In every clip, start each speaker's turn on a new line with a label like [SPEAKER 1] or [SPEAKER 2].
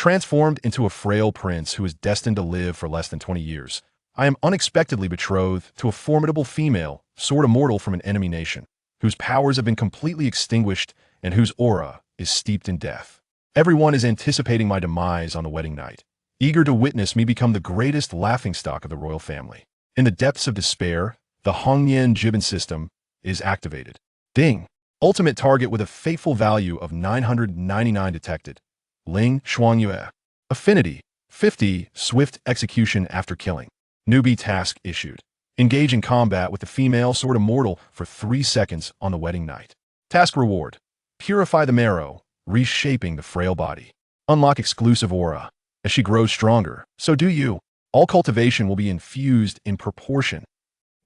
[SPEAKER 1] Transformed into a frail prince who is destined to live for less than 20 years, I am unexpectedly betrothed to a formidable female, sword immortal from an enemy nation, whose powers have been completely extinguished and whose aura is steeped in death. Everyone is anticipating my demise on the wedding night, eager to witness me become the greatest laughingstock of the royal family. In the depths of despair, the Hongnian Jiban system is activated. Ding! Ultimate target with a fateful value of 999 detected. Ling Shuangyue. Affinity. 50. Swift execution after killing. Newbie task issued. Engage in combat with the female sword immortal for 3 seconds on the wedding night. Task reward. Purify the marrow, reshaping the frail body. Unlock exclusive aura. As she grows stronger, so do you. All cultivation will be infused in proportion.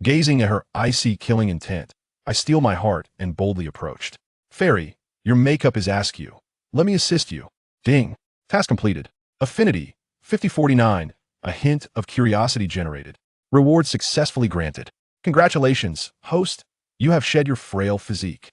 [SPEAKER 1] Gazing at her icy killing intent, I steel my heart and boldly approached. Fairy, your makeup is askew. Let me assist you. Ding. Task completed. Affinity. 5049. A hint of curiosity generated. Reward successfully granted. Congratulations, host. You have shed your frail physique.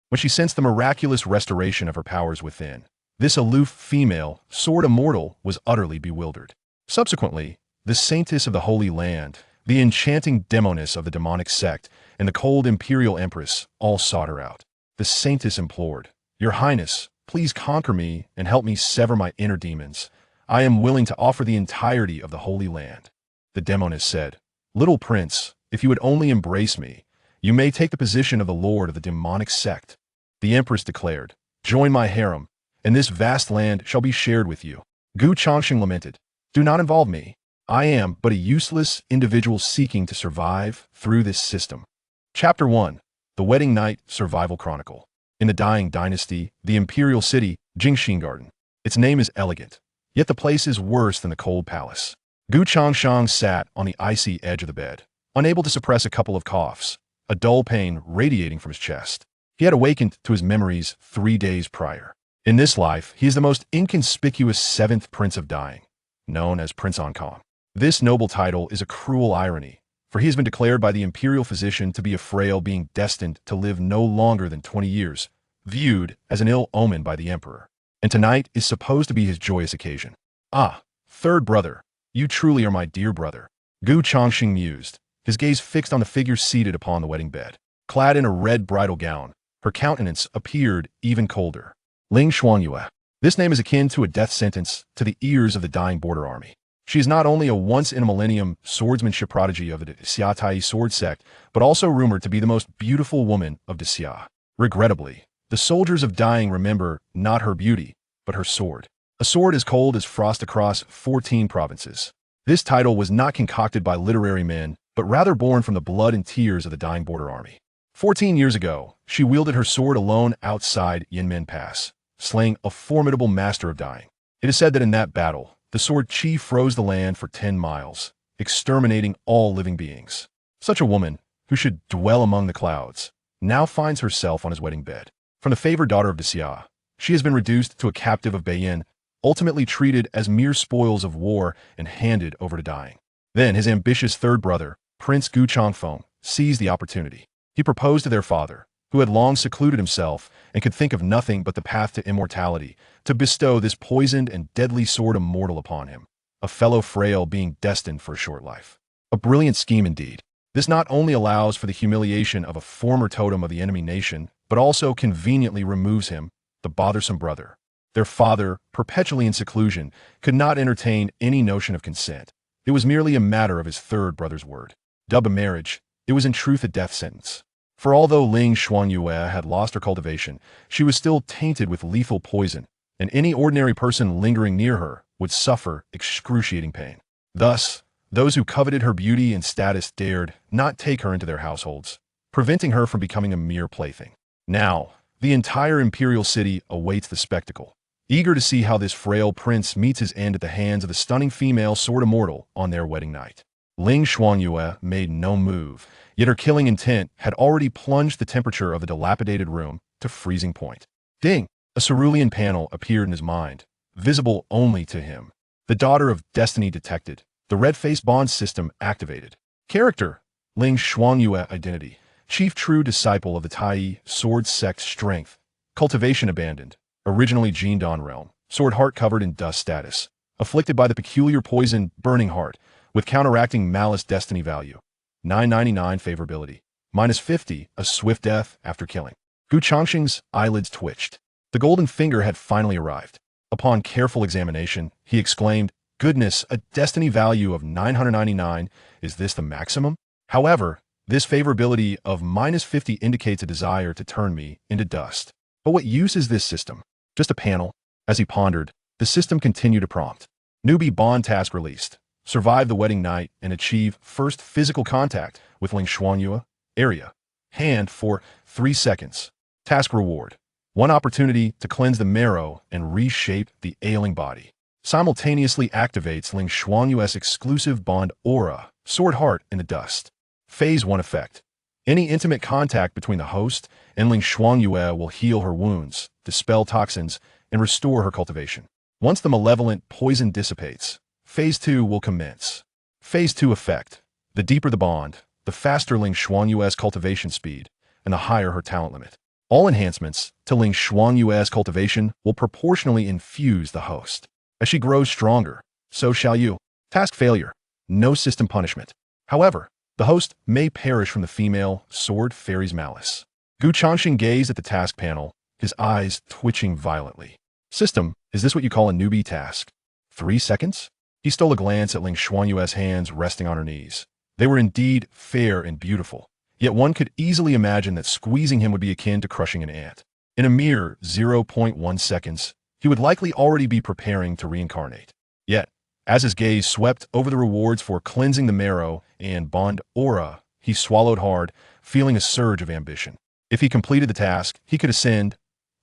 [SPEAKER 1] When she sensed the miraculous restoration of her powers within, this aloof female, sword immortal, was utterly bewildered. Subsequently, the saintess of the Holy Land, the enchanting demoness of the demonic sect, and the cold imperial empress all sought her out. The saintess implored, Your Highness, please conquer me and help me sever my inner demons. I am willing to offer the entirety of the Holy Land. The demoness said, Little prince, if you would only embrace me, you may take the position of the lord of the demonic sect. The empress declared, Join my harem, and this vast land shall be shared with you. Gu Changsheng lamented, Do not involve me. I am but a useless individual seeking to survive through this system. Chapter 1. The Wedding Night Survival Chronicle. In the dying dynasty, the imperial city, Changsheng Garden. Its name is elegant, yet the place is worse than the cold palace. Gu Changsheng sat on the icy edge of the bed, unable to suppress a couple of coughs, a dull pain radiating from his chest. He had awakened to his memories 3 days prior. In this life, he is the most inconspicuous 7th Prince of Dying, known as Prince Ankang. This noble title is a cruel irony, for he has been declared by the imperial physician to be a frail being destined to live no longer than 20 years, viewed as an ill omen by the emperor. And tonight is supposed to be his joyous occasion. Ah, third brother, you truly are my dear brother. Gu Changsheng mused, his gaze fixed on the figure seated upon the wedding bed. Clad in a red bridal gown, her countenance appeared even colder. Ling Shuangyue. This name is akin to a death sentence to the ears of the dying border army. She is not only a once-in-a-millennium swordsmanship prodigy of the Xia sword sect, but also rumored to be the most beautiful woman of Xia. Regrettably, the soldiers of dying remember not her beauty, but her sword. A sword as cold as frost across 14 provinces. This title was not concocted by literary men, but rather born from the blood and tears of the dying border army. 14 years ago, she wielded her sword alone outside Yinmen Pass, slaying a formidable master of dying. It is said that in that battle, the sword Qi froze the land for 10 miles, exterminating all living beings. Such a woman, who should dwell among the clouds, now finds herself on his wedding bed. From the favored daughter of Xia, she has been reduced to a captive of Beiyin, ultimately treated as mere spoils of war and handed over to dying. Then his ambitious third brother, Prince Gu Changfeng, seized the opportunity. He proposed to their father, who had long secluded himself and could think of nothing but the path to immortality, to bestow this poisoned and deadly sword immortal upon him, a fellow frail being destined for a short life. A brilliant scheme indeed. This not only allows for the humiliation of a former totem of the enemy nation, but also conveniently removes him, the bothersome brother. Their father, perpetually in seclusion, could not entertain any notion of consent. It was merely a matter of his third brother's word. Dubbed a marriage, it was in truth a death sentence. For although Ling Shuangyue had lost her cultivation, she was still tainted with lethal poison, and any ordinary person lingering near her would suffer excruciating pain. Thus, those who coveted her beauty and status dared not take her into their households, preventing her from becoming a mere plaything. Now, the entire imperial city awaits the spectacle, eager to see how this frail prince meets his end at the hands of the stunning female sword immortal on their wedding night. Ling Shuangyue made no move, yet her killing intent had already plunged the temperature of the dilapidated room to freezing point. Ding! A cerulean panel appeared in his mind, visible only to him. The daughter of destiny detected. The red-face bond system activated. Character: Ling Shuangyue. Identity: chief true disciple of the Tai sword sect. Strength: cultivation abandoned. Originally Jindan realm, sword heart covered in dust status, afflicted by the peculiar poison burning heart, with counteracting malice destiny value. 999 favorability. -50, a swift death after killing. Gu Changsheng's eyelids twitched. The golden finger had finally arrived. Upon careful examination, he exclaimed, "Goodness, a destiny value of 999, is this the maximum?" However, this favorability of -50 indicates a desire to turn me into dust. But what use is this system? Just a panel? As he pondered, the system continued to prompt. Newbie bond task released. Survive the wedding night and achieve first physical contact with Ling Xuanyue, area, hand for 3 seconds. Task reward. 1 opportunity to cleanse the marrow and reshape the ailing body. Simultaneously activates Ling Xuanyue's exclusive bond aura, sword heart in the dust. Phase 1 effect. Any intimate contact between the host and Ling Xuanyue will heal her wounds, dispel toxins, and restore her cultivation. Once the malevolent poison dissipates, Phase 2 will commence. Phase 2 effect. The deeper the bond, the faster Ling Xuanyue's cultivation speed, and the higher her talent limit. All enhancements to Ling Xuanyue's cultivation will proportionally infuse the host. As she grows stronger, so shall you. Task failure. No system punishment. However, the host may perish from the female sword fairy's malice. Gu Changsheng gazed at the task panel, his eyes twitching violently. System, is this what you call a newbie task? 3 seconds? He stole a glance at Ling Xuanyue's hands resting on her knees. They were indeed fair and beautiful, yet one could easily imagine that squeezing him would be akin to crushing an ant. In a mere 0.1 seconds, he would likely already be preparing to reincarnate. Yet, as his gaze swept over the rewards for cleansing the marrow and bond aura, he swallowed hard, feeling a surge of ambition. If he completed the task, he could ascend.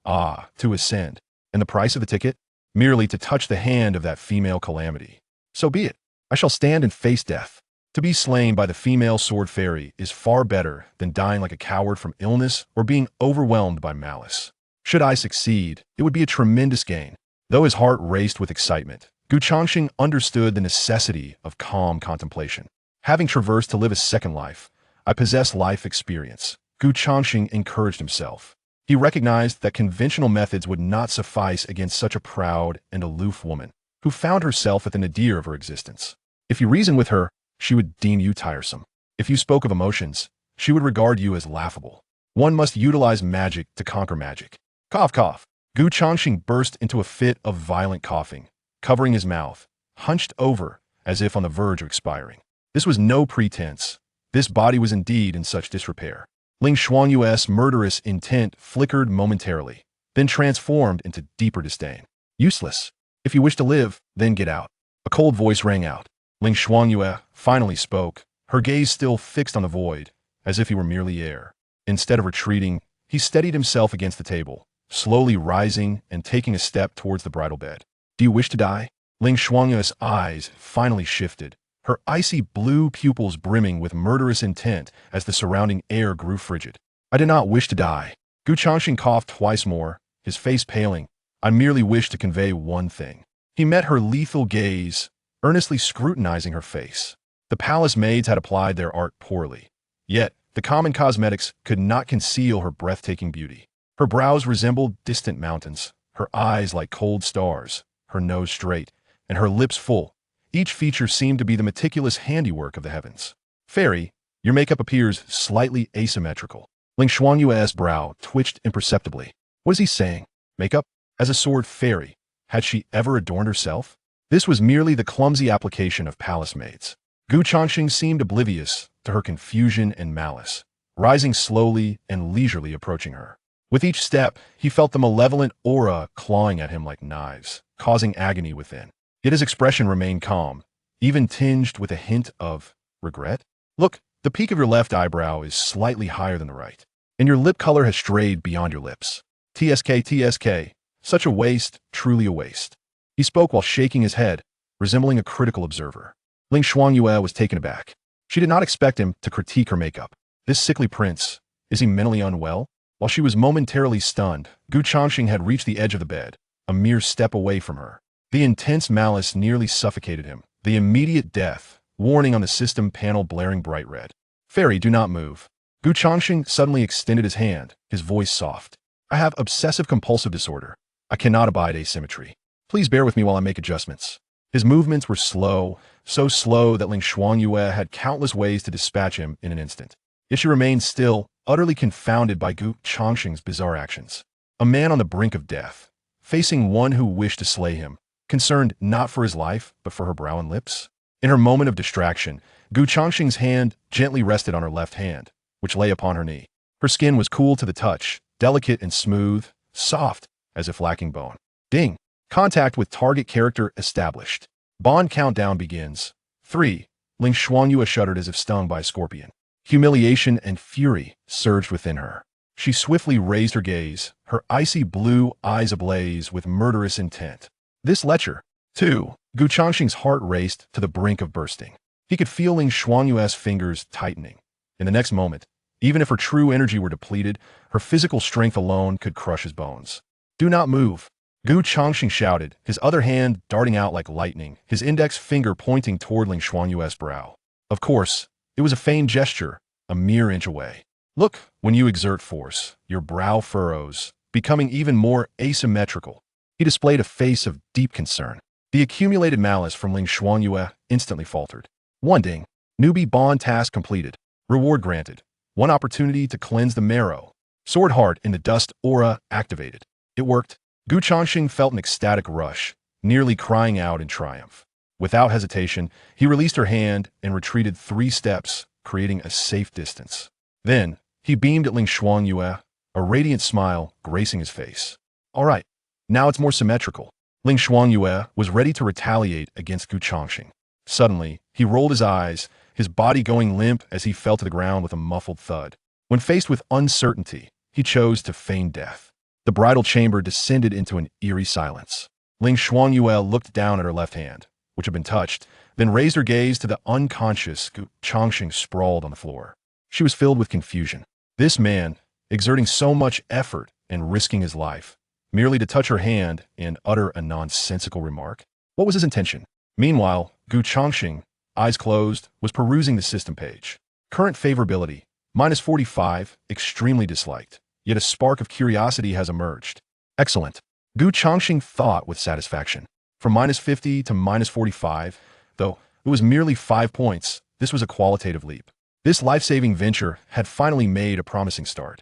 [SPEAKER 1] To ascend. And the price of the ticket? Merely to touch the hand of that female calamity. So be it. I shall stand and face death. To be slain by the female sword fairy is far better than dying like a coward from illness or being overwhelmed by malice. Should I succeed, it would be a tremendous gain. Though his heart raced with excitement, Gu Changsheng understood the necessity of calm contemplation. Having traversed to live a second life, I possess life experience. Gu Changsheng encouraged himself. He recognized that conventional methods would not suffice against such a proud and aloof woman, who found herself at the nadir of her existence. If you reason with her, she would deem you tiresome. If you spoke of emotions, she would regard you as laughable. One must utilize magic to conquer magic. Cough, cough. Gu Changsheng burst into a fit of violent coughing, covering his mouth, hunched over as if on the verge of expiring. This was no pretense. This body was indeed in such disrepair. Ling Xuanyue's murderous intent flickered momentarily, then transformed into deeper disdain. Useless. If you wish to live, then get out. A cold voice rang out. Ling Xuanyue finally spoke, her gaze still fixed on the void, as if he were merely air. Instead of retreating, he steadied himself against the table, slowly rising and taking a step towards the bridal bed. Do you wish to die? Ling Xuanyue's eyes finally shifted, her icy blue pupils brimming with murderous intent as the surrounding air grew frigid. I did not wish to die. Gu Changsheng coughed twice more, his face paling. I merely wished to convey one thing. He met her lethal gaze, earnestly scrutinizing her face. The palace maids had applied their art poorly. Yet, the common cosmetics could not conceal her breathtaking beauty. Her brows resembled distant mountains, her eyes like cold stars, her nose straight, and her lips full. Each feature seemed to be the meticulous handiwork of the heavens. Fairy, your makeup appears slightly asymmetrical. Ling Xuanyue's brow twitched imperceptibly. What is he saying? Makeup? As a sword fairy, had she ever adorned herself? This was merely the clumsy application of palace maids. Gu Changsheng seemed oblivious to her confusion and malice, rising slowly and leisurely approaching her. With each step, he felt the malevolent aura clawing at him like knives, causing agony within. Yet his expression remained calm, even tinged with a hint of regret. Look, the peak of your left eyebrow is slightly higher than the right, and your lip color has strayed beyond your lips. TSK. Such a waste, truly a waste. He spoke while shaking his head, resembling a critical observer. Ling Xuanyue was taken aback. She did not expect him to critique her makeup. This sickly prince, is he mentally unwell? While she was momentarily stunned, Gu Changsheng had reached the edge of the bed, a mere step away from her. The intense malice nearly suffocated him. The immediate death, warning on the system panel blaring bright red. Fairy, do not move. Gu Changsheng suddenly extended his hand, his voice soft. I have obsessive-compulsive disorder. I cannot abide asymmetry. Please bear with me while I make adjustments. His movements were slow, so slow that Ling Xuanyue had countless ways to dispatch him in an instant. Yet she remained still, utterly confounded by Gu Changsheng's bizarre actions. A man on the brink of death, facing one who wished to slay him, concerned not for his life, but for her brow and lips. In her moment of distraction, Gu Changsheng's hand gently rested on her left hand, which lay upon her knee. Her skin was cool to the touch, delicate and smooth, soft, as if lacking bone. Ding! Contact with target character established. Bond countdown begins. 3. Ling Xuanyue shuddered as if stung by a scorpion. Humiliation and fury surged within her. She swiftly raised her gaze, her icy blue eyes ablaze with murderous intent. This lecher. 2. Gu Changsheng's heart raced to the brink of bursting. He could feel Ling Xuanyue's fingers tightening. In the next moment, even if her true energy were depleted, her physical strength alone could crush his bones. Do not move. Gu Changsheng shouted, his other hand darting out like lightning, his index finger pointing toward Ling Xuanyue's brow. Of course, it was a feigned gesture, a mere inch away. Look, when you exert force, your brow furrows, becoming even more asymmetrical. He displayed a face of deep concern. The accumulated malice from Ling Xuanyue instantly faltered. 1 ding. Newbie bond task completed. Reward granted. 1 opportunity to cleanse the marrow. Sword heart in the dust aura activated. It worked. Gu Changsheng felt an ecstatic rush, nearly crying out in triumph. Without hesitation, he released her hand and retreated 3 steps, creating a safe distance. Then, he beamed at Ling Xuanyue, a radiant smile gracing his face. All right, now it's more symmetrical. Ling Xuanyue was ready to retaliate against Gu Changsheng. Suddenly, he rolled his eyes, his body going limp as he fell to the ground with a muffled thud. When faced with uncertainty, he chose to feign death. The bridal chamber descended into an eerie silence. Ling Xuanyue looked down at her left hand, which had been touched, then raised her gaze to the unconscious Gu Changsheng sprawled on the floor. She was filled with confusion. This man, exerting so much effort and risking his life, merely to touch her hand and utter a nonsensical remark? What was his intention? Meanwhile, Gu Changsheng, eyes closed, was perusing the system page. Current favorability, -45, extremely disliked. Yet a spark of curiosity has emerged. Excellent. Gu Changsheng thought with satisfaction. From -50 to -45, though it was merely 5 points, this was a qualitative leap. This life-saving venture had finally made a promising start.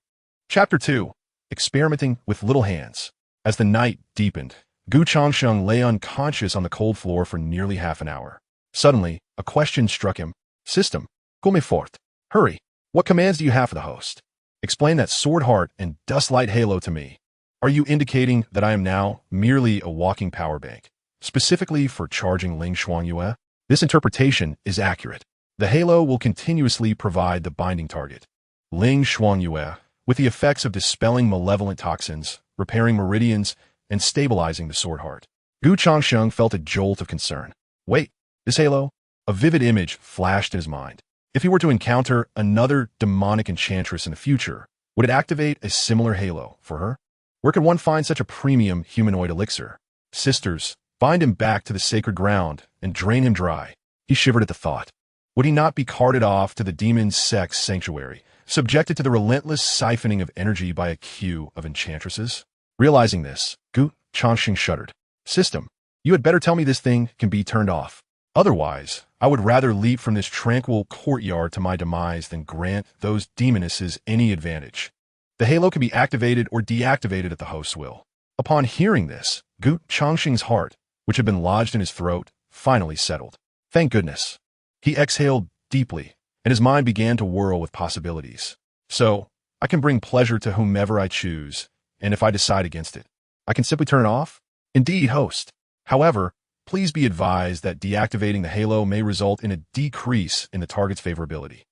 [SPEAKER 1] Chapter 2. Experimenting with little hands. As the night deepened, Gu Changsheng lay unconscious on the cold floor for nearly half an hour. Suddenly, a question struck him. System, come forth. Hurry. What commands do you have for the host? Explain that sword heart and dustlight halo to me. Are you indicating that I am now merely a walking power bank, specifically for charging Ling Xuanyue? This interpretation is accurate. The halo will continuously provide the binding target, Ling Xuanyue, with the effects of dispelling malevolent toxins, repairing meridians, and stabilizing the sword heart. Gu Changsheng felt a jolt of concern. Wait, this halo? A vivid image flashed in his mind. If he were to encounter another demonic enchantress in the future, would it activate a similar halo for her? Where could one find such a premium humanoid elixir? Sisters, bind him back to the sacred ground and drain him dry. He shivered at the thought. Would he not be carted off to the demon's sex sanctuary, subjected to the relentless siphoning of energy by a queue of enchantresses? Realizing this, Gu Changsheng shuddered. System, you had better tell me this thing can be turned off. Otherwise, I would rather leap from this tranquil courtyard to my demise than grant those demonesses any advantage. The halo can be activated or deactivated at the host's will. Upon hearing this, Gu Changsheng's heart, which had been lodged in his throat, finally settled. Thank goodness. He exhaled deeply, and his mind began to whirl with possibilities. So, I can bring pleasure to whomever I choose, and if I decide against it, I can simply turn it off? Indeed, host. However, please be advised that deactivating the halo may result in a decrease in the target's favorability.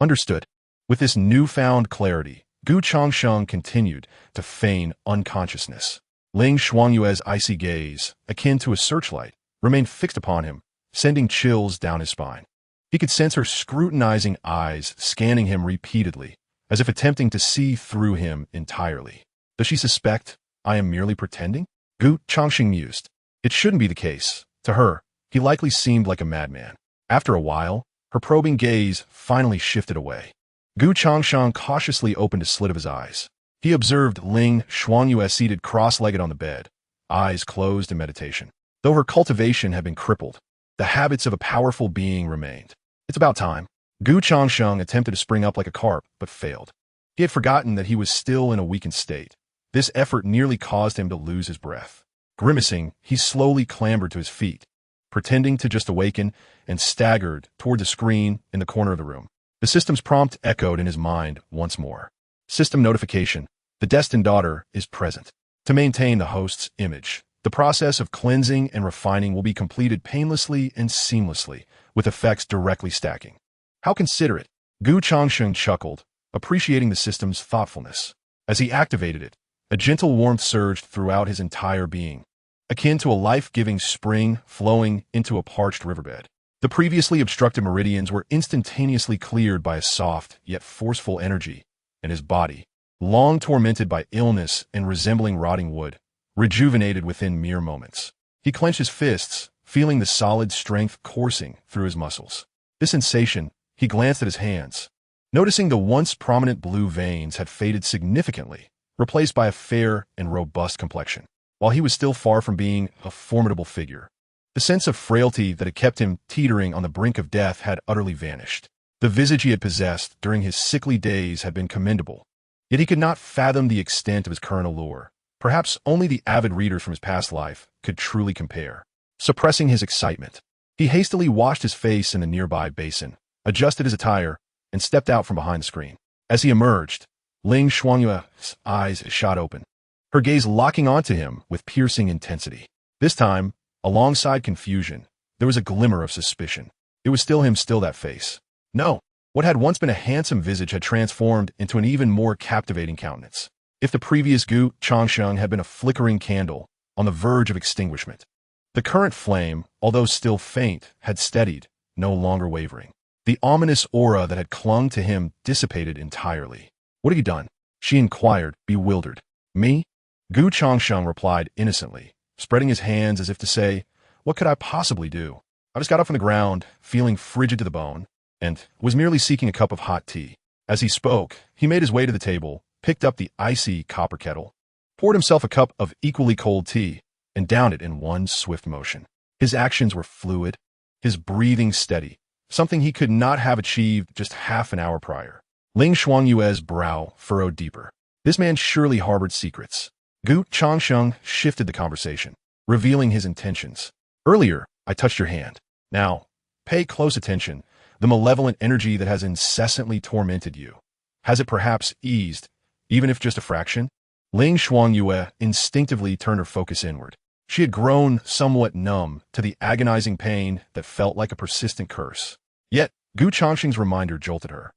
[SPEAKER 1] Understood. With this newfound clarity, Gu Changsheng continued to feign unconsciousness. Ling Xuanyue's icy gaze, akin to a searchlight, remained fixed upon him, sending chills down his spine. He could sense her scrutinizing eyes scanning him repeatedly, as if attempting to see through him entirely. Does she suspect I am merely pretending? Gu Changsheng mused. It shouldn't be the case. To her, he likely seemed like a madman. After a while, her probing gaze finally shifted away. Gu Changsheng cautiously opened a slit of his eyes. He observed Ling Xuanyue seated cross-legged on the bed, eyes closed in meditation. Though her cultivation had been crippled, the habits of a powerful being remained. It's about time. Changsheng attempted to spring up like a carp, but failed. He had forgotten that he was still in a weakened state. This effort nearly caused him to lose his breath. Grimacing, he slowly clambered to his feet, pretending to just awaken, and staggered toward the screen in the corner of the room. The system's prompt echoed in his mind once more. System notification. The destined daughter is present. To maintain the host's image, the process of cleansing and refining will be completed painlessly and seamlessly, with effects directly stacking. How considerate. Changsheng chuckled, appreciating the system's thoughtfulness. As he activated it, a gentle warmth surged throughout his entire being, akin to a life-giving spring flowing into a parched riverbed. The previously obstructed meridians were instantaneously cleared by a soft yet forceful energy, and his body, long tormented by illness and resembling rotting wood, rejuvenated within mere moments. He clenched his fists, feeling the solid strength coursing through his muscles. This sensation, he glanced at his hands, noticing the once prominent blue veins had faded significantly, replaced by a fair and robust complexion. While he was still far from being a formidable figure, the sense of frailty that had kept him teetering on the brink of death had utterly vanished. The visage he had possessed during his sickly days had been commendable, yet he could not fathom the extent of his current allure. Perhaps only the avid readers from his past life could truly compare. Suppressing his excitement, he hastily washed his face in a nearby basin, adjusted his attire, and stepped out from behind the screen. As he emerged, Ling Shuangyue's eyes shot open, her gaze locking onto him with piercing intensity. This time, alongside confusion, there was a glimmer of suspicion. It was still him, still that face. No, what had once been a handsome visage had transformed into an even more captivating countenance. If the previous Changsheng had been a flickering candle on the verge of extinguishment, the current flame, although still faint, had steadied, no longer wavering. The ominous aura that had clung to him dissipated entirely. "What have you done?" she inquired, bewildered. "Me?" Changsheng replied innocently, spreading his hands as if to say, "What could I possibly do? I just got up from the ground, feeling frigid to the bone, and was merely seeking a cup of hot tea." As he spoke, he made his way to the table, picked up the icy copper kettle, poured himself a cup of equally cold tea, and downed it in one swift motion. His actions were fluid, his breathing steady, something he could not have achieved just half an hour prior. Ling Shuangyue's brow furrowed deeper. This man surely harbored secrets. Changsheng shifted the conversation, revealing his intentions. "Earlier, I touched your hand. Now, pay close attention. The malevolent energy that has incessantly tormented you. Has it perhaps eased, even if just a fraction?" Ling Shuangyue instinctively turned her focus inward. She had grown somewhat numb to the agonizing pain that felt like a persistent curse. Yet, Changsheng's reminder jolted her,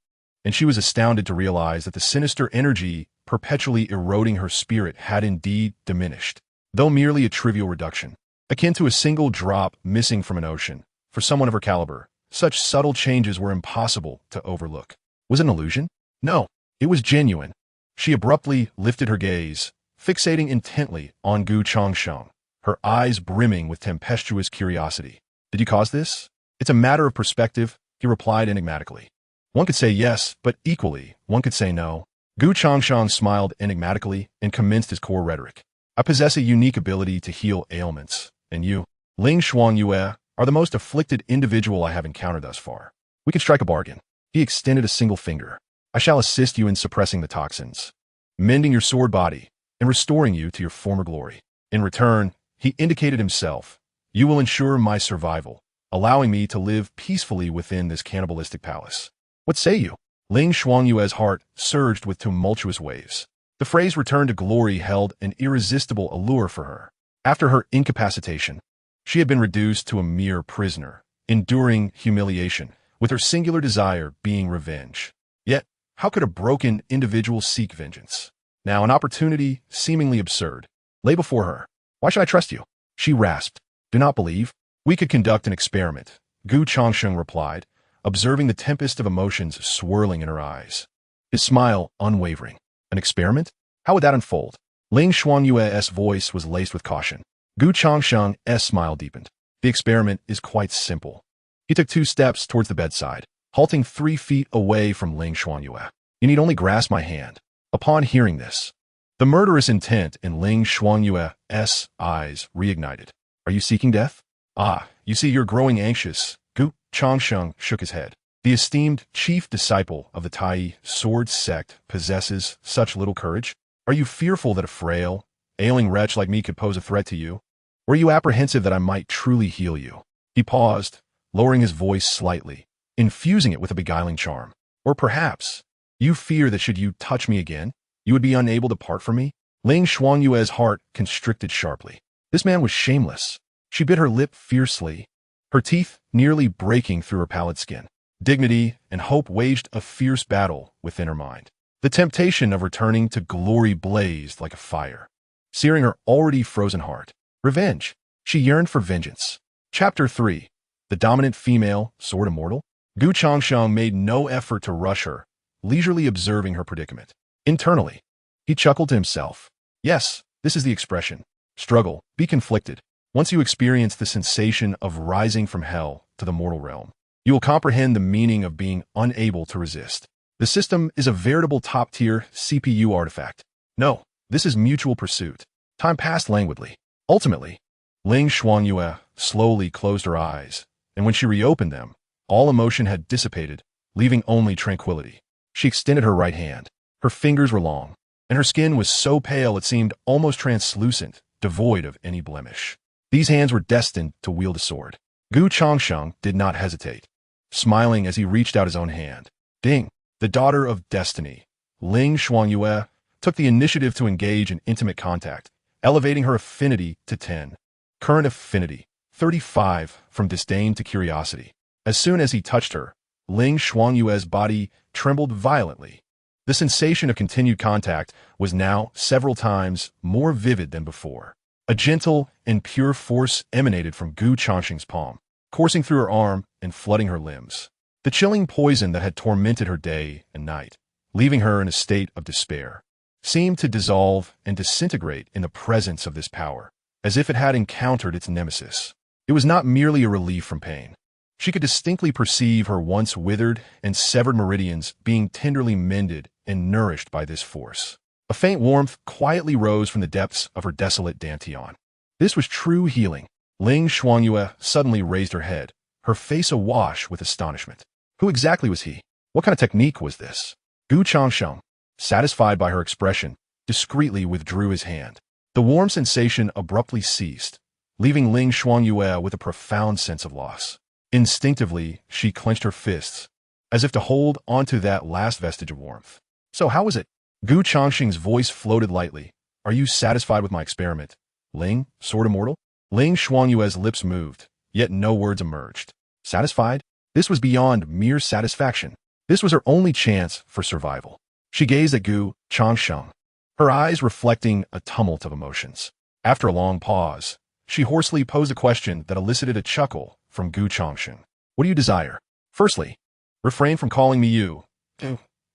[SPEAKER 1] and she was astounded to realize that the sinister energy perpetually eroding her spirit had indeed diminished, though merely a trivial reduction. Akin to a single drop missing from an ocean, for someone of her caliber, such subtle changes were impossible to overlook. Was it an illusion? No, it was genuine. She abruptly lifted her gaze, fixating intently on Changsheng, her eyes brimming with tempestuous curiosity. "Did you cause this?" "It's a matter of perspective," he replied enigmatically. "One could say yes, but equally, one could say no." Changsheng smiled enigmatically and commenced his core rhetoric. "I possess a unique ability to heal ailments, and you, Ling Shuangyue, are the most afflicted individual I have encountered thus far. We can strike a bargain." He extended a single finger. "I shall assist you in suppressing the toxins, mending your sword body, and restoring you to your former glory. In return," he indicated himself, "you will ensure my survival, allowing me to live peacefully within this cannibalistic palace. What say you?" Ling Shuangyue's heart surged with tumultuous waves. The phrase "return to glory" held an irresistible allure for her. After her incapacitation, she had been reduced to a mere prisoner, enduring humiliation, with her singular desire being revenge. Yet, how could a broken individual seek vengeance? Now an opportunity, seemingly absurd, lay before her. "Why should I trust you?" she rasped. "Do not believe." "We could conduct an experiment," Changsheng replied, observing the tempest of emotions swirling in her eyes. His smile unwavering. "An experiment? How would that unfold?" Ling Shuangyue's voice was laced with caution. Changsheng's smile deepened. "The experiment is quite simple." He took 2 steps towards the bedside, halting 3 feet away from Ling Shuangyue. "You need only grasp my hand." Upon hearing this, The murderous intent in Ling Xuanyue's eyes reignited. Are you seeking death? Ah, you see you're growing anxious. Gu Changsheng shook his head. The esteemed chief disciple of the Tai sword sect possesses such little courage? Are you fearful that a frail, ailing wretch like me could pose a threat to you? Or are you apprehensive that I might truly heal you? He paused, lowering his voice slightly, infusing it with a beguiling charm. Or perhaps, you fear that should you touch me again, you would be unable to part from me? Ling Xuanyue's heart constricted sharply. This man was shameless. She bit her lip fiercely, her teeth nearly breaking through her pallid skin. Dignity and hope waged a fierce battle within her mind. The temptation of returning to glory blazed like a fire, searing her already frozen heart. Revenge. She yearned for vengeance. Chapter 3. The dominant female, sword immortal? Gu Changsheng made no effort to rush her, leisurely observing her predicament. Internally, he chuckled to himself. Yes, this is the expression. Struggle, be conflicted. Once you experience the sensation of rising from hell to the mortal realm, you will comprehend the meaning of being unable to resist. The system is a veritable top-tier CPU artifact. No, this is mutual pursuit. Time passed languidly. Ultimately, Ling Xuanyue slowly closed her eyes, and when she reopened them, all emotion had dissipated, leaving only tranquility. She extended her right hand. Her fingers were long, and her skin was so pale it seemed almost translucent, devoid of any blemish. These hands were destined to wield a sword. Gu Changsheng did not hesitate, smiling as he reached out his own hand. Ding, the daughter of destiny, Ling Xuanyue, took the initiative to engage in intimate contact, elevating her affinity to 10. Current affinity, 35, from disdain to curiosity. As soon as he touched her, Ling Xuanyue's body trembled violently. The sensation of continued contact was now several times more vivid than before. A gentle and pure force emanated from Gu Changsheng's palm, coursing through her arm and flooding her limbs. The chilling poison that had tormented her day and night, leaving her in a state of despair, seemed to dissolve and disintegrate in the presence of this power, as if it had encountered its nemesis. It was not merely a relief from pain. She could distinctly perceive her once withered and severed meridians being tenderly mended and nourished by this force. A faint warmth quietly rose from the depths of her desolate dantian. This was true healing. Ling Xuanyue suddenly raised her head, her face awash with astonishment. Who exactly was he? What kind of technique was this? Gu Changsheng, satisfied by her expression, discreetly withdrew his hand. The warm sensation abruptly ceased, leaving Ling Xuanyue with a profound sense of loss. Instinctively, she clenched her fists, as if to hold onto that last vestige of warmth. So how was it? Gu Changsheng's voice floated lightly. Are you satisfied with my experiment, Ling, sword immortal? Ling Xuanyue's lips moved, yet no words emerged. Satisfied? This was beyond mere satisfaction. This was her only chance for survival. She gazed at Gu Changsheng, her eyes reflecting a tumult of emotions. After a long pause, she hoarsely posed a question that elicited a chuckle from Gu Changsheng. What do you desire? Firstly, refrain from calling me you.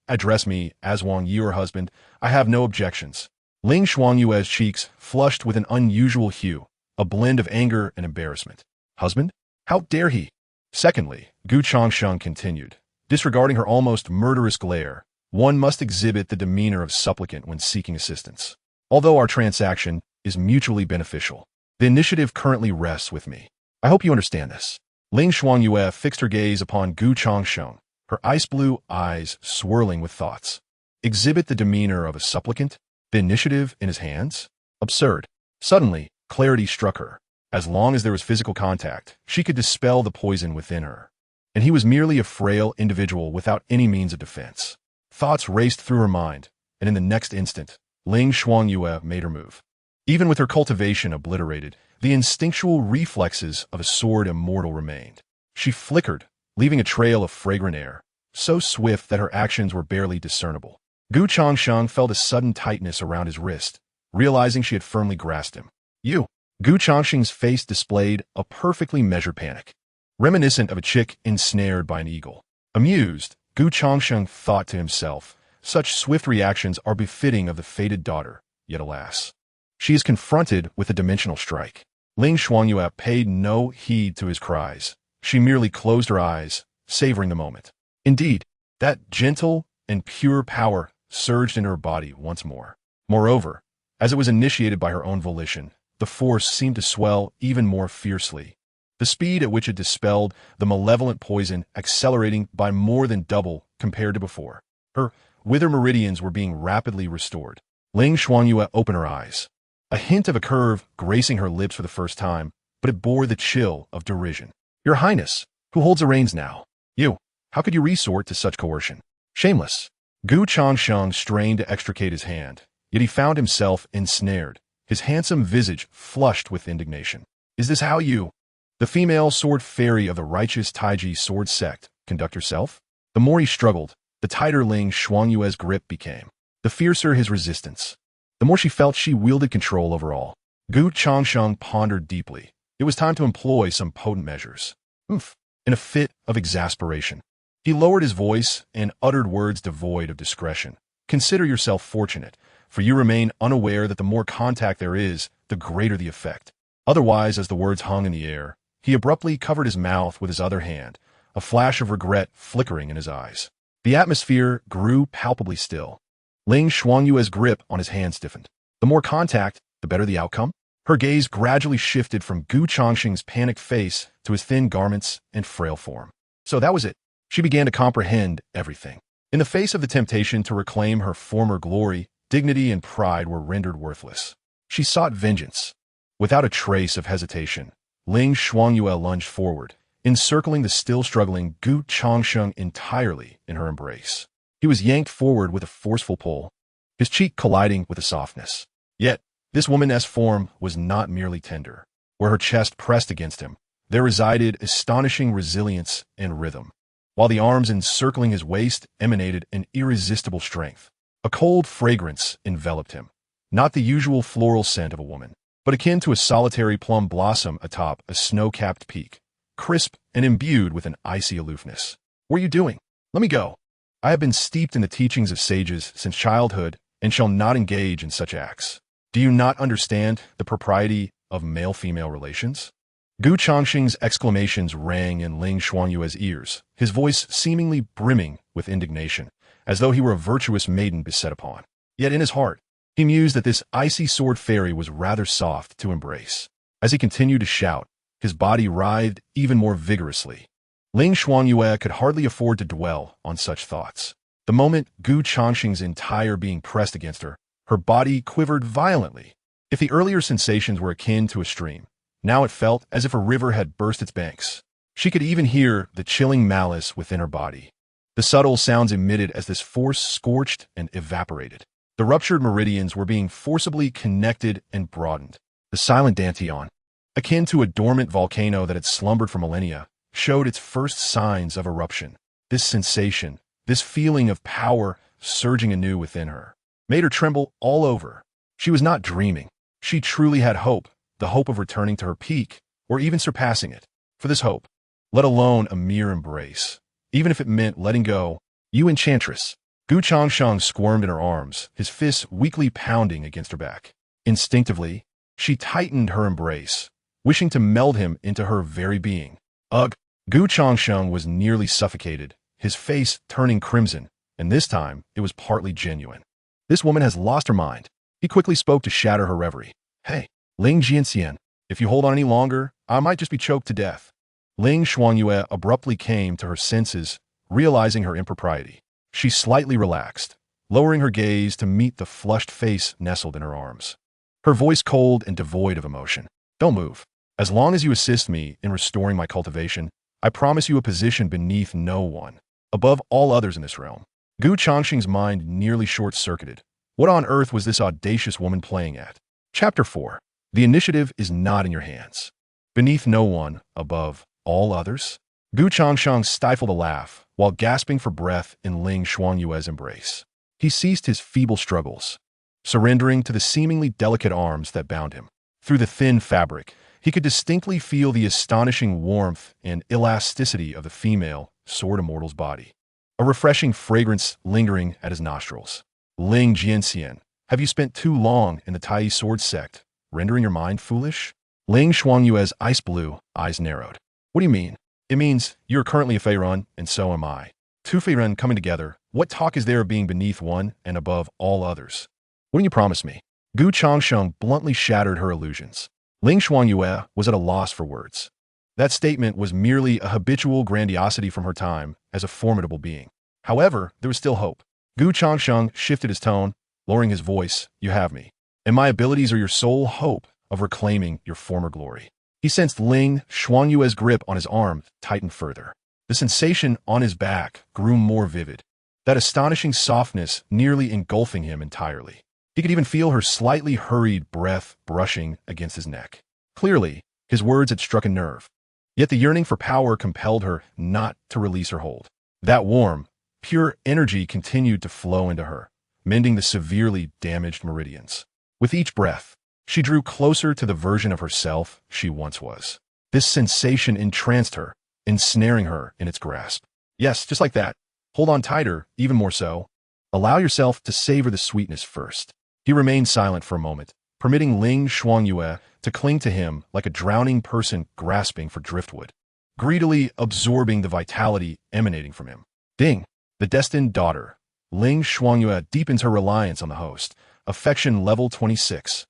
[SPEAKER 1] Address me as Wang, your husband. I have no objections. Ling Xuanyue's cheeks flushed with an unusual hue, a blend of anger and embarrassment. Husband? How dare he? Secondly, Gu Changsheng continued, disregarding her almost murderous glare, one must exhibit the demeanor of supplicant when seeking assistance. Although our transaction is mutually beneficial, the initiative currently rests with me. I hope you understand this. Ling Xuanyue fixed her gaze upon Gu Changsheng, her ice-blue eyes swirling with thoughts. Exhibit the demeanor of a supplicant? The initiative in his hands? Absurd. Suddenly, clarity struck her. As long as there was physical contact, she could dispel the poison within her. And he was merely a frail individual without any means of defense. Thoughts raced through her mind, and in the next instant, Ling Xuanyue made her move. Even with her cultivation obliterated, the instinctual reflexes of a sword immortal remained. She flickered, leaving a trail of fragrant air, so swift that her actions were barely discernible. Gu Changsheng felt a sudden tightness around his wrist, realizing she had firmly grasped him. You! Gu Changsheng's face displayed a perfectly measured panic, reminiscent of a chick ensnared by an eagle. Amused, Gu Changsheng thought to himself, such swift reactions are befitting of the fated daughter, yet alas, she is confronted with a dimensional strike. Ling Xuanyue paid no heed to his cries. She merely closed her eyes, savoring the moment. Indeed, that gentle and pure power surged in her body once more. Moreover, as it was initiated by her own volition, the force seemed to swell even more fiercely. The speed at which it dispelled the malevolent poison accelerating by more than double compared to before. Her wither meridians were being rapidly restored. Ling Xuanyue opened her eyes. A hint of a curve gracing her lips for the first time, but it bore the chill of derision. Your Highness, who holds the reins now? You. How could you resort to such coercion? Shameless. Gu Changsheng strained to extricate his hand, yet he found himself ensnared, his handsome visage flushed with indignation. Is this how you, the female sword fairy of the righteous Taiji sword sect, conduct yourself? The more he struggled, the tighter Ling Xuanyue's grip became, the fiercer his resistance. The more she felt she wielded control over all. Gu Changsheng pondered deeply. It was time to employ some potent measures. Oof. In a fit of exasperation, he lowered his voice and uttered words devoid of discretion. Consider yourself fortunate, for you remain unaware that the more contact there is, the greater the effect. Otherwise, as the words hung in the air, he abruptly covered his mouth with his other hand, a flash of regret flickering in his eyes. The atmosphere grew palpably still. Ling Xuanyue's grip on his hand stiffened. The more contact, the better the outcome. Her gaze gradually shifted from Gu Changsheng's panicked face to his thin garments and frail form. So that was it. She began to comprehend everything. In the face of the temptation to reclaim her former glory, dignity and pride were rendered worthless. She sought vengeance. Without a trace of hesitation, Ling Xuanyue lunged forward, encircling the still-struggling Gu Changsheng entirely in her embrace. He was yanked forward with a forceful pull, his cheek colliding with a softness. Yet, this woman's form was not merely tender. Where her chest pressed against him, there resided astonishing resilience and rhythm, while the arms encircling his waist emanated an irresistible strength. A cold fragrance enveloped him, not the usual floral scent of a woman, but akin to a solitary plum blossom atop a snow-capped peak, crisp and imbued with an icy aloofness. What are you doing? Let me go. I have been steeped in the teachings of sages since childhood and shall not engage in such acts. Do you not understand the propriety of male-female relations? Gu Changsheng's exclamations rang in Ling Xuanyue's ears, his voice seemingly brimming with indignation, as though he were a virtuous maiden beset upon. Yet in his heart, he mused that this icy sword fairy was rather soft to embrace. As he continued to shout, his body writhed even more vigorously. Ling Xuanyue could hardly afford to dwell on such thoughts. The moment Gu Changsheng's entire being pressed against her, her body quivered violently. If the earlier sensations were akin to a stream, now it felt as if a river had burst its banks. She could even hear the chilling malice within her body. The subtle sounds emitted as this force scorched and evaporated. The ruptured meridians were being forcibly connected and broadened. The silent Dantian, akin to a dormant volcano that had slumbered for millennia, showed its first signs of eruption. This sensation, this feeling of power surging anew within her, made her tremble all over. She was not dreaming. She truly had hope, the hope of returning to her peak, or even surpassing it. For this hope, let alone a mere embrace, even if it meant letting go, you enchantress. Gu Changsheng squirmed in her arms, his fists weakly pounding against her back. Instinctively, she tightened her embrace, wishing to meld him into her very being. Ugh! Gu Changsheng was nearly suffocated, his face turning crimson, and this time it was partly genuine. This woman has lost her mind. He quickly spoke to shatter her reverie. Hey, Ling Jianxian, if you hold on any longer, I might just be choked to death. Ling Xuanyue abruptly came to her senses, realizing her impropriety. She slightly relaxed, lowering her gaze to meet the flushed face nestled in her arms. Her voice cold and devoid of emotion. Don't move. As long as you assist me in restoring my cultivation, I promise you a position beneath no one, above all others in this realm. Gu Changsheng's mind nearly short-circuited. What on earth was this audacious woman playing at? Chapter 4. The initiative is not in your hands. Beneath no one, above all others? Gu Changsheng stifled a laugh, while gasping for breath in Ling Xuanyue's embrace. He ceased his feeble struggles, surrendering to the seemingly delicate arms that bound him. Through the thin fabric, he could distinctly feel the astonishing warmth and elasticity of the female sword immortal's body. A refreshing fragrance lingering at his nostrils. Ling Jianxian, have you spent too long in the Tai sword sect, rendering your mind foolish? Ling Xuanyue's ice-blue eyes narrowed. What do you mean? It means you're currently a Feiren, and so am I. Two Feiren coming together, what talk is there of being beneath one and above all others? What do you promise me? Gu Changsheng bluntly shattered her illusions. Ling Xuanyue was at a loss for words. That statement was merely a habitual grandiosity from her time as a formidable being. However, there was still hope. Gu Changsheng shifted his tone, lowering his voice. You have me, and my abilities are your sole hope of reclaiming your former glory. He sensed Ling Xuanyue's grip on his arm tighten further. The sensation on his back grew more vivid, that astonishing softness nearly engulfing him entirely. He could even feel her slightly hurried breath brushing against his neck. Clearly, his words had struck a nerve. Yet the yearning for power compelled her not to release her hold. That warm, pure energy continued to flow into her, mending the severely damaged meridians. With each breath, she drew closer to the version of herself she once was. This sensation entranced her, ensnaring her in its grasp. Yes, just like that. Hold on tighter, even more so. Allow yourself to savor the sweetness first. He remained silent for a moment, permitting Ling Xuanyue to cling to him like a drowning person grasping for driftwood, greedily absorbing the vitality emanating from him. Ding! The destined daughter. Ling Xuanyue deepens her reliance on the host. Affection level 26.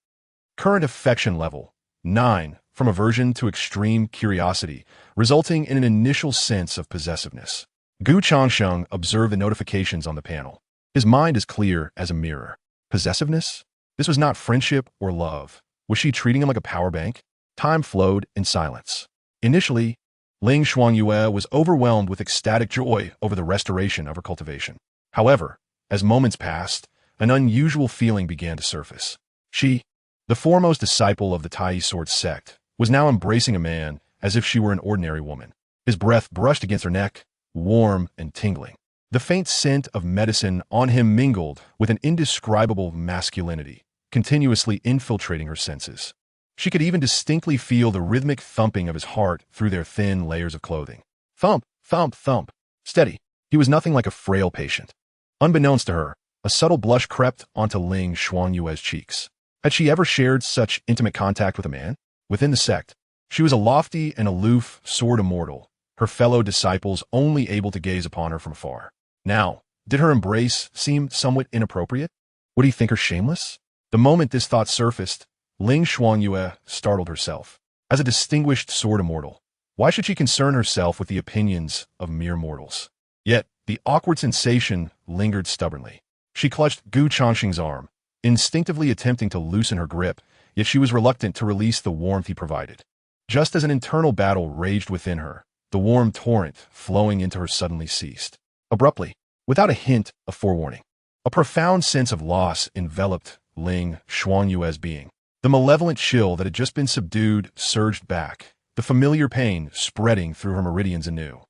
[SPEAKER 1] Current affection level 9, from aversion to extreme curiosity, resulting in an initial sense of possessiveness. Gu Changsheng observed the notifications on the panel. His mind is clear as a mirror. Possessiveness? This was not friendship or love. Was she treating him like a power bank? Time flowed in silence. Initially, Ling Xuanyue was overwhelmed with ecstatic joy over the restoration of her cultivation. However, as moments passed, an unusual feeling began to surface. She, the foremost disciple of the Tai Sword sect, was now embracing a man as if she were an ordinary woman. His breath brushed against her neck, warm and tingling. The faint scent of medicine on him mingled with an indescribable masculinity, continuously infiltrating her senses. She could even distinctly feel the rhythmic thumping of his heart through their thin layers of clothing. Thump, thump, thump. Steady. He was nothing like a frail patient. Unbeknownst to her, a subtle blush crept onto Ling Xuanyue's cheeks. Had she ever shared such intimate contact with a man? Within the sect, she was a lofty and aloof sword immortal, her fellow disciples only able to gaze upon her from afar. Now, did her embrace seem somewhat inappropriate? Would he think her shameless? The moment this thought surfaced, Ling Xuanyue startled herself. As a distinguished sword immortal, why should she concern herself with the opinions of mere mortals? Yet, the awkward sensation lingered stubbornly. She clutched Gu Changsheng's arm, instinctively attempting to loosen her grip, yet she was reluctant to release the warmth he provided. Just as an internal battle raged within her, the warm torrent flowing into her suddenly ceased. Abruptly, without a hint of forewarning, a profound sense of loss enveloped Ling Xuanyue's being. The malevolent chill that had just been subdued surged back, the familiar pain spreading through her meridians anew.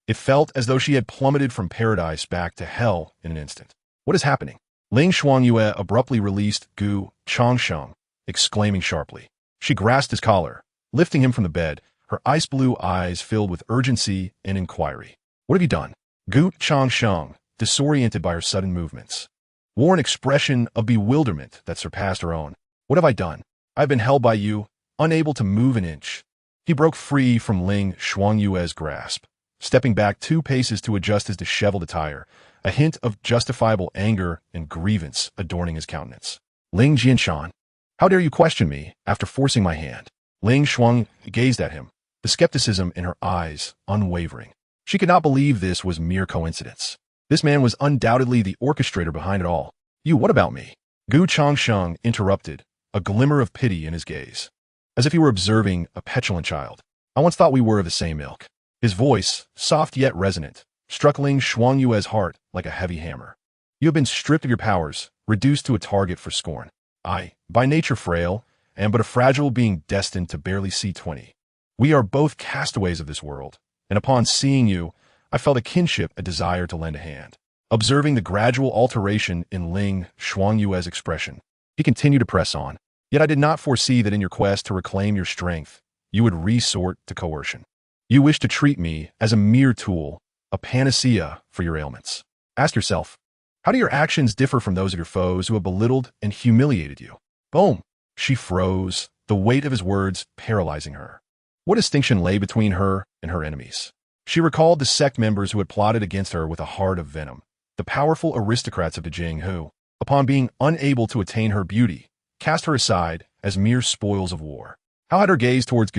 [SPEAKER 1] It felt as though she had plummeted from paradise back to hell in an instant. What is happening? Ling Xuanyue abruptly released Gu Changsheng, exclaiming sharply. She grasped his collar, lifting him from the bed, her ice blue eyes filled with urgency and inquiry. What have you done? Gu Changsheng, disoriented by her sudden movements, wore an expression of bewilderment that surpassed her own. What have I done? I've been held by you, unable to move an inch. He broke free from Ling Xuanyue's grasp, stepping back 2 paces to adjust his disheveled attire, a hint of justifiable anger and grievance adorning his countenance. Ling Jianshan, how dare you question me after forcing my hand? Ling Xuang gazed at him, the skepticism in her eyes unwavering. She could not believe this was mere coincidence. This man was undoubtedly the orchestrator behind it all. You, what about me? Gu Changsheng interrupted, a glimmer of pity in his gaze, as if he were observing a petulant child. I once thought we were of the same ilk. His voice, soft yet resonant, struck Ling Xuanyue's heart like a heavy hammer. You have been stripped of your powers, reduced to a target for scorn. I, by nature frail, am but a fragile being destined to barely see 20. We are both castaways of this world, and upon seeing you, I felt a kinship, a desire to lend a hand. Observing the gradual alteration in Ling Xuanyue's expression, he continued to press on. Yet I did not foresee that in your quest to reclaim your strength, you would resort to coercion. You wish to treat me as a mere tool, a panacea for your ailments. Ask yourself, how do your actions differ from those of your foes who have belittled and humiliated you? Boom! She froze, the weight of his words paralyzing her. What distinction lay between her and her enemies? She recalled the sect members who had plotted against her with a heart of venom, the powerful aristocrats of Beijing who, upon being unable to attain her beauty, cast her aside as mere spoils of war. How had her gaze towards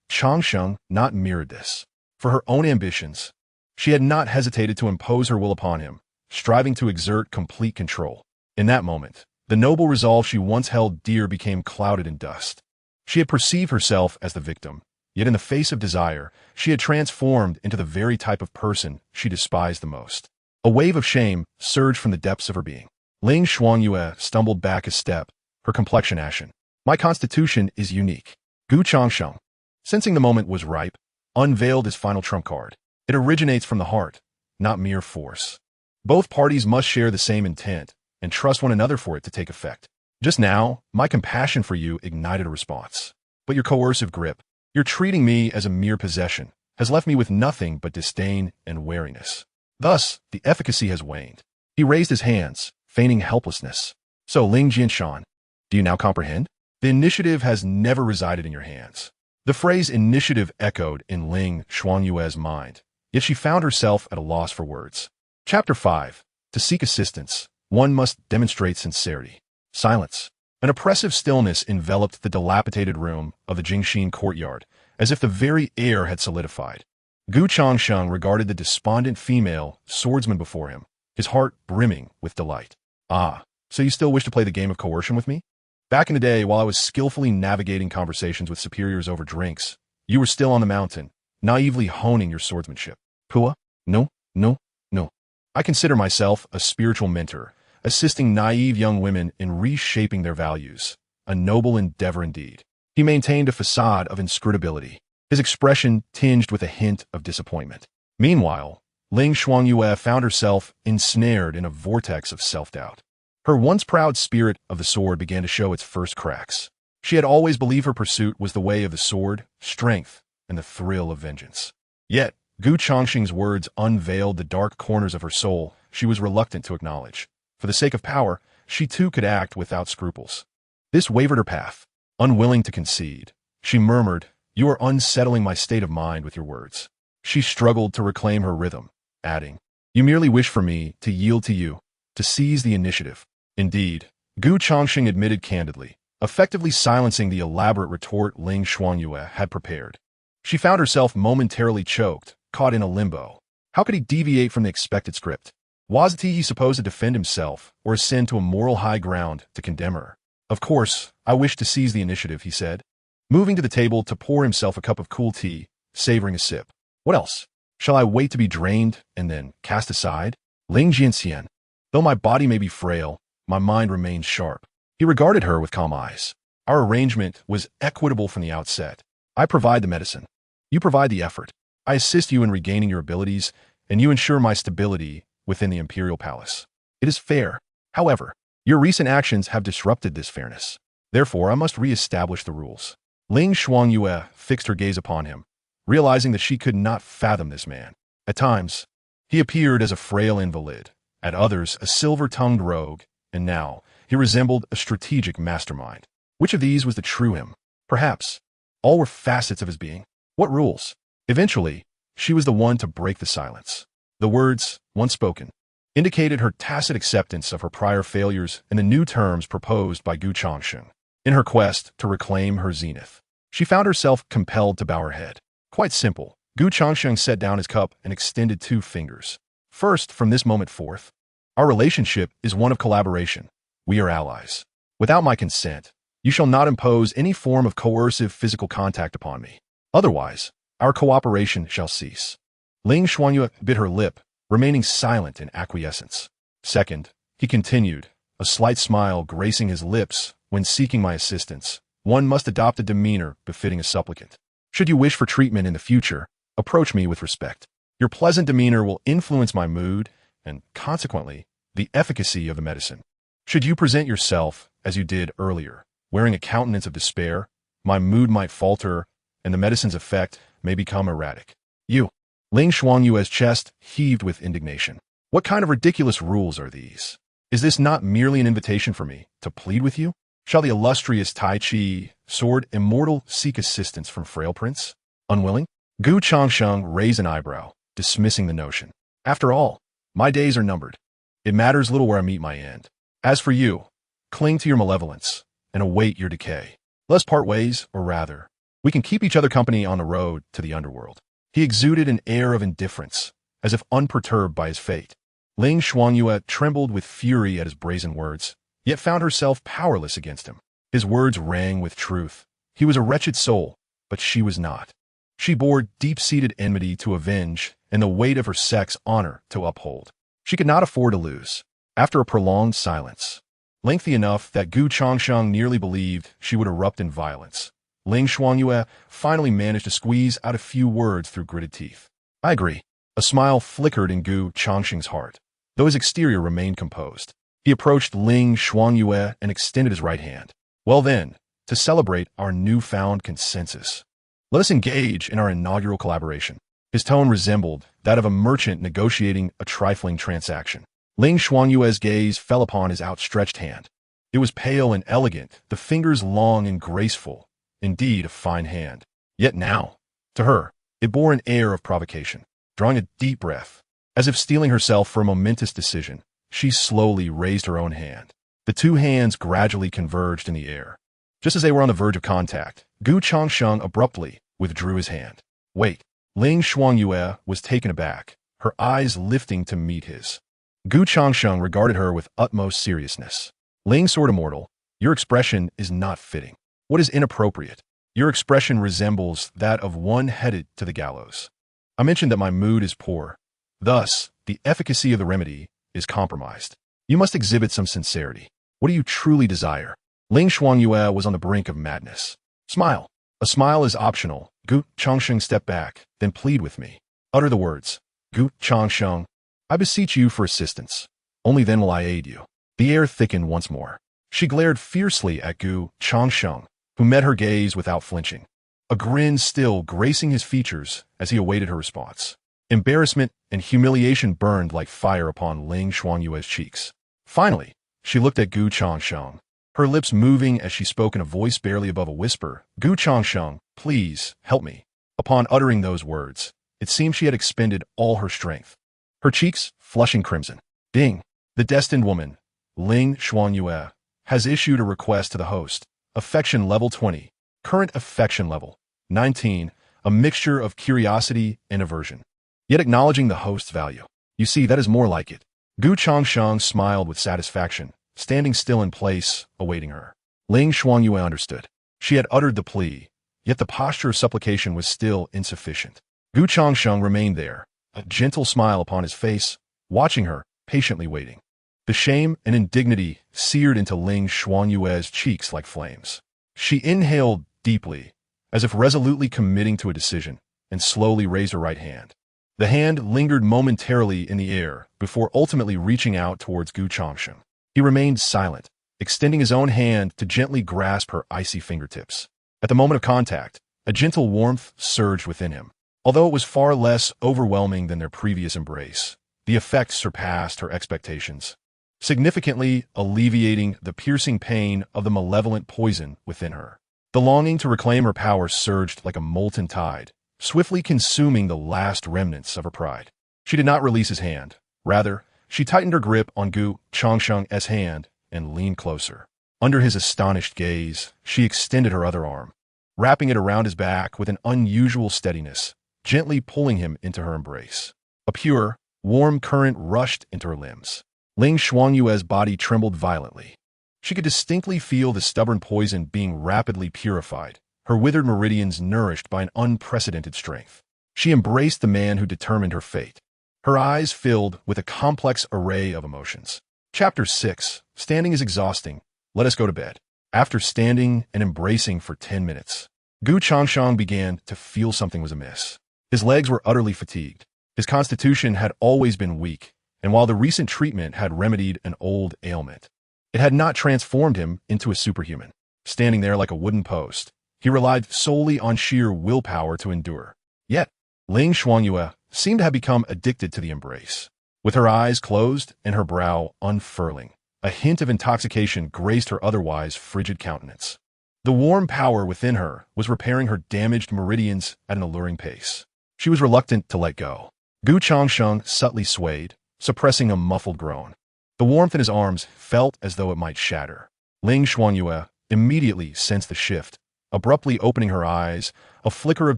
[SPEAKER 1] Changsheng not mirrored this? For her own ambitions, she had not hesitated to impose her will upon him, striving to exert complete control. In that moment, the noble resolve she once held dear became clouded in dust. She had perceived herself as the victim, yet in the face of desire, she had transformed into the very type of person she despised the most. A wave of shame surged from the depths of her being. Ling Xuanyue stumbled back a step, her complexion ashen. My constitution is unique. Changsheng, sensing the moment was ripe, unveiled his final trump card. It originates from the heart, not mere force. Both parties must share the same intent and trust one another for it to take effect. Just now, my compassion for you ignited a response. But your coercive grip, your treating me as a mere possession, has left me with nothing but disdain and wariness. Thus, the efficacy has waned. He raised his hands, feigning helplessness. So, Ling Jianshan, do you now comprehend? The initiative has never resided in your hands. The phrase initiative echoed in Ling Xuanyue's mind, yet she found herself at a loss for words. Chapter 5. To seek assistance, one must demonstrate sincerity. Silence. An oppressive stillness enveloped the dilapidated room of the Changsheng courtyard, as if the very air had solidified. Changsheng regarded the despondent female swordsman before him, his heart brimming with delight. Ah, so you still wish to play the game of coercion with me? Back in the day, while I was skillfully navigating conversations with superiors over drinks, you were still on the mountain, naively honing your swordsmanship. Pua? No, no, no. I consider myself a spiritual mentor, assisting naive young women in reshaping their values. A noble endeavor indeed. He maintained a facade of inscrutability, his expression tinged with a hint of disappointment. Meanwhile, Ling Xuanyue found herself ensnared in a vortex of self-doubt. Her once proud spirit of the sword began to show its first cracks. She had always believed her pursuit was the way of the sword, strength, and the thrill of vengeance. Yet, Changsheng's words unveiled the dark corners of her soul she was reluctant to acknowledge. For the sake of power, she too could act without scruples. This wavered her path. Unwilling to concede, she murmured, "You are unsettling my state of mind with your words." She struggled to reclaim her rhythm, adding, "You merely wish for me to yield to you, to seize the initiative." Indeed, Changsheng admitted candidly, effectively silencing the elaborate retort Ling Xuanyue had prepared. She found herself momentarily choked, caught in a limbo. How could he deviate from the expected script? Was he supposed to defend himself, or ascend to a moral high ground to condemn her? "Of course, I wish to seize the initiative," he said, moving to the table to pour himself a cup of cool tea, savoring a sip. "What else? Shall I wait to be drained and then cast aside?" Ling Jianxian, though my body may be frail, my mind remains sharp. He regarded her with calm eyes. Our arrangement was equitable from the outset. I provide the medicine. You provide the effort. I assist you in regaining your abilities, and you ensure my stability within the imperial palace. It is fair. However, your recent actions have disrupted this fairness. Therefore, I must re-establish the rules. Ling Xuanyue fixed her gaze upon him, realizing that she could not fathom this man. At times, he appeared as a frail invalid, at others a silver-tongued rogue, and now he resembled a strategic mastermind. Which of these was the true him? Perhaps all were facets of his being. What rules? Eventually, she was the one to break the silence. The words, once spoken, indicated her tacit acceptance of her prior failures and the new terms proposed by Changsheng. In her quest to reclaim her zenith, she found herself compelled to bow her head. Quite simple. Changsheng set down his cup and extended 2 fingers. "First, from this moment forth, our relationship is one of collaboration. We are allies. Without my consent, you shall not impose any form of coercive physical contact upon me. Otherwise, our cooperation shall cease." Ling Xuanyue bit her lip, remaining silent in acquiescence. "Second," he continued, a slight smile gracing his lips, "when seeking my assistance, one must adopt a demeanor befitting a supplicant. Should you wish for treatment in the future, approach me with respect. Your pleasant demeanor will influence my mood and, consequently, the efficacy of the medicine. Should you present yourself, as you did earlier, wearing a countenance of despair, my mood might falter and the medicine's effect may become erratic." "You." Ling Xuanyue's chest heaved with indignation. "What kind of ridiculous rules are these? Is this not merely an invitation for me to plead with you? Shall the illustrious Tai Chi sword Immortal seek assistance from frail prince? Unwilling?" Changsheng raised an eyebrow, dismissing the notion. "After all, my days are numbered. It matters little where I meet my end. As for you, cling to your malevolence and await your decay. Let us part ways, or rather, we can keep each other company on the road to the underworld. He exuded an air of indifference, as if unperturbed by his fate. Ling Xuanyue trembled with fury at his brazen words, yet found herself powerless against him. His words rang with truth. He was a wretched soul, but she was not. She bore deep-seated enmity to avenge and the weight of her sex honor to uphold. She could not afford to lose. After a prolonged silence, lengthy enough that Gu Changsheng nearly believed she would erupt in violence, Ling Xuanyue finally managed to squeeze out a few words through gritted teeth. I agree. A smile flickered in Gu Changsheng's heart, though his exterior remained composed. He approached Ling Xuanyue and extended his right hand. Well then, to celebrate our newfound consensus, let us engage in our inaugural collaboration. His tone resembled that of a merchant negotiating a trifling transaction. Ling Xuanyue's gaze fell upon his outstretched hand. It was pale and elegant, the fingers long and graceful, indeed a fine hand. Yet now, to her, it bore an air of provocation. Drawing a deep breath, as if steeling herself for a momentous decision, she slowly raised her own hand. The two hands gradually converged in the air. Just as they were on the verge of contact, Gu Changsheng abruptly withdrew his hand. Wait. Ling Xuanyue was taken aback, her eyes lifting to meet his. Gu Changsheng regarded her with utmost seriousness. Ling Sword Immortal, your expression is not fitting. What is inappropriate? Your expression resembles that of one headed to the gallows. I mentioned that my mood is poor. Thus, the efficacy of the remedy is compromised. You must exhibit some sincerity. What do you truly desire? Ling Xuanyue was on the brink of madness. Smile. A smile is optional. Gu Changsheng stepped back, then plead with me. Utter the words. Gu Changsheng, I beseech you for assistance. Only then will I aid you. The air thickened once more. She glared fiercely at Gu Changsheng, who met her gaze without flinching, a grin still gracing his features as he awaited her response. Embarrassment and humiliation burned like fire upon Ling Xuanyue's cheeks. Finally, she looked at Gu Changsheng, her lips moving as she spoke in a voice barely above a whisper. Gu Changsheng, please, help me. Upon uttering those words, it seemed she had expended all her strength, her cheeks flushing crimson. Ding! The destined woman, Ling Xuanyue, has issued a request to the host. Affection level 20. Current affection level 19. A mixture of curiosity and aversion. Yet acknowledging the host's value. You see, that is more like it. Gu Changsheng smiled with satisfaction, standing still in place, awaiting her. Ling Xuanyue understood. She had uttered the plea, yet the posture of supplication was still insufficient. Gu Changsheng remained there, a gentle smile upon his face, watching her, patiently waiting. The shame and indignity seared into Ling Xuanyue's cheeks like flames. She inhaled deeply, as if resolutely committing to a decision, and slowly raised her right hand. The hand lingered momentarily in the air before ultimately reaching out towards Gu Changsheng. He remained silent, extending his own hand to gently grasp her icy fingertips. At the moment of contact, a gentle warmth surged within him. Although it was far less overwhelming than their previous embrace, the effect surpassed her expectations, significantly alleviating the piercing pain of the malevolent poison within her. The longing to reclaim her power surged like a molten tide, swiftly consuming the last remnants of her pride. She did not release his hand. Rather, she tightened her grip on Gu Changsheng's hand and leaned closer. Under his astonished gaze, she extended her other arm, wrapping it around his back with an unusual steadiness, gently pulling him into her embrace. A pure, warm current rushed into her limbs. Ling Xuanyue's body trembled violently. She could distinctly feel the stubborn poison being rapidly purified, her withered meridians nourished by an unprecedented strength. She embraced the man who determined her fate, her eyes filled with a complex array of emotions. Chapter 6. Standing is exhausting. Let us go to bed. After standing and embracing for 10 minutes, Gu Changsheng began to feel something was amiss. His legs were utterly fatigued. His constitution had always been weak, and while the recent treatment had remedied an old ailment, it had not transformed him into a superhuman. Standing there like a wooden post, he relied solely on sheer willpower to endure. Yet, Ling Xuanyue seemed to have become addicted to the embrace. With her eyes closed and her brow unfurling, a hint of intoxication graced her otherwise frigid countenance. The warm power within her was repairing her damaged meridians at an alluring pace. She was reluctant to let go. Gu Changsheng subtly swayed, suppressing a muffled groan. The warmth in his arms felt as though it might shatter. Ling Xuanyue immediately sensed the shift, abruptly opening her eyes, a flicker of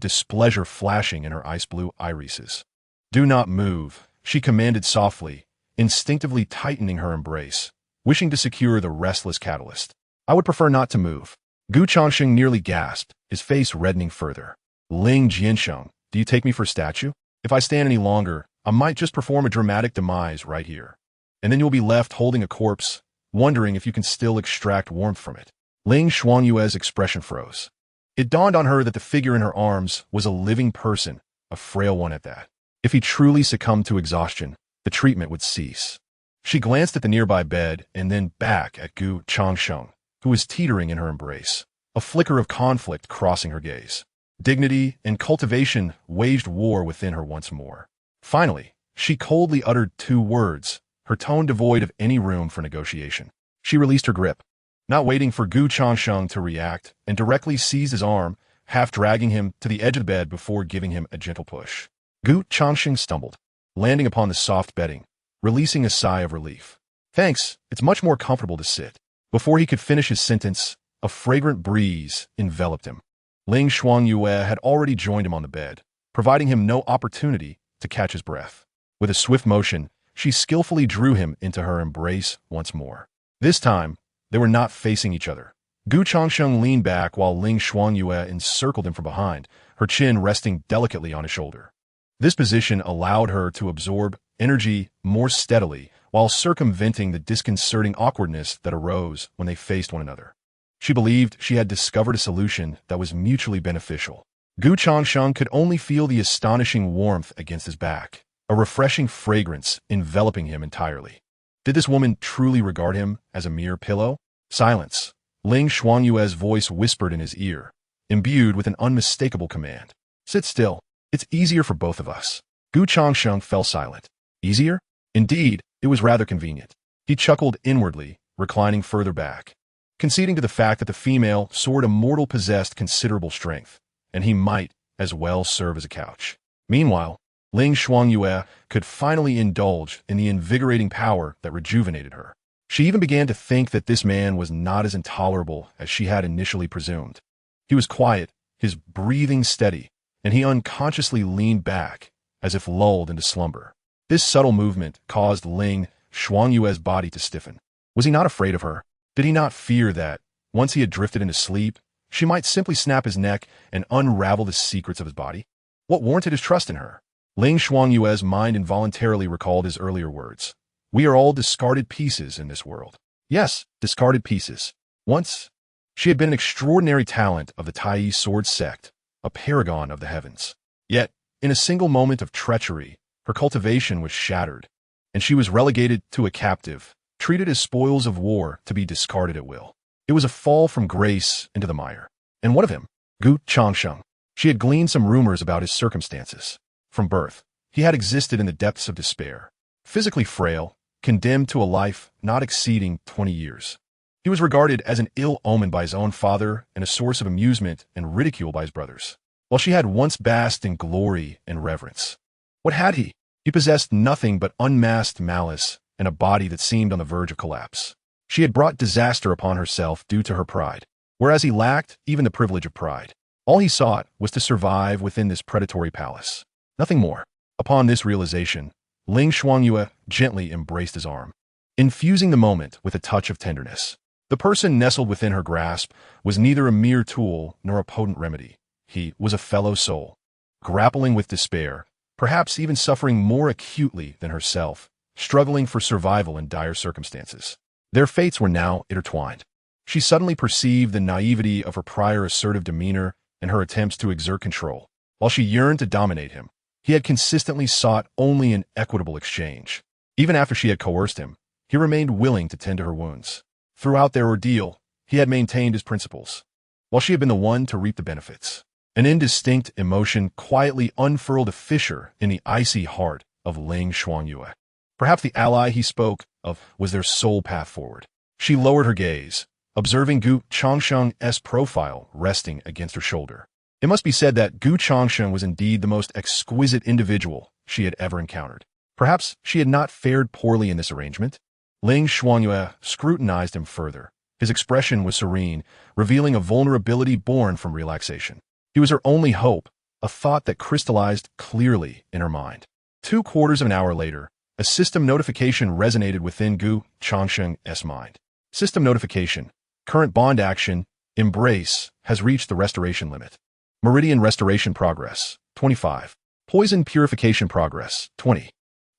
[SPEAKER 1] displeasure flashing in her ice-blue irises. "Do not move," she commanded softly, instinctively tightening her embrace, wishing to secure the restless catalyst. "I would prefer not to move." Gu Changsheng nearly gasped, his face reddening further. "Ling Jiansheng, do you take me for a statue? If I stand any longer, I might just perform a dramatic demise right here. And then you'll be left holding a corpse, wondering if you can still extract warmth from it." Ling Xuanyue's expression froze. It dawned on her that the figure in her arms was a living person, a frail one at that. If he truly succumbed to exhaustion, the treatment would cease. She glanced at the nearby bed and then back at Gu Changsheng, who was teetering in her embrace, a flicker of conflict crossing her gaze. Dignity and cultivation waged war within her once more. Finally, she coldly uttered 2 words, her tone devoid of any room for negotiation. She released her grip, not waiting for Gu Changsheng to react, and directly seized his arm, half dragging him to the edge of the bed before giving him a gentle push. Gu Changsheng stumbled, landing upon the soft bedding, releasing a sigh of relief. "Thanks, it's much more comfortable to sit." Before he could finish his sentence, a fragrant breeze enveloped him. Ling Xuanyue had already joined him on the bed, providing him no opportunity to catch his breath. With a swift motion, she skillfully drew him into her embrace once more. This time, they were not facing each other. Gu Changsheng leaned back while Ling Xuanyue encircled him from behind, her chin resting delicately on his shoulder. This position allowed her to absorb energy more steadily while circumventing the disconcerting awkwardness that arose when they faced one another. She believed she had discovered a solution that was mutually beneficial. Gu Changsheng could only feel the astonishing warmth against his back, a refreshing fragrance enveloping him entirely. Did this woman truly regard him as a mere pillow? Silence. Ling Xuanyue's voice whispered in his ear, imbued with an unmistakable command. "Sit still. It's easier for both of us." Gu Changsheng fell silent. Easier? Indeed, it was rather convenient. He chuckled inwardly, reclining further back, conceding to the fact that the female sword Immortal possessed considerable strength, and he might as well serve as a couch. Meanwhile, Ling Xuanyue could finally indulge in the invigorating power that rejuvenated her. She even began to think that this man was not as intolerable as she had initially presumed. He was quiet, his breathing steady, and he unconsciously leaned back, as if lulled into slumber. This subtle movement caused Ling Xuanyue's body to stiffen. Was he not afraid of her? Did he not fear that, once he had drifted into sleep, she might simply snap his neck and unravel the secrets of his body? What warranted his trust in her? Ling Xuanyue's mind involuntarily recalled his earlier words. "We are all discarded pieces in this world." Yes, discarded pieces. Once, she had been an extraordinary talent of the Tai sword sect, a paragon of the heavens. Yet, in a single moment of treachery, her cultivation was shattered, and she was relegated to a captive, treated as spoils of war to be discarded at will. It was a fall from grace into the mire. And what of him? Gu Changsheng. She had gleaned some rumors about his circumstances. From birth, he had existed in the depths of despair. Physically frail, condemned to a life not exceeding 20 years. He was regarded as an ill omen by his own father and a source of amusement and ridicule by his brothers, while she had once basked in glory and reverence. What had he? He possessed nothing but unmasked malice and a body that seemed on the verge of collapse. She had brought disaster upon herself due to her pride, whereas he lacked even the privilege of pride. All he sought was to survive within this predatory palace. Nothing more. Upon this realization, Ling Xuanyue gently embraced his arm, infusing the moment with a touch of tenderness. The person nestled within her grasp was neither a mere tool nor a potent remedy. He was a fellow soul, grappling with despair, perhaps even suffering more acutely than herself, struggling for survival in dire circumstances. Their fates were now intertwined. She suddenly perceived the naivety of her prior assertive demeanor and her attempts to exert control. While she yearned to dominate him, he had consistently sought only an equitable exchange. Even after she had coerced him, he remained willing to tend to her wounds. Throughout their ordeal, he had maintained his principles, while she had been the one to reap the benefits. An indistinct emotion quietly unfurled a fissure in the icy heart of Ling Xuanyue. Perhaps the ally he spoke of was their sole path forward. She lowered her gaze, observing Gu Changsheng's profile resting against her shoulder. It must be said that Gu Changsheng was indeed the most exquisite individual she had ever encountered. Perhaps she had not fared poorly in this arrangement. Ling Xuanyue scrutinized him further. His expression was serene, revealing a vulnerability born from relaxation. He was her only hope, a thought that crystallized clearly in her mind. 2/4 of an hour later, a system notification resonated within Gu Changsheng's mind. System notification. Current bond action, embrace, has reached the restoration limit. Meridian restoration progress, 25. Poison purification progress, 20.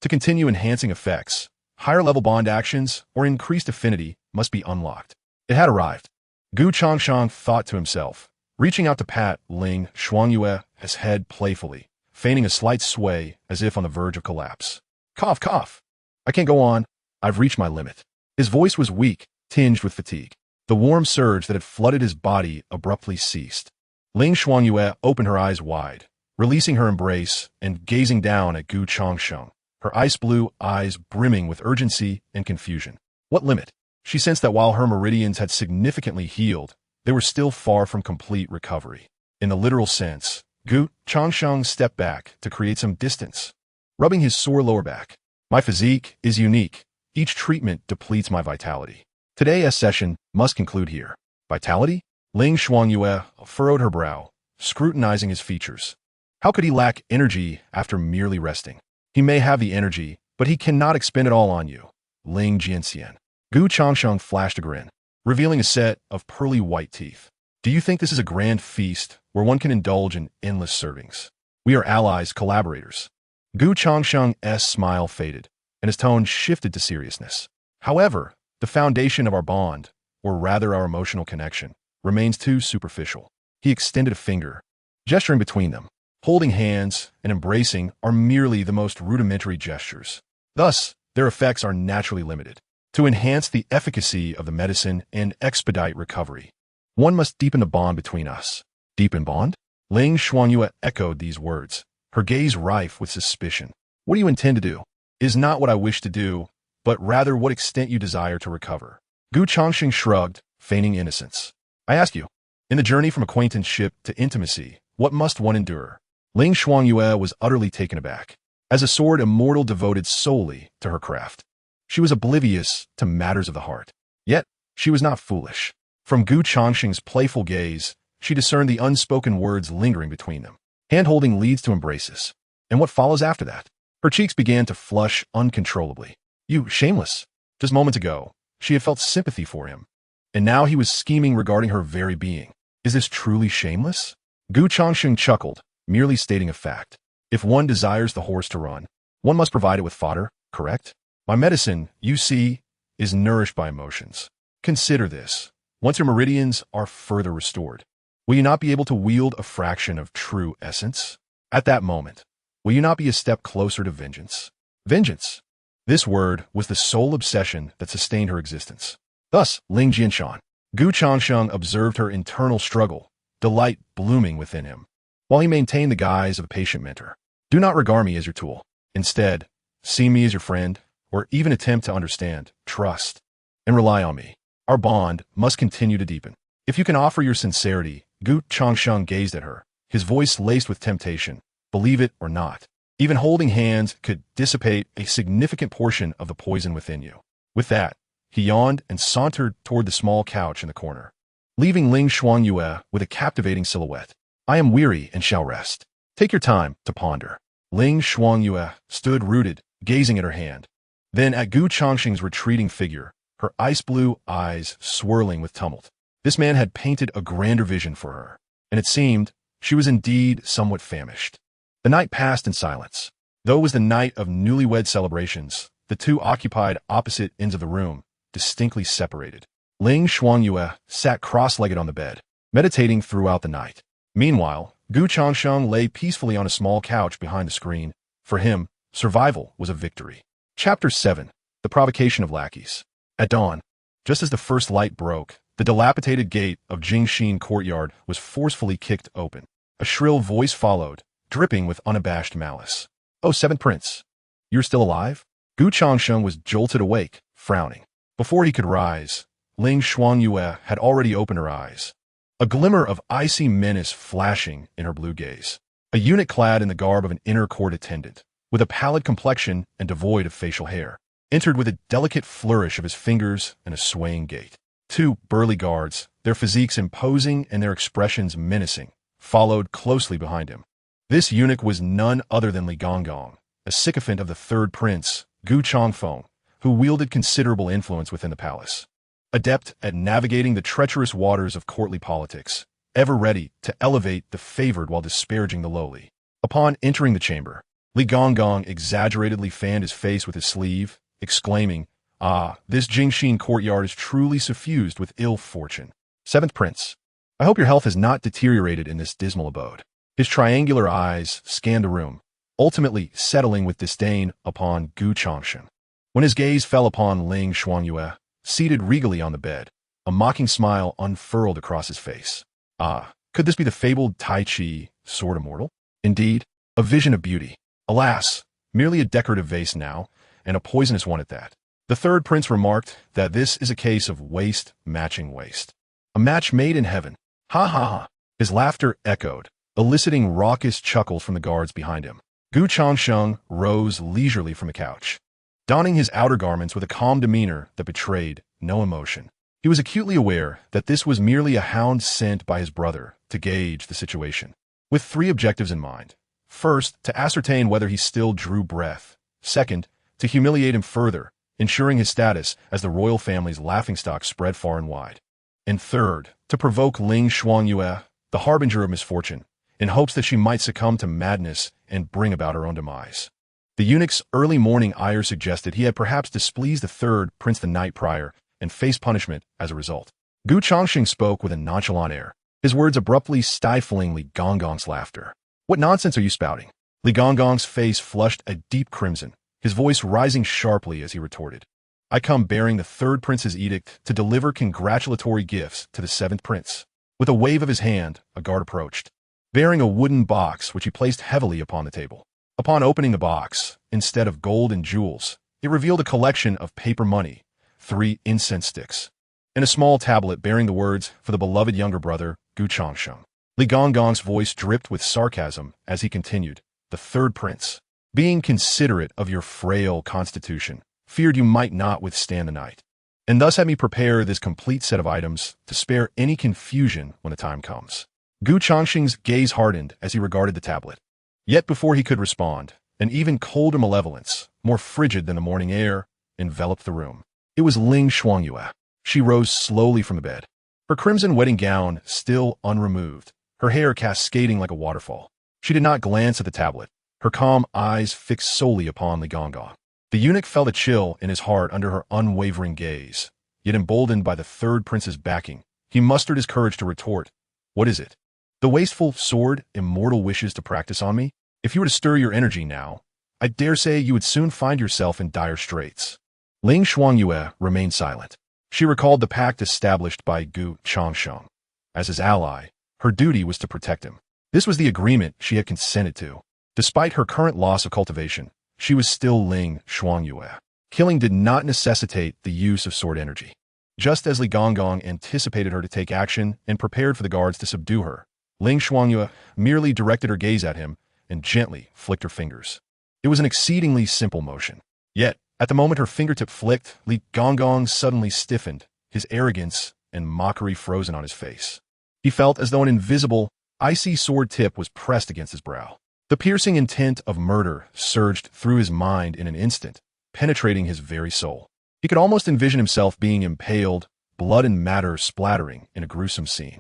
[SPEAKER 1] To continue enhancing effects, higher level bond actions or increased affinity must be unlocked. It had arrived. Gu Changsheng thought to himself, reaching out to pat Ling Xuanyue's head playfully, feigning a slight sway as if on the verge of collapse. Cough, cough. I can't go on. I've reached my limit. His voice was weak, tinged with fatigue. The warm surge that had flooded his body abruptly ceased. Ling Xuanyue opened her eyes wide, releasing her embrace and gazing down at Gu Changsheng, her ice-blue eyes brimming with urgency and confusion. What limit? She sensed that while her meridians had significantly healed, they were still far from complete recovery. In the literal sense, Gu Changsheng stepped back to create some distance, rubbing his sore lower back. My physique is unique. Each treatment depletes my vitality. Today's session must conclude here. Vitality? Ling Xuanyue furrowed her brow, scrutinizing his features. How could he lack energy after merely resting? He may have the energy, but he cannot expend it all on you. Ling Jianxian. Gu Changsheng flashed a grin, revealing a set of pearly white teeth. Do you think this is a grand feast where one can indulge in endless servings? We are allies, collaborators. Gu Changsheng's smile faded, and his tone shifted to seriousness. However, the foundation of our bond, or rather our emotional connection, remains too superficial. He extended a finger, gesturing between them. Holding hands and embracing are merely the most rudimentary gestures. Thus, their effects are naturally limited. To enhance the efficacy of the medicine and expedite recovery, one must deepen the bond between us. Deepen bond? Ling Xuanyue echoed these words, her gaze rife with suspicion. What do you intend to do? Is not what I wish to do, but rather what extent you desire to recover. Gu Changsheng shrugged, feigning innocence. I ask you, in the journey from acquaintanceship to intimacy, what must one endure? Ling Xuanyue was utterly taken aback. As a sword immortal devoted solely to her craft, she was oblivious to matters of the heart. Yet, she was not foolish. From Gu Changsheng's playful gaze, she discerned the unspoken words lingering between them. Hand-holding leads to embraces. And what follows after that? Her cheeks began to flush uncontrollably. You, shameless. Just moments ago, she had felt sympathy for him. And now he was scheming regarding her very being. Is this truly shameless? Gu Changsheng chuckled, merely stating a fact. If one desires the horse to run, one must provide it with fodder, correct? My medicine, you see, is nourished by emotions. Consider this. Once your meridians are further restored, will you not be able to wield a fraction of true essence? At that moment, will you not be a step closer to vengeance? Vengeance. This word was the sole obsession that sustained her existence. Thus, Ling Jianshan. Gu Changsheng observed her internal struggle, delight blooming within him, while he maintained the guise of a patient mentor. Do not regard me as your tool. Instead, see me as your friend, or even attempt to understand, trust, and rely on me. Our bond must continue to deepen. If you can offer your sincerity, Gu Changsheng gazed at her, his voice laced with temptation. Believe it or not, even holding hands could dissipate a significant portion of the poison within you. With that, he yawned and sauntered toward the small couch in the corner, leaving Ling Xuanyue with a captivating silhouette. I am weary and shall rest. Take your time to ponder. Ling Xuanyue stood rooted, gazing at her hand, then at Gu Changsheng's retreating figure, her ice-blue eyes swirling with tumult. This man had painted a grander vision for her, and it seemed she was indeed somewhat famished. The night passed in silence. Though it was the night of newlywed celebrations, the two occupied opposite ends of the room, distinctly separated. Ling Xuanyue sat cross-legged on the bed, meditating throughout the night. Meanwhile, Gu Changsheng lay peacefully on a small couch behind the screen. For him, survival was a victory. Chapter 7. The Provocation of Lackeys. At dawn, just as the first light broke, the dilapidated gate of Changsheng courtyard was forcefully kicked open. A shrill voice followed, dripping with unabashed malice. Oh, Seventh Prince, you're still alive? Gu Changsheng was jolted awake, frowning. Before he could rise, Ling Xuanyue had already opened her eyes, a glimmer of icy menace flashing in her blue gaze. A eunuch clad in the garb of an inner court attendant, with a pallid complexion and devoid of facial hair. entered with a delicate flourish of his fingers and a swaying gait. Two burly guards, their physiques imposing and their expressions menacing, followed closely behind him. This eunuch was none other than Li Gonggong, a sycophant of the third prince, Gu Changfeng, who wielded considerable influence within the palace. Adept at navigating the treacherous waters of courtly politics, ever ready to elevate the favored while disparaging the lowly. Upon entering the chamber, Li Gonggong exaggeratedly fanned his face with his sleeve, exclaiming, "Ah, this Changsheng courtyard is truly suffused with ill fortune. Seventh Prince, I hope your health has not deteriorated in this dismal abode." His triangular eyes scanned the room, ultimately settling with disdain upon Gu Changsheng. When his gaze fell upon Ling Xuanyue, seated regally on the bed, a mocking smile unfurled across his face. Ah, could this be the fabled Tai Chi sword immortal? Indeed, a vision of beauty. Alas, merely a decorative vase now, and a poisonous one at that. The third prince remarked that this is a case of waste matching waste. A match made in heaven. Ha ha ha. His laughter echoed, eliciting raucous chuckles from the guards behind him. Gu Changsheng rose leisurely from the couch, donning his outer garments with a calm demeanor that betrayed no emotion. He was acutely aware that this was merely a hound sent by his brother to gauge the situation, with three objectives in mind. First, to ascertain whether he still drew breath. Second, to humiliate him further, ensuring his status as the royal family's laughingstock spread far and wide. And third, to provoke Ling Xuanyue, the harbinger of misfortune, in hopes that she might succumb to madness and bring about her own demise. The eunuch's early morning ire suggested he had perhaps displeased the third prince the night prior and faced punishment as a result. Gu Changsheng spoke with a nonchalant air, his words abruptly stifling Li Gonggong's laughter. "What nonsense are you spouting?" Li Gonggong's face flushed a deep crimson, his voice rising sharply as he retorted. "I come bearing the third prince's edict to deliver congratulatory gifts to the seventh prince." With a wave of his hand, a guard approached, bearing a wooden box which he placed heavily upon the table. Upon opening the box, instead of gold and jewels, it revealed a collection of paper money, 3 incense sticks, and a small tablet bearing the words for the beloved younger brother, Gu Changsheng. Li Gonggong's voice dripped with sarcasm as he continued, "The third prince, being considerate of your frail constitution, feared you might not withstand the night, and thus had me prepare this complete set of items to spare any confusion when the time comes." Gu Changsheng's gaze hardened as he regarded the tablet. Yet before he could respond, an even colder malevolence, more frigid than the morning air, enveloped the room. It was Ling Xuanyue. She rose slowly from the bed, her crimson wedding gown still unremoved, her hair cascading like a waterfall. She did not glance at the tablet, her calm eyes fixed solely upon Li Gonggong. The eunuch felt a chill in his heart under her unwavering gaze, yet emboldened by the third prince's backing, he mustered his courage to retort, "What is it? The wasteful sword Immortal wishes to practice on me? If you were to stir your energy now, I dare say you would soon find yourself in dire straits." Ling Xuanyue remained silent. She recalled the pact established by Gu Changsheng. As his ally, her duty was to protect him. This was the agreement she had consented to. Despite her current loss of cultivation, she was still Ling Xuanyue. Killing did not necessitate the use of sword energy. Just as Li Gonggong anticipated her to take action and prepared for the guards to subdue her, Ling Xuanyue merely directed her gaze at him and gently flicked her fingers. It was an exceedingly simple motion. Yet, at the moment her fingertip flicked, Li Gonggong suddenly stiffened, his arrogance and mockery frozen on his face. He felt as though an invisible, icy sword tip was pressed against his brow. The piercing intent of murder surged through his mind in an instant, penetrating his very soul. He could almost envision himself being impaled, blood and matter splattering in a gruesome scene.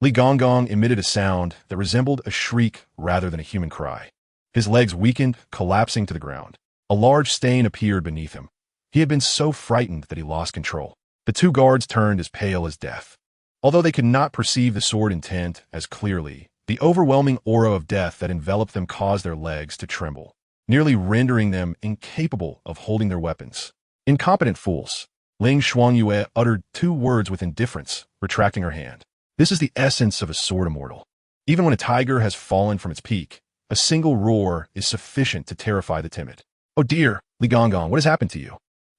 [SPEAKER 1] Li Gonggong emitted a sound that resembled a shriek rather than a human cry. His legs weakened, collapsing to the ground. A large stain appeared beneath him. He had been so frightened that he lost control. The two guards turned as pale as death. Although they could not perceive the sword intent as clearly, the overwhelming aura of death that enveloped them caused their legs to tremble, nearly rendering them incapable of holding their weapons. "Incompetent fools." Ling Xuanyue uttered 2 words with indifference, retracting her hand. This is the essence of a sword immortal. Even when a tiger has fallen from its peak, a single roar is sufficient to terrify the timid. "Oh dear, Li Gonggong, what has happened to you?"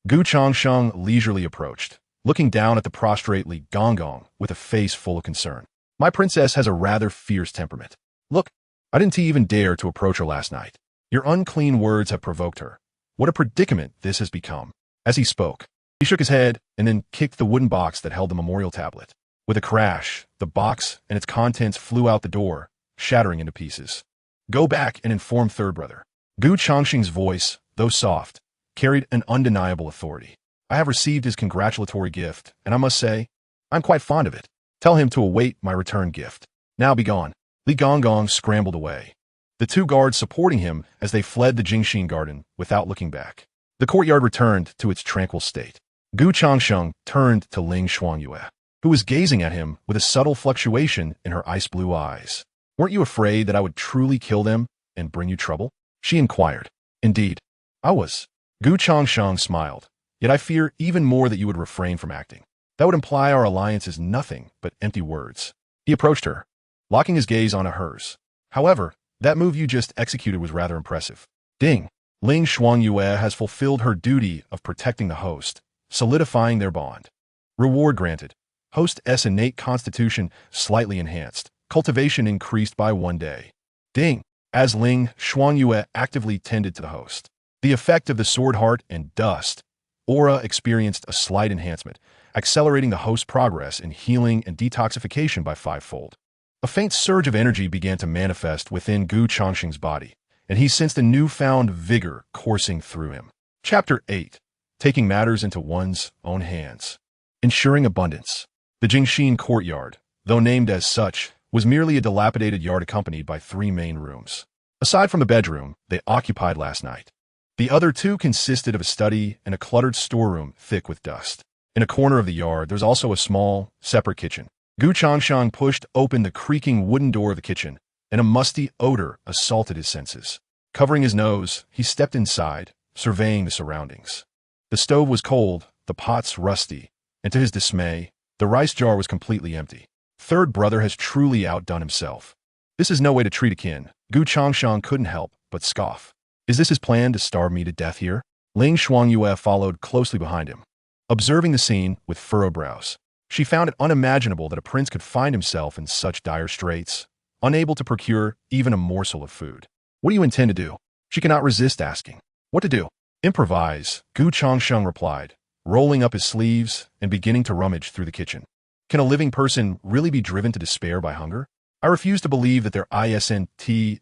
[SPEAKER 1] Gu Changsheng leisurely approached, looking down at the prostrate Li Gonggong with a face full of concern. "My princess has a rather fierce temperament. Look, I didn't even dare to approach her last night. Your unclean words have provoked her. What a predicament this has become. As he spoke, he shook his head and then kicked the wooden box that held the memorial tablet. With a crash, the box and its contents flew out the door, shattering into pieces. Go back and inform third brother. Gu Changsheng's voice, though soft, carried an undeniable authority. I have received his congratulatory gift, and I must say, I'm quite fond of it. Tell him to await my return gift. Now be gone. Li Gonggong scrambled away, the two guards supporting him as they fled the Jingxin garden without looking back. The courtyard returned to its tranquil state. Gu Changsheng turned to Ling Shuangyue, who was gazing at him with a subtle fluctuation in her ice-blue eyes. Weren't you afraid that I would truly kill them and bring you trouble? She inquired. Indeed, I was. Gu Changsheng smiled. Yet I fear even more that you would refrain from acting. That would imply our alliance is nothing but empty words. He approached her, locking his gaze onto hers. However, that move you just executed was rather impressive. Ding! Ling Shuangyue has fulfilled her duty of protecting the host, solidifying their bond. Reward granted. Host's innate constitution slightly enhanced. Cultivation increased by 1 day. Ding! As Ling Shuangyue actively tended to the host, the effect of the sword heart and dust aura experienced a slight enhancement, accelerating the host's progress in healing and detoxification by 5-fold. A faint surge of energy began to manifest within Gu Changsheng's body, and he sensed a newfound vigor coursing through him. Chapter 8. Taking matters into one's own hands. Ensuring abundance. The Jingxin courtyard, though named as such, was merely a dilapidated yard accompanied by 3 main rooms. Aside from the bedroom they occupied last night, the other 2 consisted of a study and a cluttered storeroom thick with dust. In a corner of the yard, there was also a small, separate kitchen. Gu Changsheng pushed open the creaking wooden door of the kitchen, and a musty odor assaulted his senses. Covering his nose, he stepped inside, surveying the surroundings. The stove was cold, the pots rusty, and to his dismay, the rice jar was completely empty. Third brother has truly outdone himself. This is no way to treat a kin. Gu Changsheng couldn't help but scoff. Is this his plan to starve me to death here? Ling Shuangyue followed closely behind him, observing the scene with furrowed brows. She found it unimaginable that a prince could find himself in such dire straits, unable to procure even a morsel of food. What do you intend to do? She cannot resist asking. What to do? Improvise, Gu Changsheng replied, rolling up his sleeves and beginning to rummage through the kitchen. Can a living person really be driven to despair by hunger? I refuse to believe that there isn't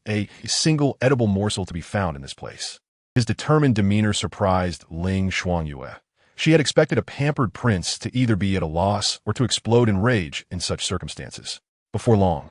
[SPEAKER 1] a single edible morsel to be found in this place. His determined demeanor surprised Ling Shuangyue. She had expected a pampered prince to either be at a loss or to explode in rage in such circumstances. Before long,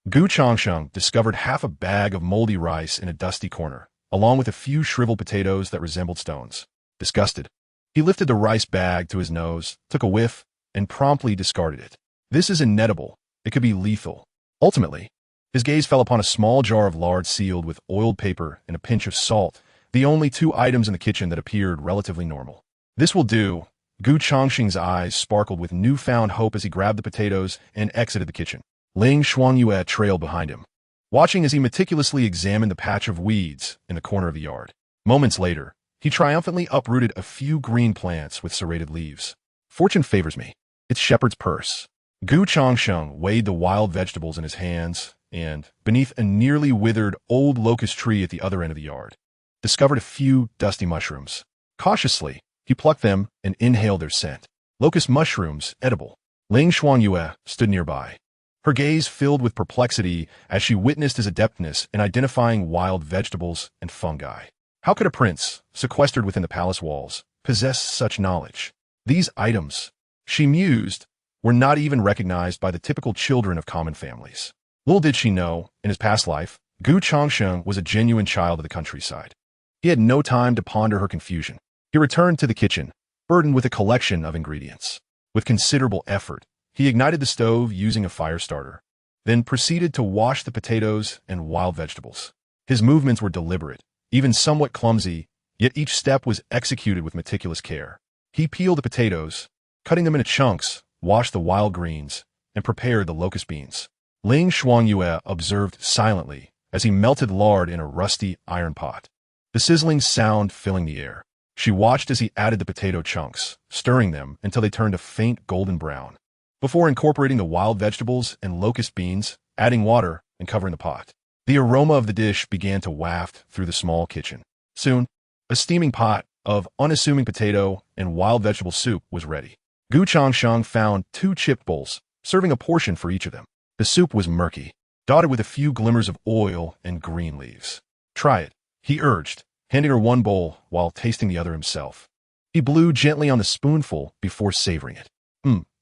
[SPEAKER 1] Gu Changsheng discovered half a bag of moldy rice in a dusty corner, along with a few shriveled potatoes that resembled stones. Disgusted, he lifted the rice bag to his nose, took a whiff, and promptly discarded it. This is inedible. It could be lethal. Ultimately, his gaze fell upon a small jar of lard sealed with oiled paper and a pinch of salt, the only 2 items in the kitchen that appeared relatively normal. This will do. Gu Changsheng's eyes sparkled with newfound hope as he grabbed the potatoes and exited the kitchen. Ling Shuangyue trailed behind him, watching as he meticulously examined the patch of weeds in the corner of the yard. Moments later, he triumphantly uprooted a few green plants with serrated leaves. Fortune favors me. It's shepherd's purse. Gu Changsheng weighed the wild vegetables in his hands and, beneath a nearly withered old locust tree at the other end of the yard, discovered a few dusty mushrooms. Cautiously, he plucked them and inhaled their scent. Locust mushrooms, edible. Ling Shuangyue stood nearby, her gaze filled with perplexity as she witnessed his adeptness in identifying wild vegetables and fungi. How could a prince, sequestered within the palace walls, possess such knowledge? These items, she mused, were not even recognized by the typical children of common families. Little did she know, in his past life, Gu Changsheng was a genuine child of the countryside. He had no time to ponder her confusion. He returned to the kitchen, burdened with a collection of ingredients. With considerable effort, he ignited the stove using a fire starter, then proceeded to wash the potatoes and wild vegetables. His movements were deliberate, even somewhat clumsy, yet each step was executed with meticulous care. He peeled the potatoes, cutting them into chunks, washed the wild greens, and prepared the locust beans. Ling Shuangyue observed silently as he melted lard in a rusty iron pot, the sizzling sound filling the air. She watched as he added the potato chunks, stirring them until they turned a faint golden brown, before incorporating the wild vegetables and locust beans, adding water, and covering the pot. The aroma of the dish began to waft through the small kitchen. Soon, A steaming pot of unassuming potato and wild vegetable soup was ready. Gu Changsheng found 2 chip bowls, serving a portion for each of them. The soup was murky, dotted with a few glimmers of oil and green leaves. "Try it," he urged, handing her one bowl while tasting the other himself. He blew gently on the spoonful before savoring it.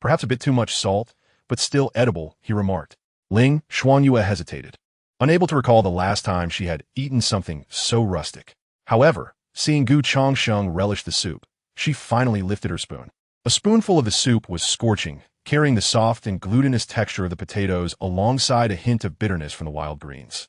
[SPEAKER 1] Perhaps a bit too much salt, but still edible," he remarked. Ling Xuanyue hesitated, unable to recall the last time she had eaten something so rustic. However, seeing Gu Changsheng relish the soup, she finally lifted her spoon. A spoonful of the soup was scorching, carrying the soft and glutinous texture of the potatoes alongside a hint of bitterness from the wild greens.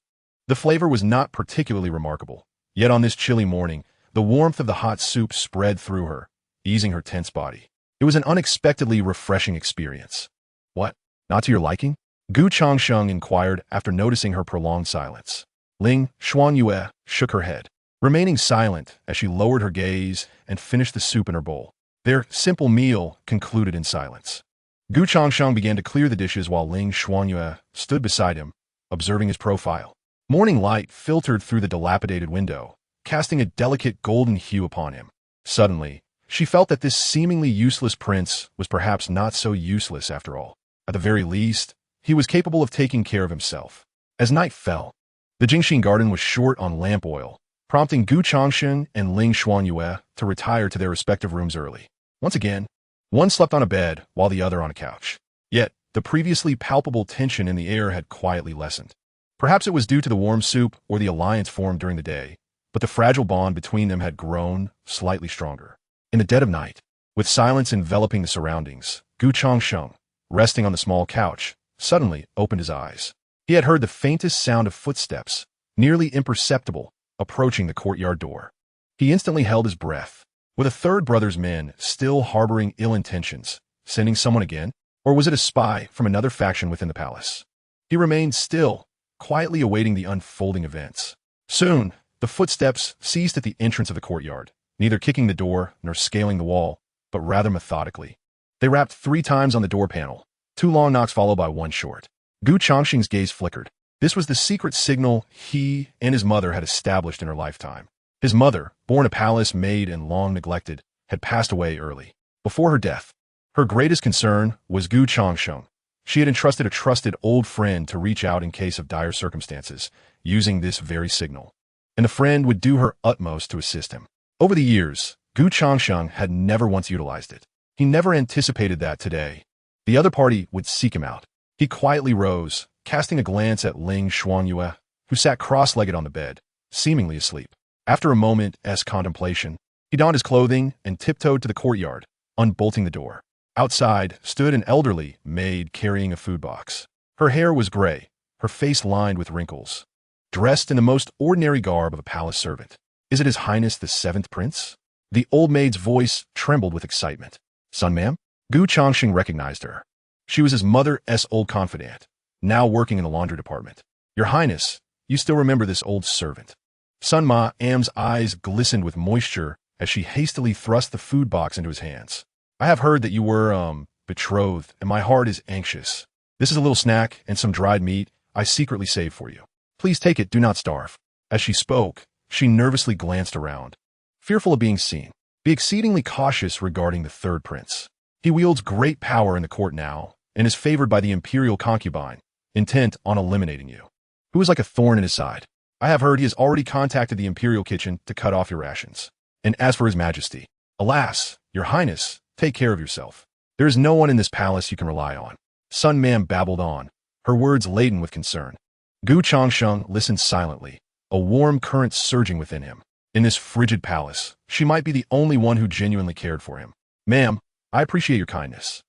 [SPEAKER 1] The flavor was not particularly remarkable, yet on this chilly morning, the warmth of the hot soup spread through her, easing her tense body. It was an unexpectedly refreshing experience. "What? Not to your liking?" Gu Changsheng inquired after noticing her prolonged silence. Ling Xuanyue shook her head, remaining silent as she lowered her gaze and finished the soup in her bowl. Their simple meal concluded in silence. Gu Changsheng began to clear the dishes while Ling Xuanyue stood beside him, observing his profile. Morning light filtered through the dilapidated window, casting a delicate golden hue upon him. Suddenly, she felt that this seemingly useless prince was perhaps not so useless after all. At the very least, he was capable of taking care of himself. As night fell, the Changsheng garden was short on lamp oil, prompting Gu Changsheng and Ling Xuanyue to retire to their respective rooms early. Once again, one slept on a bed while the other on a couch. Yet, the previously palpable tension in the air had quietly lessened. Perhaps it was due to the warm soup or the alliance formed during the day, but the fragile bond between them had grown slightly stronger. In the dead of night, with silence enveloping the surroundings, Gu Changsheng, resting on the small couch, suddenly opened his eyes. He had heard the faintest sound of footsteps, nearly imperceptible, approaching the courtyard door. He instantly held his breath. Were the third brother's men still harboring ill intentions, sending someone again? Or was it a spy from another faction within the palace? He remained still, quietly awaiting the unfolding events. Soon, the footsteps ceased at the entrance of the courtyard, neither kicking the door nor scaling the wall, but rather methodically. They rapped 3 times on the door panel, 2 long knocks followed by 1 short. Gu Changsheng's gaze flickered. This was the secret signal he and his mother had established in her lifetime. His mother, born a palace maid and long neglected, had passed away early. Before her death, her greatest concern was Gu Changsheng. She had entrusted a trusted old friend to reach out in case of dire circumstances, using this very signal. And the friend would do her utmost to assist him. Over the years, Gu Changsheng had never once utilized it. He never anticipated that today the other party would seek him out. He quietly rose, casting a glance at Ling Xuanyue, who sat cross-legged on the bed, seemingly asleep. After a moment's contemplation, he donned his clothing and tiptoed to the courtyard, unbolting the door. Outside stood an elderly maid carrying a food box. Her hair was gray, her face lined with wrinkles. Dressed in the most ordinary garb of a palace servant. "Is it His Highness the 7th Prince?" The old maid's voice trembled with excitement. "Son, ma'am?" Gu Changsheng recognized her. She was his mother's old confidant, now working in the laundry department. "Your Highness, you still remember this old servant." Sun Ma'am's eyes glistened with moisture as she hastily thrust the food box into his hands. "I have heard that you were, betrothed, and my heart is anxious. This is a little snack and some dried meat I secretly saved for you. Please take it, do not starve." As she spoke, she nervously glanced around, fearful of being seen. Be exceedingly cautious regarding the 3rd prince. He wields great power in the court now, and is favored by the imperial concubine, intent on eliminating you, who is like a thorn in his side. I have heard he has already contacted the imperial kitchen to cut off your rations. And as for His Majesty, alas, your Highness, take care of yourself. There is no one in this palace you can rely on. Sun Ma'am babbled on, her words laden with concern. Gu Changsheng listened silently, a warm current surging within him. In this frigid palace, she might be the only one who genuinely cared for him. "Ma'am, I appreciate your kindness,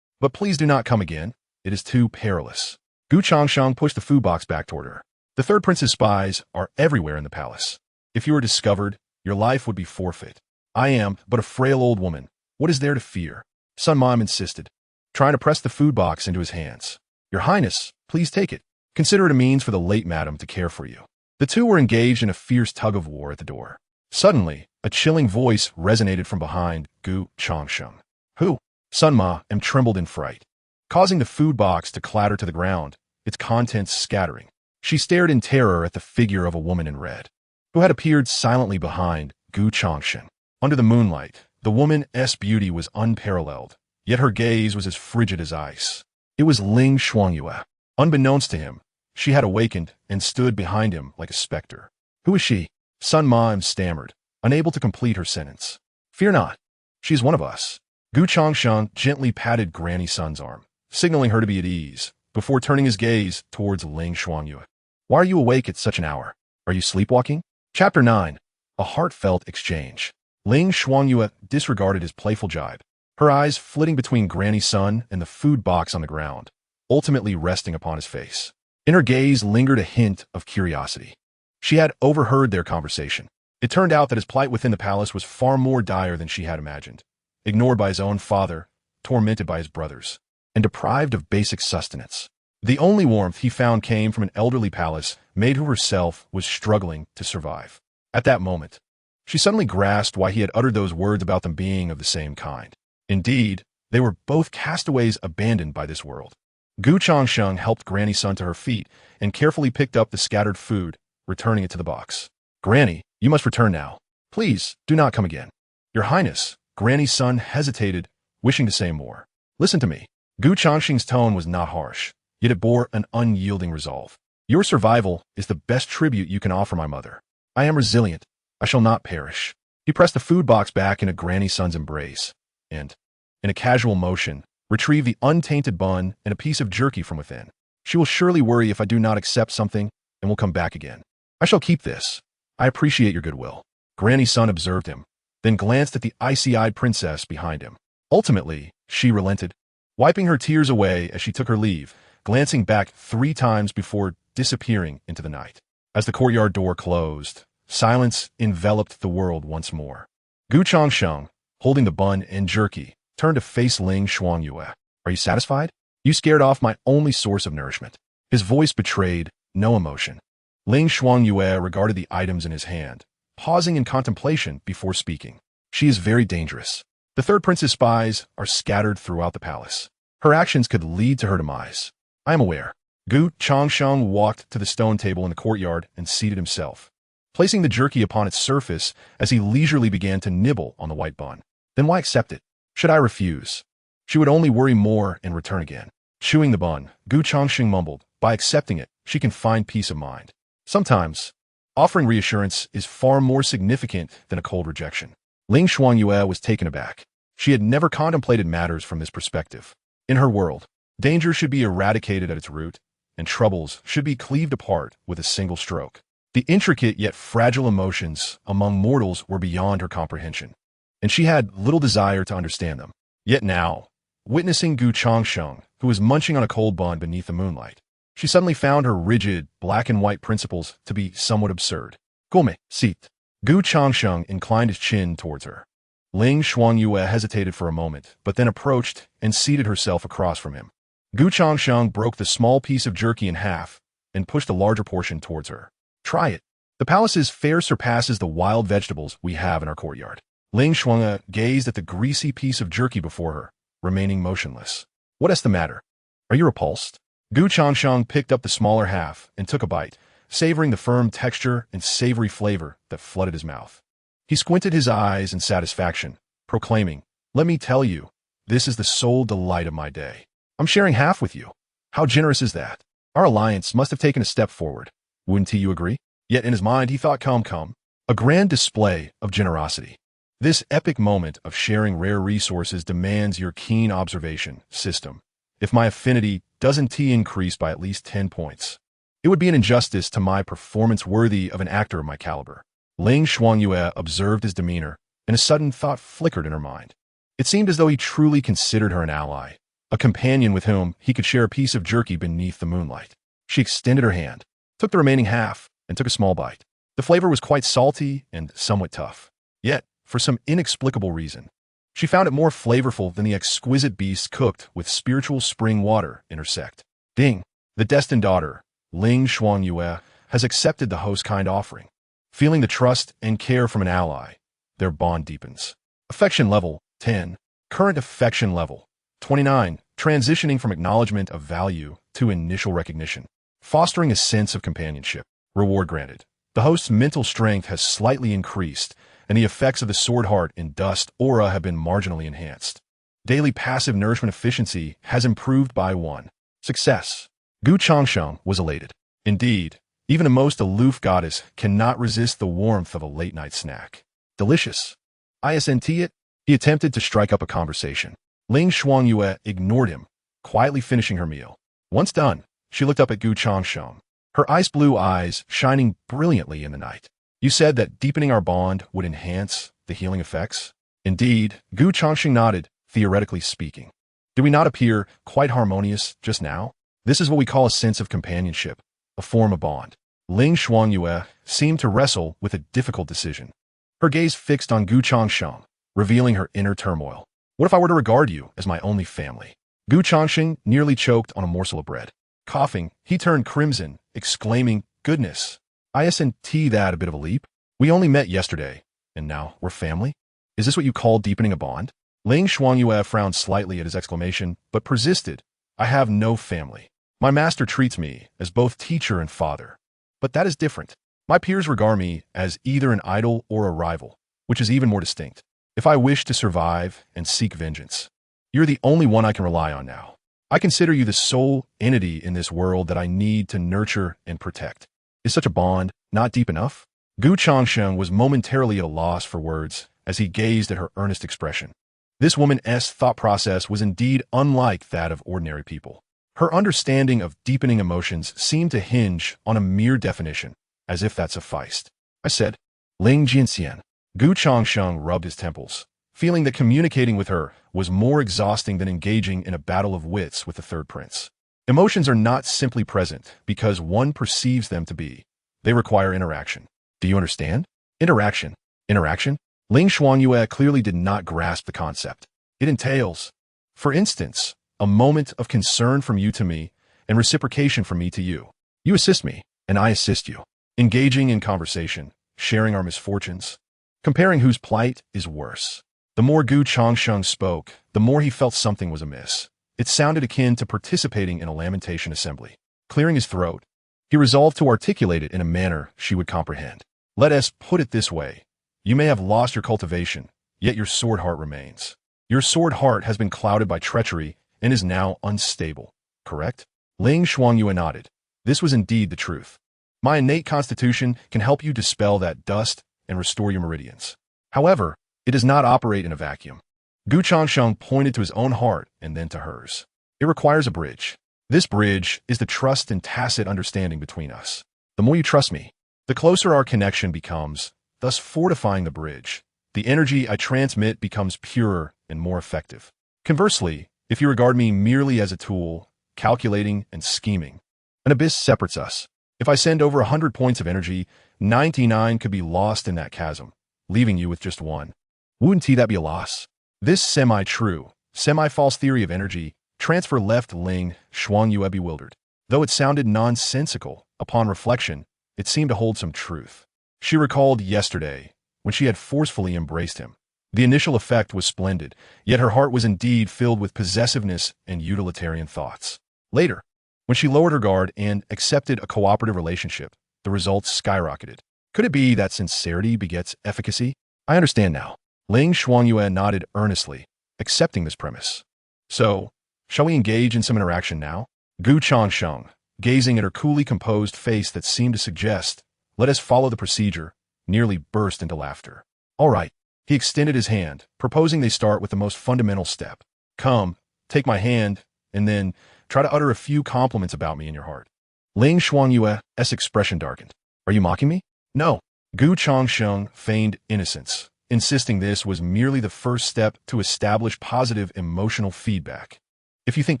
[SPEAKER 1] but please do not come again. It is too perilous." Gu Changsheng pushed the food box back toward her. "The 3rd prince's spies are everywhere in the palace. If you were discovered, your life would be forfeit. I am but a frail old woman. What is there to fear?" Sun Ma'am insisted, trying to press the food box into his hands. "Your Highness, please take it. Consider it a means for the late madam to care for you." The two were engaged in a fierce tug-of-war at the door. Suddenly, a chilling voice resonated from behind Gu Changsheng. "Who?" Sun Ma'am trembled in fright, causing the food box to clatter to the ground, its contents scattering. She stared in terror at the figure of a woman in red, who had appeared silently behind Gu Changsheng. Under the moonlight, the woman's beauty was unparalleled, yet her gaze was as frigid as ice. It was Ling Shuangyue. Unbeknownst to him, she had awakened and stood behind him like a specter. Who is she? Sun Ma stammered, unable to complete her sentence. Fear not. She is one of us. Gu Changsheng gently patted Granny Sun's arm, signaling her to be at ease, before turning his gaze towards Ling Shuangyue. Why are you awake at such an hour? Are you sleepwalking? Chapter 9. A heartfelt exchange. Ling Shuangyue disregarded his playful jibe, her eyes flitting between Granny Sun and the food box on the ground, ultimately resting upon his face. In her gaze lingered a hint of curiosity. She had overheard their conversation. It turned out that his plight within the palace was far more dire than she had imagined. Ignored by his own father, tormented by his brothers, and deprived of basic sustenance. The only warmth he found came from an elderly palace maid who herself was struggling to survive. At that moment, she suddenly grasped why he had uttered those words about them being of the same kind. Indeed, they were both castaways abandoned by this world. Gu Changsheng helped Granny Sun to her feet and carefully picked up the scattered food, returning it to the box. Granny, you must return now. Please, do not come again. Your Highness, Granny Sun hesitated, wishing to say more. Listen to me. Gu Changsheng's tone was not harsh, yet it bore an unyielding resolve. Your survival is the best tribute you can offer my mother. I am resilient. I shall not perish. He pressed the food box back into Granny Sun's embrace, and, in a casual motion, retrieved the untainted bun and a piece of jerky from within. She will surely worry if I do not accept something and will come back again. I shall keep this. I appreciate your goodwill. Granny Sun observed him, then glanced at the icy-eyed princess behind him. Ultimately, she relented, wiping her tears away as she took her leave, glancing back 3 times before disappearing into the night. As the courtyard door closed, silence enveloped the world once more. Gu Changsheng, holding the bun and jerky, turned to face Ling Shuangyue. Are you satisfied? You scared off my only source of nourishment. His voice betrayed no emotion. Ling Shuangyue regarded the items in his hand, pausing in contemplation before speaking. She is very dangerous. The third prince's spies are scattered throughout the palace. Her actions could lead to her demise. I am aware. Gu Changsheng walked to the stone table in the courtyard and seated himself, placing the jerky upon its surface as he leisurely began to nibble on the white bun. Then why accept it? Should I refuse? She would only worry more and return again. Chewing the bun, Gu Changsheng mumbled, by accepting it, she can find peace of mind. Sometimes, offering reassurance is far more significant than a cold rejection. Ling Shuangyue was taken aback. She had never contemplated matters from this perspective. In her world, danger should be eradicated at its root, and troubles should be cleaved apart with a single stroke. The intricate yet fragile emotions among mortals were beyond her comprehension, and she had little desire to understand them. Yet now, witnessing Gu Changsheng, who was munching on a cold bun beneath the moonlight, she suddenly found her rigid, black-and-white principles to be somewhat absurd. Gome, sit. Gu Changsheng inclined his chin towards her. Ling Shuangyue hesitated for a moment, but then approached and seated herself across from him. Gu Changsheng broke the small piece of jerky in half and pushed a larger portion towards her. Try it. The palace's fare surpasses the wild vegetables we have in our courtyard. Ling Shuangyue gazed at the greasy piece of jerky before her, remaining motionless. What is the matter? Are you repulsed? Gu Changsheng picked up the smaller half and took a bite, savoring the firm texture and savory flavor that flooded his mouth. He squinted his eyes in satisfaction, proclaiming, Let me tell you, this is the sole delight of my day. I'm sharing half with you. How generous is that? Our alliance must have taken a step forward. Wouldn't you agree? Yet in his mind he thought, come. A grand display of generosity. This epic moment of sharing rare resources demands your keen observation, system. If my affinity doesn't increase by at least 10 points, it would be an injustice to my performance worthy of an actor of my caliber. Ling Shuangyue observed his demeanor, and a sudden thought flickered in her mind. It seemed as though he truly considered her an ally, a companion with whom he could share a piece of jerky beneath the moonlight. She extended her hand, took the remaining half, and took a small bite. The flavor was quite salty and somewhat tough. Yet, for some inexplicable reason, she found it more flavorful than the exquisite beast cooked with spiritual spring water in her sect. Ding! The destined daughter, Ling Shuangyue, has accepted the host's kind offering. Feeling the trust and care from an ally, their bond deepens. Affection level, 10. Current affection level, 29. Transitioning from acknowledgement of value to initial recognition. Fostering a sense of companionship. Reward granted. The host's mental strength has slightly increased and the effects of the sword heart and dust aura have been marginally enhanced. Daily passive nourishment efficiency has improved by 1. Success. Gu Changsheng was elated. Indeed, even a most aloof goddess cannot resist the warmth of a late-night snack. Delicious. Isn't it? He attempted to strike up a conversation. Ling Shuangyue ignored him, quietly finishing her meal. Once done, she looked up at Gu Changsheng, her ice-blue eyes shining brilliantly in the night. You said that deepening our bond would enhance the healing effects? Indeed, Gu Changsheng nodded, theoretically speaking. Do we not appear quite harmonious just now? This is what we call a sense of companionship, a form of bond. Ling Shuangyue seemed to wrestle with a difficult decision. Her gaze fixed on Gu Changsheng, revealing her inner turmoil. What if I were to regard you as my only family? Gu Changsheng nearly choked on a morsel of bread. Coughing, he turned crimson, exclaiming, "Goodness, isn't that a bit of a leap? We only met yesterday, and now we're family? Is this what you call deepening a bond?" Ling Shuangyue frowned slightly at his exclamation, but persisted. "I have no family. My master treats me as both teacher and father. But that is different. My peers regard me as either an idol or a rival, which is even more distinct. If I wish to survive and seek vengeance, you're the only one I can rely on now. I consider you the sole entity in this world that I need to nurture and protect. Is such a bond not deep enough?" Gu Changsheng was momentarily at a loss for words as he gazed at her earnest expression. This woman's thought process was indeed unlike that of ordinary people. Her understanding of deepening emotions seemed to hinge on a mere definition, as if that sufficed. I said, "Ling Jinxian." Gu Changsheng rubbed his temples, feeling that communicating with her was more exhausting than engaging in a battle of wits with the third prince. Emotions are not simply present because one perceives them to be. They require interaction. Do you understand? Interaction. Interaction? Ling Shuangyue clearly did not grasp the concept. It entails, for instance, a moment of concern from you to me and reciprocation from me to you. You assist me, and I assist you. Engaging in conversation, sharing our misfortunes, comparing whose plight is worse. The more Gu Changsheng spoke, the more he felt something was amiss. It sounded akin to participating in a lamentation assembly. Clearing his throat, he resolved to articulate it in a manner she would comprehend. Let us put it this way. You may have lost your cultivation, yet your sword heart remains. Your sword heart has been clouded by treachery and is now unstable, correct? Ling Shuangyue nodded. This was indeed the truth. My innate constitution can help you dispel that dust and restore your meridians. However, it does not operate in a vacuum. Gu Changsheng pointed to his own heart and then to hers. It requires a bridge. This bridge is the trust and tacit understanding between us. The more you trust me, the closer our connection becomes, thus fortifying the bridge. The energy I transmit becomes purer and more effective. Conversely, if you regard me merely as a tool, calculating and scheming, an abyss separates us. If I send over 100 points of energy, 99 could be lost in that chasm, leaving you with just one. Wouldn't that be a loss? This semi-true, semi-false theory of energy transfer left Ling Shuangyue bewildered. Though it sounded nonsensical, upon reflection, it seemed to hold some truth. She recalled yesterday, when she had forcefully embraced him. The initial effect was splendid, yet her heart was indeed filled with possessiveness and utilitarian thoughts. Later, when she lowered her guard and accepted a cooperative relationship, the results skyrocketed. Could it be that sincerity begets efficacy? I understand now. Ling Shuangyue nodded earnestly, accepting this premise. So, shall we engage in some interaction now? Gu Changsheng, gazing at her coolly composed face that seemed to suggest, "Let us follow the procedure," nearly burst into laughter. All right. He extended his hand, proposing they start with the most fundamental step. Come, take my hand, and then try to utter a few compliments about me in your heart. Ling Shuangyue's expression darkened. Are you mocking me? No. Gu Changsheng feigned innocence, insisting this was merely the first step to establish positive emotional feedback. If you think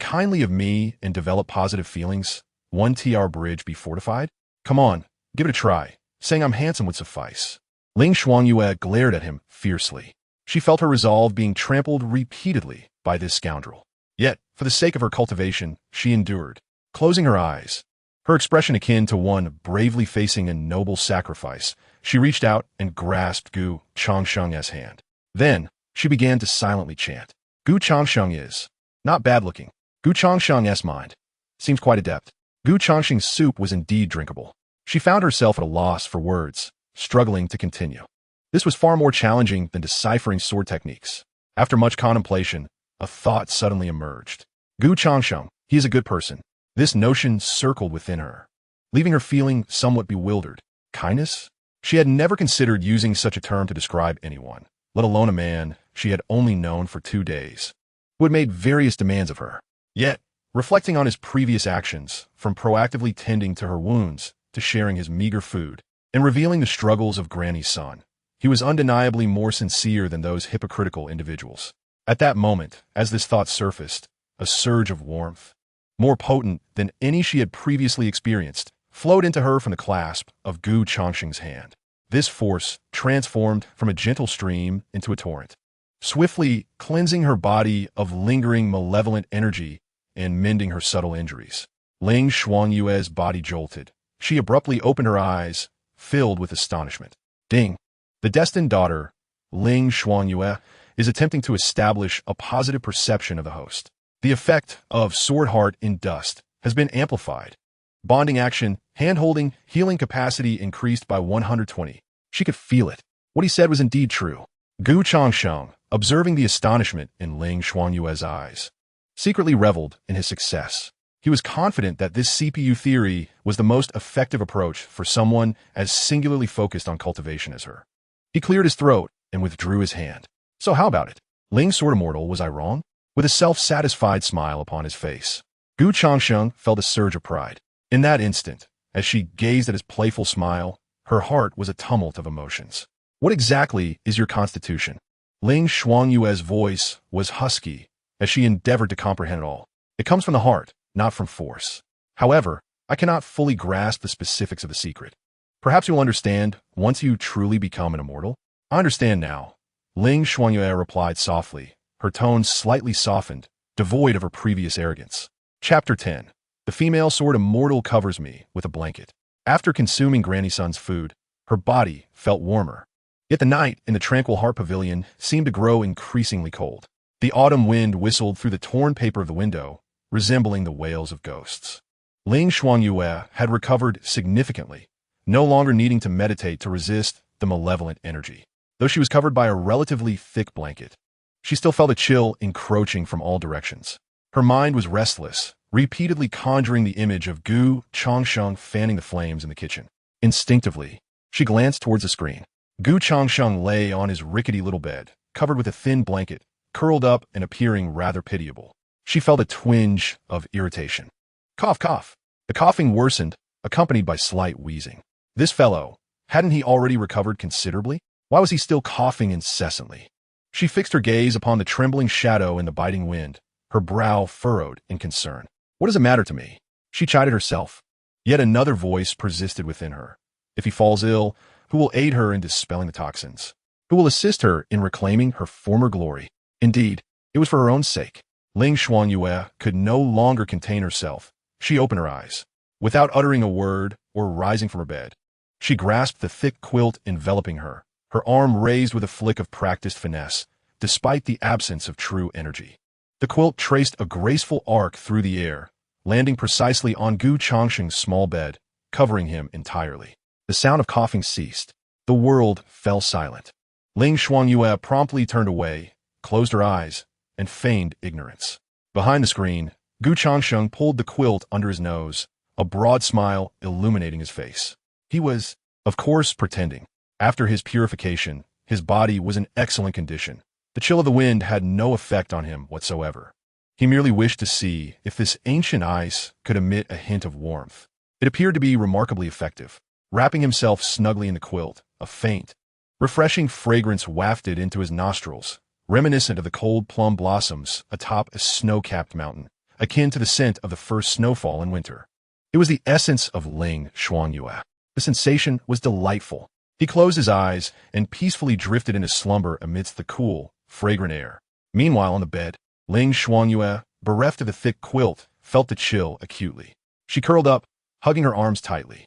[SPEAKER 1] kindly of me and develop positive feelings, won't our bridge be fortified? Come on, give it a try. Saying I'm handsome would suffice. Ling Shuangyue glared at him fiercely. She felt her resolve being trampled repeatedly by this scoundrel. Yet, for the sake of her cultivation, she endured, closing her eyes. Her expression akin to one bravely facing a noble sacrifice, she reached out and grasped Gu Changsheng's hand. Then, she began to silently chant. Gu Changsheng is not bad-looking. Gu Changsheng's mind seems quite adept. Gu Changsheng's soup was indeed drinkable. She found herself at a loss for words, struggling to continue. This was far more challenging than deciphering sword techniques. After much contemplation, a thought suddenly emerged. Gu Changsheng, he is a good person. This notion circled within her, leaving her feeling somewhat bewildered. Kindness? She had never considered using such a term to describe anyone, let alone a man she had only known for 2 days, who had made various demands of her. Yet, reflecting on his previous actions, from proactively tending to her wounds to sharing his meager food, and revealing the struggles of Granny's son, he was undeniably more sincere than those hypocritical individuals. At that moment, as this thought surfaced, a surge of warmth, more potent than any she had previously experienced, flowed into her from the clasp of Gu Changsheng's hand. This force transformed from a gentle stream into a torrent, swiftly cleansing her body of lingering malevolent energy and mending her subtle injuries. Ling Xuanyue's body jolted. She abruptly opened her eyes, filled with astonishment. Ding! The destined daughter, Ling Xuanyue, is attempting to establish a positive perception of the host. The effect of Sword Heart in Dust has been amplified. Bonding action, hand-holding, healing capacity increased by 120. She could feel it. What he said was indeed true. Gu Changsheng, observing the astonishment in Ling Xuanyue's eyes, secretly reveled in his success. He was confident that this CPU theory was the most effective approach for someone as singularly focused on cultivation as her. He cleared his throat and withdrew his hand. So how about it? Ling Sword Immortal, was I wrong? With a self-satisfied smile upon his face, Gu Changsheng felt a surge of pride. In that instant, as she gazed at his playful smile, her heart was a tumult of emotions. What exactly is your constitution? Ling Xuanyue's voice was husky as she endeavored to comprehend it all. It comes from the heart, not from force. However, I cannot fully grasp the specifics of the secret. Perhaps you'll understand once you truly become an immortal. I understand now, Ling Xuanyue replied softly, her tone slightly softened, devoid of her previous arrogance. Chapter 10. The female sword immortal covers me with a blanket. After consuming Granny Sun's food, her body felt warmer. Yet the night in the tranquil heart pavilion seemed to grow increasingly cold. The autumn wind whistled through the torn paper of the window, resembling the wails of ghosts. Ling Xuanyue had recovered significantly, no longer needing to meditate to resist the malevolent energy. Though she was covered by a relatively thick blanket, she still felt a chill encroaching from all directions. Her mind was restless, repeatedly conjuring the image of Gu Changsheng fanning the flames in the kitchen. Instinctively, she glanced towards the screen. Gu Changsheng lay on his rickety little bed, covered with a thin blanket, curled up and appearing rather pitiable. She felt a twinge of irritation. Cough, cough. The coughing worsened, accompanied by slight wheezing. This fellow, hadn't he already recovered considerably? Why was he still coughing incessantly? She fixed her gaze upon the trembling shadow in the biting wind, her brow furrowed in concern. What does it matter to me? She chided herself. Yet another voice persisted within her. If he falls ill, who will aid her in dispelling the toxins? Who will assist her in reclaiming her former glory? Indeed, it was for her own sake. Ling Xuanyue could no longer contain herself. She opened her eyes. Without uttering a word or rising from her bed, she grasped the thick quilt enveloping her, her arm raised with a flick of practiced finesse, despite the absence of true energy. The quilt traced a graceful arc through the air, landing precisely on Gu Changsheng's small bed, covering him entirely. The sound of coughing ceased. The world fell silent. Ling Xuanyue promptly turned away, closed her eyes, and feigned ignorance. Behind the screen, Gu Changsheng pulled the quilt under his nose, a broad smile illuminating his face. He was, of course, pretending. After his purification, his body was in excellent condition. The chill of the wind had no effect on him whatsoever. He merely wished to see if this ancient ice could emit a hint of warmth. It appeared to be remarkably effective. Wrapping himself snugly in the quilt, a faint, refreshing fragrance wafted into his nostrils, reminiscent of the cold plum blossoms atop a snow-capped mountain, akin to the scent of the first snowfall in winter. It was the essence of Ling Xuanyue. The sensation was delightful. He closed his eyes and peacefully drifted into slumber amidst the cool, fragrant air. Meanwhile, on the bed, Ling Xuanyue, bereft of the thick quilt, felt the chill acutely. She curled up, hugging her arms tightly.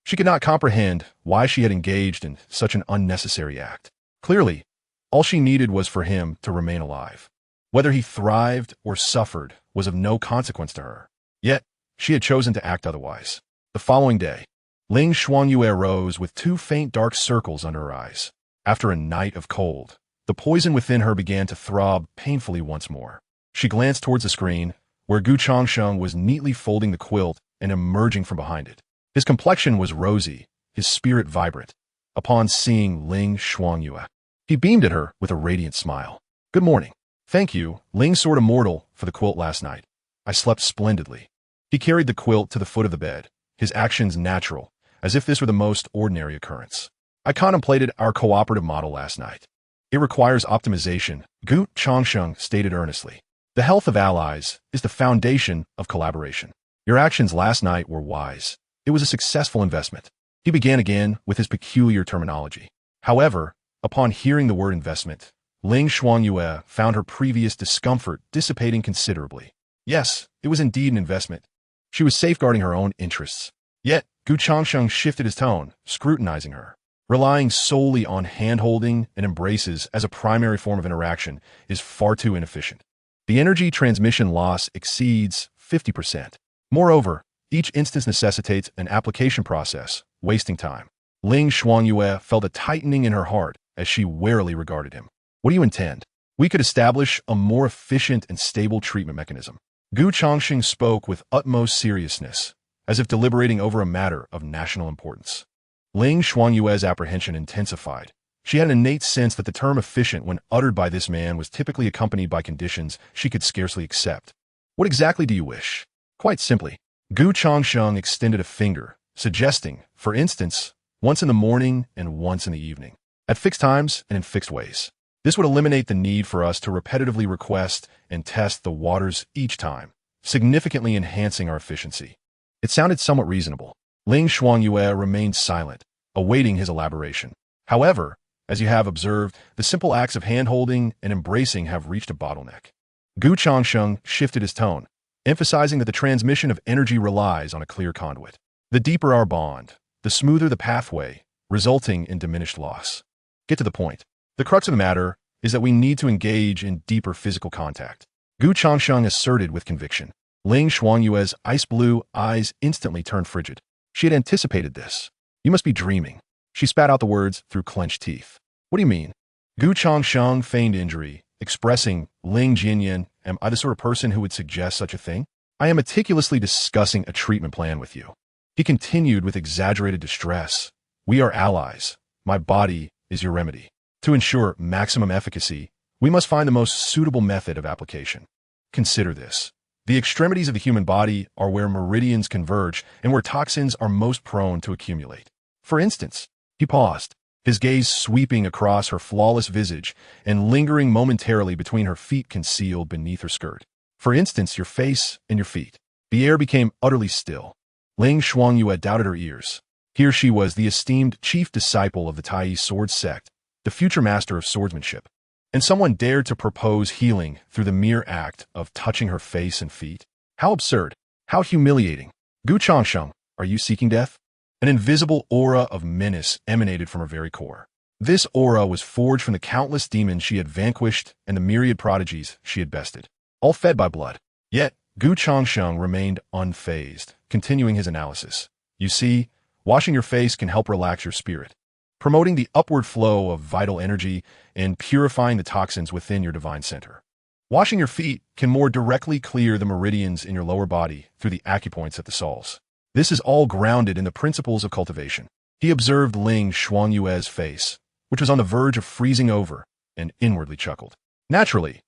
[SPEAKER 1] She could not comprehend why she had engaged in such an unnecessary act. Clearly, all she needed was for him to remain alive. Whether he thrived or suffered was of no consequence to her. Yet, she had chosen to act otherwise. The following day, Ling Xuanyue rose with 2 faint dark circles under her eyes. After a night of cold, the poison within her began to throb painfully once more. She glanced towards the screen, where Changsheng was neatly folding the quilt and emerging from behind it. His complexion was rosy, his spirit vibrant. Upon seeing Ling Xuangyue, he beamed at her with a radiant smile. "Good morning. Thank you, Ling Sword Immortal, for the quilt last night. I slept splendidly." He carried the quilt to the foot of the bed, his actions natural, as if this were the most ordinary occurrence. "I contemplated our cooperative model last night. It requires optimization," Changsheng stated earnestly. "The health of allies is the foundation of collaboration. Your actions last night were wise. It was a successful investment." He began again with his peculiar terminology. However, upon hearing the word investment, Ling Xuangyue found her previous discomfort dissipating considerably. Yes, it was indeed an investment. She was safeguarding her own interests. Yet, Changsheng shifted his tone, scrutinizing her. Relying solely on hand-holding and embraces as a primary form of interaction is far too inefficient. The energy transmission loss exceeds 50%. Moreover, each instance necessitates an application process, wasting time. Ling Xuangyue felt a tightening in her heart as she warily regarded him. "What do you intend?" "We could establish a more efficient and stable treatment mechanism." Changsheng spoke with utmost seriousness, as if deliberating over a matter of national importance. Ling Xuanyue's apprehension intensified. She had an innate sense that the term efficient when uttered by this man was typically accompanied by conditions she could scarcely accept. "What exactly do you wish?" "Quite simply." Changsheng extended a finger, suggesting, for instance, once in the morning and once in the evening, at fixed times and in fixed ways. This would eliminate the need for us to repetitively request and test the waters each time, significantly enhancing our efficiency. It sounded somewhat reasonable. Ling Xuangyue remained silent, awaiting his elaboration. However, as you have observed, the simple acts of hand-holding and embracing have reached a bottleneck. Changsheng shifted his tone, emphasizing that the transmission of energy relies on a clear conduit. The deeper our bond, the smoother the pathway, resulting in diminished loss. Get to the point. The crux of the matter is that we need to engage in deeper physical contact. Changsheng asserted with conviction. Ling Xuanyue's ice-blue eyes instantly turned frigid. She had anticipated this. "You must be dreaming." She spat out the words through clenched teeth. "What do you mean?" Changsheng feigned injury, expressing, "Ling Jinyan, am I the sort of person who would suggest such a thing? I am meticulously discussing a treatment plan with you." He continued with exaggerated distress. "We are allies. My body is your remedy. To ensure maximum efficacy, we must find the most suitable method of application. Consider this. The extremities of the human body are where meridians converge and where toxins are most prone to accumulate. For instance," he paused, his gaze sweeping across her flawless visage and lingering momentarily between her feet concealed beneath her skirt. "For instance, your face and your feet." The air became utterly still. Ling Xuanyue doubted her ears. Here she was, the esteemed chief disciple of the Tai sword sect, the future master of swordsmanship. And someone dared to propose healing through the mere act of touching her face and feet? How absurd! How humiliating! Changsheng, are you seeking death? An invisible aura of menace emanated from her very core. This aura was forged from the countless demons she had vanquished and the myriad prodigies she had bested, all fed by blood. Yet, Changsheng remained unfazed, continuing his analysis. "You see, washing your face can help relax your spirit, promoting the upward flow of vital energy and purifying the toxins within your divine center. Washing your feet can more directly clear the meridians in your lower body through the acupoints at the soles. This is all grounded in the principles of cultivation." He observed Ling Xuanyue's face, which was on the verge of freezing over, and inwardly chuckled. Naturally,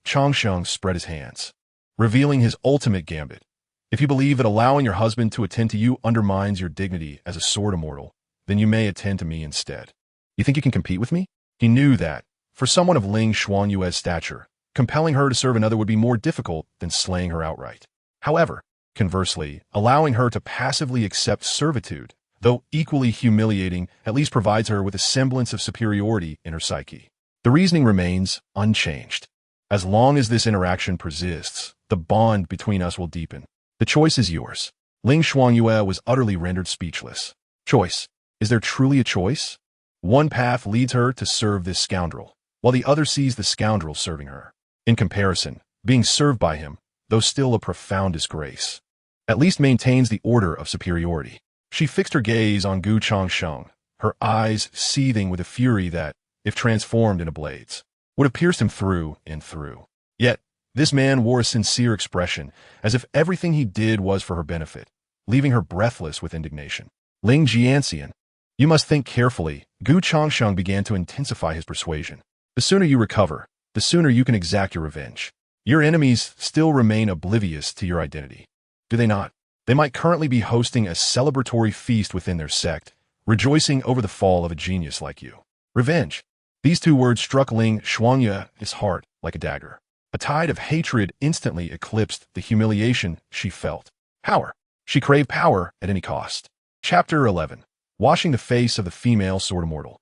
[SPEAKER 1] Changsheng spread his hands, revealing his ultimate gambit. "If you believe that allowing your husband to attend to you undermines your dignity as a sword immortal, then you may attend to me instead. You think you can compete with me?" He knew that, for someone of Ling Xuanyue's stature, compelling her to serve another would be more difficult than slaying her outright. However, conversely, allowing her to passively accept servitude, though equally humiliating, at least provides her with a semblance of superiority in her psyche. The reasoning remains unchanged. As long as this interaction persists, the bond between us will deepen. The choice is yours. Ling Xuanyue was utterly rendered speechless. Choice. Is there truly a choice? One path leads her to serve this scoundrel, while the other sees the scoundrel serving her. In comparison, being served by him, though still a profound disgrace, at least maintains the order of superiority. She fixed her gaze on Changsheng, her eyes seething with a fury that, if transformed into blades, would have pierced him through and through. Yet, this man wore a sincere expression, as if everything he did was for her benefit, leaving her breathless with indignation. Ling Jianxian, you must think carefully. Gu Changsheng began to intensify his persuasion. The sooner you recover, the sooner you can exact your revenge. Your enemies still remain oblivious to your identity, do they not? They might currently be hosting a celebratory feast within their sect, rejoicing over the fall of a genius like you. Revenge. These two words struck Ling Shuangyue's heart like a dagger. A tide of hatred instantly eclipsed the humiliation she felt. Power. She craved power at any cost. Chapter 11. Washing the face of the female sword immortal.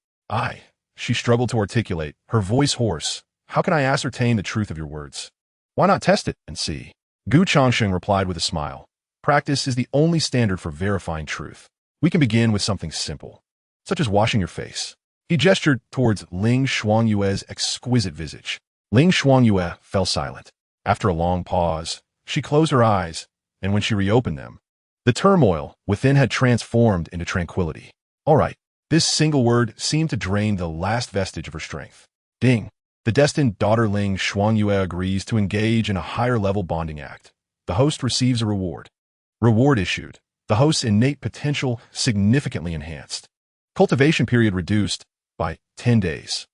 [SPEAKER 1] She struggled to articulate, her voice hoarse. How can I ascertain the truth of your words? Why not test it and see? Gu Changsheng replied with a smile. Practice is the only standard for verifying truth. We can begin with something simple, such as washing your face. He gestured towards Ling Shuangyue's exquisite visage. Ling Shuangyue fell silent. After a long pause, she closed her eyes, and when she reopened them, the turmoil within had transformed into tranquility. All right, this single word seemed to drain the last vestige of her strength. Ding. The destined daughter Ling Shuangyue agrees to engage in a higher-level bonding act. The host receives a reward. Reward issued. The host's innate potential significantly enhanced. Cultivation period reduced by 10 days.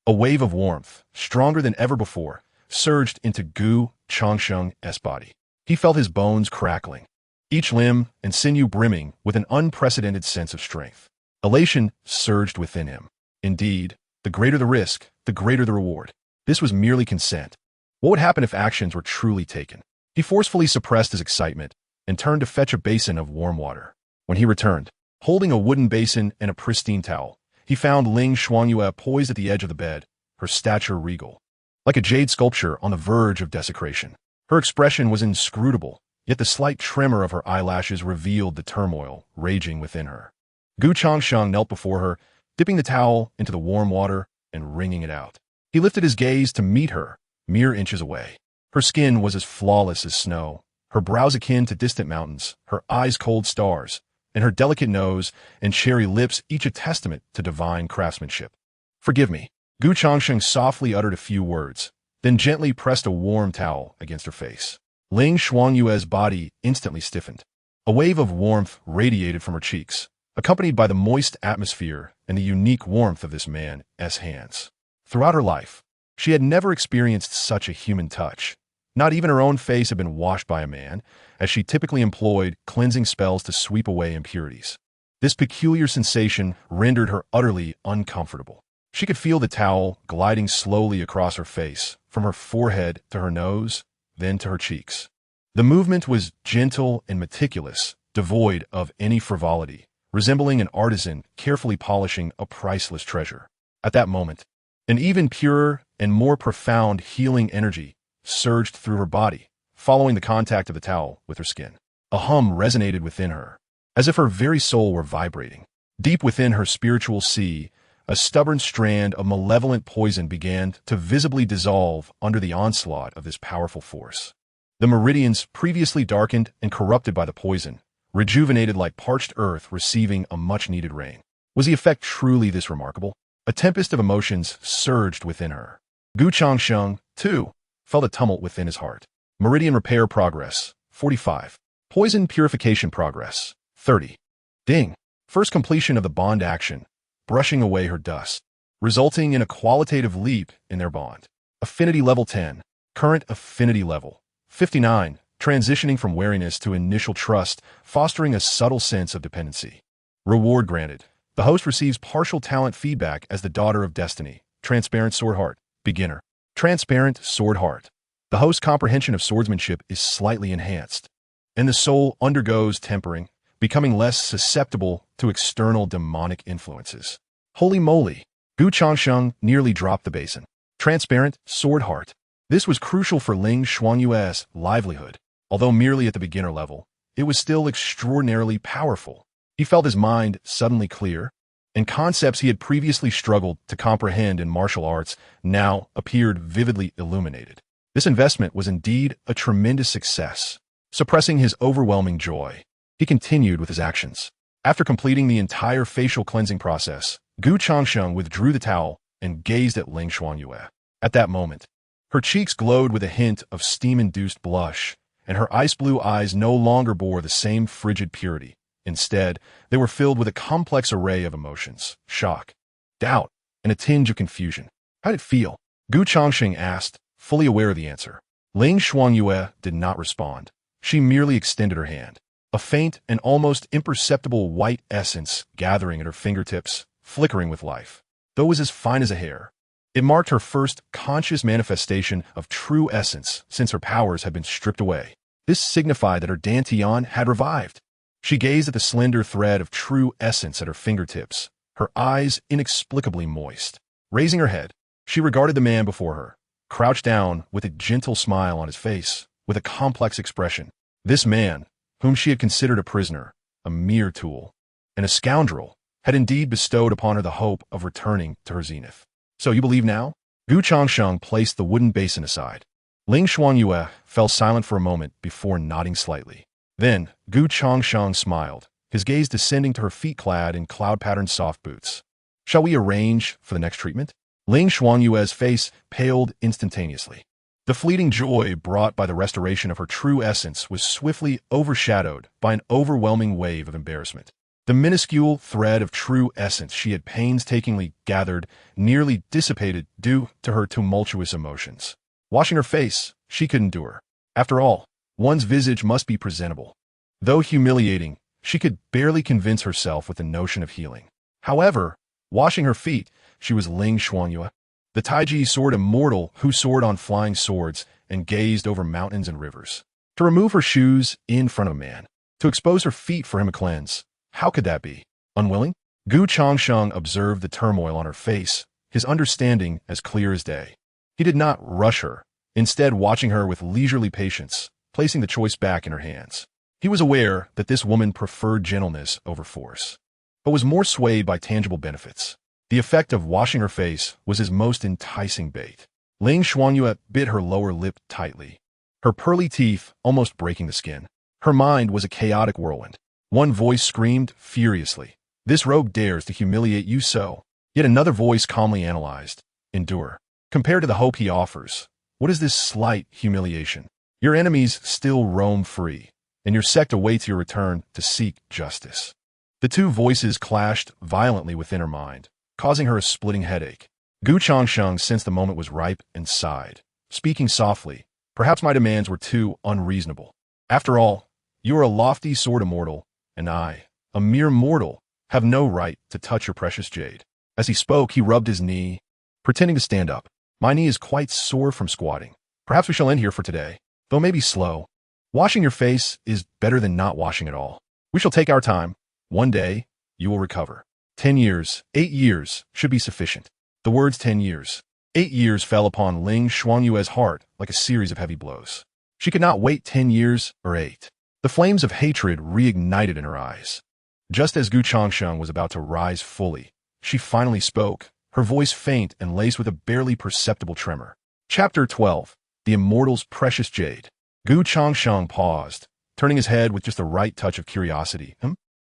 [SPEAKER 1] A wave of warmth, stronger than ever before, surged into Gu Changsheng's body. He felt his bones crackling, each limb and sinew brimming with an unprecedented sense of strength. Elation surged within him. Indeed, the greater the risk, the greater the reward. This was merely consent. What would happen if actions were truly taken? He forcefully suppressed his excitement and turned to fetch a basin of warm water. When he returned, holding a wooden basin and a pristine towel, he found Ling Shuangyue poised at the edge of the bed, her stature regal, like a jade sculpture on the verge of desecration. Her expression was inscrutable, yet the slight tremor of her eyelashes revealed the turmoil raging within her. Gu Changsheng knelt before her, dipping the towel into the warm water and wringing it out. He lifted his gaze to meet her, mere inches away. Her skin was as flawless as snow, her brows akin to distant mountains, her eyes cold stars, and her delicate nose and cherry lips each a testament to divine craftsmanship. Forgive me. Gu Changsheng softly uttered a few words, then gently pressed a warm towel against her face. Ling Shuangyue's body instantly stiffened. A wave of warmth radiated from her cheeks, accompanied by the moist atmosphere and the unique warmth of this man's hands. Throughout her life, she had never experienced such a human touch. Not even her own face had been washed by a man, as she typically employed cleansing spells to sweep away impurities. This peculiar sensation rendered her utterly uncomfortable. She could feel the towel gliding slowly across her face, from her forehead to her nose, then to her cheeks. The movement was gentle and meticulous, devoid of any frivolity, resembling an artisan carefully polishing a priceless treasure. At that moment, an even purer and more profound healing energy surged through her body, following the contact of the towel with her skin. A hum resonated within her, as if her very soul were vibrating. Deep within her spiritual sea, a stubborn strand of malevolent poison began to visibly dissolve under the onslaught of this powerful force. The meridians, previously darkened and corrupted by the poison, rejuvenated like parched earth receiving a much-needed rain. Was the effect truly this remarkable? A tempest of emotions surged within her. Gu Changsheng, too, felt a tumult within his heart. Meridian repair progress, 45. Poison purification progress, 30. Ding. First completion of the bond action, brushing away her dust, resulting in a qualitative leap in their bond. Affinity level 10. Current affinity level, 59. Transitioning from wariness to initial trust, fostering a subtle sense of dependency. Reward granted. The host receives partial talent feedback as the Daughter of Destiny. Transparent Sword Heart. Beginner. Transparent Sword Heart. The host's comprehension of swordsmanship is slightly enhanced, and the soul undergoes tempering, becoming less susceptible to external demonic influences. Holy moly! Gu Changsheng nearly dropped the basin. Transparent Sword Heart. This was crucial for Ling Shuangyue's livelihood. Although merely at the beginner level, it was still extraordinarily powerful. He felt his mind suddenly clear, and concepts he had previously struggled to comprehend in martial arts now appeared vividly illuminated. This investment was indeed a tremendous success. Suppressing his overwhelming joy, he continued with his actions. After completing the entire facial cleansing process, Gu Changsheng withdrew the towel and gazed at Ling Xuanyue. At that moment, her cheeks glowed with a hint of steam-induced blush, and her ice-blue eyes no longer bore the same frigid purity. Instead, they were filled with a complex array of emotions: shock, doubt, and a tinge of confusion. How did it feel? Gu Changsheng asked, fully aware of the answer. Ling Xuanyue did not respond. She merely extended her hand. A faint and almost imperceptible white essence gathering at her fingertips, flickering with life. Though it was as fine as a hair, it marked her first conscious manifestation of true essence since her powers had been stripped away. This signified that her dantian had revived. She gazed at the slender thread of true essence at her fingertips, her eyes inexplicably moist. Raising her head, she regarded the man before her, crouched down with a gentle smile on his face, with a complex expression. This man, whom she had considered a prisoner, a mere tool, and a scoundrel, had indeed bestowed upon her the hope of returning to her zenith. So you believe now? Gu Changsheng placed the wooden basin aside. Ling Xuanyue fell silent for a moment before nodding slightly. Then, Gu Changsheng smiled, his gaze descending to her feet clad in cloud-patterned soft boots. Shall we arrange for the next treatment? Ling Xuanyue's face paled instantaneously. The fleeting joy brought by the restoration of her true essence was swiftly overshadowed by an overwhelming wave of embarrassment. The minuscule thread of true essence she had painstakingly gathered nearly dissipated due to her tumultuous emotions. Washing her face, she could endure. After all, one's visage must be presentable. Though humiliating, she could barely convince herself with the notion of healing. However, washing her feet, she was Ling Xuanyue, the Taiji sword immortal who soared on flying swords and gazed over mountains and rivers. To remove her shoes in front of a man, to expose her feet for him to cleanse, how could that be? Unwilling? Gu Changsheng observed the turmoil on her face, his understanding as clear as day. He did not rush her, instead watching her with leisurely patience, placing the choice back in her hands. He was aware that this woman preferred gentleness over force, but was more swayed by tangible benefits. The effect of washing her face was his most enticing bait. Ling Xuanyue bit her lower lip tightly, her pearly teeth almost breaking the skin. Her mind was a chaotic whirlwind. One voice screamed furiously, "This rogue dares to humiliate you so." Yet another voice calmly analyzed, "Endure. Compared to the hope he offers, what is this slight humiliation? Your enemies still roam free, and your sect awaits your return to seek justice." The two voices clashed violently within her mind, causing her a splitting headache. Gu Changsheng sensed the moment was ripe and sighed, speaking softly. "Perhaps my demands were too unreasonable. After all, you are a lofty sword immortal, and I, a mere mortal, have no right to touch your precious jade." As he spoke, he rubbed his knee, pretending to stand up. "My knee is quite sore from squatting. Perhaps we shall end here for today, though maybe slow. Washing your face is better than not washing at all. We shall take our time. One day, you will recover. 10 years, 8 years should be sufficient." The words 10 years, 8 years fell upon Ling Xuanyue's heart like a series of heavy blows. She could not wait 10 years or 8. The flames of hatred reignited in her eyes. Just as Gu Changsheng was about to rise fully, she finally spoke, her voice faint and laced with a barely perceptible tremor. Chapter 12. The Immortal's Precious Jade. Gu Changsheng paused, turning his head with just the right touch of curiosity.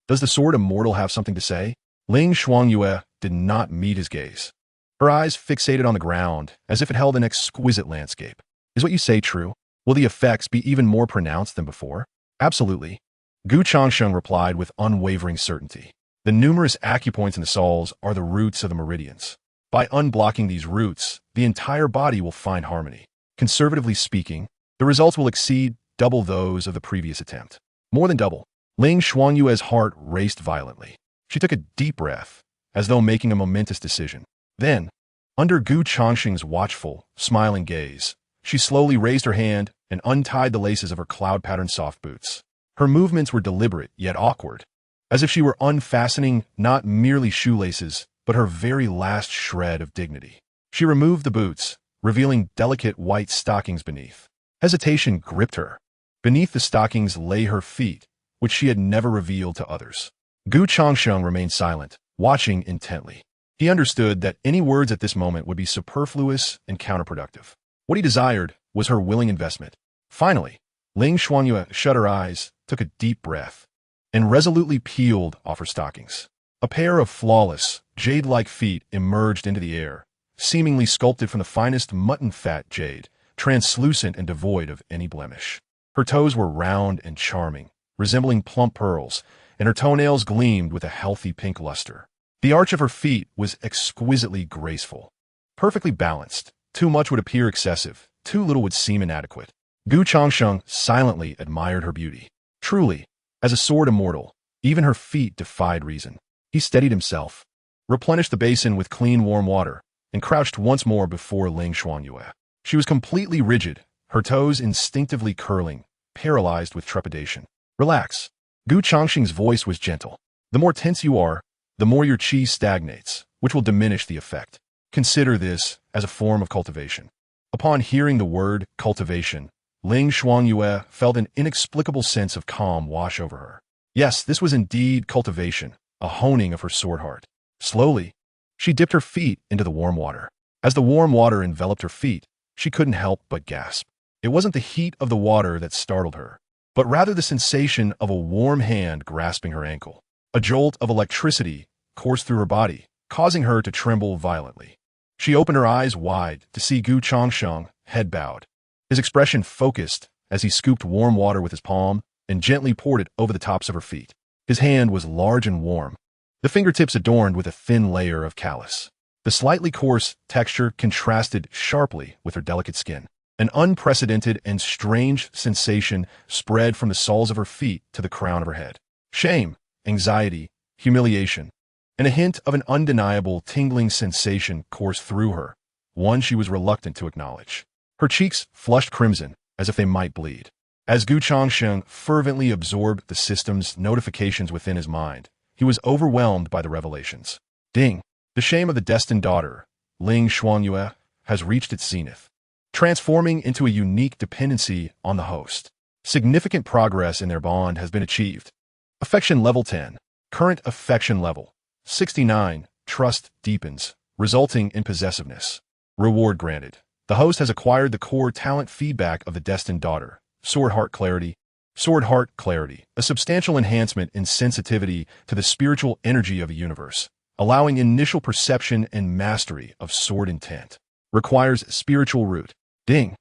[SPEAKER 1] Does the sword immortal have something to say? Ling Xuanyue did not meet his gaze. Her eyes fixated on the ground, as if it held an exquisite landscape. "Is what you say true? Will the effects be even more pronounced than before?" "Absolutely," Gu Changsheng replied with unwavering certainty. "The numerous acupoints in the soles are the roots of the meridians. By unblocking these roots, the entire body will find harmony. Conservatively speaking, the results will exceed double those of the previous attempt. More than double." Ling Xuanyue's heart raced violently. She took a deep breath, as though making a momentous decision. Then, under Gu Changsheng's watchful, smiling gaze, she slowly raised her hand and untied the laces of her cloud-patterned soft boots. Her movements were deliberate yet awkward, as if she were unfastening not merely shoelaces, but her very last shred of dignity. She removed the boots, revealing delicate white stockings beneath. Hesitation gripped her. Beneath the stockings lay her feet, which she had never revealed to others. Gu Changsheng remained silent, watching intently. He understood that any words at this moment would be superfluous and counterproductive. What he desired was her willing investment. Finally, Ling Xuanyue shut her eyes, took a deep breath, and resolutely peeled off her stockings. A pair of flawless, jade-like feet emerged into the air, seemingly sculpted from the finest mutton-fat jade, translucent and devoid of any blemish. Her toes were round and charming, resembling plump pearls, and her toenails gleamed with a healthy pink luster. The arch of her feet was exquisitely graceful, perfectly balanced. Too much would appear excessive, too little would seem inadequate. Changsheng silently admired her beauty. Truly, as a sword immortal, even her feet defied reason. He steadied himself, replenished the basin with clean warm water, and crouched once more before Ling Xuanyue. She was completely rigid, her toes instinctively curling, paralyzed with trepidation. Relax. Changsheng's voice was gentle. The more tense you are, the more your qi stagnates, which will diminish the effect. Consider this as a form of cultivation. Upon hearing the word cultivation, Ling Xuanyue felt an inexplicable sense of calm wash over her. Yes, this was indeed cultivation, a honing of her sword heart. Slowly, she dipped her feet into the warm water. As the warm water enveloped her feet, she couldn't help but gasp. It wasn't the heat of the water that startled her, but rather the sensation of a warm hand grasping her ankle. A jolt of electricity coursed through her body, causing her to tremble violently. She opened her eyes wide to see Changsheng, head bowed. His expression focused as he scooped warm water with his palm and gently poured it over the tops of her feet. His hand was large and warm, the fingertips adorned with a thin layer of callus. The slightly coarse texture contrasted sharply with her delicate skin. An unprecedented and strange sensation spread from the soles of her feet to the crown of her head. Shame, anxiety, humiliation, and a hint of an undeniable tingling sensation coursed through her, one she was reluctant to acknowledge. Her cheeks flushed crimson, as if they might bleed. As Changsheng fervently absorbed the system's notifications within his mind, he was overwhelmed by the revelations. Ding! The shame of the destined daughter, Ling Xuanyue, has reached its zenith, transforming into a unique dependency on the host. Significant progress in their bond has been achieved. Affection level 10. Current affection level 69. Trust deepens, resulting in possessiveness. Reward granted. The host has acquired the core talent feedback of the destined daughter, Sword Heart Clarity. Sword Heart Clarity, a substantial enhancement in sensitivity to the spiritual energy of a universe, allowing initial perception and mastery of sword intent. Requires spiritual root. Ding.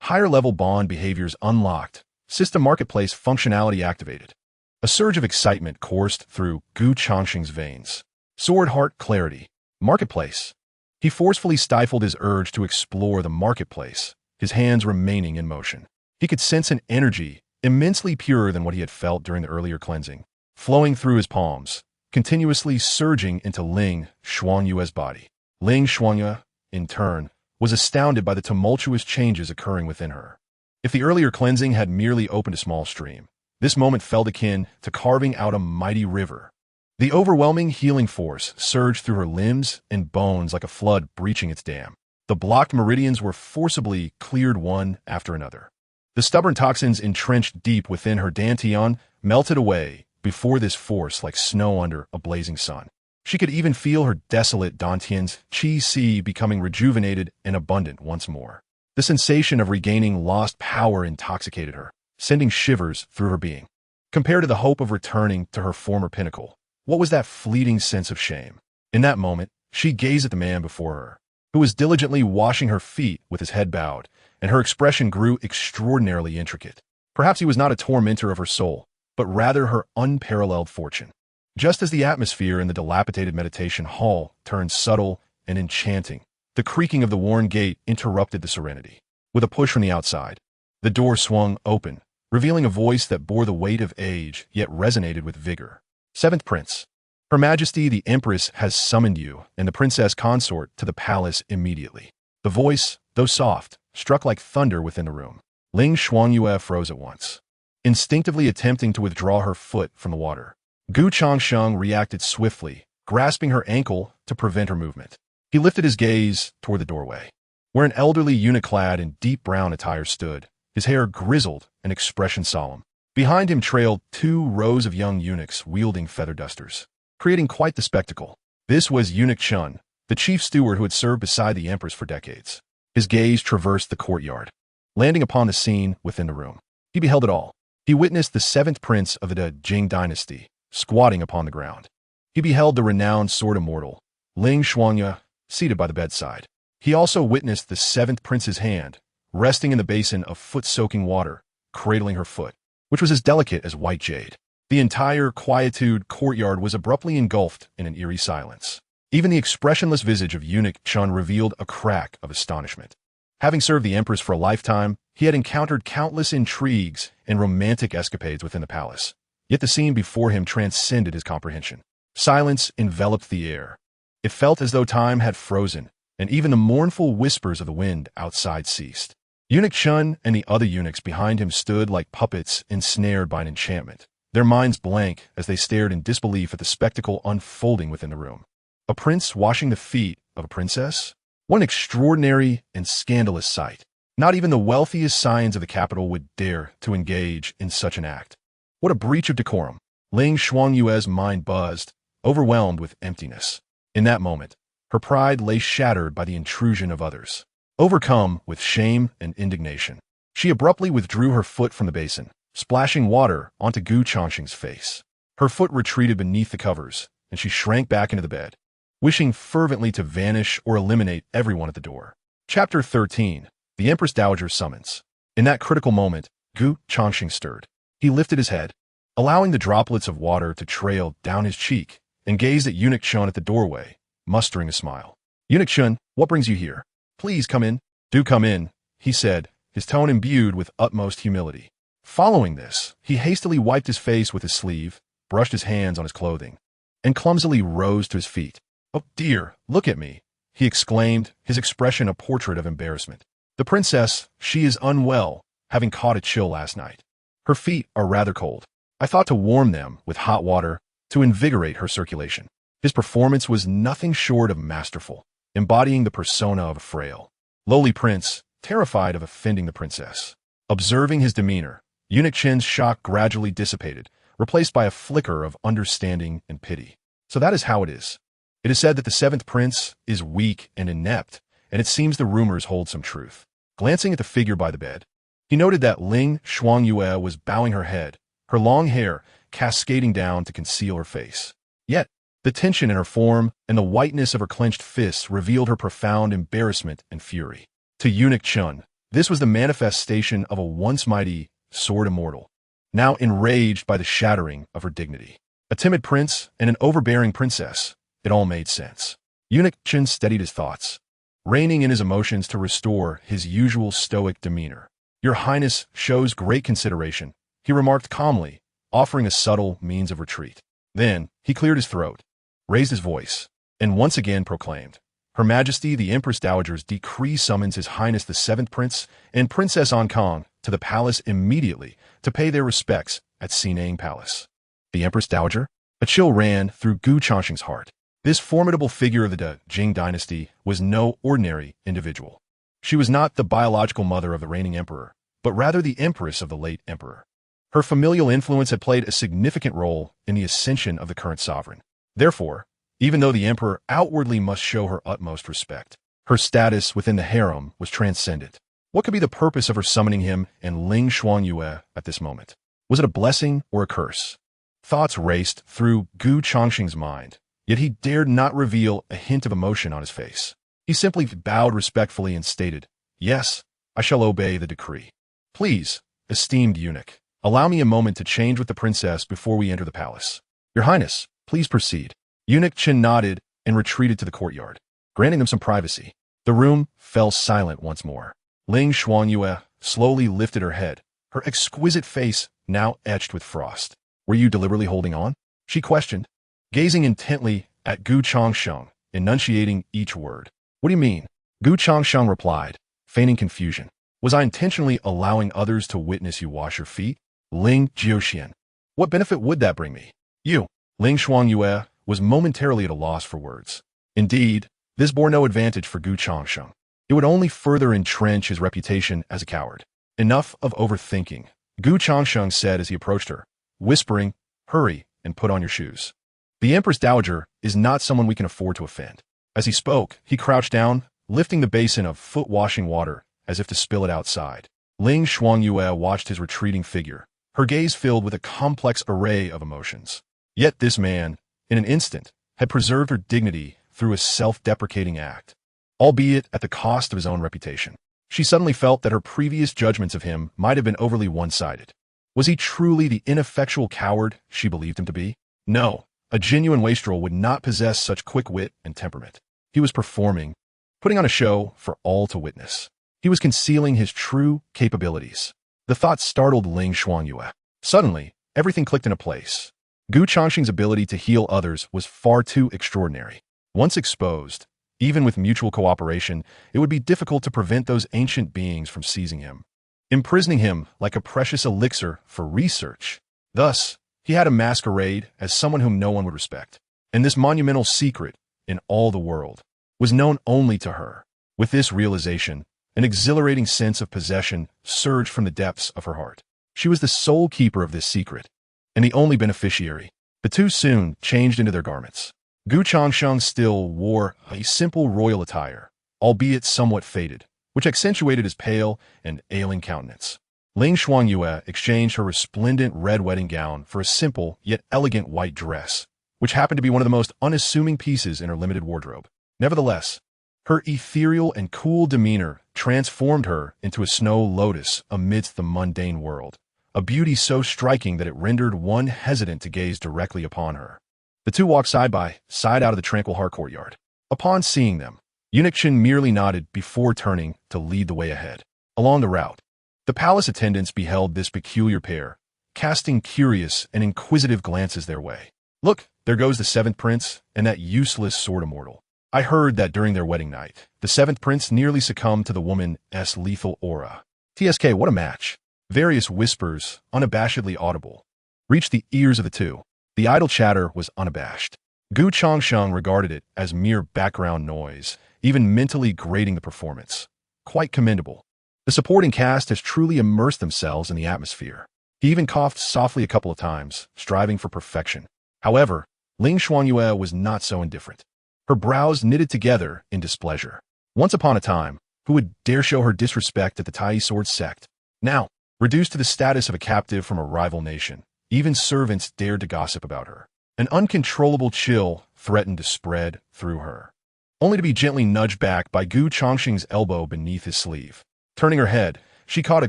[SPEAKER 1] Higher level bond behaviors unlocked. System marketplace functionality activated. A surge of excitement coursed through Changsheng's veins. Sword Heart Clarity. Marketplace. He forcefully stifled his urge to explore the marketplace, his hands remaining in motion. He could sense an energy, immensely purer than what he had felt during the earlier cleansing, flowing through his palms, continuously surging into Ling Xuanyue's body. Ling Xuanyue, in turn, was astounded by the tumultuous changes occurring within her. If the earlier cleansing had merely opened a small stream, this moment felt akin to carving out a mighty river. The overwhelming healing force surged through her limbs and bones like a flood breaching its dam. The blocked meridians were forcibly cleared one after another. The stubborn toxins entrenched deep within her dantian melted away before this force like snow under a blazing sun. She could even feel her desolate dantian's qi becoming rejuvenated and abundant once more. The sensation of regaining lost power intoxicated her, sending shivers through her being. Compared to the hope of returning to her former pinnacle, what was that fleeting sense of shame? In that moment, she gazed at the man before her, who was diligently washing her feet with his head bowed, and her expression grew extraordinarily intricate. Perhaps he was not a tormentor of her soul, but rather her unparalleled fortune. Just as the atmosphere in the dilapidated meditation hall turned subtle and enchanting, the creaking of the worn gate interrupted the serenity. With a push from the outside, the door swung open, revealing a voice that bore the weight of age yet resonated with vigor. Seventh Prince. Her Majesty the Empress has summoned you and the princess consort to the palace immediately. The voice, though soft, struck like thunder within the room. Ling Xuanyue froze at once, instinctively attempting to withdraw her foot from the water. Changsheng reacted swiftly, grasping her ankle to prevent her movement. He lifted his gaze toward the doorway, where an elderly eunuch clad in deep brown attire stood, his hair grizzled and expression solemn. Behind him trailed 2 rows of young eunuchs wielding feather dusters, creating quite the spectacle. This was Eunuch Chun, the chief steward who had served beside the empress for decades. His gaze traversed the courtyard, landing upon the scene within the room. He beheld it all. He witnessed the 7th prince of the Jing dynasty, squatting upon the ground. He beheld the renowned sword immortal, Ling Xuanyue, seated by the bedside. He also witnessed the seventh prince's hand, resting in the basin of foot-soaking water, cradling her foot, which was as delicate as white jade. The entire quietude courtyard was abruptly engulfed in an eerie silence. Even the expressionless visage of eunuch Chun revealed a crack of astonishment. Having served the empress for a lifetime, he had encountered countless intrigues and romantic escapades within the palace. Yet the scene before him transcended his comprehension. Silence enveloped the air. It felt as though time had frozen, and even the mournful whispers of the wind outside ceased. Eunuch Chun and the other eunuchs behind him stood like puppets ensnared by an enchantment, their minds blank as they stared in disbelief at the spectacle unfolding within the room. A prince washing the feet of a princess? What an extraordinary and scandalous sight. Not even the wealthiest scions of the capital would dare to engage in such an act. What a breach of decorum. Ling Shuangyue's mind buzzed, overwhelmed with emptiness. In that moment, her pride lay shattered by the intrusion of others. Overcome with shame and indignation, she abruptly withdrew her foot from the basin, splashing water onto Changsheng's face. Her foot retreated beneath the covers, and she shrank back into the bed, wishing fervently to vanish or eliminate everyone at the door. Chapter 13. The Empress Dowager Summons. In that critical moment, Changsheng stirred. He lifted his head, allowing the droplets of water to trail down his cheek, and gazed at Eunuch Chun at the doorway, mustering a smile. Eunuch Chun, what brings you here? Please come in. Do come in, he said, his tone imbued with utmost humility. Following this, he hastily wiped his face with his sleeve, brushed his hands on his clothing, and clumsily rose to his feet. Oh dear, look at me, he exclaimed, his expression a portrait of embarrassment. The princess, she is unwell, having caught a chill last night. Her feet are rather cold. I thought to warm them with hot water to invigorate her circulation. His performance was nothing short of masterful, embodying the persona of a frail, lowly prince, terrified of offending the princess. Observing his demeanor, Eunuch Chin's shock gradually dissipated, replaced by a flicker of understanding and pity. So that is how it is. It is said that the seventh prince is weak and inept, and it seems the rumors hold some truth. Glancing at the figure by the bed, he noted that Ling Shuangyue was bowing her head, her long hair cascading down to conceal her face. Yet, the tension in her form and the whiteness of her clenched fists revealed her profound embarrassment and fury. To Eunuch Chun, this was the manifestation of a once mighty sword immortal, now enraged by the shattering of her dignity. A timid prince and an overbearing princess, it all made sense. Eunuch Chun steadied his thoughts, reining in his emotions to restore his usual stoic demeanor. Your Highness shows great consideration, he remarked calmly, offering a subtle means of retreat. Then, he cleared his throat, raised his voice, and once again proclaimed, Her Majesty the Empress Dowager's decree summons His Highness the Seventh Prince and Princess Ankang to the palace immediately to pay their respects at Sinang Palace. The Empress Dowager? A chill ran through Changsheng's heart. This formidable figure of the Jing dynasty was no ordinary individual. She was not the biological mother of the reigning emperor, but rather the empress of the late emperor. Her familial influence had played a significant role in the ascension of the current sovereign. Therefore, even though the emperor outwardly must show her utmost respect, her status within the harem was transcendent. What could be the purpose of her summoning him and Ling Shuangyue at this moment? Was it a blessing or a curse? Thoughts raced through Changsheng's mind, yet he dared not reveal a hint of emotion on his face. He simply bowed respectfully and stated, Yes, I shall obey the decree. Please, esteemed eunuch, allow me a moment to change with the princess before we enter the palace. Your Highness, please proceed. Eunuch Chin nodded and retreated to the courtyard, granting them some privacy. The room fell silent once more. Ling Shuangyue slowly lifted her head, her exquisite face now etched with frost. Were you deliberately holding on? She questioned, gazing intently at Changsheng, enunciating each word. What do you mean? Changsheng replied, feigning confusion. Was I intentionally allowing others to witness you wash your feet? Ling Jiuxian. What benefit would that bring me? You. Ling Shuangyue was momentarily at a loss for words. Indeed, this bore no advantage for Changsheng. It would only further entrench his reputation as a coward. Enough of overthinking, Changsheng said as he approached her, whispering, Hurry and put on your shoes. The Empress Dowager is not someone we can afford to offend. As he spoke, he crouched down, lifting the basin of foot-washing water as if to spill it outside. Ling Shuangyue watched his retreating figure, her gaze filled with a complex array of emotions. Yet this man, in an instant, had preserved her dignity through a self-deprecating act. albeit at the cost of his own reputation. She suddenly felt that her previous judgments of him might have been overly one-sided. Was he truly the ineffectual coward she believed him to be? No, a genuine wastrel would not possess such quick wit and temperament. He was performing, putting on a show for all to witness. He was concealing his true capabilities. The thought startled Ling Xuanyue. Suddenly, everything clicked into place. Gu Changsheng's ability to heal others was far too extraordinary. Once exposed, even with mutual cooperation, it would be difficult to prevent those ancient beings from seizing him, imprisoning him like a precious elixir for research. Thus, he had a masquerade as someone whom no one would respect. And this monumental secret, in all the world, was known only to her. With this realization, an exhilarating sense of possession surged from the depths of her heart. She was the sole keeper of this secret, and the only beneficiary. The two soon changed into their garments. Gu Changsheng still wore a simple royal attire, albeit somewhat faded, which accentuated his pale and ailing countenance. Ling Xuanyue exchanged her resplendent red wedding gown for a simple yet elegant white dress, which happened to be one of the most unassuming pieces in her limited wardrobe. Nevertheless, her ethereal and cool demeanor transformed her into a snow lotus amidst the mundane world, a beauty so striking that it rendered one hesitant to gaze directly upon her. The two walked side by side out of the tranquil heart courtyard. Upon seeing them, Eunuch Chen merely nodded before turning to lead the way ahead. Along the route, the palace attendants beheld this peculiar pair, casting curious and inquisitive glances their way. Look, there goes the seventh prince and that useless sword immortal. I heard that during their wedding night, the seventh prince nearly succumbed to the woman's lethal aura. TSK, what a match. Various whispers, unabashedly audible, reached the ears of the two. The idle chatter was unabashed. Gu Changsheng regarded it as mere background noise, even mentally grading the performance. Quite commendable. The supporting cast has truly immersed themselves in the atmosphere. He even coughed softly a couple of times, striving for perfection. However, Ling Xuanyue was not so indifferent. Her brows knitted together in displeasure. Once upon a time, who would dare show her disrespect at the Tai Sword sect? Now, reduced to the status of a captive from a rival nation, even servants dared to gossip about her. An uncontrollable chill threatened to spread through her, only to be gently nudged back by Gu Changsheng's elbow beneath his sleeve. Turning her head, she caught a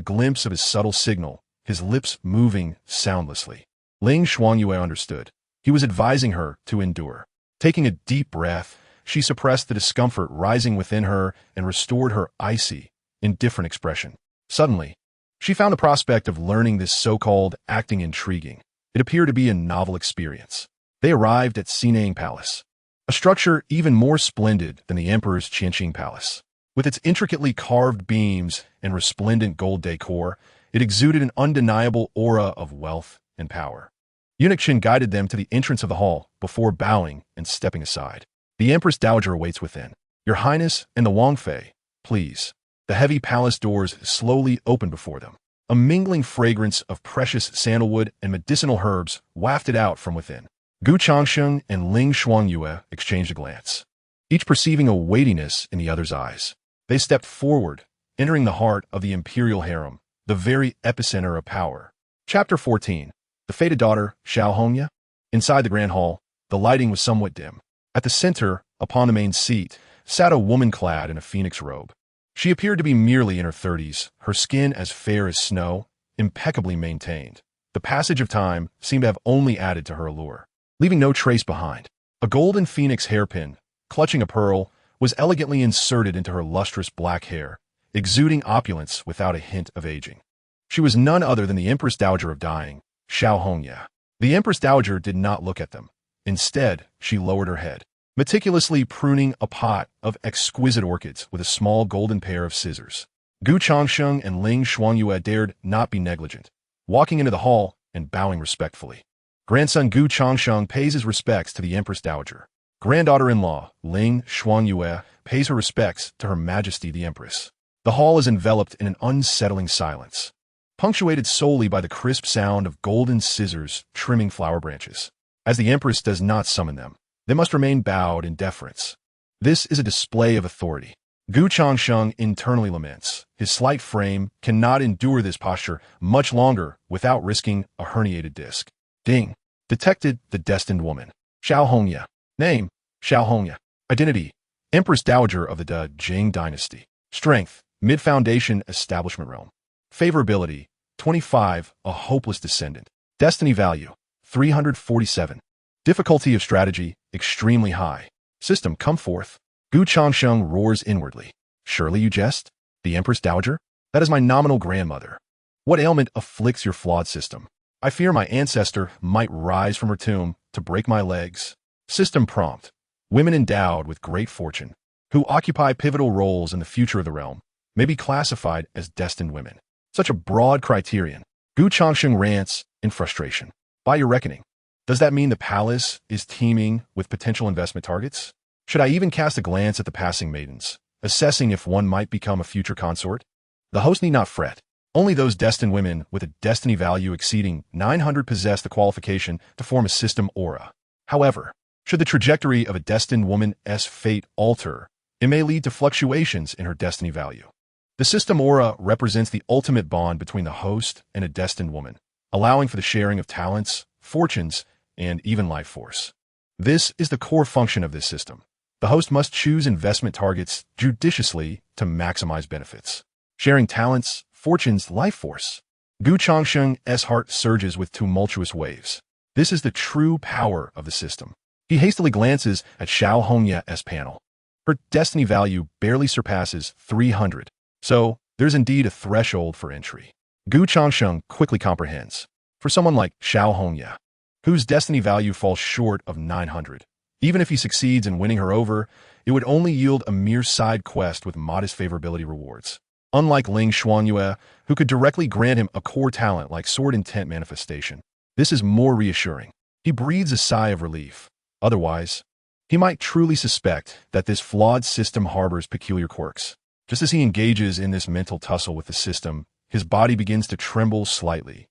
[SPEAKER 1] glimpse of his subtle signal, his lips moving soundlessly. Ling Xuanyue understood. He was advising her to endure. Taking a deep breath, she suppressed the discomfort rising within her and restored her icy, indifferent expression. Suddenly, she found the prospect of learning this so-called acting intriguing. It appeared to be a novel experience. They arrived at Sinang Palace, a structure even more splendid than the emperor's Changsheng Palace. With its intricately carved beams and resplendent gold decor, it exuded an undeniable aura of wealth and power. Eunuch Chen guided them to the entrance of the hall before bowing and stepping aside. The Empress Dowager awaits within. Your Highness and the Wang Fei, please. The heavy palace doors slowly opened before them. A mingling fragrance of precious sandalwood and medicinal herbs wafted out from within. Gu Changsheng and Ling Xuanyue exchanged a glance, each perceiving a weightiness in the other's eyes. They stepped forward, entering the heart of the imperial harem, the very epicenter of power. Chapter 14. The fated daughter, Xiao Hongya. Inside the grand hall, the lighting was somewhat dim. At the center, upon the main seat, sat a woman clad in a phoenix robe. She appeared to be merely in her 30s, her skin as fair as snow, impeccably maintained. The passage of time seemed to have only added to her allure, leaving no trace behind. A golden phoenix hairpin, clutching a pearl, was elegantly inserted into her lustrous black hair, exuding opulence without a hint of aging. She was none other than the Empress Dowager of Dying, Xiao Hongya. The Empress Dowager did not look at them. Instead, she lowered her head, meticulously pruning a pot of exquisite orchids with a small golden pair of scissors. Gu Changsheng and Ling Xuanyue dared not be negligent, walking into the hall and bowing respectfully. Grandson Gu Changsheng pays his respects to the Empress Dowager. Granddaughter-in-law Ling Xuanyue pays her respects to Her Majesty the Empress. The hall is enveloped in an unsettling silence, punctuated solely by the crisp sound of golden scissors trimming flower branches. As the Empress does not summon them, they must remain bowed in deference. This is a display of authority. Gu Changsheng internally laments. His slight frame cannot endure this posture much longer without risking a herniated disc. Ding. Detected the destined woman. Xiao Hongya. Name, Xiao Hongya. Identity, Empress Dowager of the Jing dynasty. Strength, mid-foundation establishment realm. Favorability, 25, a hopeless descendant. Destiny value, 347. Difficulty of strategy, extremely high. System, come forth. Gu Changsheng roars inwardly. Surely you jest? The Empress Dowager? That is my nominal grandmother. What ailment afflicts your flawed system? I fear my ancestor might rise from her tomb to break my legs. System prompt. Women endowed with great fortune, who occupy pivotal roles in the future of the realm, may be classified as destined women. Such a broad criterion. Gu Changsheng rants in frustration. By your reckoning, does that mean the palace is teeming with potential investment targets? Should I even cast a glance at the passing maidens, assessing if one might become a future consort? The host need not fret. Only those destined women with a destiny value exceeding 900 possess the qualification to form a system aura. However, should the trajectory of a destined woman's fate alter, it may lead to fluctuations in her destiny value. The system aura represents the ultimate bond between the host and a destined woman, allowing for the sharing of talents, fortunes, and even life force. This is the core function of this system. The host must choose investment targets judiciously to maximize benefits. Sharing talents, fortunes, life force. Gu Changsheng's heart surges with tumultuous waves. This is the true power of the system. He hastily glances at Xiao Hongya's panel. Her destiny value barely surpasses 300, so there's indeed a threshold for entry. Gu Changsheng quickly comprehends. For someone like Xiao Hongya, whose destiny value falls short of 900, even if he succeeds in winning her over, it would only yield a mere side quest with modest favorability rewards. Unlike Ling Xuanyue, who could directly grant him a core talent like sword intent manifestation. This is more reassuring. He breathes a sigh of relief. Otherwise, he might truly suspect that this flawed system harbors peculiar quirks. Just as he engages in this mental tussle with the system, his body begins to tremble slightly,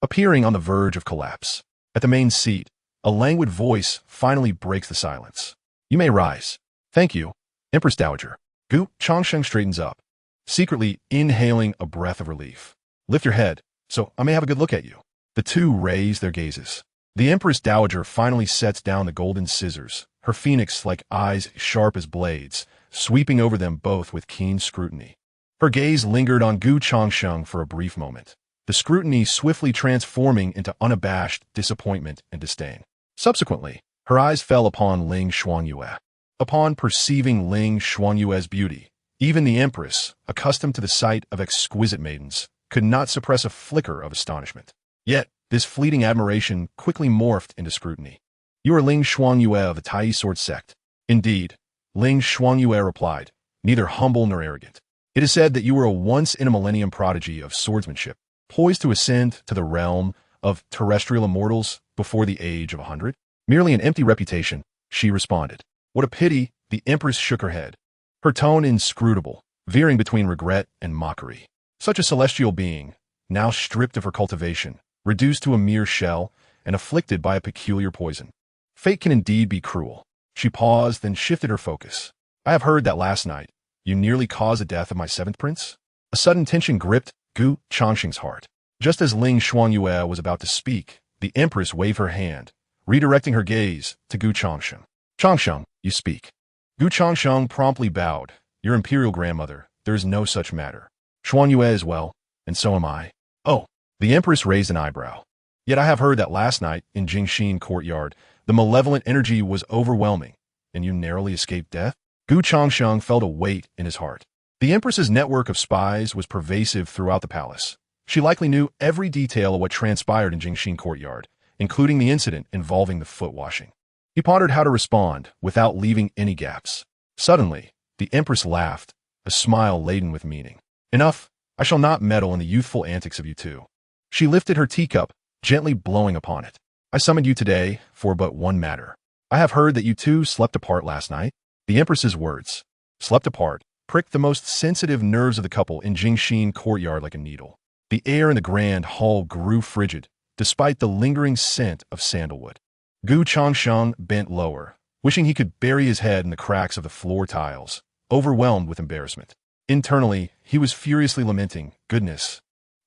[SPEAKER 1] appearing on the verge of collapse. At the main seat, a languid voice finally breaks the silence. You may rise. Thank you, Empress Dowager. Gu Changsheng straightens up, secretly inhaling a breath of relief. Lift your head, so I may have a good look at you. The two raise their gazes. The Empress Dowager finally sets down the golden scissors, her phoenix-like eyes sharp as blades, sweeping over them both with keen scrutiny. Her gaze lingered on Gu Changsheng for a brief moment, the scrutiny swiftly transforming into unabashed disappointment and disdain. Subsequently, her eyes fell upon Ling Xuanyue. Upon perceiving Ling Xuanyue's beauty, even the Empress, accustomed to the sight of exquisite maidens, could not suppress a flicker of astonishment. Yet, this fleeting admiration quickly morphed into scrutiny. You are Ling Xuanyue of the Tai Sword sect. Indeed, Ling Xuanyue replied, neither humble nor arrogant. It is said that you were a once-in-a-millennium prodigy of swordsmanship, poised to ascend to the realm of terrestrial immortals before the age of 100. Merely an empty reputation, she responded. What a pity, the Empress shook her head, her tone inscrutable, veering between regret and mockery. Such a celestial being, now stripped of her cultivation, reduced to a mere shell, and afflicted by a peculiar poison. Fate can indeed be cruel. She paused, then shifted her focus. I have heard that last night, you nearly caused the death of my seventh prince? A sudden tension gripped Gu Changsheng's heart. Just as Ling Xuanyue was about to speak, the Empress waved her hand, redirecting her gaze to Gu Changsheng. Changsheng, you speak. Gu Changsheng promptly bowed. Your imperial grandmother, there is no such matter. Xuanyue is well, and so am I. Oh. The Empress raised an eyebrow. Yet I have heard that last night, in Jingxin courtyard, the malevolent energy was overwhelming, and you narrowly escaped death? Gu Changsheng felt a weight in his heart. The Empress's network of spies was pervasive throughout the palace. She likely knew every detail of what transpired in Jingxin courtyard, including the incident involving the foot washing. He pondered how to respond without leaving any gaps. Suddenly, the Empress laughed, a smile laden with meaning. Enough, I shall not meddle in the youthful antics of you two. She lifted her teacup, gently blowing upon it. I summoned you today for but one matter. I have heard that you two slept apart last night. The Empress's words, slept apart, pricked the most sensitive nerves of the couple in Jingxin courtyard like a needle. The air in the grand hall grew frigid, despite the lingering scent of sandalwood. Gu Changsheng bent lower, wishing he could bury his head in the cracks of the floor tiles, overwhelmed with embarrassment. Internally, he was furiously lamenting, goodness,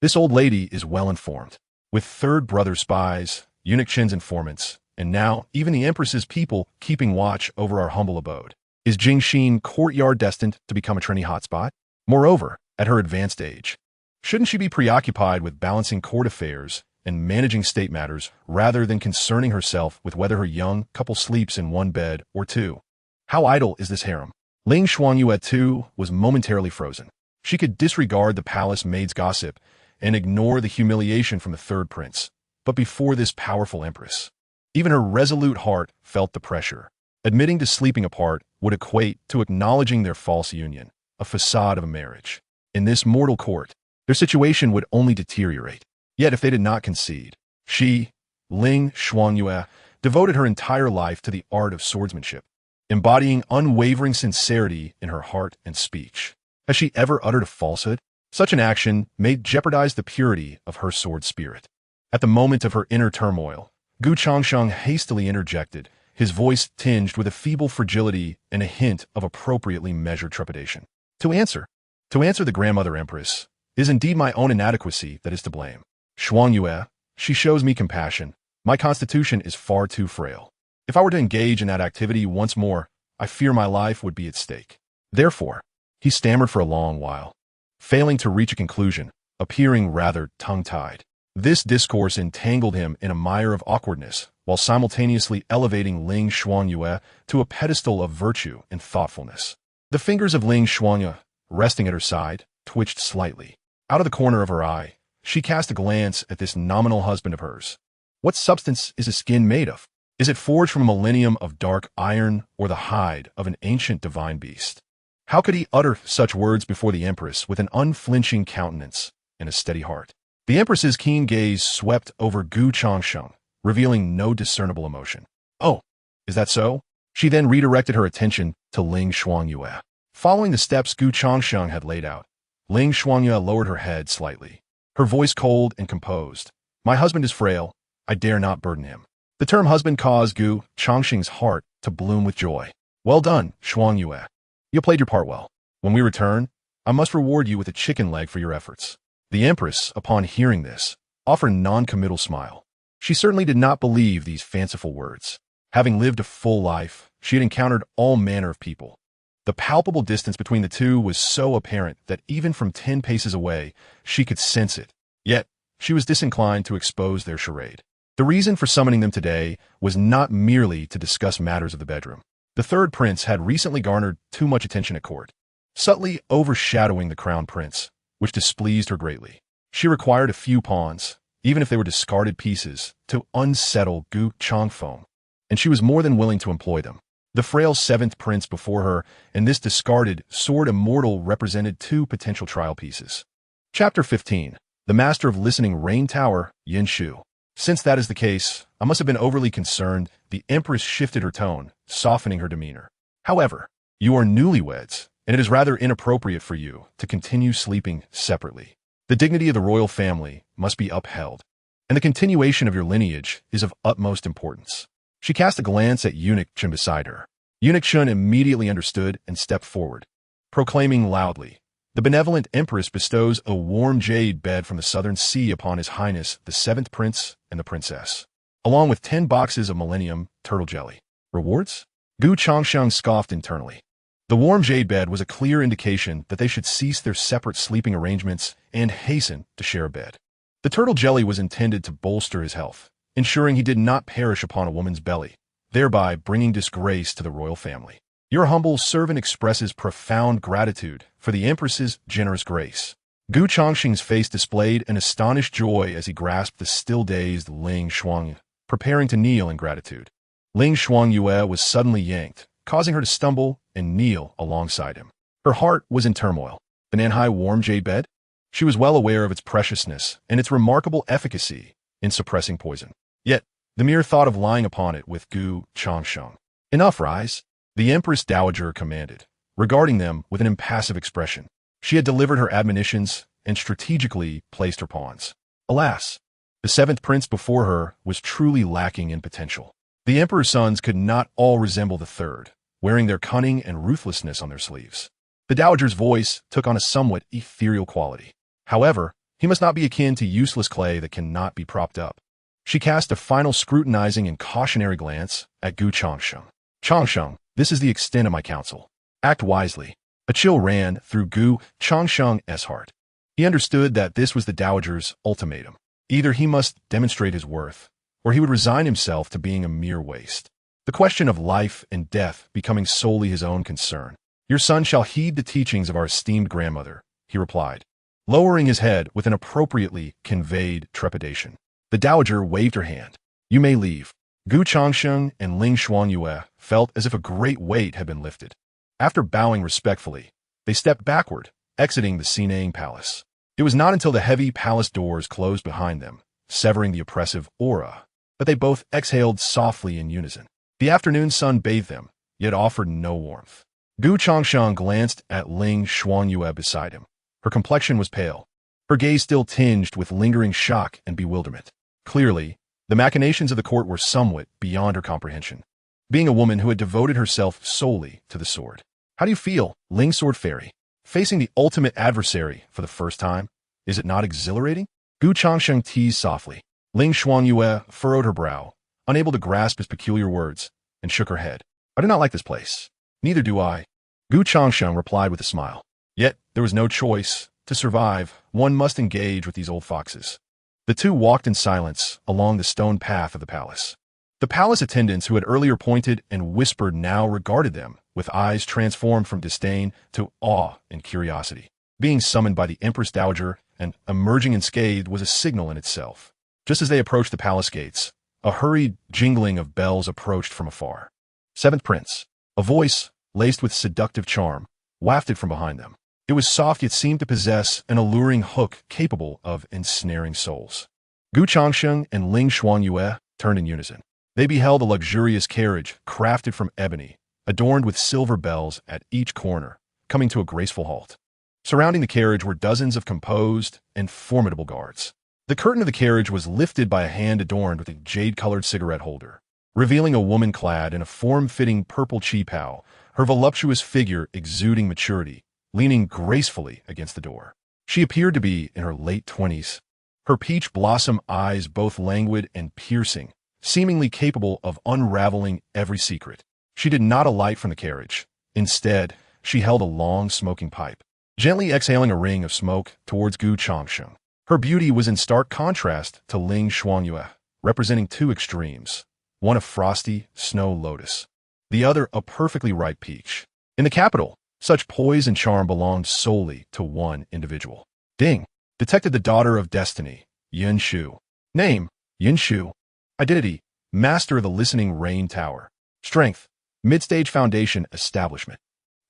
[SPEAKER 1] this old lady is well informed. With third brother spies, eunuch Chen's informants, and now even the Empress's people keeping watch over our humble abode. Is Changsheng courtyard destined to become a trendy hotspot? Moreover, at her advanced age, shouldn't she be preoccupied with balancing court affairs and managing state matters rather than concerning herself with whether her young couple sleeps in one bed or two? How idle is this harem? Ling Xuanyue too was momentarily frozen. She could disregard the palace maid's gossip and ignore the humiliation from the third prince. But before this powerful empress, even her resolute heart felt the pressure. Admitting to sleeping apart would equate to acknowledging their false union, a facade of a marriage. In this mortal court, their situation would only deteriorate. Yet if they did not concede, she, Ling Xuanyue, devoted her entire life to the art of swordsmanship, embodying unwavering sincerity in her heart and speech. Has she ever uttered a falsehood? Such an action may jeopardize the purity of her sword spirit. At the moment of her inner turmoil, Changsheng hastily interjected, his voice tinged with a feeble fragility and a hint of appropriately measured trepidation. To answer the grandmother empress, is indeed my own inadequacy that is to blame. Xuanyue, she shows me compassion. My constitution is far too frail. If I were to engage in that activity once more, I fear my life would be at stake. Therefore, he stammered for a long while, failing to reach a conclusion, appearing rather tongue-tied. This discourse entangled him in a mire of awkwardness, while simultaneously elevating Ling Xuanyue to a pedestal of virtue and thoughtfulness. The fingers of Ling Xuanyue, resting at her side, twitched slightly. Out of the corner of her eye, she cast a glance at this nominal husband of hers. What substance is his skin made of? Is it forged from a millennium of dark iron or the hide of an ancient divine beast? How could he utter such words before the empress with an unflinching countenance and a steady heart? The empress's keen gaze swept over Changsheng, revealing no discernible emotion. Oh, is that so? She then redirected her attention to Ling Xuanyue. Following the steps Changsheng had laid out, Ling Xuanyue lowered her head slightly, her voice cold and composed. My husband is frail. I dare not burden him. The term husband caused Changsheng's heart to bloom with joy. Well done, Xuanyue. You played your part well. When we return, I must reward you with a chicken leg for your efforts. The empress, upon hearing this, offered a non-committal smile. She certainly did not believe these fanciful words. Having lived a full life, she had encountered all manner of people. The palpable distance between the two was so apparent that even from 10 paces away, she could sense it. Yet, she was disinclined to expose their charade. The reason for summoning them today was not merely to discuss matters of the bedroom. The third prince had recently garnered too much attention at court, subtly overshadowing the crown prince, which displeased her greatly. She required a few pawns, even if they were discarded pieces, to unsettle Changfeng, and she was more than willing to employ them. The frail seventh prince before her and this discarded sword Immortal represented two potential trial pieces. Chapter 15. The Master of Listening Rain Tower, Yin Shu. Since that is the case, I must have been overly concerned. The empress shifted her tone, softening her demeanor. However, you are newlyweds, and it is rather inappropriate for you to continue sleeping separately. The dignity of the royal family must be upheld, and the continuation of your lineage is of utmost importance. She cast a glance at Eunuch Chen beside her. Eunuch Chen immediately understood and stepped forward, proclaiming loudly, "The benevolent empress bestows a warm jade bed from the southern sea upon His Highness the seventh prince and the princess, along with 10 boxes of Millennium turtle jelly. Rewards?" Changsheng scoffed internally. The warm jade bed was a clear indication that they should cease their separate sleeping arrangements and hasten to share a bed. The turtle jelly was intended to bolster his health, ensuring he did not perish upon a woman's belly, thereby bringing disgrace to the royal family. Your humble servant expresses profound gratitude for the empress's generous grace. Changsheng's face displayed an astonished joy as he grasped the still-dazed Ling Xuanyue, preparing to kneel in gratitude. Ling Xuanyue was suddenly yanked, causing her to stumble and kneel alongside him. Her heart was in turmoil. The Nanhai warm jade bed? She was well aware of its preciousness and its remarkable efficacy in suppressing poison. Yet, the mere thought of lying upon it with Changsheng. Enough, rise, the Empress Dowager commanded, regarding them with an impassive expression. She had delivered her admonitions and strategically placed her pawns. Alas, the seventh prince before her was truly lacking in potential. The emperor's sons could not all resemble the third, wearing their cunning and ruthlessness on their sleeves. The dowager's voice took on a somewhat ethereal quality. However, he must not be akin to useless clay that cannot be propped up. She cast a final scrutinizing and cautionary glance at Changsheng. Changsheng, This is the extent of my counsel. Act wisely. A chill ran through Gu Changsheng's heart. He understood that this was the dowager's ultimatum. Either he must demonstrate his worth, or he would resign himself to being a mere waste. The question of life and death becoming solely his own concern. Your son shall heed the teachings of our esteemed grandmother, he replied, lowering his head with an appropriately conveyed trepidation. The dowager waved her hand. You may leave. Gu Changsheng and Ling Xuanyue felt as if a great weight had been lifted. After bowing respectfully, they stepped backward, exiting the Sinang Palace. It was not until the heavy palace doors closed behind them, severing the oppressive aura, that they both exhaled softly in unison. The afternoon sun bathed them, yet offered no warmth. Gu Changsheng glanced at Ling Xuanyue beside him. Her complexion was pale, her gaze still tinged with lingering shock and bewilderment. Clearly, the machinations of the court were somewhat beyond her comprehension. Being a woman who had devoted herself solely to the sword. How do you feel, Ling Sword Fairy? Facing the ultimate adversary for the first time? Is it not exhilarating? Gu Changsheng teased softly. Ling Xuanyue furrowed her brow, unable to grasp his peculiar words, and shook her head. I do not like this place. Neither do I. Gu Changsheng replied with a smile. Yet, there was no choice. To survive, one must engage with these old foxes. The two walked in silence along the stone path of the palace. The palace attendants who had earlier pointed and whispered now regarded them, with eyes transformed from disdain to awe and curiosity. Being summoned by the Empress Dowager and emerging unscathed was a signal in itself. Just as they approached the palace gates, a hurried jingling of bells approached from afar. Seventh Prince. A voice, laced with seductive charm, wafted from behind them. It was soft yet seemed to possess an alluring hook capable of ensnaring souls. Gu Changsheng and Ling Xuanyue turned in unison. They beheld a luxurious carriage crafted from ebony, adorned with silver bells at each corner, coming to a graceful halt. Surrounding the carriage were dozens of composed and formidable guards. The curtain of the carriage was lifted by a hand adorned with a jade-colored cigarette holder, revealing a woman clad in a form-fitting purple qipao, her voluptuous figure exuding maturity, leaning gracefully against the door. She appeared to be in her late 20s, her peach blossom eyes both languid and piercing, seemingly capable of unraveling every secret. She did not alight from the carriage. Instead, she held a long smoking pipe, gently exhaling a ring of smoke towards Gu Changsheng. Her beauty was in stark contrast to Ling Xuanyue, representing two extremes, one a frosty snow lotus, the other a perfectly ripe peach. In the capital, such poise and charm belonged solely to one individual. Ding! Detected the daughter of destiny, Yin Shu. Name, Yin Shu. Identity, master of the listening rain tower. Strength, mid-stage foundation establishment.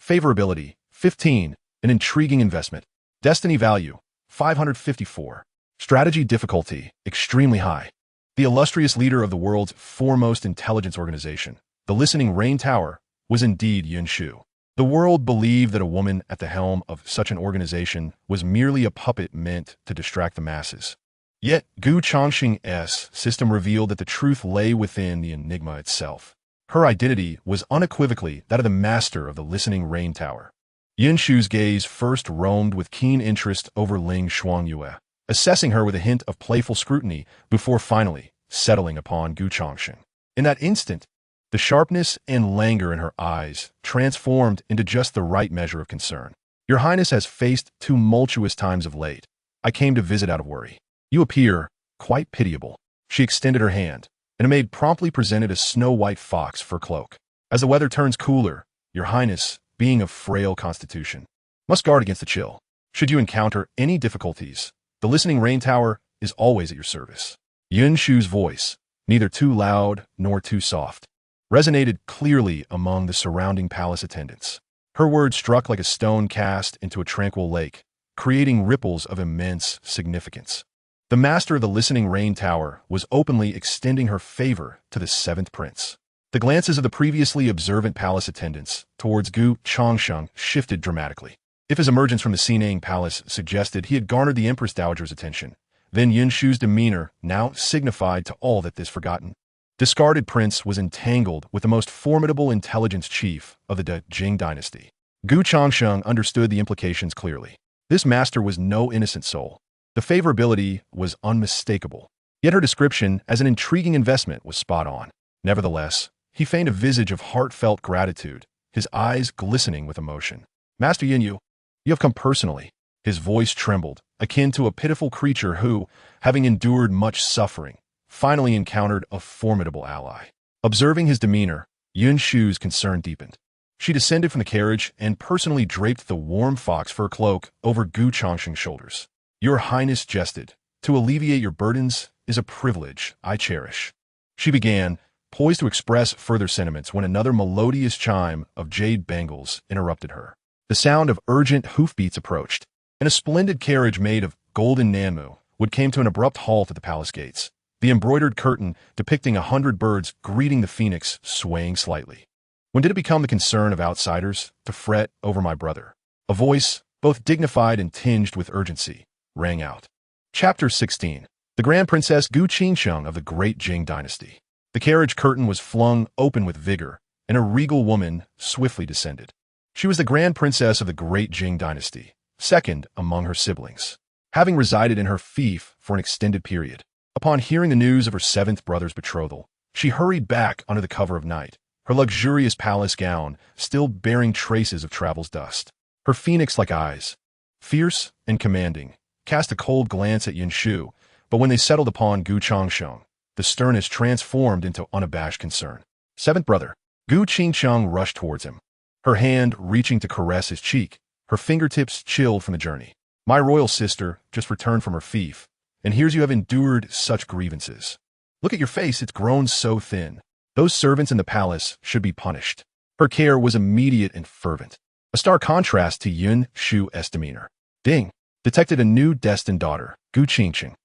[SPEAKER 1] Favorability, 15, an intriguing investment. Destiny value, 554. Strategy difficulty, extremely high. The illustrious leader of the world's foremost intelligence organization, the listening rain tower, was indeed Yin Shu. The world believed that a woman at the helm of such an organization was merely a puppet meant to distract the masses. Yet, Gu Changsheng's system revealed that the truth lay within the enigma itself. Her identity was unequivocally that of the master of the listening rain tower. Yin Shu's gaze first roamed with keen interest over Ling Xuanyue, assessing her with a hint of playful scrutiny before finally settling upon Gu Changsheng. In that instant, the sharpness and languor in her eyes transformed into just the right measure of concern. Your Highness has faced tumultuous times of late. I came to visit out of worry. You appear quite pitiable. She extended her hand, and a maid promptly presented a snow-white fox fur cloak. As the weather turns cooler, Your Highness, being of frail constitution, must guard against the chill. Should you encounter any difficulties, the listening rain tower is always at your service. Yin Shu's voice, neither too loud nor too soft, resonated clearly among the surrounding palace attendants. Her words struck like a stone cast into a tranquil lake, creating ripples of immense significance. The master of the listening rain tower was openly extending her favor to the seventh prince. The glances of the previously observant palace attendants towards Gu Changsheng shifted dramatically. If his emergence from the Sinang Palace suggested he had garnered the Empress Dowager's attention, then Yin Shu's demeanor now signified to all that this forgotten, discarded prince was entangled with the most formidable intelligence chief of the Jing dynasty. Gu Changsheng understood the implications clearly. This master was no innocent soul. The favorability was unmistakable, yet her description as an intriguing investment was spot on. Nevertheless, He feigned a visage of heartfelt gratitude, his eyes glistening with emotion. Master Yinyu, you have come personally. His voice trembled, akin to a pitiful creature who, having endured much suffering, finally encountered a formidable ally. Observing his demeanor, Yun Shu's concern deepened. She descended from the carriage and personally draped the warm fox fur cloak over Gu Changsheng's shoulders. Your Highness jested. To alleviate your burdens is a privilege I cherish. She began, poised to express further sentiments when another melodious chime of jade bangles interrupted her. The sound of urgent hoofbeats approached, and a splendid carriage made of golden Nanmu would came to an abrupt halt at the palace gates, the embroidered curtain depicting 100 birds greeting the phoenix swaying slightly. When did it become the concern of outsiders to fret over my brother? A voice, both dignified and tinged with urgency, rang out. Chapter 16. The Grand Princess Gu Changsheng of the Great Jing Dynasty. The carriage curtain was flung open with vigor, and a regal woman swiftly descended. She was the Grand Princess of the Great Jing Dynasty, second among her siblings, having resided in her fief for an extended period. Upon hearing the news of her seventh brother's betrothal, she hurried back under the cover of night, her luxurious palace gown still bearing traces of travel's dust. Her phoenix-like eyes, fierce and commanding, cast a cold glance at Yin Shu, but when they settled upon Gu Changsheng, the sternness transformed into unabashed concern. Seventh brother, Gu Changsheng rushed towards him, her hand reaching to caress his cheek, her fingertips chilled from the journey. My royal sister just returned from her fief, and here's you have endured such grievances. Look at your face, it's grown so thin. Those servants in the palace should be punished. Her care was immediate and fervent, a stark contrast to Yun Shu's demeanor. Ding! Detected a new destined daughter, Gu Changsheng.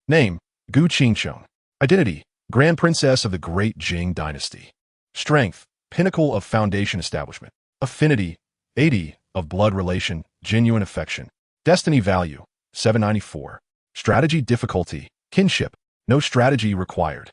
[SPEAKER 1] Name, Gu Changsheng. Identity, Grand Princess of the Great Jing Dynasty. Strength, pinnacle of foundation establishment. Affinity, 80 of blood relation, genuine affection. Destiny value, 794. Strategy difficulty, kinship, no strategy required.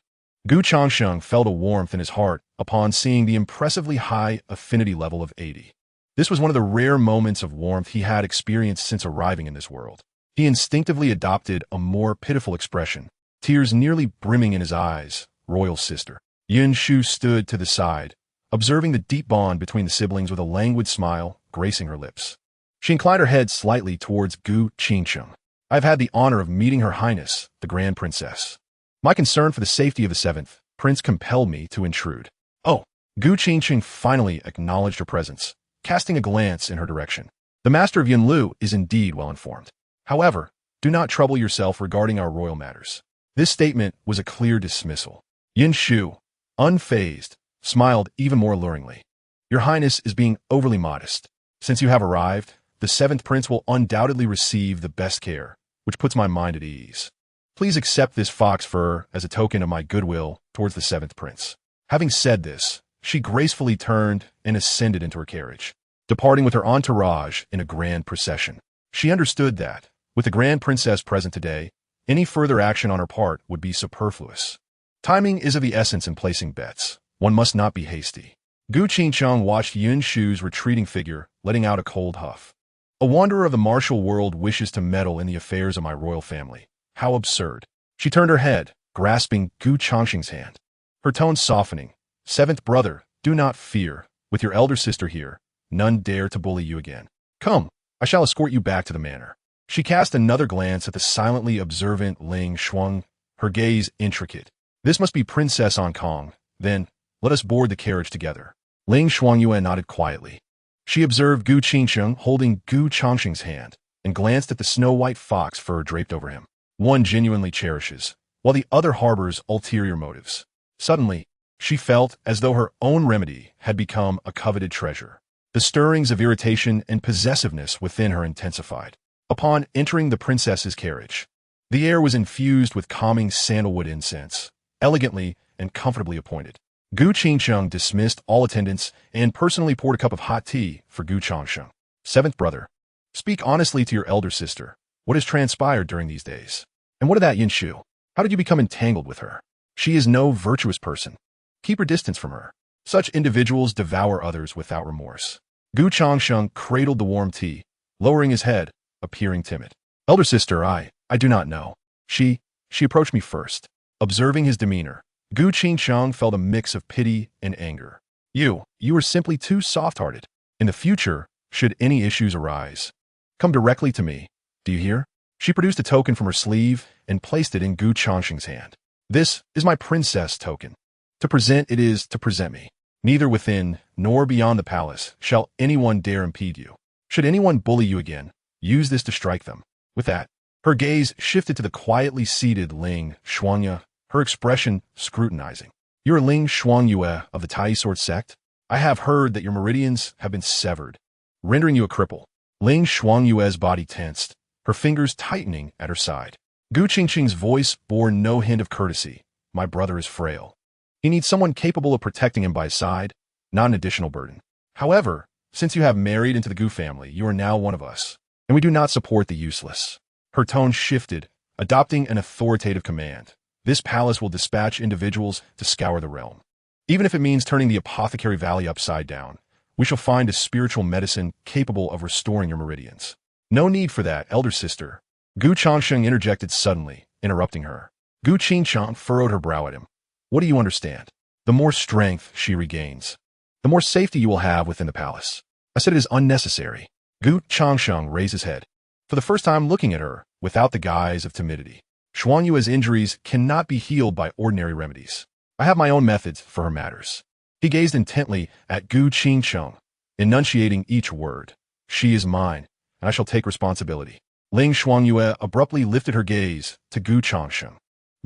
[SPEAKER 1] Gu Changsheng felt a warmth in his heart upon seeing the impressively high affinity level of 80. This was one of the rare moments of warmth he had experienced since arriving in this world. He instinctively adopted a more pitiful expression, tears nearly brimming in his eyes. Royal sister. Yin Shu stood to the side, observing the deep bond between the siblings with a languid smile gracing her lips. She inclined her head slightly towards Gu Changsheng. I've had the honor of meeting Her Highness, the Grand Princess. My concern for the safety of the seventh prince compelled me to intrude. Oh, Gu Changsheng finally acknowledged her presence, casting a glance in her direction. The master of Yunlu is indeed well informed. However, do not trouble yourself regarding our royal matters. This statement was a clear dismissal. Yin Shu, unfazed, smiled even more alluringly. Your Highness is being overly modest. Since you have arrived, the seventh prince will undoubtedly receive the best care, which puts my mind at ease. Please accept this fox fur as a token of my goodwill towards the seventh prince. Having said this, she gracefully turned and ascended into her carriage, departing with her entourage in a grand procession. She understood that, with the Grand Princess present today, any further action on her part would be superfluous. Timing is of the essence in placing bets. One must not be hasty. Gu Changsheng watched Yin Shu's retreating figure, letting out a cold huff. A wanderer of the martial world wishes to meddle in the affairs of my royal family. How absurd. She turned her head, grasping Gu Changsheng's hand, her tone softening. Seventh brother, do not fear. With your elder sister here, none dare to bully you again. Come, I shall escort you back to the manor. She cast another glance at the silently observant Ling Shuang, her gaze intricate. This must be Princess Kong. Then, let us board the carriage together. Ling Shuangyuan nodded quietly. She observed Gu Changsheng holding Gu Changsheng's hand and glanced at the snow-white fox fur draped over him. One genuinely cherishes, while the other harbors ulterior motives. Suddenly, she felt as though her own remedy had become a coveted treasure. The stirrings of irritation and possessiveness within her intensified. Upon entering the princess's carriage, the air was infused with calming sandalwood incense, elegantly and comfortably appointed. Gu Changsheng dismissed all attendants and personally poured a cup of hot tea for Gu Changsheng. Seventh brother, speak honestly to your elder sister. What has transpired during these days? And what of that Yin Shu? How did you become entangled with her? She is no virtuous person. Keep her distance from her. Such individuals devour others without remorse. Gu Changsheng cradled the warm tea, lowering his head, appearing timid. Elder sister, I do not know. She approached me first. Observing his demeanor, Gu Changsheng felt a mix of pity and anger. You are simply too soft-hearted. In the future, should any issues arise, come directly to me. Do you hear? She produced a token from her sleeve and placed it in Gu Changsheng's hand. This is my princess token. To present it is to present me. Neither within nor beyond the palace shall anyone dare impede you. Should anyone bully you again, use this to strike them. With that, her gaze shifted to the quietly seated Ling Shuangyue, her expression scrutinizing. You're Ling Shuangyue of the Tai Sword sect? I have heard that your meridians have been severed, rendering you a cripple. Ling Shuangyue's body tensed, her fingers tightening at her side. Gu Qingqing's voice bore no hint of courtesy. My brother is frail. He needs someone capable of protecting him by his side, not an additional burden. However, since you have married into the Gu family, you are now one of us, and we do not support the useless. Her tone shifted, adopting an authoritative command. This palace will dispatch individuals to scour the realm. Even if it means turning the Apothecary Valley upside down, we shall find a spiritual medicine capable of restoring your meridians. No need for that, elder sister. Gu Changsheng interjected suddenly, interrupting her. Gu Qingchang furrowed her brow at him. What do you understand? The more strength she regains, the more safety you will have within the palace. I said it is unnecessary. Gu Changsheng raised his head, for the first time looking at her without the guise of timidity. Xuanyue's injuries cannot be healed by ordinary remedies. I have my own methods for her matters. He gazed intently at Gu Qingcheng, enunciating each word. She is mine, and I shall take responsibility. Ling Xuanyue abruptly lifted her gaze to Gu Changsheng.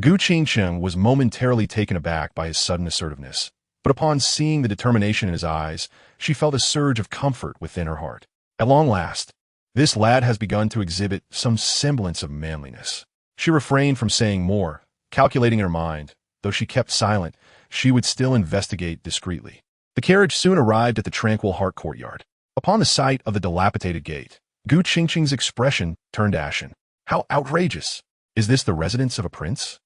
[SPEAKER 1] Gu Qingcheng was momentarily taken aback by his sudden assertiveness, but upon seeing the determination in his eyes, she felt a surge of comfort within her heart. At long last, this lad has begun to exhibit some semblance of manliness. She refrained from saying more, calculating in her mind, though she kept silent, she would still investigate discreetly. The carriage soon arrived at the tranquil Heart courtyard. Upon the sight of the dilapidated gate, Gu Qingqing's expression turned ashen. How outrageous! Is this the residence of a prince?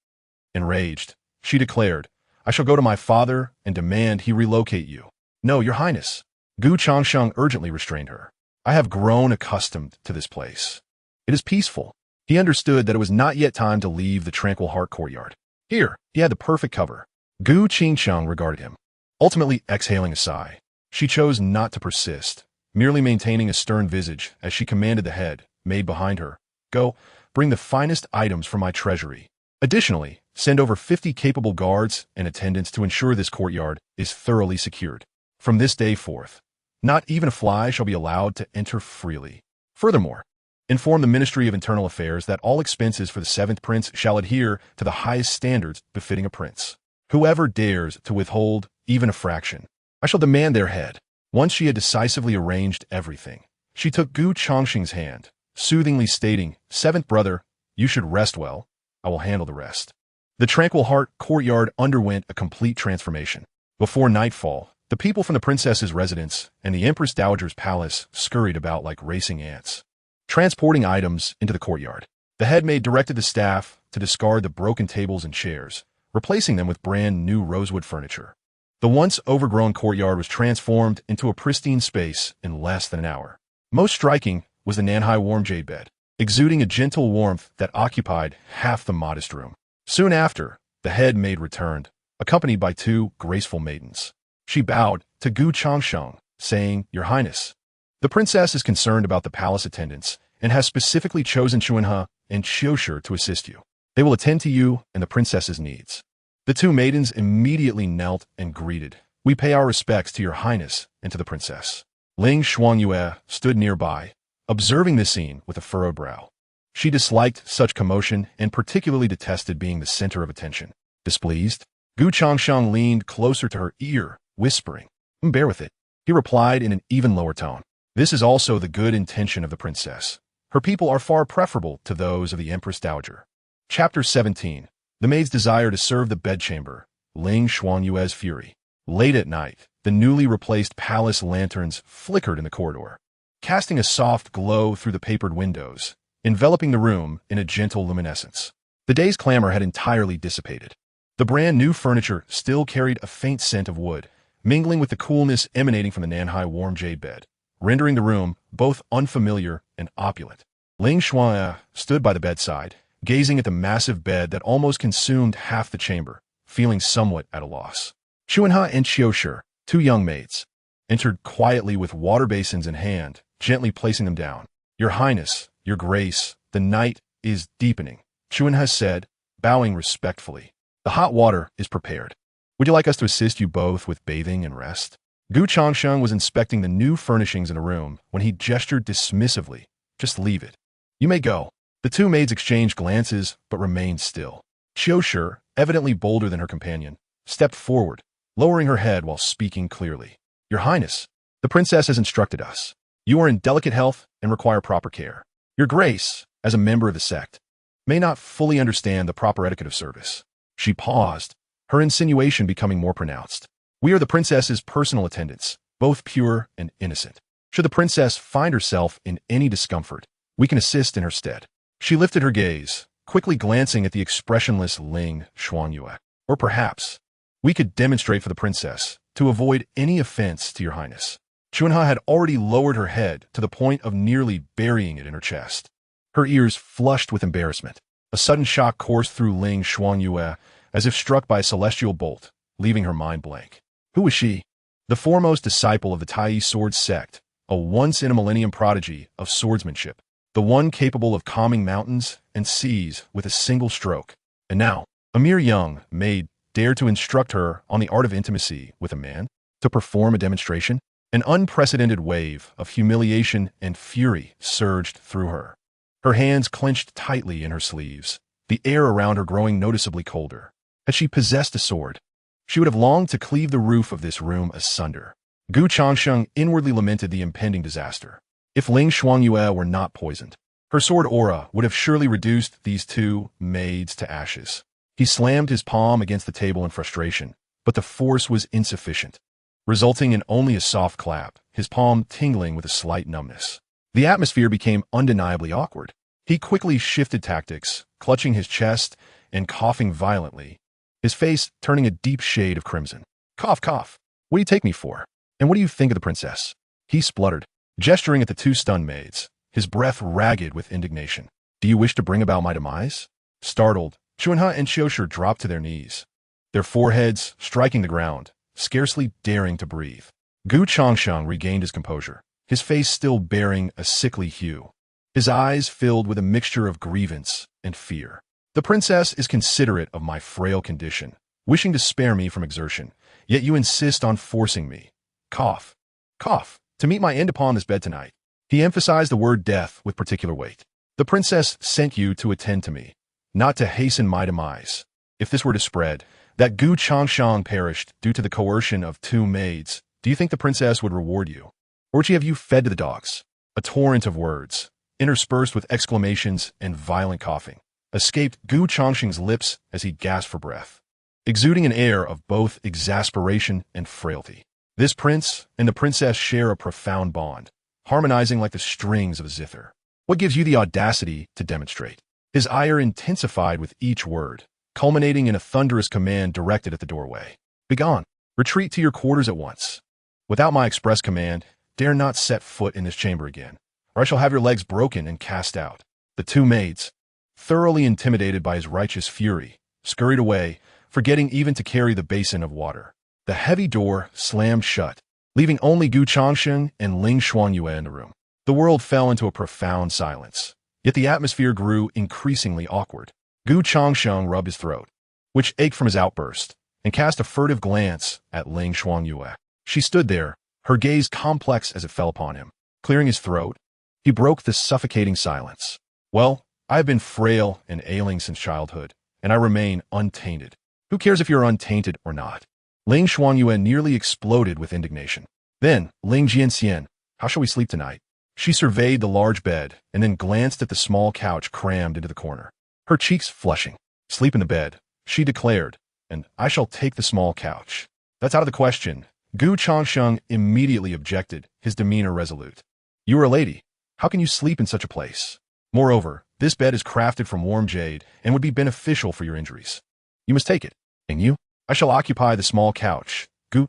[SPEAKER 1] Enraged, she declared, I shall go to my father and demand he relocate you. No, your highness. Gu Changsheng urgently restrained her. I have grown accustomed to this place. It is peaceful. He understood that it was not yet time to leave the tranquil Heart courtyard. Here, he had the perfect cover. Gu Qingcheng regarded him, ultimately exhaling a sigh. She chose not to persist, merely maintaining a stern visage as she commanded the head, maid behind her, Go, bring the finest items from my treasury. Additionally, send over 50 capable guards and attendants to ensure this courtyard is thoroughly secured. From this day forth, not even a fly shall be allowed to enter freely. Furthermore, inform the Ministry of Internal Affairs that all expenses for the 7th prince shall adhere to the highest standards befitting a prince. Whoever dares to withhold even a fraction, I shall demand their head. Once she had decisively arranged everything, she took Gu Changsheng's hand, soothingly stating, 7th brother, you should rest well. I will handle the rest. The tranquil Heart courtyard underwent a complete transformation. Before nightfall, the people from the princess's residence and the Empress Dowager's palace scurried about like racing ants, transporting items into the courtyard. The head maid directed the staff to discard the broken tables and chairs, replacing them with brand new rosewood furniture. The once overgrown courtyard was transformed into a pristine space in less than an hour. Most striking was the Nanhai warm jade bed, exuding a gentle warmth that occupied half the modest room. Soon after, the head maid returned, accompanied by 2 graceful maidens. She bowed to Gu Changsheng, saying, Your Highness, the princess is concerned about the palace attendants and has specifically chosen Chuanhe and Qiushi to assist you. They will attend to you and the princess's needs. The 2 maidens immediately knelt and greeted. We pay our respects to your highness and to the princess. Ling Xuanyue stood nearby, observing the scene with a furrowed brow. She disliked such commotion and particularly detested being the center of attention. Displeased, Gu Changsheng leaned closer to her ear, whispering, Bear with it. He replied in an even lower tone. This is also the good intention of the princess. Her people are far preferable to those of the Empress Dowager. Chapter 17. The maid's desire to serve the bedchamber. Ling Xuanyue's fury. Late at night, the newly replaced palace lanterns flickered in the corridor, casting a soft glow through the papered windows, enveloping the room in a gentle luminescence. The day's clamor had entirely dissipated. The brand new furniture still carried a faint scent of wood, mingling with the coolness emanating from the Nanhai warm jade bed, rendering the room both unfamiliar and opulent. Ling Xuanyue stood by the bedside, gazing at the massive bed that almost consumed half the chamber, feeling somewhat at a loss. Chuanha and Xiushi, two young maids, entered quietly with water basins in hand, gently placing them down. "Your Highness, Your Grace, the night is deepening," Chuanha said, bowing respectfully. "The hot water is prepared. Would you like us to assist you both with bathing and rest?" Changsheng was inspecting the new furnishings in the room when he gestured dismissively. "Just leave it. You may go." The two maids exchanged glances but remained still. Xiushi, evidently bolder than her companion, stepped forward, lowering her head while speaking clearly. "Your Highness, the princess has instructed us. You are in delicate health and require proper care. Your Grace, as a member of the sect, may not fully understand the proper etiquette of service." She paused, her insinuation becoming more pronounced. "We are the princess's personal attendants, both pure and innocent. Should the princess find herself in any discomfort, we can assist in her stead." She lifted her gaze, quickly glancing at the expressionless Ling Xuanyue. "Or perhaps we could demonstrate for the princess to avoid any offense to your Highness." Chunha had already lowered her head to the point of nearly burying it in her chest. Her ears flushed with embarrassment. A sudden shock coursed through Ling Xuanyue as if struck by a celestial bolt, leaving her mind blank. Who was she? The foremost disciple of the Tai sword sect, a once-in-a-millennium prodigy of swordsmanship, the one capable of calming mountains and seas with a single stroke. And now, a mere young maid dared to instruct her on the art of intimacy with a man, to perform a demonstration? An unprecedented wave of humiliation and fury surged through her. Her hands clenched tightly in her sleeves, the air around her growing noticeably colder. Had she possessed a sword, she would have longed to cleave the roof of this room asunder. Changsheng inwardly lamented the impending disaster. If Ling Xuanyue were not poisoned, her sword aura would have surely reduced these two maids to ashes. He slammed his palm against the table in frustration, but the force was insufficient, resulting in only a soft clap, his palm tingling with a slight numbness. The atmosphere became undeniably awkward. He quickly shifted tactics, clutching his chest and coughing violently, his face turning a deep shade of crimson. "Cough, cough. What do you take me for? And what do you think of the princess?" He spluttered, gesturing at the two stunned maids, his breath ragged with indignation. "Do you wish to bring about my demise?" Startled, Chunha and Xiushi dropped to their knees, their foreheads striking the ground, scarcely daring to breathe. Changsheng regained his composure, his face still bearing a sickly hue, his eyes filled with a mixture of grievance and fear. "The princess is considerate of my frail condition, wishing to spare me from exertion, yet you insist on forcing me. Cough, cough, to meet my end upon this bed tonight." He emphasized the word death with particular weight. "The princess sent you to attend to me, not to hasten my demise. If this were to spread, that Changsheng perished due to the coercion of two maids, do you think the princess would reward you? Or would she have you fed to the dogs?" A torrent of words, interspersed with exclamations and violent coughing, escaped Changsheng's lips as he gasped for breath, exuding an air of both exasperation and frailty. This prince and the princess share a profound bond, harmonizing like the strings of a zither. "What gives you the audacity to demonstrate?" His ire intensified with each word, culminating in a thunderous command directed at the doorway. "Begone! Retreat to your quarters at once. Without my express command, dare not set foot in this chamber again, or I shall have your legs broken and cast out." The two maids, thoroughly intimidated by his righteous fury, scurried away, forgetting even to carry the basin of water. The heavy door slammed shut, leaving only Changsheng and Ling Xuanyue in the room. The world fell into a profound silence, yet the atmosphere grew increasingly awkward. Changsheng rubbed his throat, which ached from his outburst, and cast a furtive glance at Ling Xuanyue. She stood there, her gaze complex as it fell upon him. Clearing his throat, he broke the suffocating silence. "Well, I have been frail and ailing since childhood, and I remain untainted. Who cares if you're untainted or not?" Ling Xuanyue nearly exploded with indignation. "Then, Ling Jianxian, how shall we sleep tonight?" She surveyed the large bed and then glanced at the small couch crammed into the corner, her cheeks flushing. "Sleep in the bed," she declared, "and I shall take the small couch." "That's out of the question." Changsheng immediately objected, his demeanor resolute. "You are a lady. How can you sleep in such a place? Moreover, this bed is crafted from warm jade and would be beneficial for your injuries. You must take it. And you?" "I shall occupy the small couch,"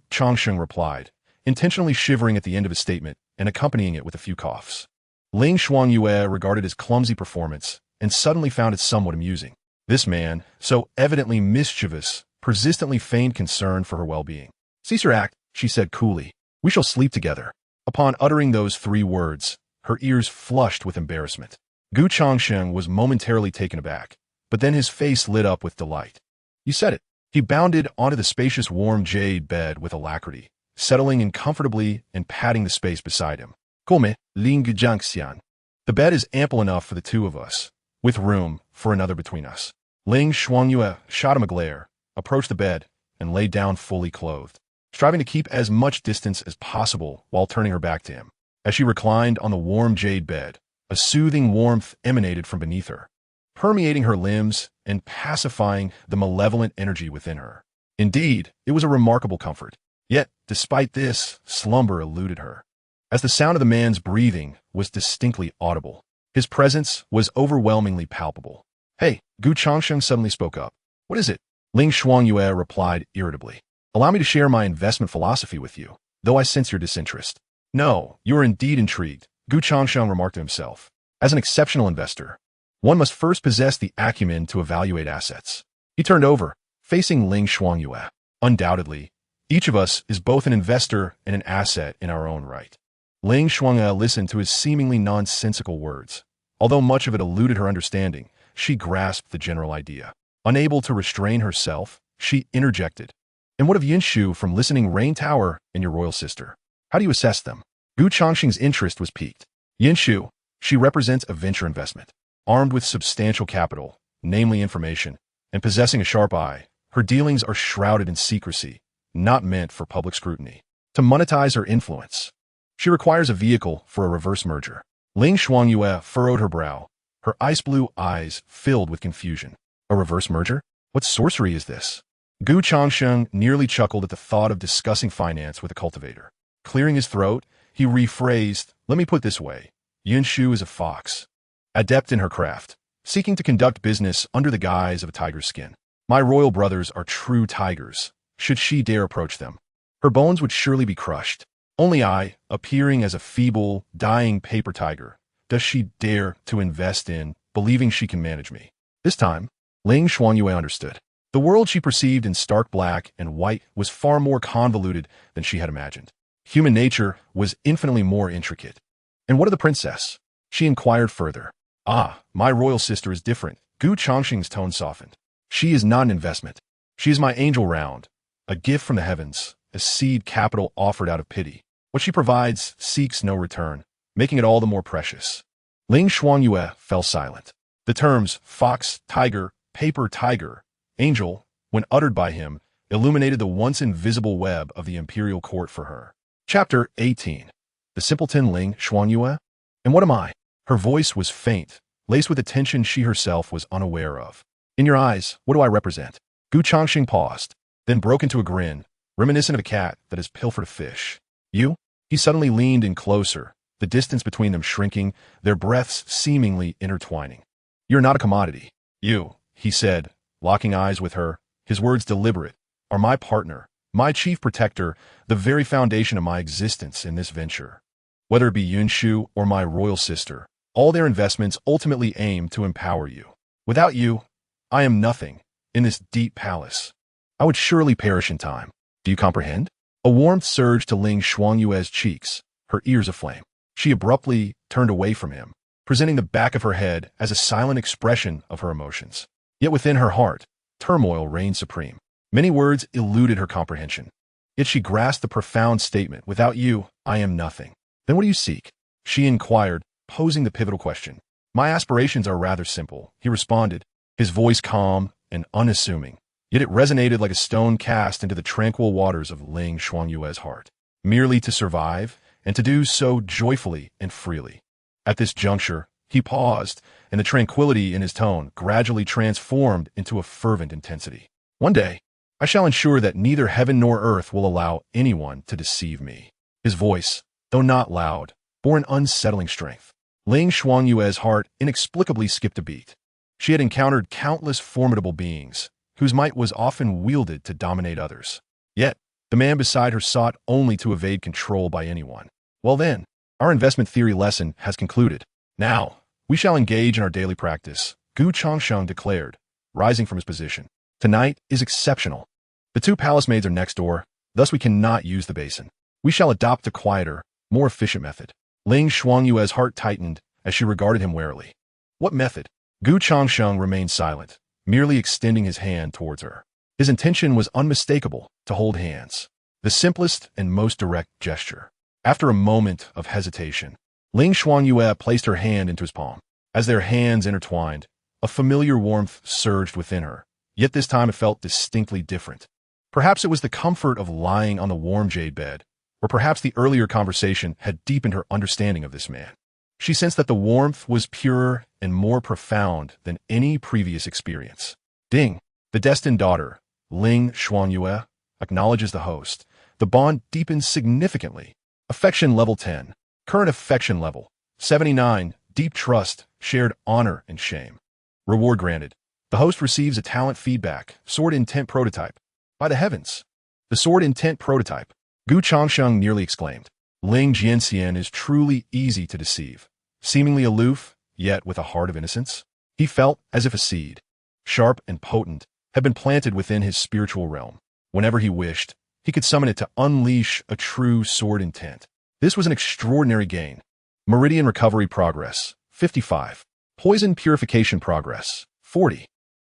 [SPEAKER 1] Changsheng replied, intentionally shivering at the end of his statement and accompanying it with a few coughs. Ling Xuanyue regarded his clumsy performance and suddenly found it somewhat amusing. This man, so evidently mischievous, persistently feigned concern for her well-being. "Cease your act," she said coolly. "We shall sleep together." Upon uttering those 3 words, her ears flushed with embarrassment. Changsheng was momentarily taken aback, but then his face lit up with delight. "You said it." He bounded onto the spacious warm jade bed with alacrity, settling in comfortably and patting the space beside him. "Come, Ling Jiangxian." "The bed is ample enough for the 2 of us, with room for another between us." Ling Shuangyue shot him a glare, approached the bed, and lay down fully clothed, striving to keep as much distance as possible while turning her back to him. As she reclined on the warm jade bed, a soothing warmth emanated from beneath her, permeating her limbs and pacifying the malevolent energy within her. Indeed, it was a remarkable comfort. Yet, despite this, slumber eluded her, as the sound of the man's breathing was distinctly audible. His presence was overwhelmingly palpable. "Hey," Changsheng suddenly spoke up. "What is it?" Ling Shuangyue replied irritably. "Allow me to share my investment philosophy with you, though I sense your disinterest." "No, you are indeed intrigued," Changsheng remarked to himself. "As an exceptional investor, one must first possess the acumen to evaluate assets." He turned over, facing Ling Shuangyue. "Undoubtedly, each of us is both an investor and an asset in our own right." Ling Shuangyue listened to his seemingly nonsensical words. Although much of it eluded her understanding, she grasped the general idea. Unable to restrain herself, she interjected. "And what of Yinshu from listening Rain Tower and your royal sister? How do you assess them?" Changsheng's interest was piqued. "Yinshu, she represents a venture investment. Armed with substantial capital, namely information, and possessing a sharp eye, her dealings are shrouded in secrecy, not meant for public scrutiny. To monetize her influence, she requires a vehicle for a reverse merger." Ling Shuangyue furrowed her brow, her ice blue eyes filled with confusion. "A reverse merger? What sorcery is this?" Changsheng nearly chuckled at the thought of discussing finance with a cultivator. Clearing his throat, he rephrased, "Let me put this way. Yinshu is a fox, adept in her craft, seeking to conduct business under the guise of a tiger's skin. My royal brothers are true tigers. Should she dare approach them, her bones would surely be crushed. Only I, appearing as a feeble, dying paper tiger, does she dare to invest in, believing she can manage me." This time, Ling Shuangyue understood. The world she perceived in stark black and white was far more convoluted than she had imagined. Human nature was infinitely more intricate. "And what of the princess?" she inquired further. "Ah, my royal sister is different." Changsheng's tone softened. "She is not an investment. She is my angel round, a gift from the heavens, a seed capital offered out of pity. What she provides seeks no return, making it all the more precious." Ling Shuangyue fell silent. The terms fox, tiger, paper tiger, angel, when uttered by him, illuminated the once invisible web of the imperial court for her. Chapter 18. The simpleton Ling Shuangyue? "And what am I?" Her voice was faint, laced with a tension she herself was unaware of. "In your eyes, what do I represent?" Changsheng paused, then broke into a grin, reminiscent of a cat that has pilfered a fish. "You?" He suddenly leaned in closer, the distance between them shrinking, their breaths seemingly intertwining. "You're not a commodity. You," he said, locking eyes with her, his words deliberate, "are my partner, my chief protector, the very foundation of my existence in this venture. Whether it be Yunshu or my royal sister, all their investments ultimately aim to empower you. Without you, I am nothing in this deep palace. I would surely perish in time. Do you comprehend?" A warmth surged to Ling Shuangyue's cheeks, her ears aflame. She abruptly turned away from him, presenting the back of her head as a silent expression of her emotions. Yet within her heart, turmoil reigned supreme. Many words eluded her comprehension. Yet she grasped the profound statement, "Without you, I am nothing." "Then what do you seek?" she inquired, posing the pivotal question. "My aspirations are rather simple," he responded, his voice calm and unassuming. Yet it resonated like a stone cast into the tranquil waters of Ling Shuangyue's heart. Merely to survive, and to do so joyfully and freely. At this juncture, he paused, and the tranquility in his tone gradually transformed into a fervent intensity. "One day, I shall ensure that neither heaven nor earth will allow anyone to deceive me." His voice, though not loud, bore an unsettling strength. Ling Shuangyue's heart inexplicably skipped a beat. She had encountered countless formidable beings, whose might was often wielded to dominate others. Yet, the man beside her sought only to evade control by anyone. "Well then, our investment theory lesson has concluded. Now, we shall engage in our daily practice," Changsheng declared, rising from his position. "Tonight is exceptional. The two palace maids are next door, thus we cannot use the basin. We shall adopt a quieter, more efficient method. Ling Shuangyue's heart tightened as she regarded him warily. What method? Gu Changsheng remained silent, merely extending his hand towards her. His intention was unmistakable, to hold hands. The simplest and most direct gesture. After a moment of hesitation, Ling Shuangyue placed her hand into his palm. As their hands intertwined, a familiar warmth surged within her, yet this time it felt distinctly different. Perhaps it was the comfort of lying on the warm jade bed, or perhaps the earlier conversation had deepened her understanding of this man. She sensed that the warmth was purer and more profound than any previous experience. Ding! The destined daughter, Ling Shuangyue, acknowledges the host. The bond deepens significantly. Affection level 10. Current affection level 79. Deep trust, shared honor and shame. Reward granted. The host receives a talent feedback, sword intent prototype. By the heavens! The sword intent prototype. Gu Changsheng nearly exclaimed. Ling Jianxian is truly easy to deceive. Seemingly aloof, yet with a heart of innocence. He felt as if a seed, sharp and potent, had been planted within his spiritual realm. Whenever he wished, he could summon it to unleash a true sword intent. This was an extraordinary gain. Meridian recovery progress, 55. Poison purification progress, 40.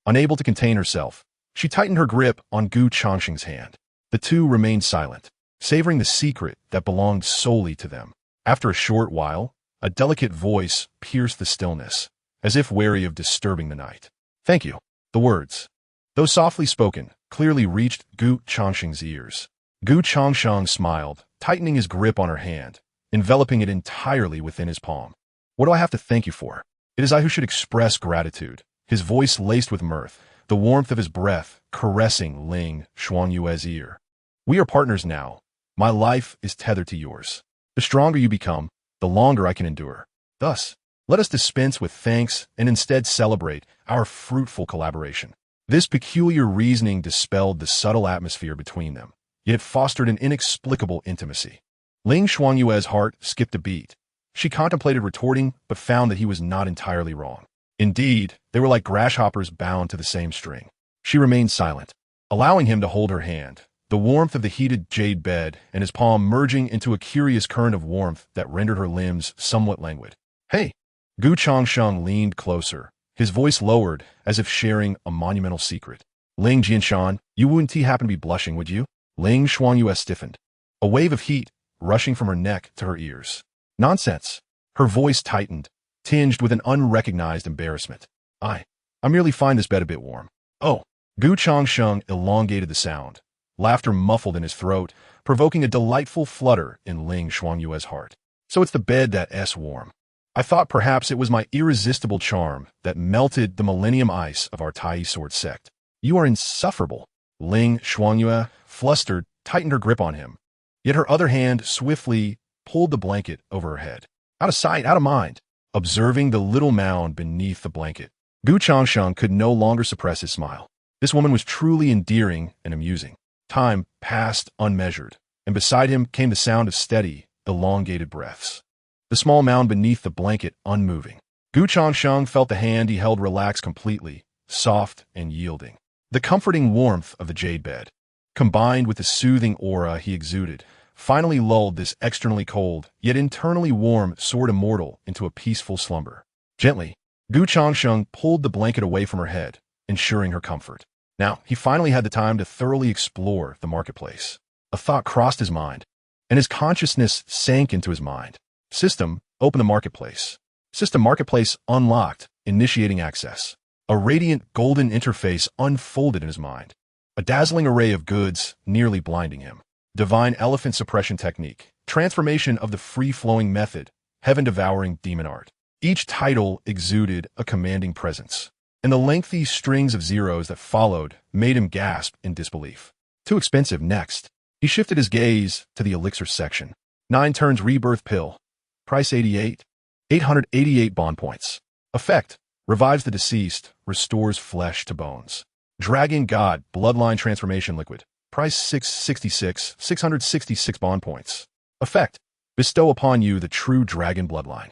[SPEAKER 1] Unable to contain herself, she tightened her grip on Gu Changsheng's hand. The two remained silent, savoring the secret that belonged solely to them. After a short while, a delicate voice pierced the stillness, as if wary of disturbing the night. Thank you. The words, though softly spoken, clearly reached Gu Changsheng's ears. Gu Changsheng smiled, tightening his grip on her hand, enveloping it entirely within his palm. What do I have to thank you for? It is I who should express gratitude. His voice laced with mirth, the warmth of his breath caressing Ling Shuangyue's ear. We are partners now. My life is tethered to yours. The stronger you become, the longer I can endure. Thus, let us dispense with thanks and instead celebrate our fruitful collaboration. This peculiar reasoning dispelled the subtle atmosphere between them, yet fostered an inexplicable intimacy. Ling Shuangyue's heart skipped a beat. She contemplated retorting, but found that he was not entirely wrong. Indeed, they were like grasshoppers bound to the same string. She remained silent, allowing him to hold her hand, the warmth of the heated jade bed and his palm merging into a curious current of warmth that rendered her limbs somewhat languid. Hey! Gu Changsheng leaned closer, his voice lowered as if sharing a monumental secret. Ling Jianshan, you wouldn't happen to be blushing, would you? Ling Shuangyue stiffened, a wave of heat rushing from her neck to her ears. Nonsense. Her voice tightened, tinged with an unrecognized embarrassment. I merely find this bed a bit warm. Oh. Gu Changsheng elongated the sound, laughter muffled in his throat, provoking a delightful flutter in Ling Shuangyue's heart. So it's the bed that's warm. I thought perhaps it was my irresistible charm that melted the millennium ice of our Tai sword sect. You are insufferable. Ling Shuangyue, flustered, tightened her grip on him. Yet her other hand swiftly pulled the blanket over her head. Out of sight, out of mind. Observing the little mound beneath the blanket, Gu Changsheng could no longer suppress his smile. This woman was truly endearing and amusing. Time passed unmeasured, and beside him came the sound of steady, elongated breaths. The small mound beneath the blanket unmoving. Gu Changsheng felt the hand he held relax completely, soft and yielding. The comforting warmth of the jade bed, combined with the soothing aura he exuded, finally lulled this externally cold, yet internally warm sword immortal into a peaceful slumber. Gently, Gu Changsheng pulled the blanket away from her head, ensuring her comfort. Now, he finally had the time to thoroughly explore the marketplace. A thought crossed his mind, and his consciousness sank into his mind. System, open the marketplace. System marketplace unlocked, initiating access. A radiant golden interface unfolded in his mind. A dazzling array of goods, nearly blinding him. Divine elephant suppression technique. Transformation of the free-flowing method. Heaven-devouring demon art. Each title exuded a commanding presence, and the lengthy strings of zeros that followed made him gasp in disbelief. Too expensive. Next, he shifted his gaze to the elixir section. 9 turns rebirth pill. Price 88. 888 bond points. Effect: revives the deceased, restores flesh to bones. Dragon God bloodline transformation liquid. Price 666. 666 bond points. Effect: bestow upon you the true dragon bloodline.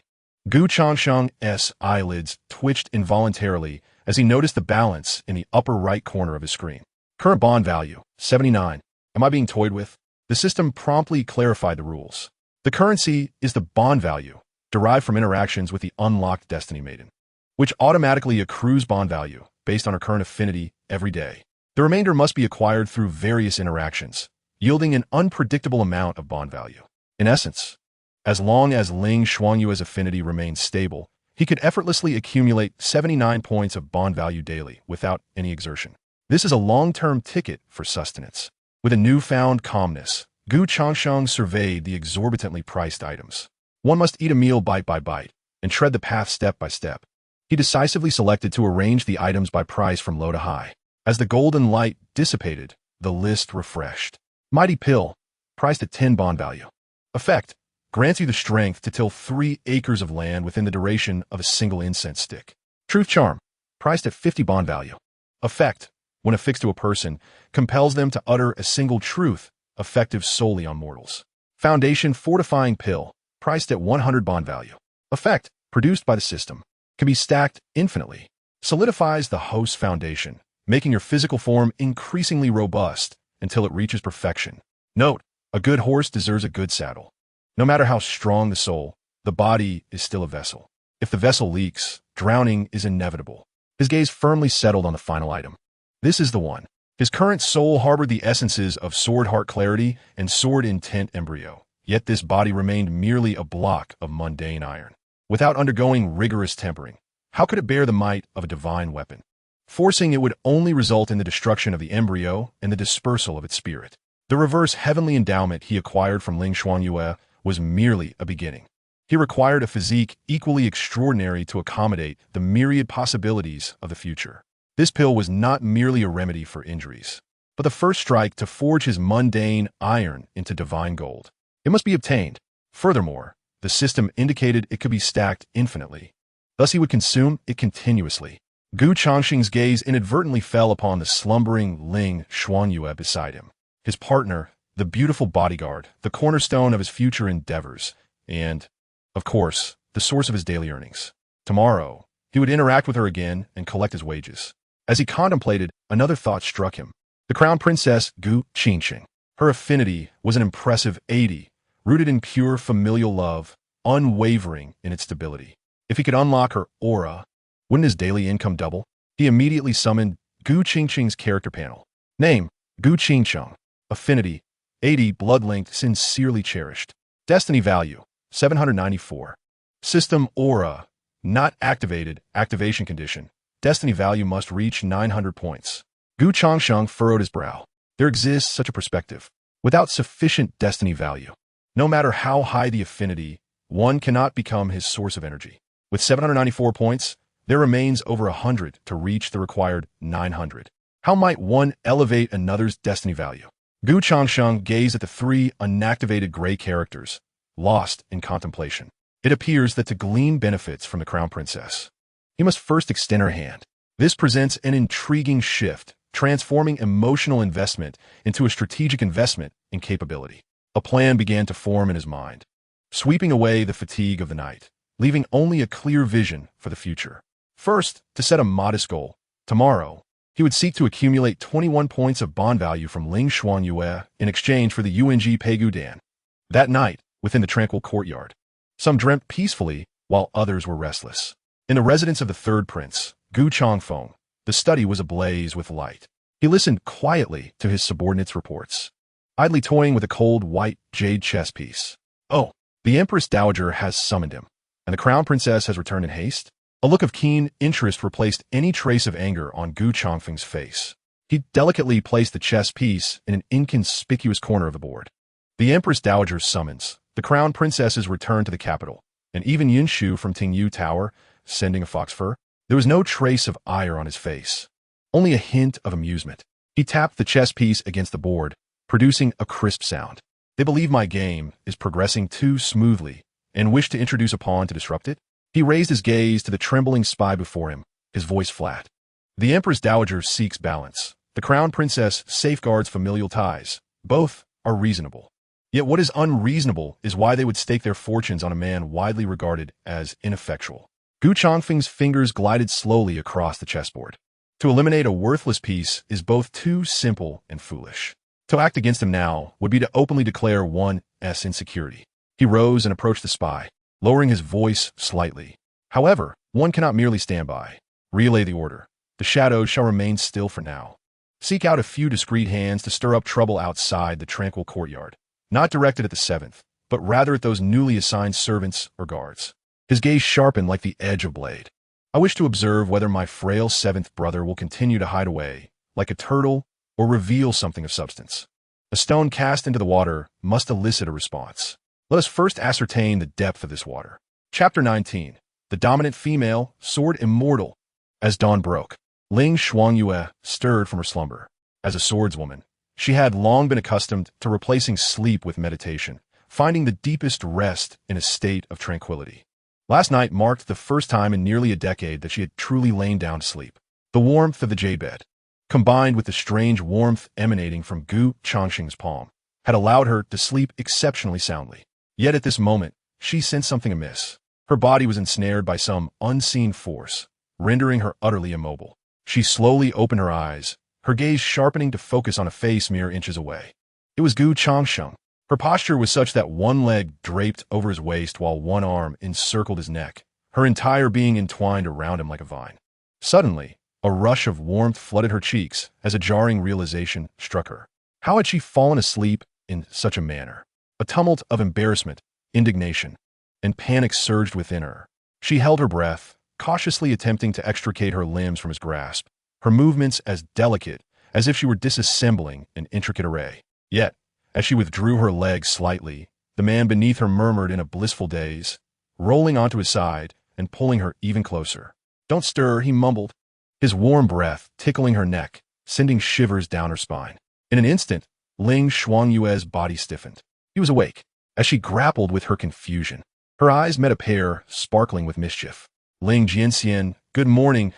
[SPEAKER 1] Gu Changsheng's eyelids twitched involuntarily as he noticed the balance in the upper right corner of his screen. Current bond value, 79. Am I being toyed with? The system promptly clarified the rules. The currency is the bond value, derived from interactions with the unlocked Destiny Maiden, which automatically accrues bond value based on her current affinity every day. The remainder must be acquired through various interactions, yielding an unpredictable amount of bond value. In essence, as long as Ling Xuanyue's affinity remains stable, he could effortlessly accumulate 79 points of bond value daily without any exertion. This is a long-term ticket for sustenance. With a newfound calmness, Gu Changsheng surveyed the exorbitantly priced items. One must eat a meal bite by bite and tread the path step by step. He decisively selected to arrange the items by price from low to high. As the golden light dissipated, the list refreshed. Mighty Pill, priced at 10 bond value. Effect, grants you the strength to till 3 acres of land within the duration of a single incense stick. Truth Charm, priced at 50 bond value. Effect, when affixed to a person, compels them to utter a single truth, effective solely on mortals. Foundation Fortifying Pill, priced at 100 bond value. Effect, produced by the system, can be stacked infinitely. Solidifies the host's foundation, making your physical form increasingly robust until it reaches perfection. Note, a good horse deserves a good saddle. No matter how strong the soul, the body is still a vessel. If the vessel leaks, drowning is inevitable. His gaze firmly settled on the final item. This is the one. His current soul harbored the essences of sword heart clarity and sword intent embryo, yet this body remained merely a block of mundane iron. Without undergoing rigorous tempering, how could it bear the might of a divine weapon? Forcing it would only result in the destruction of the embryo and the dispersal of its spirit. The reverse heavenly endowment he acquired from Ling Xuanyue was merely a beginning. He required a physique equally extraordinary to accommodate the myriad possibilities of the future. This pill was not merely a remedy for injuries, but the first strike to forge his mundane iron into divine gold. It must be obtained. Furthermore, the system indicated it could be stacked infinitely. Thus he would consume it continuously. Gu Changsheng's gaze inadvertently fell upon the slumbering Ling Xuanyue beside him. His partner, the beautiful bodyguard, the cornerstone of his future endeavors, and, of course, the source of his daily earnings. Tomorrow, he would interact with her again and collect his wages. As he contemplated, another thought struck him. The crown princess Gu Changsheng. Her affinity was an impressive 80, rooted in pure familial love, unwavering in its stability. If he could unlock her aura, wouldn't his daily income double? He immediately summoned Gu Changsheng's character panel. Name, Gu Changsheng. Affinity, 80, blood-linked, sincerely cherished. Destiny value, 794. System aura, not activated, activation condition. Destiny value must reach 900 points. Gu Changsheng furrowed his brow. There exists such a perspective. Without sufficient destiny value, no matter how high the affinity, one cannot become his source of energy. With 794 points, there remains over 100 to reach the required 900. How might one elevate another's destiny value? Gu Changsheng gazed at the 3 unactivated gray characters, lost in contemplation. It appears that to glean benefits from the crown princess, he must first extend her hand. This presents an intriguing shift, transforming emotional investment into a strategic investment in capability. A plan began to form in his mind, sweeping away the fatigue of the night, leaving only a clear vision for the future. First, to set a modest goal. Tomorrow, he would seek to accumulate 21 points of bond value from Ling Xuanyue in exchange for the UNG Pegu Dan. That night, within the tranquil courtyard, some dreamt peacefully while others were restless. In the residence of the third prince, Gu Changfeng, the study was ablaze with light. He listened quietly to his subordinates' reports, idly toying with a cold white jade chess piece. Oh, the Empress Dowager has summoned him, and the crown princess has returned in haste? A look of keen interest replaced any trace of anger on Gu Changfeng's face. He delicately placed the chess piece in an inconspicuous corner of the board. The Empress Dowager's summons, the crown princess's return to the capital, and even Yunshu from Tingyu Tower sending a fox fur. There was no trace of ire on his face, only a hint of amusement. He tapped the chess piece against the board, producing a crisp sound. They believe my game is progressing too smoothly and wish to introduce a pawn to disrupt it? He raised his gaze to the trembling spy before him, his voice flat. The Empress Dowager seeks balance. The crown princess safeguards familial ties. Both are reasonable. Yet what is unreasonable is why they would stake their fortunes on a man widely regarded as ineffectual. Gu Changfeng's fingers glided slowly across the chessboard. To eliminate a worthless piece is both too simple and foolish. To act against him now would be to openly declare one's insecurity. He rose and approached the spy, lowering his voice slightly. However, one cannot merely stand by. Relay the order. The shadows shall remain still for now. Seek out a few discreet hands to stir up trouble outside the tranquil courtyard, not directed at the seventh, but rather at those newly assigned servants or guards. His gaze sharpened like the edge of a blade. I wish to observe whether my frail seventh brother will continue to hide away, like a turtle, or reveal something of substance. A stone cast into the water must elicit a response. Let us first ascertain the depth of this water. Chapter 19. The dominant female, sword Immortal. As dawn broke, Ling Xuangyue stirred from her slumber. As a swordswoman, she had long been accustomed to replacing sleep with meditation, finding the deepest rest in a state of tranquility. Last night marked the first time in nearly a decade that she had truly lain down to sleep. The warmth of the jade bed, combined with the strange warmth emanating from Changsheng's palm, had allowed her to sleep exceptionally soundly. Yet at this moment, she sensed something amiss. Her body was ensnared by some unseen force, rendering her utterly immobile. She slowly opened her eyes, her gaze sharpening to focus on a face mere inches away. It was Changsheng. Her posture was such that one leg draped over his waist while one arm encircled his neck, her entire being entwined around him like a vine. Suddenly, a rush of warmth flooded her cheeks as a jarring realization struck her. How had she fallen asleep in such a manner? A tumult of embarrassment, indignation, and panic surged within her. She held her breath, cautiously attempting to extricate her limbs from his grasp, her movements as delicate as if she were disassembling an intricate array. Yet, as she withdrew her legs slightly, the man beneath her murmured in a blissful daze, rolling onto his side and pulling her even closer. "Don't stir," he mumbled, his warm breath tickling her neck, sending shivers down her spine. In an instant, Ling Xuanyue's body stiffened. He was awake. As she grappled with her confusion, her eyes met a pair sparkling with mischief. "Ling Jianxian, good morning,"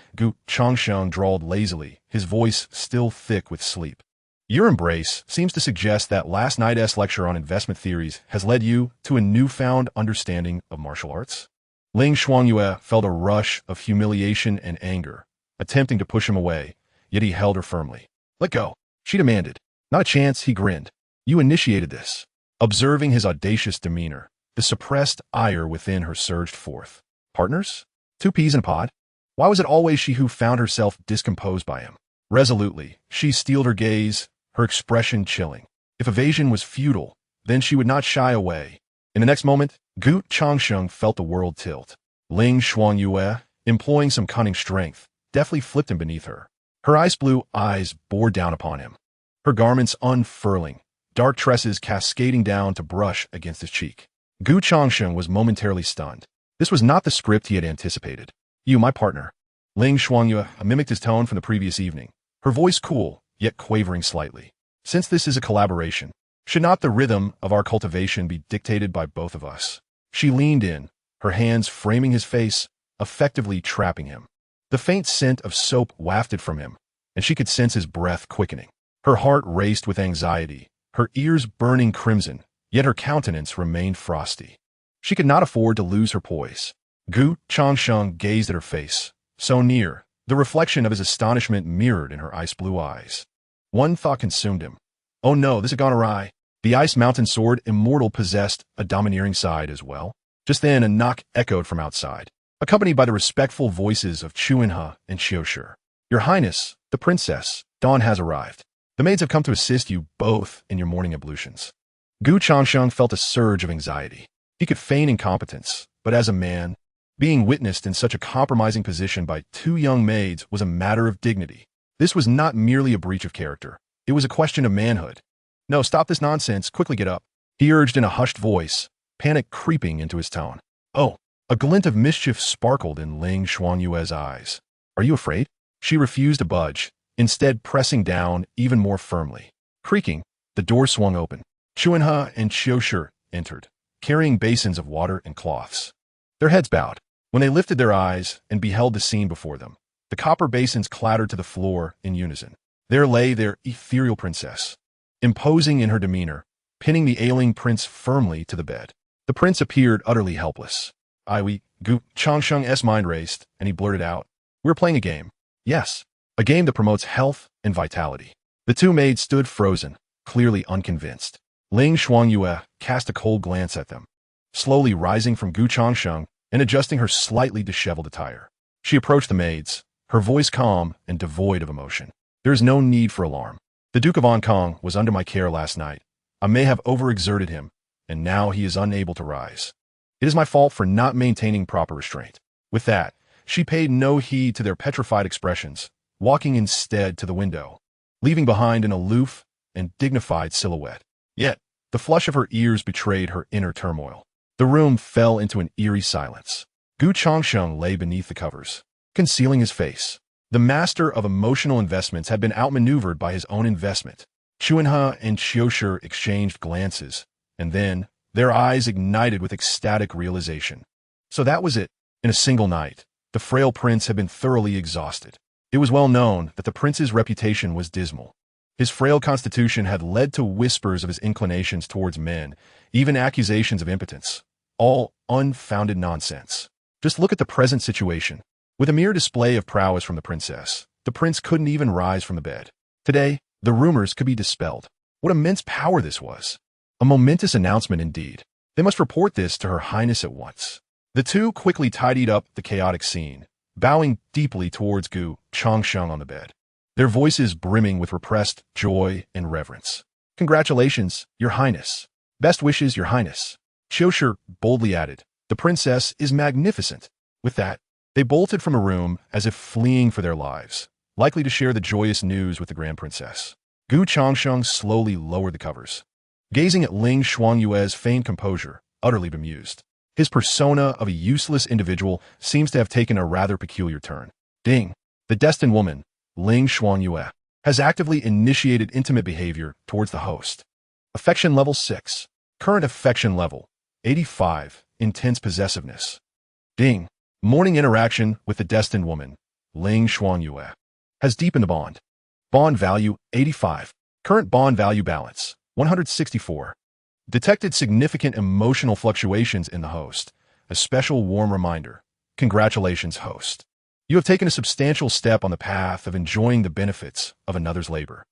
[SPEAKER 1] Changsheng drawled lazily, his voice still thick with sleep. "Your embrace seems to suggest that last night's lecture on investment theories has led you to a newfound understanding of martial arts." Ling Xuanyue felt a rush of humiliation and anger, attempting to push him away, yet he held her firmly. "Let go," she demanded. "Not a chance," he grinned. "You initiated this." Observing his audacious demeanor, the suppressed ire within her surged forth. Partners? Two peas in a pod? Why was it always she who found herself discomposed by him? Resolutely, she steeled her gaze, her expression chilling. If evasion was futile, then she would not shy away. In the next moment, Changsheng felt the world tilt. Ling Xuanyue, employing some cunning strength, deftly flipped him beneath her. Her ice-blue eyes bore down upon him, her garments unfurling, dark tresses cascading down to brush against his cheek. Changsheng was momentarily stunned. This was not the script he had anticipated. "You, my partner." Ling Xuanyue mimicked his tone from the previous evening, her voice cool, yet quavering slightly. "Since this is a collaboration, should not the rhythm of our cultivation be dictated by both of us?" She leaned in, her hands framing his face, effectively trapping him. The faint scent of soap wafted from him, and she could sense his breath quickening. Her heart raced with anxiety, her ears burning crimson, yet her countenance remained frosty. She could not afford to lose her poise. Changsheng gazed at her face, so near, the reflection of his astonishment mirrored in her ice-blue eyes. One thought consumed him. Oh no, this had gone awry. The ice mountain sword Immortal possessed a domineering side as well. Just then a knock echoed from outside, accompanied by the respectful voices of Chuinhe and Xiushi. "Your Highness, the princess, Dawn has arrived. The maids have come to assist you both in your morning ablutions." Changsheng felt a surge of anxiety. He could feign incompetence, but as a man, being witnessed in such a compromising position by two young maids was a matter of dignity. This was not merely a breach of character. It was a question of manhood. "No, stop this nonsense. Quickly get up," he urged in a hushed voice, panic creeping into his tone. "Oh," a glint of mischief sparkled in Ling Xuanyue's eyes. "Are you afraid?" She refused to budge, instead pressing down even more firmly. Creaking, the door swung open. Chuinhe and Xiushi entered, carrying basins of water and cloths. Their heads bowed. When they lifted their eyes and beheld the scene before them, the copper basins clattered to the floor in unison. There lay their ethereal princess, imposing in her demeanor, pinning the ailing prince firmly to the bed. The prince appeared utterly helpless. Changsheng's mind raced, and he blurted out, "We're playing a game." "Yes." a game that promotes health and vitality. The two maids stood frozen, clearly unconvinced. Ling Shuangyue cast a cold glance at them, slowly rising from Gu Changsheng and adjusting her slightly disheveled attire. She approached the maids, her voice calm and devoid of emotion. There is no need for alarm. The Duke of Hong Kong was under my care last night. I may have overexerted him, and now he is unable to rise. It is my fault for not maintaining proper restraint. With that, she paid no heed to their petrified expressions, walking instead to the window, leaving behind an aloof and dignified silhouette. Yet, the flush of her ears betrayed her inner turmoil. The room fell into an eerie silence. Gu Changsheng lay beneath the covers, concealing his face. The master of emotional investments had been outmaneuvered by his own investment. Chuanhe and Qiushi exchanged glances, and then their eyes ignited with ecstatic realization. So that was it. In a single night, the frail prince had been thoroughly exhausted. It was well known that the prince's reputation was dismal. His frail constitution had led to whispers of his inclinations towards men, even accusations of impotence. All unfounded nonsense. Just look at the present situation. With a mere display of prowess from the princess, the prince couldn't even rise from the bed. Today, the rumors could be dispelled. What immense power this was. A momentous announcement indeed. They must report this to Her Highness at once. The two quickly tidied up the chaotic scene, bowing deeply towards Gu Changsheng on the bed, their voices brimming with repressed joy and reverence. Congratulations, Your Highness. Best wishes, Your Highness. Qiushi boldly added, the princess is magnificent. With that, they bolted from a room as if fleeing for their lives, likely to share the joyous news with the Grand Princess. Gu Changsheng slowly lowered the covers, gazing at Ling Shuangyue's feigned composure, utterly bemused. His persona of a useless individual seems to have taken a rather peculiar turn. Ding. The destined woman, Ling Shuangyue, has actively initiated intimate behavior towards the host. Affection level 6. Current affection level, 85. Intense possessiveness. Ding. Morning interaction with the destined woman, Ling Shuangyue, has deepened the bond. Bond value, 85. Current bond value balance, 164. Detected significant emotional fluctuations in the host. A special warm reminder. Congratulations, host. You have taken a substantial step on the path of enjoying the benefits of another's labor.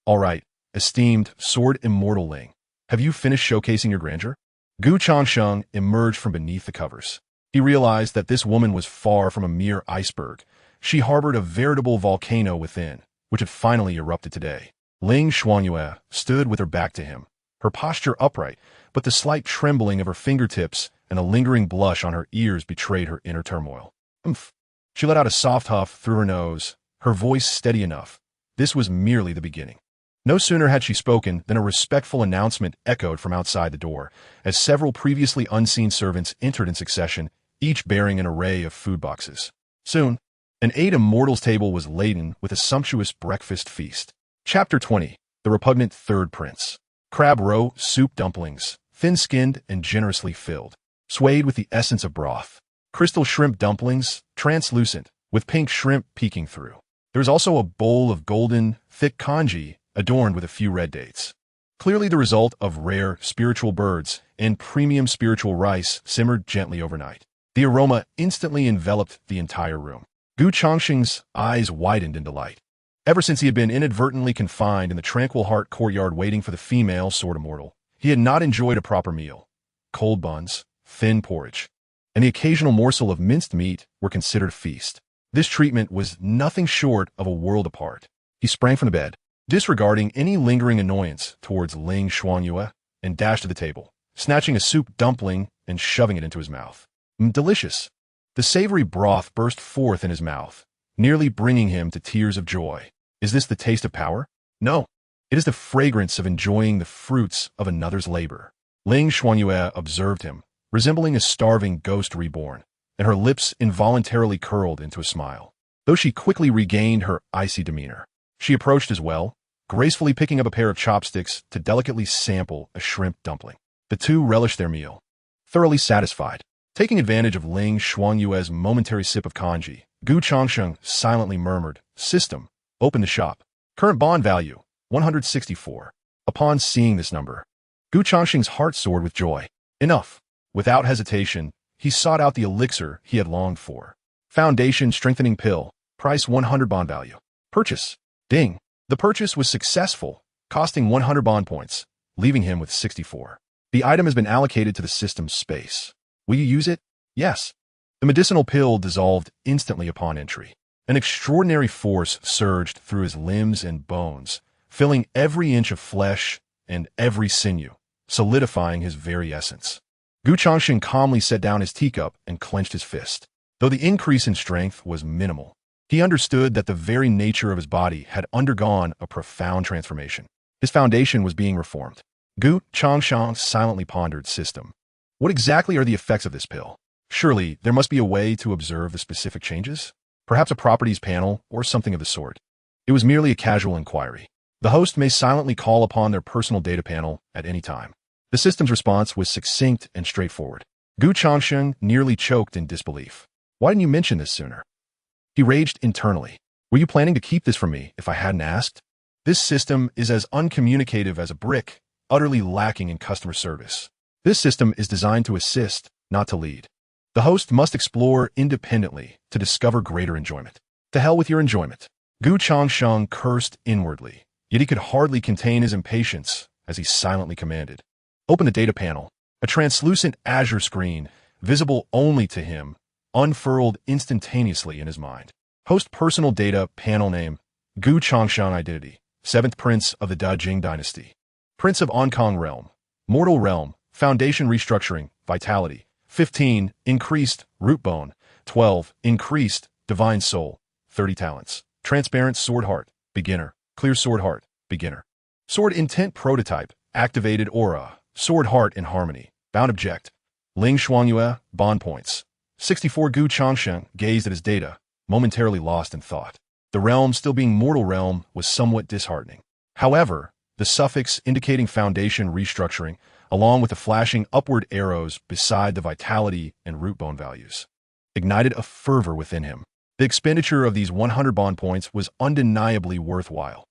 [SPEAKER 1] All right, esteemed sword Immortal Ling, have you finished showcasing your grandeur? Gu Changsheng emerged from beneath the covers. He realized that this woman was far from a mere iceberg. She harbored a veritable volcano within, which had finally erupted today. Ling Shuangyue stood with her back to him, her posture upright, but the slight trembling of her fingertips and a lingering blush on her ears betrayed her inner turmoil. Umph. She let out a soft huff through her nose, her voice steady enough. This was merely the beginning. No sooner had she spoken than a respectful announcement echoed from outside the door, as several previously unseen servants entered in succession, each bearing an array of food boxes. Soon, an 8 immortals table was laden with a sumptuous breakfast feast. Chapter 20. The Repugnant Third Prince. Crab roe soup dumplings, thin-skinned and generously filled, swayed with the essence of broth. Crystal shrimp dumplings, translucent, with pink shrimp peeking through. There was also a bowl of golden, thick congee, adorned with a few red dates. Clearly the result of rare spiritual birds and premium spiritual rice simmered gently overnight. The aroma instantly enveloped the entire room. Gu Changsheng's eyes widened in delight. Ever since he had been inadvertently confined in the Tranquil Heart courtyard waiting for the female sword immortal, he had not enjoyed a proper meal. Cold buns, thin porridge, and the occasional morsel of minced meat were considered a feast. This treatment was nothing short of a world apart. He sprang from the bed, disregarding any lingering annoyance towards Ling Shuangyue, and dashed to the table, snatching a soup dumpling and shoving it into his mouth. Delicious. The savory broth burst forth in his mouth, nearly bringing him to tears of joy. Is this the taste of power? No. It is the fragrance of enjoying the fruits of another's labor. Ling Shuangyue observed him, resembling a starving ghost reborn, and her lips involuntarily curled into a smile. Though she quickly regained her icy demeanor, she approached as well, gracefully picking up a pair of chopsticks to delicately sample a shrimp dumpling. The two relished their meal, thoroughly satisfied. Taking advantage of Ling Shuangyue's momentary sip of congee, Gu Changsheng silently murmured, System, open the shop. Current bond value, 164. Upon seeing this number, Gu Changsheng's heart soared with joy. Enough. Without hesitation, he sought out the elixir he had longed for. Foundation Strengthening Pill, price 100 bond value. Purchase. Ding. The purchase was successful, costing 100 bond points, leaving him with 64. The item has been allocated to the system's space. Will you use it? Yes. The medicinal pill dissolved instantly upon entry. An extraordinary force surged through his limbs and bones, filling every inch of flesh and every sinew, solidifying his very essence. Changsheng calmly set down his teacup and clenched his fist. Though the increase in strength was minimal, he understood that the very nature of his body had undergone a profound transformation. His foundation was being reformed. Changsheng silently pondered system. What exactly are the effects of this pill? Surely, there must be a way to observe the specific changes? Perhaps a properties panel or something of the sort. It was merely a casual inquiry. The host may silently call upon their personal data panel at any time. The system's response was succinct and straightforward. Changsheng nearly choked in disbelief. Why didn't you mention this sooner? He raged internally. Were you planning to keep this from me if I hadn't asked? This system is as uncommunicative as a brick, utterly lacking in customer service. This system is designed to assist, not to lead. The host must explore independently to discover greater enjoyment. To hell with your enjoyment. Changsheng cursed inwardly, yet he could hardly contain his impatience as he silently commanded. Open the data panel. A translucent azure screen, visible only to him, unfurled instantaneously in his mind. Host personal data panel name, Changsheng identity, 7th Prince of the Dajing Dynasty. Prince of Onkong Realm. Mortal Realm, Foundation Restructuring, Vitality. 15, increased, root bone. 12, increased, divine soul. 30 talents. Transparent sword heart, beginner. Clear sword heart, beginner. Sword intent prototype, activated aura. Sword heart in harmony. Bound object. Ling Shuangyue, bond points. 64. Changsheng gazed at his data, momentarily lost in thought. The realm still being mortal realm was somewhat disheartening. However, the suffix indicating foundation restructuring, along with the flashing upward arrows beside the vitality and root bone values, ignited a fervor within him. The expenditure of these 100 bond points was undeniably worthwhile.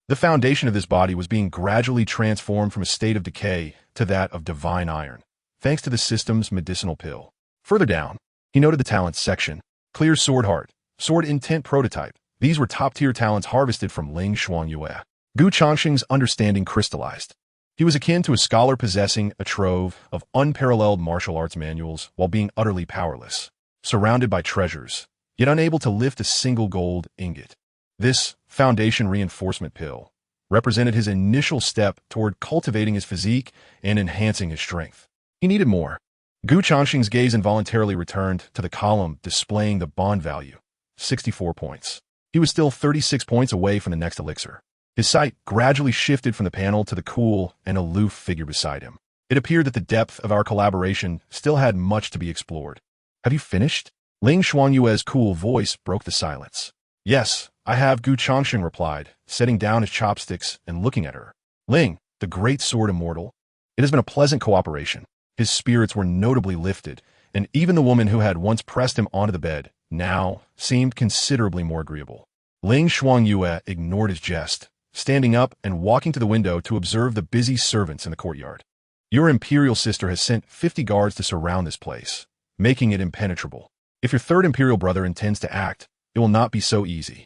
[SPEAKER 1] The foundation of this body was being gradually transformed from a state of decay to that of divine iron, thanks to the system's medicinal pill. Further down, he noted the talents section. Clear sword heart, sword intent prototype. These were top-tier talents harvested from Ling Shuangyue. Changsheng's understanding crystallized. He was akin to a scholar possessing a trove of unparalleled martial arts manuals while being utterly powerless, surrounded by treasures, yet unable to lift a single gold ingot. This foundation reinforcement pill represented his initial step toward cultivating his physique and enhancing his strength. He needed more. Changsheng's gaze involuntarily returned to the column displaying the bond value, 64 points. He was still 36 points away from the next elixir. His sight gradually shifted from the panel to the cool and aloof figure beside him. It appeared that the depth of our collaboration still had much to be explored. Have you finished? Ling Shuangyue's cool voice broke the silence. Yes, I have, Changsheng replied, setting down his chopsticks and looking at her. Ling, the great sword immortal. It has been a pleasant cooperation. His spirits were notably lifted, and even the woman who had once pressed him onto the bed now seemed considerably more agreeable. Ling Shuangyue ignored his jest, standing up and walking to the window to observe the busy servants in the courtyard. Your imperial sister has sent 50 guards to surround this place, making it impenetrable. If your third imperial brother intends to act, it will not be so easy.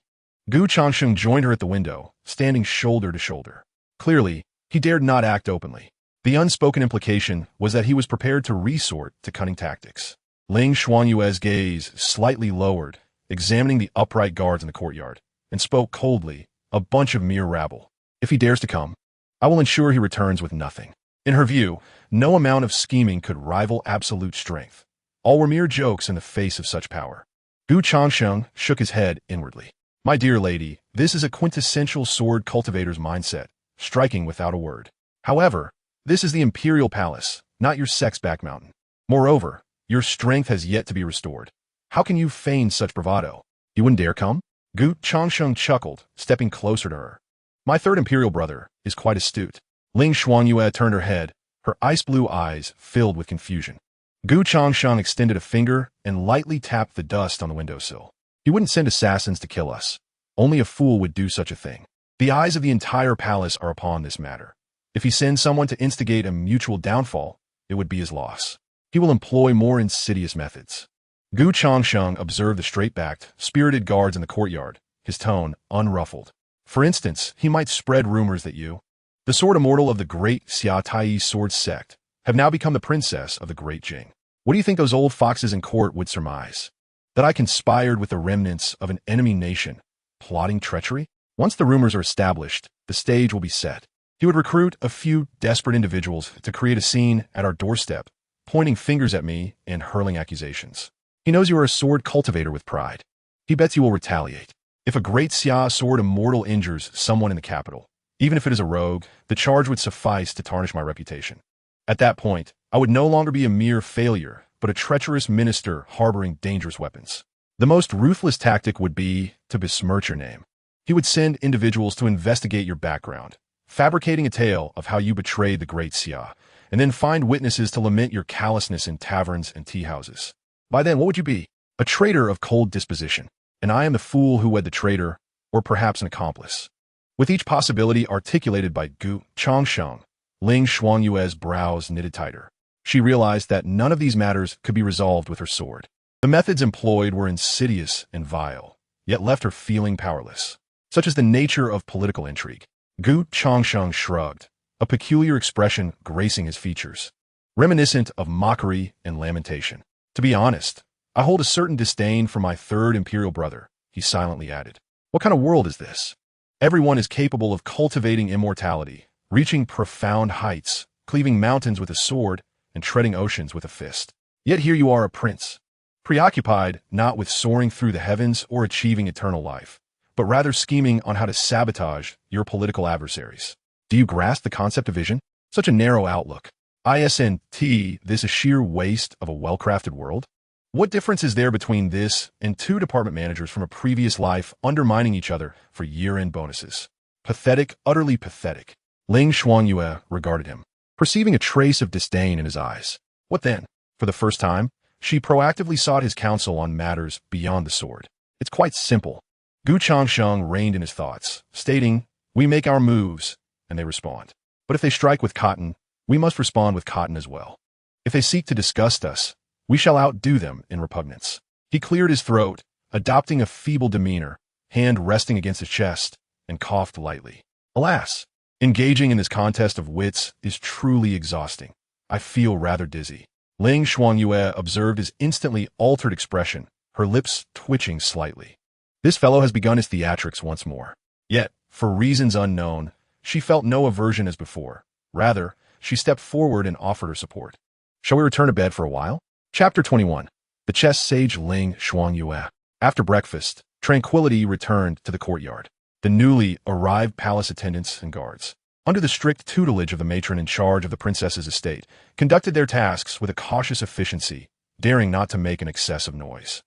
[SPEAKER 1] Changsheng joined her at the window, standing shoulder to shoulder. Clearly, he dared not act openly. The unspoken implication was that he was prepared to resort to cunning tactics. Ling Shuangyue's gaze slightly lowered, examining the upright guards in the courtyard, and spoke coldly, a bunch of mere rabble. If he dares to come, I will ensure he returns with nothing. In her view, no amount of scheming could rival absolute strength. All were mere jokes in the face of such power. Changsheng shook his head inwardly. My dear lady, this is a quintessential sword cultivator's mindset, striking without a word. However, this is the imperial palace, not your sex-back mountain. Moreover, your strength has yet to be restored. How can you feign such bravado? You wouldn't dare come? Changsheng chuckled, stepping closer to her. My third imperial brother is quite astute. Ling Shuangyue turned her head, her ice-blue eyes filled with confusion. Changsheng extended a finger and lightly tapped the dust on the windowsill. He wouldn't send assassins to kill us. Only a fool would do such a thing. The eyes of the entire palace are upon this matter. If he sends someone to instigate a mutual downfall, it would be his loss. He will employ more insidious methods. Changsheng observed the straight-backed, spirited guards in the courtyard, his tone unruffled. For instance, he might spread rumors that you, the sword immortal of the great Xia Tai sword sect, have now become the princess of the great Jing. What do you think those old foxes in court would surmise? That I conspired with the remnants of an enemy nation, plotting treachery? Once the rumors are established, the stage will be set. He would recruit a few desperate individuals to create a scene at our doorstep, pointing fingers at me and hurling accusations. He knows you are a sword cultivator with pride. He bets you will retaliate. If a great Xia sword immortal injures someone in the capital, even if it is a rogue, the charge would suffice to tarnish my reputation. At that point, I would no longer be a mere failure, but a treacherous minister harboring dangerous weapons. The most ruthless tactic would be to besmirch your name. He would send individuals to investigate your background, fabricating a tale of how you betrayed the great Xia, and then find witnesses to lament your callousness in taverns and tea houses. By then, what would you be? A traitor of cold disposition, and I am the fool who wed the traitor, or perhaps an accomplice. With each possibility articulated by Gu Changsheng, Ling Xuanyue's brows knitted tighter. She realized that none of these matters could be resolved with her sword. The methods employed were insidious and vile, yet left her feeling powerless. Such is the nature of political intrigue. Gu Changsheng shrugged, a peculiar expression gracing his features, reminiscent of mockery and lamentation. To be honest, I hold a certain disdain for my third imperial brother, he silently added. What kind of world is this? Everyone is capable of cultivating immortality, reaching profound heights, cleaving mountains with a sword, and treading oceans with a fist. Yet here you are a prince, preoccupied not with soaring through the heavens or achieving eternal life, but rather scheming on how to sabotage your political adversaries. Do you grasp the concept of vision? Such a narrow outlook. Isn't this a sheer waste of a well-crafted world? What difference is there between this and two department managers from a previous life undermining each other for year-end bonuses? Pathetic, utterly pathetic. Ling Xuanyue regarded him, perceiving a trace of disdain in his eyes. What then? For the first time, she proactively sought his counsel on matters beyond the sword. It's quite simple. Gu Changsheng reined in his thoughts, stating, "We make our moves, and they respond. But if they strike with cotton, we must respond with cotton as well. If they seek to disgust us, we shall outdo them in repugnance." He cleared his throat, adopting a feeble demeanor, hand resting against his chest, and coughed lightly. Alas, engaging in this contest of wits is truly exhausting. I feel rather dizzy. Ling Xuanyue observed his instantly altered expression, her lips twitching slightly. This fellow has begun his theatrics once more. Yet, for reasons unknown, she felt no aversion as before. Rather, she stepped forward and offered her support. Shall we return to bed for a while? Chapter 21. The Chess Sage Ling Xuanyue. After breakfast, tranquility returned to the courtyard. The newly arrived palace attendants and guards, under the strict tutelage of the matron in charge of the princess's estate, conducted their tasks with a cautious efficiency, daring not to make an excessive noise.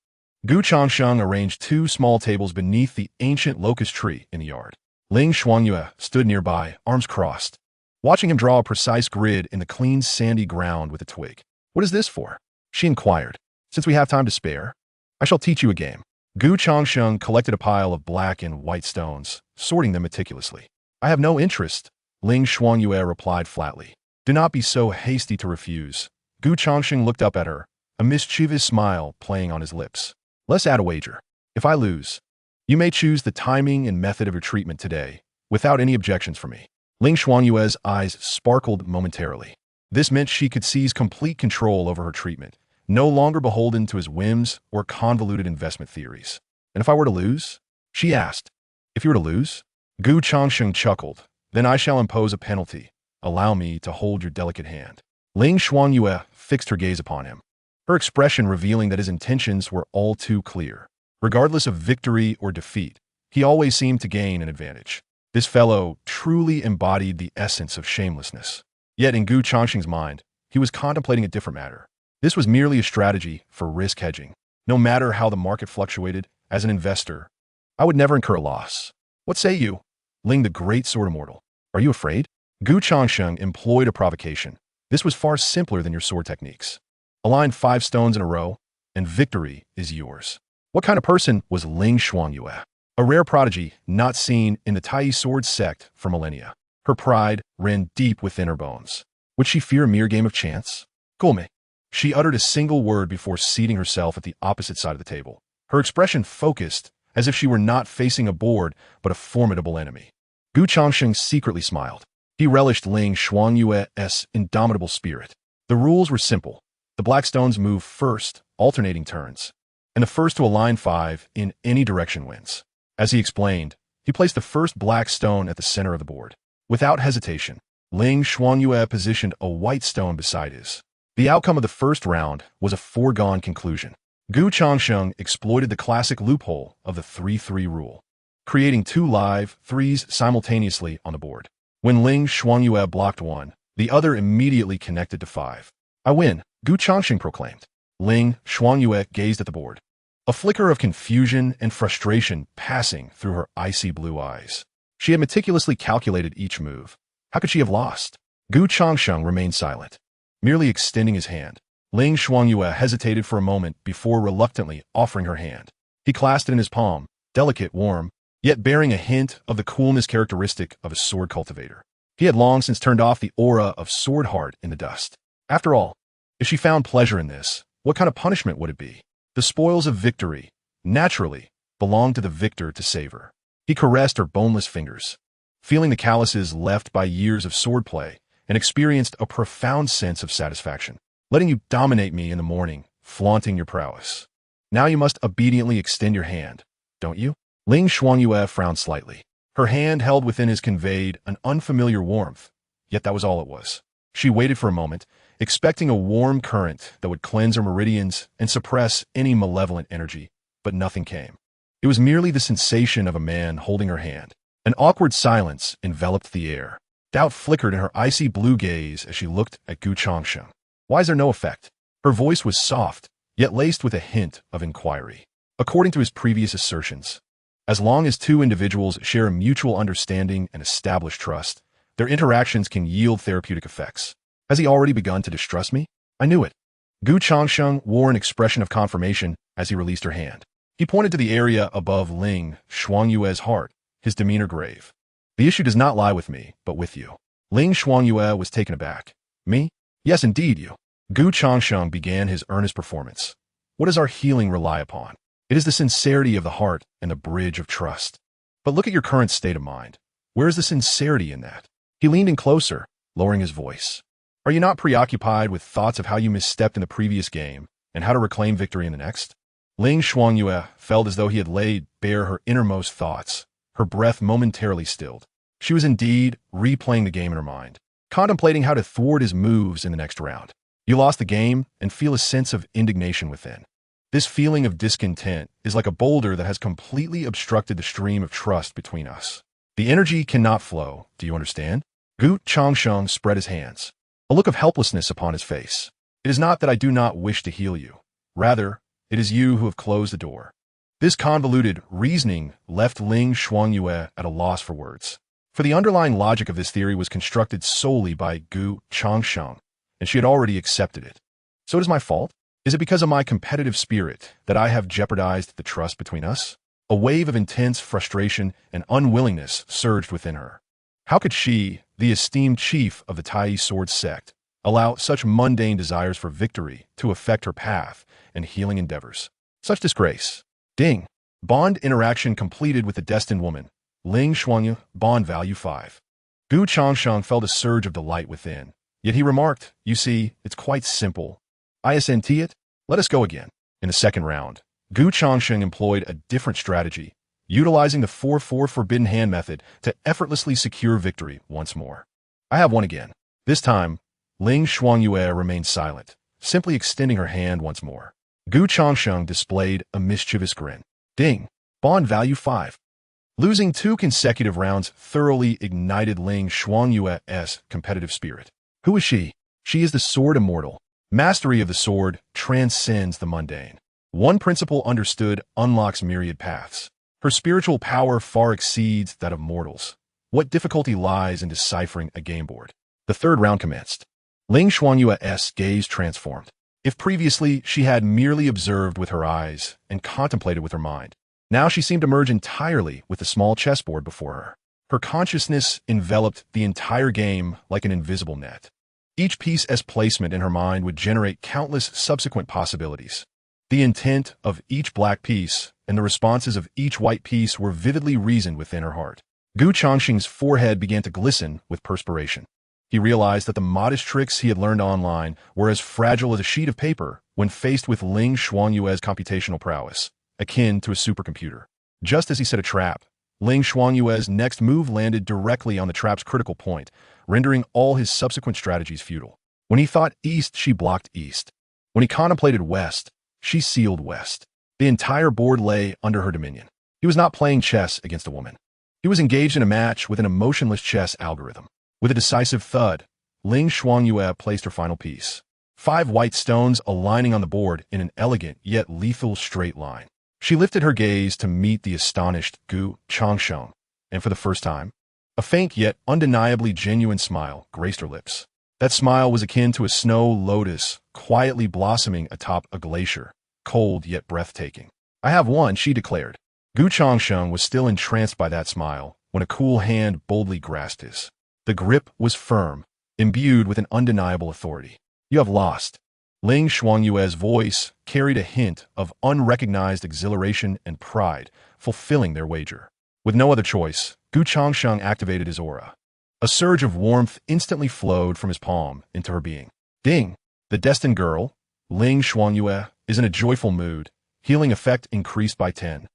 [SPEAKER 1] Gu Changsheng arranged two small tables beneath the ancient locust tree in the yard. Ling Xuanyue stood nearby, arms crossed, watching him draw a precise grid in the clean sandy ground with a twig. "What is this for?" she inquired. "Since we have time to spare, I shall teach you a game." Gu Changsheng collected a pile of black and white stones, sorting them meticulously. "I have no interest," Ling Xuanyue replied flatly. "Do not be so hasty to refuse." Gu Changsheng looked up at her, a mischievous smile playing on his lips. "Let's add a wager. If I lose, you may choose the timing and method of your treatment today, without any objections from me." Ling Xuanyue's eyes sparkled momentarily. This meant she could seize complete control over her treatment, no longer beholden to his whims or convoluted investment theories. "And if I were to lose?" she asked. "If you were to lose?" Gu Changsheng chuckled. "Then I shall impose a penalty. Allow me to hold your delicate hand." Ling Xuanyue fixed her gaze upon him, her expression revealing that his intentions were all too clear. Regardless of victory or defeat, he always seemed to gain an advantage. This fellow truly embodied the essence of shamelessness. Yet in Gu Changsheng's mind, he was contemplating a different matter. This was merely a strategy for risk hedging. No matter how the market fluctuated, as an investor, I would never incur a loss. "What say you, Ling the Great Sword Immortal? Are you afraid?" Gu Changsheng employed a provocation. "This was far simpler than your sword techniques. Align 5 stones in a row, and victory is yours." What kind of person was Ling Xuanyue? A rare prodigy not seen in the Tai sword sect for millennia. Her pride ran deep within her bones. Would she fear a mere game of chance? "Gome." She uttered a single word before seating herself at the opposite side of the table, her expression focused as if she were not facing a board, but a formidable enemy. Gu Changsheng secretly smiled. He relished Ling Xuanyue's indomitable spirit. The rules were simple. The black stones move first, alternating turns, and the first to align 5 in any direction wins. As he explained, he placed the first black stone at the center of the board. Without hesitation, Ling Xuanyue positioned a white stone beside his. The outcome of the first round was a foregone conclusion. Gu Changsheng exploited the classic loophole of the 3-3 rule, creating 2 live 3s simultaneously on the board. When Ling Xuanyue blocked one, the other immediately connected to 5. "I win," Gu Changsheng proclaimed. Ling Xuanyue gazed at the board, a flicker of confusion and frustration passing through her icy blue eyes. She had meticulously calculated each move. How could she have lost? Gu Changsheng remained silent, merely extending his hand. Ling Xuanyue hesitated for a moment before reluctantly offering her hand. He clasped it in his palm, delicate, warm, yet bearing a hint of the coolness characteristic of a sword cultivator. He had long since turned off the aura of sword heart in the dust. After all, if she found pleasure in this, what kind of punishment would it be? The spoils of victory, naturally, belonged to the victor to savor. He caressed her boneless fingers, feeling the calluses left by years of swordplay, and experienced a profound sense of satisfaction. "Letting you dominate me in the morning, flaunting your prowess. Now you must obediently extend your hand, don't you?" Ling Xuanyue frowned slightly. Her hand held within his conveyed an unfamiliar warmth, yet that was all it was. She waited for a moment, expecting a warm current that would cleanse her meridians and suppress any malevolent energy, but nothing came. It was merely the sensation of a man holding her hand. An awkward silence enveloped the air. Doubt flickered in her icy blue gaze as she looked at Gu Changsheng. "Why is there no effect?" Her voice was soft, yet laced with a hint of inquiry. According to his previous assertions, as long as 2 individuals share a mutual understanding and establish trust, their interactions can yield therapeutic effects. Has he already begun to distrust me? I knew it. Gu Changsheng wore an expression of confirmation as he released her hand. He pointed to the area above Ling Xuanyue's heart, his demeanor grave. "The issue does not lie with me, but with you." Ling Xuanyue was taken aback. "Me? Yes, indeed, you." Gu Changsheng began his earnest performance. "What does our healing rely upon? It is the sincerity of the heart and the bridge of trust. But look at your current state of mind. Where is the sincerity in that?" He leaned in closer, lowering his voice. "Are you not preoccupied with thoughts of how you misstepped in the previous game and how to reclaim victory in the next?" Ling Xuanyue felt as though he had laid bare her innermost thoughts. Her breath momentarily stilled. She was indeed replaying the game in her mind, contemplating how to thwart his moves in the next round. You lost the game and feel a sense of indignation within. This feeling of discontent is like a boulder that has completely obstructed the stream of trust between us. The energy cannot flow, do you understand? Gu Changsheng spread his hands, a look of helplessness upon his face. "It is not that I do not wish to heal you. Rather, it is you who have closed the door." This convoluted reasoning left Ling Xuanyue at a loss for words. For the underlying logic of this theory was constructed solely by Gu Changsheng, and she had already accepted it. So it is my fault? Is it because of my competitive spirit that I have jeopardized the trust between us? A wave of intense frustration and unwillingness surged within her. How could she, the esteemed chief of the Tai Sword sect, allow such mundane desires for victory to affect her path and healing endeavors? Such disgrace. Ding. Bond interaction completed with the destined woman. Ling Xuanyue, bond value 5. Gu Changsheng felt a surge of delight within. Yet he remarked, "You see, it's quite simple. ISNT it? Let us go again." In the second round, Gu Changsheng employed a different strategy, utilizing the 4-4 forbidden hand method to effortlessly secure victory once more. "I have won again." This time, Ling Xuanyue remained silent, simply extending her hand once more. Gu Changsheng displayed a mischievous grin. Ding. Bond value 5. Losing 2 consecutive rounds thoroughly ignited Ling Xuanyue's competitive spirit. Who is she? She is the sword immortal. Mastery of the sword transcends the mundane. One principle understood unlocks myriad paths. Her spiritual power far exceeds that of mortals. What difficulty lies in deciphering a game board? The third round commenced. Ling Xuanyue's gaze transformed. If previously she had merely observed with her eyes and contemplated with her mind, now she seemed to merge entirely with the small chessboard before her. Her consciousness enveloped the entire game like an invisible net. Each piece's placement in her mind would generate countless subsequent possibilities. The intent of each black piece and the responses of each white piece were vividly reasoned within her heart. Gu Changsheng's forehead began to glisten with perspiration. He realized that the modest tricks he had learned online were as fragile as a sheet of paper when faced with Ling Xuanyue's computational prowess, akin to a supercomputer. Just as he set a trap, Ling Xuanyue's next move landed directly on the trap's critical point, rendering all his subsequent strategies futile. When he thought east, she blocked east. When he contemplated west, she sealed west. The entire board lay under her dominion. He was not playing chess against a woman. He was engaged in a match with an emotionless chess algorithm. With a decisive thud, Ling Xuanyue placed her final piece. 5 white stones aligning on the board in an elegant yet lethal straight line. She lifted her gaze to meet the astonished Gu Changsheng, and for the first time, a faint yet undeniably genuine smile graced her lips. That smile was akin to a snow lotus quietly blossoming atop a glacier, cold yet breathtaking. "I have won," she declared. Gu Changsheng was still entranced by that smile when a cool hand boldly grasped his. The grip was firm, imbued with an undeniable authority. "You have lost." Ling Xuanyue's voice carried a hint of unrecognized exhilaration and pride, fulfilling their wager. With no other choice, Gu Changsheng activated his aura. A surge of warmth instantly flowed from his palm into her being. Ding! The destined girl, Ling Xuanyue, is in a joyful mood. Healing effect increased by 10.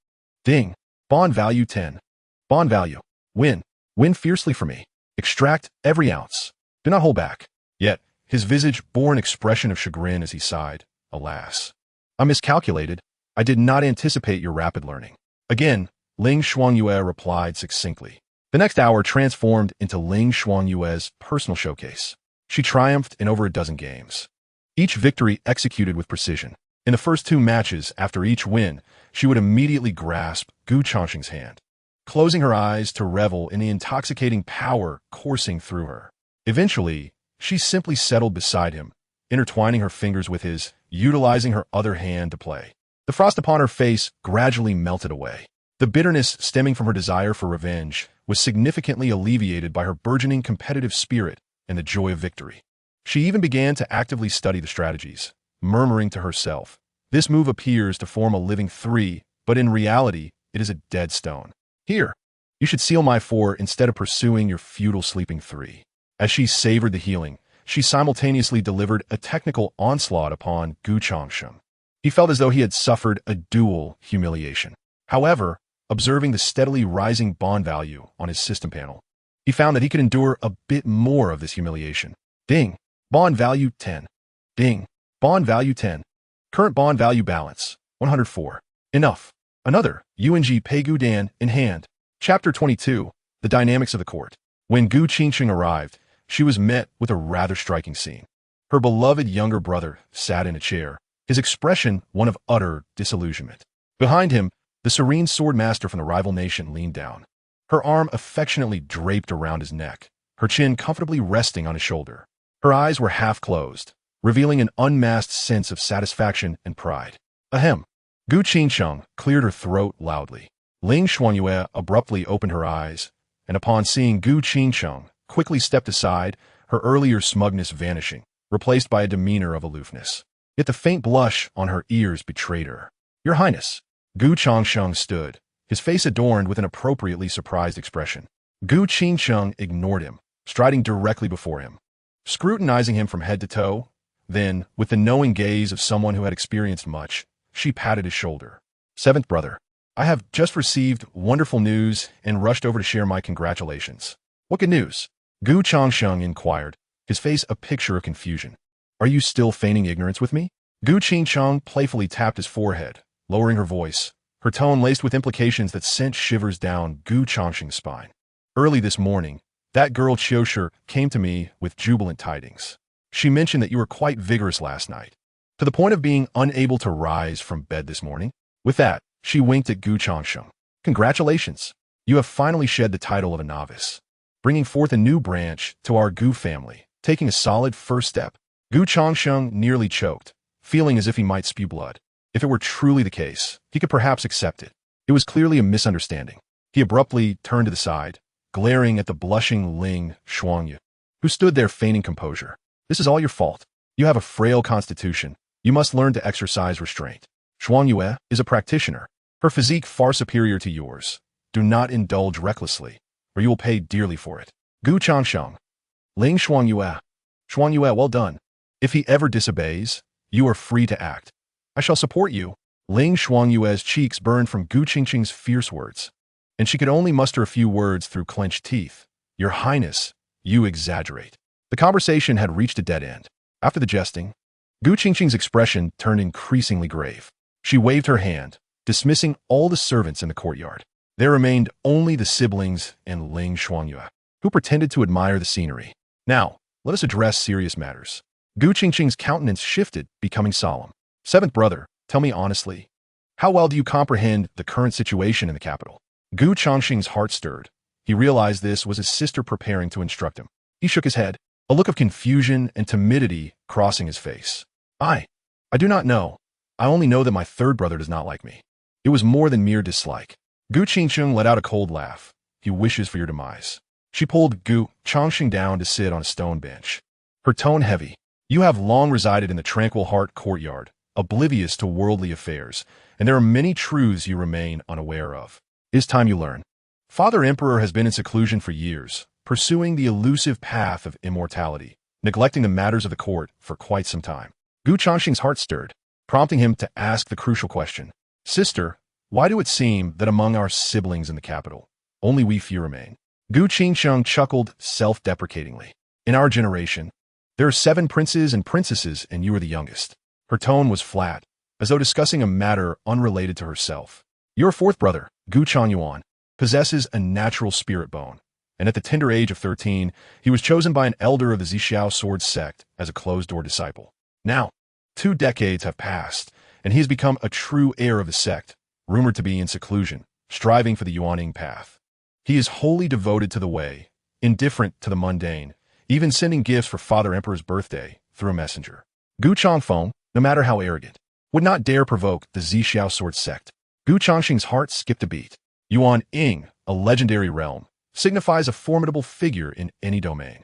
[SPEAKER 1] Ding! Bond value 10. Bond value. Win. Win fiercely for me. Extract every ounce. Do not hold back. Yet, his visage bore an expression of chagrin as he sighed. Alas. I miscalculated. I did not anticipate your rapid learning. Again, Ling Xuanyue replied succinctly. The next hour transformed into Ling Xuanyue's personal showcase. She triumphed in over a dozen games. Each victory executed with precision. In the first 2 matches, after each win, she would immediately grasp Gu Changsheng's hand, closing her eyes to revel in the intoxicating power coursing through her. Eventually, she simply settled beside him, intertwining her fingers with his, utilizing her other hand to play. The frost upon her face gradually melted away. The bitterness stemming from her desire for revenge was significantly alleviated by her burgeoning competitive spirit and the joy of victory. She even began to actively study the strategies, murmuring to herself, "This move appears to form a living 3, but in reality, it is a dead stone. Here, you should seal my 4 instead of pursuing your futile sleeping 3. As she savored the healing, she simultaneously delivered a technical onslaught upon Gu Changsheng. He felt as though he had suffered a dual humiliation. However, observing the steadily rising bond value on his system panel, he found that he could endure a bit more of this humiliation. Ding! Bond value 10. Ding! Bond value 10. Current bond value balance, 104. Enough. Another, UNG Pegu Dan, in hand. Chapter 22, The Dynamics of the Court. When Gu Changsheng arrived, she was met with a rather striking scene. Her beloved younger brother sat in a chair, his expression one of utter disillusionment. Behind him, the serene sword master from the rival nation leaned down, her arm affectionately draped around his neck, her chin comfortably resting on his shoulder. Her eyes were half closed, revealing an unmasked sense of satisfaction and pride. Ahem. Gu Changsheng cleared her throat loudly. Ling Xuanyue abruptly opened her eyes, and upon seeing Gu Changsheng, quickly stepped aside, her earlier smugness vanishing, replaced by a demeanor of aloofness. Yet the faint blush on her ears betrayed her. "Your Highness." Gu Changsheng stood, his face adorned with an appropriately surprised expression. Gu Changsheng ignored him, striding directly before him, scrutinizing him from head to toe. Then, with the knowing gaze of someone who had experienced much, she patted his shoulder. "Seventh brother, I have just received wonderful news and rushed over to share my congratulations." "What good news?" Gu Changsheng inquired, his face a picture of confusion. "Are you still feigning ignorance with me?" Gu Changsheng playfully tapped his forehead, lowering her voice, her tone laced with implications that sent shivers down Gu Changsheng's spine. "Early this morning, that girl Qiushi came to me with jubilant tidings. She mentioned that you were quite vigorous last night, to the point of being unable to rise from bed this morning." With that, she winked at Gu Changsheng. "Congratulations. You have finally shed the title of a novice, bringing forth a new branch to our Gu family, taking a solid first step." Gu Changsheng nearly choked, feeling as if he might spew blood. If it were truly the case, he could perhaps accept it. It was clearly a misunderstanding. He abruptly turned to the side, glaring at the blushing Ling Xuanyue, who stood there feigning composure. "This is all your fault. You have a frail constitution. You must learn to exercise restraint." Yue is a practitioner, her physique far superior to yours. Do not indulge recklessly, or you will pay dearly for it. Gu Changsheng. Ling Yue. Well done. If he ever disobeys, you are free to act. I shall support you. Ling Yue's cheeks burned from Gu Qingqing's fierce words, and she could only muster a few words through clenched teeth. Your Highness, you exaggerate. The conversation had reached a dead end. After the jesting, Gu Qingqing's expression turned increasingly grave. She waved her hand, dismissing all the servants in the courtyard. There remained only the siblings and Ling Yue, who pretended to admire the scenery. Now, let us address serious matters. Gu Qingqing's countenance shifted, becoming solemn. Seventh brother, tell me honestly, how well do you comprehend the current situation in the capital? Gu Changsheng's heart stirred. He realized this was his sister preparing to instruct him. He shook his head, a look of confusion and timidity crossing his face. I do not know. I only know that my third brother does not like me. It was more than mere dislike. Gu Qingqing let out a cold laugh. He wishes for your demise. She pulled Gu Changsheng down to sit on a stone bench. Her tone heavy. You have long resided in the tranquil heart courtyard, oblivious to worldly affairs, and there are many truths you remain unaware of. It is time you learn. Father Emperor has been in seclusion for years, pursuing the elusive path of immortality, neglecting the matters of the court for quite some time. Gu Changsheng's heart stirred, prompting him to ask the crucial question. Sister, why do it seem that among our siblings in the capital, only we few remain? Gu Qingsheng chuckled self-deprecatingly. In our generation, there are 7 princes and princesses, and you are the youngest. Her tone was flat, as though discussing a matter unrelated to herself. Your fourth brother, Gu Changyuan, possesses a natural spirit bone, and at the tender age of 13, he was chosen by an elder of the Zhixiao sword sect as a closed-door disciple. Now, 2 decades have passed, and he has become a true heir of the sect, rumored to be in seclusion, striving for the Yuaning path. He is wholly devoted to the way, indifferent to the mundane, even sending gifts for Father Emperor's birthday through a messenger. Gu Changfeng, no matter how arrogant, would not dare provoke the Zhixiao sword sect. Gu Changsheng's heart skipped a beat. Yuan Ying, a legendary realm, signifies a formidable figure in any domain.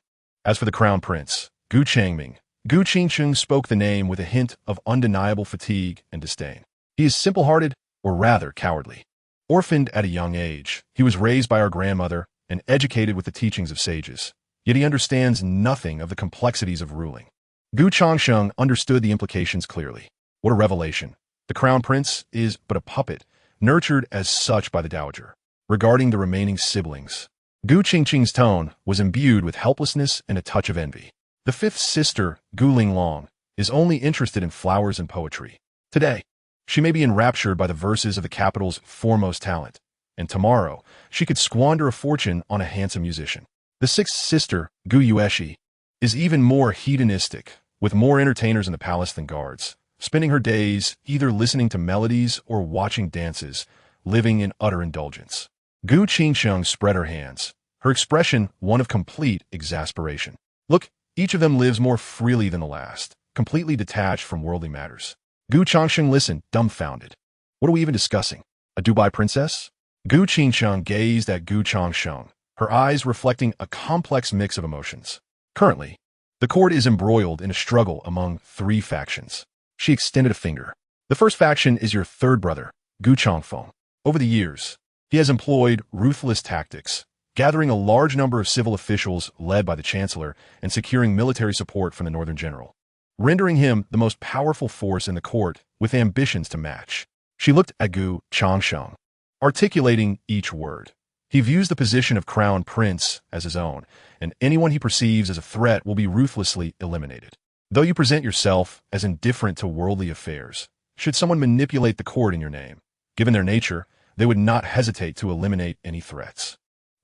[SPEAKER 1] As for the crown prince, Gu Changming, Gu Qingqing spoke the name with a hint of undeniable fatigue and disdain. He is simple-hearted, or rather cowardly. Orphaned at a young age, he was raised by our grandmother and educated with the teachings of sages. Yet he understands nothing of the complexities of ruling. Gu Changsheng understood the implications clearly. What a revelation. The crown prince is but a puppet, nurtured as such by the dowager. Regarding the remaining siblings, Gu Qingqing's tone was imbued with helplessness and a touch of envy. The fifth sister, Gu Linglong, is only interested in flowers and poetry. Today, she may be enraptured by the verses of the capital's foremost talent, and tomorrow, she could squander a fortune on a handsome musician. The sixth sister, Gu Yueshi, is even more hedonistic, with more entertainers in the palace than guards, spending her days either listening to melodies or watching dances, living in utter indulgence. Gu Qingsheng spread her hands, her expression one of complete exasperation. Look, each of them lives more freely than the last, completely detached from worldly matters. Gu Changsheng listened, dumbfounded. What are we even discussing? A Dubai princess? Gu Qingsheng gazed at Gu Changsheng, her eyes reflecting a complex mix of emotions. Currently, the court is embroiled in a struggle among 3 factions. She extended a finger. The first faction is your third brother, Gu Changfeng. Over the years, he has employed ruthless tactics, gathering a large number of civil officials led by the chancellor and securing military support from the northern general, rendering him the most powerful force in the court with ambitions to match. She looked at Gu Changsheng, articulating each word. He views the position of crown prince as his own, and anyone he perceives as a threat will be ruthlessly eliminated. Though you present yourself as indifferent to worldly affairs, should someone manipulate the court in your name, given their nature, they would not hesitate to eliminate any threats.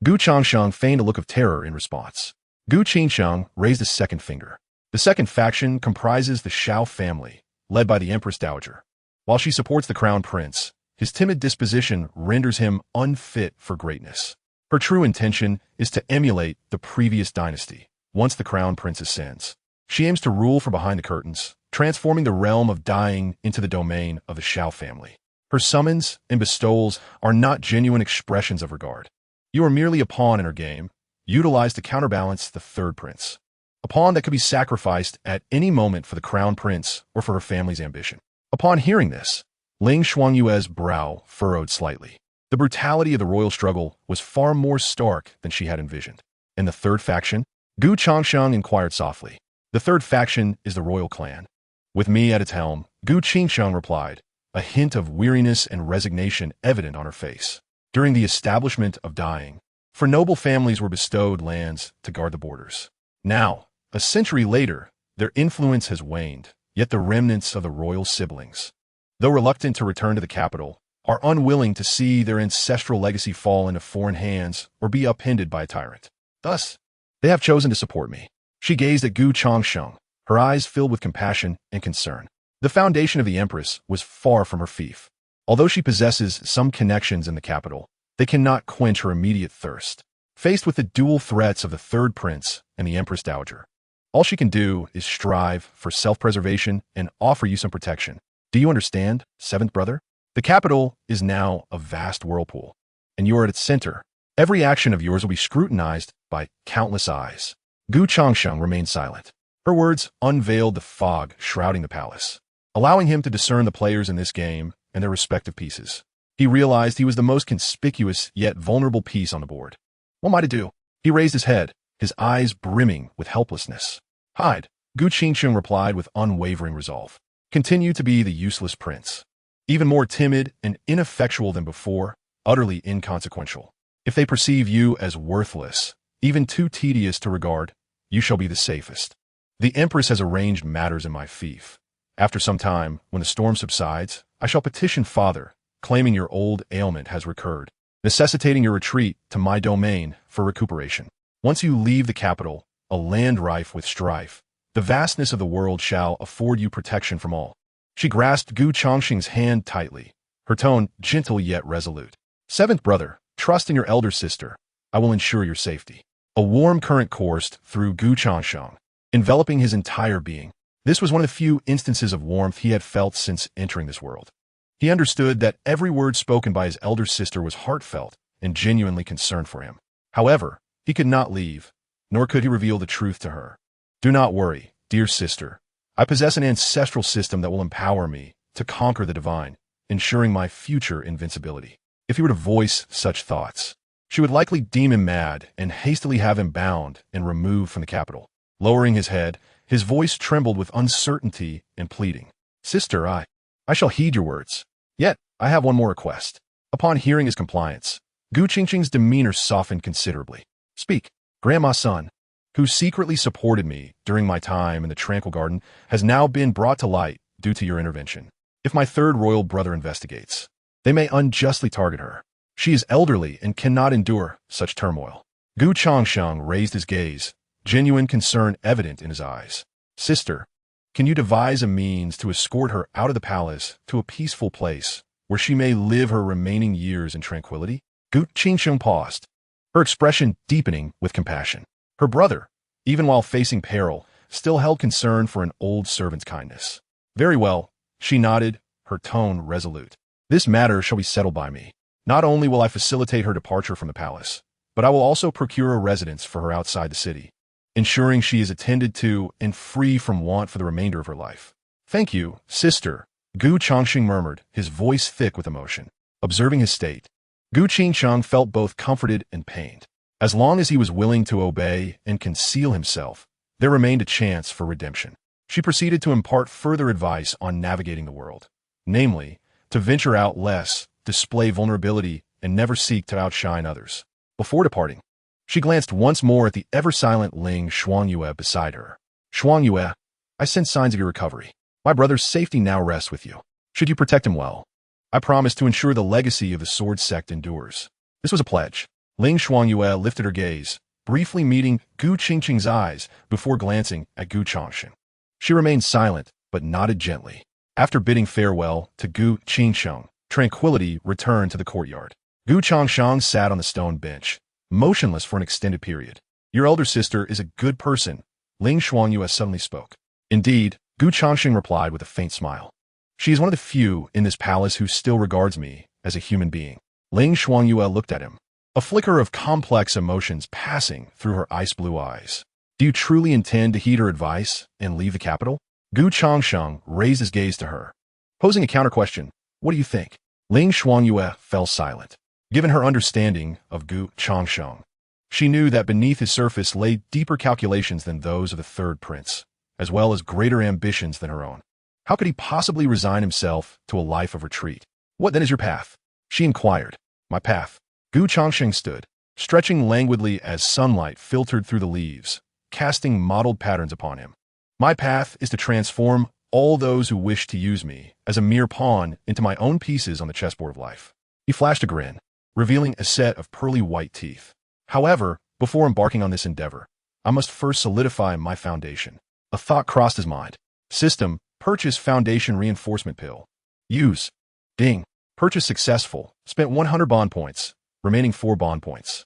[SPEAKER 1] Gu Changsheng feigned a look of terror in response. Gu Qingsheng raised a second finger. The second faction comprises the Shao family, led by the Empress Dowager. While she supports the crown prince, his timid disposition renders him unfit for greatness. Her true intention is to emulate the previous dynasty, once the crown prince ascends. She aims to rule from behind the curtains, transforming the realm of dying into the domain of the Shao family. Her summons and bestowals are not genuine expressions of regard. You are merely a pawn in her game, utilized to counterbalance the third prince. A pawn that could be sacrificed at any moment for the crown prince or for her family's ambition. Upon hearing this, Ling Shuangyue's brow furrowed slightly. The brutality of the royal struggle was far more stark than she had envisioned. And the third faction? Gu Changsheng inquired softly. The third faction is the royal clan. With me at its helm, Gu Changsheng replied, a hint of weariness and resignation evident on her face. During the establishment of dying, for noble families were bestowed lands to guard the borders. Now, a century later, their influence has waned, yet the remnants of the royal siblings, though reluctant to return to the capital, are unwilling to see their ancestral legacy fall into foreign hands or be upended by a tyrant. Thus, they have chosen to support me. She gazed at Gu Changsheng, her eyes filled with compassion and concern. The foundation of the Empress was far from her fief. Although she possesses some connections in the capital, they cannot quench her immediate thirst. Faced with the dual threats of the third prince and the Empress Dowager, all she can do is strive for self-preservation and offer you some protection. Do you understand, seventh brother? The capital is now a vast whirlpool, and you are at its center. Every action of yours will be scrutinized by countless eyes. Gu Changsheng remained silent. Her words unveiled the fog shrouding the palace, allowing him to discern the players in this game and their respective pieces. He realized he was the most conspicuous yet vulnerable piece on the board. What am I to do? He raised his head, his eyes brimming with helplessness. Hide, Gu Changsheng replied with unwavering resolve. Continue to be the useless prince. Even more timid and ineffectual than before, utterly inconsequential. If they perceive you as worthless, even too tedious to regard, you shall be the safest. The Empress has arranged matters in my fief. After some time, when the storm subsides, I shall petition Father, claiming your old ailment has recurred, necessitating your retreat to my domain for recuperation. Once you leave the capital, a land rife with strife, the vastness of the world shall afford you protection from all. She grasped Gu Changsheng's hand tightly, her tone gentle yet resolute. Seventh brother, trust in your elder sister. I will ensure your safety. A warm current coursed through Gu Changsheng, enveloping his entire being. This was one of the few instances of warmth he had felt since entering this world. He understood that every word spoken by his elder sister was heartfelt and genuinely concerned for him. However, he could not leave, nor could he reveal the truth to her. Do not worry, dear sister. I possess an ancestral system that will empower me to conquer the divine, ensuring my future invincibility. If he were to voice such thoughts, she would likely deem him mad and hastily have him bound and removed from the capital. Lowering his head, his voice trembled with uncertainty and pleading. Sister, I shall heed your words. Yet, I have one more request. Upon hearing his compliance, Gu Changsheng's demeanor softened considerably. Speak, Grandma's son, who secretly supported me during my time in the Tranquil Garden, has now been brought to light due to your intervention. If my third royal brother investigates, they may unjustly target her. She is elderly and cannot endure such turmoil. Gu Changsheng raised his gaze, genuine concern evident in his eyes. Sister, can you devise a means to escort her out of the palace to a peaceful place where she may live her remaining years in tranquility? Gu Changsheng paused, her expression deepening with compassion. Her brother, even while facing peril, still held concern for an old servant's kindness. Very well, she nodded, her tone resolute. This matter shall be settled by me. Not only will I facilitate her departure from the palace, but I will also procure a residence for her outside the city, ensuring she is attended to and free from want for the remainder of her life. Thank you, sister, Gu Changsheng murmured, his voice thick with emotion. Observing his state, Gu Changsheng felt both comforted and pained. As long as he was willing to obey and conceal himself, there remained a chance for redemption. She proceeded to impart further advice on navigating the world, namely, to venture out less, display vulnerability, and never seek to outshine others. Before departing, she glanced once more at the ever-silent Ling Shuangyue beside her. Shuangyue, I sense signs of your recovery. My brother's safety now rests with you. Should you protect him well, I promise to ensure the legacy of the sword sect endures. This was a pledge. Ling Shuangyue lifted her gaze, briefly meeting Gu Changsheng's eyes before glancing at Gu Changsheng. She remained silent, but nodded gently. After bidding farewell to Gu Changsheng, tranquility returned to the courtyard. Gu Changsheng sat on the stone bench, motionless for an extended period. Your elder sister is a good person, Ling Shuangyue suddenly spoke. Indeed, Gu Changsheng replied with a faint smile. She is one of the few in this palace who still regards me as a human being. Ling Shuangyue looked at him, a flicker of complex emotions passing through her ice-blue eyes. Do you truly intend to heed her advice and leave the capital? Gu Changsheng raised his gaze to her, posing a counter-question. What do you think? Ling Xuanyue fell silent. Given her understanding of Gu Changsheng, she knew that beneath his surface lay deeper calculations than those of the third prince, as well as greater ambitions than her own. How could he possibly resign himself to a life of retreat? What then is your path? She inquired. My path. Gu Changsheng stood, stretching languidly as sunlight filtered through the leaves, casting mottled patterns upon him. My path is to transform all those who wish to use me as a mere pawn into my own pieces on the chessboard of life. He flashed a grin, revealing a set of pearly white teeth. However, before embarking on this endeavor, I must first solidify my foundation. A thought crossed his mind. System, purchase foundation reinforcement pill. Use. Ding. Purchase successful. Spent 100 bond points, remaining 4 bond points.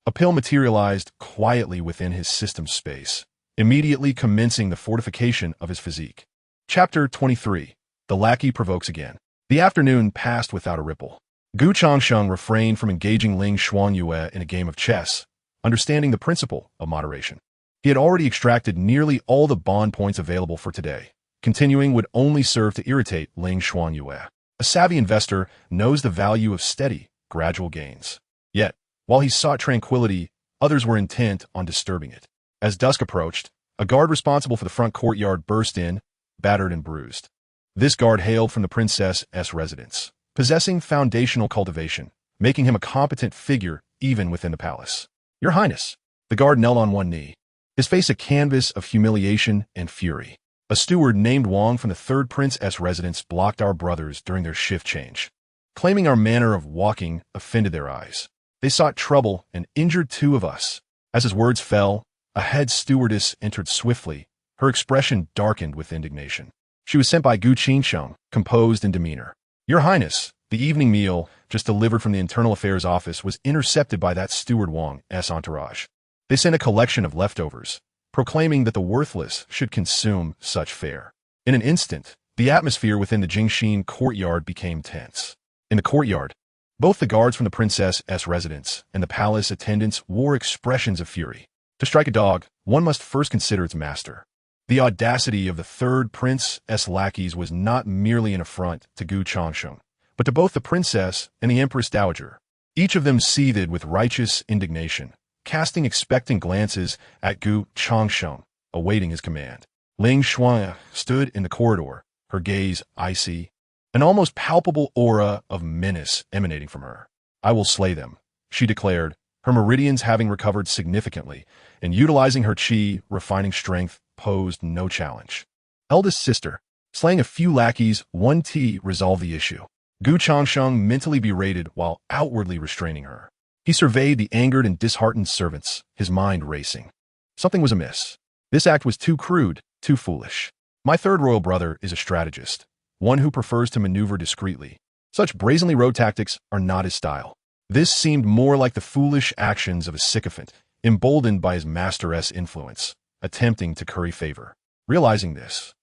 [SPEAKER 1] A pill materialized quietly within his system space, immediately commencing the fortification of his physique. Chapter 23. The Lackey Provokes Again. The afternoon passed without a ripple. Gu Changsheng refrained from engaging Ling Xuanyue in a game of chess, understanding the principle of moderation. He had already extracted nearly all the bond points available for today. Continuing would only serve to irritate Ling Xuanyue. A savvy investor knows the value of steady, gradual gains. Yet, while he sought tranquility, others were intent on disturbing it. As dusk approached, a guard responsible for the front courtyard burst in, battered and bruised. This guard hailed from the princess's residence, possessing foundational cultivation, making him a competent figure even within the palace. Your Highness. The guard knelt on one knee, his face a canvas of humiliation and fury. A steward named Wang from the third prince's residence blocked our brothers during their shift change, claiming our manner of walking offended their eyes. They sought trouble and injured 2 of us. As his words fell, a head stewardess entered swiftly, her expression darkened with indignation. She was sent by Gu Changsheng, composed in demeanor. Your Highness, the evening meal, just delivered from the Internal Affairs Office, was intercepted by that steward Wang's entourage. They sent a collection of leftovers, proclaiming that the worthless should consume such fare. In an instant, the atmosphere within the Changsheng courtyard became tense. In the courtyard, both the guards from the princess's residence and the palace attendants wore expressions of fury. To strike a dog, one must first consider its master. The audacity of the third prince's lackeys was not merely an affront to Gu Changsheng, but to both the princess and the empress dowager. Each of them seethed with righteous indignation, casting expectant glances at Gu Changsheng, awaiting his command. Ling Xuanyue stood in the corridor, her gaze icy, an almost palpable aura of menace emanating from her. I will slay them, she declared, her meridians having recovered significantly, and utilizing her chi, refining strength, posed no challenge. Eldest sister, slaying a few lackeys, 1 T resolved the issue. Gu Changsheng mentally berated while outwardly restraining her. He surveyed the angered and disheartened servants, his mind racing. Something was amiss. This act was too crude, too foolish. My third royal brother is a strategist, one who prefers to maneuver discreetly. Such brazenly road tactics are not his style. This seemed more like the foolish actions of a sycophant, emboldened by his master's influence, attempting to curry favor. Realizing this,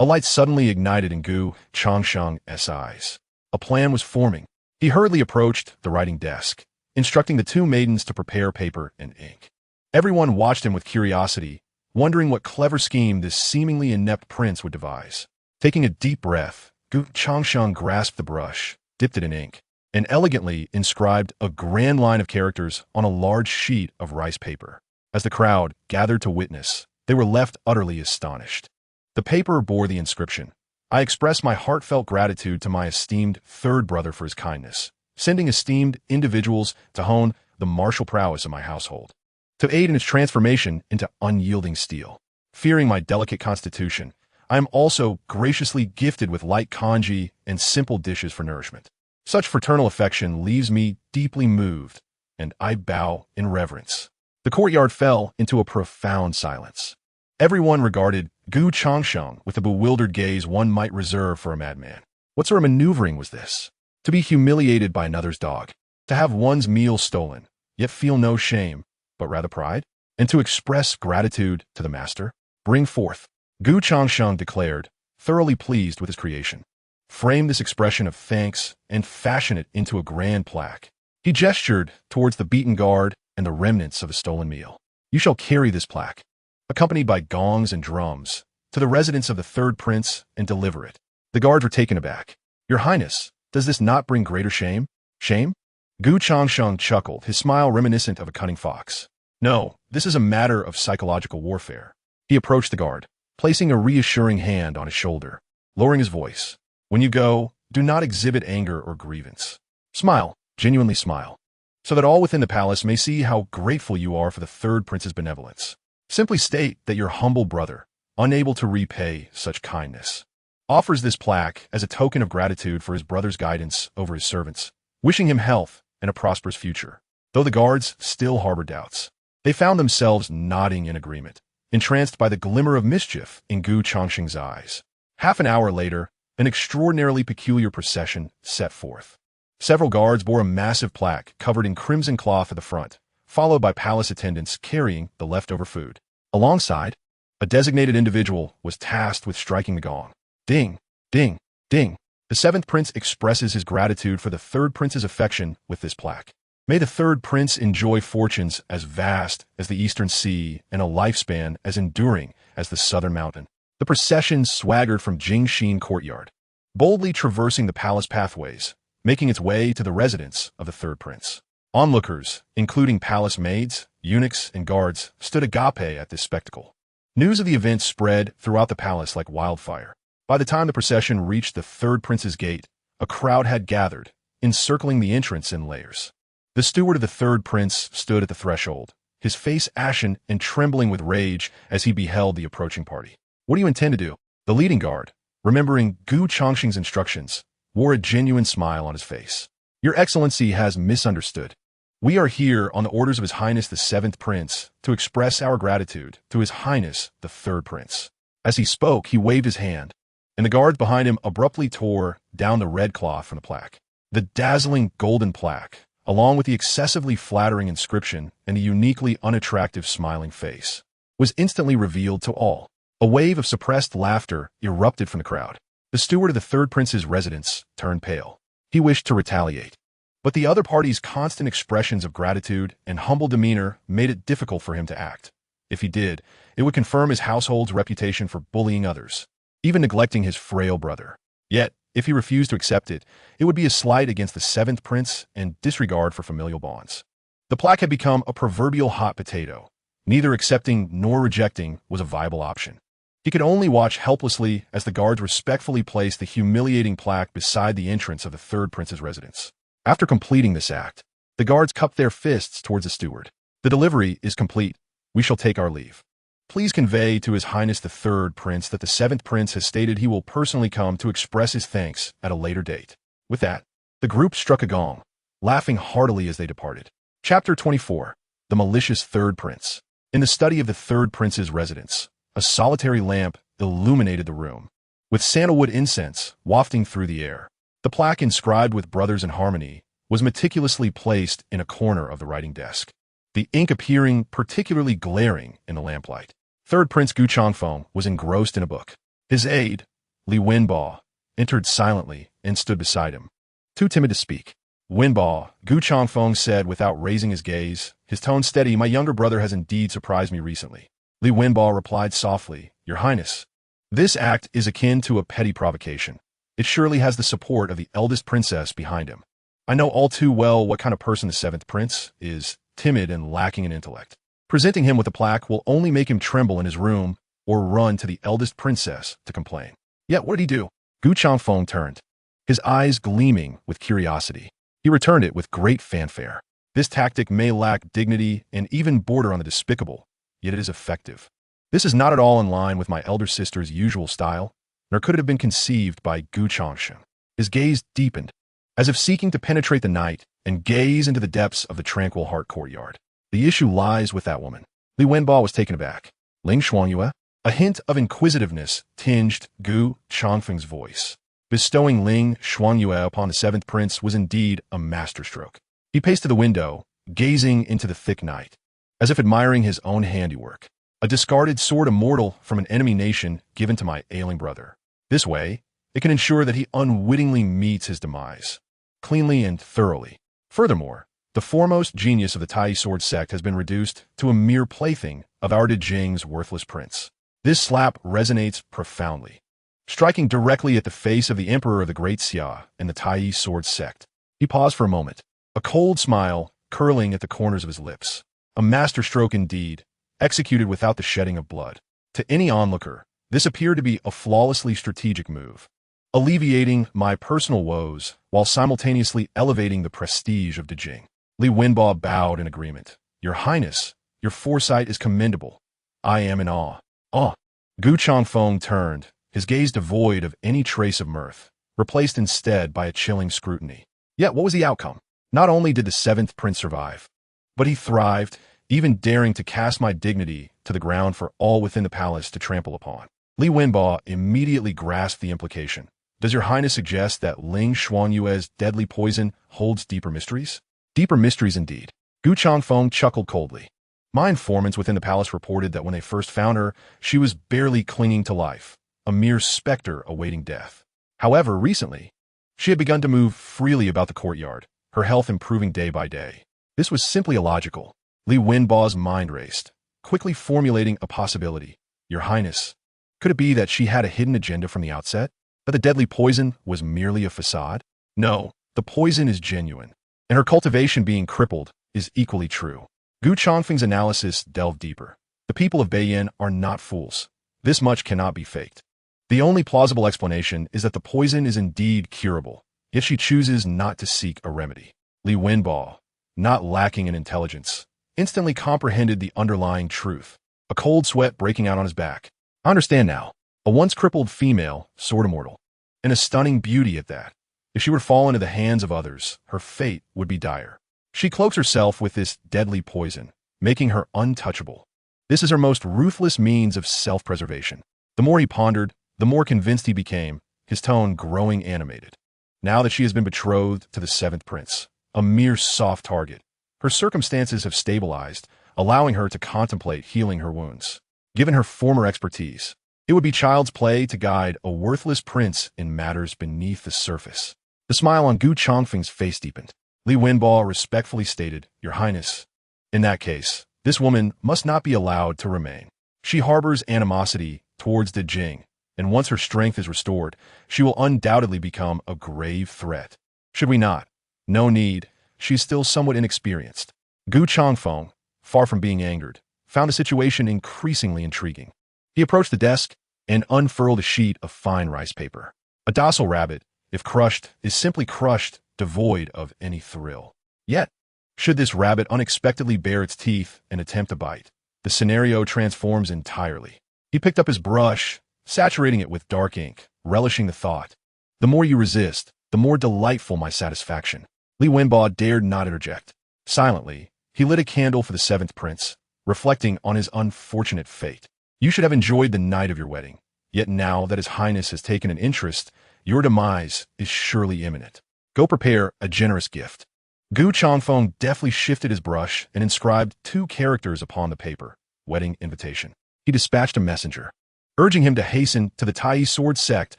[SPEAKER 1] a light suddenly ignited in Gu Changsheng's eyes. A plan was forming. He hurriedly approached the writing desk, instructing the 2 maidens to prepare paper and ink. Everyone watched him with curiosity, wondering what clever scheme this seemingly inept prince would devise. Taking a deep breath, Gu Changsheng grasped the brush, dipped it in ink, and elegantly inscribed a grand line of characters on a large sheet of rice paper. As the crowd gathered to witness, they were left utterly astonished. The paper bore the inscription, I express my heartfelt gratitude to my esteemed third brother for his kindness, sending esteemed individuals to hone the martial prowess of my household, to aid in its transformation into unyielding steel. Fearing my delicate constitution, I am also graciously gifted with light congee and simple dishes for nourishment. Such fraternal affection leaves me deeply moved, and I bow in reverence. The courtyard fell into a profound silence. Everyone regarded Gu Changsheng with a bewildered gaze one might reserve for a madman. What sort of maneuvering was this? To be humiliated by another's dog, to have one's meal stolen, yet feel no shame, but rather pride, and to express gratitude to the master? Bring forth. Gu Changsheng declared, thoroughly pleased with his creation. Frame this expression of thanks and fashion it into a grand plaque. He gestured towards the beaten guard and the remnants of a stolen meal. You shall carry this plaque, accompanied by gongs and drums, to the residence of the third prince and deliver it. The guards were taken aback. Your Highness, Does this not bring greater shame? Shame? Gu Changsheng chuckled, his smile reminiscent of a cunning fox. No, this is a matter of psychological warfare. He approached the guard, placing a reassuring hand on his shoulder, lowering his voice. When you go, do not exhibit anger or grievance. Smile, genuinely smile, so that all within the palace may see how grateful you are for the third prince's benevolence. Simply state that your humble brother, unable to repay such kindness, offers this plaque as a token of gratitude for his brother's guidance over his servants, wishing him health and a prosperous future. Though the guards still harbored doubts, they found themselves nodding in agreement, entranced by the glimmer of mischief in Gu Changsheng's eyes. Half an hour later, an extraordinarily peculiar procession set forth. Several guards bore a massive plaque covered in crimson cloth at the front, followed by palace attendants carrying the leftover food. Alongside, a designated individual was tasked with striking the gong. Ding, ding, ding. The seventh prince expresses his gratitude for the third prince's affection with this plaque. May the third prince enjoy fortunes as vast as the eastern sea and a lifespan as enduring as the southern mountain. The procession swaggered from Changsheng courtyard, boldly traversing the palace pathways, making its way to the residence of the third prince. Onlookers, including palace maids, eunuchs, and guards, stood agape at this spectacle. News of the event spread throughout the palace like wildfire. By the time the procession reached the third prince's gate, a crowd had gathered, encircling the entrance in layers. The steward of the third prince stood at the threshold, his face ashen and trembling with rage as he beheld the approaching party. What do you intend to do? The leading guard, remembering Gu Changsheng's instructions, wore a genuine smile on his face. Your Excellency has misunderstood. We are here on the orders of His Highness the seventh prince to express our gratitude to His Highness the third prince. As he spoke, he waved his hand, and the guards behind him abruptly tore down the red cloth from the plaque. The dazzling golden plaque, along with the excessively flattering inscription and the uniquely unattractive smiling face, was instantly revealed to all. A wave of suppressed laughter erupted from the crowd. The steward of the third prince's residence turned pale. He wished to retaliate, but the other party's constant expressions of gratitude and humble demeanor made it difficult for him to act. If he did, it would confirm his household's reputation for bullying others, even neglecting his frail brother. Yet, if he refused to accept it, it would be a slight against the seventh prince and disregard for familial bonds. The plaque had become a proverbial hot potato. Neither accepting nor rejecting was a viable option. He could only watch helplessly as the guards respectfully placed the humiliating plaque beside the entrance of the third prince's residence. After completing this act, the guards cupped their fists towards the steward. The delivery is complete. We shall take our leave. Please convey to His Highness the third prince that the seventh prince has stated he will personally come to express his thanks at a later date. With that, the group struck a gong, laughing heartily as they departed. Chapter 24. The Malicious Third Prince. In the study of the third prince's residence, a solitary lamp illuminated the room, with sandalwood incense wafting through the air. The plaque inscribed with "Brothers in Harmony" was meticulously placed in a corner of the writing desk, the ink appearing particularly glaring in the lamplight. Third Prince Gu Changfeng was engrossed in a book. His aide, Li Wenbo, entered silently and stood beside him, too timid to speak. Wenbo, Gu Changfeng said without raising his gaze, his tone steady, "My younger brother has indeed surprised me recently." Li Wenbo replied softly, "Your Highness, this act is akin to a petty provocation. It surely has the support of the eldest princess behind him. I know all too well what kind of person the seventh prince is, timid and lacking in intellect. Presenting him with a plaque will only make him tremble in his room or run to the eldest princess to complain." Yet what did he do? Gu Changfeng turned, his eyes gleaming with curiosity. He returned it with great fanfare. This tactic may lack dignity and even border on the despicable, yet it is effective. This is not at all in line with my elder sister's usual style, nor could it have been conceived by Gu Changsheng. His gaze deepened, as if seeking to penetrate the night and gaze into the depths of the tranquil heart courtyard. The issue lies with that woman. Li Wenbo was taken aback. Ling Xuanyue? A hint of inquisitiveness tinged Gu Changfeng's voice. Bestowing Ling Xuanyue upon the seventh prince was indeed a masterstroke. He paced to the window, gazing into the thick night, as if admiring his own handiwork. A discarded sword immortal from an enemy nation given to my ailing brother. This way, it can ensure that he unwittingly meets his demise, cleanly and thoroughly. Furthermore, the foremost genius of the Tai sword sect has been reduced to a mere plaything of our Dejing's worthless prince. This slap resonates profoundly. striking directly at the face of the emperor of the Great Xia and the Tai sword sect. He paused for a moment, a cold smile curling at the corners of his lips. A masterstroke indeed, executed without the shedding of blood. To any onlooker, this appeared to be a flawlessly strategic move, alleviating my personal woes while simultaneously elevating the prestige of Dejing. Li Wenbo bowed in agreement. Your Highness, your foresight is commendable. I am in awe. Awe. Gu Changfeng turned, his gaze devoid of any trace of mirth, replaced instead by a chilling scrutiny. Yet what was the outcome? Not only did the seventh prince survive, but he thrived, even daring to cast my dignity to the ground for all within the palace to trample upon. Li Wenbo immediately grasped the implication. Does your Highness suggest that Ling Xuanyue's deadly poison holds deeper mysteries? Deeper mysteries indeed. Gu Changfeng chuckled coldly. My informants within the palace reported that when they first found her, she was barely clinging to life, a mere specter awaiting death. However, recently, she had begun to move freely about the courtyard, her health improving day by day. This was simply illogical. Li Wenbo's mind raced, quickly formulating a possibility. Your Highness, could it be that she had a hidden agenda from the outset? That the deadly poison was merely a facade? No, the poison is genuine, and her cultivation being crippled is equally true. Gu Changfeng's analysis delved deeper. The people of Beiyin are not fools. This much cannot be faked. The only plausible explanation is that the poison is indeed curable, if she chooses not to seek a remedy. Li Wenbo, not lacking in intelligence, instantly comprehended the underlying truth, a cold sweat breaking out on his back. I understand now. A once crippled female, sword immortal, and a stunning beauty at that. If she were to fall into the hands of others, her fate would be dire. She cloaks herself with this deadly poison, making her untouchable. This is her most ruthless means of self-preservation. The more he pondered, the more convinced he became, his tone growing animated. Now that she has been betrothed to the seventh prince, a mere soft target, her circumstances have stabilized, allowing her to contemplate healing her wounds. Given her former expertise, it would be child's play to guide a worthless prince in matters beneath the surface. The smile on Gu Changfeng's face deepened. Li Wenbo respectfully stated, Your Highness, in that case, this woman must not be allowed to remain. She harbors animosity towards Dejing, and once her strength is restored, she will undoubtedly become a grave threat. Should we not? No need. She's still somewhat inexperienced. Gu Changfeng, far from being angered, found the situation increasingly intriguing. He approached the desk and unfurled a sheet of fine rice paper. A docile rabbit, if crushed, is simply crushed, devoid of any thrill. Yet, should this rabbit unexpectedly bare its teeth and attempt to bite, the scenario transforms entirely. He picked up his brush, saturating it with dark ink, relishing the thought. The more you resist, the more delightful my satisfaction. Li Wenbo dared not interject. Silently, he lit a candle for the seventh prince, reflecting on his unfortunate fate. You should have enjoyed the night of your wedding, yet now that his highness has taken an interest, your demise is surely imminent. Go prepare a generous gift. Gu Changfeng deftly shifted his brush and inscribed 2 characters upon the paper, wedding invitation. He dispatched a messenger, urging him to hasten to the Tai sword sect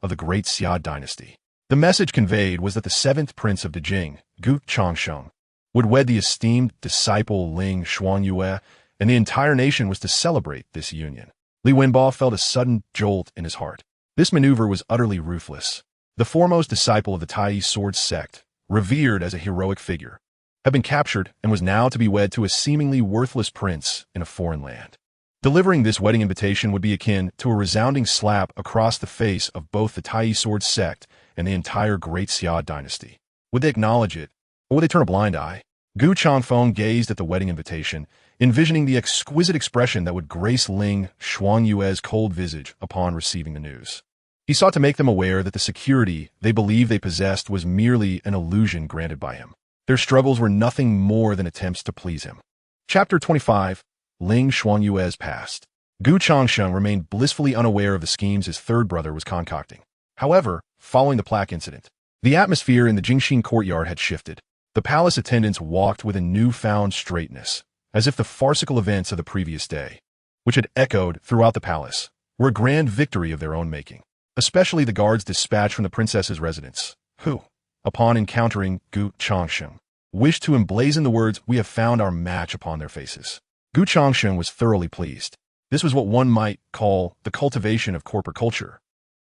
[SPEAKER 1] of the Great Xia dynasty. The message conveyed was that the seventh prince of Dejing, Gu Changsheng, would wed the esteemed disciple Ling Xuanyue, and the entire nation was to celebrate this union. Li Wenbo felt a sudden jolt in his heart. This maneuver was utterly ruthless. The foremost disciple of the Tai sword sect, revered as a heroic figure, had been captured and was now to be wed to a seemingly worthless prince in a foreign land. Delivering this wedding invitation would be akin to a resounding slap across the face of both the Tai sword sect and the entire Great Xia dynasty. Would they acknowledge it, or would they turn a blind eye? Gu Changfeng gazed at the wedding invitation, envisioning the exquisite expression that would grace Ling Xuanyue's cold visage upon receiving the news. He sought to make them aware that the security they believed they possessed was merely an illusion granted by him. Their struggles were nothing more than attempts to please him. Chapter 25. Ling Xuanyue's Past. Gu Changsheng remained blissfully unaware of the schemes his third brother was concocting. However, following the plaque incident, the atmosphere in the Changsheng courtyard had shifted. The palace attendants walked with a newfound straightness, as if the farcical events of the previous day, which had echoed throughout the palace, were a grand victory of their own making. Especially the guards dispatched from the princess's residence, who, upon encountering Gu Changsheng, wished to emblazon the words, "We have found our match," upon their faces. Gu Changsheng was thoroughly pleased. This was what one might call the cultivation of corporate culture.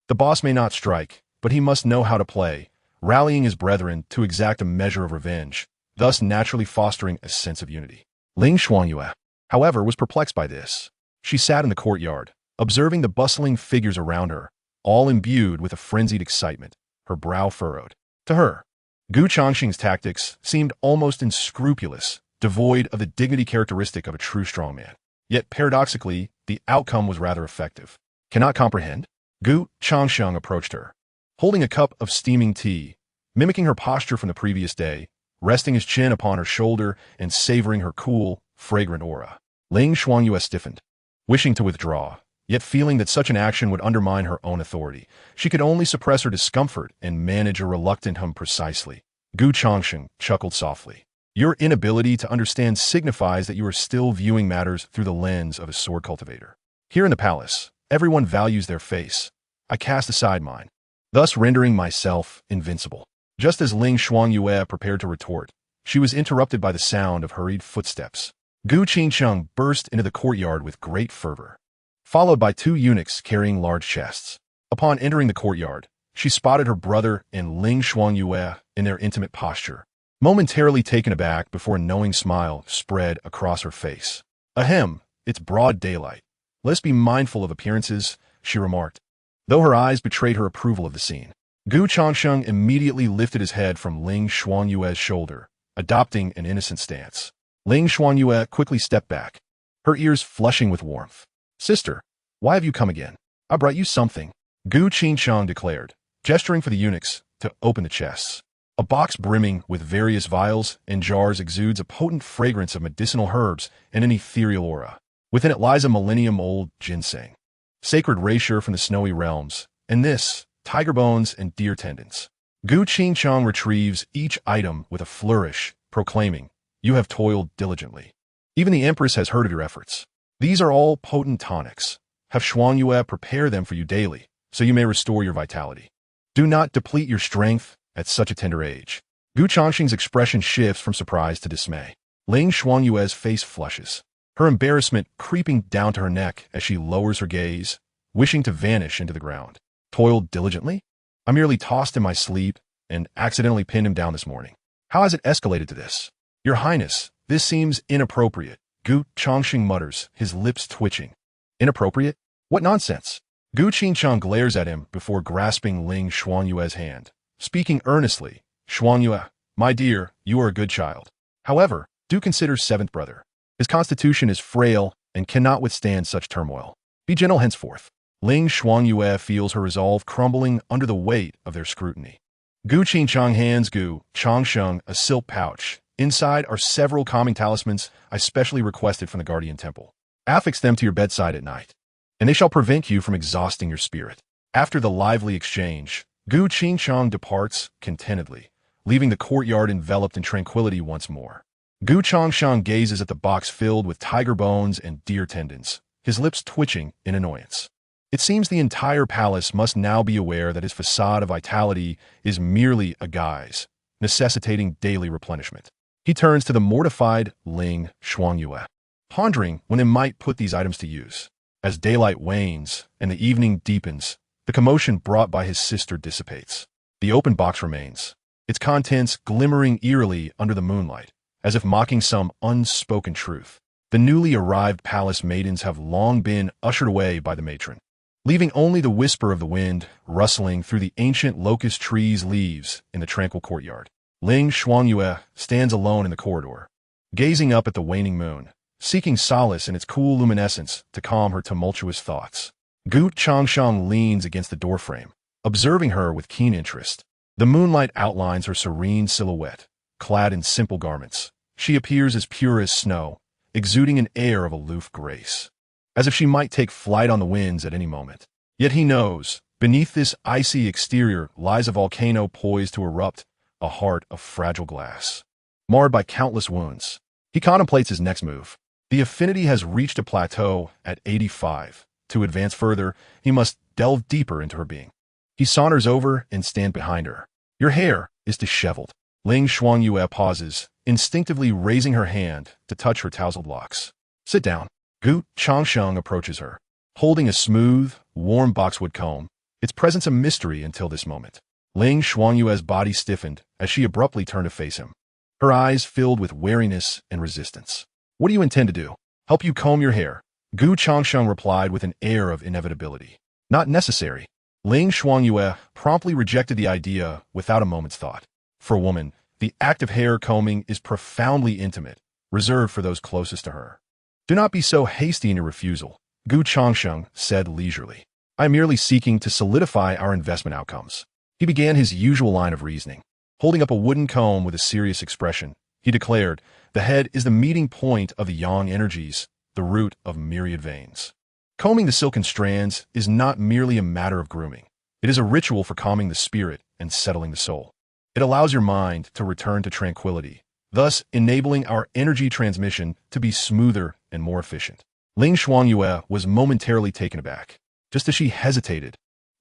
[SPEAKER 1] The boss may not strike, but he must know how to play, rallying his brethren to exact a measure of revenge, thus naturally fostering a sense of unity. Ling Xuanyue, however, was perplexed by this. She sat in the courtyard, observing the bustling figures around her, all imbued with a frenzied excitement, her brow furrowed. To her, Gu Changsheng's tactics seemed almost unscrupulous, devoid of the dignity characteristic of a true strongman. Yet, paradoxically, the outcome was rather effective. Cannot comprehend? Gu Changsheng approached her, holding a cup of steaming tea, mimicking her posture from the previous day, resting his chin upon her shoulder and savoring her cool, fragrant aura. Ling Xuanyue stiffened, wishing to withdraw, yet feeling that such an action would undermine her own authority. She could only suppress her discomfort and manage a reluctant hum precisely. Gu Changsheng chuckled softly. Your inability to understand signifies that you are still viewing matters through the lens of a sword cultivator. Here in the palace, everyone values their face. I cast aside mine, thus rendering myself invincible. Just as Ling Xuanyue prepared to retort, she was interrupted by the sound of hurried footsteps. Gu Changsheng burst into the courtyard with great fervor, followed by two eunuchs carrying large chests. Upon entering the courtyard, she spotted her brother and Ling Xuanyue in their intimate posture, momentarily taken aback before a knowing smile spread across her face. Ahem, it's broad daylight. Let's be mindful of appearances, she remarked, though her eyes betrayed her approval of the scene. Gu Changsheng immediately lifted his head from Ling Xuanyue's shoulder, adopting an innocent stance. Ling Xuanyue quickly stepped back, her ears flushing with warmth. Sister, why have you come again? I brought you something, Gu Changsheng declared, gesturing for the eunuchs to open the chests. A box brimming with various vials and jars exudes a potent fragrance of medicinal herbs and an ethereal aura. Within it lies a millennium-old ginseng, sacred rasher from the snowy realms, and this, tiger bones and deer tendons. Gu Changsheng retrieves each item with a flourish, proclaiming, You have toiled diligently. Even the Empress has heard of your efforts. These are all potent tonics. Have Xuanyue prepare them for you daily, so you may restore your vitality. Do not deplete your strength at such a tender age. Gu Changsheng's expression shifts from surprise to dismay. Ling Xuanyue's face flushes, her embarrassment creeping down to her neck as she lowers her gaze, wishing to vanish into the ground. Toiled diligently? I merely tossed in my sleep and accidentally pinned him down this morning. How has it escalated to this? Your Highness, this seems inappropriate, Gu Changsheng mutters, his lips twitching. Inappropriate? What nonsense? Gu Changsheng glares at him before grasping Ling Xuanyue's hand. Speaking earnestly, Xuanyue, my dear, you are a good child. However, do consider seventh brother. His constitution is frail and cannot withstand such turmoil. Be gentle henceforth. Ling Xuanyue feels her resolve crumbling under the weight of their scrutiny. Gu Changsheng hands Gu Changsheng a silk pouch. Inside are several calming talismans I specially requested from the Guardian Temple. Affix them to your bedside at night, and they shall prevent you from exhausting your spirit. After the lively exchange, Gu Changsheng departs contentedly, leaving the courtyard enveloped in tranquility once more. Gu Changsheng gazes at the box filled with tiger bones and deer tendons, his lips twitching in annoyance. It seems the entire palace must now be aware that his facade of vitality is merely a guise, necessitating daily replenishment. He turns to the mortified Ling Xuanyue, pondering when they might put these items to use. As daylight wanes and the evening deepens, the commotion brought by his sister dissipates. The open box remains, its contents glimmering eerily under the moonlight, as if mocking some unspoken truth. The newly arrived palace maidens have long been ushered away by the matron, leaving only the whisper of the wind rustling through the ancient locust trees' leaves in the tranquil courtyard. Ling Xuanyue stands alone in the corridor, gazing up at the waning moon, seeking solace in its cool luminescence to calm her tumultuous thoughts. Gu Changsheng leans against the doorframe, observing her with keen interest. The moonlight outlines her serene silhouette, clad in simple garments. She appears as pure as snow, exuding an air of aloof grace, as if she might take flight on the winds at any moment. Yet he knows, beneath this icy exterior lies a volcano poised to erupt, a heart of fragile glass, marred by countless wounds. He contemplates his next move. The affinity has reached a plateau at 85. To advance further, he must delve deeper into her being. He saunters over and stands behind her. Your hair is disheveled. Ling Xuanyue pauses, instinctively raising her hand to touch her tousled locks. Sit down. Gu Changsheng approaches her, holding a smooth, warm boxwood comb, its presence a mystery until this moment. Ling Shuangyue's body stiffened as she abruptly turned to face him, her eyes filled with wariness and resistance. What do you intend to do? Help you comb your hair? Gu Changsheng replied with an air of inevitability. Not necessary. Ling Shuangyue promptly rejected the idea without a moment's thought. For a woman, the act of hair combing is profoundly intimate, reserved for those closest to her. Do not be so hasty in your refusal, Gu Changsheng said leisurely. I am merely seeking to solidify our investment outcomes. He began his usual line of reasoning. Holding up a wooden comb with a serious expression, he declared, the head is the meeting point of the yang energies, the root of myriad veins. Combing the silken strands is not merely a matter of grooming. It is a ritual for calming the spirit and settling the soul. It allows your mind to return to tranquility, thus enabling our energy transmission to be smoother and more efficient. Ling Shuangyue was momentarily taken aback. Just as she hesitated,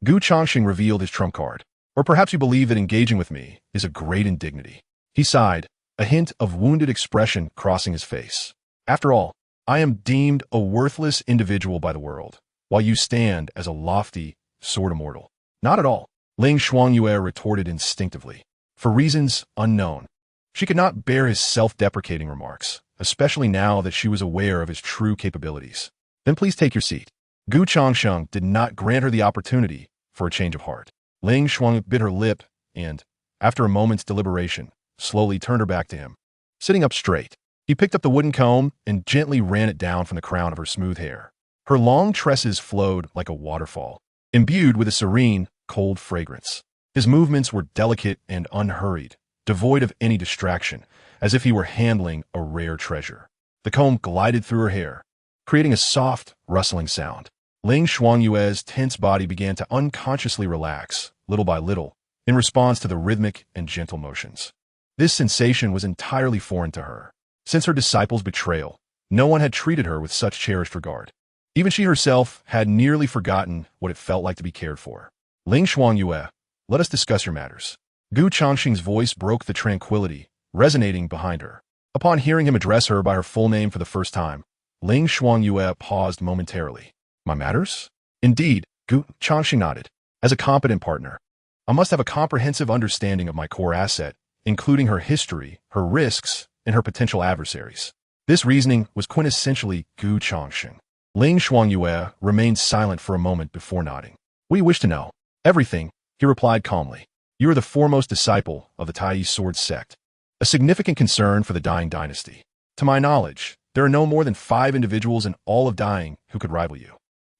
[SPEAKER 1] Gu Changsheng revealed his trump card. Or perhaps you believe that engaging with me is a great indignity. He sighed, a hint of wounded expression crossing his face. After all, I am deemed a worthless individual by the world, while you stand as a lofty sword immortal. Not at all, Ling Shuangyue retorted instinctively. For reasons unknown. She could not bear his self-deprecating remarks, especially now that she was aware of his true capabilities. Then please take your seat. Gu Changsheng did not grant her the opportunity for a change of heart. Ling Shuangyue bit her lip and, after a moment's deliberation, slowly turned her back to him. Sitting up straight, he picked up the wooden comb and gently ran it down from the crown of her smooth hair. Her long tresses flowed like a waterfall, imbued with a serene, cold fragrance. His movements were delicate and unhurried, devoid of any distraction, as if he were handling a rare treasure. The comb glided through her hair, creating a soft, rustling sound. Ling Shuangyue's tense body began to unconsciously relax, little by little, in response to the rhythmic and gentle motions. This sensation was entirely foreign to her. Since her disciple's betrayal, no one had treated her with such cherished regard. Even she herself had nearly forgotten what it felt like to be cared for. Ling Shuangyue, let us discuss your matters. Gu Changsheng's voice broke the tranquility, resonating behind her. Upon hearing him address her by her full name for the first time, Ling Shuangyue paused momentarily. My matters? Indeed, Gu Changsheng nodded. As a competent partner, I must have a comprehensive understanding of my core asset, including her history, her risks, and her potential adversaries. This reasoning was quintessentially Gu Changsheng. Ling Shuangyue remained silent for a moment before nodding. What do you wish to know? Everything, he replied calmly. You are the foremost disciple of the Tai Sword sect, a significant concern for the Dying dynasty. To my knowledge, there are no more than 5 individuals in all of Dying who could rival you.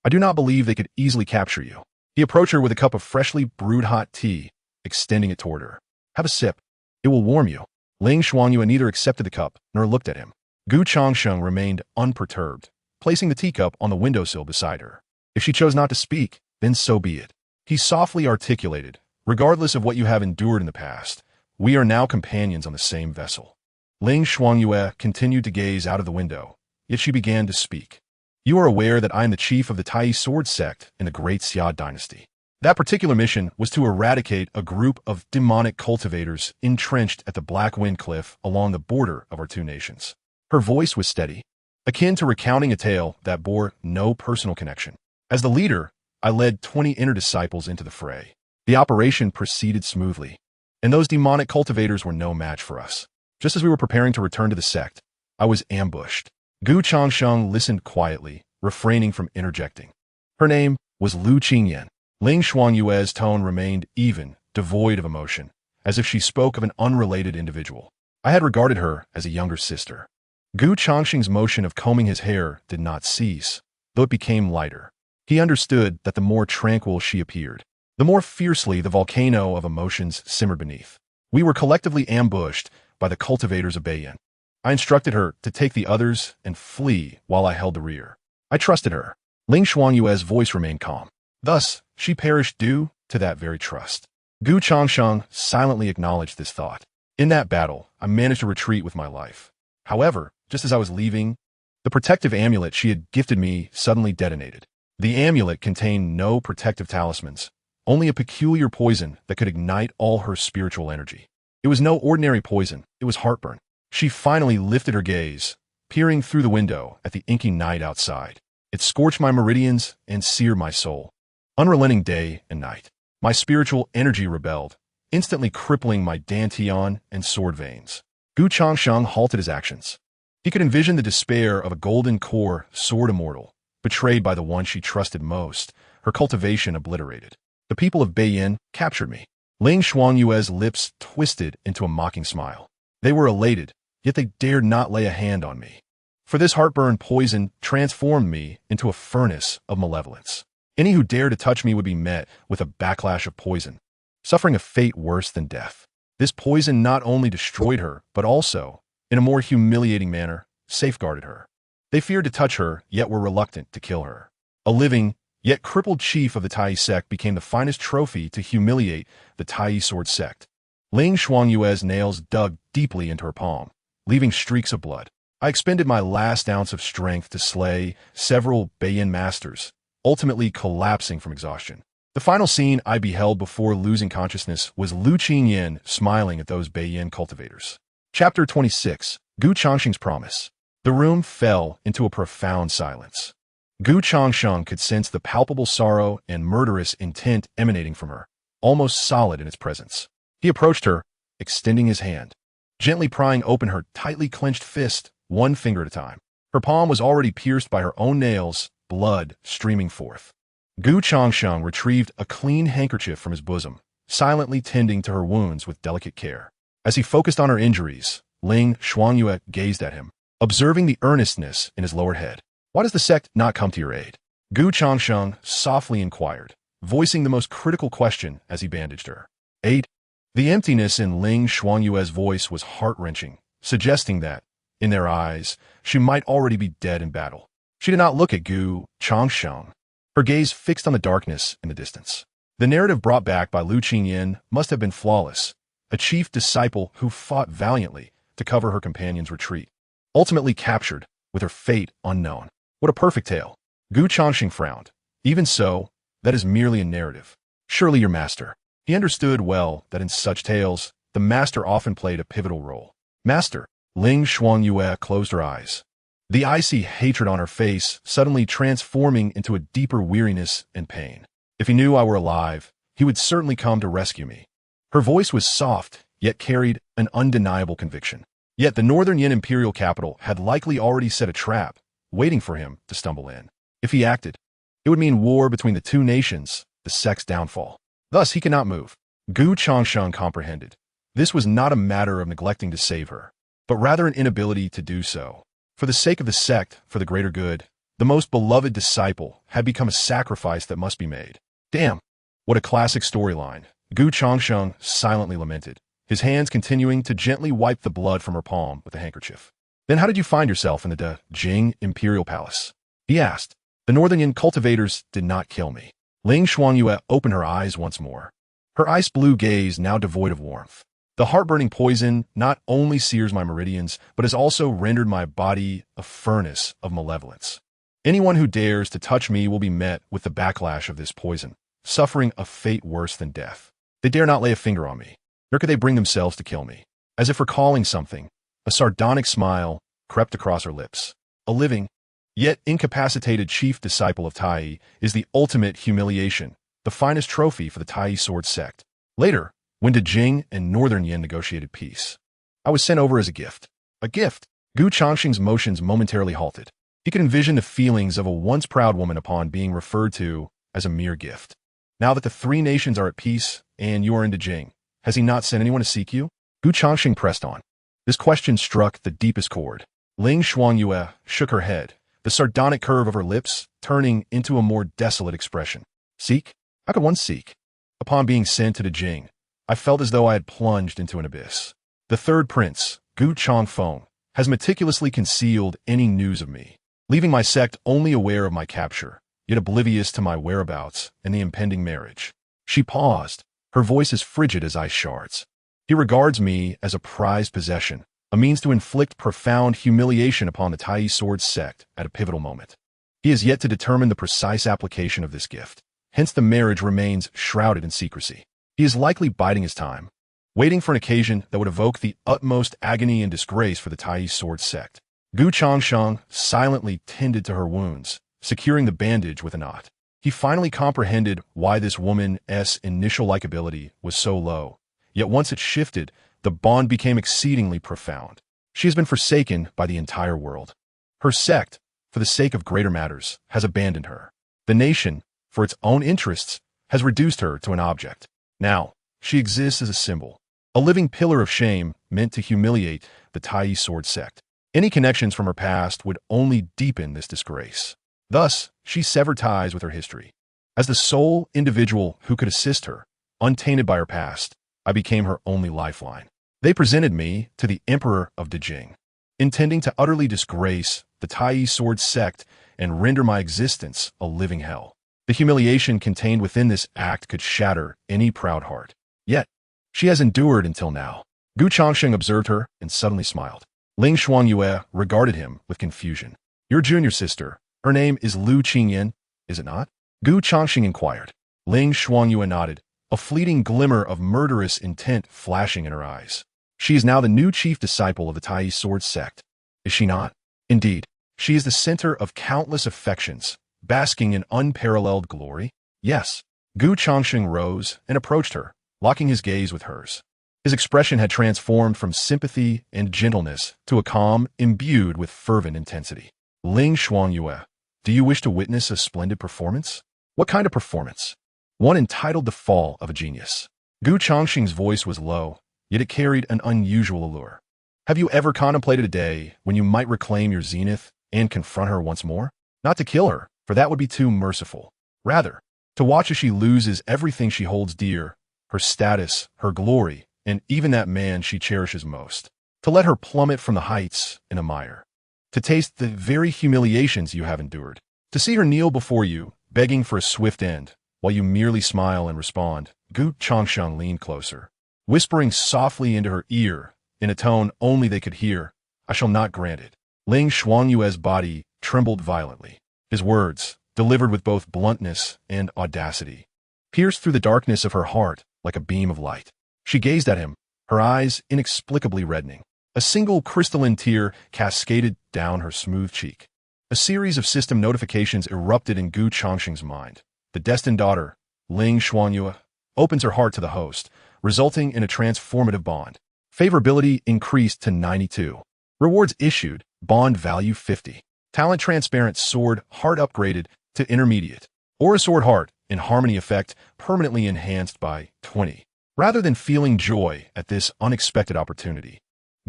[SPEAKER 1] I do not believe they could easily capture you. He approached her with a cup of freshly brewed hot tea, extending it toward her. Have a sip. It will warm you. Ling Shuangyue neither accepted the cup nor looked at him. Gu Changsheng remained unperturbed, placing the teacup on the windowsill beside her. If she chose not to speak, then so be it. He softly articulated, regardless of what you have endured in the past, we are now companions on the same vessel. Ling Shuangyue continued to gaze out of the window, yet she began to speak. You are aware that I am the chief of the Tai Sword sect in the Great Xia dynasty. That particular mission was to eradicate a group of demonic cultivators entrenched at the Black Wind Cliff along the border of our 2 nations. Her voice was steady, akin to recounting a tale that bore no personal connection. As the leader, I led 20 inner disciples into the fray. The operation proceeded smoothly, and those demonic cultivators were no match for us. Just as we were preparing to return to the sect, I was ambushed. Gu Changsheng listened quietly, refraining from interjecting. Her name was Lu Qingyan. Ling Shuangyue's tone remained even, devoid of emotion, as if she spoke of an unrelated individual. I had regarded her as a younger sister. Gu Changsheng's motion of combing his hair did not cease, though it became lighter. He understood that the more tranquil she appeared, the more fiercely the volcano of emotions simmered beneath. We were collectively ambushed by the cultivators of Beiyan. I instructed her to take the others and flee while I held the rear. I trusted her. Ling Shuangyue's voice remained calm. Thus, she perished due to that very trust. Gu Changsheng silently acknowledged this thought. In that battle, I managed to retreat with my life. However, just as I was leaving, the protective amulet she had gifted me suddenly detonated. The amulet contained no protective talismans, only a peculiar poison that could ignite all her spiritual energy. It was no ordinary poison, it was heartburn. She finally lifted her gaze, peering through the window at the inky night outside. It scorched my meridians and seared my soul. unrelenting day and night. My spiritual energy rebelled, instantly crippling my dantian and sword veins. Gu Changsheng halted his actions. He could envision the despair of a golden core sword immortal, betrayed by the one she trusted most, her cultivation obliterated. The people of Beiyin captured me. Ling Xuanyue's lips twisted into a mocking smile. They were elated, yet they dared not lay a hand on me. For this heartburn poison transformed me into a furnace of malevolence. Any who dared to touch me would be met with a backlash of poison, suffering a fate worse than death. This poison not only destroyed her, but also, in a more humiliating manner, safeguarded her. They feared to touch her, yet were reluctant to kill her. A living, yet crippled chief of the Tai sect became the finest trophy to humiliate the Tai sword sect. Ling Xuanyue's nails dug deeply into her palm, leaving streaks of blood. I expended my last ounce of strength to slay several Beiyin masters, ultimately collapsing from exhaustion. The final scene I beheld before losing consciousness was Lu Qingyin smiling at those Beiyin cultivators. Chapter 26, Gu Changsheng's Promise. The room fell into a profound silence. Gu Changsheng could sense the palpable sorrow and murderous intent emanating from her, almost solid in its presence. He approached her, extending his hand, gently prying open her tightly clenched fist, one finger at a time. Her palm was already pierced by her own nails, blood streaming forth. Gu Changsheng retrieved a clean handkerchief from his bosom, silently tending to her wounds with delicate care. As he focused on her injuries, Ling Xuanyue gazed at him, observing the earnestness in his lowered head. Why does the sect not come to your aid? Gu Changsheng softly inquired, voicing the most critical question as he bandaged her. Aid? The emptiness in Ling Xuanyue's voice was heart-wrenching, suggesting that, in their eyes, she might already be dead in battle. She did not look at Gu Changsheng, her gaze fixed on the darkness in the distance. The narrative brought back by Lu Qingyin must have been flawless, a chief disciple who fought valiantly to cover her companion's retreat, ultimately captured with her fate unknown. What a perfect tale. Gu Changsheng frowned. Even so, that is merely a narrative. Surely your master. He understood well that in such tales, the master often played a pivotal role. Master. Ling Xuanyue closed her eyes, the icy hatred on her face suddenly transforming into a deeper weariness and pain. If he knew I were alive, he would certainly come to rescue me. Her voice was soft, yet carried an undeniable conviction. Yet the northern Yin imperial capital had likely already set a trap, waiting for him to stumble in. If he acted, it would mean war between the two nations, the sect's downfall. Thus he could not move. Gu Changsheng comprehended. This was not a matter of neglecting to save her, but rather an inability to do so. For the sake of the sect, for the greater good, the most beloved disciple had become a sacrifice that must be made. Damn, what a classic storyline. Gu Changsheng silently lamented, his hands continuing to gently wipe the blood from her palm with a handkerchief. Then how did you find yourself in the Jing Imperial Palace? He asked. The Northern Yin cultivators did not kill me. Ling Xuanyue opened her eyes once more, her ice-blue gaze now devoid of warmth. The heart-burning poison not only sears my meridians, but has also rendered my body a furnace of malevolence. Anyone who dares to touch me will be met with the backlash of this poison, suffering a fate worse than death. They dare not lay a finger on me, nor could they bring themselves to kill me. As if recalling something, a sardonic smile crept across her lips. A living, yet incapacitated chief disciple of Tai is the ultimate humiliation, the finest trophy for the Tai sword sect. Later, when the Jing and Northern Yin negotiated peace, I was sent over as a gift. A gift? Gu Changsheng's motions momentarily halted. He could envision the feelings of a once proud woman upon being referred to as a mere gift. Now that the three nations are at peace and you are in Jing, has he not sent anyone to seek you? Gu Changsheng pressed on. This question struck the deepest chord. Ling Xuanyue shook her head, the sardonic curve of her lips turning into a more desolate expression. Seek? How could one seek? Upon being sent to Jing, I felt as though I had plunged into an abyss. The third prince, Gu Changfeng, has meticulously concealed any news of me, leaving my sect only aware of my capture, yet oblivious to my whereabouts and the impending marriage. She paused, her voice as frigid as ice shards. He regards me as a prized possession, a means to inflict profound humiliation upon the Tai sword sect at a pivotal moment. He has yet to determine the precise application of this gift, hence the marriage remains shrouded in secrecy. He is likely biding his time, waiting for an occasion that would evoke the utmost agony and disgrace for the Tai sword sect. Gu Changsheng silently tended to her wounds, securing the bandage with a knot. He finally comprehended why this woman's initial likability was so low. Yet once it shifted, the bond became exceedingly profound. She has been forsaken by the entire world. Her sect, for the sake of greater matters, has abandoned her. The nation, for its own interests, has reduced her to an object. Now, she exists as a symbol, a living pillar of shame meant to humiliate the Tai Sword sect. Any connections from her past would only deepen this disgrace. Thus, she severed ties with her history. As the sole individual who could assist her, untainted by her past, I became her only lifeline. They presented me to the Emperor of Dejing, intending to utterly disgrace the Tai Sword sect and render my existence a living hell. The humiliation contained within this act could shatter any proud heart. Yet, she has endured until now. Gu Changsheng observed her and suddenly smiled. Ling Xuanyue regarded him with confusion. Your junior sister, her name is Lu Qingyan, is it not? Gu Changsheng inquired. Ling Xuanyue nodded, a fleeting glimmer of murderous intent flashing in her eyes. She is now the new chief disciple of the Tai Sword sect, is she not? Indeed, she is the center of countless affections, basking in unparalleled glory. Yes. Gu Changsheng rose and approached her, locking his gaze with hers. His expression had transformed from sympathy and gentleness to a calm imbued with fervent intensity. Ling Xuanyue, do you wish to witness a splendid performance? What kind of performance? One entitled The Fall of a Genius. Gu Changsheng's voice was low, yet it carried an unusual allure. Have you ever contemplated a day when you might reclaim your zenith and confront her once more? Not to kill her, for that would be too merciful. Rather, to watch as she loses everything she holds dear, her status, her glory, and even that man she cherishes most. To let her plummet from the heights in a mire. To taste the very humiliations you have endured. To see her kneel before you, begging for a swift end, while you merely smile and respond. Gu Changsheng leaned closer, whispering softly into her ear, in a tone only they could hear, I shall not grant it. Ling Xuanyue's body trembled violently. His words, delivered with both bluntness and audacity, pierced through the darkness of her heart like a beam of light. She gazed at him, her eyes inexplicably reddening. A single crystalline tear cascaded down her smooth cheek. A series of system notifications erupted in Gu Changsheng's mind. The destined daughter, Ling Xuanyue, opens her heart to the host, resulting in a transformative bond. Favorability increased to 92. Rewards issued, bond value 50. Talent transparent sword heart upgraded to intermediate. Aura sword heart in harmony effect permanently enhanced by 20. Rather than feeling joy at this unexpected opportunity,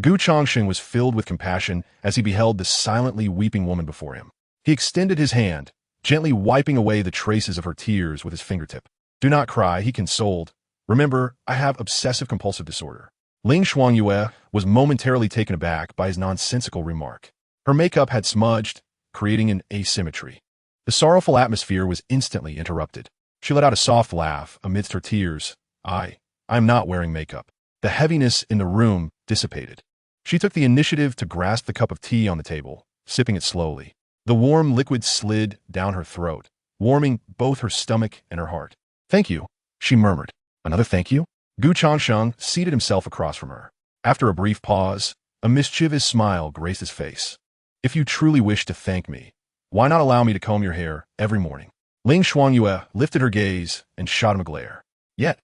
[SPEAKER 1] Gu Changsheng was filled with compassion as he beheld the silently weeping woman before him. He extended his hand, gently wiping away the traces of her tears with his fingertip. Do not cry, he consoled. Remember, I have obsessive-compulsive disorder. Ling Xuanyue was momentarily taken aback by his nonsensical remark. Her makeup had smudged, creating an asymmetry. The sorrowful atmosphere was instantly interrupted. She let out a soft laugh amidst her tears. I'm not wearing makeup. The heaviness in the room dissipated. She took the initiative to grasp the cup of tea on the table, sipping it slowly. The warm liquid slid down her throat, warming both her stomach and her heart. Thank you, she murmured. Another thank you? Gu Changsheng seated himself across from her. After a brief pause, a mischievous smile graced his face. If you truly wish to thank me, why not allow me to comb your hair every morning? Ling Xuanyue lifted her gaze and shot him a glare. Yet,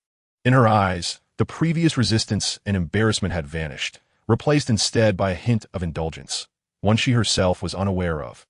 [SPEAKER 1] in her eyes, the previous resistance and embarrassment had vanished, replaced instead by a hint of indulgence, one she herself was unaware of.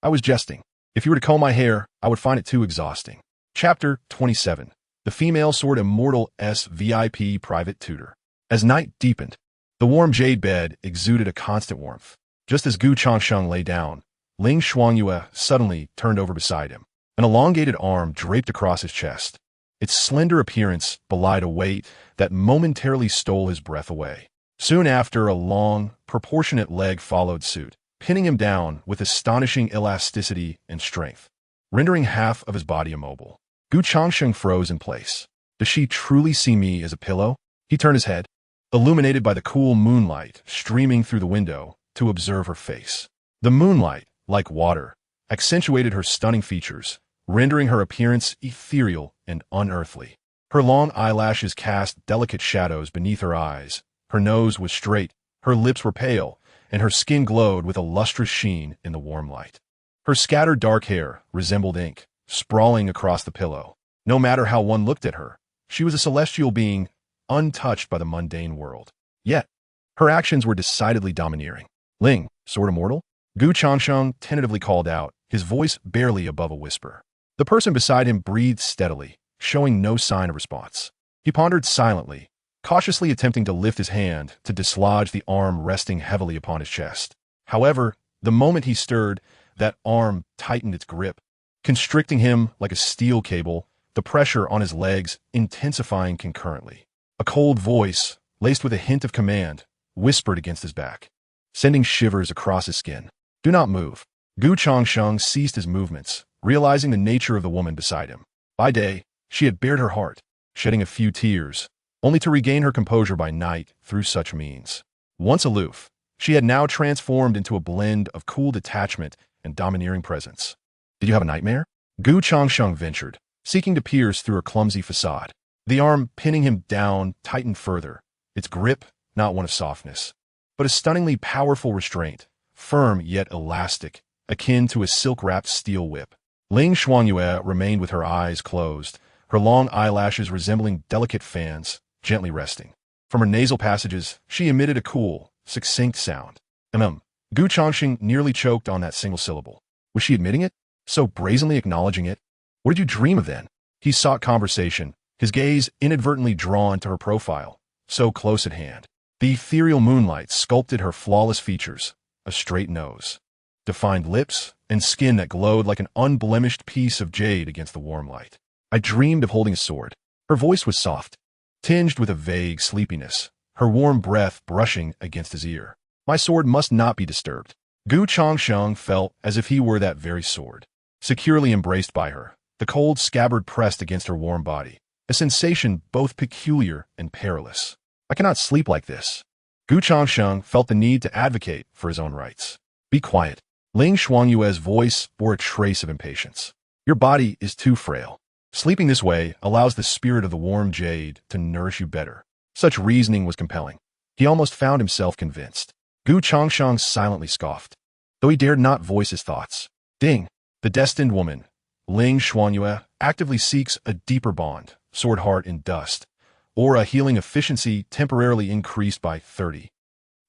[SPEAKER 1] I was jesting. If you were to comb my hair, I would find it too exhausting. Chapter 27. The Female Sword Immortal S VIP Private Tutor. As night deepened, the warm jade bed exuded a constant warmth. Just as Gu Changsheng lay down, Ling Xuanyue suddenly turned over beside him. An elongated arm draped across his chest. Its slender appearance belied a weight that momentarily stole his breath away. Soon after, a long, proportionate leg followed suit, pinning him down with astonishing elasticity and strength, rendering half of his body immobile. Gu Changsheng froze in place. Does she truly see me as a pillow? He turned his head, illuminated by the cool moonlight streaming through the window, to observe her face. The moonlight, like water, accentuated her stunning features, rendering her appearance ethereal and unearthly. Her long eyelashes cast delicate shadows beneath her eyes. Her nose was straight, her lips were pale, and her skin glowed with a lustrous sheen in the warm light. Her scattered dark hair resembled ink, sprawling across the pillow. No matter how one looked at her, she was a celestial being, untouched by the mundane world. Yet, her actions were decidedly domineering. Ling, sword immortal? Gu Changsheng tentatively called out, his voice barely above a whisper. The person beside him breathed steadily, showing no sign of response. He pondered silently, cautiously attempting to lift his hand to dislodge the arm resting heavily upon his chest. However, the moment he stirred, that arm tightened its grip, constricting him like a steel cable, the pressure on his legs intensifying concurrently. A cold voice, laced with a hint of command, whispered against his back, sending shivers across his skin. Do not move. Gu Changsheng ceased his movements, realizing the nature of the woman beside him. By day, she had bared her heart, shedding a few tears, only to regain her composure by night through such means. Once aloof, she had now transformed into a blend of cool detachment and domineering presence. Did you have a nightmare? Gu Changsheng ventured, seeking to pierce through her clumsy facade. The arm pinning him down tightened further, its grip not one of softness, but a stunningly powerful restraint, firm yet elastic, akin to a silk-wrapped steel whip. Ling Xuanyue remained with her eyes closed, her long eyelashes resembling delicate fans, gently resting. From her nasal passages, she emitted a cool, succinct sound. Gu Changsheng nearly choked on that single syllable. Was she admitting it? So brazenly acknowledging it? What did you dream of then? He sought conversation, his gaze inadvertently drawn to her profile, so close at hand. The ethereal moonlight sculpted her flawless features, a straight nose, defined lips, and skin that glowed like an unblemished piece of jade against the warm light. I dreamed of holding a sword. Her voice was soft, tinged with a vague sleepiness, her warm breath brushing against his ear. My sword must not be disturbed. Gu Changsheng felt as if he were that very sword, securely embraced by her, the cold scabbard pressed against her warm body, a sensation both peculiar and perilous. I cannot sleep like this. Gu Changsheng felt the need to advocate for his own rights. Be quiet. Ling Xuanyue's voice bore a trace of impatience. Your body is too frail. Sleeping this way allows the spirit of the warm jade to nourish you better. Such reasoning was compelling. He almost found himself convinced. Gu Changsheng silently scoffed, though he dared not voice his thoughts. Ding! The destined woman, Ling Xuanyue, actively seeks a deeper bond, sword heart in dust, or a healing efficiency temporarily increased by 30.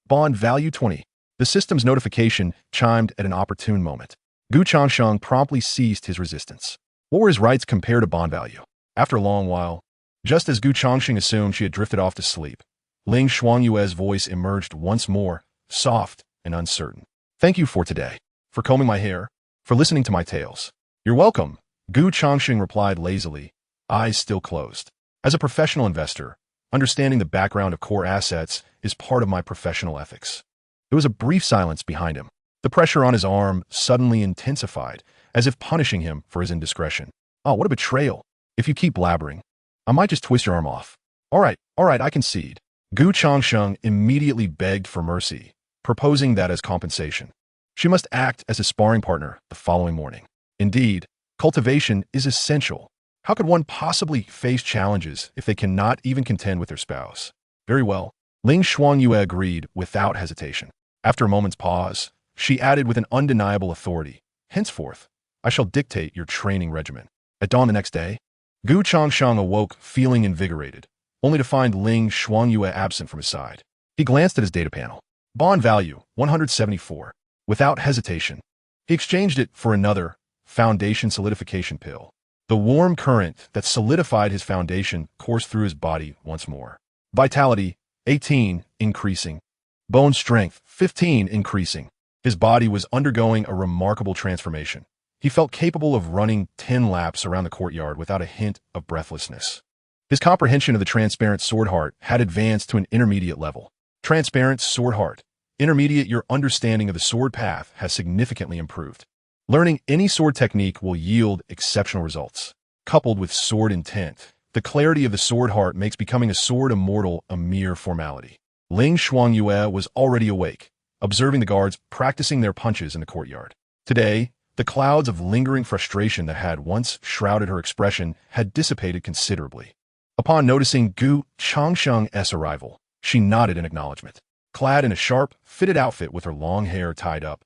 [SPEAKER 1] Bond value 20. The system's notification chimed at an opportune moment. Gu Changsheng promptly ceased his resistance. What were his rights compared to bond value? After a long while, just as Gu Changsheng assumed she had drifted off to sleep, Ling Xuanyue's voice emerged once more, soft and uncertain. Thank you for today, for combing my hair, for listening to my tales. You're welcome, Gu Changsheng replied lazily, eyes still closed. As a professional investor, understanding the background of core assets is part of my professional ethics. There was a brief silence behind him. The pressure on his arm suddenly intensified, as if punishing him for his indiscretion. Oh, what a betrayal. If you keep blabbering, I might just twist your arm off. All right, I concede. Gu Changsheng immediately begged for mercy, proposing that as compensation. She must act as a sparring partner the following morning. Indeed, cultivation is essential. How could one possibly face challenges if they cannot even contend with their spouse? Very well. Ling Xuanyue agreed without hesitation. After a moment's pause, she added with an undeniable authority, henceforth, I shall dictate your training regimen. At dawn the next day, Gu Changsheng awoke feeling invigorated, only to find Ling Xuanyue absent from his side. He glanced at his data panel. Bond value, 174. Without hesitation, he exchanged it for another foundation solidification pill. The warm current that solidified his foundation coursed through his body once more. Vitality, 18, increasing. Bone strength, 15, increasing. His body was undergoing a remarkable transformation. He felt capable of running 10 laps around the courtyard without a hint of breathlessness. His comprehension of the transparent sword heart had advanced to an intermediate level. Transparent sword heart. Intermediate, your understanding of the sword path has significantly improved. Learning any sword technique will yield exceptional results. Coupled with sword intent, the clarity of the sword heart makes becoming a sword immortal a mere formality. Ling Xuanyue was already awake, observing the guards practicing their punches in the courtyard. Today, the clouds of lingering frustration that had once shrouded her expression had dissipated considerably. Upon noticing Gu Changsheng's arrival, she nodded in acknowledgement. Clad in a sharp, fitted outfit with her long hair tied up,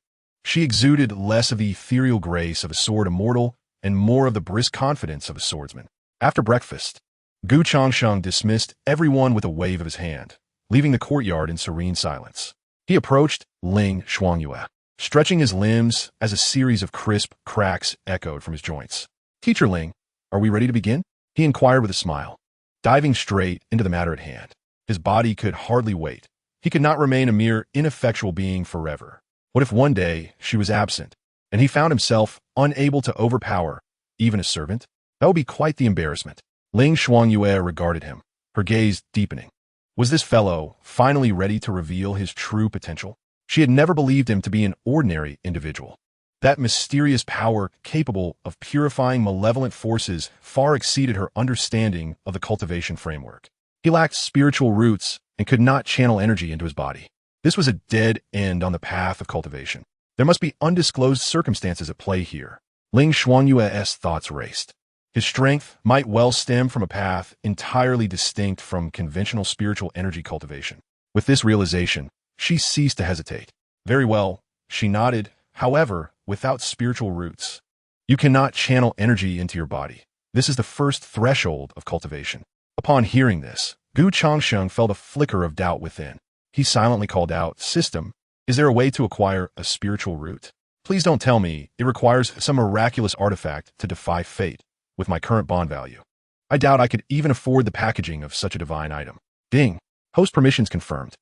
[SPEAKER 1] she exuded less of the ethereal grace of a sword immortal and more of the brisk confidence of a swordsman. After breakfast, Gu Changsheng dismissed everyone with a wave of his hand, leaving the courtyard in serene silence. He approached Ling Shuangyue, stretching his limbs as a series of crisp cracks echoed from his joints. "Teacher Ling, are we ready to begin?" he inquired with a smile, diving straight into the matter at hand. His body could hardly wait. He could not remain a mere ineffectual being forever. What if one day she was absent, and he found himself unable to overpower even a servant? That would be quite the embarrassment. Ling Shuangyue regarded him, her gaze deepening. Was this fellow finally ready to reveal his true potential? She had never believed him to be an ordinary individual. That mysterious power capable of purifying malevolent forces far exceeded her understanding of the cultivation framework. He lacked spiritual roots and could not channel energy into his body. This was a dead end on the path of cultivation. There must be undisclosed circumstances at play here. Ling Shuangyue's thoughts raced. His strength might well stem from a path entirely distinct from conventional spiritual energy cultivation. With this realization, she ceased to hesitate. Very well, she nodded. However, without spiritual roots, you cannot channel energy into your body. This is the first threshold of cultivation. Upon hearing this, Gu Changsheng felt a flicker of doubt within. He silently called out, "System, is there a way to acquire a spiritual root? Please don't tell me it requires some miraculous artifact to defy fate. With my current bond value, I doubt I could even afford the packaging of such a divine item." Ding. Host permissions confirmed.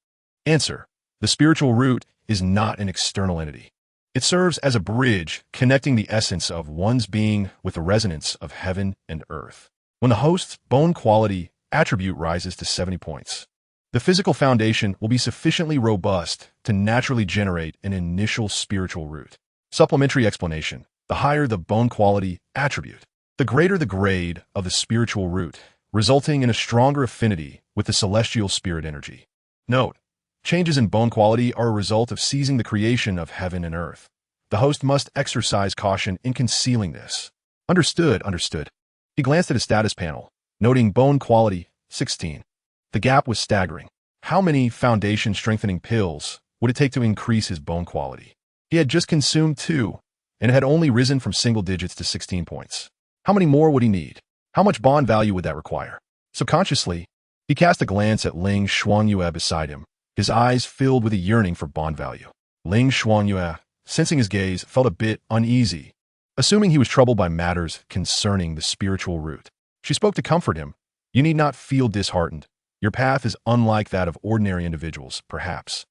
[SPEAKER 1] Answer. The spiritual root is not an external entity. It serves as a bridge connecting the essence of one's being with the resonance of heaven and earth. When the host's bone quality attribute rises to 70 points, the physical foundation will be sufficiently robust to naturally generate an initial spiritual root. Supplementary explanation. The higher the bone quality attribute, the greater the grade of the spiritual root, resulting in a stronger affinity with the celestial spirit energy. Note, changes in bone quality are a result of seizing the creation of heaven and earth. The host must exercise caution in concealing this. Understood. He glanced at his status panel, noting bone quality 16. The gap was staggering. How many foundation-strengthening pills would it take to increase his bone quality? He had just consumed 2, and had only risen from single digits to 16 points. How many more would he need? How much bond value would that require? Subconsciously, he cast a glance at Ling Shuangyue beside him, his eyes filled with a yearning for bond value. Ling Shuangyue, sensing his gaze, felt a bit uneasy, assuming he was troubled by matters concerning the spiritual root. She spoke to comfort him. "You need not feel disheartened. Your path is unlike that of ordinary individuals, perhaps.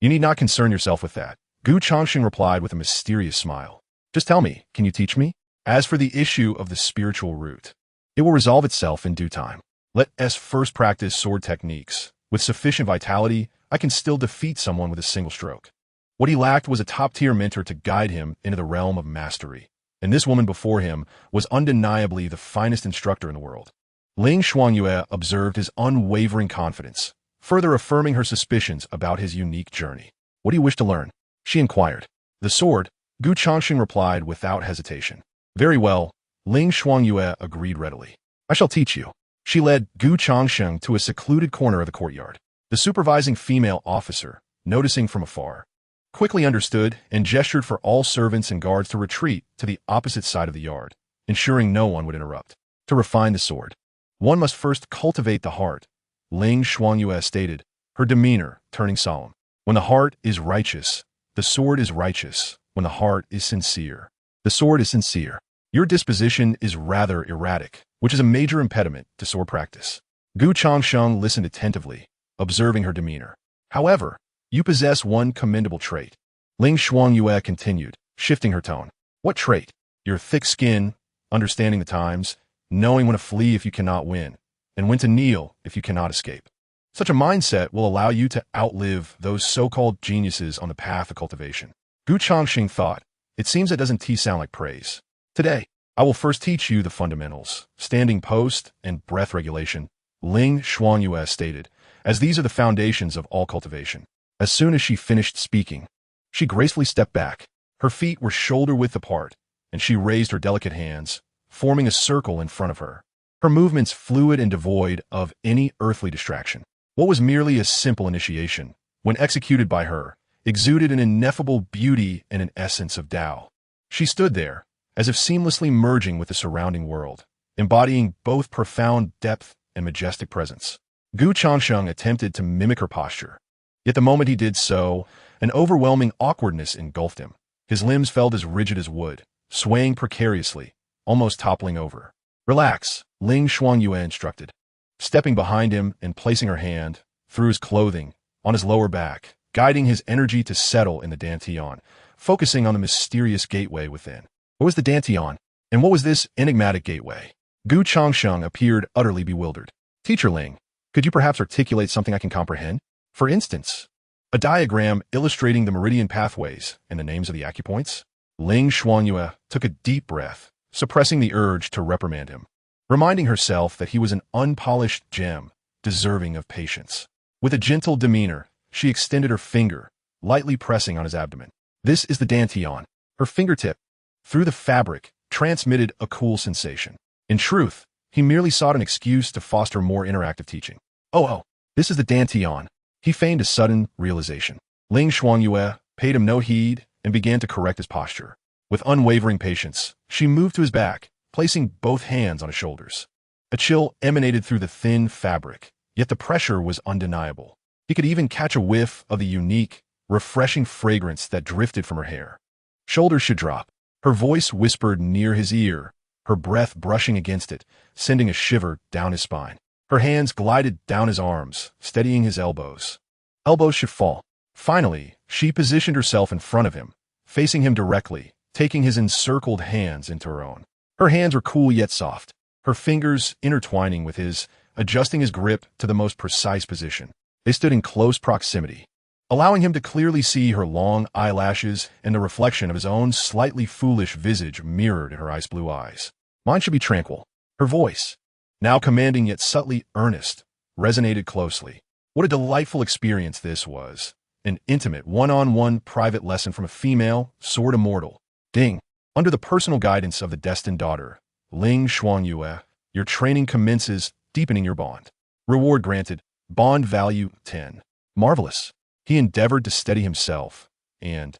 [SPEAKER 1] You need not concern yourself with that." Gu Changsheng replied with a mysterious smile. "Just tell me, can you teach me? As for the issue of the spiritual root, it will resolve itself in due time. Let us first practice sword techniques. With sufficient vitality, I can still defeat someone with a single stroke." What he lacked was a top-tier mentor to guide him into the realm of mastery, and this woman before him was undeniably the finest instructor in the world. Ling Shuangyue observed his unwavering confidence, further affirming her suspicions about his unique journey. "What do you wish to learn?" she inquired. "The sword," Gu Changsheng replied without hesitation. "Very well," Ling Shuangyue agreed readily. "I shall teach you." She led Gu Changsheng to a secluded corner of the courtyard. The supervising female officer, noticing from afar, quickly understood and gestured for all servants and guards to retreat to the opposite side of the yard, ensuring no one would interrupt. To refine the sword, one must first cultivate the heart, Ling Shuangyue stated, her demeanor turning solemn. When the heart is righteous, the sword is righteous. When the heart is sincere, the sword is sincere. Your disposition is rather erratic, which is a major impediment to sword practice. Gu Changsheng listened attentively, observing her demeanor. "However, you possess one commendable trait," Ling Shuangyue continued, shifting her tone. "What trait?" "Your thick skin, understanding the times, knowing when to flee if you cannot win, and when to kneel if you cannot escape. Such a mindset will allow you to outlive those so-called geniuses on the path of cultivation." Gu Changsheng thought, "It seems that doesn't sound like praise. Today, I will first teach you the fundamentals, standing post and breath regulation," Ling Shuangyue stated, "as these are the foundations of all cultivation." As soon as she finished speaking, she gracefully stepped back. Her feet were shoulder-width apart, and she raised her delicate hands, forming a circle in front of her. Her movements fluid and devoid of any earthly distraction. What was merely a simple initiation, when executed by her, exuded an ineffable beauty and an essence of Tao. She stood there, as if seamlessly merging with the surrounding world, embodying both profound depth and majestic presence. Changsheng attempted to mimic her posture. Yet the moment he did so, an overwhelming awkwardness engulfed him. His limbs felt as rigid as wood, swaying precariously, almost toppling over. "Relax," Ling Xuanyue instructed, stepping behind him and placing her hand, through his clothing, on his lower back, guiding his energy to settle in the dantian, focusing on the mysterious gateway within. What was the dantian? And what was this enigmatic gateway? Changsheng appeared utterly bewildered. "Teacher Ling, could you perhaps articulate something I can comprehend? For instance, a diagram illustrating the meridian pathways and the names of the acupoints?" Ling Xuanyue took a deep breath, suppressing the urge to reprimand him, reminding herself that he was an unpolished gem, deserving of patience. With a gentle demeanor, she extended her finger, lightly pressing on his abdomen. "This is the dantian." Her fingertip, through the fabric, transmitted a cool sensation. In truth, he merely sought an excuse to foster more interactive teaching. Oh, this is the dantian." He feigned a sudden realization. Ling Xuanyue paid him no heed and began to correct his posture. With unwavering patience, she moved to his back, placing both hands on his shoulders. A chill emanated through the thin fabric, yet the pressure was undeniable. He could even catch a whiff of the unique, refreshing fragrance that drifted from her hair. "Shoulders should drop." Her voice whispered near his ear, her breath brushing against it, sending a shiver down his spine. Her hands glided down his arms, steadying his elbows. Elbows should fall. Finally, she positioned herself in front of him, facing him directly, taking his encircled hands into her own. Her hands were cool yet soft, her fingers intertwining with his, adjusting his grip to the most precise position. They stood in close proximity, allowing him to clearly see her long eyelashes and the reflection of his own slightly foolish visage mirrored in her ice blue eyes. "Mine should be tranquil." Her voice, now commanding yet subtly earnest, resonated closely. What a delightful experience this was. An intimate, one-on-one private lesson from a female, sword immortal. Ding. Under the personal guidance of the destined daughter, Ling Xuanyue, your training commences, deepening your bond. Reward granted. Bond value 10. Marvelous. He endeavored to steady himself and,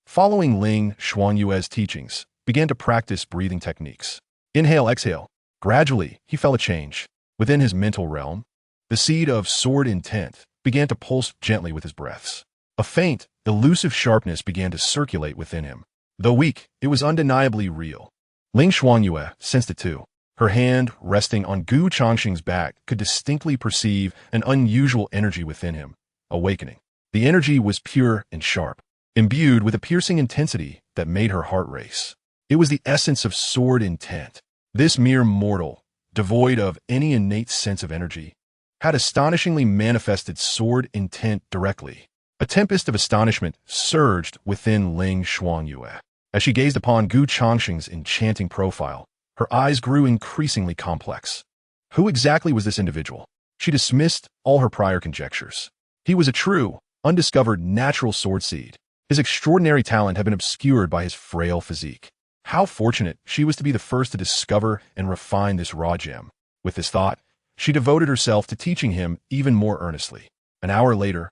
[SPEAKER 1] following Ling Xuanyue's teachings, began to practice breathing techniques. Inhale, exhale. Gradually, he felt a change. Within his mental realm, the seed of sword intent began to pulse gently with his breaths. A faint, elusive sharpness began to circulate within him. Though weak, it was undeniably real. Ling Xuanyue sensed it too. Her hand, resting on Changsheng's back, could distinctly perceive an unusual energy within him, awakening. The energy was pure and sharp, imbued with a piercing intensity that made her heart race. It was the essence of sword intent. This mere mortal, devoid of any innate sense of energy, had astonishingly manifested sword intent directly. A tempest of astonishment surged within Ling Xuanyue. As she gazed upon Changsheng's enchanting profile, her eyes grew increasingly complex. Who exactly was this individual? She dismissed all her prior conjectures. He was a true, undiscovered natural sword seed. His extraordinary talent had been obscured by his frail physique. How fortunate she was to be the first to discover and refine this raw gem. With this thought, she devoted herself to teaching him even more earnestly. An hour later,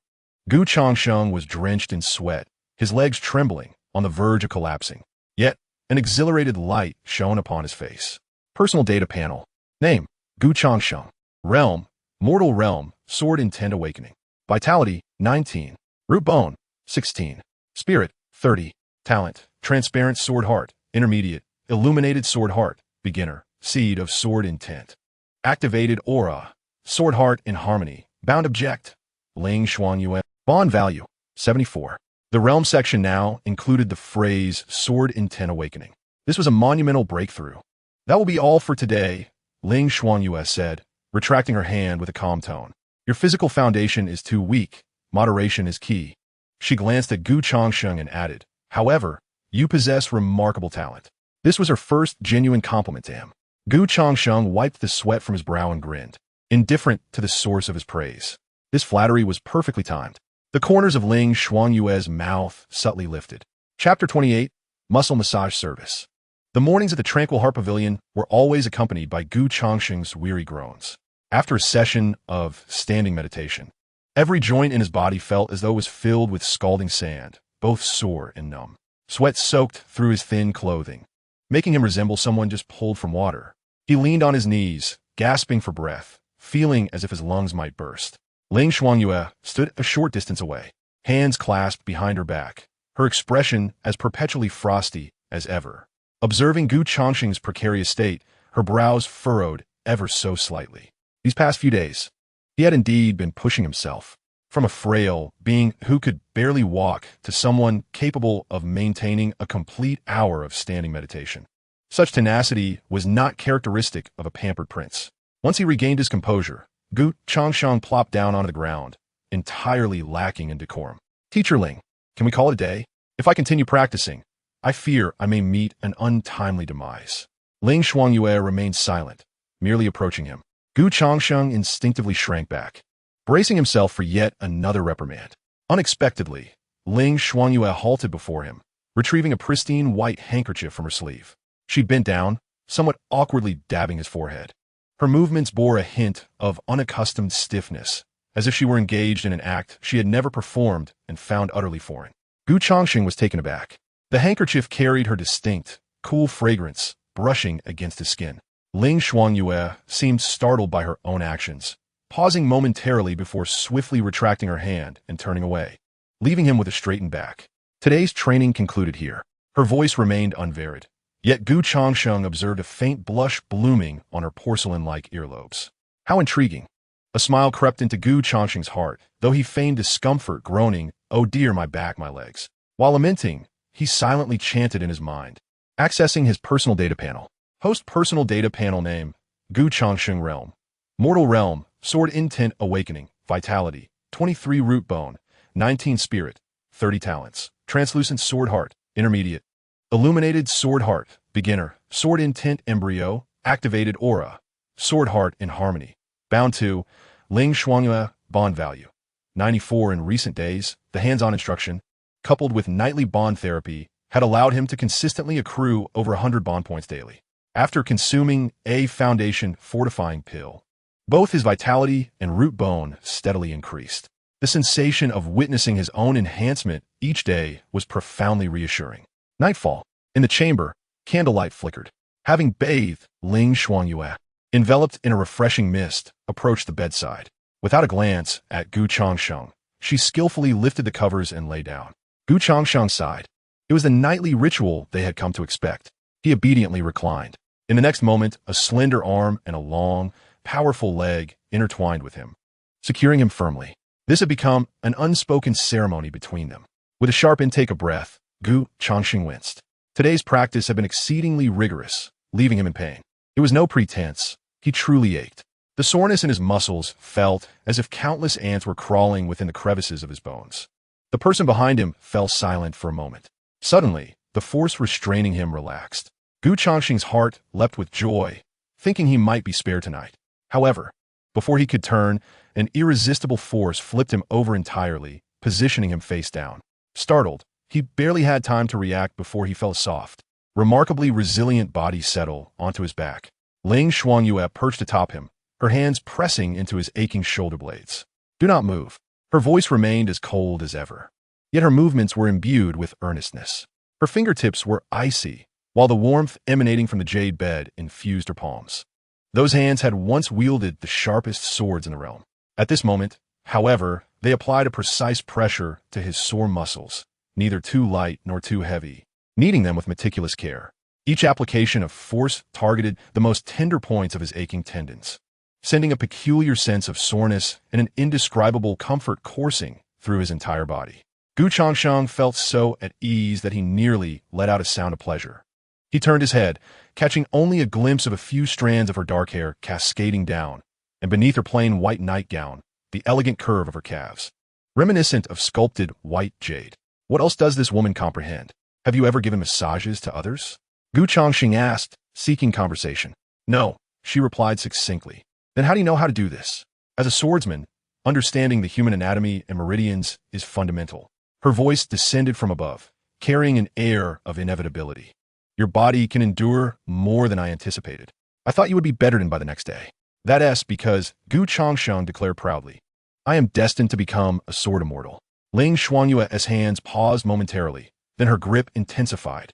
[SPEAKER 1] Changsheng was drenched in sweat, his legs trembling, on the verge of collapsing. Yet, an exhilarated light shone upon his face. Personal data panel. Name, Changsheng. Realm, Mortal Realm, Sword Intent Awakening. Vitality, 19. Root Bone, 16. Spirit, 30. Talent, Transparent Sword Heart, Intermediate, Illuminated Sword Heart, Beginner, Seed of Sword Intent. Activated Aura, Sword Heart in Harmony, Bound Object, Ling Xuanyue. Bond Value, 74. The Realm section now included the phrase Sword Intent Awakening. This was a monumental breakthrough. That will be all for today, Ling Xuanyue said, retracting her hand with a calm tone. Your physical foundation is too weak. Moderation is key. She glanced at Changsheng and added, however, you possess remarkable talent. This was her first genuine compliment to him. Changsheng wiped the sweat from his brow and grinned, indifferent to the source of his praise. This flattery was perfectly timed. The corners of Ling Xuanyue's mouth subtly lifted. Chapter 28, Muscle Massage Service. The mornings at the Tranquil Heart Pavilion were always accompanied by Changsheng's weary groans. After a session of standing meditation, every joint in his body felt as though it was filled with scalding sand, both sore and numb. Sweat soaked through his thin clothing, making him resemble someone just pulled from water. He leaned on his knees, gasping for breath, feeling as if his lungs might burst. Ling Shuangyue stood a short distance away, hands clasped behind her back, her expression as perpetually frosty as ever. Observing Gu Changsheng's precarious state, her brows furrowed ever so slightly. These past few days, he had indeed been pushing himself, from a frail being who could barely walk to someone capable of maintaining a complete hour of standing meditation. Such tenacity was not characteristic of a pampered prince. Once he regained his composure, Gu Changsheng plopped down onto the ground, entirely lacking in decorum. Teacher Ling, can we call it a day? If I continue practicing, I fear I may meet an untimely demise. Ling Shuangyue remained silent, merely approaching him. Gu Changsheng instinctively shrank back, bracing himself for yet another reprimand. Unexpectedly, Ling Shuangyue halted before him, retrieving a pristine white handkerchief from her sleeve. She bent down, somewhat awkwardly dabbing his forehead. Her movements bore a hint of unaccustomed stiffness, as if she were engaged in an act she had never performed and found utterly foreign. Gu Changsheng was taken aback. The handkerchief carried her distinct, cool fragrance, brushing against his skin. Ling Shuangyue seemed startled by her own actions, pausing momentarily before swiftly retracting her hand and turning away, leaving him with a straightened back. Today's training concluded here. Her voice remained unvaried, yet Gu Changsheng observed a faint blush blooming on her porcelain-like earlobes. How intriguing. A smile crept into Gu Changsheng's heart, though he feigned discomfort, groaning, "Oh dear, my back, my legs." While lamenting, he silently chanted in his mind. Accessing his personal data panel. Host personal data panel name, Gu Changsheng Realm. Mortal Realm, Sword Intent Awakening, Vitality, 23 Root Bone, 19 Spirit, 30 Talents. Translucent Sword Heart, Intermediate. Illuminated Sword Heart, Beginner. Sword Intent Embryo, Activated Aura. Sword Heart in Harmony. Bound to Ling Shuangyue, Bond Value 94. In recent days, the hands-on instruction, coupled with nightly bond therapy, had allowed him to consistently accrue over 100 bond points daily. After consuming a foundation fortifying pill, both his vitality and root bone steadily increased. The sensation of witnessing his own enhancement each day was profoundly reassuring. Nightfall. In the chamber, candlelight flickered. Having bathed, Ling Shuangyue, enveloped in a refreshing mist, approached the bedside. Without a glance at Gu Changsheng, she skillfully lifted the covers and lay down. Gu Changsheng sighed. It was the nightly ritual they had come to expect. He obediently reclined. In the next moment, a slender arm and a long, powerful leg intertwined with him, securing him firmly. This had become an unspoken ceremony between them. With a sharp intake of breath, Gu Changsheng winced. Today's practice had been exceedingly rigorous, leaving him in pain. It was no pretense. He truly ached. The soreness in his muscles felt as if countless ants were crawling within the crevices of his bones. The person behind him fell silent for a moment. Suddenly, the force restraining him relaxed. Gu Changsheng's heart leapt with joy, thinking he might be spared tonight. However, before he could turn, an irresistible force flipped him over entirely, positioning him face down. Startled, he barely had time to react before he felt a soft, remarkably resilient body settle onto his back. Ling Shuangyue perched atop him, her hands pressing into his aching shoulder blades. "Do not move." Her voice remained as cold as ever, yet her movements were imbued with earnestness. Her fingertips were icy, while the warmth emanating from the jade bed infused her palms. Those hands had once wielded the sharpest swords in the realm. At this moment, however, they applied a precise pressure to his sore muscles, neither too light nor too heavy, kneading them with meticulous care. Each application of force targeted the most tender points of his aching tendons, sending a peculiar sense of soreness and an indescribable comfort coursing through his entire body. Gu Changsheng felt so at ease that he nearly let out a sound of pleasure. He turned his head, catching only a glimpse of a few strands of her dark hair cascading down, and beneath her plain white nightgown, the elegant curve of her calves, reminiscent of sculpted white jade. What else does this woman comprehend? Have you ever given massages to others? Gu Changsheng asked, seeking conversation. No, she replied succinctly. Then how do you know how to do this? As a swordsman, understanding the human anatomy and meridians is fundamental. Her voice descended from above, carrying an air of inevitability. Your body can endure more than I anticipated. I thought you would be bettered by the next day. That's because, Gu Changsheng declared proudly, I am destined to become a sword immortal. Ling Shuanyue's hands paused momentarily, then her grip intensified.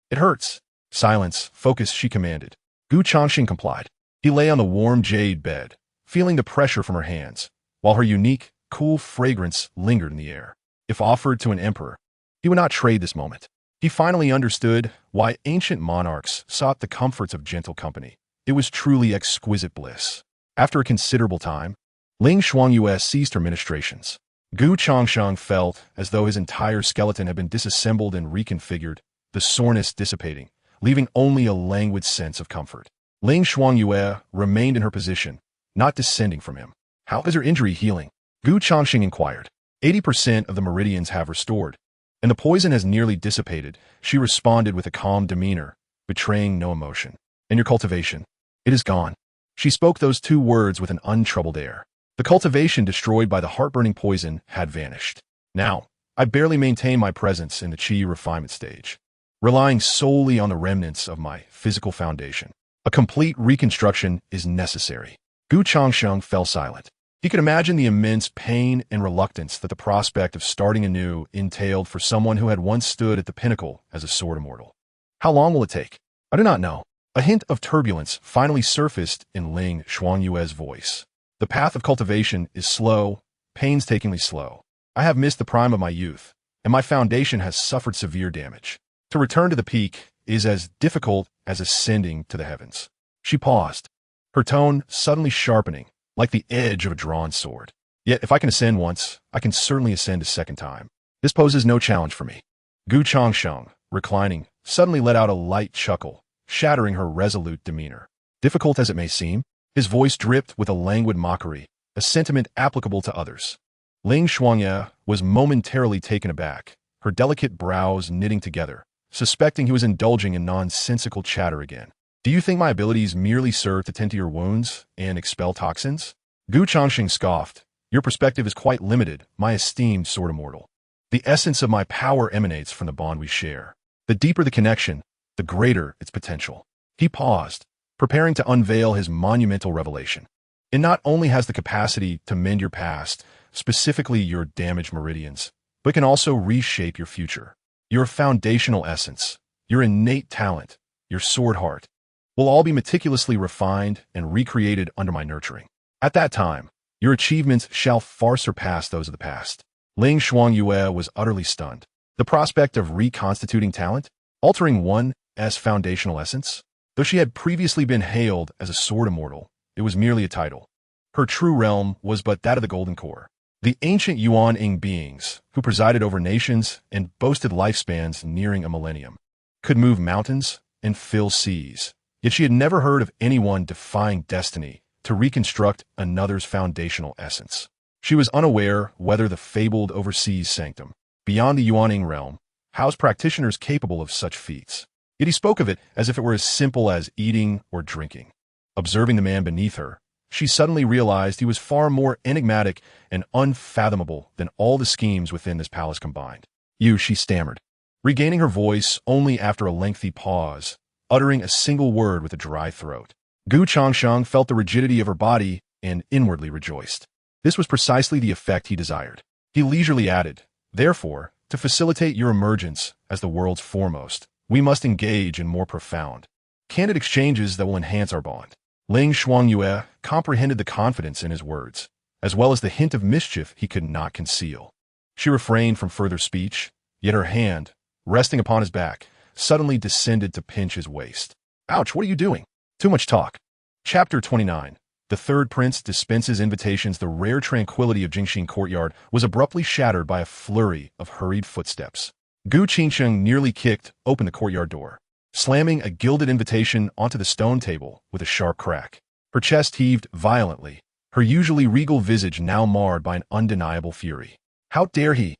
[SPEAKER 1] It hurts. Silence, focus, she commanded. Gu Changsheng complied. He lay on the warm jade bed, feeling the pressure from her hands, while her unique, cool fragrance lingered in the air. If offered to an emperor, he would not trade this moment. He finally understood why ancient monarchs sought the comforts of gentle company. It was truly exquisite bliss. After a considerable time, Ling Shuangyue ceased her ministrations. Gu Changsheng felt as though his entire skeleton had been disassembled and reconfigured, the soreness dissipating, leaving only a languid sense of comfort. Ling Shuangyue remained in her position, not descending from him. How is her injury healing? Gu Changsheng inquired. 80% of the meridians have restored, and the poison has nearly dissipated, she responded with a calm demeanor, betraying no emotion. And your cultivation? It is gone. She spoke those two words with an untroubled air. The cultivation destroyed by the heartburning poison had vanished. Now, I barely maintain my presence in the qi refinement stage, relying solely on the remnants of my physical foundation. A complete reconstruction is necessary. Gu Changsheng fell silent. He could imagine the immense pain and reluctance that the prospect of starting anew entailed for someone who had once stood at the pinnacle as a sword immortal. How long will it take? I do not know. A hint of turbulence finally surfaced in Ling Shuangyue's voice. The path of cultivation is slow, painstakingly slow. I have missed the prime of my youth, and my foundation has suffered severe damage. To return to the peak is as difficult as ascending to the heavens. She paused, her tone suddenly sharpening, like the edge of a drawn sword. Yet if I can ascend once, I can certainly ascend a second time. This poses no challenge for me. Gu Changsheng, reclining, suddenly let out a light chuckle, shattering her resolute demeanor. Difficult as it may seem, his voice dripped with a languid mockery, a sentiment applicable to others. Ling Shuangyue was momentarily taken aback, her delicate brows knitting together, suspecting he was indulging in nonsensical chatter again. Do you think my abilities merely serve to tend to your wounds and expel toxins? Gu Changsheng scoffed. Your perspective is quite limited, my esteemed sword immortal. The essence of my power emanates from the bond we share. The deeper the connection, the greater its potential. He paused, preparing to unveil his monumental revelation. It not only has the capacity to mend your past, specifically your damaged meridians, but can also reshape your future. Your foundational essence, your innate talent, your sword heart, will all be meticulously refined and recreated under my nurturing. At that time, your achievements shall far surpass those of the past. Ling Shuangyue was utterly stunned. The prospect of reconstituting talent, altering one's foundational essence, though she had previously been hailed as a sword immortal, it was merely a title. Her true realm was but that of the Golden Core. The ancient Yuan-ing beings, who presided over nations and boasted lifespans nearing a millennium, could move mountains and fill seas. Yet she had never heard of anyone defying destiny to reconstruct another's foundational essence. She was unaware whether the fabled overseas sanctum, beyond the Yuan-ing realm, housed practitioners capable of such feats. Yet he spoke of it as if it were as simple as eating or drinking. Observing the man beneath her, she suddenly realized he was far more enigmatic and unfathomable than all the schemes within this palace combined. You, she stammered, regaining her voice only after a lengthy pause, uttering a single word with a dry throat. Gu Changsheng felt the rigidity of her body and inwardly rejoiced. This was precisely the effect he desired. He leisurely added, therefore, to facilitate your emergence as the world's foremost, we must engage in more profound, candid exchanges that will enhance our bond. Ling Shuangyue comprehended the confidence in his words, as well as the hint of mischief he could not conceal. She refrained from further speech, yet her hand, resting upon his back, suddenly descended to pinch his waist. Ouch, what are you doing? Too much talk. Chapter 29. The third prince dispenses invitations. The rare tranquility of Changsheng courtyard was abruptly shattered by a flurry of hurried footsteps. Gu Changsheng nearly kicked open the courtyard door, slamming a gilded invitation onto the stone table with a sharp crack. Her chest heaved violently, her usually regal visage now marred by an undeniable fury. How dare he?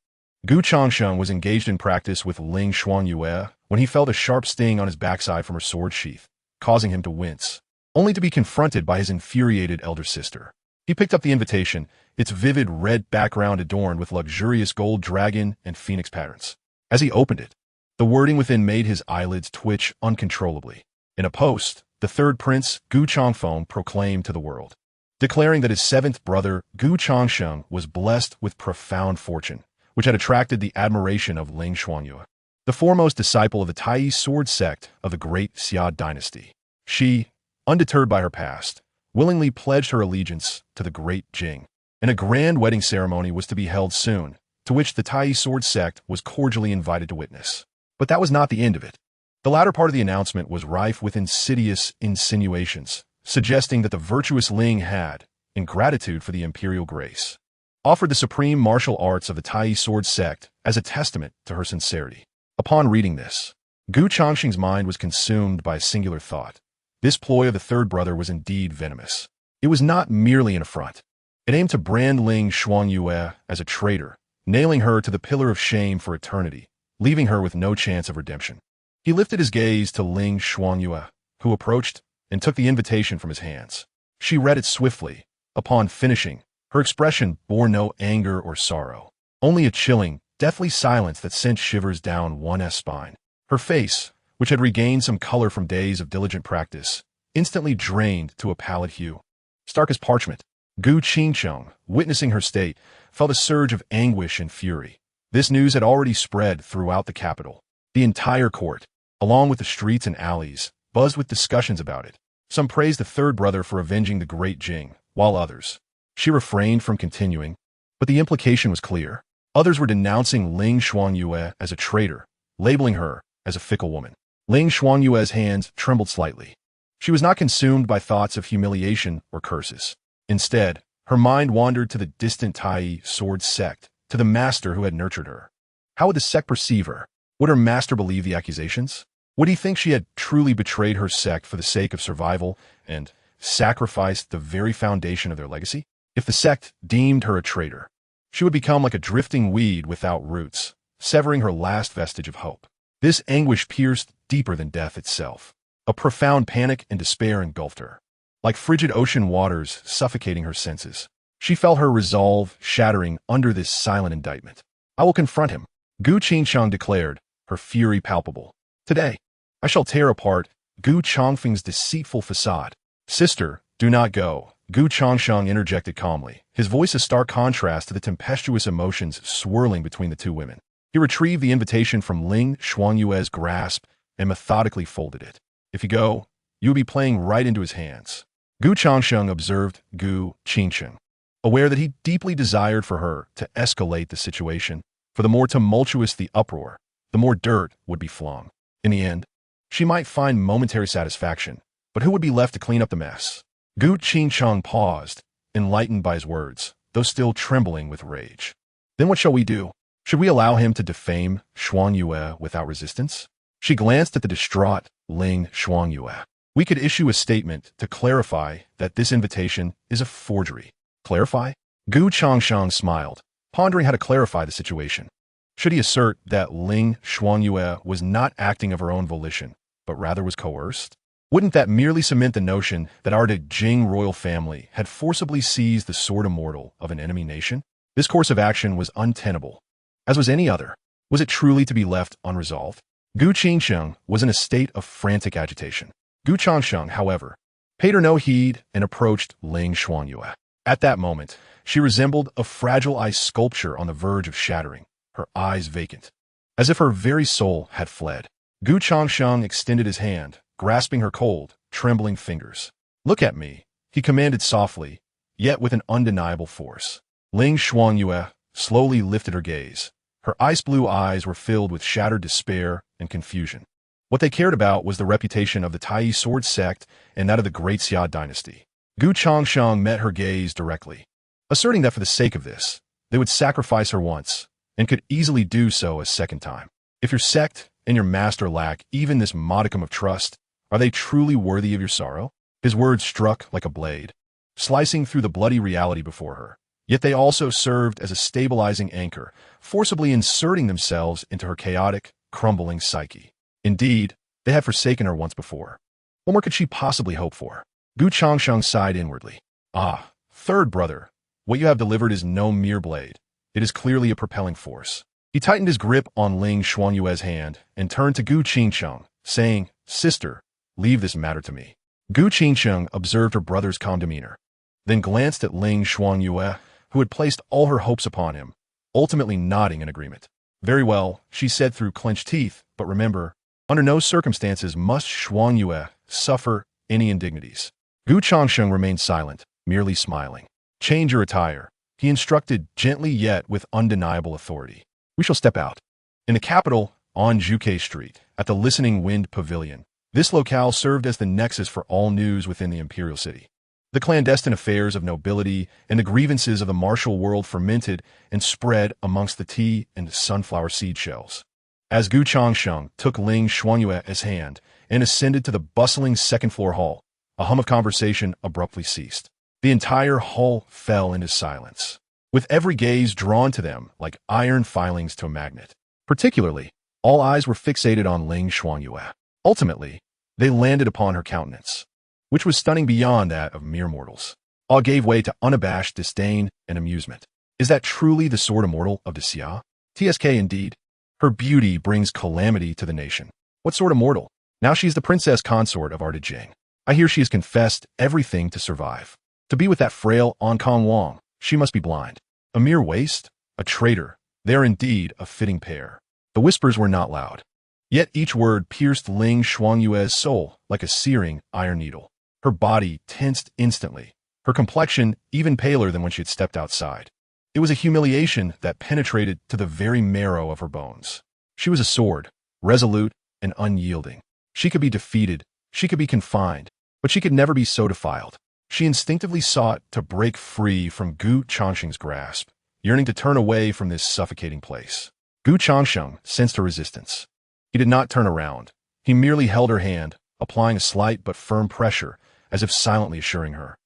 [SPEAKER 1] Gu Changsheng was engaged in practice with Ling Shuangyue when he felt a sharp sting on his backside from her sword sheath, causing him to wince, only to be confronted by his infuriated elder sister. He picked up the invitation, its vivid red background adorned with luxurious gold dragon and phoenix patterns. As he opened it, the wording within made his eyelids twitch uncontrollably. In a post, the third prince, Gu Changfeng, proclaimed to the world, declaring that his seventh brother, Gu Changsheng, was blessed with profound fortune, which had attracted the admiration of Ling Shuangyue. the foremost disciple of the Tai sword sect of the Great Xia dynasty. She, undeterred by her past, willingly pledged her allegiance to the Great Jing, and a grand wedding ceremony was to be held soon, to which the Tai sword sect was cordially invited to witness. But that was not the end of it. The latter part of the announcement was rife with insidious insinuations, suggesting that the virtuous Ling had, in gratitude for the imperial grace, offered the supreme martial arts of the Tai sword sect as a testament to her sincerity. Upon reading this, Gu Changsheng's mind was consumed by a singular thought. This ploy of the third brother was indeed venomous. It was not merely an affront. It aimed to brand Ling Xuanyue as a traitor, nailing her to the pillar of shame for eternity, leaving her with no chance of redemption. He lifted his gaze to Ling Xuanyue, who approached and took the invitation from his hands. She read it swiftly. Upon finishing, her expression bore no anger or sorrow, only a chilling, deathly silence that sent shivers down one's spine. Her face, which had regained some color from days of diligent practice, instantly drained to a pallid hue, stark as parchment. Gu Changsheng, witnessing her state, felt a surge of anguish and fury. This news had already spread throughout the capital. The entire court, along with the streets and alleys, buzzed with discussions about it. Some praised the third brother for avenging the Great Jing, while others. She refrained from continuing, but the implication was clear. Others were denouncing Ling Xuanyue as a traitor, labeling her as a fickle woman. Ling Xuanyue's hands trembled slightly. She was not consumed by thoughts of humiliation or curses. Instead, her mind wandered to the distant Tai sword sect, to the master who had nurtured her. How would the sect perceive her? Would her master believe the accusations? Would he think she had truly betrayed her sect for the sake of survival and sacrificed the very foundation of their legacy? If the sect deemed her a traitor, she would become like a drifting weed without roots, severing her last vestige of hope. This anguish pierced deeper than death itself. A profound panic and despair engulfed her, like frigid ocean waters suffocating her senses. She felt her resolve shattering under this silent indictment. I will confront him, Gu Changsheng declared, her fury palpable. Today, I shall tear apart Gu Changfeng's deceitful facade. Sister, do not go, Gu Changsheng interjected calmly, his voice a stark contrast to the tempestuous emotions swirling between the two women. He retrieved the invitation from Ling Xuanyue's grasp and methodically folded it. If you go, you will be playing right into his hands. Gu Changsheng observed Gu Changsheng, aware that he deeply desired for her to escalate the situation, for the more tumultuous the uproar, the more dirt would be flung. In the end, she might find momentary satisfaction, but who would be left to clean up the mess? Gu Changsheng paused, enlightened by his words, though still trembling with rage. Then what shall we do? Should we allow him to defame Xuanyue without resistance? She glanced at the distraught Ling Xuanyue. We could issue a statement to clarify that this invitation is a forgery. Clarify? Gu Changsheng smiled, pondering how to clarify the situation. Should he assert that Ling Xuanyue was not acting of her own volition, but rather was coerced? Wouldn't that merely cement the notion that our Jing royal family had forcibly seized the sword immortal of an enemy nation? This course of action was untenable, as was any other. Was it truly to be left unresolved? Gu Changsheng was in a state of frantic agitation. Gu Changsheng, however, paid her no heed and approached Ling Xuanyue. At that moment, she resembled a fragile ice sculpture on the verge of shattering, her eyes vacant, as if her very soul had fled. Gu Changsheng extended his hand, grasping her cold, trembling fingers. Look at me, he commanded softly, yet with an undeniable force. Ling Xuanyue slowly lifted her gaze. Her ice-blue eyes were filled with shattered despair and confusion. What they cared about was the reputation of the Tai sword sect and that of the Great Xia dynasty. Gu Changsheng met her gaze directly, asserting that for the sake of this, they would sacrifice her once, and could easily do so a second time. If your sect and your master lack even this modicum of trust, are they truly worthy of your sorrow? His words struck like a blade, slicing through the bloody reality before her. Yet they also served as a stabilizing anchor, forcibly inserting themselves into her chaotic, crumbling psyche. Indeed, they had forsaken her once before. What more could she possibly hope for? Gu Changsheng sighed inwardly. Ah, third brother, what you have delivered is no mere blade. It is clearly a propelling force. He tightened his grip on Ling Xuanyue's hand and turned to Gu Changsheng, saying, Sister, leave this matter to me. Gu Changsheng observed her brother's calm demeanor, then glanced at Ling Xuanyue, who had placed all her hopes upon him, ultimately nodding in agreement. Very well, she said through clenched teeth, but remember, under no circumstances must Shuangyue suffer any indignities. Gu Changsheng remained silent, merely smiling. Change your attire, he instructed gently yet with undeniable authority. We shall step out. In the capital, on Juke Street, at the Listening Wind Pavilion, this locale served as the nexus for all news within the imperial city. The clandestine affairs of nobility and the grievances of the martial world fermented and spread amongst the tea and sunflower seed shells. As Gu Changsheng took Ling Shuangyue's hand and ascended to the bustling second-floor hall, a hum of conversation abruptly ceased. The entire hall fell into silence, with every gaze drawn to them like iron filings to a magnet. Particularly, all eyes were fixated on Ling Shuangyue. Ultimately, they landed upon her countenance, which was stunning beyond that of mere mortals. Awe gave way to unabashed disdain and amusement. Is that truly the sword immortal of the Xia? TSK indeed. Her beauty brings calamity to the nation. What sort of mortal? Now she is the princess consort of Ardijing. I hear she has confessed everything to survive. To be with that frail Ankang Wang, she must be blind. A mere waste? A traitor. They are indeed a fitting pair. The whispers were not loud. Yet each word pierced Ling Shuangyue's soul like a searing iron needle. Her body tensed instantly, her complexion even paler than when she had stepped outside. It was a humiliation that penetrated to the very marrow of her bones. She was a sword, resolute and unyielding. She could be defeated, she could be confined, but she could never be so defiled. She instinctively sought to break free from Gu Changsheng's grasp, yearning to turn away from this suffocating place. Gu Changsheng sensed her resistance. He did not turn around. He merely held her hand, applying a slight but firm pressure, as if silently assuring her,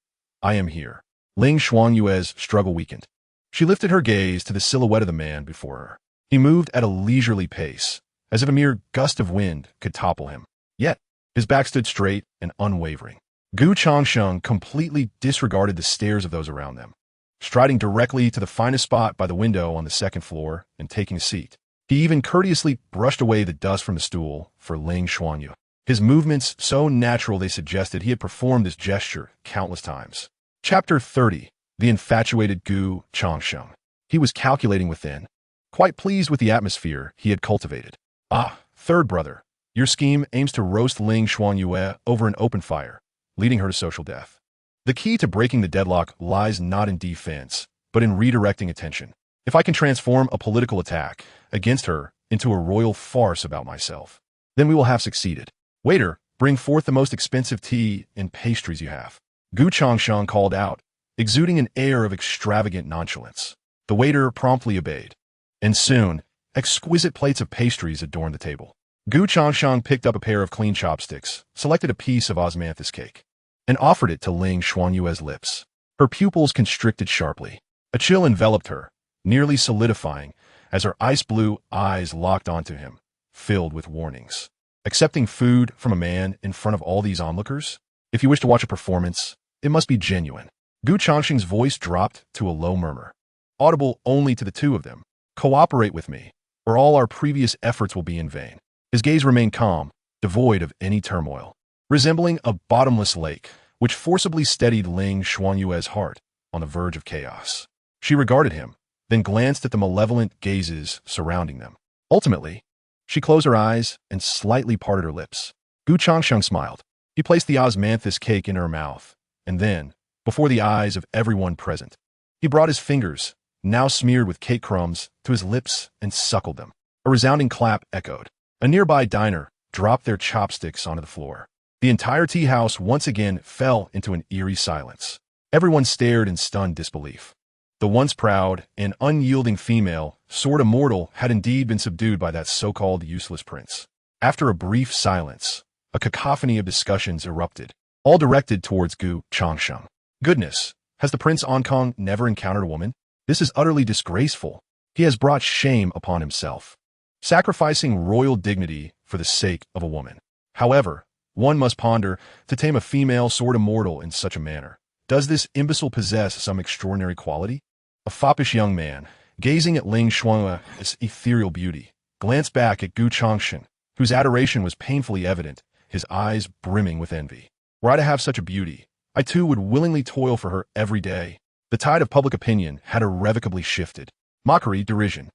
[SPEAKER 1] I am here. Ling Shuangyue's struggle weakened. She lifted her gaze to the silhouette of the man before her. He moved at a leisurely pace, as if a mere gust of wind could topple him. Yet, his back stood straight and unwavering. Gu Changsheng completely disregarded the stares of those around them. Striding directly to the finest spot by the window on the second floor and taking a seat, he even courteously brushed away the dust from the stool for Ling Shuangyue. His movements so natural they suggested he had performed this gesture countless times. Chapter 30. The infatuated Gu Changsheng. He was calculating within, quite pleased with the atmosphere he had cultivated. Ah, third brother, your scheme aims to roast Ling Shuangyue over an open fire, leading her to social death. The key to breaking the deadlock lies not in defense, but in redirecting attention. If I can transform a political attack against her into a royal farce about myself, then we will have succeeded. Waiter, bring forth the most expensive tea and pastries you have. Gu Changsheng called out, exuding an air of extravagant nonchalance. The waiter promptly obeyed, and soon, exquisite plates of pastries adorned the table. Gu Changsheng picked up a pair of clean chopsticks, selected a piece of osmanthus cake, and offered it to Ling Shuangyue's lips. Her pupils constricted sharply. A chill enveloped her, nearly solidifying, as her ice-blue eyes locked onto him, filled with warnings. Accepting food from a man in front of all these onlookers? If you wish to watch a performance, it must be genuine. Gu Changsheng's voice dropped to a low murmur, audible only to the two of them. Cooperate with me, or all our previous efforts will be in vain. His gaze remained calm, devoid of any turmoil, resembling a bottomless lake, which forcibly steadied Ling Shuangyue's heart on the verge of chaos. She regarded him, then glanced at the malevolent gazes surrounding them. Ultimately, she closed her eyes and slightly parted her lips. Gu Changsheng smiled. He placed the osmanthus cake in her mouth, and then, before the eyes of everyone present, he brought his fingers, now smeared with cake crumbs, to his lips and suckled them. A resounding clap echoed. A nearby diner dropped their chopsticks onto the floor. The entire tea house once again fell into an eerie silence. Everyone stared in stunned disbelief. The once proud and unyielding female, sword immortal, had indeed been subdued by that so-called useless prince. After a brief silence, a cacophony of discussions erupted, all directed towards Gu Changsheng. Goodness, has the Prince Ankang never encountered a woman? This is utterly disgraceful. He has brought shame upon himself, sacrificing royal dignity for the sake of a woman. However, one must ponder, to tame a female sword immortal in such a manner. Does this imbecile possess some extraordinary quality? A foppish young man, gazing at Ling Shuangyue's ethereal beauty, glanced back at Gu Changsheng, whose adoration was painfully evident, his eyes brimming with envy. Were I to have such a beauty, I too would willingly toil for her every day. The tide of public opinion had irrevocably shifted. Mockery, derision,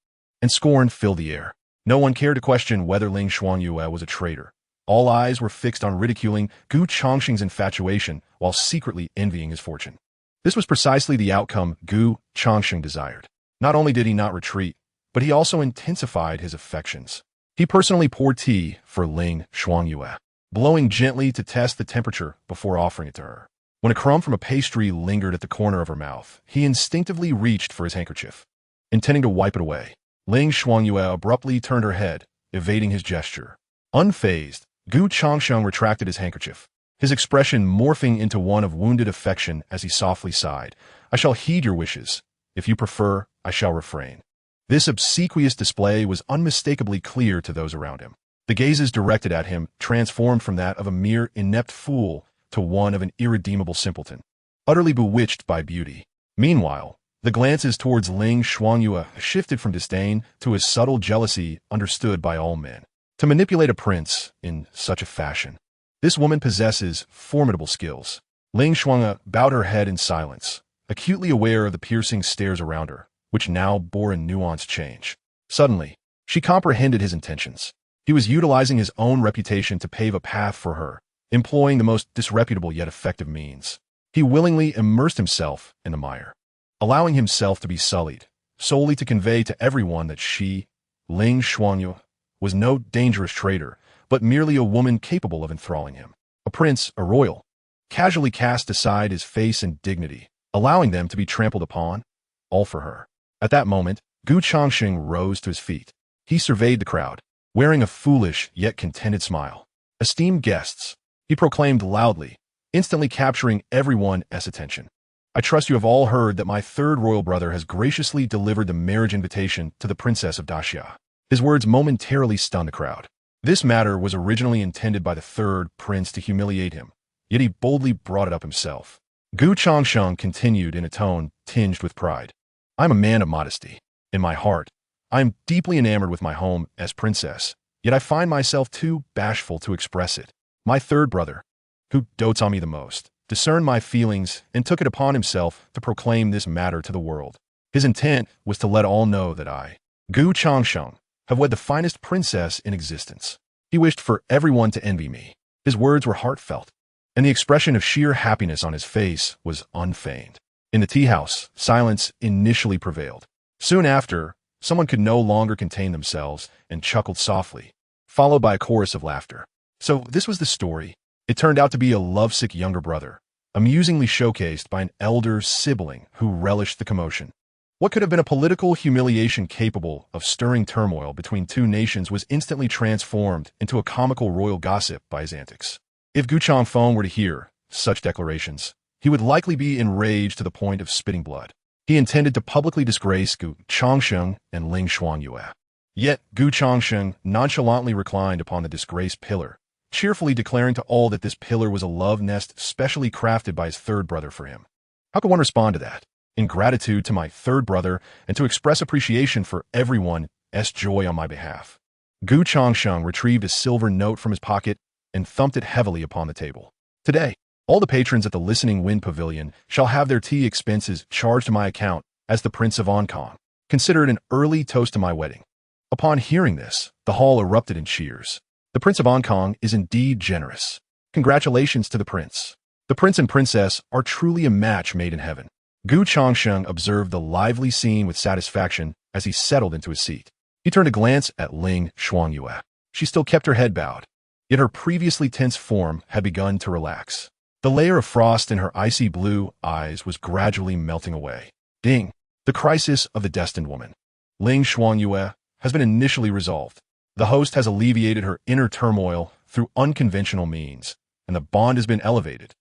[SPEAKER 1] and scorn filled the air. No one cared to question whether Ling Xuanyue was a traitor. All eyes were fixed on ridiculing Gu Changsheng's infatuation while secretly envying his fortune. This was precisely the outcome Gu Changsheng desired. Not only did he not retreat, but he also intensified his affections. He personally poured tea for Ling Xuanyue, blowing gently to test the temperature before offering it to her. When a crumb from a pastry lingered at the corner of her mouth, he instinctively reached for his handkerchief, intending to wipe it away. Ling Xuanyue abruptly turned her head, evading his gesture. Unfazed, Gu Changsheng retracted his handkerchief, his expression morphing into one of wounded affection as he softly sighed. "I shall heed your wishes. If you prefer, I shall refrain." This obsequious display was unmistakably clear to those around him. The gazes directed at him transformed from that of a mere inept fool to one of an irredeemable simpleton, utterly bewitched by beauty. Meanwhile, the glances towards Ling Xuanyue shifted from disdain to a subtle jealousy understood by all men. To manipulate a prince in such a fashion. This woman possesses formidable skills. Ling Xuanyue bowed her head in silence, acutely aware of the piercing stares around her, which now bore a nuanced change. Suddenly, she comprehended his intentions. He was utilizing his own reputation to pave a path for her, employing the most disreputable yet effective means. He willingly immersed himself in the mire, allowing himself to be sullied, solely to convey to everyone that she, Ling Xuanyue, was no dangerous traitor, but merely a woman capable of enthralling him. A prince, a royal, casually cast aside his face and dignity, allowing them to be trampled upon, all for her. At that moment, Gu Changsheng rose to his feet. He surveyed the crowd, wearing a foolish yet contented smile. "Esteemed guests," he proclaimed loudly, instantly capturing everyone's attention. "I trust you have all heard that my third royal brother has graciously delivered the marriage invitation to the Princess of Daxia." His words momentarily stunned the crowd. This matter was originally intended by the third prince to humiliate him, yet he boldly brought it up himself. Gu Changsheng continued in a tone tinged with pride. "I am a man of modesty. In my heart, I am deeply enamored with my home as princess, yet I find myself too bashful to express it. My third brother, who dotes on me the most, discerned my feelings and took it upon himself to proclaim this matter to the world. His intent was to let all know that I, Gu Changsheng, have wed the finest princess in existence. He wished for everyone to envy me." His words were heartfelt, and the expression of sheer happiness on his face was unfeigned. In the tea house, silence initially prevailed. Soon after, someone could no longer contain themselves and chuckled softly, followed by a chorus of laughter. So this was the story. It turned out to be a lovesick younger brother, amusingly showcased by an elder sibling who relished the commotion. What could have been a political humiliation capable of stirring turmoil between two nations was instantly transformed into a comical royal gossip by his antics. If Gu Changfeng were to hear such declarations, he would likely be enraged to the point of spitting blood. He intended to publicly disgrace Gu Changsheng and Ling Xuanyue. Yet Gu Changsheng nonchalantly reclined upon the disgraced pillar, cheerfully declaring to all that this pillar was a love nest specially crafted by his third brother for him. How could one respond to that? In gratitude to my third brother and to express appreciation for everyone's joy on my behalf. Gu Changsheng retrieved a silver note from his pocket and thumped it heavily upon the table. "Today, all the patrons at the Listening Wind Pavilion shall have their tea expenses charged to my account as the Prince of Hong Kong. Consider it an early toast to my wedding." Upon hearing this, the hall erupted in cheers. The Prince of Hong Kong is indeed generous. Congratulations to the prince. The prince and princess are truly a match made in heaven. Gu Changsheng observed the lively scene with satisfaction as he settled into his seat. He turned a glance at Ling Xuanyue. She still kept her head bowed, yet her previously tense form had begun to relax. The layer of frost in her icy blue eyes was gradually melting away. Ding! The crisis of the destined woman, Ling Xuanyue, has been initially resolved. The host has alleviated her inner turmoil through unconventional means, and the bond has been elevated.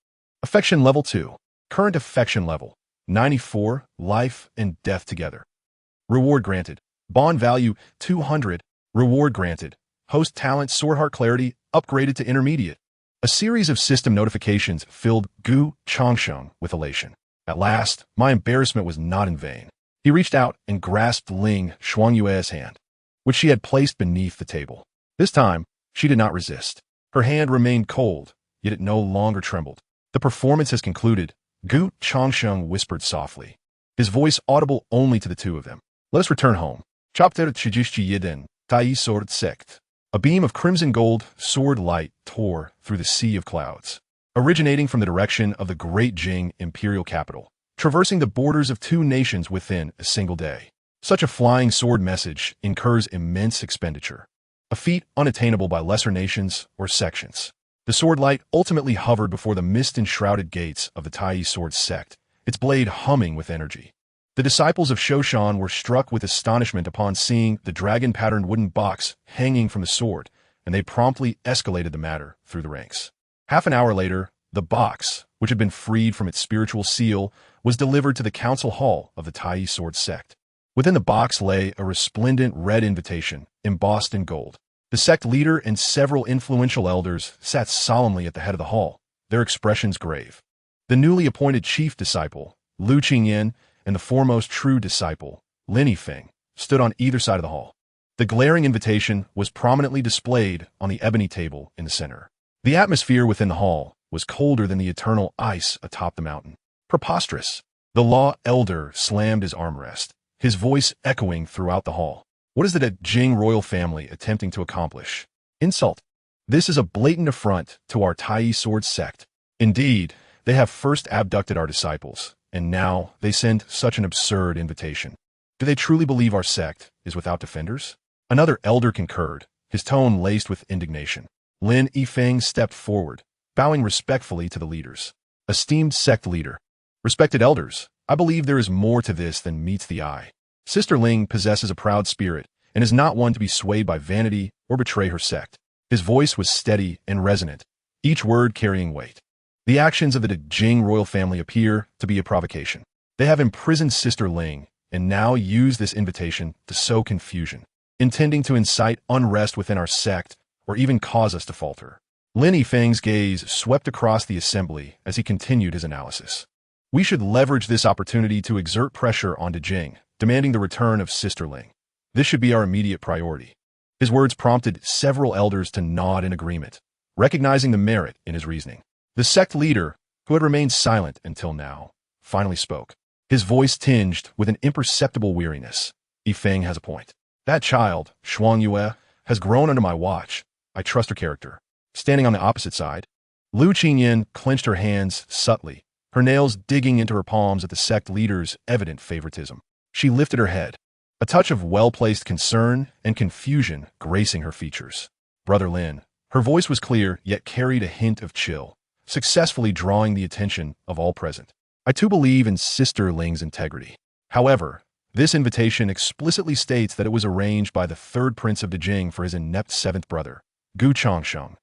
[SPEAKER 1] Affection level 2. Current affection level 94, life and death together. Reward granted. Bond value 200. Reward granted. Host talent Swordheart Clarity upgraded to intermediate. A series of system notifications filled Gu Changsheng with elation. At last, my embarrassment was not in vain. He reached out and grasped Ling Xuanyue's hand, which she had placed beneath the table. This time, she did not resist. Her hand remained cold, yet it no longer trembled. "The performance has concluded," Gu Changsheng whispered softly, his voice audible only to the two of them. "Let us return home." Chapter 37, Tai Sword Sect. A beam of crimson gold sword light tore through the sea of clouds, originating from the direction of the great Jing imperial capital, traversing the borders of two nations within a single day. Such a flying sword message incurs immense expenditure, a feat unattainable by lesser nations or sections. The sword light ultimately hovered before the mist-enshrouded gates of the Tai Sword Sect, its blade humming with energy. The disciples of Shoshan were struck with astonishment upon seeing the dragon-patterned wooden box hanging from the sword, and they promptly escalated the matter through the ranks. Half an hour later, the box, which had been freed from its spiritual seal, was delivered to the council hall of the Tai Sword Sect. Within the box lay a resplendent red invitation, embossed in gold. The sect leader and several influential elders sat solemnly at the head of the hall, their expressions grave. The newly appointed chief disciple, Lu Qingyan, and the foremost true disciple, Lin Yifeng, stood on either side of the hall. The glaring invitation was prominently displayed on the ebony table in the center. The atmosphere within the hall was colder than the eternal ice atop the mountain. Preposterous. The law elder slammed his armrest, his voice echoing throughout the hall. What is the Jing royal family attempting to accomplish? Insult. This is a blatant affront to our Tai Sword Sect. Indeed, they have first abducted our disciples, and now they send such an absurd invitation. Do they truly believe our sect is without defenders? Another elder concurred, his tone laced with indignation. Lin Yifeng stepped forward, bowing respectfully to the leaders. Esteemed sect leader. Respected elders, I believe there is more to this than meets the eye. Sister Ling possesses a proud spirit and is not one to be swayed by vanity or betray her sect. His voice was steady and resonant, each word carrying weight. The actions of the Jing royal family appear to be a provocation. They have imprisoned Sister Ling and now use this invitation to sow confusion, intending to incite unrest within our sect or even cause us to falter. Lin Yifeng's gaze swept across the assembly as he continued his analysis. We should leverage this opportunity to exert pressure onto Jing, demanding the return of Sister Ling. This should be our immediate priority. His words prompted several elders to nod in agreement, recognizing the merit in his reasoning. The sect leader, who had remained silent until now, finally spoke, his voice tinged with an imperceptible weariness. Yifeng has a point. That child, Shuang Yue, has grown under my watch. I trust her character. Standing on the opposite side, Lu Qingyan clenched her hands subtly, her nails digging into her palms at the sect leader's evident favoritism. She lifted her head, a touch of well-placed concern and confusion gracing her features. Brother Lin, her voice was clear yet carried a hint of chill, successfully drawing the attention of all present. I too believe in Sister Ling's integrity. However, this invitation explicitly states that it was arranged by the third prince of Dejing for his inept seventh brother, Gu Changsheng,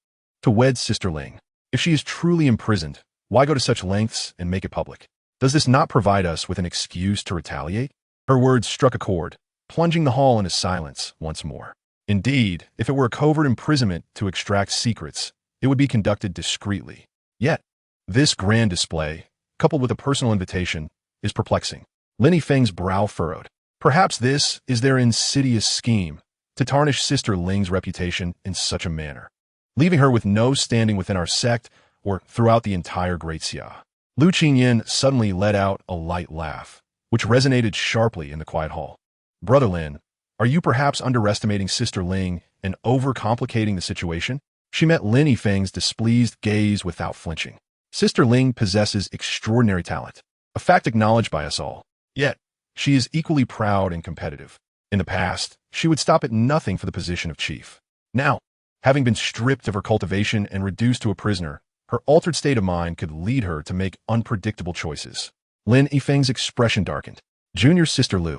[SPEAKER 1] to wed Sister Ling. If she is truly imprisoned, why go to such lengths and make it public? Does this not provide us with an excuse to retaliate? Her words struck a chord, plunging the hall into silence once more. Indeed, if it were a covert imprisonment to extract secrets, it would be conducted discreetly. Yet, this grand display, coupled with a personal invitation, is perplexing. Lin Yifeng's brow furrowed. Perhaps this is their insidious scheme to tarnish Sister Ling's reputation in such a manner, leaving her with no standing within our sect or throughout the entire Great Xia. Lu Qingyan suddenly let out a light laugh, which resonated sharply in the quiet hall. Brother Lin, are you perhaps underestimating Sister Ling and overcomplicating the situation? She met Lin Yifeng's displeased gaze without flinching. Sister Ling possesses extraordinary talent, a fact acknowledged by us all. Yet, she is equally proud and competitive. In the past, she would stop at nothing for the position of chief. Now, having been stripped of her cultivation and reduced to a prisoner, her altered state of mind could lead her to make unpredictable choices. Lin Yifeng's expression darkened. Junior Sister Lu,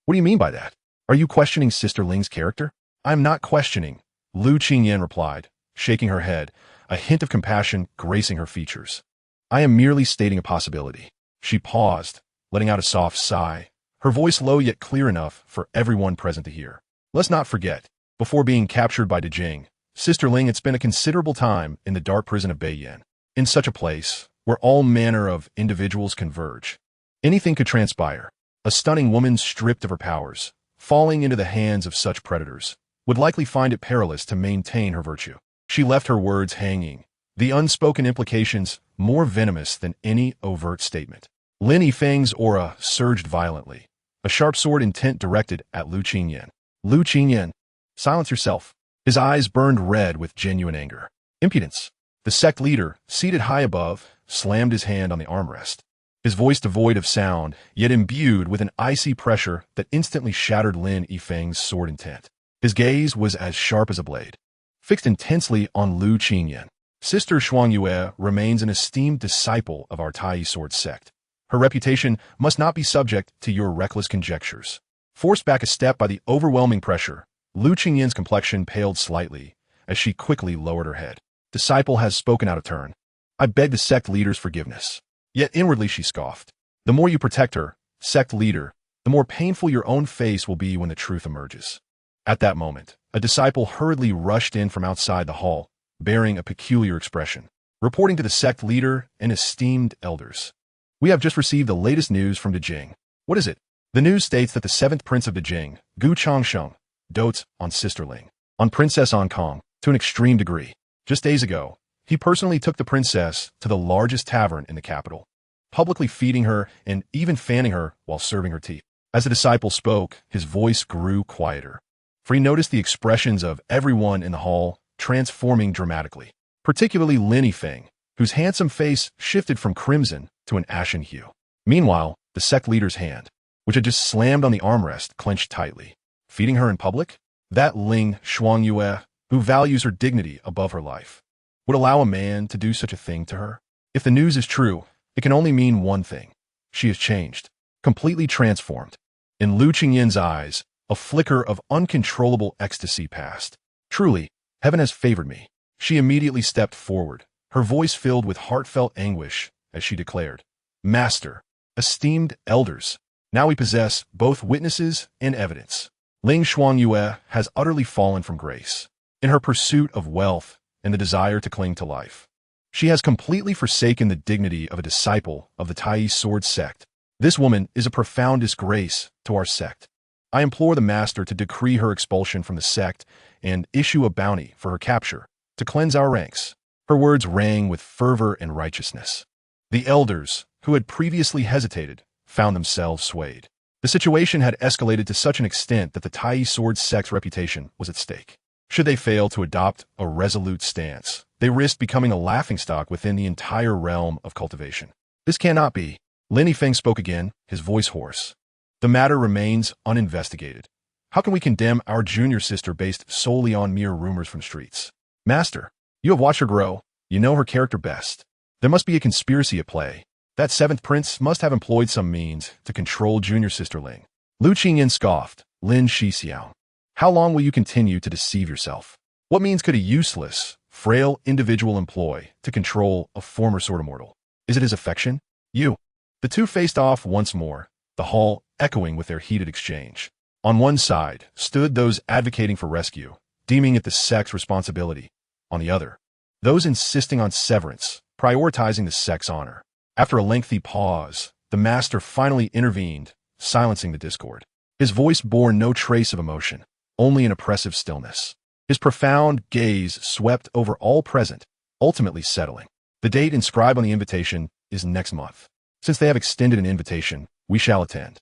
[SPEAKER 1] what do you mean by that? Are you questioning Sister Ling's character? I'm not questioning, Lu Qingyan replied, shaking her head, a hint of compassion gracing her features. I am merely stating a possibility. She paused, letting out a soft sigh, her voice low yet clear enough for everyone present to hear. Let's not forget, before being captured by Dejing, Sister Ling had spent a considerable time in the dark prison of Beiyan. In such a place, where all manner of individuals converge, anything could transpire. A stunning woman stripped of her powers, falling into the hands of such predators, would likely find it perilous to maintain her virtue. She left her words hanging, the unspoken implications more venomous than any overt statement. Lin Yifeng's aura surged violently, a sharp sword intent directed at Lu Qingyan. Lu Qingyan, silence yourself. His eyes burned red with genuine anger. Impudence. The sect leader, seated high above, slammed his hand on the armrest. His voice devoid of sound, yet imbued with an icy pressure that instantly shattered Lin Yifeng's sword intent. His gaze was as sharp as a blade, fixed intensely on Lu Qingyan. Sister Shuangyue remains an esteemed disciple of our Tai sword sect. Her reputation must not be subject to your reckless conjectures. Forced back a step by the overwhelming pressure, Lu Qingyan's complexion paled slightly as she quickly lowered her head. Disciple has spoken out of turn. I beg the sect leader's forgiveness. Yet inwardly she scoffed. The more you protect her, sect leader, the more painful your own face will be when the truth emerges. At that moment, a disciple hurriedly rushed in from outside the hall, bearing a peculiar expression, reporting to the sect leader and esteemed elders. We have just received the latest news from Dejing. What is it? The news states that the 7th prince of Dejing, Gu Changsheng, dotes on Sister Ling, on Princess Kong, to an extreme degree. Just days ago, he personally took the princess to the largest tavern in the capital, publicly feeding her and even fanning her while serving her tea. As the disciple spoke, his voice grew quieter, for he noticed the expressions of everyone in the hall transforming dramatically, particularly Lin Yifeng, whose handsome face shifted from crimson to an ashen hue. Meanwhile, the sect leader's hand, which had just slammed on the armrest, clenched tightly. Feeding her in public? That Ling Shuangyue, who values her dignity above her life, would allow a man to do such a thing to her? If the news is true, it can only mean one thing. She has changed, completely transformed. In Lu Qingyan's eyes, a flicker of uncontrollable ecstasy passed. Truly, heaven has favored me. She immediately stepped forward, her voice filled with heartfelt anguish as she declared, Master, esteemed elders, now we possess both witnesses and evidence. Ling Shuangyue has utterly fallen from grace. In her pursuit of wealth and the desire to cling to life, she has completely forsaken the dignity of a disciple of the Tai sword sect. This woman is a profound disgrace to our sect. I implore the master to decree her expulsion from the sect and issue a bounty for her capture to cleanse our ranks. Her words rang with fervor and righteousness. The elders, who had previously hesitated, found themselves swayed. The situation had escalated to such an extent that the Tai sword sect's reputation was at stake. Should they fail to adopt a resolute stance, they risked becoming a laughingstock within the entire realm of cultivation. This cannot be. Lin Yifeng spoke again, his voice hoarse. The matter remains uninvestigated. How can we condemn our junior sister based solely on mere rumors from streets? Master, you have watched her grow. You know her character best. There must be a conspiracy at play. That 7th prince must have employed some means to control junior sister Ling. Lu Qingyan scoffed. Lin Shixiao, how long will you continue to deceive yourself? What means could a useless, frail individual employ to control a former sword immortal? Is it his affection? You. The two faced off once more, the hall echoing with their heated exchange. On one side stood those advocating for rescue, deeming it the sect's responsibility. On the other, those insisting on severance, prioritizing the sect's honor. After a lengthy pause, the master finally intervened, silencing the discord. His voice bore no trace of emotion, only an oppressive stillness. His profound gaze swept over all present, ultimately settling. The date inscribed on the invitation is next month. Since they have extended an invitation, we shall attend.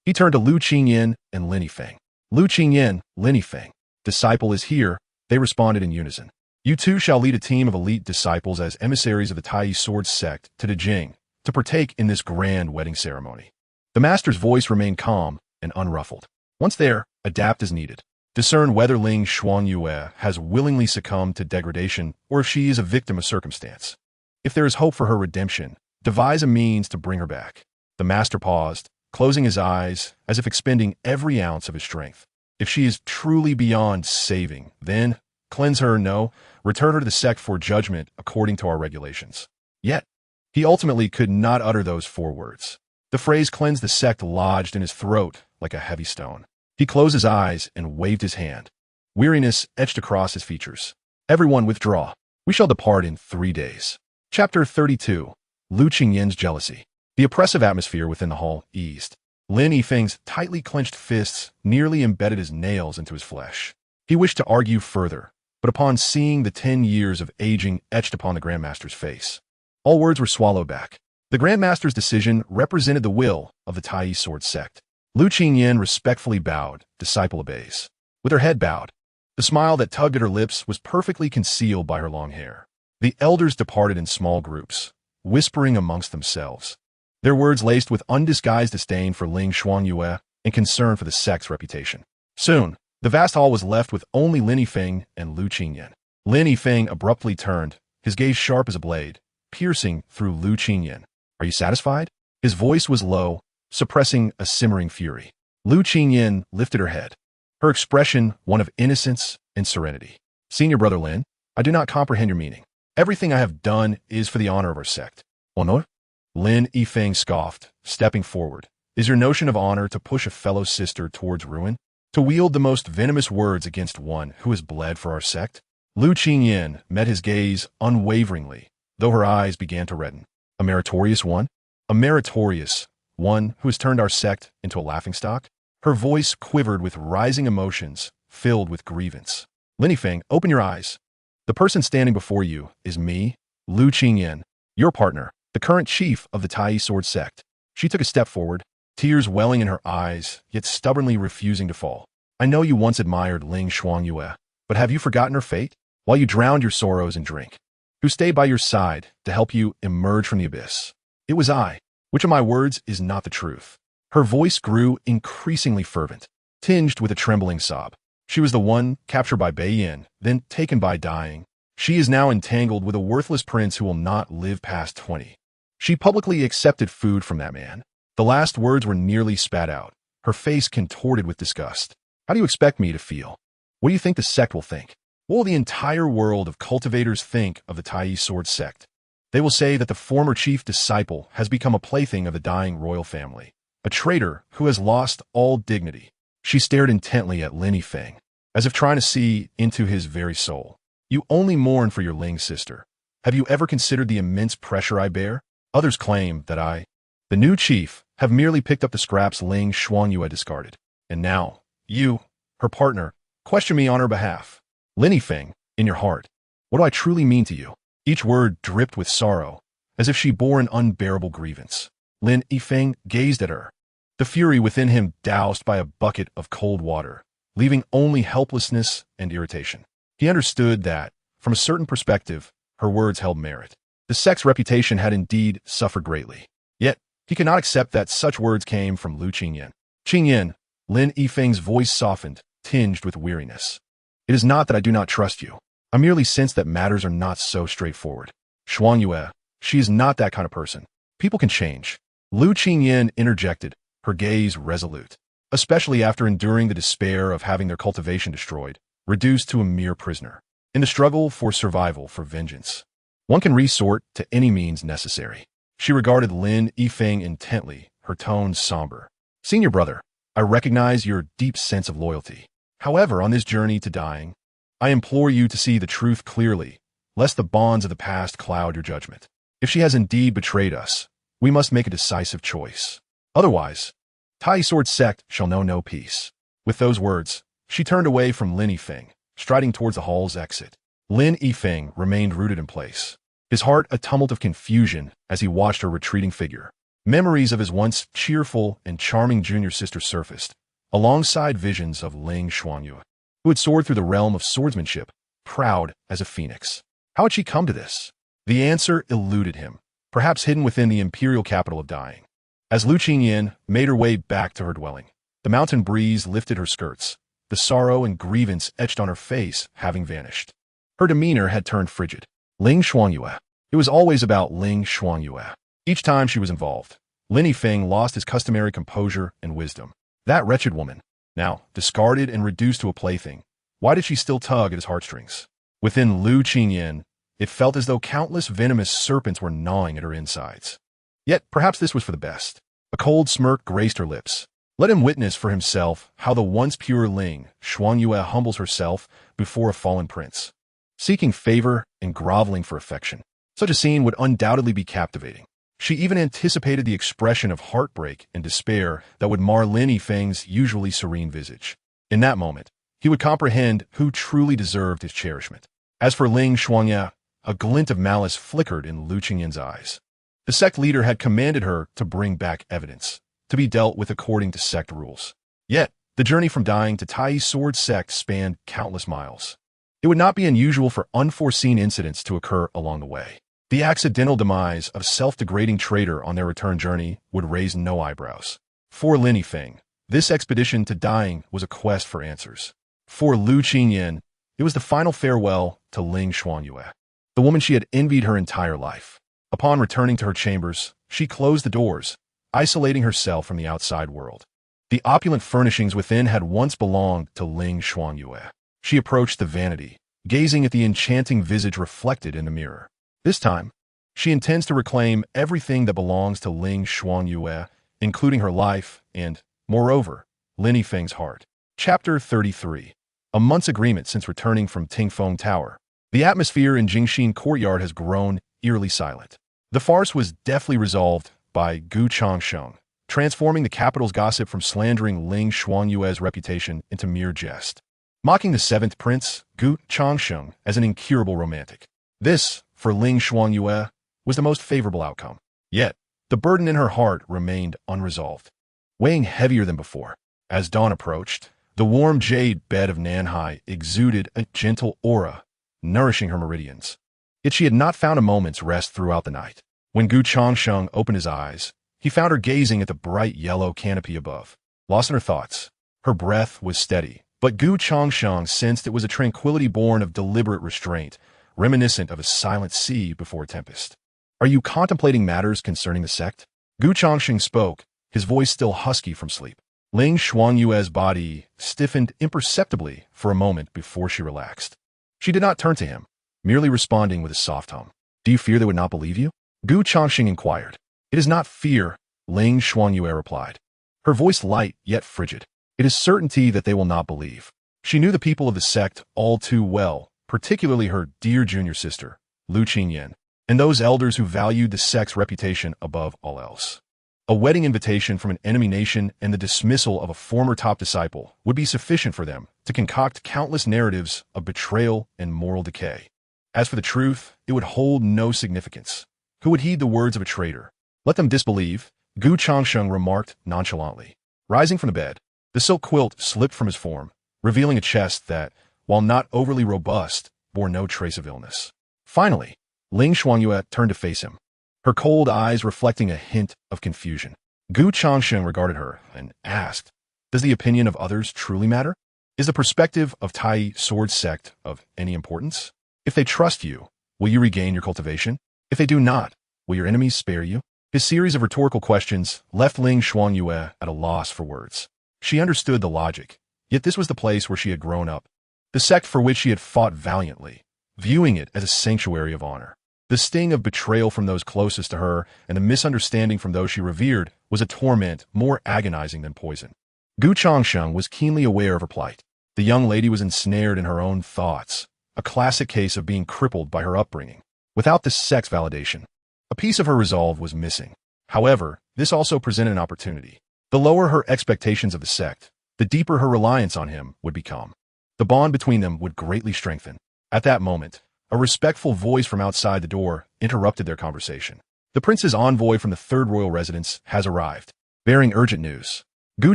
[SPEAKER 1] He turned to Lu Qingyan and Lin Yifeng. Lu Qingyan, Lin Yifeng, disciple is here, they responded in unison. You two shall lead a team of elite disciples as emissaries of the Tai sword sect to Dejing to partake in this grand wedding ceremony. The master's voice remained calm and unruffled. Once there, adapt as needed. Discern whether Ling Shuangyue has willingly succumbed to degradation or if she is a victim of circumstance. If there is hope for her redemption, devise a means to bring her back. The master paused, closing his eyes as if expending every ounce of his strength. If she is truly beyond saving, then cleanse her, no, return her to the sect for judgment according to our regulations. Yet, he ultimately could not utter those 4 words. The phrase cleanse the sect lodged in his throat like a heavy stone. He closed his eyes and waved his hand. Weariness etched across his features. Everyone withdraw. We shall depart in 3 days. Chapter 32. Lu Qingyan's jealousy. The oppressive atmosphere within the hall eased. Lin Yifeng's tightly clenched fists nearly embedded his nails into his flesh. He wished to argue further, but upon seeing the 10 years of aging etched upon the Grandmaster's face, all words were swallowed back. The Grandmaster's decision represented the will of the Tai sword sect. Lu Qingyan respectfully bowed, disciple obeys. with her head bowed. The smile that tugged at her lips was perfectly concealed by her long hair. The elders departed in small groups, whispering amongst themselves, their words laced with undisguised disdain for Ling Xuanyue and concern for the sect's reputation. Soon, the vast hall was left with only Lin Yifeng and Lu Qingyan. Lin Yifeng abruptly turned, his gaze sharp as a blade, piercing through Lu Qingyan. "Are you satisfied?" His voice was low, suppressing a simmering fury. Lu Qingyan lifted her head, her expression one of innocence and serenity. "Senior brother Lin, I do not comprehend your meaning. Everything I have done is for the honor of our sect." "Honor?" Lin Yifeng scoffed, stepping forward. "Is your notion of honor to push a fellow sister towards ruin? To wield the most venomous words against one who has bled for our sect?" Lu Qingyan met his gaze unwaveringly, though her eyes began to redden. "A meritorious one? A meritorious one who has turned our sect into a laughingstock?" Her voice quivered with rising emotions, filled with grievance. "Lin Yifeng, open your eyes. The person standing before you is me, Lu Qingyan, your partner, the current chief of the Tai Sword sect." She took a step forward, tears welling in her eyes, yet stubbornly refusing to fall. "I know you once admired Ling Xuanyue, but have you forgotten her fate? While you drowned your sorrows in drink, who stayed by your side to help you emerge from the abyss? It was I. Which of my words is not the truth?" Her voice grew increasingly fervent, tinged with a trembling sob. She was the one captured by Bei Yin, then taken by dying. She is now entangled with a worthless prince who will not live past 20. She publicly accepted food from that man. The last words were nearly spat out, her face contorted with disgust. "How do you expect me to feel? What do you think the sect will think? What will the entire world of cultivators think of the Tai Sword sect? They will say that the former chief disciple has become a plaything of the dying royal family, a traitor who has lost all dignity." She stared intently at Lin Yifeng, as if trying to see into his very soul. "You only mourn for your Ling sister. Have you ever considered the immense pressure I bear? Others claim that I, the new chief, have merely picked up the scraps Ling Xuanyue discarded. And now, you, her partner, question me on her behalf. Lin Yifeng, in your heart, what do I truly mean to you?" Each word dripped with sorrow, as if she bore an unbearable grievance. Lin Yifeng gazed at her, the fury within him doused by a bucket of cold water, leaving only helplessness and irritation. He understood that, from a certain perspective, her words held merit. The sect's reputation had indeed suffered greatly. Yet, he could not accept that such words came from Lu Qingyan. "Qingyan," Lin Yifeng's voice softened, tinged with weariness. "It is not that I do not trust you. I merely sense that matters are not so straightforward. Xuanyue, she is not that kind of person. People can change." Lu Qingyan interjected, her gaze resolute, especially after enduring the despair of having their cultivation destroyed, reduced to a mere prisoner. In the struggle for survival, for vengeance, one can resort to any means necessary. She regarded Lin Yifeng intently, her tone somber. "Senior brother, I recognize your deep sense of loyalty. However, on this journey to dying, I implore you to see the truth clearly, lest the bonds of the past cloud your judgment. If she has indeed betrayed us, we must make a decisive choice. Otherwise, Tai Sword sect shall know no peace." With those words, she turned away from Lin Yifeng, striding towards the hall's exit. Lin Yifeng remained rooted in place, his heart a tumult of confusion as he watched her retreating figure. Memories of his once cheerful and charming junior sister surfaced, alongside visions of Ling Xuanyue, who had soared through the realm of swordsmanship, proud as a phoenix. How had she come to this? The answer eluded him, perhaps hidden within the imperial capital of dying. As Lu Qingyan made her way back to her dwelling, the mountain breeze lifted her skirts, the sorrow and grievance etched on her face having vanished. Her demeanor had turned frigid. Ling Xuanyue. It was always about Ling Xuanyue. Each time she was involved, Lin Yifeng lost his customary composure and wisdom. That wretched woman, now discarded and reduced to a plaything, why did she still tug at his heartstrings? Within Lu Qingyan, it felt as though countless venomous serpents were gnawing at her insides. Yet perhaps this was for the best. A cold smirk graced her lips. Let him witness for himself how the once pure Ling Xuanyue humbles herself before a fallen prince, seeking favor and groveling for affection. Such a scene would undoubtedly be captivating. She even anticipated the expression of heartbreak and despair that would mar Lin Yifeng's usually serene visage. In that moment, he would comprehend who truly deserved his cherishment. As for Ling Xuanyue, a glint of malice flickered in Lu Qingyan's eyes. The sect leader had commanded her to bring back evidence, to be dealt with according to sect rules. Yet, The journey from dying to Tai's sword sect spanned countless miles. It would not be unusual for unforeseen incidents to occur along the way. The accidental demise of a self-degrading traitor on their return journey would raise no eyebrows. For Lin Yifeng, this expedition to dying was a quest for answers. For Lu Qingyan, it was the final farewell to Ling Xuanyue, the woman she had envied her entire life. Upon returning to her chambers, she closed the doors, isolating herself from the outside world. The opulent furnishings within had once belonged to Ling Xuanyue. She approached the vanity, gazing at the enchanting visage reflected in the mirror. This time, she intends to reclaim everything that belongs to Ling Xuanyue, including her life and, moreover, Lin Yifeng's heart. Chapter 33. A month's agreement since returning from Tingfeng Tower. The atmosphere in Changsheng courtyard has grown eerily silent. The farce was deftly resolved by Gu Changsheng, transforming the capital's gossip from slandering Ling Xuanyue's reputation into mere jest. Mocking the seventh prince, Gu Changsheng, as an incurable romantic. This, for Ling Xuanyue, was the most favorable outcome. Yet, the burden in her heart remained unresolved, weighing heavier than before. As dawn approached, the warm jade bed of Nanhai exuded a gentle aura, nourishing her meridians. Yet she had not found a moment's rest throughout the night. When Gu Changsheng opened his eyes, he found her gazing at the bright yellow canopy above. Lost in her thoughts, her breath was steady, but Gu Changsheng sensed it was a tranquility born of deliberate restraint, reminiscent of a silent sea before a tempest. "Are you contemplating matters concerning the sect?" Gu Changsheng spoke, his voice still husky from sleep. Ling Xuanyue's body stiffened imperceptibly for a moment before she relaxed. She did not turn to him, merely responding with a soft hum. "Do you fear they would not believe you?" Gu Changsheng inquired. "It is not fear," Ling Xuanyue replied, her voice light yet frigid. "It is certainty that they will not believe." She knew the people of the sect all too well, particularly her dear junior sister, Lu Qingyan, and those elders who valued the sect's reputation above all else. A wedding invitation from an enemy nation and the dismissal of a former top disciple would be sufficient for them to concoct countless narratives of betrayal and moral decay. As for the truth, it would hold no significance. Who would heed the words of a traitor? Let them disbelieve, Gu Changsheng remarked nonchalantly. Rising from the bed, the silk quilt slipped from his form, revealing a chest that, while not overly robust, bore no trace of illness. Finally, Ling Xuanyue turned to face him, her cold eyes reflecting a hint of confusion. Gu Changsheng regarded her and asked, "Does the opinion of others truly matter? Is the perspective of Tai sword sect of any importance? If they trust you, will you regain your cultivation? If they do not, will your enemies spare you?" His series of rhetorical questions left Ling Xuanyue at a loss for words. She understood the logic, yet this was the place where she had grown up, the sect for which she had fought valiantly, viewing it as a sanctuary of honor. The sting of betrayal from those closest to her and the misunderstanding from those she revered was a torment more agonizing than poison. Gu Changsheng was keenly aware of her plight. The young lady was ensnared in her own thoughts, a classic case of being crippled by her upbringing. Without this sex validation, a piece of her resolve was missing. However, this also presented an opportunity. The lower her expectations of the sect, the deeper her reliance on him would become. The bond between them would greatly strengthen. At that moment, a respectful voice from outside the door interrupted their conversation. "The prince's envoy from the third royal residence has arrived, bearing urgent news." Gu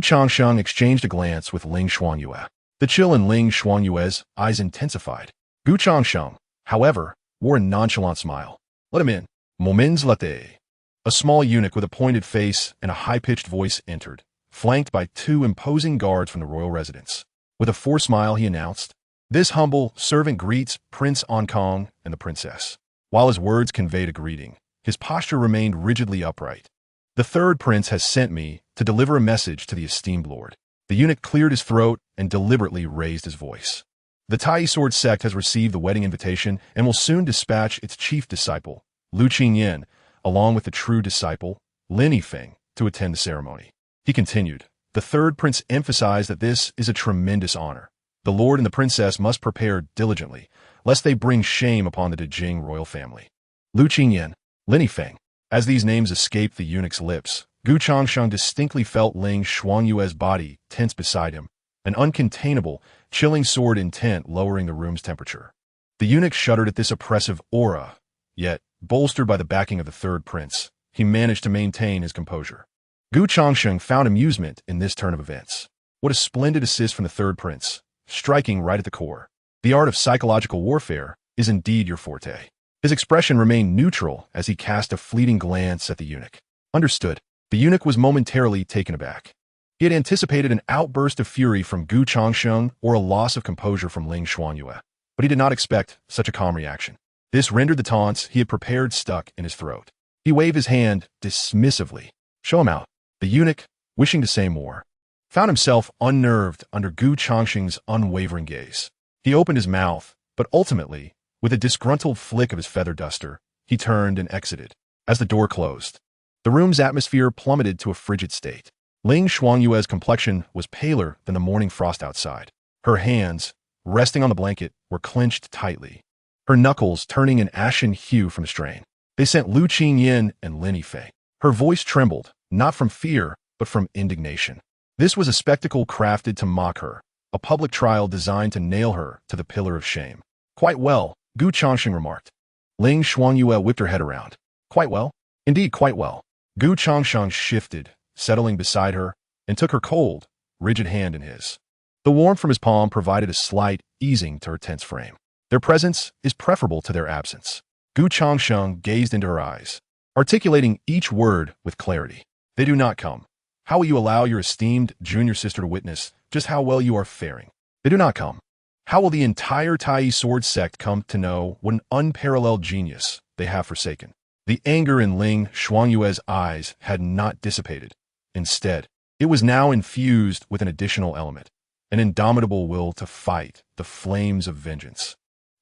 [SPEAKER 1] Changsheng exchanged a glance with Ling Xuanyue. The chill in Ling Xuanyue's eyes intensified. Gu Changsheng, however, wore a nonchalant smile. "Let him in." Moments latte. A small eunuch with a pointed face and a high-pitched voice entered, flanked by two imposing guards from the royal residence. With a forced smile, he announced, "This humble servant greets Prince Ankong and the princess." While his words conveyed a greeting, his posture remained rigidly upright. "The third prince has sent me to deliver a message to the esteemed lord." The eunuch cleared his throat and deliberately raised his voice. "The Tai sword sect has received the wedding invitation and will soon dispatch its chief disciple, Lu Qingyan, along with the true disciple, Lin Yifeng, to attend the ceremony." He continued, "The third prince emphasized that this is a tremendous honor. The lord and the princess must prepare diligently, lest they bring shame upon the Dejing royal family." Lu Qingyan, Lin Yifeng. As these names escaped the eunuch's lips, Gu Changsheng distinctly felt Ling Xuanyue's body tense beside him, an uncontainable, chilling sword intent lowering the room's temperature. The eunuch shuddered at this oppressive aura, yet, bolstered by the backing of the third prince, he managed to maintain his composure. Gu Changsheng found amusement in this turn of events. What a splendid assist from the third prince, striking right at the core. The art of psychological warfare is indeed your forte. His expression remained neutral as he cast a fleeting glance at the eunuch. Understood. The eunuch was momentarily taken aback. He had anticipated an outburst of fury from Gu Changsheng or a loss of composure from Ling Xuanyue, but he did not expect such a calm reaction. This rendered the taunts he had prepared stuck in his throat. He waved his hand dismissively. Show him out. The eunuch, wishing to say more, found himself unnerved under Gu Changsheng's unwavering gaze. He opened his mouth, but ultimately, with a disgruntled flick of his feather duster, he turned and exited. As the door closed, the room's atmosphere plummeted to a frigid state. Ling Xuanyue's complexion was paler than the morning frost outside. Her hands, resting on the blanket, were clenched tightly, her knuckles turning an ashen hue from strain. They sent Lu Qingyan and Lin Yifei. Her voice trembled, not from fear, but from indignation. This was a spectacle crafted to mock her, a public trial designed to nail her to the pillar of shame. Quite well, Gu Changsheng remarked. Ling Xuanyue whipped her head around. Quite well? Indeed, quite well. Gu Changsheng shifted, settling beside her, and took her cold, rigid hand in his. The warmth from his palm provided a slight easing to her tense frame. Their presence is preferable to their absence. Gu Changsheng gazed into her eyes, articulating each word with clarity. They do not come. How will you allow your esteemed junior sister to witness just how well you are faring? They do not come. How will the entire Tai sword sect come to know what an unparalleled genius they have forsaken? The anger in Ling Xuanyue's eyes had not dissipated. Instead, it was now infused with an additional element, an indomitable will to fight the flames of vengeance.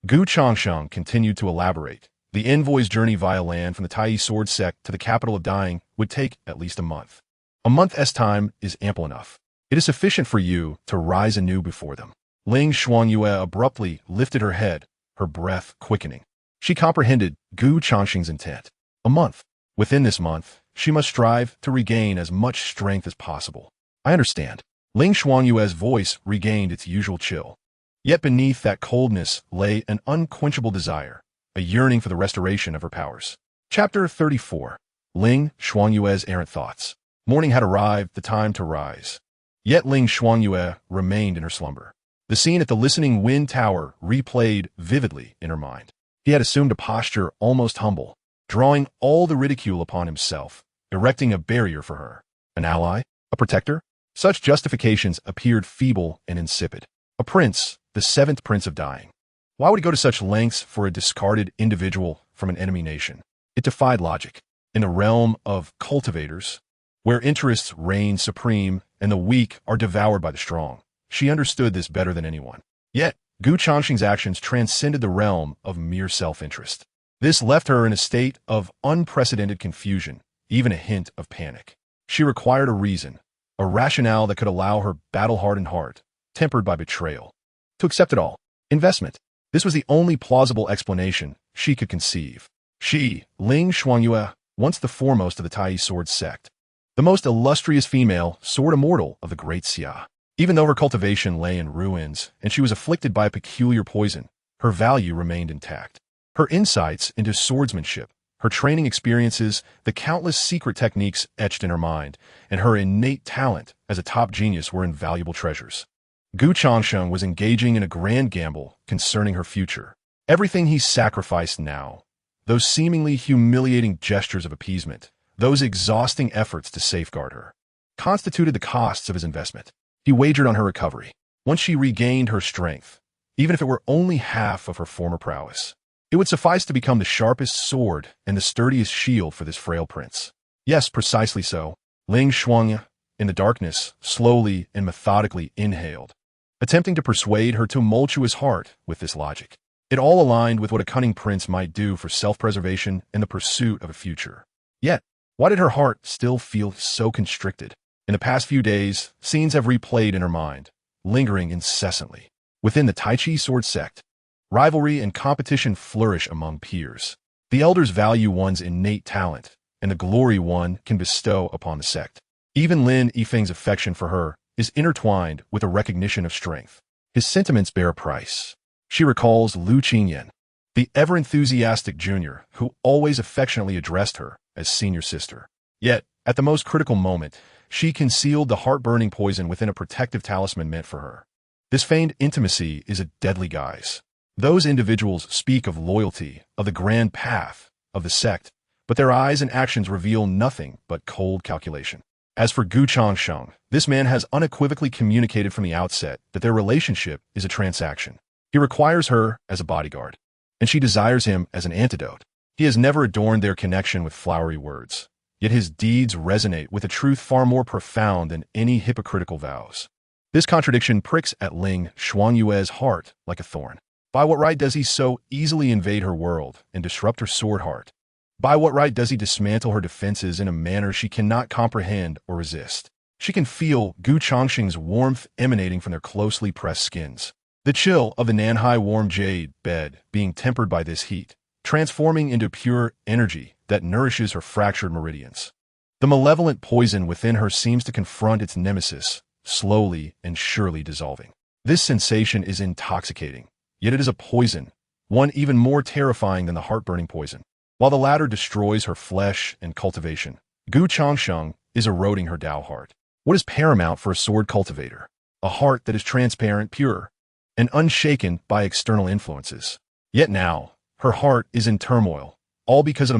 [SPEAKER 1] Gu Changsheng continued to elaborate. The envoy's journey via land from the Tai sword sect to the capital of Dying would take at least a month. A month's time is ample enough. It is sufficient for you to rise anew before them. Ling Xuanyue abruptly lifted her head, her breath quickening. She comprehended Gu Changsheng's intent. A month. Within this month, she must strive to regain as much strength as possible. I understand. Ling Xuanyue's voice regained its usual chill. Yet beneath that coldness lay an unquenchable desire, a yearning for the restoration of her powers. Chapter 34. Ling Xuanyue's errant thoughts. Morning had arrived, the time to rise. Yet Ling Xuanyue remained in her slumber. The scene at the Listening Wind Tower replayed vividly in her mind. He had assumed a posture almost humble, drawing all the ridicule upon himself, erecting a barrier for her. An ally? A protector? Such justifications appeared feeble and insipid. A prince, the seventh prince of Dying. Why would he go to such lengths for a discarded individual from an enemy nation? It defied logic. In the realm of cultivators, where interests reign supreme and the weak are devoured by the strong, she understood this better than anyone. Yet, Gu Changsheng's actions transcended the realm of mere self-interest. This left her in a state of unprecedented confusion, even a hint of panic. She required a reason, a rationale that could allow her battle-hardened heart, tempered by betrayal, to accept it all. Investment. This was the only plausible explanation she could conceive. She, Ling Xuanyue, once the foremost of the Tai sword sect, the most illustrious female sword immortal of the great Xia. Even though her cultivation lay in ruins and she was afflicted by a peculiar poison, her value remained intact. Her insights into swordsmanship, her training experiences, the countless secret techniques etched in her mind, and her innate talent as a top genius were invaluable treasures. Gu Changsheng was engaging in a grand gamble concerning her future. Everything he sacrificed now, those seemingly humiliating gestures of appeasement, those exhausting efforts to safeguard her, constituted the costs of his investment. He wagered on her recovery. Once she regained her strength, even if it were only half of her former prowess, it would suffice to become the sharpest sword and the sturdiest shield for this frail prince. Yes, precisely so. Ling Xuanyue, in the darkness, slowly and methodically inhaled, attempting to persuade her tumultuous heart with this logic. It all aligned with what a cunning prince might do for self-preservation and the pursuit of a future. Yet, why did her heart still feel so constricted? In the past few days, scenes have replayed in her mind, lingering incessantly. Within the Tai Chi sword sect, rivalry and competition flourish among peers. The elders value one's innate talent and the glory one can bestow upon the sect. Even Lin Yifeng's affection for her is intertwined with a recognition of strength. His sentiments bear a price. She recalls Lu Qingyan, the ever-enthusiastic junior who always affectionately addressed her as senior sister. Yet, at the most critical moment, she concealed the heart-burning poison within a protective talisman meant for her. This feigned intimacy is a deadly guise. Those individuals speak of loyalty, of the grand path, of the sect, but their eyes and actions reveal nothing but cold calculation. As for Changsheng, this man has unequivocally communicated from the outset that their relationship is a transaction. He requires her as a bodyguard, and she desires him as an antidote. He has never adorned their connection with flowery words, yet his deeds resonate with a truth far more profound than any hypocritical vows. This contradiction pricks at Ling Xuanyue's heart like a thorn. By what right does he so easily invade her world and disrupt her sword heart? By what right does he dismantle her defenses in a manner she cannot comprehend or resist? She can feel Changsheng's warmth emanating from their closely pressed skins. The chill of the Nanhai warm jade bed being tempered by this heat, transforming into pure energy that nourishes her fractured meridians. The malevolent poison within her seems to confront its nemesis, slowly and surely dissolving. This sensation is intoxicating, yet it is a poison, one even more terrifying than the heart-burning poison. While the latter destroys her flesh and cultivation, Changsheng is eroding her Tao heart. What is paramount for a sword cultivator? A heart that is transparent, pure, and unshaken by external influences. Yet now, her heart is in turmoil, all because of a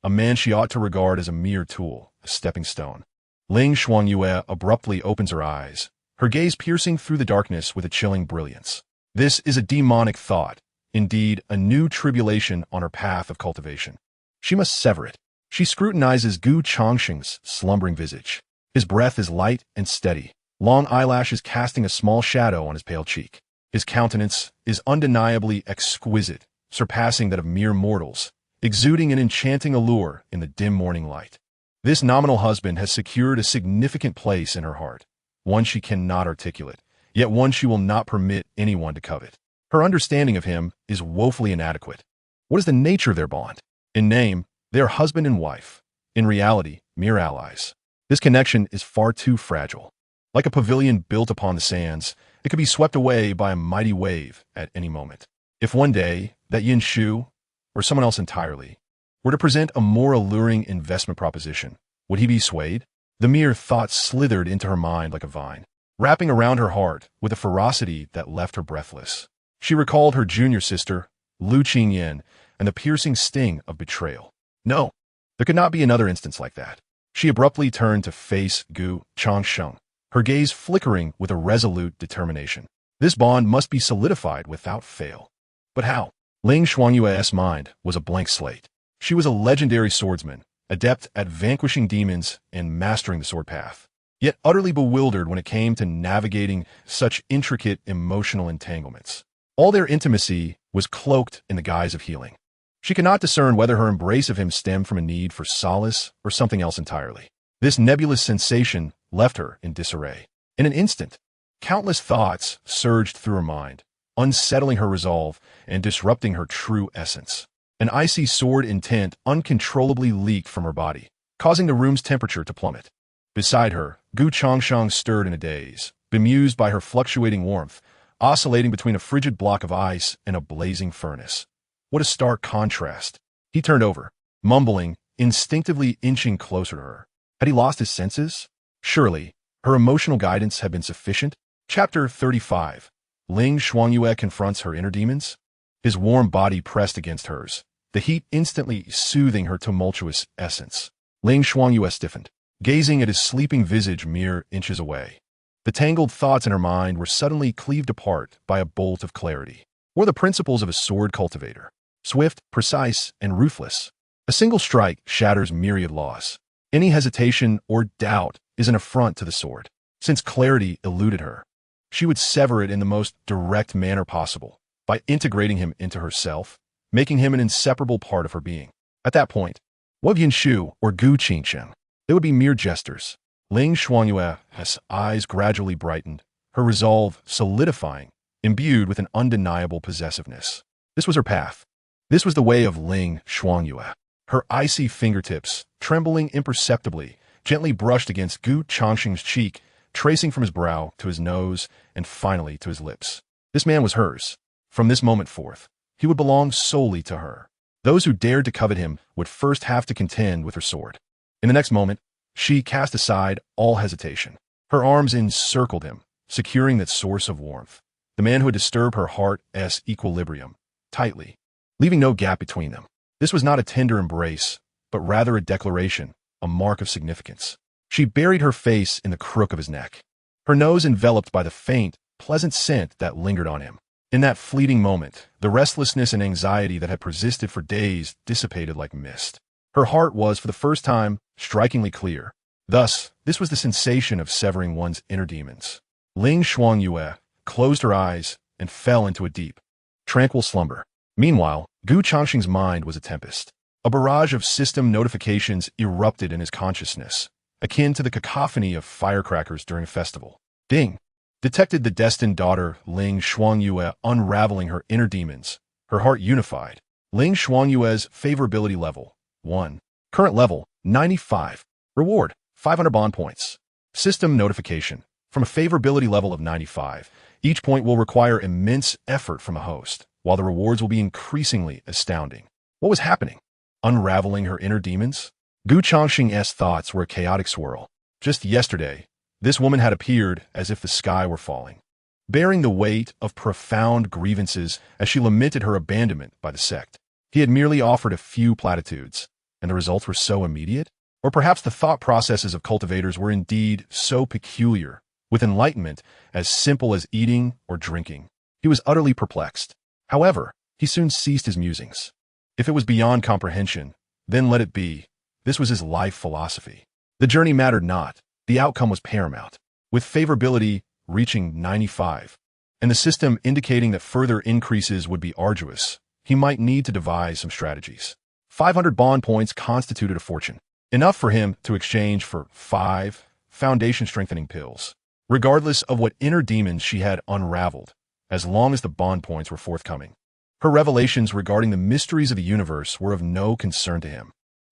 [SPEAKER 1] man she ought to regard as a mere tool, a stepping stone. Ling Xuanyue abruptly opens her eyes, her gaze piercing through the darkness with a chilling brilliance. This is a demonic thought, indeed a new tribulation on her path of cultivation. She must sever it. She scrutinizes Changsheng's slumbering visage. His breath is light and steady, long eyelashes casting a small shadow on his pale cheek. His countenance is undeniably exquisite, surpassing that of mere mortals, exuding an enchanting allure in the dim morning light. This nominal husband has secured a significant place in her heart, one she cannot articulate, yet one she will not permit anyone to covet. Her understanding of him is woefully inadequate. What is the nature of their bond? In name, they are husband and wife. In reality, mere allies. This connection is far too fragile. Like a pavilion built upon the sands, it could be swept away by a mighty wave at any moment. If one day, that Yin Shu, or someone else entirely, were to present a more alluring investment proposition, would he be swayed? The mere thought slithered into her mind like a vine, wrapping around her heart with a ferocity that left her breathless. She recalled her junior sister, Lu Qingyan, and the piercing sting of betrayal. No, there could not be another instance like that. She abruptly turned to face Changsheng, her gaze flickering with a resolute determination. This bond must be solidified without fail. But how? Ling Xuanyue's mind was a blank slate. She was a legendary swordsman, adept at vanquishing demons and mastering the sword path, yet utterly bewildered when it came to navigating such intricate emotional entanglements. All their intimacy was cloaked in the guise of healing. She could not discern whether her embrace of him stemmed from a need for solace or something else entirely. This nebulous sensation left her in disarray. In an instant, countless thoughts surged through her mind, unsettling her resolve and disrupting her true essence. An icy sword intent uncontrollably leaked from her body, causing the room's temperature to plummet. Beside her, Changsheng stirred in a daze, bemused by her fluctuating warmth, oscillating between a frigid block of ice and a blazing furnace. What a stark contrast. He turned over, mumbling, instinctively inching closer to her. Had he lost his senses? Surely, her emotional guidance had been sufficient. Chapter 35. Ling Xuanyue confronts her inner demons. His warm body pressed against hers, the heat instantly soothing her tumultuous essence. Ling Xuanyue stiffened, gazing at his sleeping visage mere inches away. The tangled thoughts in her mind were suddenly cleaved apart by a bolt of clarity. What are the principles of a sword cultivator? Swift, precise, and ruthless. A single strike shatters myriad laws. Any hesitation or doubt is an affront to the sword. Since clarity eluded her, she would sever it in the most direct manner possible, by integrating him into herself, making him an inseparable part of her being. At that point, what of Yin Shu or Changsheng? They would be mere jesters. Ling Xuanyue's eyes gradually brightened, her resolve solidifying, imbued with an undeniable possessiveness. This was her path. This was the way of Ling Xuanyue. Her icy fingertips, trembling imperceptibly, gently brushed against Changsheng's cheek, tracing from his brow to his nose and finally to his lips. This man was hers. From this moment forth, he would belong solely to her. Those who dared to covet him would first have to contend with her sword. In the next moment, She cast aside all hesitation. Her arms encircled him, securing that source of warmth. The man who had disturbed her heart's equilibrium, tightly, leaving no gap between them. This was not a tender embrace, but rather a declaration, a mark of significance. She buried her face in the crook of his neck, her nose enveloped by the faint, pleasant scent that lingered on him. In that fleeting moment, the restlessness and anxiety that had persisted for days dissipated like mist. Her heart was, for the first time, strikingly clear. Thus, this was the sensation of severing one's inner demons. Ling Shuangyue closed her eyes and fell into a deep, tranquil slumber. Meanwhile, Gu Changsheng's mind was a tempest. A barrage of system notifications erupted in his consciousness, akin to the cacophony of firecrackers during a festival. Ding! Detected the destined daughter Ling Shuangyue unraveling her inner demons, her heart unified. Ling Shuangyue's favorability level, 1. Current level, 95. Reward, 500 bond points. System notification. From a favorability level of 95, each point will require immense effort from a host, while the rewards will be increasingly astounding. What was happening? Unraveling her inner demons? Gu Changsheng's thoughts were a chaotic swirl. Just yesterday, this woman had appeared as if the sky were falling, bearing the weight of profound grievances as she lamented her abandonment by the sect. He had merely offered a few platitudes, and the results were so immediate? Or perhaps the thought processes of cultivators were indeed so peculiar, with enlightenment as simple as eating or drinking. He was utterly perplexed. However, he soon ceased his musings. If it was beyond comprehension, then let it be. This was his life philosophy. The journey mattered not. The outcome was paramount. With favorability reaching 95, and the system indicating that further increases would be arduous, he might need to devise some strategies. 500 bond points constituted a fortune, enough for him to exchange for 5 foundation-strengthening pills, regardless of what inner demons she had unraveled, as long as the bond points were forthcoming. Her revelations regarding the mysteries of the universe were of no concern to him.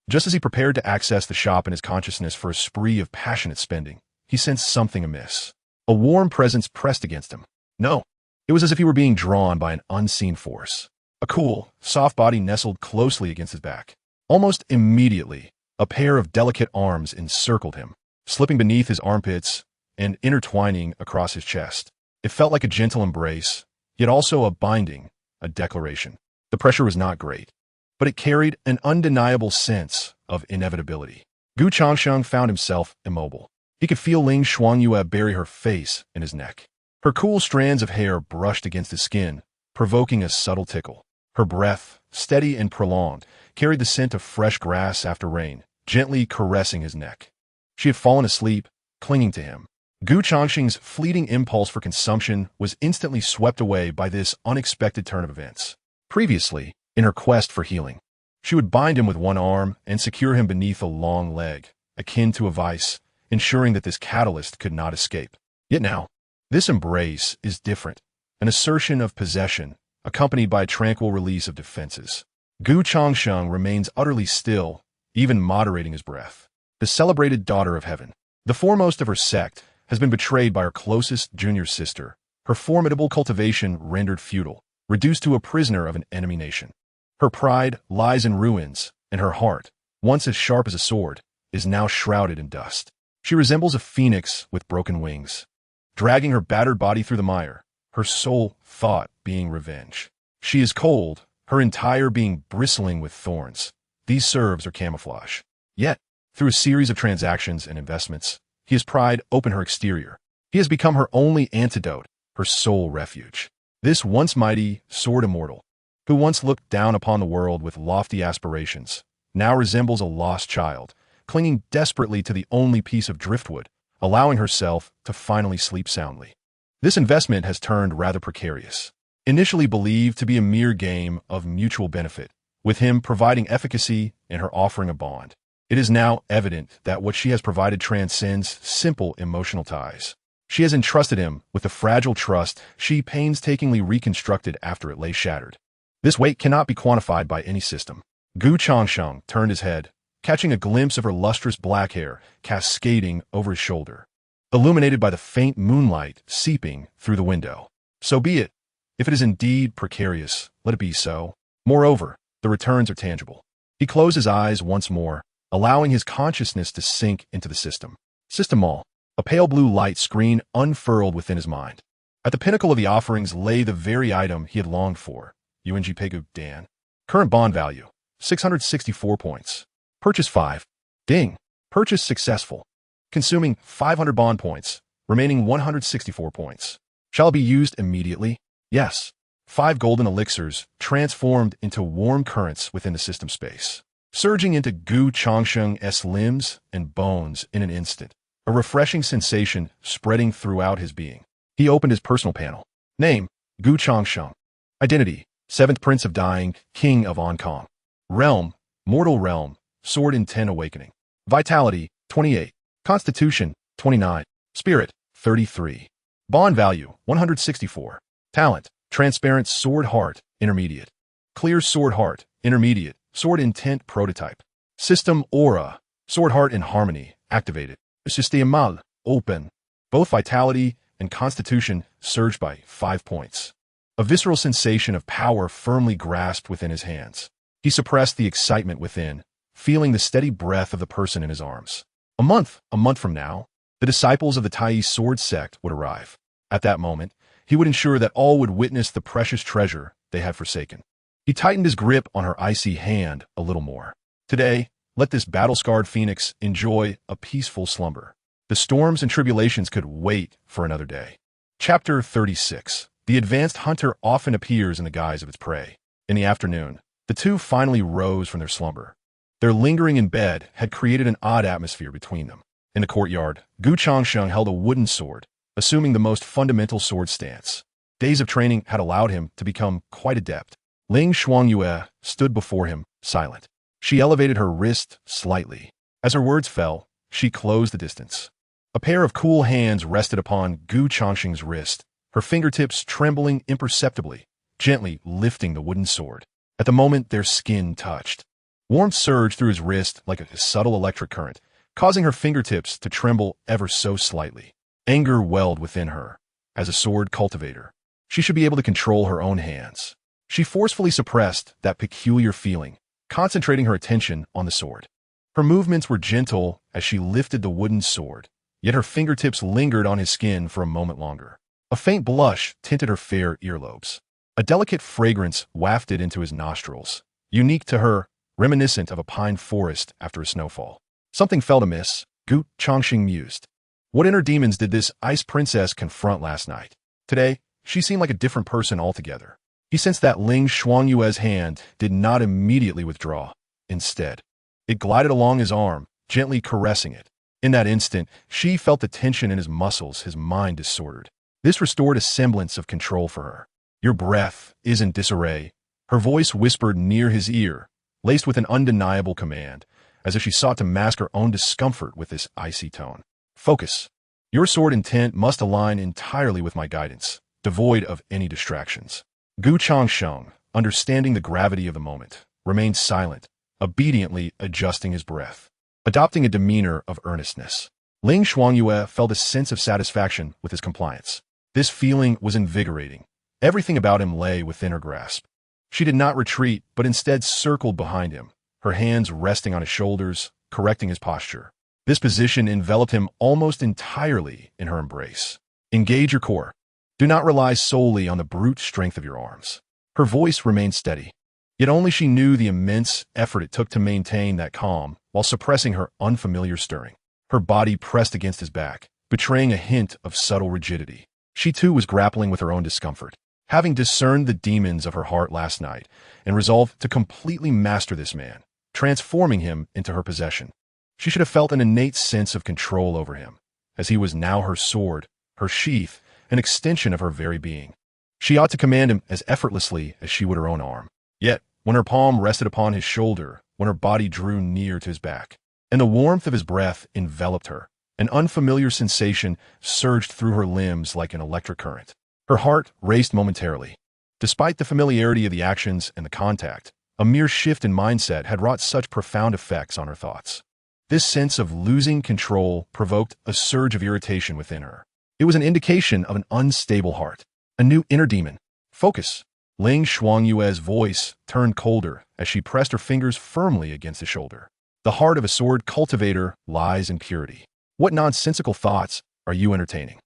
[SPEAKER 1] Just as he prepared to access the shop in his consciousness for a spree of passionate spending, he sensed something amiss. A warm presence pressed against him. No, it was as if he were being drawn by an unseen force. A cool, soft body nestled closely against his back. Almost immediately, a pair of delicate arms encircled him, slipping beneath his armpits and intertwining across his chest. It felt like a gentle embrace, yet also a binding, a declaration. The pressure was not great, but it carried an undeniable sense of inevitability. Gu Changsheng found himself immobile. He could feel Ling Shuangyue bury her face in his neck. Her cool strands of hair brushed against his skin, provoking a subtle tickle. Her breath, steady and prolonged, carried the scent of fresh grass after rain, gently caressing his neck. She had fallen asleep, clinging to him. Gu Changsheng's fleeting impulse for consumption was instantly swept away by this unexpected turn of events. Previously, in her quest for healing, she would bind him with one arm and secure him beneath a long leg, akin to a vice, ensuring that this catalyst could not escape. Yet now, this embrace is different, an assertion of possession, accompanied by a tranquil release of defenses. Gu Changsheng remains utterly still, even moderating his breath. The celebrated daughter of heaven, the foremost of her sect, has been betrayed by her closest junior sister, her formidable cultivation rendered futile, reduced to a prisoner of an enemy nation. Her pride lies in ruins, and her heart, once as sharp as a sword, is now shrouded in dust. She resembles a phoenix with broken wings, dragging her battered body through the mire, her sole thought being revenge. She is cold, her entire being bristling with thorns. These serves are camouflage. Yet, through a series of transactions and investments, he has pried open her exterior. He has become her only antidote, her sole refuge. This once mighty sword immortal, who once looked down upon the world with lofty aspirations, now resembles a lost child, clinging desperately to the only piece of driftwood, allowing herself to finally sleep soundly. This investment has turned rather precarious. Initially believed to be a mere game of mutual benefit, with him providing efficacy and her offering a bond, it is now evident that what she has provided transcends simple emotional ties. She has entrusted him with the fragile trust she painstakingly reconstructed after it lay shattered. This weight cannot be quantified by any system. Gu Changsheng turned his head, catching a glimpse of her lustrous black hair cascading over his shoulder, illuminated by the faint moonlight seeping through the window. So be it. If it is indeed precarious, let it be so. Moreover, the returns are tangible. He closed his eyes once more, allowing his consciousness to sink into the system. Systemal, a pale blue light screen unfurled within his mind. At the pinnacle of the offerings lay the very item he had longed for. UNG Pegu Dan. Current bond value, 664 points. Purchase 5. Ding. Purchase successful. Consuming 500 bond points, remaining 164 points. Shall it be used immediately? Yes. 5 golden elixirs transformed into warm currents within the system space, surging into Gu Changsheng's limbs and bones in an instant, a refreshing sensation spreading throughout his being. He opened his personal panel. Name, Gu Changsheng. Identity, 7th Prince of Dying, King of Ankong. Realm, Mortal Realm, Sword in 10 Awakening. Vitality, 28. Constitution, 29. Spirit, 33. Bond value, 164. Talent, Transparent Sword Heart, Intermediate. Clear Sword Heart, Intermediate. Sword Intent Prototype. System Aura, Sword Heart in Harmony, activated. Systemal, open. Both Vitality and Constitution surged by 5 points. A visceral sensation of power firmly grasped within his hands. He suppressed the excitement within, feeling the steady breath of the person in his arms. A month from now, the disciples of the Tai Sword sect would arrive. At that moment, he would ensure that all would witness the precious treasure they had forsaken. He tightened his grip on her icy hand a little more. Today, let this battle-scarred phoenix enjoy a peaceful slumber. The storms and tribulations could wait for another day. Chapter 36. The advanced hunter often appears in the guise of its prey. In the afternoon, the two finally rose from their slumber. Their lingering in bed had created an odd atmosphere between them. In the courtyard, Gu Changsheng held a wooden sword, assuming the most fundamental sword stance. Days of training had allowed him to become quite adept. Ling Shuangyue stood before him, silent. She elevated her wrist slightly. As her words fell, she closed the distance. A pair of cool hands rested upon Gu Changsheng's wrist, her fingertips trembling imperceptibly, gently lifting the wooden sword. At the moment their skin touched, warmth surged through his wrist like a subtle electric current, causing her fingertips to tremble ever so slightly. Anger welled within her. As a sword cultivator, she should be able to control her own hands. She forcefully suppressed that peculiar feeling, concentrating her attention on the sword. Her movements were gentle as she lifted the wooden sword, yet her fingertips lingered on his skin for a moment longer. A faint blush tinted her fair earlobes. A delicate fragrance wafted into his nostrils, unique to her, reminiscent of a pine forest after a snowfall. Something felt amiss, Gu Changsheng mused. What inner demons did this ice princess confront last night? Today, she seemed like a different person altogether. He sensed that Ling Shuangyue's hand did not immediately withdraw. Instead, it glided along his arm, gently caressing it. In that instant, she felt the tension in his muscles, his mind disordered. This restored a semblance of control for her. Your breath is in disarray. Her voice whispered near his ear, laced with an undeniable command, as if she sought to mask her own discomfort with this icy tone. Focus. Your sword intent must align entirely with my guidance, devoid of any distractions. Gu Changsheng, understanding the gravity of the moment, remained silent, obediently adjusting his breath, adopting a demeanor of earnestness. Ling Shuangyue felt a sense of satisfaction with his compliance. This feeling was invigorating. Everything about him lay within her grasp. She did not retreat, but instead circled behind him, her hands resting on his shoulders, correcting his posture. This position enveloped him almost entirely in her embrace. Engage your core. Do not rely solely on the brute strength of your arms. Her voice remained steady, yet only she knew the immense effort it took to maintain that calm while suppressing her unfamiliar stirring. Her body pressed against his back, betraying a hint of subtle rigidity. She too was grappling with her own discomfort, having discerned the demons of her heart last night and resolved to completely master this man, transforming him into her possession. She should have felt an innate sense of control over him, as he was now her sword, her sheath, an extension of her very being. She ought to command him as effortlessly as she would her own arm. Yet, when her palm rested upon his shoulder, when her body drew near to his back, and the warmth of his breath enveloped her, an unfamiliar sensation surged through her limbs like an electric current. Her heart raced momentarily. Despite the familiarity of the actions and the contact, a mere shift in mindset had wrought such profound effects on her thoughts. This sense of losing control provoked a surge of irritation within her. It was an indication of an unstable heart, a new inner demon. Focus. Ling Shuangyue's voice turned colder as she pressed her fingers firmly against his shoulder. The heart of a sword cultivator lies in purity. What nonsensical thoughts are you entertaining?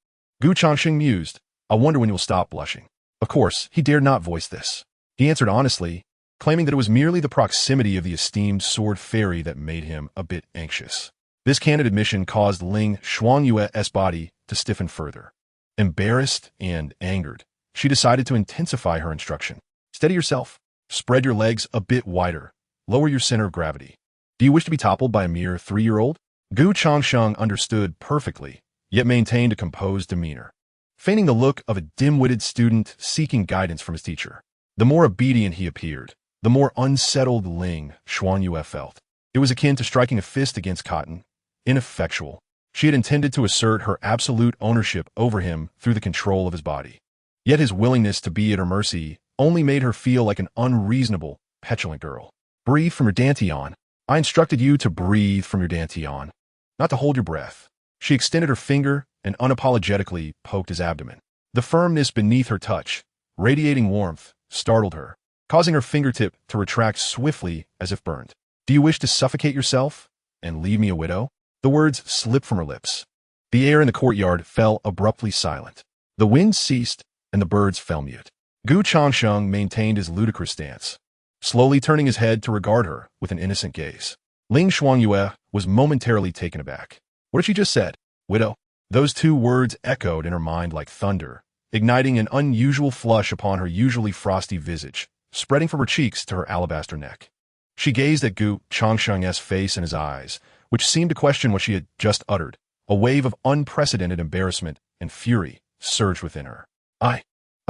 [SPEAKER 1] Gu Changsheng mused. I wonder when you'll stop blushing. Of course, he dared not voice this. He answered honestly, claiming that it was merely the proximity of the esteemed sword fairy that made him a bit anxious. This candid admission caused Ling Xuanyue's body to stiffen further. Embarrassed and angered, she decided to intensify her instruction. Steady yourself. Spread your legs a bit wider. Lower your center of gravity. Do you wish to be toppled by a mere 3-year-old? Gu Changsheng understood perfectly, yet maintained a composed demeanor, feigning the look of a dim-witted student seeking guidance from his teacher. The more obedient he appeared, the more unsettled Ling Xuanyue felt. It was akin to striking a fist against cotton, ineffectual. She had intended to assert her absolute ownership over him through the control of his body. Yet his willingness to be at her mercy only made her feel like an unreasonable, petulant girl. Breathe from your dantian. I instructed you to breathe from your dantian, not to hold your breath. She extended her finger and unapologetically poked his abdomen. The firmness beneath her touch, radiating warmth, startled her, causing her fingertip to retract swiftly as if burned. Do you wish to suffocate yourself and leave me a widow? The words slipped from her lips. The air in the courtyard fell abruptly silent. The wind ceased and the birds fell mute. Gu Changsheng maintained his ludicrous stance, slowly turning his head to regard her with an innocent gaze. Ling Xuanyue was momentarily taken aback. What had she just said? Widow? Those two words echoed in her mind like thunder, igniting an unusual flush upon her usually frosty visage, spreading from her cheeks to her alabaster neck. She gazed at Gu Changsheng's face and his eyes, which seemed to question what she had just uttered. A wave of unprecedented embarrassment and fury surged within her. I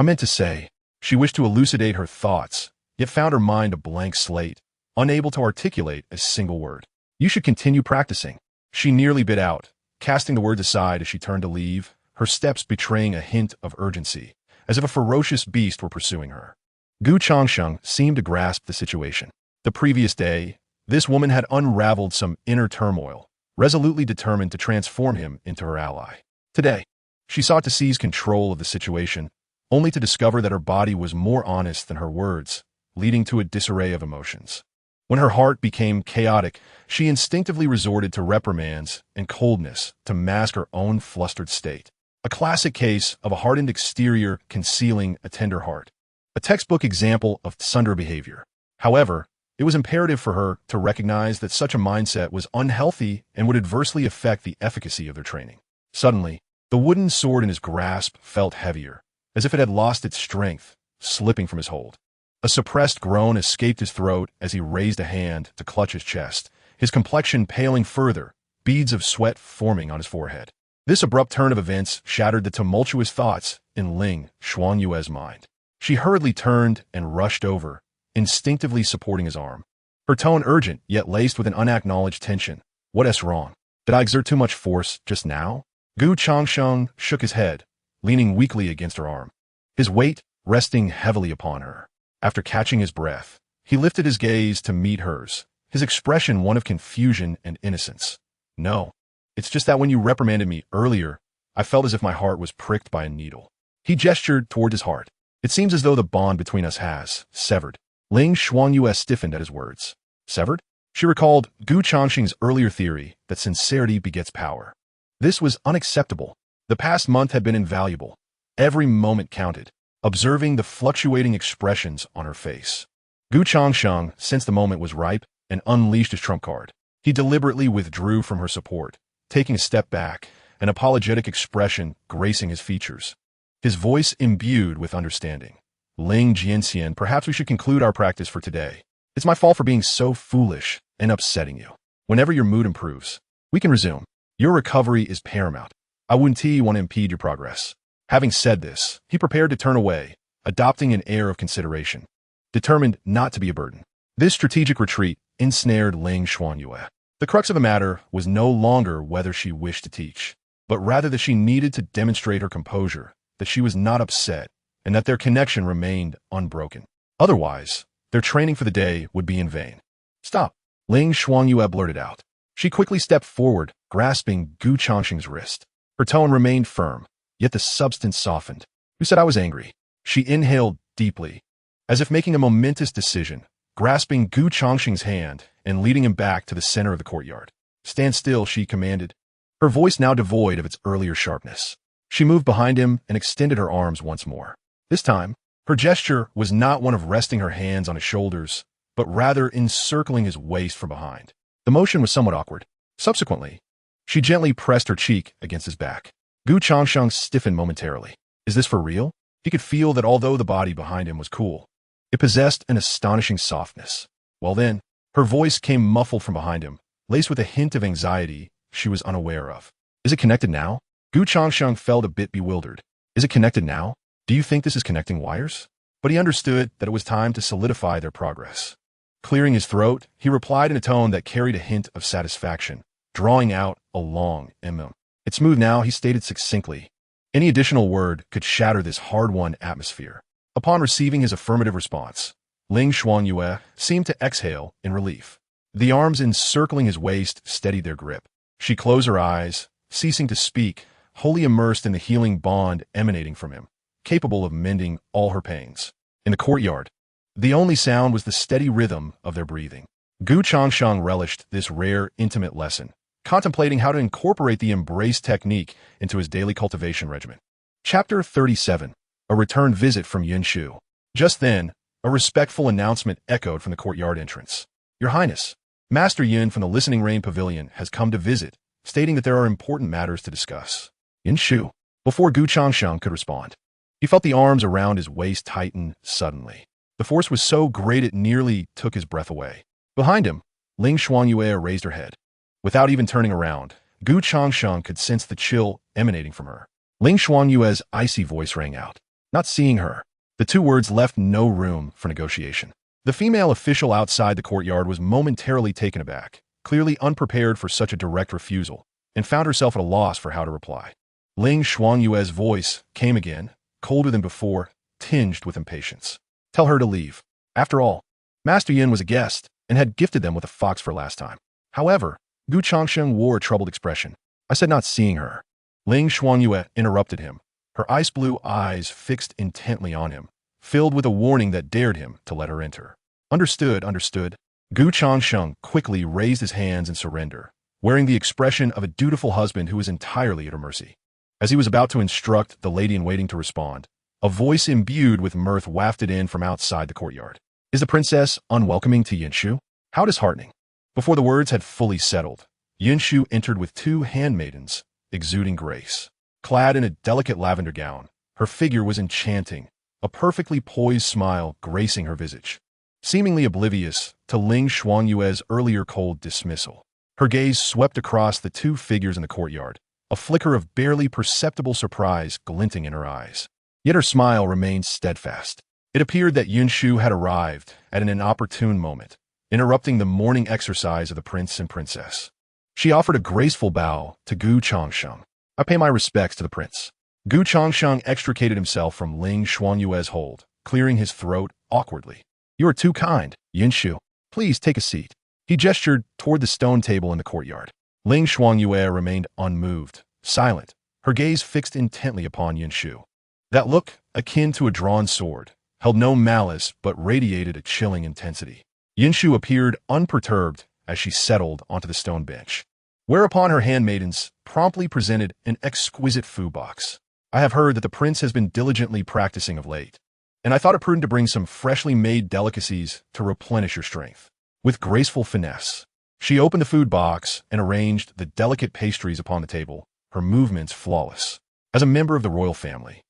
[SPEAKER 1] meant to say. She wished to elucidate her thoughts, yet found her mind a blank slate, unable to articulate a single word. You should continue practicing. She nearly bit out, casting the words aside as she turned to leave, her steps betraying a hint of urgency, as if a ferocious beast were pursuing her. Gu Changsheng seemed to grasp the situation. The previous day, this woman had unraveled some inner turmoil, resolutely determined to transform him into her ally. Today, she sought to seize control of the situation, only to discover that her body was more honest than her words, leading to a disarray of emotions. When her heart became chaotic, she instinctively resorted to reprimands and coldness to mask her own flustered state. A classic case of a hardened exterior concealing a tender heart. A textbook example of tsundere behavior. However, it was imperative for her to recognize that such a mindset was unhealthy and would adversely affect the efficacy of their training. Suddenly, the wooden sword in his grasp felt heavier, as if it had lost its strength, slipping from his hold. A suppressed groan escaped his throat as he raised a hand to clutch his chest, his complexion paling further, beads of sweat forming on his forehead. This abrupt turn of events shattered the tumultuous thoughts in Ling Xuanyue's mind. She hurriedly turned and rushed over, instinctively supporting his arm. Her tone urgent, yet laced with an unacknowledged tension. What's wrong? Did I exert too much force just now? Gu Changsheng shook his head, leaning weakly against her arm, his weight resting heavily upon her. After catching his breath, he lifted his gaze to meet hers, his expression one of confusion and innocence. No, it's just that when you reprimanded me earlier, I felt as if my heart was pricked by a needle. He gestured toward his heart. It seems as though the bond between us has severed. Ling Xuanyue stiffened at his words. Severed? She recalled Gu Changsheng's earlier theory that sincerity begets power. This was unacceptable. The past month had been invaluable. Every moment counted, observing the fluctuating expressions on her face. Gu Changsheng sensed the moment was ripe and unleashed his trump card. He deliberately withdrew from her support, taking a step back, an apologetic expression gracing his features, his voice imbued with understanding. Ling Jianxian, perhaps we should conclude our practice for today. It's my fault for being so foolish and upsetting you. Whenever your mood improves, we can resume. Your recovery is paramount. I wouldn't want to impede your progress. Having said this, he prepared to turn away, adopting an air of consideration, determined not to be a burden. This strategic retreat ensnared Ling Xuanyue. The crux of the matter was no longer whether she wished to teach, but rather that she needed to demonstrate her composure, that she was not upset, and that their connection remained unbroken. Otherwise, their training for the day would be in vain. Stop, Ling Xuanyue blurted out. She quickly stepped forward, grasping Gu Changsheng's wrist. Her tone remained firm, yet the substance softened. Who said I was angry? She inhaled deeply, as if making a momentous decision, grasping Gu Changsheng's hand and leading him back to the center of the courtyard. "Stand still," she commanded, her voice now devoid of its earlier sharpness. She moved behind him and extended her arms once more. This time, her gesture was not one of resting her hands on his shoulders, but rather encircling his waist from behind. The motion was somewhat awkward. Subsequently, she gently pressed her cheek against his back. Gu Changsheng stiffened momentarily. Is this for real? He could feel that although the body behind him was cool, it possessed an astonishing softness. Well then, her voice came muffled from behind him, laced with a hint of anxiety she was unaware of. Is it connected now? Gu Changsheng felt a bit bewildered. Is it connected now? Do you think this is connecting wires? But he understood that it was time to solidify their progress. Clearing his throat, he replied in a tone that carried a hint of satisfaction, drawing out a long It's smooth now, he stated succinctly. Any additional word could shatter this hard-won atmosphere. Upon receiving his affirmative response, Ling Xuanyue seemed to exhale in relief. The arms encircling his waist steadied their grip. She closed her eyes, ceasing to speak, wholly immersed in the healing bond emanating from him, capable of mending all her pains. In the courtyard, the only sound was the steady rhythm of their breathing. Gu Changsheng relished this rare, intimate lesson, contemplating how to incorporate the embrace technique into his daily cultivation regimen. Chapter 37. A return visit from Yinshu. Just then, a respectful announcement echoed from the courtyard entrance. Your Highness, Master Yin from the Listening Rain Pavilion has come to visit, stating that there are important matters to discuss. Yinshu. Before Gu Changsheng could respond, he felt the arms around his waist tighten suddenly. The force was so great it nearly took his breath away. Behind him, Ling Xuanyue raised her head. Without even turning around, Gu Changsheng could sense the chill emanating from her. Ling Xuanyue's icy voice rang out. Not seeing her, the two words left no room for negotiation. The female official outside the courtyard was momentarily taken aback, clearly unprepared for such a direct refusal, and found herself at a loss for how to reply. Ling Xuanyue's voice came again, colder than before, tinged with impatience. Tell her to leave. After all, Master Yin was a guest and had gifted them with a fox for last time. However, Gu Changsheng wore a troubled expression. I said not seeing her. Ling Xuanyue interrupted him, her ice blue eyes fixed intently on him, filled with a warning that dared him to let her enter. Understood, understood. Gu Changsheng quickly raised his hands in surrender, wearing the expression of a dutiful husband who was entirely at her mercy. As he was about to instruct the lady-in-waiting to respond, a voice imbued with mirth wafted in from outside the courtyard. Is the princess unwelcoming to Yinshu? How disheartening. Before the words had fully settled, Yinshu entered with two handmaidens, exuding grace. Clad in a delicate lavender gown, her figure was enchanting, a perfectly poised smile gracing her visage. Seemingly oblivious to Ling Xuanyue's earlier cold dismissal, her gaze swept across the two figures in the courtyard, a flicker of barely perceptible surprise glinting in her eyes. Yet her smile remained steadfast. It appeared that Yinshu had arrived at an inopportune moment, interrupting the morning exercise of the prince and princess. She offered a graceful bow to Gu Changsheng. I pay my respects to the prince. Gu Changsheng extricated himself from Ling Xuanyue's hold, clearing his throat awkwardly. You are too kind, Yinshu. Please take a seat. He gestured toward the stone table in the courtyard. Ling Xuanyue remained unmoved, silent, her gaze fixed intently upon Yinshu. That look, akin to a drawn sword, held no malice but radiated a chilling intensity. Yinshu appeared unperturbed as she settled onto the stone bench, whereupon her handmaidens promptly presented an exquisite food box. I have heard that the prince has been diligently practicing of late, and I thought it prudent to bring some freshly made delicacies to replenish your strength. With graceful finesse, she opened the food box and arranged the delicate pastries upon the table, her movements flawless. As a member of the royal family,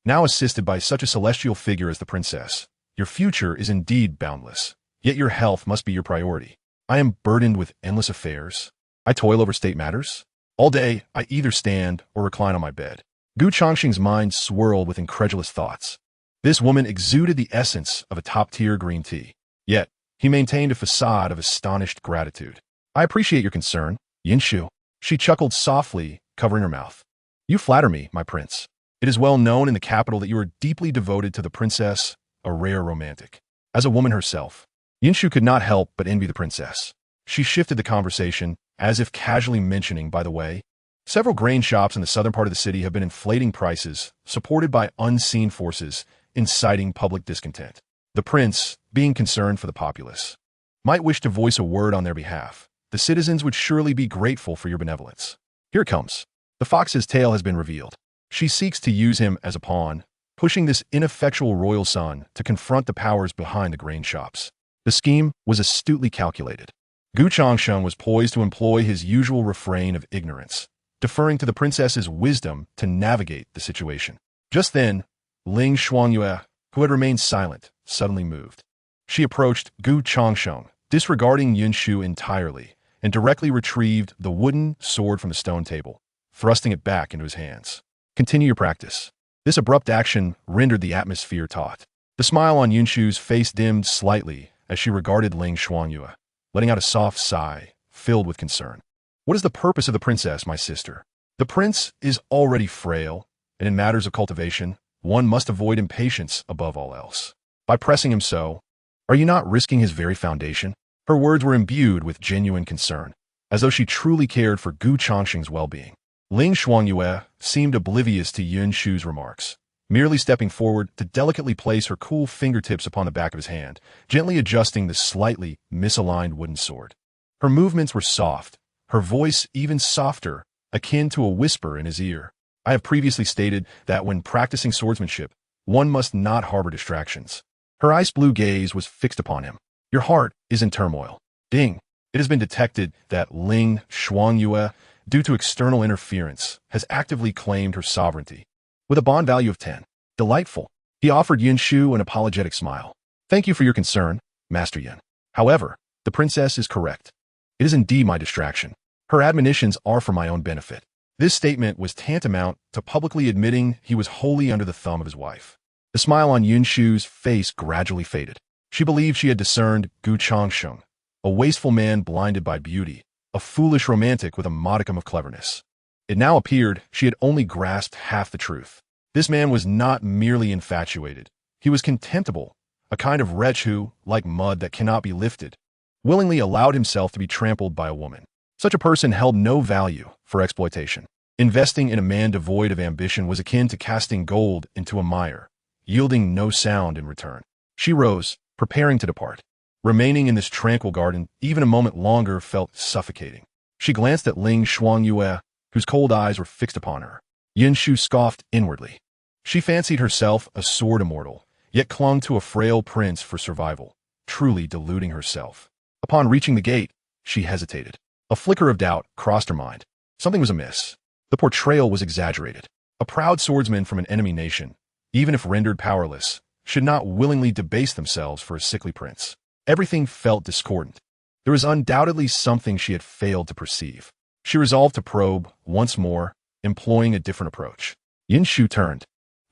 [SPEAKER 1] now assisted by such a celestial figure as the princess, your future is indeed boundless, yet your health must be your priority. I am burdened with endless affairs. I toil over state matters. All day, I either stand or recline on my bed. Gu Changsheng's mind swirled with incredulous thoughts. This woman exuded the essence of a top-tier green tea. Yet, he maintained a facade of astonished gratitude. I appreciate your concern, Yinshu. She chuckled softly, covering her mouth. You flatter me, my prince. It is well known in the capital that you are deeply devoted to the princess, a rare romantic. As a woman herself, Yinshu could not help but envy the princess. She shifted the conversation, as if casually mentioning, by the way, several grain shops in the southern part of the city have been inflating prices, supported by unseen forces, inciting public discontent. The prince, being concerned for the populace, might wish to voice a word on their behalf. The citizens would surely be grateful for your benevolence. Here it comes. The fox's tail has been revealed. She seeks to use him as a pawn, pushing this ineffectual royal son to confront the powers behind the grain shops. The scheme was astutely calculated. Changsheng was poised to employ his usual refrain of ignorance, deferring to the princess's wisdom to navigate the situation. Just then, Ling Shuangyue, who had remained silent, suddenly moved. She approached Changsheng, disregarding Yunshu entirely, and directly retrieved the wooden sword from the stone table, thrusting it back into his hands. Continue your practice. This abrupt action rendered the atmosphere taut. The smile on Yunshu's face dimmed slightly as she regarded Ling Shuangyue, letting out a soft sigh, filled with concern. What is the purpose of the princess, my sister? The prince is already frail, and in matters of cultivation, one must avoid impatience above all else. By pressing him so, are you not risking his very foundation? Her words were imbued with genuine concern, as though she truly cared for Changsheng's well-being. Ling Shuangyue seemed oblivious to Yunshu's remarks, merely stepping forward to delicately place her cool fingertips upon the back of his hand, gently adjusting the slightly misaligned wooden sword. Her movements were soft, her voice even softer, akin to a whisper in his ear. I have previously stated that when practicing swordsmanship, one must not harbor distractions. Her ice-blue gaze was fixed upon him. Your heart is in turmoil. Ding! It has been detected that Ling Shuangyue, due to external interference, has actively claimed her sovereignty. With a bond value of 10. Delightful. He offered Yunshu an apologetic smile. Thank you for your concern, Master Yin. However, the princess is correct. It is indeed my distraction. Her admonitions are for my own benefit. This statement was tantamount to publicly admitting he was wholly under the thumb of his wife. The smile on Yunshu's face gradually faded. She believed she had discerned Changsheng, a wasteful man blinded by beauty, a foolish romantic with a modicum of cleverness. It now appeared she had only grasped half the truth. This man was not merely infatuated. He was contemptible, a kind of wretch who, like mud that cannot be lifted, willingly allowed himself to be trampled by a woman. Such a person held no value for exploitation. Investing in a man devoid of ambition was akin to casting gold into a mire, yielding no sound in return. She rose, preparing to depart. Remaining in this tranquil garden even a moment longer felt suffocating. She glanced at Ling Shuangyue, whose cold eyes were fixed upon her. Yunshu scoffed inwardly. She fancied herself a sword immortal, yet clung to a frail prince for survival, truly deluding herself. Upon reaching the gate, she hesitated. A flicker of doubt crossed her mind. Something was amiss. The portrayal was exaggerated. A proud swordsman from an enemy nation, even if rendered powerless, should not willingly debase themselves for a sickly prince. Everything felt discordant. There was undoubtedly something she had failed to perceive. She resolved to probe once more, employing a different approach. Yunshu turned,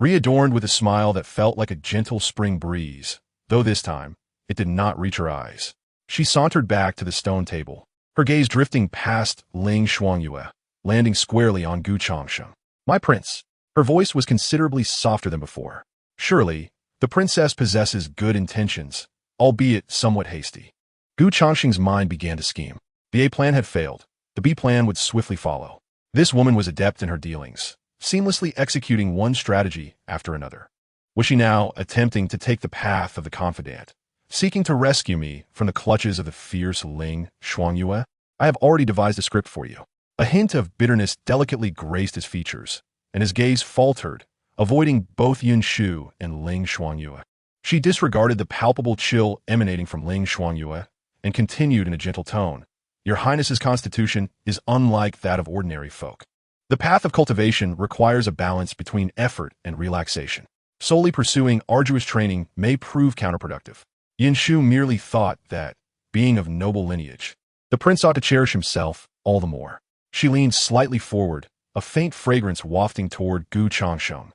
[SPEAKER 1] readorned with a smile that felt like a gentle spring breeze, though this time it did not reach her eyes. She sauntered back to the stone table, her gaze drifting past Ling Shuangyue, landing squarely on Changsheng. My prince. Her voice was considerably softer than before. Surely, the princess possesses good intentions, albeit somewhat hasty. Changsheng's mind began to scheme. The A plan had failed. The B plan would swiftly follow. This woman was adept in her dealings, seamlessly executing one strategy after another. Was she now attempting to take the path of the confidant, seeking to rescue me from the clutches of the fierce Ling Shuangyue? I have already devised a script for you. A hint of bitterness delicately graced his features, and his gaze faltered, avoiding both Yunshu and Ling Shuangyue. She disregarded the palpable chill emanating from Ling Shuangyue and continued in a gentle tone. Your Highness's constitution is unlike that of ordinary folk. The path of cultivation requires a balance between effort and relaxation. Solely pursuing arduous training may prove counterproductive. Yunshu merely thought that, being of noble lineage, the prince ought to cherish himself all the more. She leaned slightly forward, a faint fragrance wafting toward Changsheng.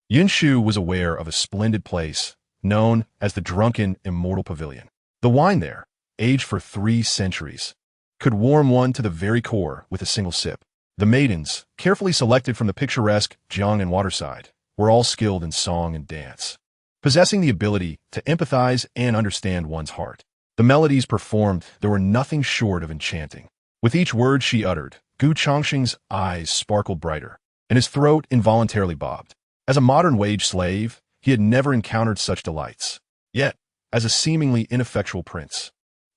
[SPEAKER 1] Yunshu was aware of a splendid place, known as the drunken Immortal Pavilion. The wine there, aged for 3 centuries, could warm one to the very core with a single sip. The maidens, carefully selected from the picturesque Jiang and waterside, were all skilled in song and dance, possessing the ability to empathize and understand one's heart. The melodies performed there were nothing short of enchanting. With each word she uttered, Changsheng's eyes sparkled brighter, and his throat involuntarily bobbed. As a modern wage slave, he had never encountered such delights. Yet, as a seemingly ineffectual prince.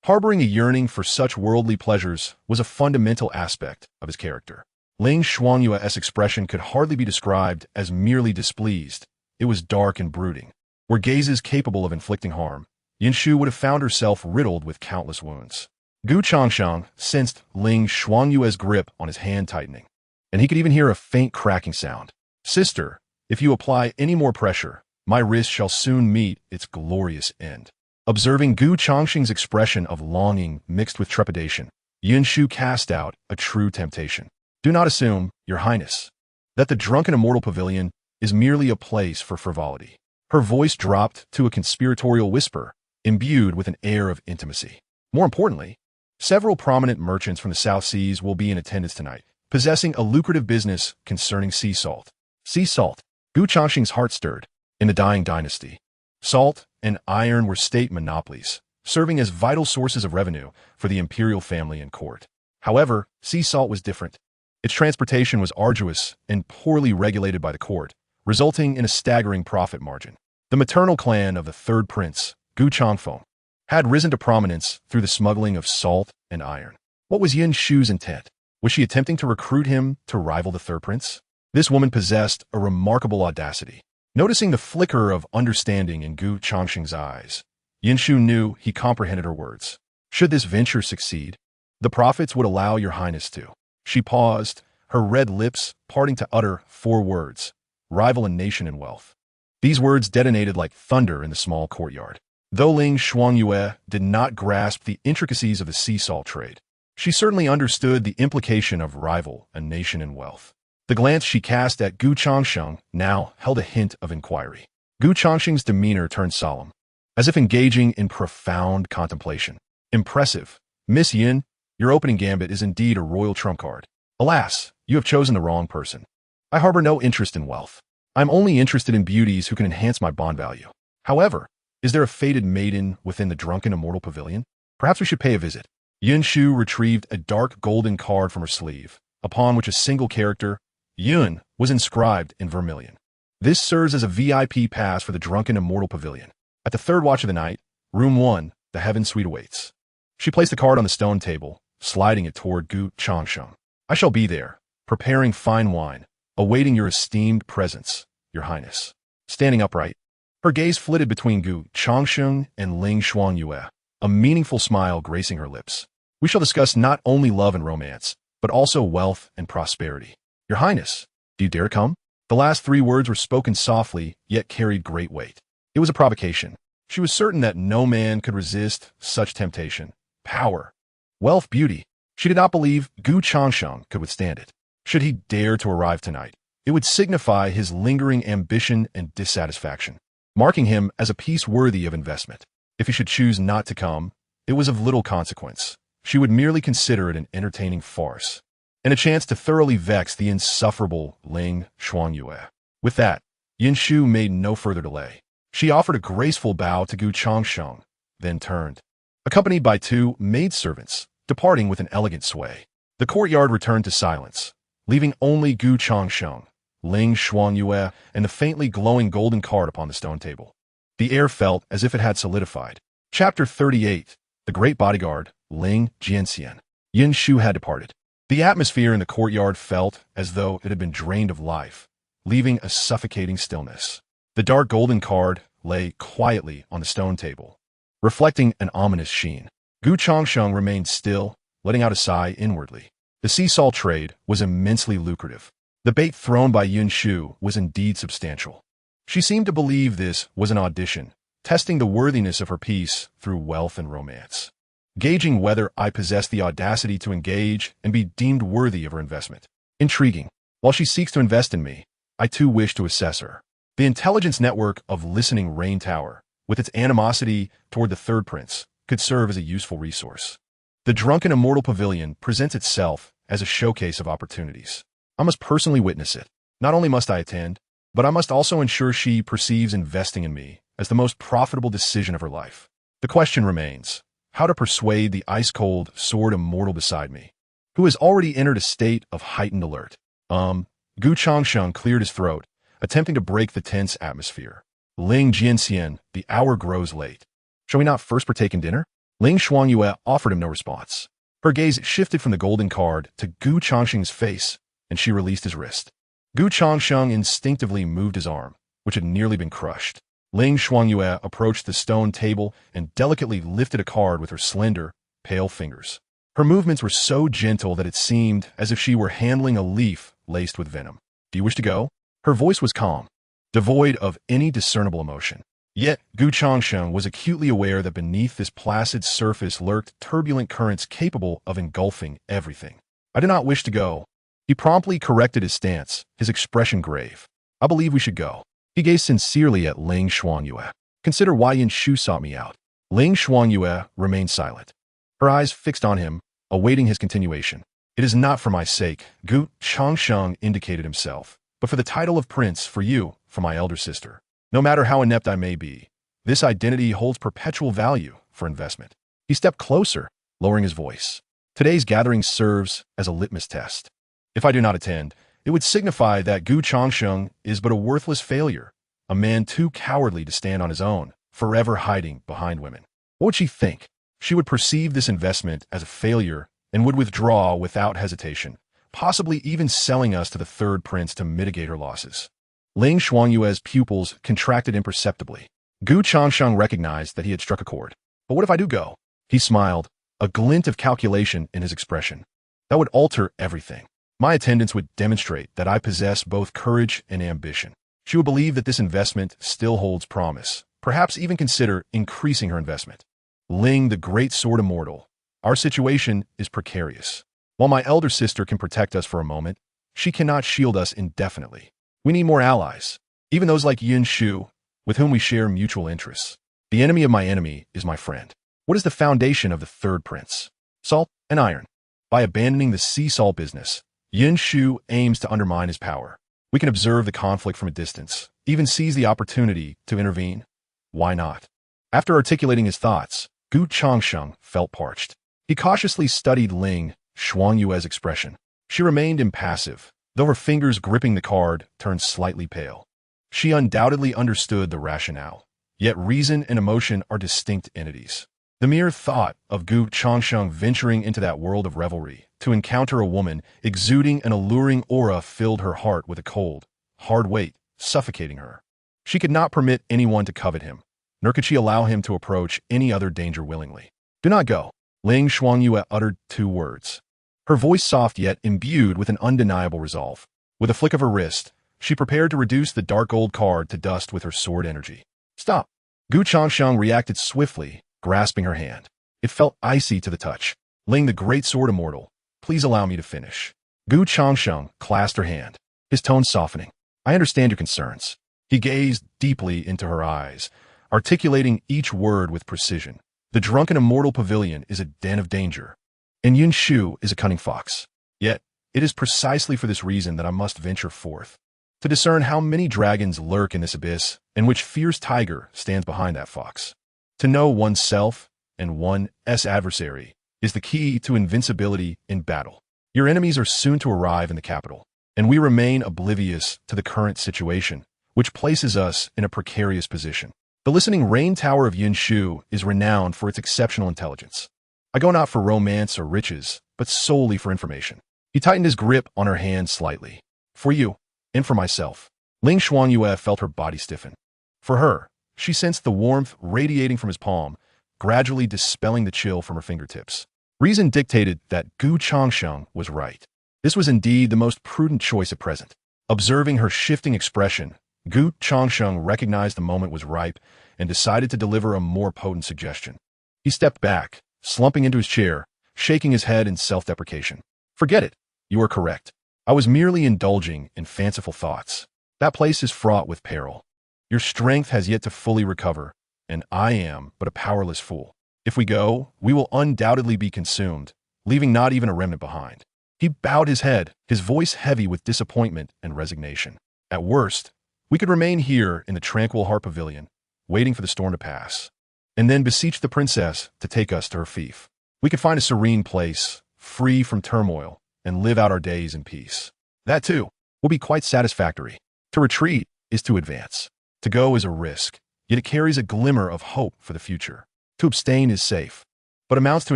[SPEAKER 1] Harboring a yearning for such worldly pleasures was a fundamental aspect of his character. Ling Xuanyue's expression could hardly be described as merely displeased. It was dark and brooding. Were gazes capable of inflicting harm, Yinshu would have found herself riddled with countless wounds. Gu Changsheng sensed Ling Xuanyue's grip on his hand tightening, and he could even hear a faint cracking sound. "Sister, if you apply any more pressure, my wrist shall soon meet its glorious end." Observing Gu Changsheng's expression of longing mixed with trepidation, Yinshu cast out a true temptation. "Do not assume, Your Highness, that the drunken immortal pavilion is merely a place for frivolity." Her voice dropped to a conspiratorial whisper, imbued with an air of intimacy. "More importantly, several prominent merchants from the South Seas will be in attendance tonight, possessing a lucrative business concerning sea salt." Sea salt. Gu Changsheng's heart stirred. In the dying dynasty, salt and iron were state monopolies, serving as vital sources of revenue for the imperial family and court. However, sea salt was different. Its transportation was arduous and poorly regulated by the court, resulting in a staggering profit margin. The maternal clan of the third prince, Gu Changfeng, had risen to prominence through the smuggling of salt and iron. What was Yin Shu's intent? Was she attempting to recruit him to rival the third prince? This woman possessed a remarkable audacity. Noticing the flicker of understanding in Gu Changsheng's eyes, Yin Shu knew he comprehended her words. Should this venture succeed, the profits would allow Your Highness to. She paused, her red lips parting to utter 4 words: rival a nation in wealth. These words detonated like thunder in the small courtyard. Though Ling Xuanyue did not grasp the intricacies of the sea salt trade, she certainly understood the implication of rival a nation in wealth. The glance she cast at Gu Changsheng now held a hint of inquiry. Gu Changsheng's demeanor turned solemn, as if engaging in profound contemplation. "Impressive. Miss Yin, your opening gambit is indeed a royal trump card. Alas, you have chosen the wrong person. I harbor no interest in wealth. I'm only interested in beauties who can enhance my bond value. However, is there a fated maiden within the drunken immortal pavilion? Perhaps we should pay a visit." Yin Shu retrieved a dark golden card from her sleeve, upon which a single character, Yun, was inscribed in vermilion. "This serves as a VIP pass for the drunken immortal pavilion. At the third watch of the night, room 1, the heaven suite awaits." She placed the card on the stone table, sliding it toward Gu Changsheng. "I shall be there, preparing fine wine, awaiting your esteemed presence, Your Highness." Standing upright, her gaze flitted between Gu Changsheng and Ling Xuanyue, a meaningful smile gracing her lips. "We shall discuss not only love and romance, but also wealth and prosperity. Your Highness, do you dare come?" The last 3 words were spoken softly, yet carried great weight. It was a provocation. She was certain that no man could resist such temptation. Power, wealth, beauty. She did not believe Gu Changsheng could withstand it. Should he dare to arrive tonight, it would signify his lingering ambition and dissatisfaction, marking him as a piece worthy of investment. If he should choose not to come, it was of little consequence. She would merely consider it an entertaining farce, and a chance to thoroughly vex the insufferable Ling Xuanyue. With that, Yin Shu made no further delay. She offered a graceful bow to Gu Changsheng, then turned, accompanied by 2 maidservants, departing with an elegant sway. The courtyard returned to silence, leaving only Gu Changsheng, Ling Xuanyue, and the faintly glowing golden card upon the stone table. The air felt as if it had solidified. Chapter 38. The Great Bodyguard, Ling Jianxian. Yin Shu had departed. The atmosphere in the courtyard felt as though it had been drained of life, leaving a suffocating stillness. The dark golden card lay quietly on the stone table, reflecting an ominous sheen. Gu Changsheng remained still, letting out a sigh inwardly. The sea salt trade was immensely lucrative. The bait thrown by Yin Shu was indeed substantial. She seemed to believe this was an audition, testing the worthiness of her piece through wealth and romance, gauging whether I possess the audacity to engage and be deemed worthy of her investment. Intriguing. While she seeks to invest in me, I too wish to assess her. The intelligence network of Listening Rain Tower, with its animosity toward the third prince, could serve as a useful resource. The drunken immortal pavilion presents itself as a showcase of opportunities. I must personally witness it. Not only must I attend, but I must also ensure she perceives investing in me as the most profitable decision of her life. The question remains, how to persuade the ice-cold sword immortal beside me, who has already entered a state of heightened alert. Gu Changsheng cleared his throat, attempting to break the tense atmosphere. Ling Jianxian, the hour grows late. Shall we not first partake in dinner? Ling Shuangyue offered him no response. Her gaze shifted from the golden card to Gu Changsheng's face, and she released his wrist. Gu Changsheng instinctively moved his arm, which had nearly been crushed. Ling Shuangyue approached the stone table and delicately lifted a card with her slender, pale fingers. Her movements were so gentle that it seemed as if she were handling a leaf laced with venom. Do you wish to go? Her voice was calm, devoid of any discernible emotion. Yet, Gu Changsheng was acutely aware that beneath this placid surface lurked turbulent currents capable of engulfing everything. I do not wish to go. He promptly corrected his stance, his expression grave. I believe we should go. He gazed sincerely at Ling Shuangyue. Consider why Yin Shu sought me out. Ling Shuangyue remained silent, her eyes fixed on him, awaiting his continuation. It is not for my sake, Gu Changsheng indicated himself, but for the title of prince, for you, for my elder sister. No matter how inept I may be, this identity holds perpetual value for investment. He stepped closer, lowering his voice. Today's gathering serves as a litmus test. If I do not attend, it would signify that Gu Changsheng is but a worthless failure, a man too cowardly to stand on his own, forever hiding behind women. What would she think? She would perceive this investment as a failure and would withdraw without hesitation, possibly even selling us to the third prince to mitigate her losses. Ling Shuangyue's pupils contracted imperceptibly. Gu Changsheng recognized that he had struck a chord. But what if I do go? He smiled, a glint of calculation in his expression. That would alter everything. My attendance would demonstrate that I possess both courage and ambition. She would believe that this investment still holds promise, perhaps even consider increasing her investment. Ling, the great sword immortal, our situation is precarious. While my elder sister can protect us for a moment, she cannot shield us indefinitely. We need more allies, even those like Yin Shu, with whom we share mutual interests. The enemy of my enemy is my friend. What is the foundation of the third prince? Salt and iron. By abandoning the sea salt business, Yin Shu aims to undermine his power. We can observe the conflict from a distance, even seize the opportunity to intervene. Why not? After articulating his thoughts, Gu Changsheng felt parched. He cautiously studied Ling Shuangyue's expression. She remained impassive, though her fingers gripping the card turned slightly pale. She undoubtedly understood the rationale, yet reason and emotion are distinct entities. The mere thought of Gu Changsheng venturing into that world of revelry to encounter a woman exuding an alluring aura filled her heart with a cold, hard weight, suffocating her. She could not permit anyone to covet him, nor could she allow him to approach any other danger willingly. Do not go. Ling Shuangyue uttered 2 words. Her voice soft yet imbued with an undeniable resolve. With a flick of her wrist, she prepared to reduce the dark gold card to dust with her sword energy. Stop! Gu Changsheng reacted swiftly, grasping her hand. It felt icy to the touch. Ling, the great sword immortal, please allow me to finish. Gu Changsheng clasped her hand, his tone softening. I understand your concerns. He gazed deeply into her eyes, articulating each word with precision. The drunken immortal pavilion is a den of danger, and Yin Shu is a cunning fox. Yet, it is precisely for this reason that I must venture forth, to discern how many dragons lurk in this abyss, and which fierce tiger stands behind that fox. To know oneself and one's adversary is the key to invincibility in battle. Your enemies are soon to arrive in the capital, and we remain oblivious to the current situation, which places us in a precarious position. The listening rain tower of Yin Shu is renowned for its exceptional intelligence. I go not for romance or riches, but solely for information. He tightened his grip on her hand slightly. For you, and for myself. Ling Shuangyue felt her body stiffen. For her, she sensed the warmth radiating from his palm, gradually dispelling the chill from her fingertips. Reason dictated that Gu Changsheng was right. This was indeed the most prudent choice at present. Observing her shifting expression, Gu Changsheng recognized the moment was ripe and decided to deliver a more potent suggestion. He stepped back, slumping into his chair, shaking his head in self-deprecation. Forget it. You are correct. I was merely indulging in fanciful thoughts. That place is fraught with peril. Your strength has yet to fully recover, and I am but a powerless fool. If we go, we will undoubtedly be consumed, leaving not even a remnant behind. He bowed his head, his voice heavy with disappointment and resignation. At worst, we could remain here in the tranquil heart pavilion, waiting for the storm to pass, and then beseech the princess to take us to her fief. We could find a serene place, free from turmoil, and live out our days in peace. That, too, will be quite satisfactory. To retreat is to advance. To go is a risk, yet it carries a glimmer of hope for the future. To abstain is safe, but amounts to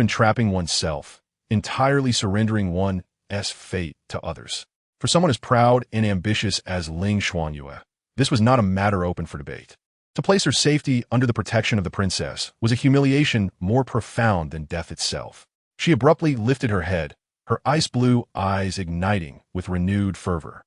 [SPEAKER 1] entrapping oneself, entirely surrendering one's fate to others. For someone as proud and ambitious as Ling Xuanyue, this was not a matter open for debate. To place her safety under the protection of the princess was a humiliation more profound than death itself. She abruptly lifted her head, her ice-blue eyes igniting with renewed fervor.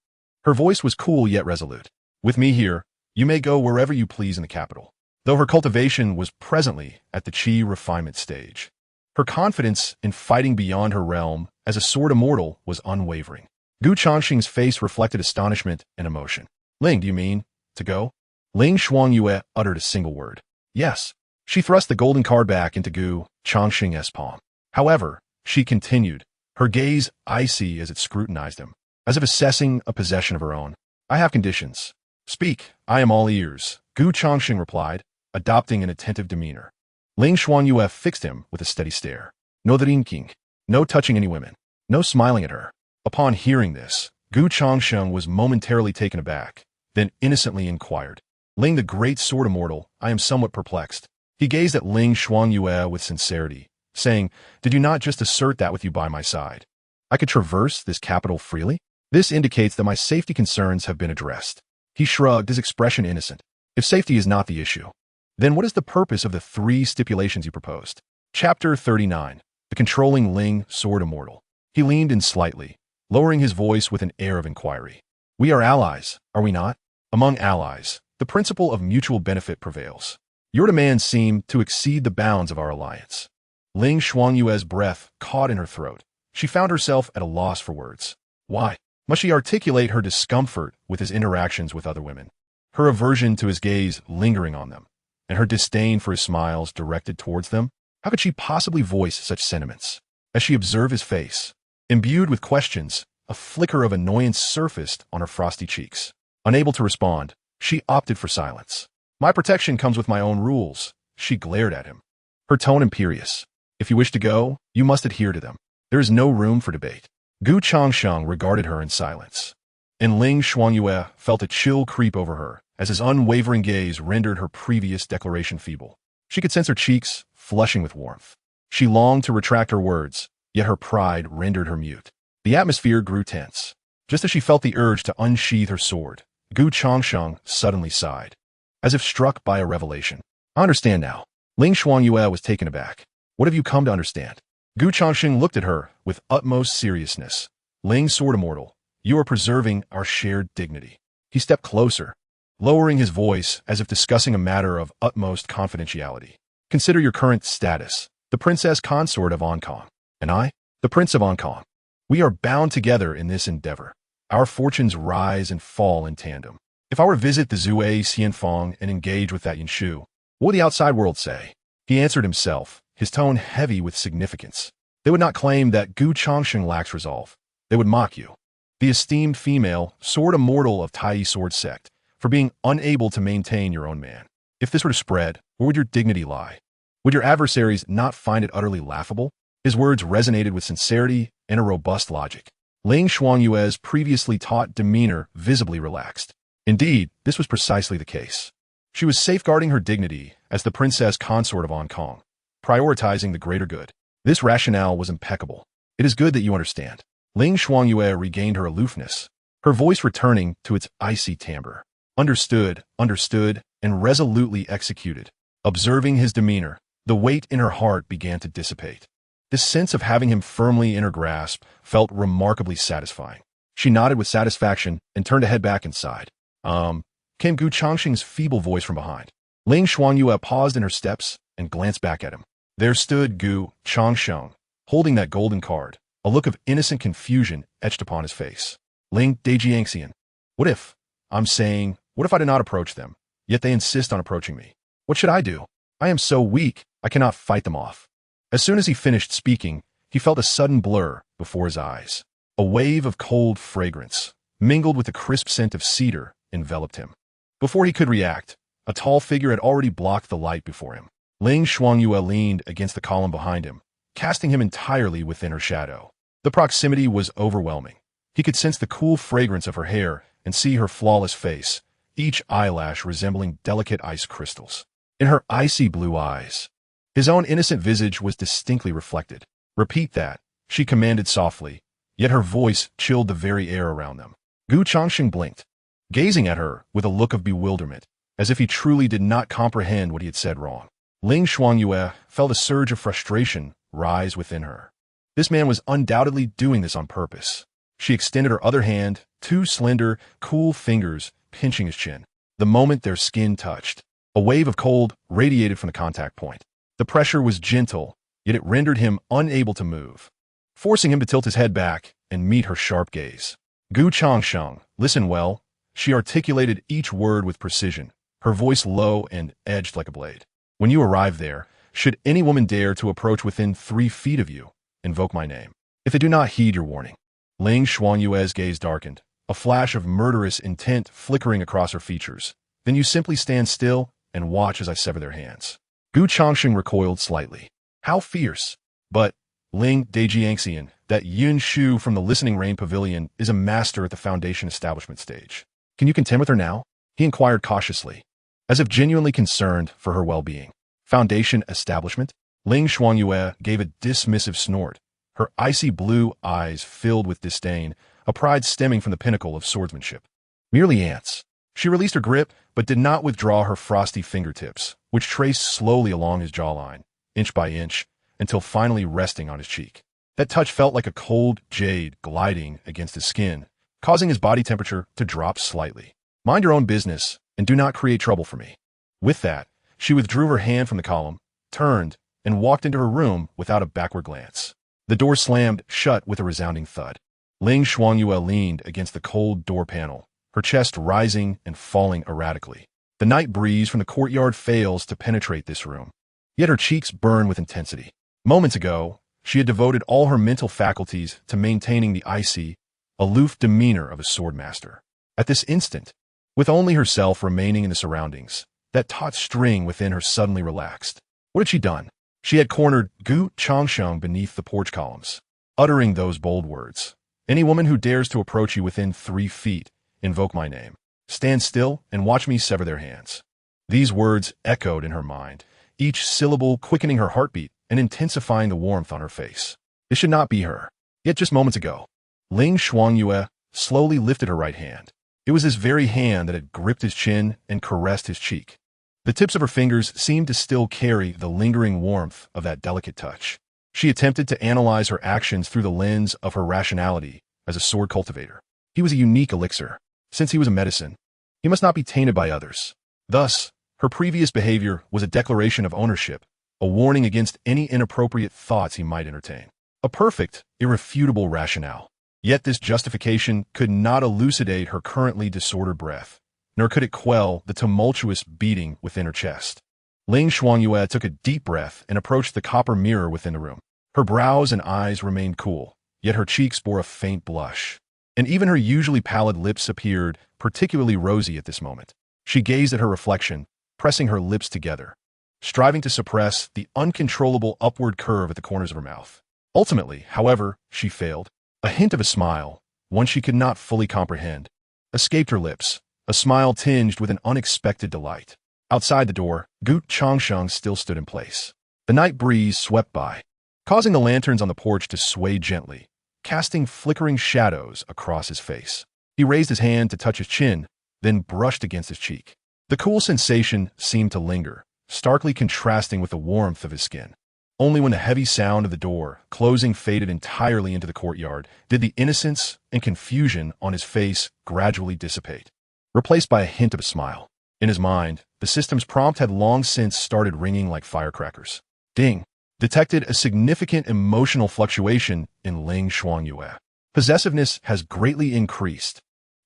[SPEAKER 1] Her voice was cool yet resolute. With me here, you may go wherever you please in the capital. Though her cultivation was presently at the qi refinement stage, her confidence in fighting beyond her realm as a sword immortal was unwavering. Gu Changsheng's face reflected astonishment and emotion. Ling, do you mean to go? Ling Xuanyue uttered a single word. Yes. She thrust the golden card back into Gu Changsheng's palm. However, she continued, her gaze icy as it scrutinized him, as if assessing a possession of her own. I have conditions. Speak, I am all ears, Gu Changsheng replied, adopting an attentive demeanor. Ling Xuanyue fixed him with a steady stare. No drinking, no touching any women, no smiling at her. Upon hearing this, Gu Changsheng was momentarily taken aback, then innocently inquired. Ling the great sword immortal, I am somewhat perplexed. He gazed at Ling Xuanyue with sincerity, saying, did you not just assert that with you by my side? I could traverse this capital freely? This indicates that my safety concerns have been addressed. He shrugged, his expression innocent. If safety is not the issue, then what is the purpose of the 3 stipulations you proposed? Chapter 39. The Controlling Ling Sword Immortal. He leaned in slightly, lowering his voice with an air of inquiry. We are allies, are we not? Among allies, the principle of mutual benefit prevails. Your demands seem to exceed the bounds of our alliance. Ling Xuanyue's breath caught in her throat. She found herself at a loss for words. Why must she articulate her discomfort with his interactions with other women, her aversion to his gaze lingering on them, and her disdain for his smiles directed towards them? How could she possibly voice such sentiments? As she observed his face, imbued with questions, a flicker of annoyance surfaced on her frosty cheeks. Unable to respond, she opted for silence. My protection comes with my own rules, she glared at him, her tone imperious. If you wish to go, you must adhere to them. There is no room for debate. Gu Changsheng regarded her in silence, and Ling Xuanyue felt a chill creep over her as his unwavering gaze rendered her previous declaration feeble. She could sense her cheeks flushing with warmth. She longed to retract her words, yet her pride rendered her mute. The atmosphere grew tense. Just as she felt the urge to unsheathe her sword, Gu Changsheng suddenly sighed, as if struck by a revelation. I understand now. Ling Xuanyue was taken aback. What have you come to understand? Gu Changsheng looked at her with utmost seriousness. Ling Sword Immortal, you are preserving our shared dignity. He stepped closer, lowering his voice as if discussing a matter of utmost confidentiality. Consider your current status, the princess consort of Hong Kong, and I, the prince of Hong Kong. We are bound together in this endeavor. Our fortunes rise and fall in tandem. If I were to visit the Zhuai Xianfang and engage with that Yanshu, what would the outside world say? He answered himself, his tone heavy with significance. They would not claim that Gu Changsheng lacks resolve. They would mock you, the esteemed female, sword immortal of Tai Sword Sect, for being unable to maintain your own man. If this were to spread, where would your dignity lie? Would your adversaries not find it utterly laughable? His words resonated with sincerity and a robust logic. Ling Xuanyue's previously taut demeanor visibly relaxed. Indeed, this was precisely the case. She was safeguarding her dignity as the princess consort of Hong Kong, prioritizing the greater good. This rationale was impeccable. It is good that you understand. Ling Xuanyue regained her aloofness, her voice returning to its icy timbre. Understood, and resolutely executed. Observing his demeanor, the weight in her heart began to dissipate. This sense of having him firmly in her grasp felt remarkably satisfying. She nodded with satisfaction and turned to head back inside. Came Gu Changsheng's feeble voice from behind. Ling Xuanyue paused in her steps and glanced back at him. There stood Gu Changsheng, holding that golden card, a look of innocent confusion etched upon his face. Ling Dejiangxian. What if I do not approach them, yet they insist on approaching me? What should I do? I am so weak, I cannot fight them off. As soon as he finished speaking, he felt a sudden blur before his eyes. A wave of cold fragrance, mingled with the crisp scent of cedar, enveloped him. Before he could react, a tall figure had already blocked the light before him. Ling Xuanyue leaned against the column behind him, casting him entirely within her shadow. The proximity was overwhelming. He could sense the cool fragrance of her hair and see her flawless face, each eyelash resembling delicate ice crystals. In her icy blue eyes, His own innocent visage was distinctly reflected. "Repeat that," she commanded softly, yet her voice chilled the very air around them. Changsheng blinked, gazing at her with a look of bewilderment, as if he truly did not comprehend what he had said wrong. Ling Xuanyue felt a surge of frustration rise within her. This man was undoubtedly doing this on purpose. She extended her other hand, two slender, cool fingers pinching his chin. The moment their skin touched, a wave of cold radiated from the contact point. The pressure was gentle, yet it rendered him unable to move, forcing him to tilt his head back and meet her sharp gaze. Changsheng, listen well. She articulated each word with precision, her voice low and edged like a blade. When you arrive there, should any woman dare to approach within 3 feet of you, invoke my name. If they do not heed your warning. Ling Xuanyue's gaze darkened, a flash of murderous intent flickering across her features. Then you simply stand still and watch as I sever their hands. Changsheng recoiled slightly. How fierce! But Ling Dejiangxian, that Yun Shu from the Listening Rain Pavilion, is a master at the Foundation establishment stage. Can you contend with her now? He inquired cautiously, as if genuinely concerned for her well-being. Foundation establishment? Ling Xuanyue gave a dismissive snort, her icy blue eyes filled with disdain, a pride stemming from the pinnacle of swordsmanship. Merely ants. She released her grip, but did not withdraw her frosty fingertips, which traced slowly along his jawline, inch by inch, until finally resting on his cheek. That touch felt like a cold jade gliding against his skin, causing his body temperature to drop slightly. Mind your own business, and do not create trouble for me. With that, she withdrew her hand from the column, turned, and walked into her room without a backward glance. The door slammed shut with a resounding thud. Ling Xuanyue leaned against the cold door panel, her chest rising and falling erratically. The night breeze from the courtyard fails to penetrate this room, yet her cheeks burn with intensity. Moments ago, she had devoted all her mental faculties to maintaining the icy, aloof demeanor of a swordmaster. At this instant, with only herself remaining in the surroundings, that taut string within her suddenly relaxed. What had she done? She had cornered Changsheng beneath the porch columns, uttering those bold words. Any woman who dares to approach you within 3 feet, invoke my name. Stand still and watch me sever their hands. These words echoed in her mind, each syllable quickening her heartbeat and intensifying the warmth on her face. This should not be her. Yet just moments ago, Ling Xuanyue slowly lifted her right hand. It was this very hand that had gripped his chin and caressed his cheek. The tips of her fingers seemed to still carry the lingering warmth of that delicate touch. She attempted to analyze her actions through the lens of her rationality as a sword cultivator. He was a unique elixir. Since he was a medicine, he must not be tainted by others. Thus, her previous behavior was a declaration of ownership, a warning against any inappropriate thoughts he might entertain. A perfect, irrefutable rationale. Yet this justification could not elucidate her currently disordered breath, nor could it quell the tumultuous beating within her chest. Ling Xuanyue took a deep breath and approached the copper mirror within the room. Her brows and eyes remained cool, yet her cheeks bore a faint blush, and even her usually pallid lips appeared particularly rosy at this moment. She gazed at her reflection, pressing her lips together, striving to suppress the uncontrollable upward curve at the corners of her mouth. Ultimately, however, she failed. A hint of a smile, one she could not fully comprehend, escaped her lips, a smile tinged with an unexpected delight. Outside the door, Changsheng still stood in place. The night breeze swept by, causing the lanterns on the porch to sway gently, casting flickering shadows across his face. He raised his hand to touch his chin, then brushed against his cheek. The cool sensation seemed to linger, starkly contrasting with the warmth of his skin. Only when the heavy sound of the door closing faded entirely into the courtyard did the innocence and confusion on his face gradually dissipate, replaced by a hint of a smile. In his mind, the system's prompt had long since started ringing like firecrackers. Ding! Detected a significant emotional fluctuation in Ling Xuanyue. Possessiveness has greatly increased.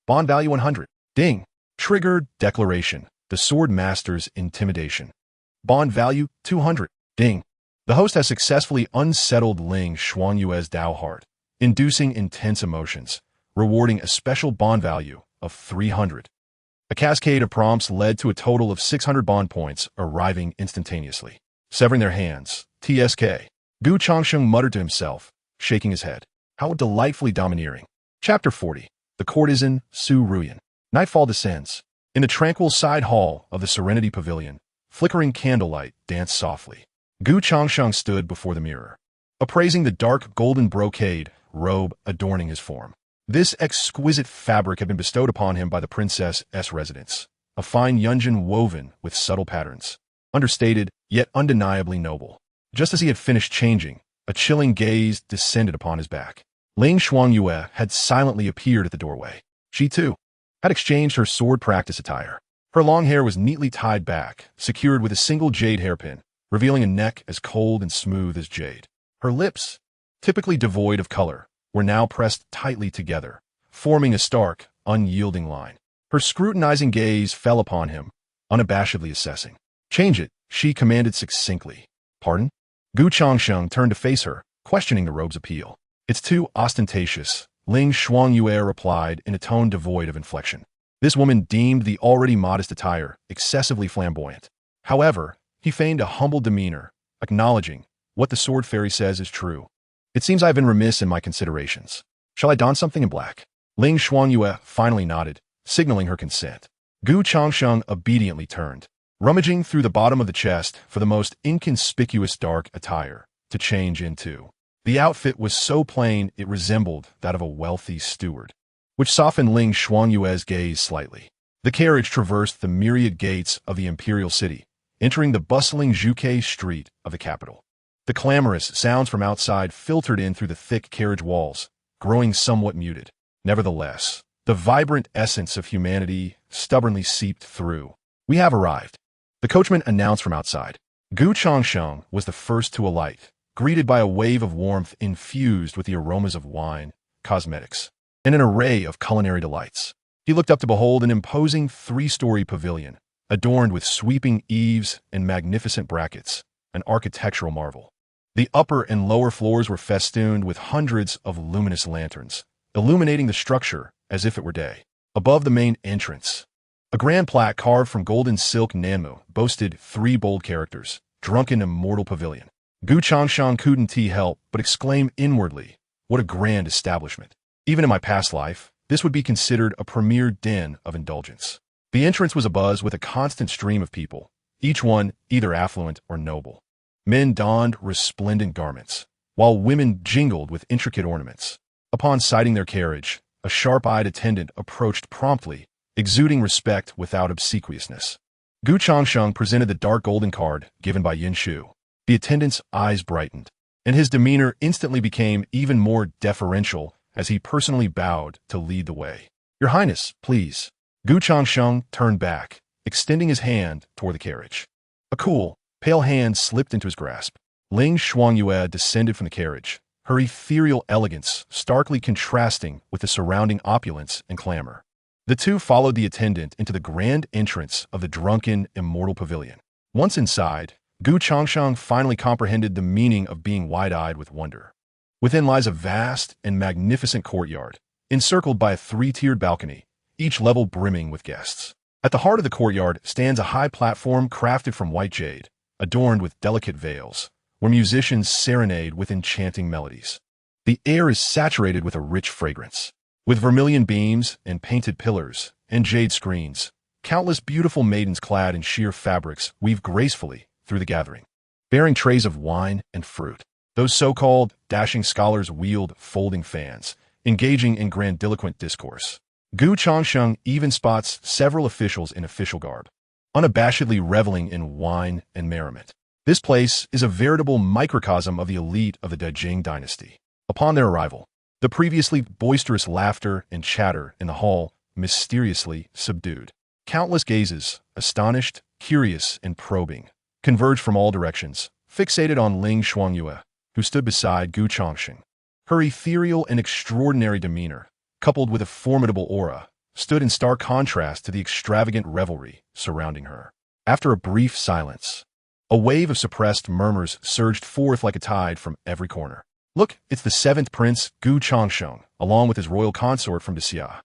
[SPEAKER 1] Bond value 100. Ding! Triggered declaration. The sword master's intimidation. Bond value 200. Ding! The host has successfully unsettled Ling Xuanyue's Dao heart, inducing intense emotions, rewarding a special bond value of 300. A cascade of prompts led to a total of 600 bond points arriving instantaneously. Severing their hands, TSK. Changsheng muttered to himself, shaking his head. How delightfully domineering. Chapter 40. The Courtesan, Su Ruyan. Nightfall descends. In the tranquil side hall of the Serenity Pavilion, flickering candlelight danced softly. Gu Changsheng stood before the mirror, appraising the dark golden brocade robe adorning his form. This exquisite fabric had been bestowed upon him by the princess's residence, a fine yunjin woven with subtle patterns, understated yet undeniably noble. Just as he had finished changing, a chilling gaze descended upon his back. Ling Shuangyue had silently appeared at the doorway. She, too, had exchanged her sword practice attire. Her long hair was neatly tied back, secured with a single jade hairpin, revealing a neck as cold and smooth as jade. Her lips, typically devoid of color, were now pressed tightly together, forming a stark, unyielding line. Her scrutinizing gaze fell upon him, unabashedly assessing. "Change it," she commanded succinctly. "Pardon?" Gu Changsheng turned to face her, questioning the robe's appeal. "It's too ostentatious," Ling Shuangyue replied in a tone devoid of inflection. This woman deemed the already modest attire excessively flamboyant. However, he feigned a humble demeanor, acknowledging, "What the sword fairy says is true. It seems I have been remiss in my considerations. Shall I don something in black?" Ling Shuangyue finally nodded, signaling her consent. Gu Changsheng obediently turned, rummaging through the bottom of the chest for the most inconspicuous dark attire to change into. The outfit was so plain it resembled that of a wealthy steward, which softened Ling Shuangyue's gaze slightly. The carriage traversed the myriad gates of the imperial city, entering the bustling Zhuke street of the capital. The clamorous sounds from outside filtered in through the thick carriage walls, growing somewhat muted. Nevertheless, the vibrant essence of humanity stubbornly seeped through. "We have arrived," the coachman announced from outside. Gu Changsheng was the first to alight, greeted by a wave of warmth infused with the aromas of wine, cosmetics, and an array of culinary delights. He looked up to behold an imposing three-story pavilion, adorned with sweeping eaves and magnificent brackets, an architectural marvel. The upper and lower floors were festooned with hundreds of luminous lanterns, illuminating the structure as if it were day. Above the main entrance, a grand plaque carved from golden silk nanmu boasted three bold characters: "Drunken Immortal Pavilion." Gu Changsheng couldn't help but exclaim inwardly, "What a grand establishment. Even in my past life, this would be considered a premier den of indulgence." The entrance was abuzz with a constant stream of people, each one either affluent or noble. Men donned resplendent garments, while women jingled with intricate ornaments. Upon sighting their carriage, a sharp-eyed attendant approached promptly, exuding respect without obsequiousness. Gu Changsheng presented the dark golden card given by Yin Shu. The attendant's eyes brightened, and his demeanor instantly became even more deferential as he personally bowed to lead the way. "Your Highness, please." Gu Changsheng turned back, extending his hand toward the carriage. A cool, pale hand slipped into his grasp. Ling Shuangyue descended from the carriage, her ethereal elegance starkly contrasting with the surrounding opulence and clamor. The two followed the attendant into the grand entrance of the drunken Immortal Pavilion. Once inside, Gu Changsheng finally comprehended the meaning of being wide-eyed with wonder. Within lies a vast and magnificent courtyard, encircled by a three-tiered balcony, each level brimming with guests. At the heart of the courtyard stands a high platform crafted from white jade, adorned with delicate veils, where musicians serenade with enchanting melodies. The air is saturated with a rich fragrance. With vermilion beams and painted pillars and jade screens, countless beautiful maidens clad in sheer fabrics weave gracefully through the gathering, bearing trays of wine and fruit. Those so-called dashing scholars wield folding fans, engaging in grandiloquent discourse. Gu Changsheng even spots several officials in official garb, unabashedly reveling in wine and merriment. This place is a veritable microcosm of the elite of the Dejing dynasty. Upon their arrival, the previously boisterous laughter and chatter in the hall mysteriously subdued. Countless gazes, astonished, curious, and probing, converged from all directions, fixated on Ling Shuangyue, who stood beside Gu Changsheng. Her ethereal and extraordinary demeanor, coupled with a formidable aura, stood in stark contrast to the extravagant revelry surrounding her. After a brief silence, a wave of suppressed murmurs surged forth like a tide from every corner. "Look, it's the seventh prince, Gu Changsheng, along with his royal consort from Xia."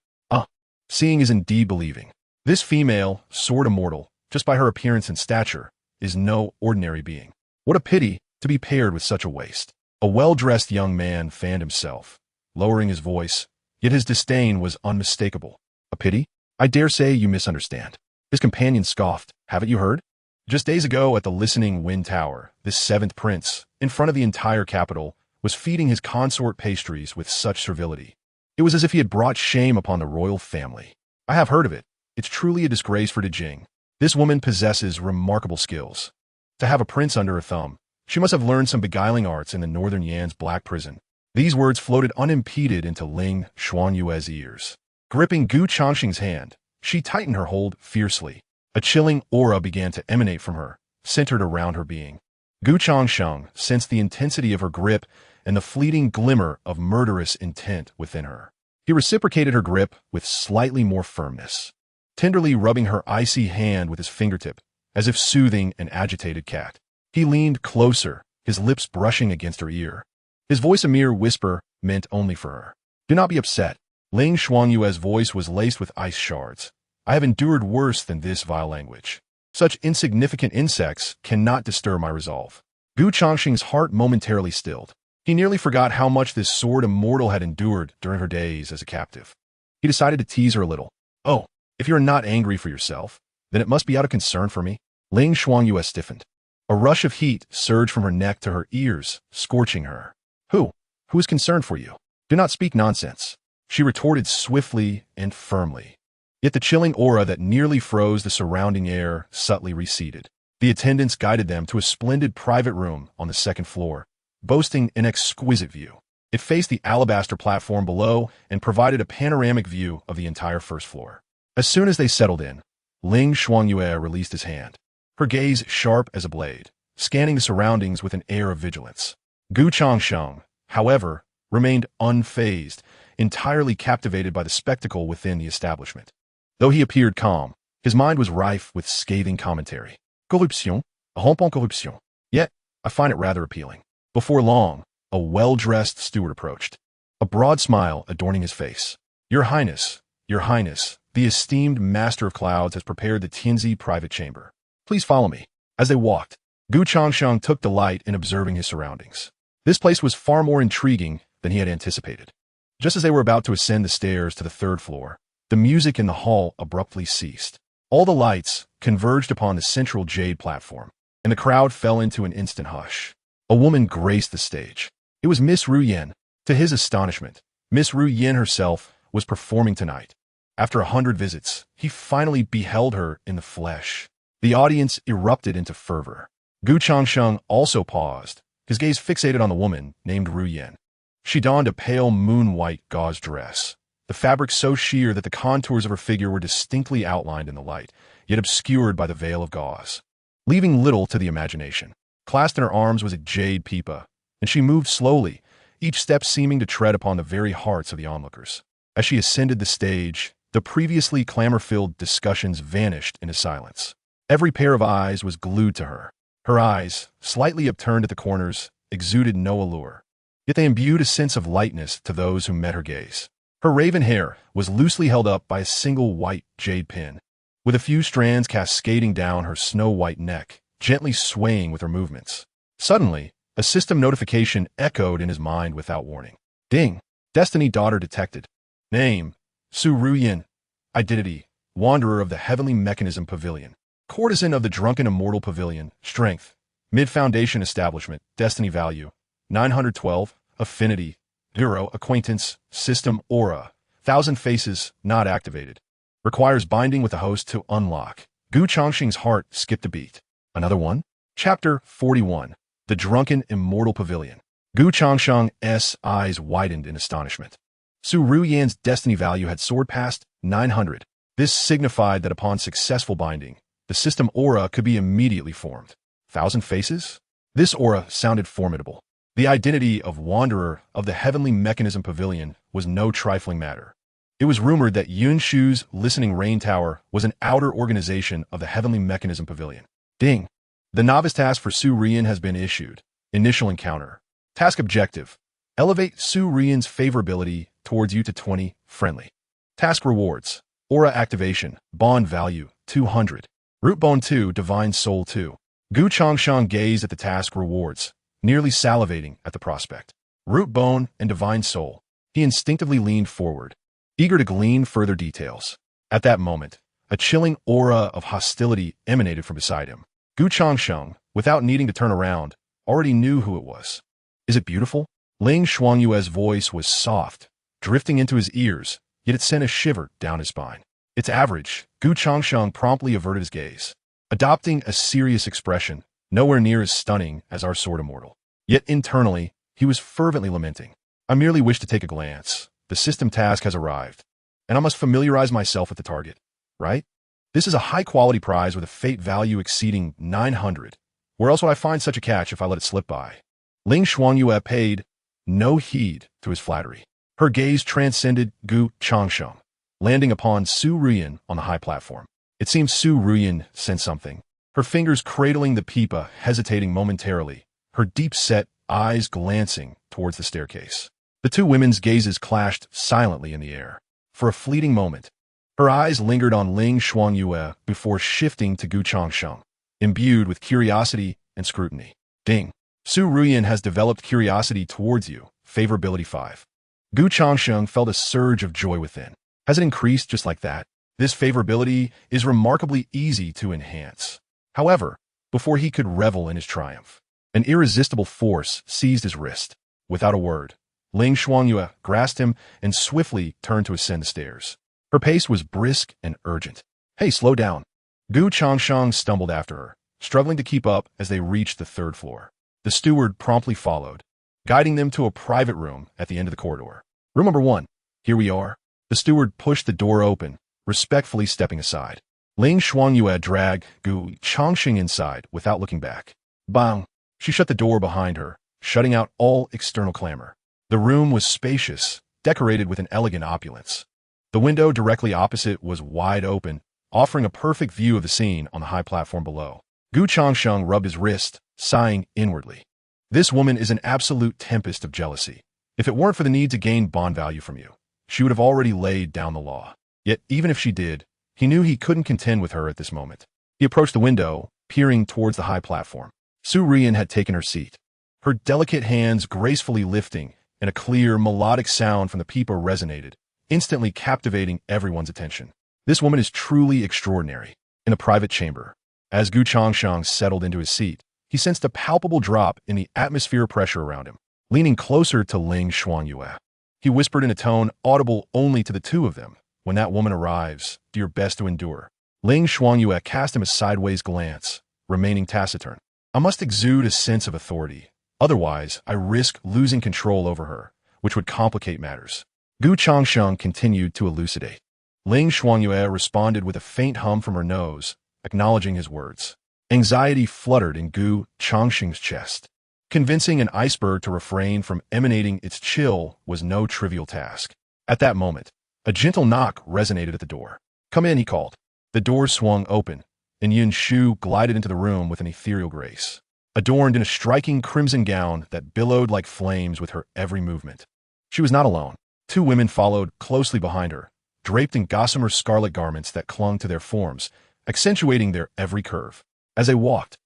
[SPEAKER 1] Seeing is indeed believing. This female, sword immortal, just by her appearance and stature, is no ordinary being. What a pity to be paired with such a waste. A well-dressed young man fanned himself, lowering his voice, yet his disdain was unmistakable. "A pity? I dare say you misunderstand." His companion scoffed. "Haven't you heard? Just days ago at the Listening Wind Tower, this seventh prince, in front of the entire capital, was feeding his consort pastries with such servility. It was as if he had brought shame upon the royal family. I have heard of it. It's truly a disgrace for Dejing. This woman possesses remarkable skills. To have a prince under her thumb, she must have learned some beguiling arts in the northern Yan's black prison. These words floated unimpeded into Ling Xuanyue's ears. Gripping Gu Changsheng's hand, she tightened her hold fiercely. A chilling aura began to emanate from her, centered around her being. Gu Changsheng sensed the intensity of her grip and the fleeting glimmer of murderous intent within her. He reciprocated her grip with slightly more firmness, tenderly rubbing her icy hand with his fingertip, as if soothing an agitated cat. He leaned closer, his lips brushing against her ear. His voice a mere whisper, meant only for her. Do not be upset. Ling Xuanyue's voice was laced with ice shards. I have endured worse than this vile language. Such insignificant insects cannot disturb my resolve. Gu Changsheng's heart momentarily stilled. He nearly forgot how much this sword immortal had endured during her days as a captive. He decided to tease her a little. Oh, if you're not angry for yourself, then it must be out of concern for me. Ling Xuanyue stiffened. A rush of heat surged from her neck to her ears, scorching her. Who is concerned for you? Do not speak nonsense. She retorted swiftly and firmly. Yet the chilling aura that nearly froze the surrounding air subtly receded. The attendants guided them to a splendid private room on the second floor, boasting an exquisite view. It faced the alabaster platform below and provided a panoramic view of the entire first floor. As soon as they settled in, Ling Xuanyue released his hand, her gaze sharp as a blade, scanning the surroundings with an air of vigilance. Gu Changsheng, however, remained unfazed, entirely captivated by the spectacle within the establishment. Though he appeared calm, his mind was rife with scathing commentary. Corruption, rampant corruption. Yet, I find it rather appealing. Before long, a well-dressed steward approached, a broad smile adorning his face. Your Highness, the esteemed Master of Clouds has prepared the Tianzi private chamber. Please follow me. As they walked, Gu Changsheng took delight in observing his surroundings. This place was far more intriguing than he had anticipated. Just as they were about to ascend the stairs to the third floor, the music in the hall abruptly ceased. All the lights converged upon the central jade platform, and the crowd fell into an instant hush. A woman graced the stage. It was Miss Ru Yen. To his astonishment, Miss Ru Yen herself was performing tonight. After 100 visits, he finally beheld her in the flesh. The audience erupted into fervor. Gu Changsheng also paused, his gaze fixated on the woman named Ru Yen. She donned a pale moon-white gauze dress, the fabric so sheer that the contours of her figure were distinctly outlined in the light, yet obscured by the veil of gauze, leaving little to the imagination. Clasped in her arms was a jade pipa, and she moved slowly, each step seeming to tread upon the very hearts of the onlookers. As she ascended the stage, the previously clamor-filled discussions vanished into silence. Every pair of eyes was glued to her. Her eyes, slightly upturned at the corners, exuded no allure, yet they imbued a sense of lightness to those who met her gaze. Her raven hair was loosely held up by a single white jade pin, with a few strands cascading down her snow-white neck, gently swaying with her movements. Suddenly, a system notification echoed in his mind without warning. Ding! Destiny daughter detected. Name, Su Ruyin. Identity, Wanderer of the Heavenly Mechanism Pavilion. Courtesan of the Drunken Immortal Pavilion. Strength, Mid-Foundation Establishment. Destiny value, 912. Affinity, Duro. Acquaintance, System Aura. 1,000 faces, not activated. Requires binding with the host to unlock. Gu Changsheng's heart skipped a beat. Another one? Chapter 41. The Drunken Immortal Pavilion. Gu Changsheng's eyes widened in astonishment. Su Ruyan's destiny value had soared past 900. This signified that upon successful binding, the system aura could be immediately formed. 1,000 faces? This aura sounded formidable. The identity of Wanderer of the Heavenly Mechanism Pavilion was no trifling matter. It was rumored that Yun Shu's Listening Rain Tower was an outer organization of the Heavenly Mechanism Pavilion. Ding! The novice task for Su Rian has been issued. Initial encounter. Task objective. Elevate Su Rian's favorability towards you to 20, friendly. Task rewards. Aura activation. Bond value, 200. Root Bone 2, Divine Soul 2. Gu Changsheng gazed at the task rewards, nearly salivating at the prospect. Root Bone and Divine Soul. He instinctively leaned forward, eager to glean further details. At that moment, a chilling aura of hostility emanated from beside him. Gu Changsheng, without needing to turn around, already knew who it was. Is it beautiful? Ling Xuanyue's voice was soft, drifting into his ears, yet it sent a shiver down his spine. It's average. Gu Changsheng promptly averted his gaze, adopting a serious expression, nowhere near as stunning as our sword immortal. Yet internally, he was fervently lamenting. I merely wish to take a glance. The system task has arrived, and I must familiarize myself with the target, right? This is a high-quality prize with a fate value exceeding 900. Where else would I find such a catch if I let it slip by? Ling Xuanyue paid no heed to his flattery. Her gaze transcended Gu Changsheng, landing upon Su Ruyan on the high platform. It seems Su Ruyan sensed something, her fingers cradling the pipa, hesitating momentarily, her deep-set eyes glancing towards the staircase. The two women's gazes clashed silently in the air. For a fleeting moment, her eyes lingered on Ling Xuanyue before shifting to Gu Changsheng, imbued with curiosity and scrutiny. Ding. Su Ruyan has developed curiosity towards you. Favorability 5. Gu Changsheng felt a surge of joy within. Has it increased just like that? This favorability is remarkably easy to enhance. However, before he could revel in his triumph, an irresistible force seized his wrist. Without a word, Ling Xuanyue grasped him and swiftly turned to ascend the stairs. Her pace was brisk and urgent. Hey, slow down. Gu Changsheng stumbled after her, struggling to keep up as they reached the third floor. The steward promptly followed, guiding them to a private room at the end of the corridor. Room number 1. Here we are. The steward pushed the door open, respectfully stepping aside. Ling Xuanyue dragged Gu Changsheng inside without looking back. Bang! She shut the door behind her, shutting out all external clamor. The room was spacious, decorated with an elegant opulence. The window directly opposite was wide open, offering a perfect view of the scene on the high platform below. Gu Changsheng rubbed his wrist, sighing inwardly. This woman is an absolute tempest of jealousy. If it weren't for the need to gain bond value from you, she would have already laid down the law. Yet, even if she did, he knew he couldn't contend with her at this moment. He approached the window, peering towards the high platform. Su Ruyan had taken her seat, her delicate hands gracefully lifting, and a clear, melodic sound from the pipa resonated, instantly captivating everyone's attention. This woman is truly extraordinary. In the private chamber, as Gu Changsheng settled into his seat, he sensed a palpable drop in the atmosphere pressure around him. Leaning closer to Ling Xuanyue, he whispered in a tone audible only to the two of them, "When that woman arrives, do your best to endure." Ling Xuanyue cast him a sideways glance, remaining taciturn. I must exude a sense of authority. Otherwise, I risk losing control over her, which would complicate matters. Gu Changsheng continued to elucidate. Ling Xuanyue responded with a faint hum from her nose, acknowledging his words. Anxiety fluttered in Gu Changsheng's chest. Convincing an iceberg to refrain from emanating its chill was no trivial task. At that moment, a gentle knock resonated at the door. "Come in," he called. The door swung open, and Yin Shu glided into the room with an ethereal grace, adorned in a striking crimson gown that billowed like flames with her every movement. She was not alone. Two women followed closely behind her, draped in gossamer scarlet garments that clung to their forms, accentuating their every curve. As they walked,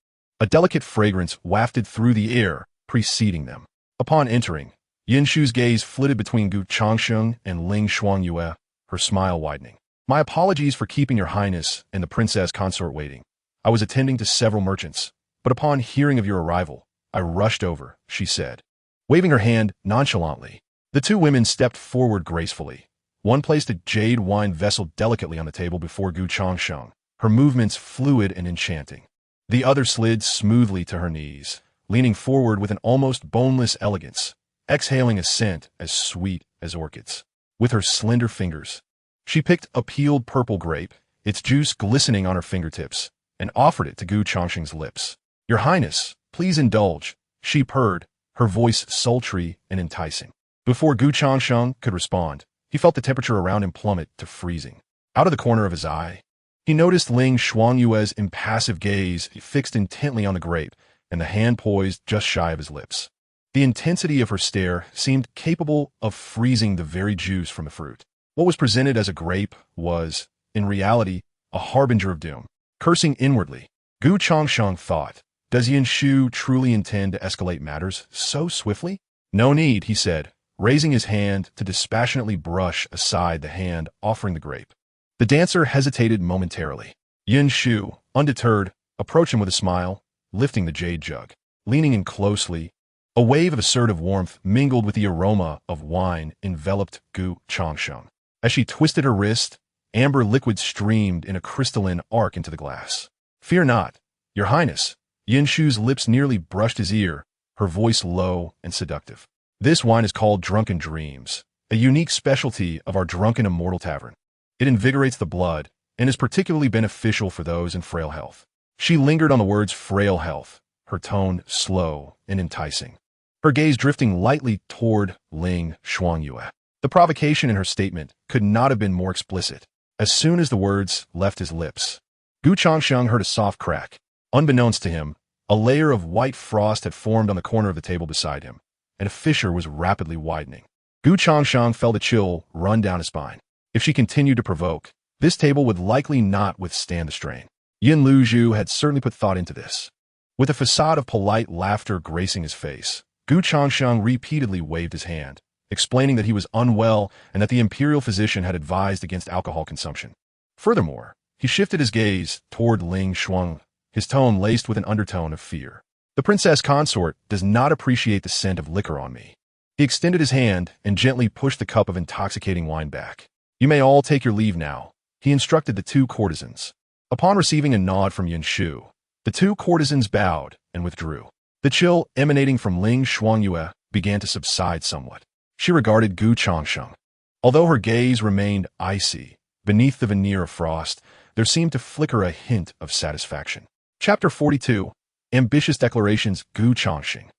[SPEAKER 1] a delicate fragrance wafted through the air, preceding them. Upon entering, Yin Shu's gaze flitted between Gu Changsheng and Ling Xuanyue, her smile widening. "My apologies for keeping your highness and the princess consort waiting. I was attending to several merchants, but upon hearing of your arrival, I rushed over," she said, waving her hand nonchalantly. The two women stepped forward gracefully. One placed a jade wine vessel delicately on the table before Gu Changsheng, her movements fluid and enchanting. The other slid smoothly to her knees, leaning forward with an almost boneless elegance, exhaling a scent as sweet as orchids. With her slender fingers, she picked a peeled purple grape, its juice glistening on her fingertips, and offered it to Gu Changsheng's lips. "Your Highness, please indulge," she purred, her voice sultry and enticing. Before Gu Changsheng could respond, he felt the temperature around him plummet to freezing. Out of the corner of his eye, he noticed Ling Xuanyue's impassive gaze fixed intently on the grape, and the hand poised just shy of his lips. The intensity of her stare seemed capable of freezing the very juice from the fruit. What was presented as a grape was, in reality, a harbinger of doom. Cursing inwardly, Gu Changsheng thought, "Does Yin Shu truly intend to escalate matters so swiftly?" "No need," he said, raising his hand to dispassionately brush aside the hand offering the grape. The dancer hesitated momentarily. Yin Shu, undeterred, approached him with a smile, lifting the jade jug. Leaning in closely, a wave of assertive warmth mingled with the aroma of wine enveloped Gu Changsheng. As she twisted her wrist, amber liquid streamed in a crystalline arc into the glass. "Fear not, Your Highness." Yin Shu's lips nearly brushed his ear, her voice low and seductive. "This wine is called Drunken Dreams, a unique specialty of our Drunken Immortal Tavern. It invigorates the blood and is particularly beneficial for those in frail health." She lingered on the words frail health, her tone slow and enticing, her gaze drifting lightly toward Ling Shuangyue. The provocation in her statement could not have been more explicit. As soon as the words left his lips, Gu Changsheng heard a soft crack. Unbeknownst to him, a layer of white frost had formed on the corner of the table beside him, and a fissure was rapidly widening. Gu Changsheng felt a chill run down his spine. If she continued to provoke, this table would likely not withstand the strain. Yin Luzhu had certainly put thought into this. With a facade of polite laughter gracing his face, Gu Changsheng repeatedly waved his hand, explaining that he was unwell and that the imperial physician had advised against alcohol consumption. Furthermore, he shifted his gaze toward Ling Shuang, his tone laced with an undertone of fear. "The princess consort does not appreciate the scent of liquor on me." He extended his hand and gently pushed the cup of intoxicating wine back. "You may all take your leave now," he instructed the two courtesans. Upon receiving a nod from Yin Shu, the two courtesans bowed and withdrew. The chill emanating from Ling Shuangyue began to subside somewhat. She regarded Gu Changsheng. Although her gaze remained icy, beneath the veneer of frost, there seemed to flicker a hint of satisfaction. Chapter 42. Ambitious Declarations. Gu Changsheng.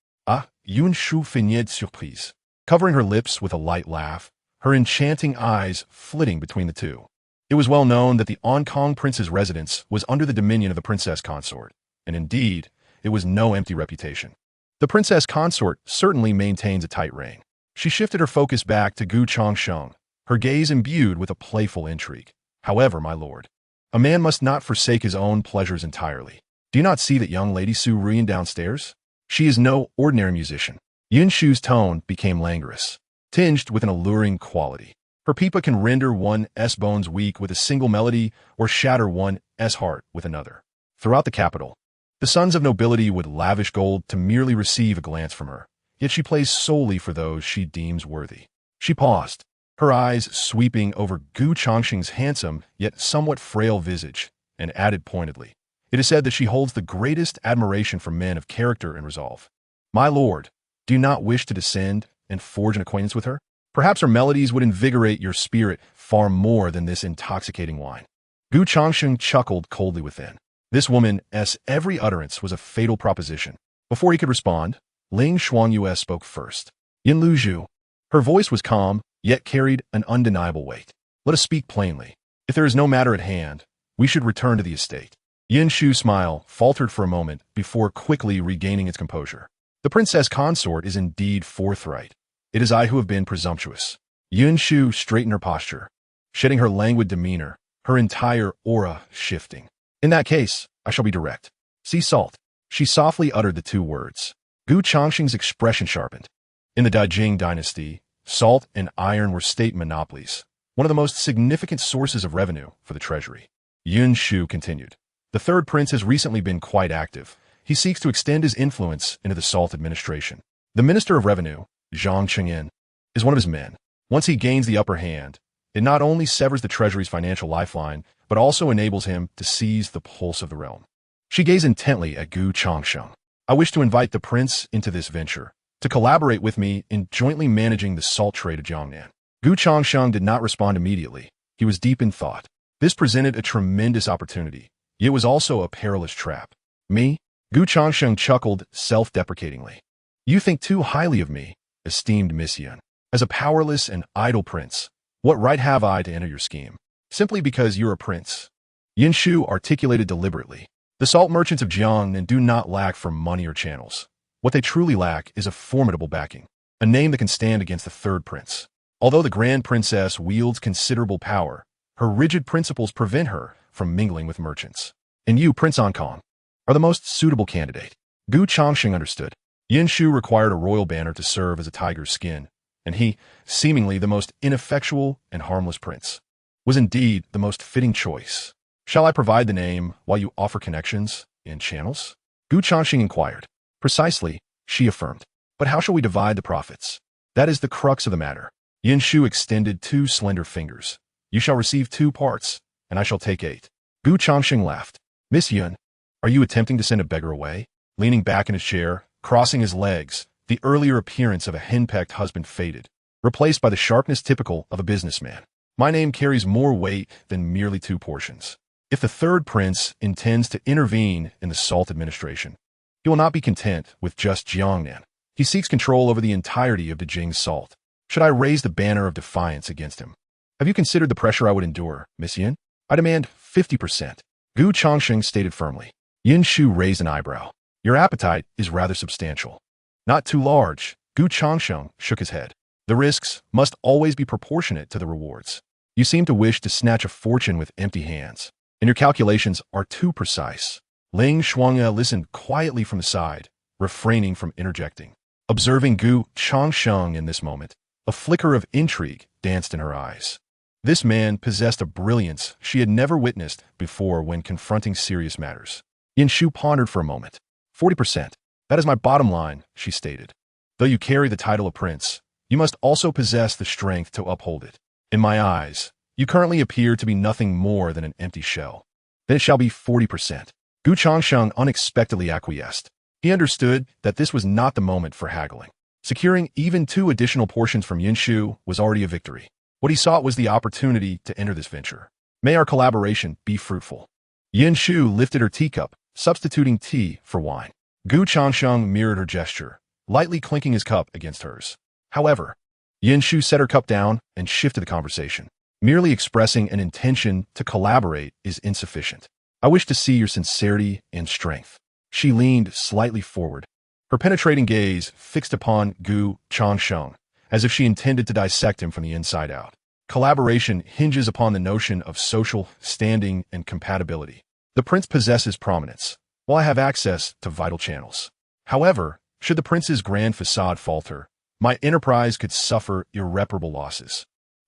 [SPEAKER 1] Yun Shu feigned surprise. Covering her lips with a light laugh, her enchanting eyes flitting between the two. It was well known that the Onkong prince's residence was under the dominion of the princess consort, and indeed, it was no empty reputation. The princess consort certainly maintains a tight rein. She shifted her focus back to Gu Changsheng, her gaze imbued with a playful intrigue. "However, my lord, a man must not forsake his own pleasures entirely. Do you not see that young lady Su Ruyan downstairs? She is no ordinary musician." Yin Shu's tone became languorous, tinged with an alluring quality. Her pipa can render one's bones weak with a single melody or shatter one's heart with another. Throughout the capital, the sons of nobility would lavish gold to merely receive a glance from her, yet she plays solely for those she deems worthy. She paused, her eyes sweeping over Gu Changsheng's handsome yet somewhat frail visage, and added pointedly, "It is said that she holds the greatest admiration for men of character and resolve. My lord, do you not wish to descend and forge an acquaintance with her? Perhaps her melodies would invigorate your spirit far more than this intoxicating wine." Gu Changsheng chuckled coldly within. This woman's every utterance was a fatal proposition. Before he could respond, Ling Shuangyue spoke first. "Yin Luzhu." Her voice was calm, yet carried an undeniable weight. "Let us speak plainly. If there is no matter at hand, we should return to the estate." Yin Shu's smile faltered for a moment before quickly regaining its composure. "The princess consort is indeed forthright. It is I who have been presumptuous." Yin Shu straightened her posture, shedding her languid demeanor, her entire aura shifting. "In that case, I shall be direct. Sea salt." She softly uttered the two words. Gu Changsheng's expression sharpened. In the Daijing dynasty, salt and iron were state monopolies, one of the most significant sources of revenue for the treasury. Yin Shu continued. "The third prince has recently been quite active. He seeks to extend his influence into the salt administration. The Minister of Revenue, Zhang Chengyan, is one of his men. Once he gains the upper hand, it not only severs the treasury's financial lifeline, but also enables him to seize the pulse of the realm." She gazed intently at Gu Changsheng. "I wish to invite the prince into this venture, to collaborate with me in jointly managing the salt trade of Jiangnan." Gu Changsheng did not respond immediately. He was deep in thought. This presented a tremendous opportunity, yet was also a perilous trap. "Me?" Gu Changsheng chuckled self-deprecatingly. "You think too highly of me, esteemed Miss Yin. As a powerless and idle prince, what right have I to enter your scheme? Simply because you're a prince." Yin Shu articulated deliberately. "The salt merchants of Jiangnan do not lack for money or channels. What they truly lack is a formidable backing, a name that can stand against the third prince. Although the Grand Princess wields considerable power, her rigid principles prevent her from mingling with merchants. And you, Prince Onkong, are the most suitable candidate." Gu Changsheng understood. Yin Shu required a royal banner to serve as a tiger's skin, and he, seemingly the most ineffectual and harmless prince, was indeed the most fitting choice. "Shall I provide the name while you offer connections?" In channels? Gu Changsheng inquired. Precisely, she affirmed. But how shall we divide the profits? That is the crux of the matter. Yin Shu extended 2 slender fingers. You shall receive 2 parts, and I shall take 8. Gu Changsheng laughed. Miss Yun, are you attempting to send a beggar away? Leaning back in his chair, crossing his legs, the earlier appearance of a henpecked husband faded, replaced by the sharpness typical of a businessman. My name carries more weight than merely 2 portions. If the third prince intends to intervene in the salt administration, he will not be content with just Jiangnan. He seeks control over the entirety of Dejing's salt. Should I raise the banner of defiance against him? Have you considered the pressure I would endure, Miss Yin? I demand 50%. Gu Changsheng stated firmly. Yin Shu raised an eyebrow. Your appetite is rather substantial. Not too large. Gu Changsheng shook his head. The risks must always be proportionate to the rewards. You seem to wish to snatch a fortune with empty hands, and your calculations are too precise. Ling Shuangya listened quietly from the side, refraining from interjecting. Observing Gu Changsheng in this moment, a flicker of intrigue danced in her eyes. This man possessed a brilliance she had never witnessed before when confronting serious matters. Yin Shu pondered for a moment. 40%. That is my bottom line, she stated. Though you carry the title of prince, you must also possess the strength to uphold it. In my eyes, you currently appear to be nothing more than an empty shell. Then it shall be 40%. Gu Changsheng unexpectedly acquiesced. He understood that this was not the moment for haggling. Securing even 2 additional portions from Yin Shu was already a victory. What he sought was the opportunity to enter this venture. May our collaboration be fruitful. Yin Shu lifted her teacup, substituting tea for wine. Gu Changsheng mirrored her gesture, lightly clinking his cup against hers. However, Yin Shu set her cup down and shifted the conversation. Merely expressing an intention to collaborate is insufficient. I wish to see your sincerity and strength. She leaned slightly forward, her penetrating gaze fixed upon Gu Changsheng, as if she intended to dissect him from the inside out. Collaboration hinges upon the notion of social standing and compatibility. The prince possesses prominence, while I have access to vital channels. However, should the prince's grand facade falter, my enterprise could suffer irreparable losses.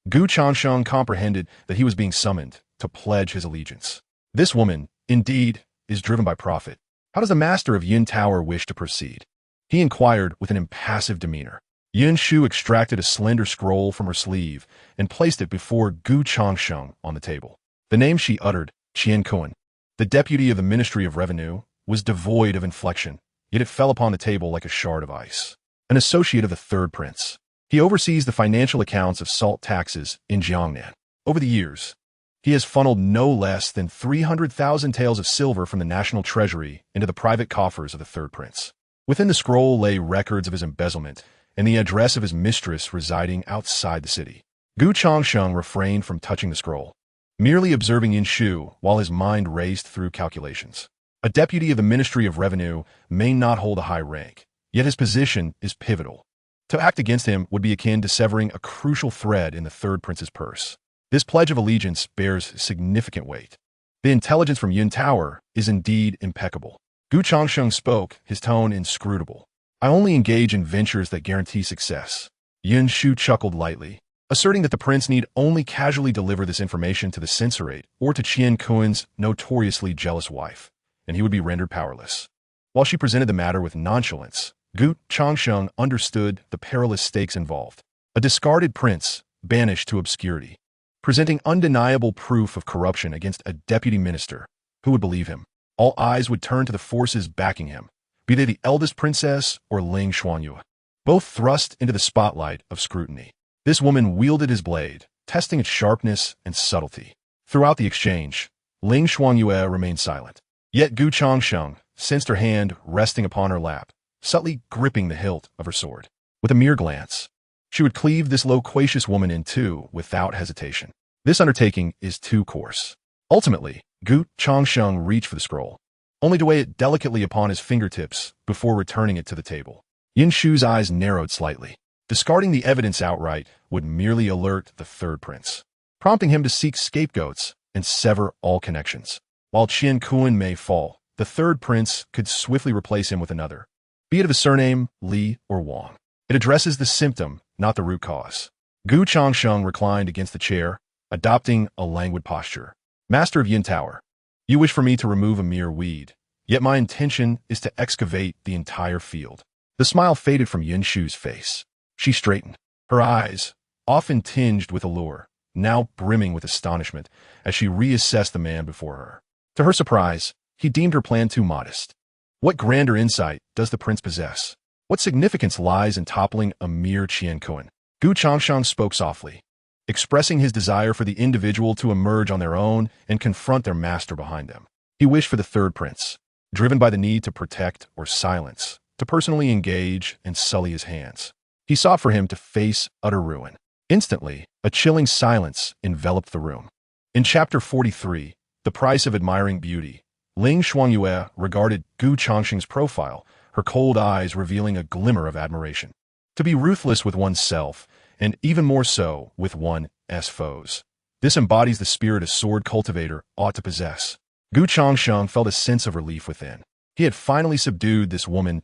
[SPEAKER 1] Gu Changsheng comprehended that he was being summoned to pledge his allegiance. This woman, indeed, is driven by profit. How does the master of Yin Tower wish to proceed? He inquired with an impassive demeanor. Yin Shu extracted a slender scroll from her sleeve and placed it before Gu Changsheng on the table. The name she uttered, Qian Kun, the deputy of the Ministry of Revenue, was devoid of inflection, yet it fell upon the table like a shard of ice. An associate of the third prince. He oversees the financial accounts of salt taxes in Jiangnan. Over the years, he has funneled no less than 300,000 taels of silver from the national treasury into the private coffers of the third prince. Within the scroll lay records of his embezzlement and the address of his mistress residing outside the city. Gu Changsheng refrained from touching the scroll, merely observing Yin Shu while his mind raced through calculations. A deputy of the Ministry of Revenue may not hold a high rank, yet his position is pivotal. To act against him would be akin to severing a crucial thread in the third prince's purse. This pledge of allegiance bears significant weight. The intelligence from Yin Tower is indeed impeccable. Gu Changsheng spoke, his tone inscrutable. I only engage in ventures that guarantee success. Yin Shu chuckled lightly, asserting that the prince need only casually deliver this information to the censorate or to Qian Kun's notoriously jealous wife, and he would be rendered powerless. While she presented the matter with nonchalance, Gu Changsheng understood the perilous stakes involved. A discarded prince, banished to obscurity, presenting undeniable proof of corruption against a deputy minister. Who would believe him? All eyes would turn to the forces backing him, be they the eldest princess or Ling Xuanyue, both thrust into the spotlight of scrutiny. This woman wielded his blade, testing its sharpness and subtlety. Throughout the exchange, Ling Xuanyue remained silent. Yet Gu Changsheng sensed her hand resting upon her lap, subtly gripping the hilt of her sword. With a mere glance, she would cleave this loquacious woman in two without hesitation. This undertaking is too coarse. Ultimately, Gu Changsheng reached for the scroll, only to weigh it delicately upon his fingertips before returning it to the table. Yin Shu's eyes narrowed slightly. Discarding the evidence outright would merely alert the third prince, prompting him to seek scapegoats and sever all connections. While Qian Kun may fall, the third prince could swiftly replace him with another, be it of a surname, Li or Wang. It addresses the symptom, not the root cause. Gu Changsheng reclined against the chair, adopting a languid posture. Master of Yin Tower, you wish for me to remove a mere weed, Yet my intention is to excavate the entire field. The smile faded from Yunshu's face. She straightened, her eyes, often tinged with allure, now brimming with astonishment as she reassessed the man before her. To her surprise, he deemed her plan too modest. What grander insight does the prince possess? What significance lies in toppling a mere Qiankuan? Gu Changsheng spoke softly, expressing his desire for the individual to emerge on their own and confront their master behind them. He wished for the third prince, driven by the need to protect or silence, to personally engage and sully his hands. He sought for him to face utter ruin. Instantly, a chilling silence enveloped the room. In Chapter 43, The Price of Admiring Beauty, Ling Shuangyue regarded Gu Changsheng's profile, her cold eyes revealing a glimmer of admiration. To be ruthless with oneself, and even more so with one's foes. This embodies the spirit a sword cultivator ought to possess. Gu Changsheng felt a sense of relief within. He had finally subdued this woman's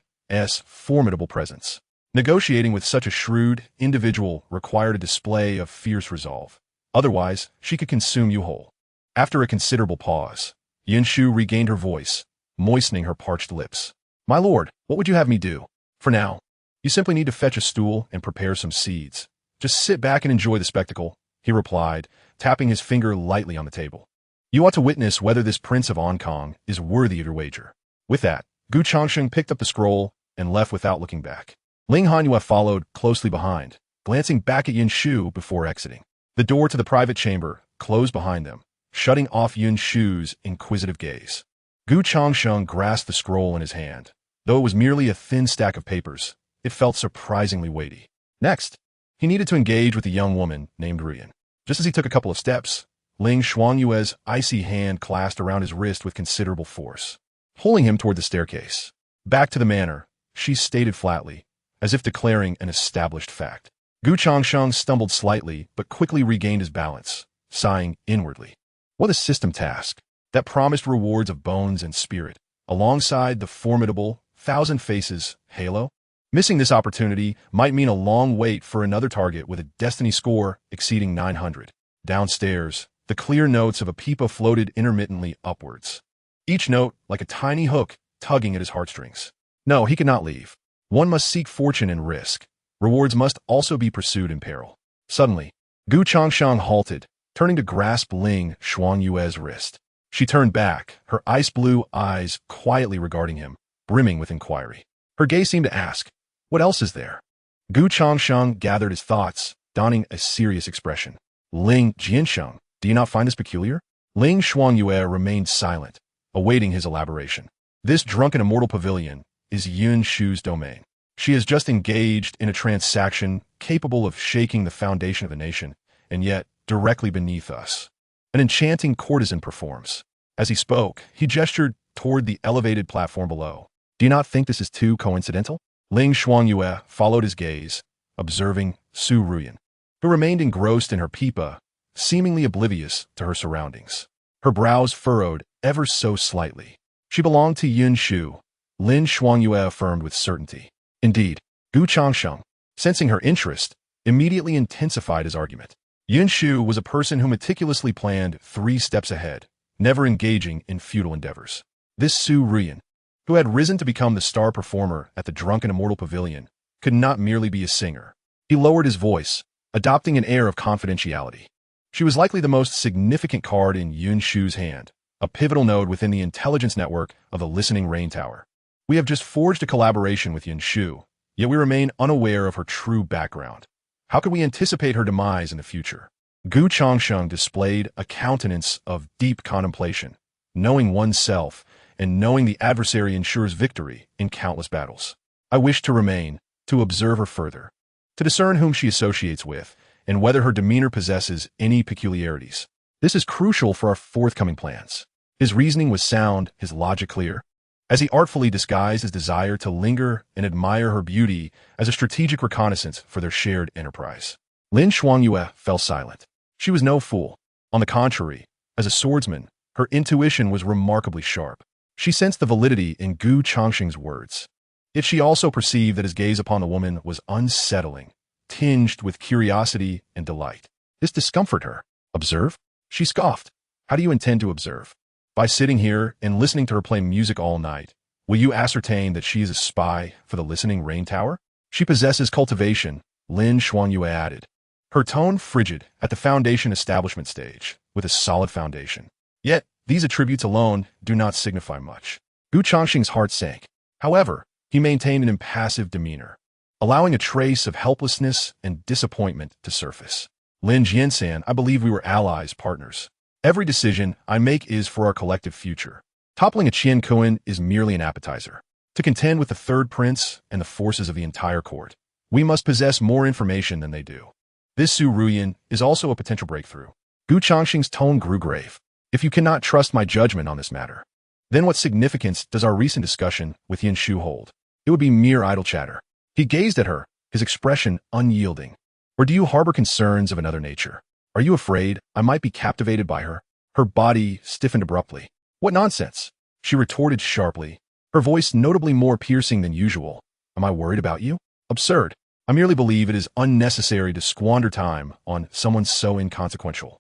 [SPEAKER 1] formidable presence. Negotiating with such a shrewd individual required a display of fierce resolve. Otherwise, she could consume you whole. After a considerable pause, Yunshu regained her voice, moistening her parched lips. My lord, what would you have me do? For now, you simply need to fetch a stool and prepare some seeds. Just sit back and enjoy the spectacle, he replied, tapping his finger lightly on the table. You ought to witness whether this prince of Hong Kong is worthy of your wager. With that, Gu Changsheng picked up the scroll and left without looking back. Ling Hanyue followed closely behind, glancing back at Yunshu before exiting. The door to the private chamber closed behind them, shutting off Yunshu's inquisitive gaze. Gu Changsheng grasped the scroll in his hand. Though it was merely a thin stack of papers, it felt surprisingly weighty. Next, he needed to engage with a young woman named Ruyan. Just as he took a couple of steps, Ling Shuangyue's icy hand clasped around his wrist with considerable force, pulling him toward the staircase. Back to the manor, she stated flatly, as if declaring an established fact. Gu Changsheng stumbled slightly but quickly regained his balance, sighing inwardly. What a system task that promised rewards of bones and spirit, alongside the formidable thousand faces halo. Missing this opportunity might mean a long wait for another target with a destiny score exceeding 900. Downstairs, the clear notes of a pipa floated intermittently upwards, each note like a tiny hook tugging at his heartstrings. No, he could not leave. One must seek fortune and risk. Rewards must also be pursued in peril. Suddenly, Gu Changsheng halted, turning to grasp Ling Shuangyue's wrist. She turned back, her ice-blue eyes quietly regarding him, brimming with inquiry. Her gaze seemed to ask, what else is there? Gu Changsheng gathered his thoughts, donning a serious expression. Ling Jiansheng, do you not find this peculiar? Ling Shuangyue remained silent, awaiting his elaboration. This drunken immortal pavilion is Yunshu's domain. She has just engaged in a transaction capable of shaking the foundation of a nation, and yet directly beneath us. An enchanting courtesan performs. As he spoke, he gestured toward the elevated platform below. Do you not think this is too coincidental? Ling Shuangyue followed his gaze, observing Su Ruyan, who remained engrossed in her pipa, seemingly oblivious to her surroundings. Her brows furrowed ever so slightly. She belonged to Yunshu, Lin Shuangyue affirmed with certainty. Indeed, Gu Changsheng, sensing her interest, immediately intensified his argument. Yunshu was a person who meticulously planned 3 steps ahead, never engaging in futile endeavors. This Su Ruyan, who had risen to become the star performer at the drunken immortal pavilion, could not merely be a singer. He lowered his voice, adopting an air of confidentiality. She was likely the most significant card in Yunshu's hand, a pivotal node within the intelligence network of the Listening Rain Tower. We have just forged a collaboration with Yunshu, yet we remain unaware of her true background. How could we anticipate her demise in the future? Gu Changsheng displayed a countenance of deep contemplation, knowing oneself and knowing the adversary ensures victory in countless battles. I wish to remain, to observe her further, to discern whom she associates with, and whether her demeanor possesses any peculiarities. This is crucial for our forthcoming plans. His reasoning was sound, his logic clear, as he artfully disguised his desire to linger and admire her beauty as a strategic reconnaissance for their shared enterprise. Lin Shuangyue fell silent. She was no fool. On the contrary, as a swordsman, her intuition was remarkably sharp. She sensed the validity in Gu Changsheng's words. Yet she also perceived that his gaze upon the woman was unsettling, tinged with curiosity and delight. This discomforted her. Observe? She scoffed. How do you intend to observe? By sitting here and listening to her play music all night, will you ascertain that she is a spy for the listening rain tower? She possesses cultivation, Lin Xuanyue added, her tone frigid at the foundation establishment stage, with a solid foundation. Yet, these attributes alone do not signify much. Gu Changsheng's heart sank. However, he maintained an impassive demeanor, allowing a trace of helplessness and disappointment to surface. Lin Jiansan, I believe we were allies, partners. Every decision I make is for our collective future. Toppling a Qian Kuan is merely an appetizer. To contend with the third prince and the forces of the entire court, we must possess more information than they do. This Su Ruyan is also a potential breakthrough. Gu Changsheng's tone grew grave. If you cannot trust my judgment on this matter, then what significance does our recent discussion with Yin Shu hold? It would be mere idle chatter. He gazed at her, his expression unyielding. Or do you harbor concerns of another nature? Are you afraid I might be captivated by her? Her body stiffened abruptly. What nonsense! She retorted sharply, her voice notably more piercing than usual. Am I worried about you? Absurd. I merely believe it is unnecessary to squander time on someone so inconsequential.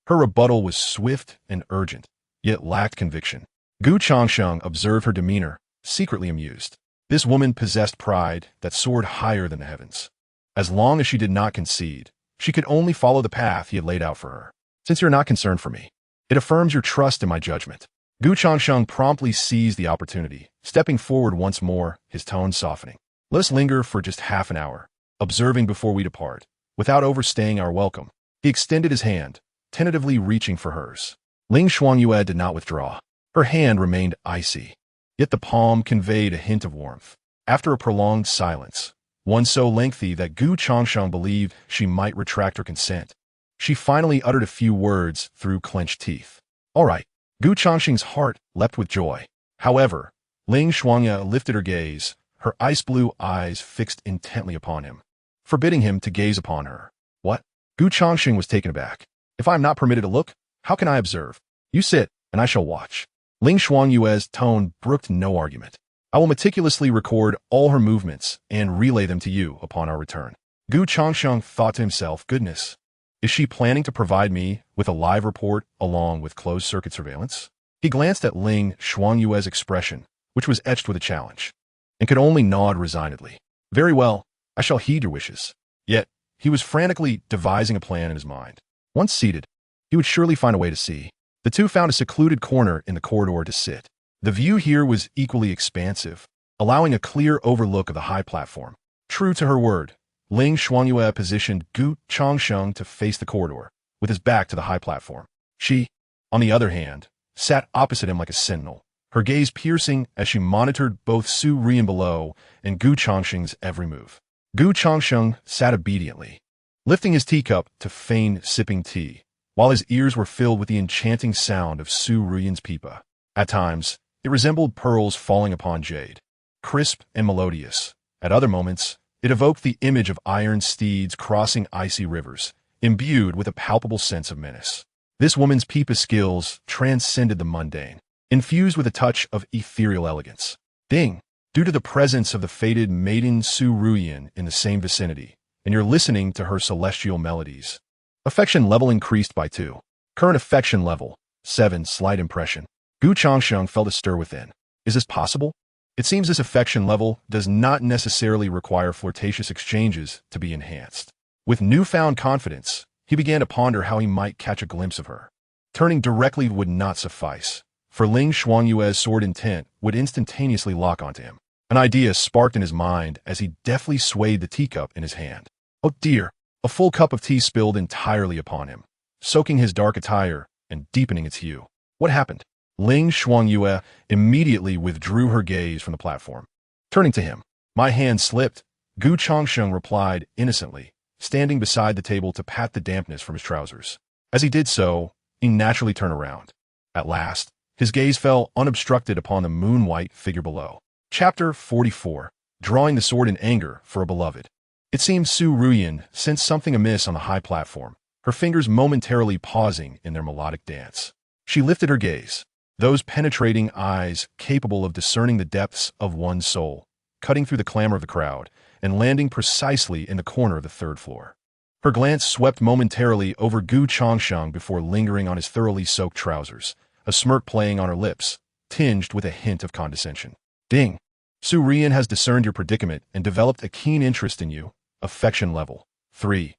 [SPEAKER 1] Her rebuttal was swift and urgent, yet lacked conviction. Gu Changsheng observed her demeanor, secretly amused. This woman possessed pride that soared higher than the heavens. As long as she did not concede, she could only follow the path he had laid out for her. Since you're not concerned for me, it affirms your trust in my judgment. Gu Changsheng promptly seized the opportunity, stepping forward once more, his tone softening. Let us linger for just half an hour, observing before we depart, without overstaying our welcome. He extended his hand, tentatively reaching for hers. Ling Xuanyue did not withdraw. Her hand remained icy, yet the palm conveyed a hint of warmth. After a prolonged silence, one so lengthy that Gu Changsheng believed she might retract her consent, she finally uttered a few words through clenched teeth. All right. Gu Changsheng's heart leapt with joy. However, Ling Xuanyue lifted her gaze, her ice-blue eyes fixed intently upon him, forbidding him to gaze upon her. What? Gu Changsheng was taken aback. If I am not permitted to look, how can I observe? You sit, and I shall watch. Ling Xuanyue's tone brooked no argument. I will meticulously record all her movements and relay them to you upon our return. Gu Changsheng thought to himself, goodness, is she planning to provide me with a live report along with closed-circuit surveillance? He glanced at Ling Xuanyue's expression, which was etched with a challenge, and could only nod resignedly. Very well, I shall heed your wishes. Yet, he was frantically devising a plan in his mind. Once seated, he would surely find a way to see. The two found a secluded corner in the corridor to sit. The view here was equally expansive, allowing a clear overlook of the high platform. True to her word, Ling Xuanyue positioned Gu Changsheng to face the corridor, with his back to the high platform. She, on the other hand, sat opposite him like a sentinel, her gaze piercing as she monitored both Su Ruyan below and Gu Changsheng's every move. Gu Changsheng sat obediently, lifting his teacup to feign sipping tea, while his ears were filled with the enchanting sound of Su Ruyan's pipa. At times, it resembled pearls falling upon jade, crisp and melodious. At other moments, it evoked the image of iron steeds crossing icy rivers, imbued with a palpable sense of menace. This woman's pipa skills transcended the mundane, infused with a touch of ethereal elegance. Ding! Due to the presence of the fated maiden Su Ruyan in the same vicinity, and you're listening to her celestial melodies. Affection level increased by 2. Current affection level, 7. Slight impression. Gu Changsheng felt a stir within. Is this possible? It seems this affection level does not necessarily require flirtatious exchanges to be enhanced. With newfound confidence, he began to ponder how he might catch a glimpse of her. Turning directly would not suffice, for Ling Xuanyue's sword intent would instantaneously lock onto him. An idea sparked in his mind as he deftly swayed the teacup in his hand. Oh dear! A full cup of tea spilled entirely upon him, soaking his dark attire and deepening its hue. What happened? Ling Xuanyue immediately withdrew her gaze from the platform. Turning to him, my hand slipped, Gu Changsheng replied innocently, standing beside the table to pat the dampness from his trousers. As he did so, he naturally turned around. At last, his gaze fell unobstructed upon the moon-white figure below. Chapter 44. Drawing the sword in anger for a beloved. It seemed Su Ruyan sensed something amiss on the high platform, her fingers momentarily pausing in their melodic dance. She lifted her gaze, those penetrating eyes capable of discerning the depths of one's soul, cutting through the clamor of the crowd, and landing precisely in the corner of the third floor. Her glance swept momentarily over Gu Changsheng before lingering on his thoroughly soaked trousers, a smirk playing on her lips, tinged with a hint of condescension. Ding. Su Rian has discerned your predicament and developed a keen interest in you. Affection level 3.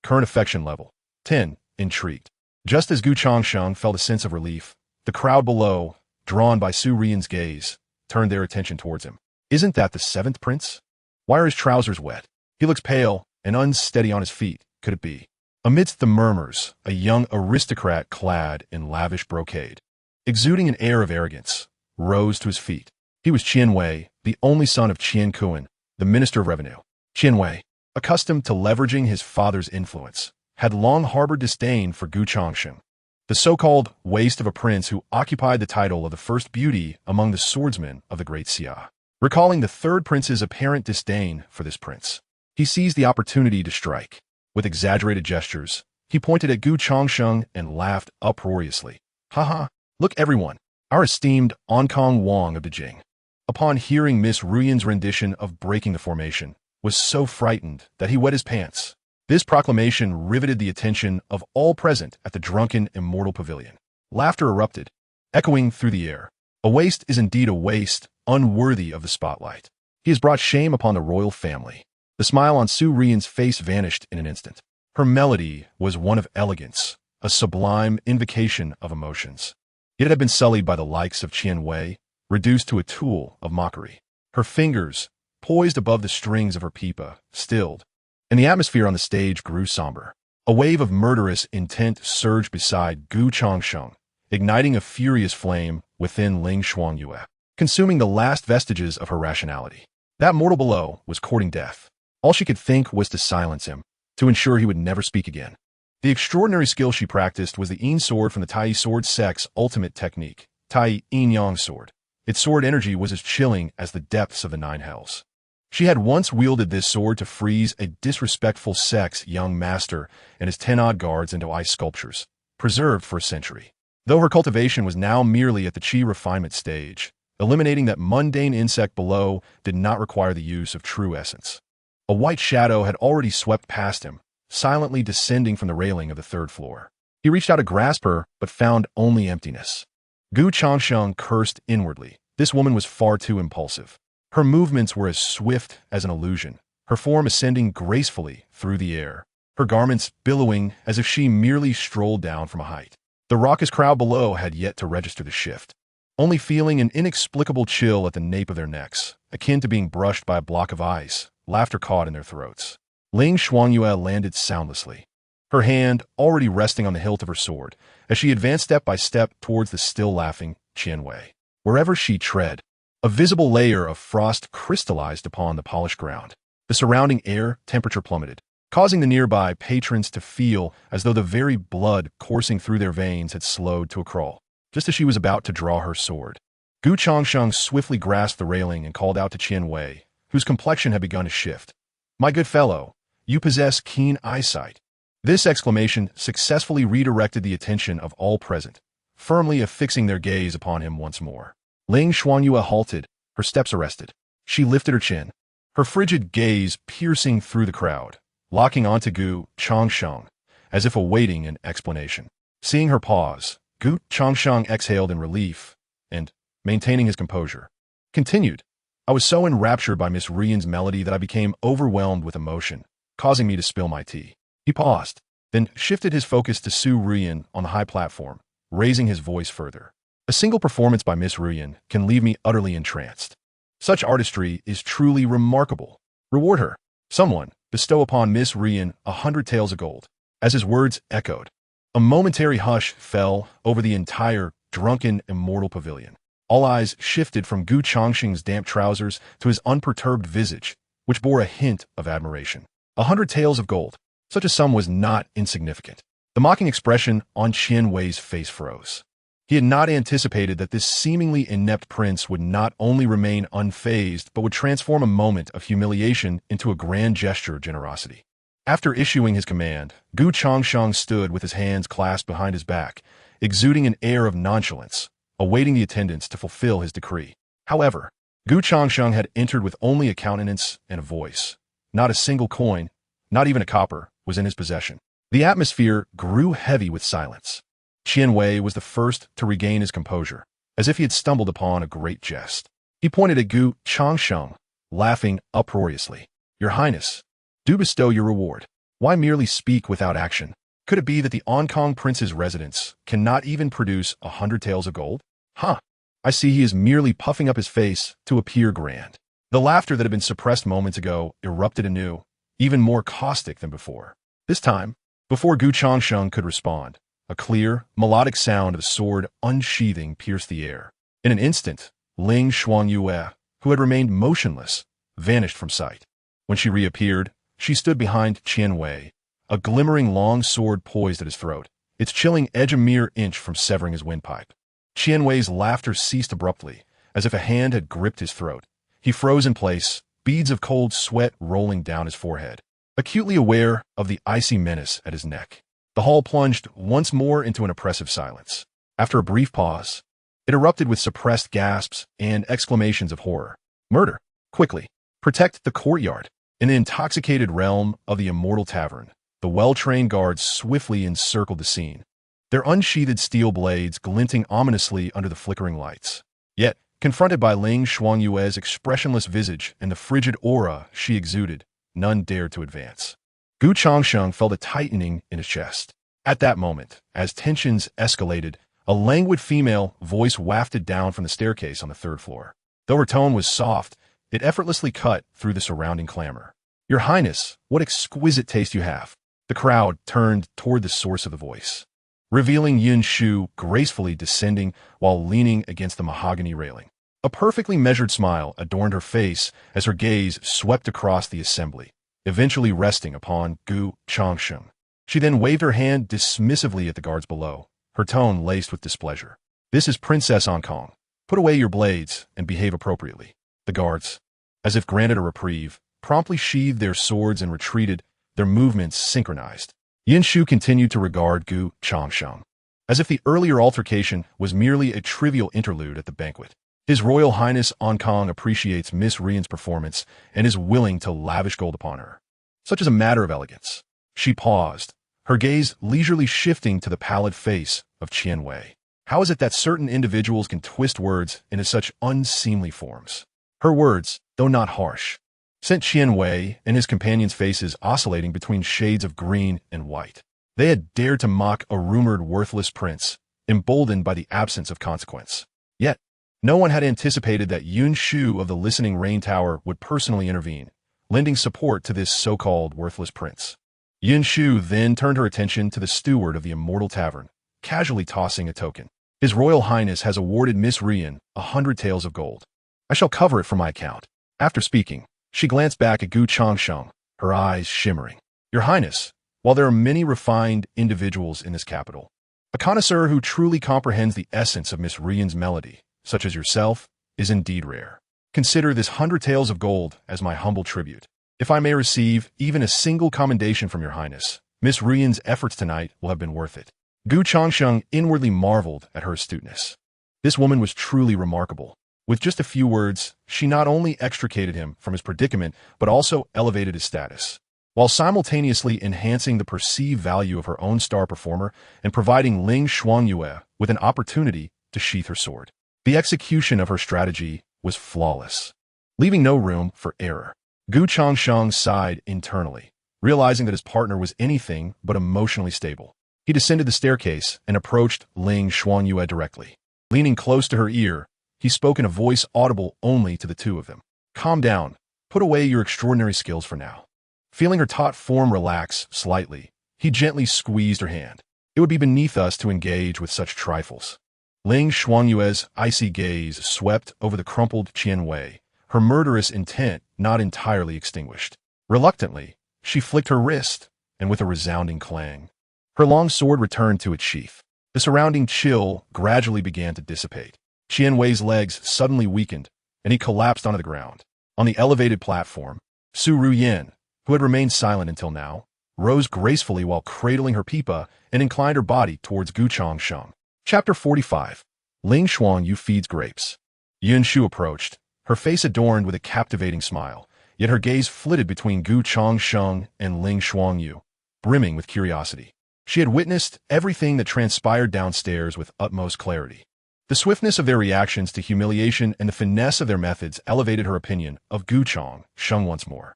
[SPEAKER 1] Current affection level 10. Intrigued. Just as Gu Changsheng felt a sense of relief, the crowd below, drawn by Su Rian's gaze, turned their attention towards him. Isn't that the 7th prince? Why are his trousers wet? He looks pale and unsteady on his feet. Could it be? Amidst the murmurs, a young aristocrat clad in lavish brocade, exuding an air of arrogance, rose to his feet. He was Qian Wei, the only son of Qian Kuan, the Minister of Revenue. Qian Wei, accustomed to leveraging his father's influence, had long harbored disdain for Gu Changsheng, the so-called waste of a prince who occupied the title of the first beauty among the swordsmen of the Great Xia. Recalling the 3rd prince's apparent disdain for this prince, he seized the opportunity to strike. With exaggerated gestures, he pointed at Gu Changsheng and laughed uproariously. Haha, look everyone, our esteemed Onkong Wang of Dejing. Upon hearing Miss Ruyan's rendition of breaking the formation, was so frightened that he wet his pants. This proclamation riveted the attention of all present at the drunken Immortal Pavilion. Laughter erupted, echoing through the air. A waste is indeed a waste, unworthy of the spotlight. He has brought shame upon the royal family. The smile on Su Rian's face vanished in an instant. Her melody was one of elegance, a sublime invocation of emotions. It had been sullied by the likes of Qian Wei, reduced to a tool of mockery. Her fingers, poised above the strings of her pipa, stilled, and the atmosphere on the stage grew somber. A wave of murderous intent surged beside Gu Changsheng, igniting a furious flame within Ling Shuangyue, consuming the last vestiges of her rationality. That mortal below was courting death. All she could think was to silence him, to ensure he would never speak again. The extraordinary skill she practiced was the Yin sword from the Tai sword sect's ultimate technique, Tai Yin Yang sword. Its sword energy was as chilling as the depths of the 9 hells. She had once wielded this sword to freeze a disrespectful sect's young master and his 10-odd guards into ice sculptures, preserved for a century. Though her cultivation was now merely at the chi refinement stage, eliminating that mundane insect below did not require the use of true essence. A white shadow had already swept past him, silently descending from the railing of the 3rd floor. He reached out to grasp her, but found only emptiness. Gu Changsheng cursed inwardly. This woman was far too impulsive. Her movements were as swift as an illusion, her form ascending gracefully through the air, her garments billowing as if she merely strolled down from a height. The raucous crowd below had yet to register the shift, only feeling an inexplicable chill at the nape of their necks, akin to being brushed by a block of ice, laughter caught in their throats. Ling Shuangyue landed soundlessly, her hand already resting on the hilt of her sword, as she advanced step by step towards the still-laughing Qian Wei. Wherever she tread, a visible layer of frost crystallized upon the polished ground. The surrounding air temperature plummeted, causing the nearby patrons to feel as though the very blood coursing through their veins had slowed to a crawl, just as she was about to draw her sword. Gu Changsheng swiftly grasped the railing and called out to Qian Wei, whose complexion had begun to shift. "My good fellow, you possess keen eyesight." This exclamation successfully redirected the attention of all present, firmly affixing their gaze upon him once more. Ling Shuangyue halted, her steps arrested. She lifted her chin, her frigid gaze piercing through the crowd, locking onto Gu Changsheng, as if awaiting an explanation. Seeing her pause, Gu Changsheng exhaled in relief and, maintaining his composure, continued. "I was so enraptured by Miss Rian's melody that I became overwhelmed with emotion, causing me to spill my tea." He paused, then shifted his focus to Su Rian on the high platform, raising his voice further. "A single performance by Miss Rian can leave me utterly entranced. Such artistry is truly remarkable. Reward her. Someone, bestow upon Miss Rian 100 taels of gold." As his words echoed, a momentary hush fell over the entire drunken Immortal Pavilion. All eyes shifted from Gu Changsheng's damp trousers to his unperturbed visage, which bore a hint of admiration. 100 taels of gold. Such a sum was not insignificant. The mocking expression on Qian Wei's face froze. He had not anticipated that this seemingly inept prince would not only remain unfazed, but would transform a moment of humiliation into a grand gesture of generosity. After issuing his command, Gu Changsheng stood with his hands clasped behind his back, exuding an air of nonchalance, awaiting the attendants to fulfill his decree. However, Gu Changsheng had entered with only a countenance and a voice. Not a single coin, not even a copper, was in his possession. The atmosphere grew heavy with silence. Qian Wei was the first to regain his composure, as if he had stumbled upon a great jest. He pointed at Gu Changsheng, laughing uproariously. Your Highness, do bestow your reward. Why merely speak without action? Could it be that the Onkong prince's residence cannot even produce 100 taels of gold? Huh. I see he is merely puffing up his face to appear grand. The laughter that had been suppressed moments ago erupted anew, even more caustic than before. This time, before Gu Changsheng could respond, a clear, melodic sound of the sword unsheathing pierced the air. In an instant, Ling Xuanyue, who had remained motionless, vanished from sight. When she reappeared, she stood behind Qian Wei, a glimmering long sword poised at his throat, its chilling edge a mere inch from severing his windpipe. Qian Wei's laughter ceased abruptly, as if a hand had gripped his throat. He froze in place, beads of cold sweat rolling down his forehead, acutely aware of the icy menace at his neck. The hall plunged once more into an oppressive silence. After a brief pause, it erupted with suppressed gasps and exclamations of horror. Murder! Quickly! Protect the courtyard! In the intoxicated realm of the Immortal Tavern, the well-trained guards swiftly encircled the scene, their unsheathed steel blades glinting ominously under the flickering lights. Yet, confronted by Ling Xuanyue's expressionless visage and the frigid aura she exuded, none dared to advance. Gu Changsheng felt a tightening in his chest. At that moment, as tensions escalated, a languid female voice wafted down from the staircase on the third floor. Though her tone was soft, it effortlessly cut through the surrounding clamor. Your Highness, what exquisite taste you have. The crowd turned toward the source of the voice, revealing Yun Shu gracefully descending while leaning against the mahogany railing. A perfectly measured smile adorned her face as her gaze swept across the assembly, eventually resting upon Gu Changsheng. She then waved her hand dismissively at the guards below, her tone laced with displeasure. This is Princess Onkong. Put away your blades and behave appropriately. The guards, as if granted a reprieve, promptly sheathed their swords and retreated, their movements synchronized. Yin Shu continued to regard Gu Changsheng, as if the earlier altercation was merely a trivial interlude at the banquet. His Royal Highness Onkong appreciates Miss Rian's performance and is willing to lavish gold upon her. Such as a matter of elegance. She paused, her gaze leisurely shifting to the pallid face of Qian Wei. How is it that certain individuals can twist words into such unseemly forms? Her words, though not harsh, sent Qian Wei and his companions' faces oscillating between shades of green and white. They had dared to mock a rumored worthless prince, emboldened by the absence of consequence. Yet, no one had anticipated that Yun Shu of the Listening Rain Tower would personally intervene, lending support to this so-called worthless prince. Yun Shu then turned her attention to the steward of the Immortal Tavern, casually tossing a token. His Royal Highness has awarded Miss Rian 100 taels of gold. I shall cover it from my account. After speaking, she glanced back at Gu Changsheng, her eyes shimmering. Your Highness, while there are many refined individuals in this capital, a connoisseur who truly comprehends the essence of Miss Rian's melody, such as yourself, is indeed rare. Consider this 100 taels of gold as my humble tribute. If I may receive even a single commendation from your Highness, Miss Rian's efforts tonight will have been worth it. Gu Changsheng inwardly marveled at her astuteness. This woman was truly remarkable. With just a few words, she not only extricated him from his predicament, but also elevated his status, while simultaneously enhancing the perceived value of her own star performer and providing Ling Xuanyue with an opportunity to sheath her sword. The execution of her strategy was flawless, leaving no room for error. Gu Changsheng sighed internally, realizing that his partner was anything but emotionally stable. He descended the staircase and approached Ling Xuanyue directly. Leaning close to her ear, he spoke in a voice audible only to the two of them. Calm down. Put away your extraordinary skills for now. Feeling her taut form relax slightly, he gently squeezed her hand. It would be beneath us to engage with such trifles. Ling Xuanyue's icy gaze swept over the crumpled Qian Wei, her murderous intent not entirely extinguished. Reluctantly, she flicked her wrist, and with a resounding clang, her long sword returned to its sheath. The surrounding chill gradually began to dissipate. Qian Wei's legs suddenly weakened, and he collapsed onto the ground. On the elevated platform, Su Ruyan, who had remained silent until now, rose gracefully while cradling her pipa and inclined her body towards Gu Changsheng. Chapter 45. Ling Xuanyue feeds grapes. Yun Shu approached, her face adorned with a captivating smile, yet her gaze flitted between Gu Changsheng and Ling Xuanyue, brimming with curiosity. She had witnessed everything that transpired downstairs with utmost clarity. The swiftness of their reactions to humiliation and the finesse of their methods elevated her opinion of Gu Changsheng once more.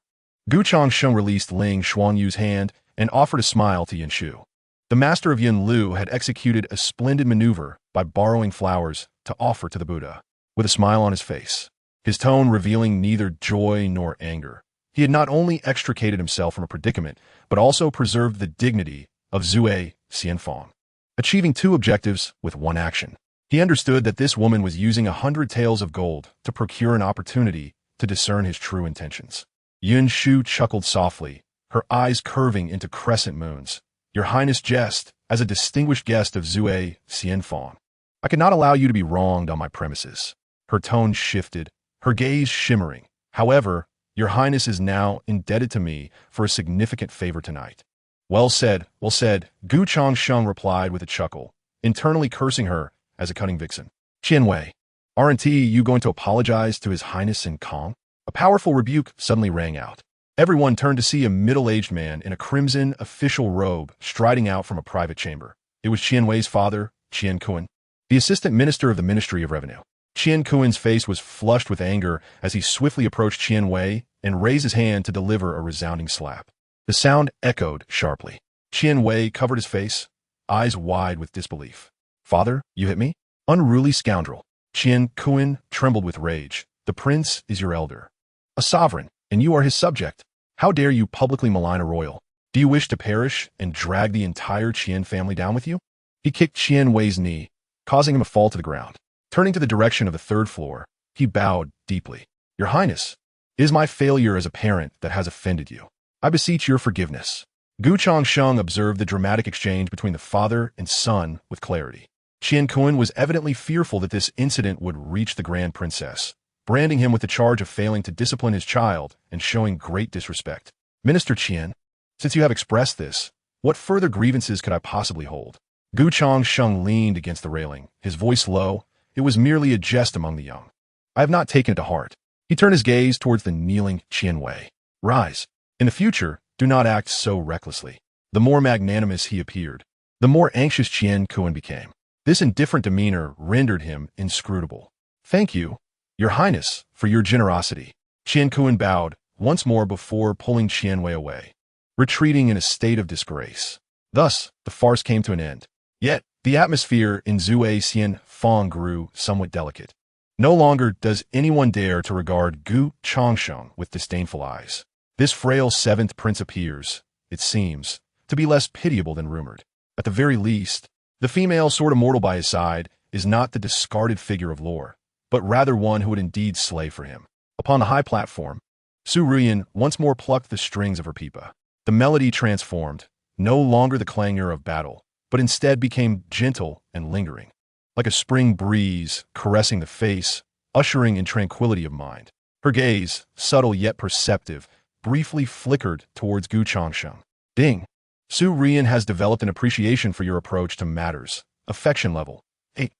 [SPEAKER 1] Gu Changsheng released Ling Xuanyu's hand and offered a smile to Yin Shu. The master of Yin Lu had executed a splendid maneuver by borrowing flowers to offer to the Buddha. With a smile on his face, his tone revealing neither joy nor anger, he had not only extricated himself from a predicament, but also preserved the dignity of Zue Xianfang, achieving two objectives with one action. He understood that this woman was using 100 taels of gold to procure an opportunity to discern his true intentions. Yin Shu chuckled softly, her eyes curving into crescent moons. Your Highness jest, as a distinguished guest of Zue Xianfang. I cannot allow you to be wronged on my premises. Her tone shifted, her gaze shimmering. However, Your Highness is now indebted to me for a significant favor tonight. Well said, well said, Gu Changsheng replied with a chuckle, internally cursing her as a cunning vixen. Qianwei, aren't you going to apologize to His Highness in Kong? A powerful rebuke suddenly rang out. Everyone turned to see a middle-aged man in a crimson official robe striding out from a private chamber. It was Qianwei's father, Qian Kuan, the assistant minister of the Ministry of Revenue. Qian Kuan's face was flushed with anger as he swiftly approached Qianwei and raised his hand to deliver a resounding slap. The sound echoed sharply. Qianwei covered his face, eyes wide with disbelief. Father, you hit me? Unruly scoundrel. Qian Kuan trembled with rage. The prince is your elder, a sovereign, and you are his subject. How dare you publicly malign a royal? Do you wish to perish and drag the entire Qian family down with you? He kicked Qianwei's knee, causing him to fall to the ground. Turning to the direction of the third floor, he bowed deeply. Your Highness, it is my failure as a parent that has offended you. I beseech your forgiveness. Gu Changsheng observed the dramatic exchange between the father and son with clarity. Qian Kuan was evidently fearful that this incident would reach the Grand Princess, branding him with the charge of failing to discipline his child and showing great disrespect. Minister Qian, since you have expressed this, what further grievances could I possibly hold? Gu Changsheng leaned against the railing, his voice low. It was merely a jest among the young. I have not taken it to heart. He turned his gaze towards the kneeling Qianwei. Rise. In the future, do not act so recklessly. The more magnanimous he appeared, the more anxious Qian Kuan became. This indifferent demeanor rendered him inscrutable. Thank you, Your Highness, for your generosity. Qian Kuan bowed once more before pulling Qianwei away, retreating in a state of disgrace. Thus, the farce came to an end. Yet, the atmosphere in Zue Xianfang grew somewhat delicate. No longer does anyone dare to regard Gu Changsheng with disdainful eyes. This frail seventh prince appears, it seems, to be less pitiable than rumored. At the very least, the female sword immortal by his side is not the discarded figure of lore, but rather one who would indeed slay for him. Upon the high platform, Su Ruyan once more plucked the strings of her pipa. The melody transformed, no longer the clangor of battle, but instead became gentle and lingering, like a spring breeze caressing the face, ushering in tranquility of mind. Her gaze, subtle yet perceptive, briefly flickered towards Gu Changsheng. Ding! Su Ruyan has developed an appreciation for your approach to matters. Affection level 8.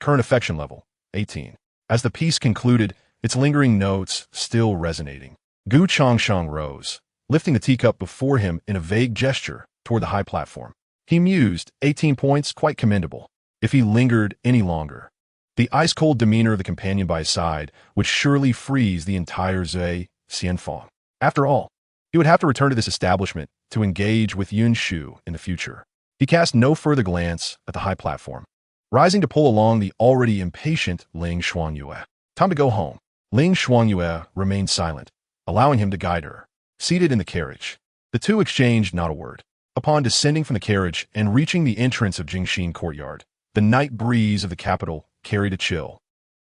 [SPEAKER 1] Current affection level 18. As the piece concluded, its lingering notes still resonating, Gu Changsheng rose, lifting the teacup before him in a vague gesture toward the high platform. He mused, 18 points, quite commendable. If he lingered any longer, the ice-cold demeanor of the companion by his side would surely freeze the entire Zue Xianfang. After all, he would have to return to this establishment to engage with Yin Shu in the future. He cast no further glance at the high platform, rising to pull along the already impatient Ling Xuanyue. Time to go home. Ling Xuanyue remained silent, allowing him to guide her. Seated in the carriage, the two exchanged not a word. Upon descending from the carriage and reaching the entrance of Changsheng courtyard, the night breeze of the capital carried a chill.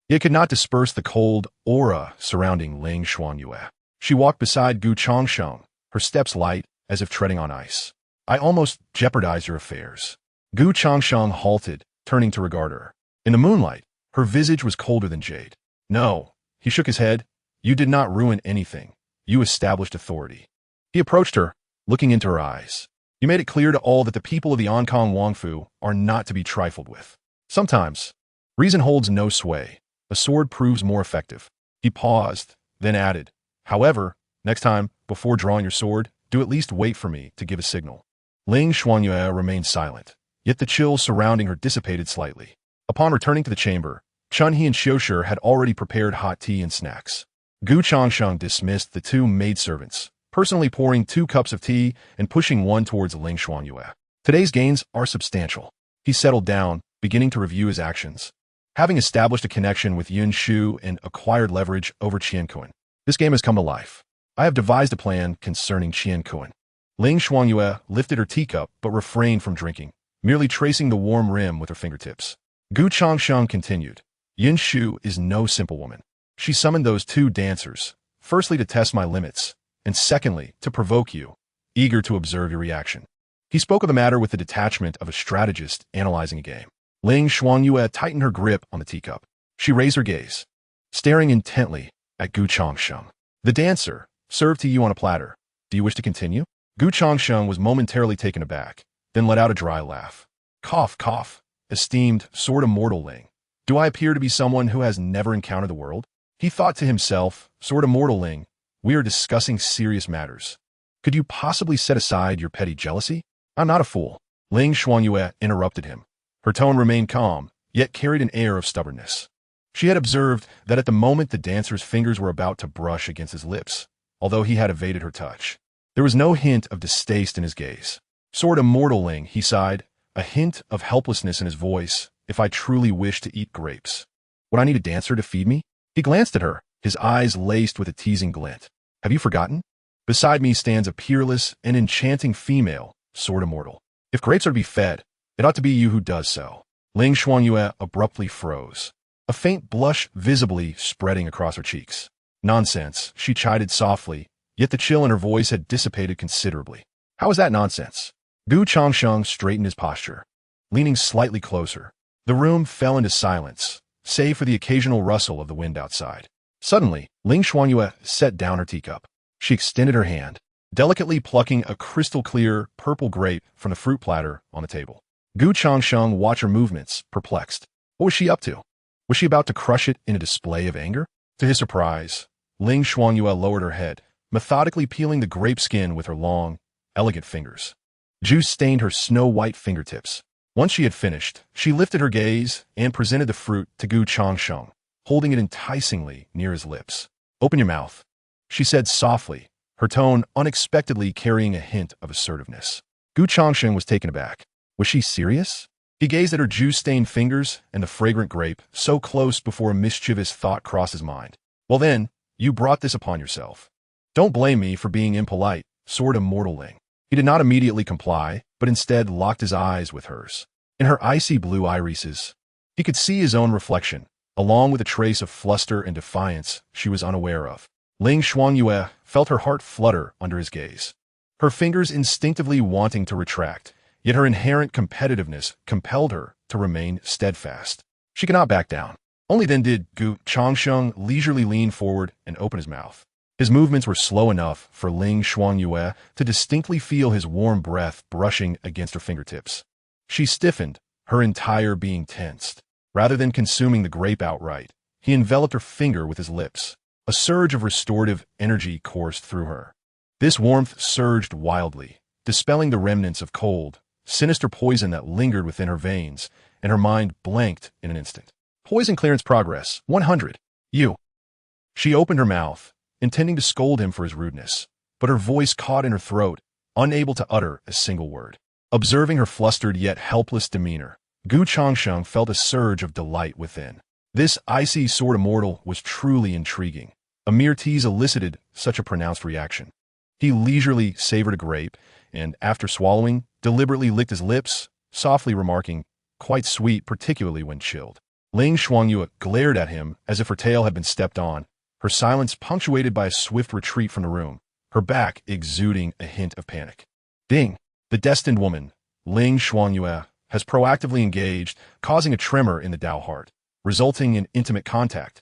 [SPEAKER 1] It could not disperse the cold aura surrounding Ling Xuanyue. She walked beside Gu Changsheng, her steps light as if treading on ice. I almost jeopardized your affairs. Gu Changsheng halted, turning to regard her. In the moonlight, her visage was colder than jade. No, he shook his head. You did not ruin anything. You established authority. He approached her, looking into her eyes. You made it clear to all that the people of the Ankang Wangfu are not to be trifled with. Sometimes, reason holds no sway. A sword proves more effective. He paused, then added, however, next time, before drawing your sword, do at least wait for me to give a signal. Ling Xuanyue remained silent, yet the chill surrounding her dissipated slightly. Upon returning to the chamber, Chunhe and Xiushi had already prepared hot tea and snacks. Gu Changsheng dismissed the two maidservants, personally pouring 2 cups of tea and pushing one towards Ling Xuanyue. Today's gains are substantial. He settled down, beginning to review his actions. Having established a connection with Yun Shu and acquired leverage over Qian Kuan, this game has come to life. I have devised a plan concerning Qian Kuan. Ling Xuanyue lifted her teacup but refrained from drinking, merely tracing the warm rim with her fingertips. Gu Changsheng continued. Yun Shu is no simple woman. She summoned those 2 dancers, firstly to test my limits, and secondly to provoke you, eager to observe your reaction. He spoke of the matter with the detachment of a strategist analyzing a game. Ling Xuanyue tightened her grip on the teacup. She raised her gaze, staring intently at Gu Changsheng. The dancer, served to you on a platter. Do you wish to continue? Gu Changsheng was momentarily taken aback, then let out a dry laugh. Cough, cough. Esteemed, sword immortal Ling. Do I appear to be someone who has never encountered the world? He thought to himself, sword immortal Ling, we are discussing serious matters. Could you possibly set aside your petty jealousy? I'm not a fool. Ling Xuanyue interrupted him. Her tone remained calm, yet carried an air of stubbornness. She had observed that at the moment the dancer's fingers were about to brush against his lips, although he had evaded her touch. There was no hint of distaste in his gaze. Sword immortal Ling, he sighed, a hint of helplessness in his voice, if I truly wish to eat grapes. Would I need a dancer to feed me? He glanced at her, his eyes laced with a teasing glint. Have you forgotten? Beside me stands a peerless and enchanting female, sword immortal. If grapes are to be fed, it ought to be you who does so. Ling Xuanyue abruptly froze, a faint blush visibly spreading across her cheeks. Nonsense, she chided softly, yet the chill in her voice had dissipated considerably. How is that nonsense? Gu Changsheng straightened his posture, leaning slightly closer. The room fell into silence, save for the occasional rustle of the wind outside. Suddenly, Ling Xuanyue set down her teacup. She extended her hand, delicately plucking a crystal-clear purple grape from the fruit platter on the table. Gu Changsheng watched her movements, perplexed. What was she up to? Was she about to crush it in a display of anger? To his surprise, Ling Xuanyue lowered her head, methodically peeling the grape skin with her long, elegant fingers. Juice stained her snow-white fingertips. Once she had finished, she lifted her gaze and presented the fruit to Gu Changsheng, holding it enticingly near his lips. Open your mouth, she said softly, her tone unexpectedly carrying a hint of assertiveness. Gu Changsheng was taken aback. Was she serious? He gazed at her juice-stained fingers and the fragrant grape, so close before a mischievous thought crossed his mind. Well then, you brought this upon yourself. Don't blame me for being impolite, sword immortal Ling. He did not immediately comply, but instead locked his eyes with hers. In her icy blue irises, he could see his own reflection, along with a trace of fluster and defiance she was unaware of. Ling Xuanyue felt her heart flutter under his gaze, her fingers instinctively wanting to retract, yet her inherent competitiveness compelled her to remain steadfast. She could not back down. Only then did Gu Changsheng leisurely lean forward and open his mouth. His movements were slow enough for Ling Xuanyue to distinctly feel his warm breath brushing against her fingertips. She stiffened, her entire being tensed. Rather than consuming the grape outright, he enveloped her finger with his lips. A surge of restorative energy coursed through her. This warmth surged wildly, dispelling the remnants of cold, sinister poison that lingered within her veins, and her mind blanked in an instant. Poison clearance progress, 100. You. She opened her mouth, intending to scold him for his rudeness, but her voice caught in her throat, unable to utter a single word. Observing her flustered yet helpless demeanor, Gu Changsheng felt a surge of delight within. This icy sword immortal was truly intriguing. A mere tease elicited such a pronounced reaction. He leisurely savored a grape, and after swallowing, deliberately licked his lips, softly remarking, quite sweet, particularly when chilled. Ling Xuanyue glared at him as if her tail had been stepped on, her silence punctuated by a swift retreat from the room, her back exuding a hint of panic. Ding! The destined woman, Ling Xuanyue, has proactively engaged, causing a tremor in the Dao heart, resulting in intimate contact.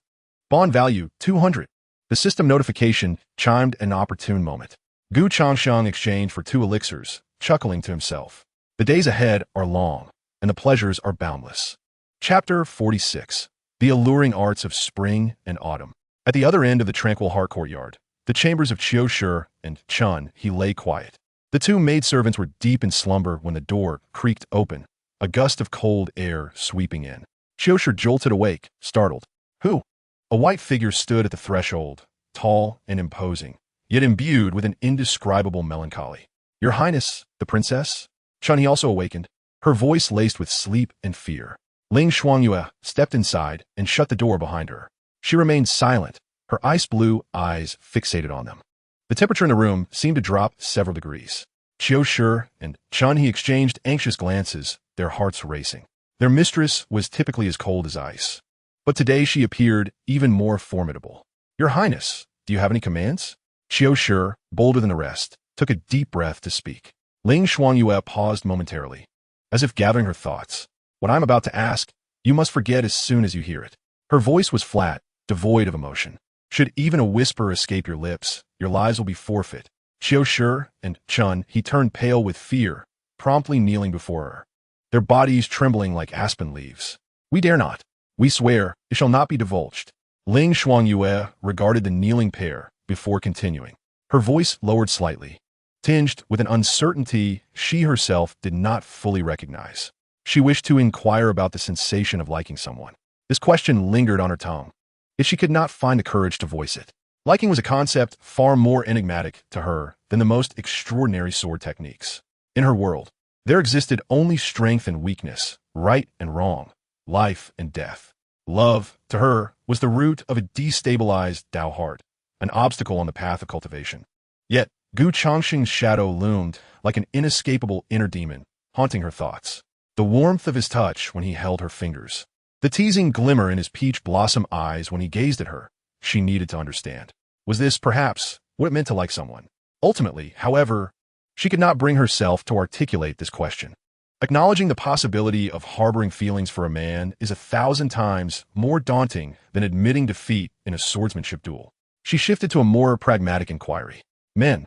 [SPEAKER 1] Bond value, 200. The system notification chimed an opportune moment. Gu Changsheng exchanged for 2 elixirs, chuckling to himself. The days ahead are long, and the pleasures are boundless. Chapter 46. The alluring arts of spring and autumn. At the other end of the tranquil heart courtyard, the chambers of Qiushi and Chun, he lay quiet. The two maidservants were deep in slumber when the door creaked open, a gust of cold air sweeping in. Changsheng jolted awake, startled. Who? A white figure stood at the threshold, tall and imposing, yet imbued with an indescribable melancholy. Your Highness, the princess? Chun He also awakened, her voice laced with sleep and fear. Ling Shuangyue stepped inside and shut the door behind her. She remained silent, her ice-blue eyes fixated on them. The temperature in the room seemed to drop several degrees. Changsheng and Chun He exchanged anxious glances, their hearts racing. Their mistress was typically as cold as ice. But today she appeared even more formidable. Your Highness, do you have any commands? Changsheng, bolder than the rest, took a deep breath to speak. Ling Shuangyue paused momentarily, as if gathering her thoughts. What I'm about to ask, you must forget as soon as you hear it. Her voice was flat, devoid of emotion. Should even a whisper escape your lips, your lives will be forfeit. Changsheng and Chun He turned pale with fear, promptly kneeling before her, their bodies trembling like aspen leaves. We dare not. We swear, it shall not be divulged. Ling Shuangyue regarded the kneeling pair before continuing. Her voice lowered slightly, tinged with an uncertainty she herself did not fully recognize. She wished to inquire about the sensation of liking someone. This question lingered on her tongue, yet she could not find the courage to voice it. Liking was a concept far more enigmatic to her than the most extraordinary sword techniques. In her world, there existed only strength and weakness, right and wrong, life and death. Love, to her, was the root of a destabilized Dao heart, an obstacle on the path of cultivation. Yet, Gu Changsheng's shadow loomed like an inescapable inner demon, haunting her thoughts. The warmth of his touch when he held her fingers, the teasing glimmer in his peach blossom eyes when he gazed at her, she needed to understand. Was this, perhaps, what it meant to like someone? Ultimately, however, she could not bring herself to articulate this question. Acknowledging the possibility of harboring feelings for a man is 1,000 times more daunting than admitting defeat in a swordsmanship duel. She shifted to a more pragmatic inquiry. Men,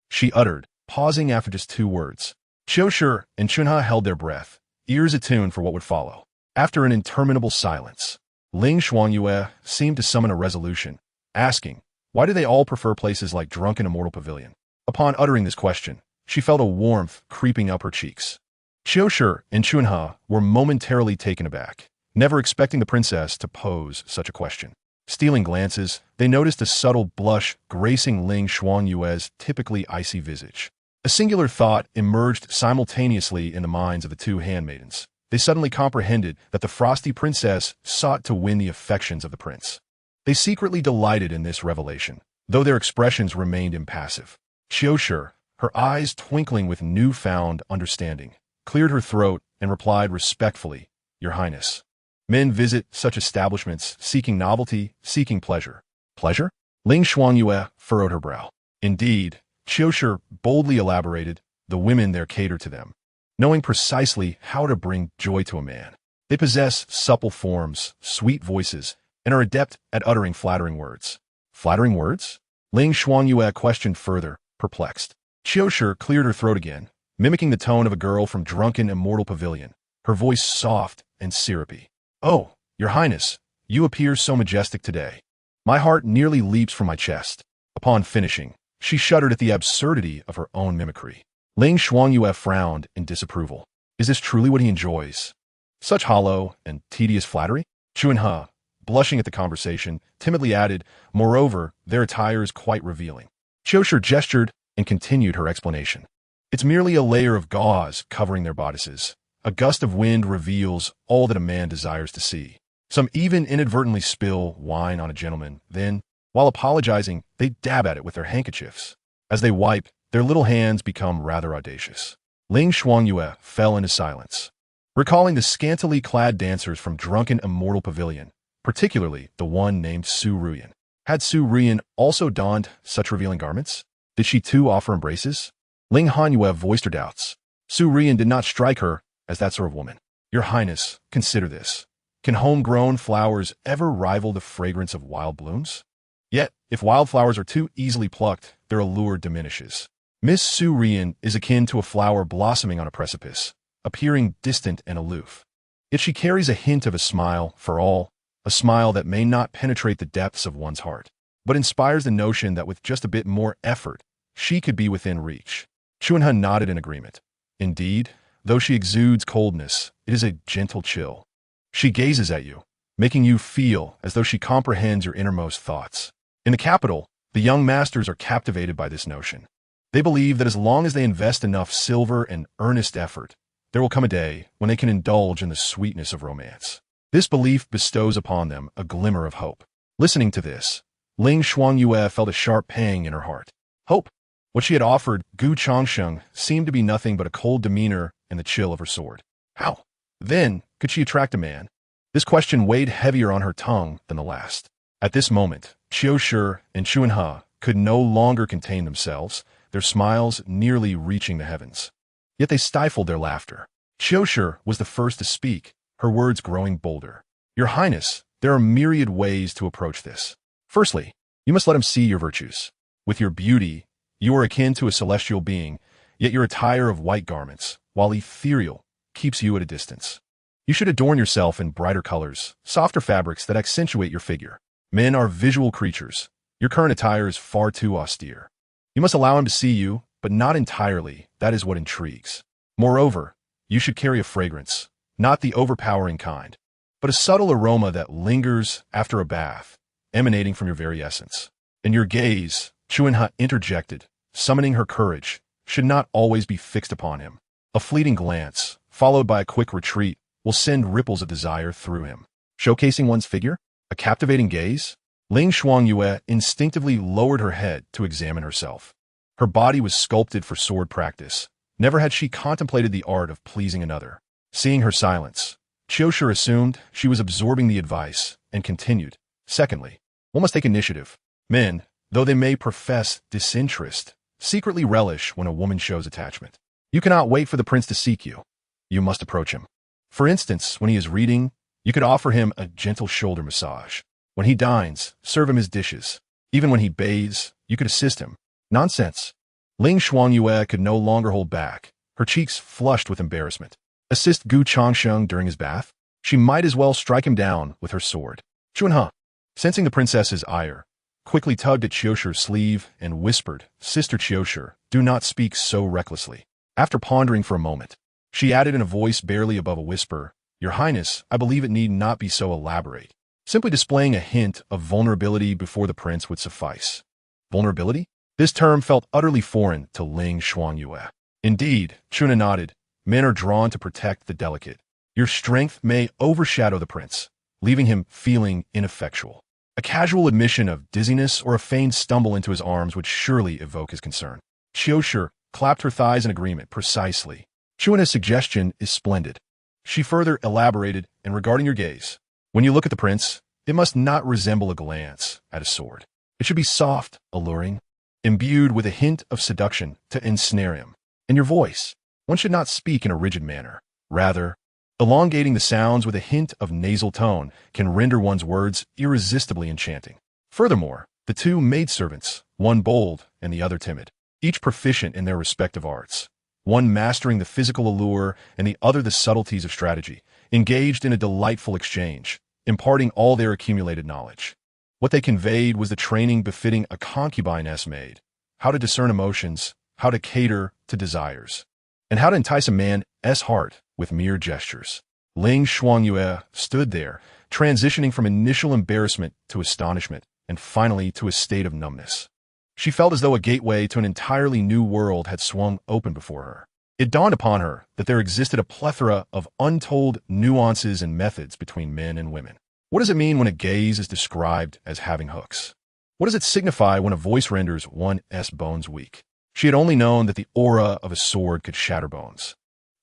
[SPEAKER 1] she uttered, pausing after just 2 words. Changsheng and Chun He held their breath, ears attuned for what would follow. After an interminable silence, Ling Shuangyue seemed to summon a resolution, asking, why do they all prefer places like drunken Immortal Pavilion? Upon uttering this question, she felt a warmth creeping up her cheeks. Changsheng and Chun He were momentarily taken aback, never expecting the princess to pose such a question. Stealing glances, they noticed a subtle blush gracing Ling Shuangyue's typically icy visage. A singular thought emerged simultaneously in the minds of the 2 handmaidens. They suddenly comprehended that the frosty princess sought to win the affections of the prince. They secretly delighted in this revelation, though their expressions remained impassive. Changsheng, her eyes twinkling with newfound understanding, cleared her throat and replied respectfully, Your Highness. Men visit such establishments seeking novelty, seeking pleasure. Pleasure? Ling Shuangyue furrowed her brow. Indeed, Changsheng boldly elaborated, the women there cater to them, knowing precisely how to bring joy to a man. They possess supple forms, sweet voices, and are adept at uttering flattering words. Flattering words? Ling Shuangyue questioned further, perplexed. Changsheng cleared her throat again, mimicking the tone of a girl from drunken Immortal Pavilion, her voice soft and syrupy. Oh, Your Highness, you appear so majestic today. My heart nearly leaps from my chest. Upon finishing, she shuddered at the absurdity of her own mimicry. Ling Shuangyue frowned in disapproval. Is this truly what he enjoys? Such hollow and tedious flattery? Chun He, blushing at the conversation, timidly added, moreover, their attire is quite revealing. Changsheng gestured and continued her explanation. It's merely a layer of gauze covering their bodices. A gust of wind reveals all that a man desires to see. Some even inadvertently spill wine on a gentleman, then, while apologizing, they dab at it with their handkerchiefs. As they wipe, their little hands become rather audacious. Ling Shuangyue fell into silence, recalling the scantily clad dancers from drunken Immortal Pavilion, particularly the one named Su Ruyan. Had Su Ruyan also donned such revealing garments? Did she too offer embraces? Ling Hanyue voiced her doubts. Su Ruyan did not strike her as that sort of woman. Your Highness, consider this. Can homegrown flowers ever rival the fragrance of wild blooms? Yet, if wildflowers are too easily plucked, their allure diminishes. Miss Su Ruyan is akin to a flower blossoming on a precipice, appearing distant and aloof. Yet she carries a hint of a smile for all, a smile that may not penetrate the depths of one's heart, but inspires the notion that with just a bit more effort, she could be within reach. Chunha nodded in agreement. Indeed, though she exudes coldness, it is a gentle chill. She gazes at you, making you feel as though she comprehends your innermost thoughts. In the capital, the young masters are captivated by this notion. They believe that as long as they invest enough silver and earnest effort, there will come a day when they can indulge in the sweetness of romance. This belief bestows upon them a glimmer of hope. Listening to this, Ling Shuangyue felt a sharp pang in her heart. Hope? What she had offered Gu Changsheng seemed to be nothing but a cold demeanor and the chill of her sword. How, then, could she attract a man? This question weighed heavier on her tongue than the last. At this moment, Qiu Shi and Chunha could no longer contain themselves, their smiles nearly reaching the heavens. Yet they stifled their laughter. Qiu Shi was the first to speak, her words growing bolder. Your Highness, there are myriad ways to approach this. Firstly, you must let him see your virtues. With your beauty, you are akin to a celestial being, yet your attire of white garments, while ethereal, keeps you at a distance. You should adorn yourself in brighter colors, softer fabrics that accentuate your figure. Men are visual creatures. Your current attire is far too austere. You must allow him to see you, but not entirely. That is what intrigues. Moreover, you should carry a fragrance, not the overpowering kind, but a subtle aroma that lingers after a bath, emanating from your very essence. And your gaze, Chunha interjected, summoning her courage, should not always be fixed upon him. A fleeting glance, followed by a quick retreat, will send ripples of desire through him. Showcasing one's figure? A captivating gaze? Ling Shuangyue instinctively lowered her head to examine herself. Her body was sculpted for sword practice. Never had she contemplated the art of pleasing another. Seeing her silence, Qiu Shi assumed she was absorbing the advice and continued. Secondly, one must take initiative. Men, though they may profess disinterest, secretly relish when a woman shows attachment. You cannot wait for the prince to seek you. You must approach him. For instance, when he is reading, you could offer him a gentle shoulder massage. When he dines, serve him his dishes. Even when he bathes, you could assist him. Nonsense. Ling Shuangyue could no longer hold back, her cheeks flushed with embarrassment. Assist Gu Changsheng during his bath? She might as well strike him down with her sword. Chunha, sensing the princess's ire, quickly tugged at Qiu Shi's sleeve and whispered, Sister Qiu Shi, do not speak so recklessly. After pondering for a moment, she added in a voice barely above a whisper, Your Highness, I believe it need not be so elaborate. Simply displaying a hint of vulnerability before the prince would suffice. Vulnerability? This term felt utterly foreign to Ling Shuangyue. Indeed, Chunha nodded, men are drawn to protect the delicate. Your strength may overshadow the prince, leaving him feeling ineffectual. A casual admission of dizziness or a feigned stumble into his arms would surely evoke his concern. Qiu Shi clapped her thighs in agreement precisely. Chunha's suggestion is splendid. She further elaborated, and regarding your gaze, when you look at the prince, it must not resemble a glance at a sword. It should be soft, alluring, imbued with a hint of seduction to ensnare him. And your voice, one should not speak in a rigid manner. Rather, elongating the sounds with a hint of nasal tone can render one's words irresistibly enchanting. Furthermore, the two maidservants, one bold and the other timid, each proficient in their respective arts, one mastering the physical allure and the other the subtleties of strategy, engaged in a delightful exchange, imparting all their accumulated knowledge. What they conveyed was the training befitting a concubine-s maid, how to discern emotions, how to cater to desires, and how to entice a man's heart with mere gestures. Ling Shuangyue stood there, transitioning from initial embarrassment to astonishment, and finally to a state of numbness. She felt as though a gateway to an entirely new world had swung open before her. It dawned upon her that there existed a plethora of untold nuances and methods between men and women. What does it mean when a gaze is described as having hooks? What does it signify when a voice renders one's bones weak? She had only known that the aura of a sword could shatter bones.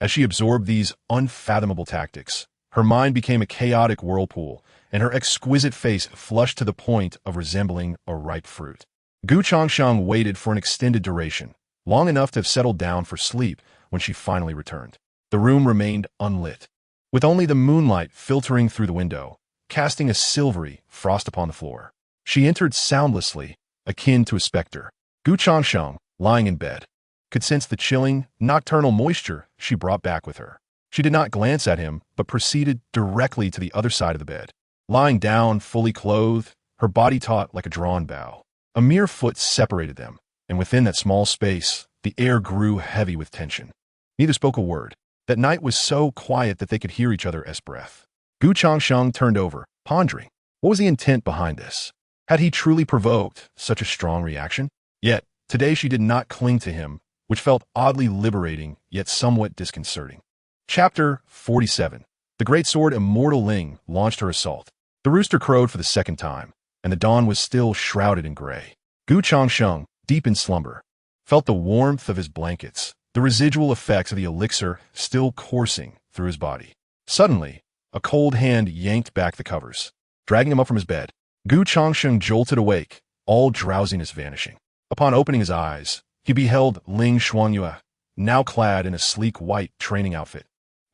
[SPEAKER 1] As she absorbed these unfathomable tactics, her mind became a chaotic whirlpool, and her exquisite face flushed to the point of resembling a ripe fruit. Gu Changsheng waited for an extended duration, long enough to have settled down for sleep when she finally returned. The room remained unlit, with only the moonlight filtering through the window, casting a silvery frost upon the floor. She entered soundlessly, akin to a specter. Gu Changsheng, lying in bed, could sense the chilling, nocturnal moisture she brought back with her. She did not glance at him, but proceeded directly to the other side of the bed. Lying down, fully clothed, her body taut like a drawn bow. A mere foot separated them, and within that small space, The air grew heavy with tension. Neither spoke a word. That night was so quiet that they could hear each other's breath. Changsheng turned over, pondering. What was the intent behind this? Had he truly provoked such a strong reaction? Yet, today she did not cling to him, which felt oddly liberating, yet somewhat disconcerting. Chapter 47. The great sword Immortal Ling launched her assault. The rooster crowed for the second time, and the dawn was still shrouded in gray. Changsheng, deep in slumber, felt the warmth of his blankets, the residual effects of the elixir still coursing through his body. Suddenly, a cold hand yanked back the covers, dragging him up from his bed. Changsheng jolted awake, all drowsiness vanishing. Upon opening his eyes, he beheld Ling Xuanyue, now clad in a sleek white training outfit.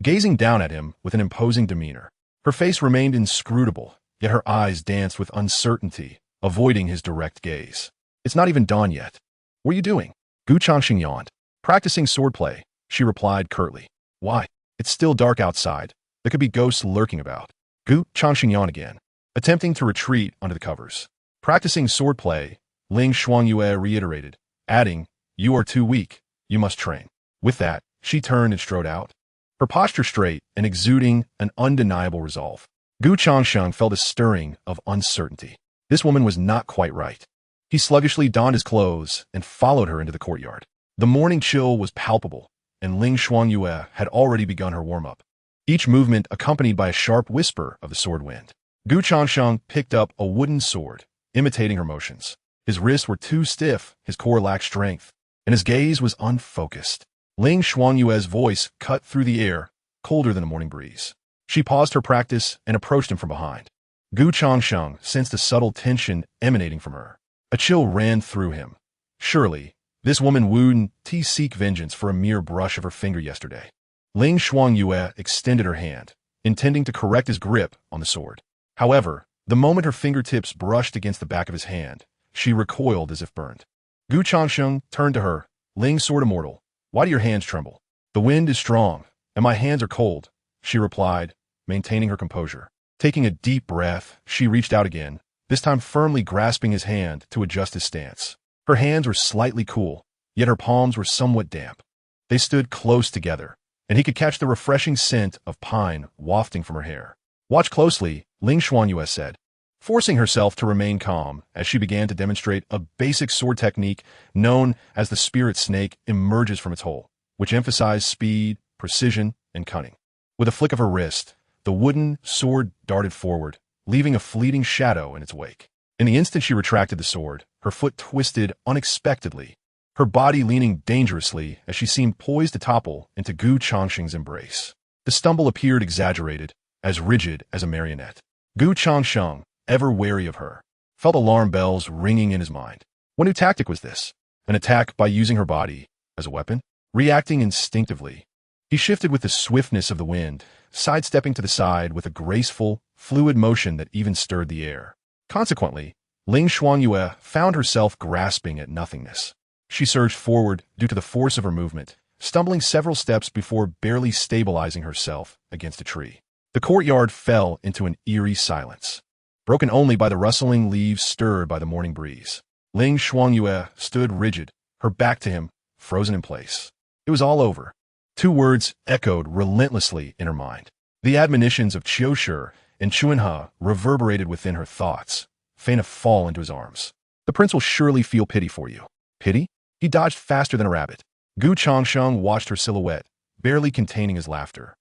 [SPEAKER 1] Gazing down at him with an imposing demeanor, her face remained inscrutable, yet her eyes danced with uncertainty, avoiding his direct gaze. It's not even dawn yet. What are you doing? Changsheng yawned. Practicing swordplay, she replied curtly. Why? It's still dark outside. There could be ghosts lurking about. Changsheng yawned again, attempting to retreat under the covers. Practicing swordplay, Ling Xuanyue reiterated, adding, You are too weak. You must train. With that, she turned and strode out, her posture straight and exuding an undeniable resolve. Changsheng felt a stirring of uncertainty. This woman was not quite right. He sluggishly donned his clothes and followed her into the courtyard. The morning chill was palpable, and Ling Xuanyue had already begun her warm-up, each movement accompanied by a sharp whisper of the sword wind. Changsheng picked up a wooden sword, imitating her motions. His wrists were too stiff, his core lacked strength, and his gaze was unfocused. Ling Xuanyue's voice cut through the air, colder than a morning breeze. She paused her practice and approached him from behind. Changsheng sensed a subtle tension emanating from her. A chill ran through him. Surely, this woman wouldn't seek vengeance for a mere brush of her finger yesterday. Ling Xuanyue extended her hand, intending to correct his grip on the sword. However, the moment her fingertips brushed against the back of his hand, she recoiled as if burned. Changsheng turned to her. Ling Sword Immortal, why do your hands tremble? The wind is strong, and my hands are cold, she replied, maintaining her composure. Taking a deep breath, she reached out again, this time firmly grasping his hand to adjust his stance. Her hands were slightly cool, yet her palms were somewhat damp. They stood close together, and he could catch the refreshing scent of pine wafting from her hair. Watch closely, Ling Xuanyue said, forcing herself to remain calm as she began to demonstrate a basic sword technique known as the spirit snake emerges from its hole, which emphasized speed, precision, and cunning. With a flick of her wrist, the wooden sword darted forward, leaving a fleeting shadow in its wake. In the instant she retracted the sword, her foot twisted unexpectedly, her body leaning dangerously as she seemed poised to topple into Changsheng's embrace. The stumble appeared exaggerated, as rigid as a marionette. Changsheng, ever wary of her, felt alarm bells ringing in his mind. What new tactic was this? An attack by using her body as a weapon? Reacting instinctively, he shifted with the swiftness of the wind, sidestepping to the side with a graceful, fluid motion that even stirred the air. Consequently, Ling Xuanyue found herself grasping at nothingness. She surged forward due to the force of her movement, stumbling several steps before barely stabilizing herself against a tree. The courtyard fell into an eerie silence, broken only by the rustling leaves stirred by the morning breeze. Ling Xuanyue stood rigid, her back to him, frozen in place. It was all over. Two words echoed relentlessly in her mind. The admonitions of Qiushi and Chuanhe reverberated within her thoughts, fain to fall into his arms. The prince will surely feel pity for you. Pity? He dodged faster than a rabbit. Changsheng watched her silhouette, barely containing his laughter,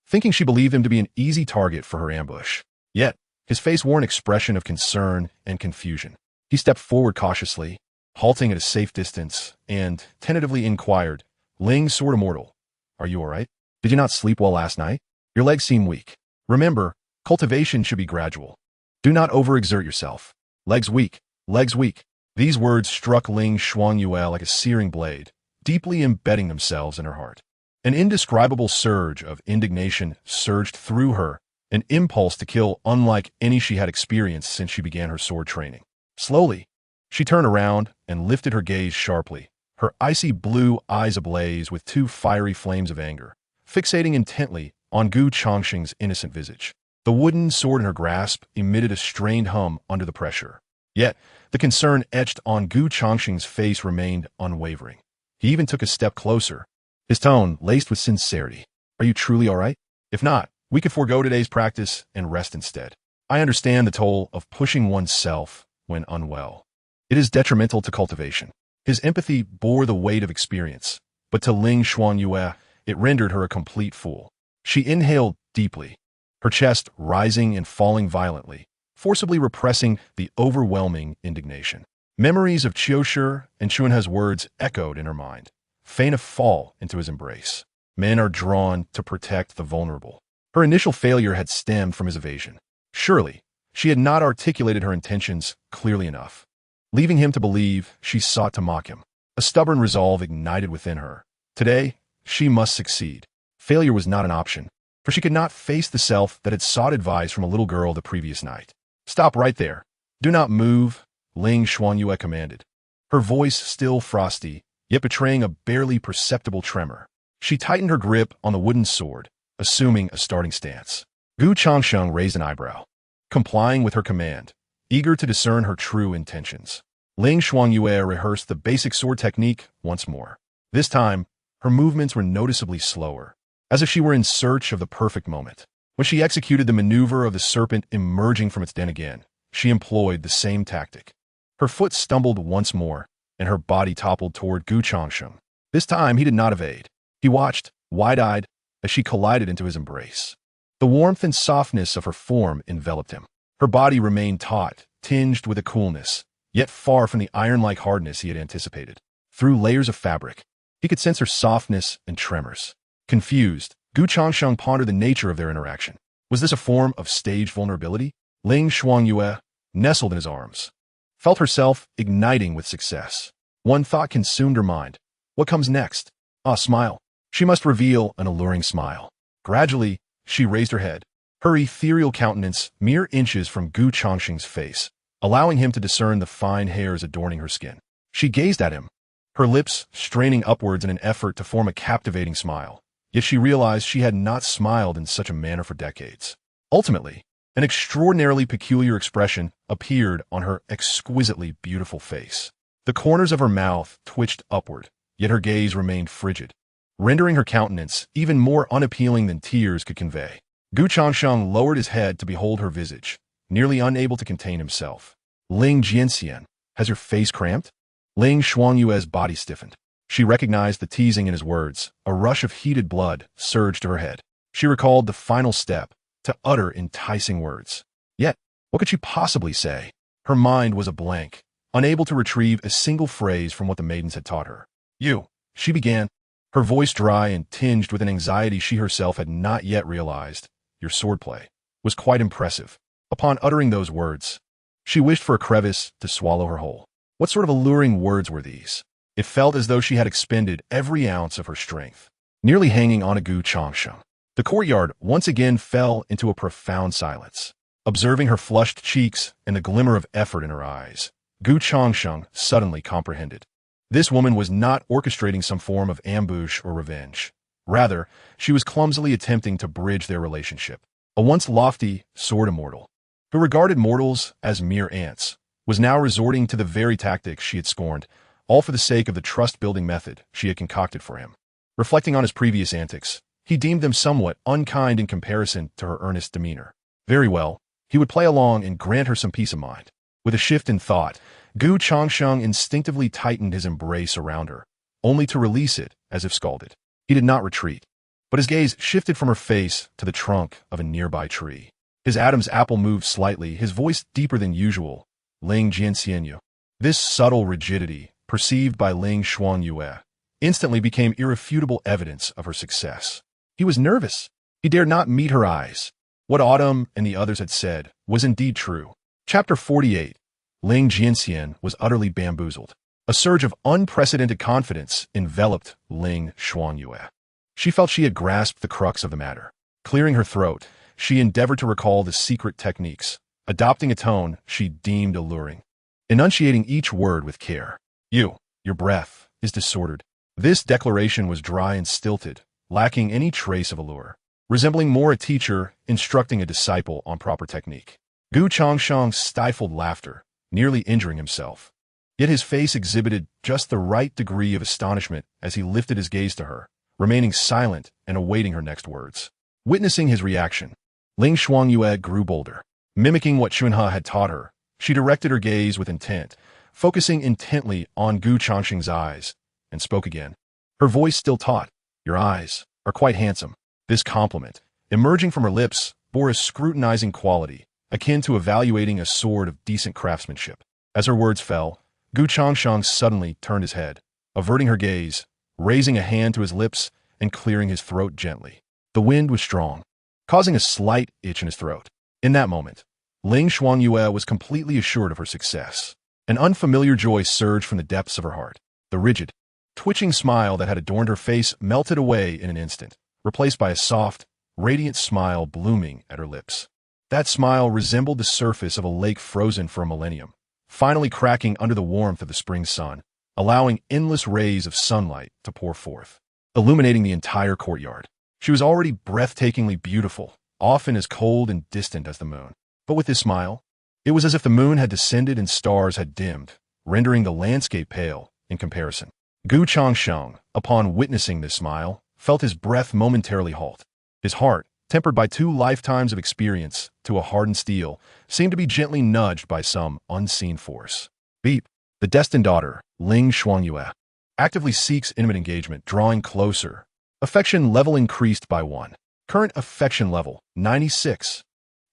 [SPEAKER 1] thinking she believed him to be an easy target for her ambush. Yet, his face wore an expression of concern and confusion. He stepped forward cautiously, halting at a safe distance, and tentatively inquired, Ling Sword Immortal, are you all right? Did you not sleep well last night? Your legs seem weak. Remember, cultivation should be gradual. Do not overexert yourself. Legs weak, legs weak. These words struck Ling Xuanyue like a searing blade, deeply embedding themselves in her heart. An indescribable surge of indignation surged through her, an impulse to kill unlike any she had experienced since she began her sword training. Slowly, she turned around and lifted her gaze sharply, her icy blue eyes ablaze with two fiery flames of anger, fixating intently on Changsheng's innocent visage. The wooden sword in her grasp emitted a strained hum under the pressure. Yet, the concern etched on Changsheng's face remained unwavering. He even took a step closer, his tone laced with sincerity. Are you truly all right? If not, we could forego today's practice and rest instead. I understand the toll of pushing oneself when unwell. It is detrimental to cultivation. His empathy bore the weight of experience, but to Ling Xuanyue, it rendered her a complete fool. She inhaled deeply, her chest rising and falling violently, forcibly repressing the overwhelming indignation. Memories of Qiushi and Chuanhe's words echoed in her mind. Feign a fall into his embrace. Men are drawn to protect the vulnerable. Her initial failure had stemmed from his evasion. Surely, she had not articulated her intentions clearly enough. Leaving him to believe, she sought to mock him. A stubborn resolve ignited within her. Today, she must succeed. Failure was not an option, for she could not face the self that had sought advice from a little girl the previous night. Stop right there. Do not move, Ling Xuanyue commanded, her voice still frosty, yet betraying a barely perceptible tremor. She tightened her grip on the wooden sword, assuming a starting stance. Changsheng raised an eyebrow, complying with her command, eager to discern her true intentions. Ling Xuanyue rehearsed the basic sword technique once more. This time, her movements were noticeably slower, as if she were in search of the perfect moment. When she executed the maneuver of the serpent emerging from its den again, she employed the same tactic. Her foot stumbled once more, and her body toppled toward Changsheng. This time, he did not evade. He watched, wide-eyed, as she collided into his embrace. The warmth and softness of her form enveloped him. Her body remained taut, tinged with a coolness, yet far from the iron-like hardness he had anticipated. Through layers of fabric, he could sense her softness and tremors. Confused, Changsheng pondered the nature of their interaction. Was this a form of staged vulnerability? Ling Xuanyue, nestled in his arms, felt herself igniting with success. One thought consumed her mind. What comes next? A smile. She must reveal an alluring smile. Gradually, she raised her head, her ethereal countenance mere inches from Changsheng's face, allowing him to discern the fine hairs adorning her skin. She gazed at him, her lips straining upwards in an effort to form a captivating smile. Yet she realized she had not smiled in such a manner for decades. Ultimately, an extraordinarily peculiar expression appeared on her exquisitely beautiful face. The corners of her mouth twitched upward, yet her gaze remained frigid, rendering her countenance even more unappealing than tears could convey. Changsheng lowered his head to behold her visage, nearly unable to contain himself. Ling Jianxian, has your face cramped? Ling Xuanyue's body stiffened. She recognized the teasing in his words. A rush of heated blood surged to her head. She recalled the final step, to utter enticing words. Yet, what could she possibly say? Her mind was a blank, unable to retrieve a single phrase from what the maidens had taught her. You, she began, her voice dry and tinged with an anxiety she herself had not yet realized. Your swordplay was quite impressive. Upon uttering those words, she wished for a crevice to swallow her whole. What sort of alluring words were these? It felt as though she had expended every ounce of her strength, nearly hanging on a Changsheng. The courtyard once again fell into a profound silence. Observing her flushed cheeks and the glimmer of effort in her eyes, Changsheng suddenly comprehended. This woman was not orchestrating some form of ambush or revenge. Rather, she was clumsily attempting to bridge their relationship. A once lofty sword immortal, who regarded mortals as mere ants, was now resorting to the very tactics she had scorned, all for the sake of the trust-building method she had concocted for him. Reflecting on his previous antics, he deemed them somewhat unkind in comparison to her earnest demeanor. Very well, he would play along and grant her some peace of mind. With a shift in thought, Changsheng instinctively tightened his embrace around her, only to release it as if scalded. He did not retreat, but his gaze shifted from her face to the trunk of a nearby tree. His Adam's apple moved slightly, his voice deeper than usual. Ling Jianxianyu. This subtle rigidity, perceived by Ling Xuanyue, instantly became irrefutable evidence of her success. He was nervous. He dared not meet her eyes. What Autumn and the others had said was indeed true. Chapter 48. Ling Jianxian was utterly bamboozled. A surge of unprecedented confidence enveloped Ling Xuanyue. She felt she had grasped the crux of the matter. Clearing her throat, she endeavored to recall the secret techniques, adopting a tone she deemed alluring, enunciating each word with care. Your breath is disordered. This declaration was dry and stilted, lacking any trace of allure, resembling more a teacher instructing a disciple on proper technique. Changsheng stifled laughter, nearly injuring himself. Yet his face exhibited just the right degree of astonishment as he lifted his gaze to her, remaining silent and awaiting her next words. Witnessing his reaction, Ling Shuangyue grew bolder. Mimicking what Chunhe had taught her, she directed her gaze with intent, focusing intently on Gu Changsheng's eyes, and spoke again. Her voice still taut. "Your eyes are quite handsome." This compliment, emerging from her lips, bore a scrutinizing quality, akin to evaluating a sword of decent craftsmanship. As her words fell, Gu Changsheng suddenly turned his head, averting her gaze, raising a hand to his lips and clearing his throat gently. The wind was strong, causing a slight itch in his throat. In that moment, Ling Shuangyue was completely assured of her success. An unfamiliar joy surged from the depths of her heart. The rigid, twitching smile that had adorned her face melted away in an instant, replaced by a soft, radiant smile blooming at her lips. That smile resembled the surface of a lake frozen for a millennium, finally cracking under the warmth of the spring sun, allowing endless rays of sunlight to pour forth, illuminating the entire courtyard. She was already breathtakingly beautiful, often as cold and distant as the moon. But with this smile, it was as if the moon had descended and stars had dimmed, rendering the landscape pale in comparison. Gu Changsheng, upon witnessing this smile, felt his breath momentarily halt. His heart, tempered by 2 lifetimes of experience to a hardened steel, seemed to be gently nudged by some unseen force. Beep. The destined daughter, Ling Shuangyue, actively seeks intimate engagement, drawing closer. Affection level increased by 1. Current affection level, 96.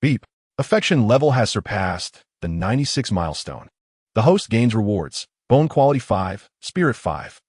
[SPEAKER 1] Beep. Affection level has surpassed the 96 milestone. The host gains rewards. Bone quality 5, spirit 5.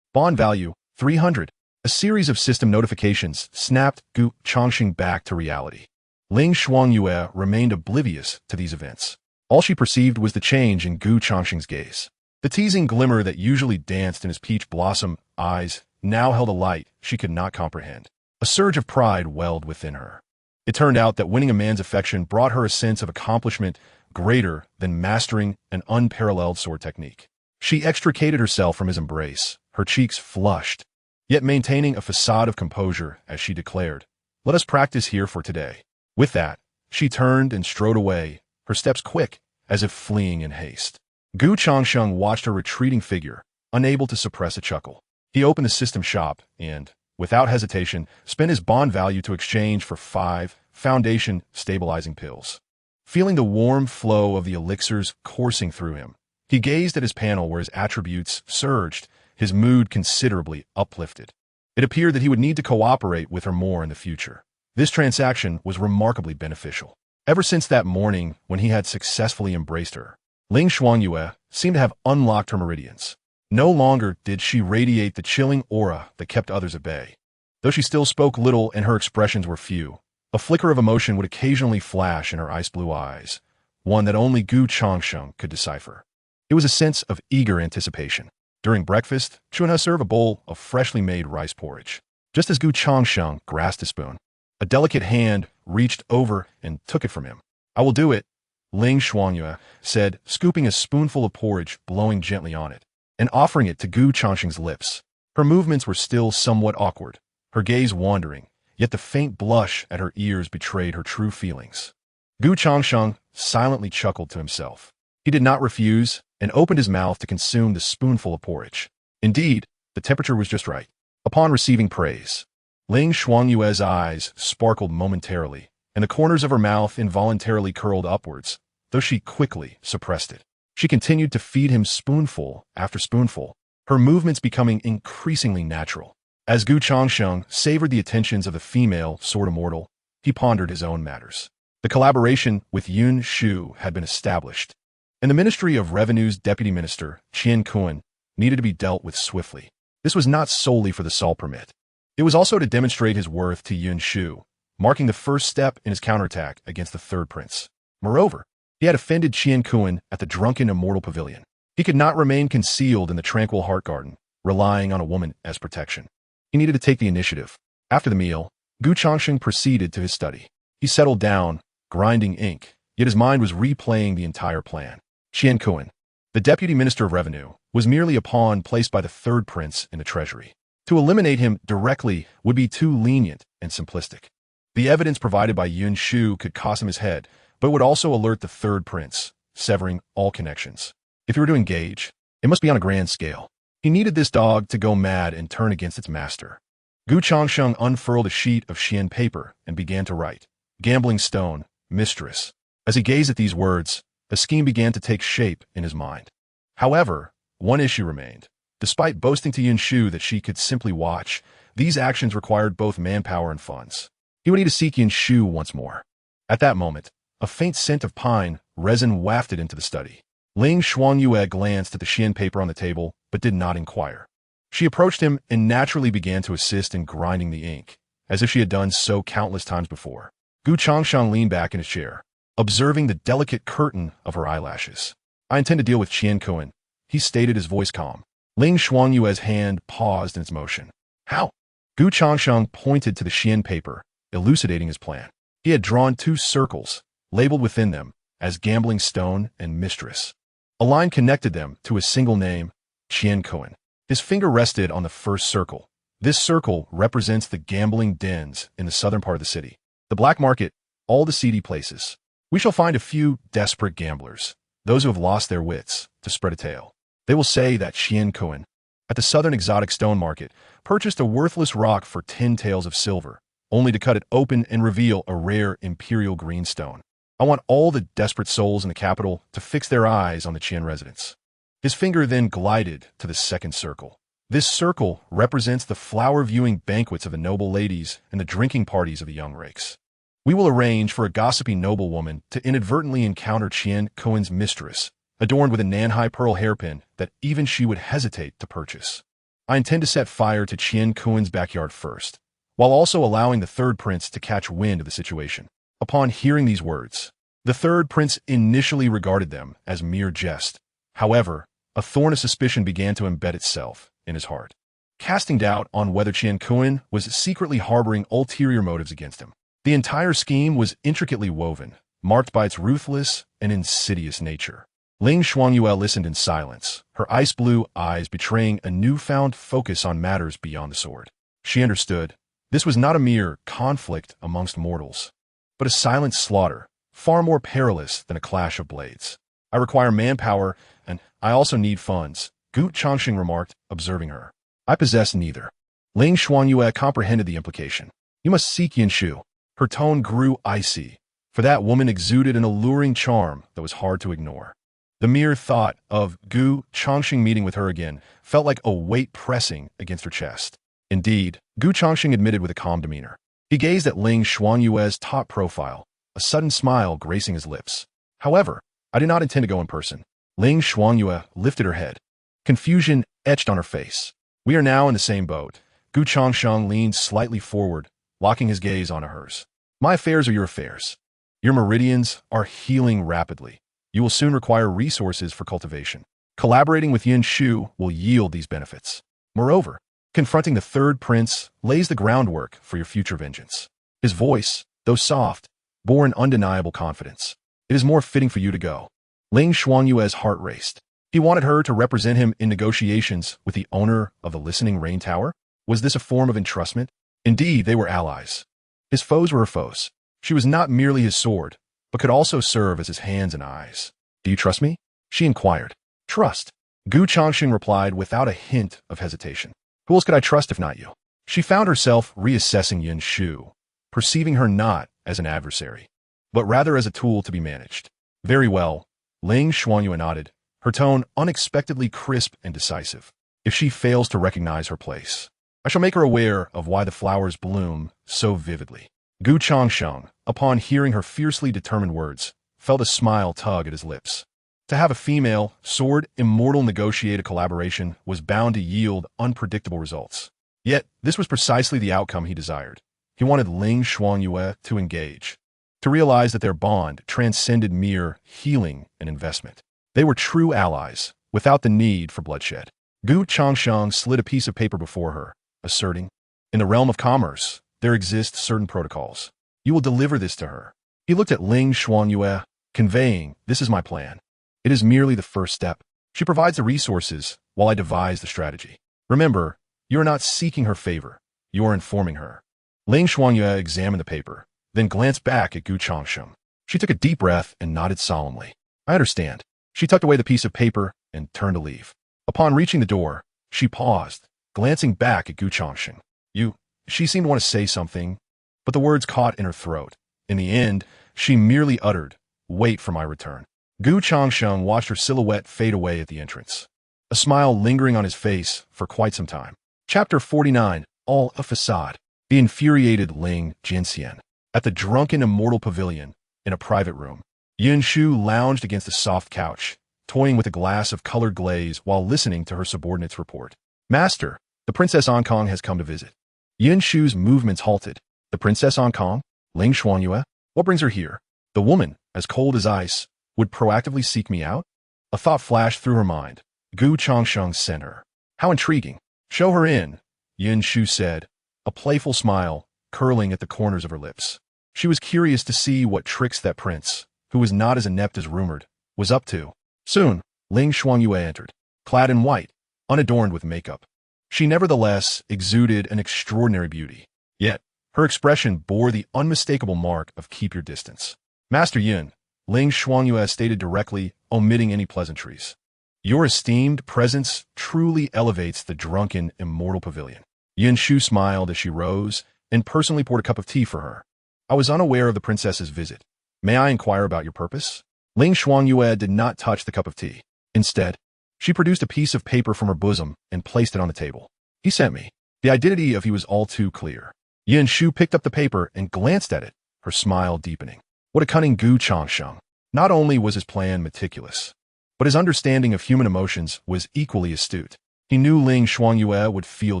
[SPEAKER 1] Bond value, 300. A series of system notifications snapped Gu Changsheng back to reality. Ling Shuangyue remained oblivious to these events. All she perceived was the change in Gu Changsheng's gaze. The teasing glimmer that usually danced in his peach blossom eyes now held a light she could not comprehend. A surge of pride welled within her. It turned out that winning a man's affection brought her a sense of accomplishment greater than mastering an unparalleled sword technique. She extricated herself from his embrace, her cheeks flushed, yet maintaining a facade of composure as she declared, "Let us practice here for today." With that, she turned and strode away, her steps quick, as if fleeing in haste. Gu Changsheng watched her retreating figure, unable to suppress a chuckle. He opened the system shop and, without hesitation, spent his bond value to exchange for 5 foundation stabilizing pills. Feeling the warm flow of the elixirs coursing through him, he gazed at his panel where his attributes surged, his mood considerably uplifted. It appeared that he would need to cooperate with her more in the future. This transaction was remarkably beneficial. Ever since that morning when he had successfully embraced her, Ling Shuangyue seemed to have unlocked her meridians. No longer did she radiate the chilling aura that kept others at bay. Though she still spoke little and her expressions were few, a flicker of emotion would occasionally flash in her ice-blue eyes, one that only Gu Changsheng could decipher. It was a sense of eager anticipation. During breakfast, Chunhe served a bowl of freshly made rice porridge. Just as Gu Changsheng grasped a spoon, a delicate hand reached over and took it from him. "I will do it," Ling Shuangyue said, scooping a spoonful of porridge, blowing gently on it, and offering it to Gu Changsheng's lips. Her movements were still somewhat awkward, her gaze wandering, yet the faint blush at her ears betrayed her true feelings. Gu Changsheng silently chuckled to himself. He did not refuse and opened his mouth to consume the spoonful of porridge. Indeed, the temperature was just right. Upon receiving praise, Ling Shuangyue's eyes sparkled momentarily, and the corners of her mouth involuntarily curled upwards, though she quickly suppressed it. She continued to feed him spoonful after spoonful, her movements becoming increasingly natural. As Gu Changsheng savored the attentions of the female sword immortal, he pondered his own matters. The collaboration with Yun Shu had been established, and the Ministry of Revenue's Deputy Minister, Qian Kun, needed to be dealt with swiftly. This was not solely for the Sol permit. It was also to demonstrate his worth to Yun Shu, marking the first step in his counterattack against the third prince. Moreover, he had offended Qian Kun at the drunken Immortal Pavilion. He could not remain concealed in the tranquil Heart Garden, relying on a woman as protection. He needed to take the initiative. After the meal, Gu Changsheng proceeded to his study. He settled down, grinding ink, yet his mind was replaying the entire plan. Qian Kun, the Deputy Minister of Revenue, was merely a pawn placed by the third prince in the treasury. To eliminate him directly would be too lenient and simplistic. The evidence provided by Yun Shu could cost him his head, but would also alert the third prince, severing all connections. If he were to engage, It must be on a grand scale. He needed this dog to go mad and turn against its master. Gu Changsheng unfurled a sheet of Xian paper and began to write, "Gambling stone, mistress." As he gazed at these words, a scheme began to take shape in his mind. However, one issue remained. Despite boasting to Yin Shu that she could simply watch, these actions required both manpower and funds. He would need to seek Yin Shu once more. At that moment, a faint scent of pine resin wafted into the study. Ling Xuanyue glanced at the Xian paper on the table, but did not inquire. She approached him and naturally began to assist in grinding the ink, as if she had done so countless times before. Gu Changsheng leaned back in his chair, observing the delicate curtain of her eyelashes. "I intend to deal with Qian Kuan," he stated, his voice calm. Ling Xuanyue's hand paused in its motion. "How?" Gu Changsheng pointed to the Xian paper, elucidating his plan. He had drawn 2 circles, labeled within them as Gambling Stone and Mistress. A line connected them to a single name, Qian Kuan. His finger rested on the first circle. This circle represents the gambling dens in the southern part of the city. The black market, all the seedy places. We shall find a few desperate gamblers, those who have lost their wits, to spread a tale. They will say that Qian Kuan, at the southern exotic stone market, purchased a worthless rock for 10 taels of silver, only to cut it open and reveal a rare imperial green stone. I want all the desperate souls in the capital to fix their eyes on the Qian residents. His finger then glided to the second circle. This circle represents the flower-viewing banquets of the noble ladies and the drinking parties of the young rakes. We will arrange for a gossipy noblewoman to inadvertently encounter Qian Kuan's mistress, adorned with a Nanhai pearl hairpin that even she would hesitate to purchase. I intend to set fire to Qian Kuan's backyard first, while also allowing the third prince to catch wind of the situation. Upon hearing these words, the third prince initially regarded them as mere jest. However, a thorn of suspicion began to embed itself in his heart, casting doubt on whether Qian Kuan was secretly harboring ulterior motives against him. The entire scheme was intricately woven, marked by its ruthless and insidious nature. Ling Xuanyue listened in silence, her ice-blue eyes betraying a newfound focus on matters beyond the sword. She understood. This was not a mere conflict amongst mortals, but a silent slaughter, far more perilous than a clash of blades. "I require manpower, and I also need funds," Gu Changsheng remarked, observing her. "I possess neither." Ling Xuanyue comprehended the implication. "You must seek Yin Shu." Her tone grew icy, for that woman exuded an alluring charm that was hard to ignore. The mere thought of Gu Changsheng meeting with her again felt like a weight pressing against her chest. Indeed, Gu Changsheng admitted with a calm demeanor. He gazed at Ling Xuanyue's top profile, a sudden smile gracing his lips. "However, I did not intend to go in person." Ling Xuanyue lifted her head. Confusion etched on her face. "We are now in the same boat." Gu Changsheng leaned slightly forward, locking his gaze onto hers. "My affairs are your affairs. Your meridians are healing rapidly. You will soon require resources for cultivation. Collaborating with Yin Shu will yield these benefits. Moreover, confronting the third prince lays the groundwork for your future vengeance." His voice, though soft, bore an undeniable confidence. "It is more fitting for you to go." Ling Xuanyue's heart raced. He wanted her to represent him in negotiations with the owner of the Listening Rain Tower. Was this a form of entrustment? Indeed, they were allies. His foes were her foes. She was not merely his sword, but could also serve as his hands and eyes. "Do you trust me?" she inquired. "Trust?" Gu Changsheng replied without a hint of hesitation. "Who else could I trust if not you?" She found herself reassessing Yin Shu, perceiving her not as an adversary, but rather as a tool to be managed. "Very well," Ling Xuanyue nodded, her tone unexpectedly crisp and decisive. "If she fails to recognize her place, I shall make her aware of why the flowers bloom so vividly." Gu Changsheng, upon hearing her fiercely determined words, felt a smile tug at his lips. To have a female, sword Immortal negotiate a collaboration was bound to yield unpredictable results. Yet, this was precisely the outcome he desired. He wanted Ling Xuanyue to engage, to realize that their bond transcended mere healing and investment. They were true allies, without the need for bloodshed. Gu Changsheng slid a piece of paper before her, asserting, "In the realm of commerce, there exist certain protocols. You will deliver this to her." He looked at Ling Xuanyue, conveying, "This is my plan. It is merely the first step. She provides the resources, while I devise the strategy. Remember, you are not seeking her favor. You are informing her." Ling Xuanyue examined the paper, then glanced back at Gu Changsheng. She took a deep breath and nodded solemnly. "I understand." She tucked away the piece of paper and turned to leave. Upon reaching the door, she paused, glancing back at Changsheng. You, she seemed to want to say something, but the words caught in her throat. In the end, she merely uttered, "Wait for my return." Changsheng watched her silhouette fade away at the entrance, a smile lingering on his face for quite some time. Chapter 49, All a Facade. The infuriated Ling Jinxian. At the drunken Immortal Pavilion, in a private room, Yin Shu lounged against a soft couch, toying with a glass of colored glaze while listening to her subordinate's report. "Master, the Princess Ankong has come to visit." Yin Shu's movements halted. "The Princess Ankong? Ling Xuanyue? What brings her here? The woman, as cold as ice, would proactively seek me out?" A thought flashed through her mind. Changsheng sent her. How intriguing. "Show her in," Yin Shu said, a playful smile curling at the corners of her lips. She was curious to see what tricks that prince, who was not as inept as rumored, was up to. Soon, Ling Xuanyue entered, clad in white, unadorned with makeup. She nevertheless exuded an extraordinary beauty. Yet, her expression bore the unmistakable mark of keep your distance. "Master Yin," Ling Xuanyue stated directly, omitting any pleasantries. "Your esteemed presence truly elevates the drunken Immortal Pavilion." Yin Shu smiled as she rose and personally poured a cup of tea for her. "I was unaware of the princess's visit. May I inquire about your purpose?" Ling Xuanyue did not touch the cup of tea. Instead, she produced a piece of paper from her bosom and placed it on the table. "He sent me." The identity of he was all too clear. Yin Shu picked up the paper and glanced at it, her smile deepening. What a cunning Changsheng. Not only was his plan meticulous, but his understanding of human emotions was equally astute. He knew Ling Xuanyue would feel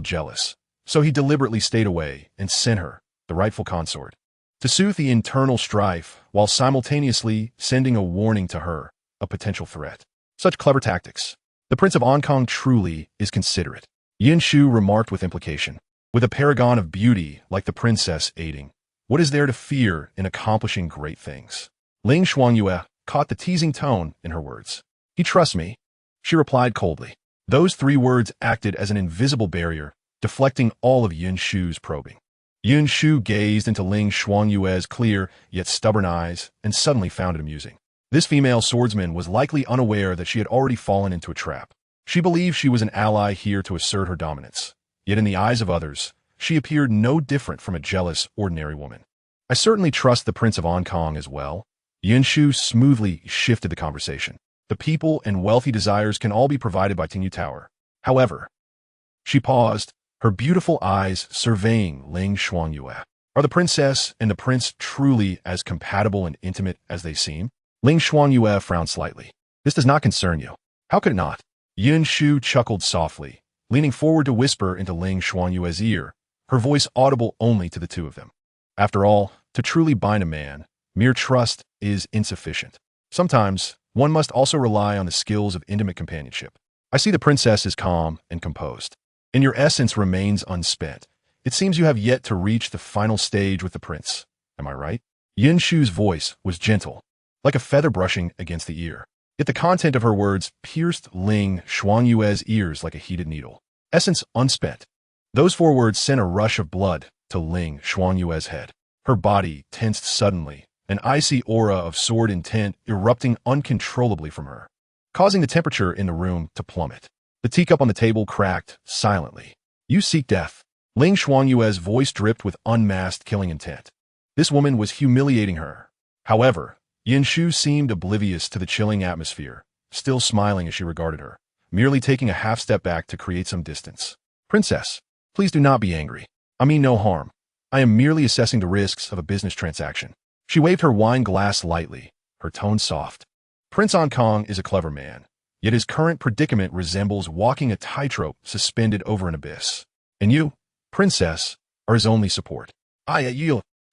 [SPEAKER 1] jealous, so he deliberately stayed away and sent her, the rightful consort, to soothe the internal strife while simultaneously sending a warning to her, a potential threat. Such clever tactics. The Prince of Ankong truly is considerate, Yin Shu remarked with implication. With a paragon of beauty like the princess aiding, what is there to fear in accomplishing great things? Ling Xuanyue caught the teasing tone in her words. "He trusts me," she replied coldly. Those three words acted as an invisible barrier, deflecting all of Yin Shu's probing. Yin Shu gazed into Ling Xuanyue's clear yet stubborn eyes and suddenly found it amusing. This female swordsman was likely unaware that she had already fallen into a trap. She believed she was an ally here to assert her dominance. Yet in the eyes of others, she appeared no different from a jealous, ordinary woman. "I certainly trust the Prince of Ankong as well." Yin Shu smoothly shifted the conversation. "The people and wealthy desires can all be provided by Tingyu Tower. However," she paused, her beautiful eyes surveying Ling Xuanyue. "Are the princess and the prince truly as compatible and intimate as they seem?" Ling Xuanyue frowned slightly. "This does not concern you." "How could it not?" Yin Shu chuckled softly, leaning forward to whisper into Ling Xuanyue's ear, her voice audible only to the two of them. "After all, to truly bind a man, mere trust is insufficient. Sometimes, one must also rely on the skills of intimate companionship. I see the princess is calm and composed, and your essence remains unspent. It seems you have yet to reach the final stage with the prince. Am I right?" Yin Shu's voice was gentle, like a feather brushing against the ear. Yet the content of her words pierced Ling Xuanyue's ears like a heated needle. Essence unspent. Those four words sent a rush of blood to Ling Xuanyue's head. Her body tensed suddenly, an icy aura of sword intent erupting uncontrollably from her, causing the temperature in the room to plummet. The teacup on the table cracked silently. "You seek death." Ling Xuanyue's voice dripped with unmasked killing intent. This woman was humiliating her. However, Yin Shu seemed oblivious to the chilling atmosphere, still smiling as she regarded her, merely taking a half step back to create some distance. "Princess, please do not be angry. I mean no harm. I am merely assessing the risks of a business transaction." She waved her wine glass lightly, her tone soft. Prince Ankong is a clever man, yet his current predicament resembles walking a tightrope suspended over an abyss. And you, princess, are his only support. I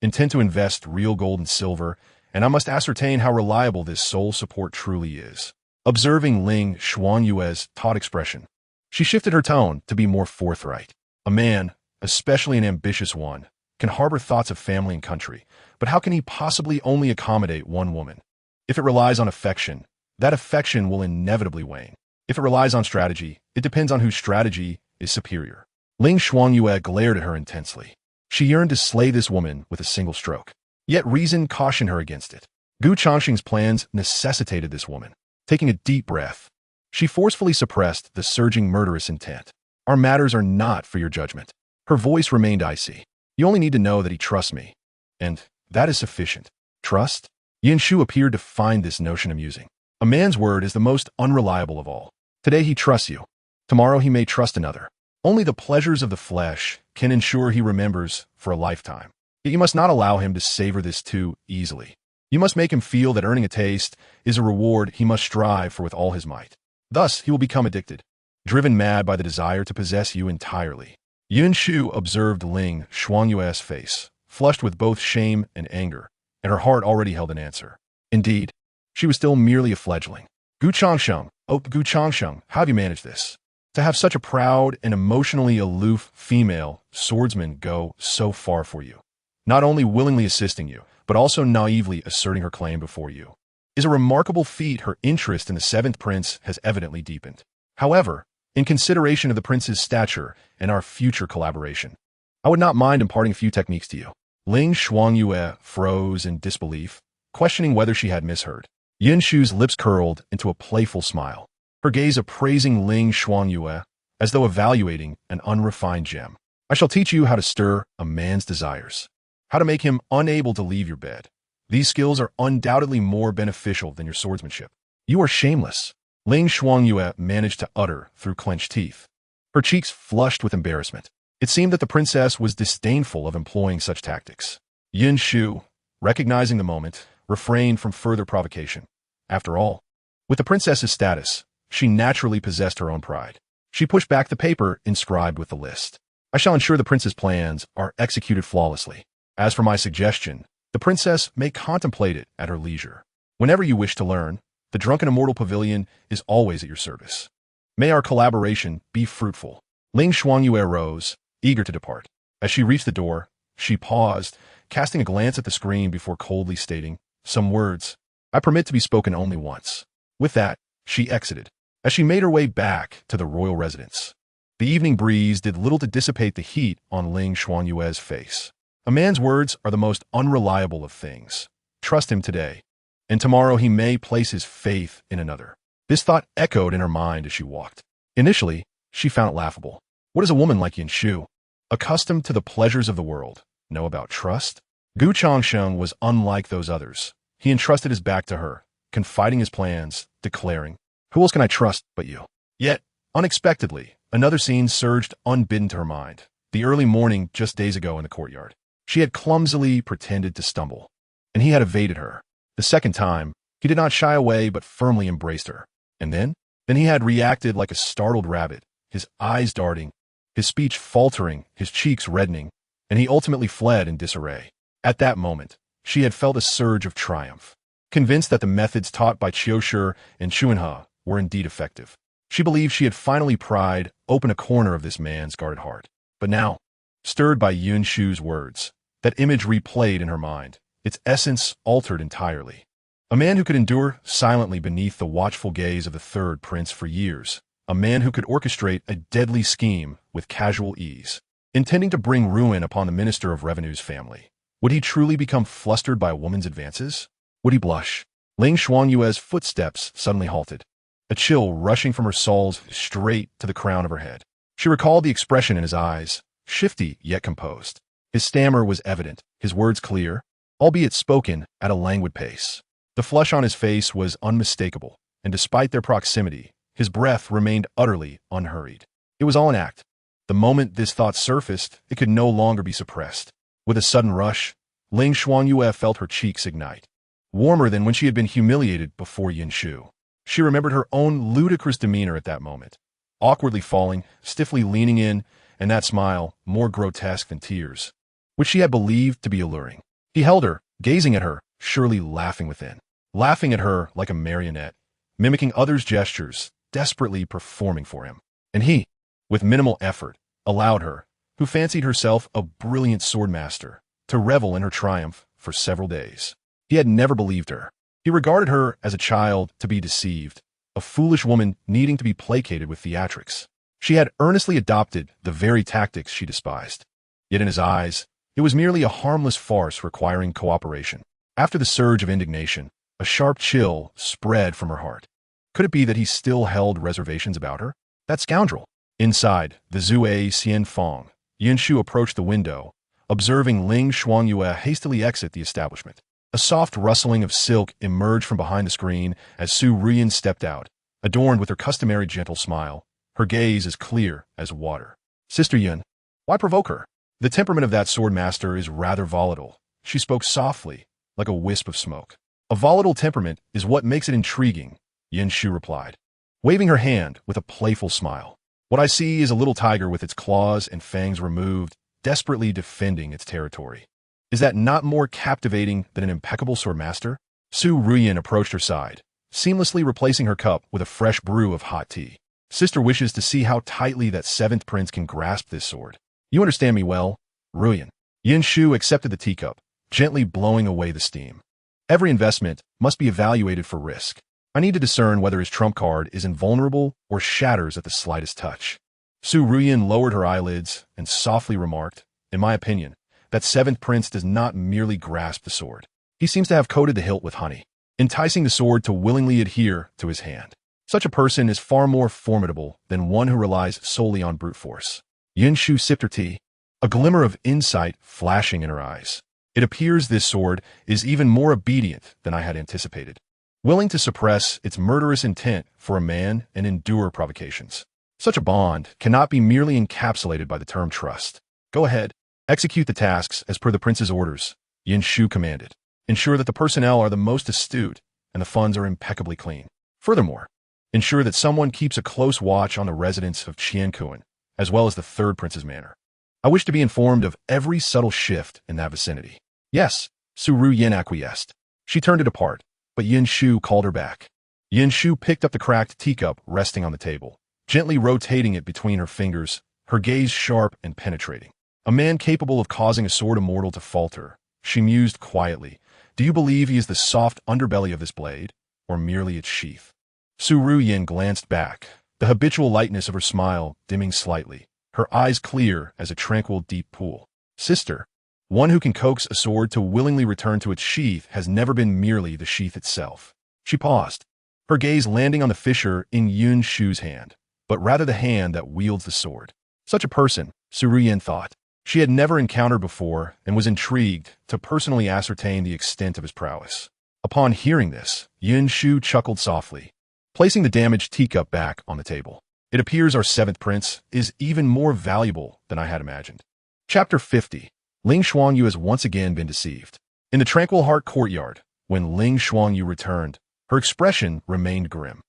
[SPEAKER 1] intend to invest real gold and silver, and I must ascertain how reliable this sole support truly is. Observing Ling Xuanyue's taut expression, she shifted her tone to be more forthright. A man, especially an ambitious one, can harbor thoughts of family and country, but how can he possibly only accommodate one woman? If it relies on affection, that affection will inevitably wane. If it relies on strategy, it depends on whose strategy is superior. Ling Xuanyue glared at her intensely. She yearned to slay this woman with a single stroke. Yet reason cautioned her against it. Changsheng's plans necessitated this woman. Taking a deep breath, She forcefully suppressed the surging murderous intent. Our matters are not for your judgment. Her voice remained icy. You only need to know that he trusts me. And that is sufficient. Trust? Yin Shu appeared to find this notion amusing. A man's word is the most unreliable of all. Today he trusts you. Tomorrow he may trust another. Only the pleasures of the flesh can ensure he remembers for a lifetime. Yet you must not allow him to savor this too easily. You must make him feel that earning a taste is a reward he must strive for with all his might. Thus he will become addicted, driven mad by the desire to possess you entirely. Yin Shu observed Ling Xuanyue's face, flushed with both shame and anger, and her heart already held an answer. Indeed, she was still merely a fledgling. Gu Changsheng, oh Gu Changsheng, how have you managed this? To have such a proud and emotionally aloof female swordsman go so far for you, not only willingly assisting you, but also naively asserting her claim before you, is a remarkable feat. Her interest in the seventh prince has evidently deepened. However, in consideration of the prince's stature and our future collaboration, I would not mind imparting a few techniques to you. Ling Xuanyue froze in disbelief, questioning whether she had misheard. Yin Shu's lips curled into a playful smile, her gaze appraising Ling Xuanyue as though evaluating an unrefined gem. I shall teach you how to stir a man's desires, how to make him unable to leave your bed. These skills are undoubtedly more beneficial than your swordsmanship. You are shameless, Ling Xuanyue managed to utter through clenched teeth, her cheeks flushed with embarrassment. It seemed that the princess was disdainful of employing such tactics. Yin Shu, recognizing the moment, refrained from further provocation. After all, with the princess's status, she naturally possessed her own pride. She pushed back the paper inscribed with the list. I shall ensure the prince's plans are executed flawlessly. As for my suggestion, the princess may contemplate it at her leisure. Whenever you wish to learn, the Drunken Immortal Pavilion is always at your service. May our collaboration be fruitful. Ling Xuanyue rose, eager to depart. As she reached the door, she paused, casting a glance at the screen before coldly stating, "Some words I permit to be spoken only once." With that, she exited. As she made her way back to the royal residence, the evening breeze did little to dissipate the heat on Ling Xuanyue's face. A man's words are the most unreliable of things. Trust him today, and tomorrow he may place his faith in another. This thought echoed in her mind as she walked. Initially, she found it laughable. What does a woman like Yin Shu, accustomed to the pleasures of the world, know about trust? Gu Changsheng was unlike those others. He entrusted his back to her, confiding his plans, declaring, "Who else can I trust but you?" Yet, unexpectedly, another scene surged unbidden to her mind. The early morning just days ago in the courtyard. She had clumsily pretended to stumble, and he had evaded her. The second time, he did not shy away but firmly embraced her. And then he had reacted like a startled rabbit, his eyes darting, his speech faltering, his cheeks reddening, and he ultimately fled in disarray. At that moment, she had felt a surge of triumph. Convinced that the methods taught by Qiushi and Chuanhe were indeed effective, she believed she had finally pried open a corner of this man's guarded heart. But now, stirred by Yin Shu's words, that image replayed in her mind, its essence altered entirely. A man who could endure silently beneath the watchful gaze of the third prince for years. A man who could orchestrate a deadly scheme with casual ease, intending to bring ruin upon the Minister of Revenue's family. Would he truly become flustered by a woman's advances? Would he blush? Ling Xuanyue's footsteps suddenly halted, a chill rushing from her soles straight to the crown of her head. She recalled the expression in his eyes, shifty yet composed. His stammer was evident, his words clear, albeit spoken at a languid pace. The flush on his face was unmistakable, and despite their proximity, his breath remained utterly unhurried. It was all an act. The moment this thought surfaced, it could no longer be suppressed. With a sudden rush, Ling Xuanyue felt her cheeks ignite, warmer than when she had been humiliated before Yin Shu. She remembered her own ludicrous demeanor at that moment, awkwardly falling, stiffly leaning in, and that smile, more grotesque than tears, which she had believed to be alluring. He held her, gazing at her, surely laughing within, laughing at her like a marionette, mimicking others' gestures, desperately performing for him. And he, with minimal effort, allowed her, who fancied herself a brilliant swordmaster, to revel in her triumph for several days. He had never believed her. He regarded her as a child to be deceived, a foolish woman needing to be placated with theatrics. She had earnestly adopted the very tactics she despised. Yet in his eyes, it was merely a harmless farce requiring cooperation. After the surge of indignation, a sharp chill spread from her heart. Could it be that he still held reservations about her? That scoundrel. Inside, the Zue Xianfeng, Yinshu approached the window, observing Ling Shuangyue hastily exit the establishment. A soft rustling of silk emerged from behind the screen as Su Ruyan stepped out, adorned with her customary gentle smile, her gaze as clear as water. Sister Yun, why provoke her? The temperament of that sword master is rather volatile. She spoke softly, like a wisp of smoke. A volatile temperament is what makes it intriguing, Yinshu replied, waving her hand with a playful smile. What I see is a little tiger with its claws and fangs removed, desperately defending its territory. Is that not more captivating than an impeccable swordmaster? Su Ruyan approached her side, seamlessly replacing her cup with a fresh brew of hot tea. Sister wishes to see how tightly that seventh prince can grasp this sword. You understand me well, Ruyan. Yinshu accepted the teacup, gently blowing away the steam. Every investment must be evaluated for risk. I need to discern whether his trump card is invulnerable or shatters at the slightest touch. Su Ruyan lowered her eyelids and softly remarked, in my opinion, that seventh prince does not merely grasp the sword. He seems to have coated the hilt with honey, enticing the sword to willingly adhere to his hand. Such a person is far more formidable than one who relies solely on brute force. Yinshu sipped her tea, a glimmer of insight flashing in her eyes. It appears this sword is even more obedient than I had anticipated, willing to suppress its murderous intent for a man and endure provocations. Such a bond cannot be merely encapsulated by the term trust. Go ahead, execute the tasks as per the prince's orders, Yinshu commanded. Ensure that the personnel are the most astute and the funds are impeccably clean. Furthermore, ensure that someone keeps a close watch on the residents of Qiankuan, as well as the third prince's manor. I wish to be informed of every subtle shift in that vicinity. Yes, Su Ruyan acquiesced. She turned to depart, but Yinshu called her back. Yinshu picked up the cracked teacup resting on the table, gently rotating it between her fingers, her gaze sharp and penetrating. A man capable of causing a sword immortal to falter, she mused quietly. Do you believe he is the soft underbelly of this blade, or merely its sheath? Su Ruyan glanced back, the habitual lightness of her smile dimming slightly, her eyes clear as a tranquil deep pool. Sister, one who can coax a sword to willingly return to its sheath has never been merely the sheath itself. She paused, her gaze landing on the fissure in Yinshu's hand, but rather the hand that wields the sword. Such a person, Su Ruyan thought, she had never encountered before and was intrigued to personally ascertain the extent of his prowess. Upon hearing this, Yinshu chuckled softly, placing the damaged teacup back on the table. It appears our seventh prince is even more valuable than I had imagined. Chapter 50. Ling Shuangyu has once again been deceived. In the Tranquil Heart courtyard, when Ling Shuangyu returned, her expression remained grim.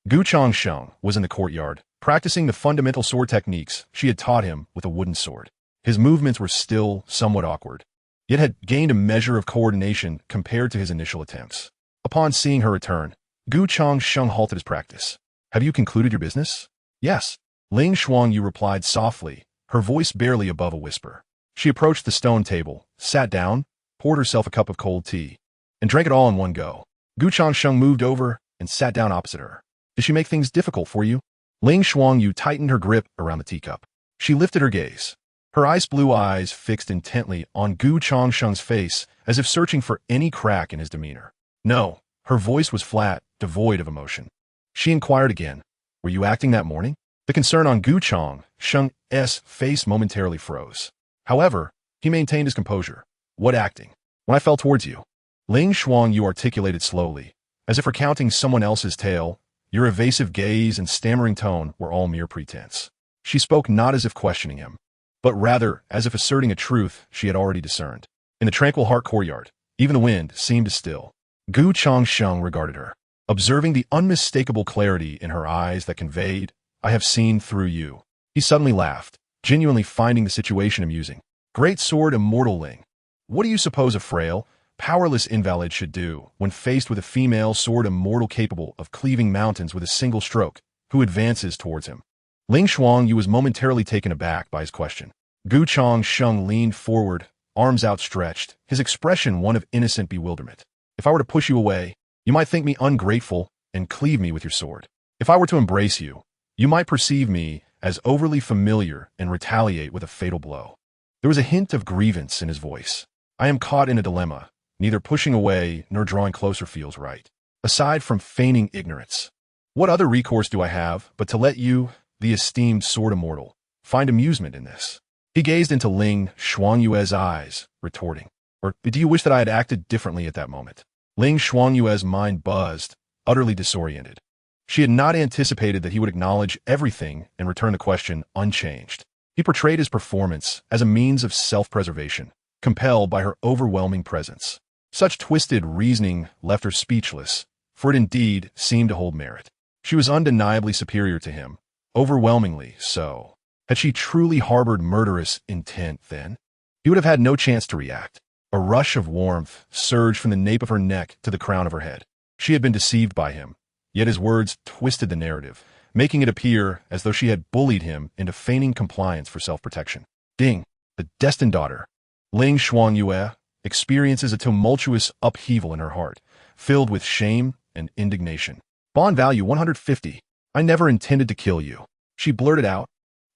[SPEAKER 1] Changsheng was in the courtyard, practicing the fundamental sword techniques she had taught him with a wooden sword. His movements were still somewhat awkward, yet had gained a measure of coordination compared to his initial attempts. Upon seeing her return, Changsheng halted his practice. Have you concluded your business? Yes. Ling Shuangyu replied softly, her voice barely above a whisper. She approached the stone table, sat down, poured herself a cup of cold tea, and drank it all in one go. Changsheng moved over and sat down opposite her. Did she make things difficult for you? Ling Shuangyu tightened her grip around the teacup. She lifted her gaze, her ice blue eyes fixed intently on Changsheng's face as if searching for any crack in his demeanor. No, her voice was flat, devoid of emotion. She inquired again, were you acting that morning? The concern on Changsheng's face momentarily froze. However, he maintained his composure. What acting? When I fell towards you. Ling Shuangyu articulated slowly, as if recounting someone else's tale. Your evasive gaze and stammering tone were all mere pretense. She spoke not as if questioning him, but rather as if asserting a truth she had already discerned. In the Tranquil Heart courtyard, even the wind seemed to still. Changsheng regarded her, observing the unmistakable clarity in her eyes that conveyed, I have seen through you. He suddenly laughed, genuinely finding the situation amusing. Great sword Immortal Ling. What do you suppose a frail, powerless invalid should do when faced with a female sword immortal capable of cleaving mountains with a single stroke, who advances towards him? Ling Shuangyu was momentarily taken aback by his question. Changsheng leaned forward, arms outstretched, his expression one of innocent bewilderment. If I were to push you away, you might think me ungrateful and cleave me with your sword. If I were to embrace you, you might perceive me as overly familiar and retaliate with a fatal blow. There was a hint of grievance in his voice. I am caught in a dilemma. Neither pushing away nor drawing closer feels right. Aside from feigning ignorance, What other recourse do I have but to let you, the esteemed sword immortal, find amusement in this? He gazed into Ling Xuanyue's eyes, retorting, or do you wish that I had acted differently at that moment? Ling Xuanyue's mind buzzed, utterly disoriented. She had not anticipated that he would acknowledge everything and return the question unchanged. He portrayed his performance as a means of self-preservation, compelled by her overwhelming presence. Such twisted reasoning left her speechless, for it indeed seemed to hold merit. She was undeniably superior to him, overwhelmingly so. Had she truly harbored murderous intent then? He would have had no chance to react. A rush of warmth surged from the nape of her neck to the crown of her head. She had been deceived by him, yet his words twisted the narrative, making it appear as though she had bullied him into feigning compliance for self-protection. Ding, the destined daughter. Ling Xuanyue experiences a tumultuous upheaval in her heart, filled with shame and indignation. Bond value 150. I never intended to kill you, she blurted out,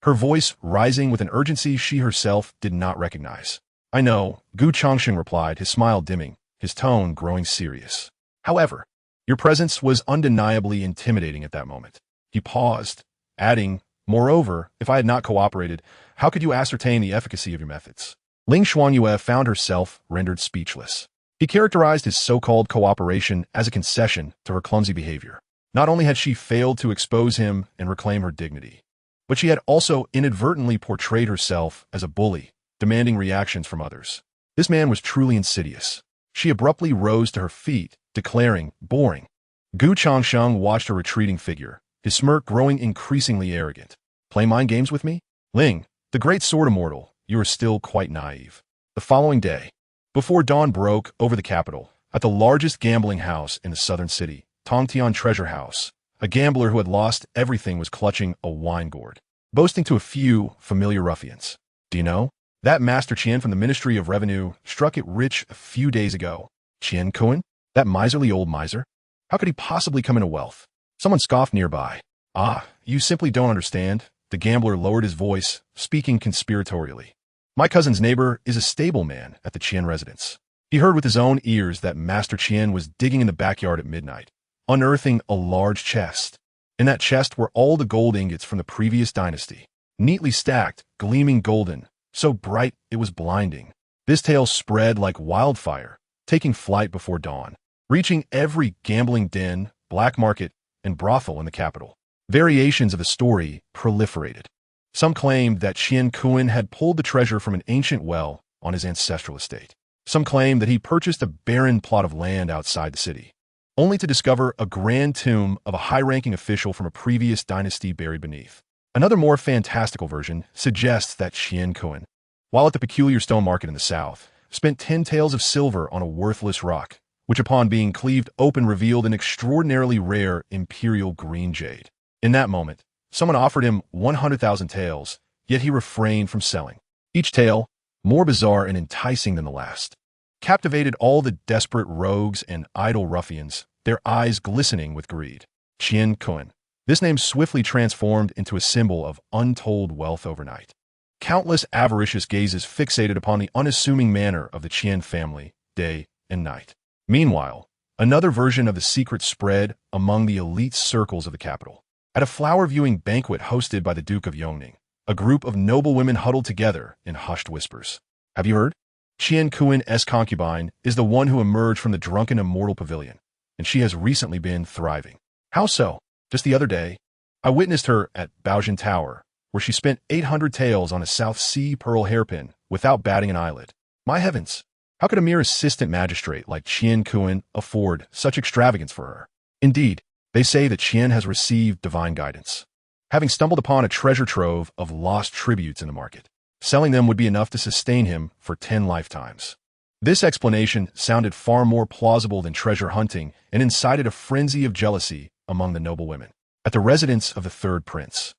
[SPEAKER 1] her voice rising with an urgency she herself did not recognize. I know, Gu Changsheng replied, his smile dimming, his tone growing serious. However, your presence was undeniably intimidating at that moment. He paused, adding, moreover, if I had not cooperated, how could you ascertain the efficacy of your methods? Ling Xuanyue found herself rendered speechless. He characterized his so-called cooperation as a concession to her clumsy behavior. Not only had she failed to expose him and reclaim her dignity, but she had also inadvertently portrayed herself as a bully, demanding reactions from others. This man was truly insidious. She abruptly rose to her feet, declaring, boring. Gu Changsheng watched her retreating figure, his smirk growing increasingly arrogant. Play mind games with me? Ling, the great sword immortal, you are still quite naive. The following day, before dawn broke over the capital, at the largest gambling house in the southern city, Tongtian Treasure House, a gambler who had lost everything was clutching a wine gourd, boasting to a few familiar ruffians. Do you know? That Master Qian from the Ministry of Revenue struck it rich a few days ago. Qian Kuan? That miserly old miser? How could he possibly come into wealth? Someone scoffed nearby. Ah, you simply don't understand. The gambler lowered his voice, speaking conspiratorially. My cousin's neighbor is a stableman at the Qian residence. He heard with his own ears that Master Qian was digging in the backyard at midnight, unearthing a large chest. In that chest were all the gold ingots from the previous dynasty, neatly stacked, gleaming golden, so bright it was blinding. This tale spread like wildfire, taking flight before dawn, reaching every gambling den, black market, and brothel in the capital. Variations of the story proliferated. Some claimed that Qian Kuan had pulled the treasure from an ancient well on his ancestral estate. Some claimed that he purchased a barren plot of land outside the city, only to discover a grand tomb of a high-ranking official from a previous dynasty buried beneath. Another more fantastical version suggests that Qian Kuan, while at the peculiar stone market in the south, spent 10 taels of silver on a worthless rock, which upon being cleaved open revealed an extraordinarily rare imperial green jade. In that moment, someone offered him 100,000 taels, yet he refrained from selling. Each tale, more bizarre and enticing than the last, captivated all the desperate rogues and idle ruffians, their eyes glistening with greed. Qian Kuan. This name swiftly transformed into a symbol of untold wealth overnight. Countless avaricious gazes fixated upon the unassuming manner of the Qian family, day and night. Meanwhile, another version of the secret spread among the elite circles of the capital. At a flower-viewing banquet hosted by the Duke of Yongning, a group of noble women huddled together in hushed whispers. Have you heard? Qian Kuan's concubine is the one who emerged from the drunken immortal pavilion, and she has recently been thriving. How so? Just the other day, I witnessed her at Baojin Tower, where she spent 800 taels on a South Sea pearl hairpin without batting an eyelid. My heavens, how could a mere assistant magistrate like Qian Kuan afford such extravagance for her? Indeed, they say that Qian has received divine guidance, having stumbled upon a treasure trove of lost tributes in the market. Selling them would be enough to sustain him for 10 lifetimes. This explanation sounded far more plausible than treasure hunting and incited a frenzy of jealousy among the noble women. At the residence of the third prince,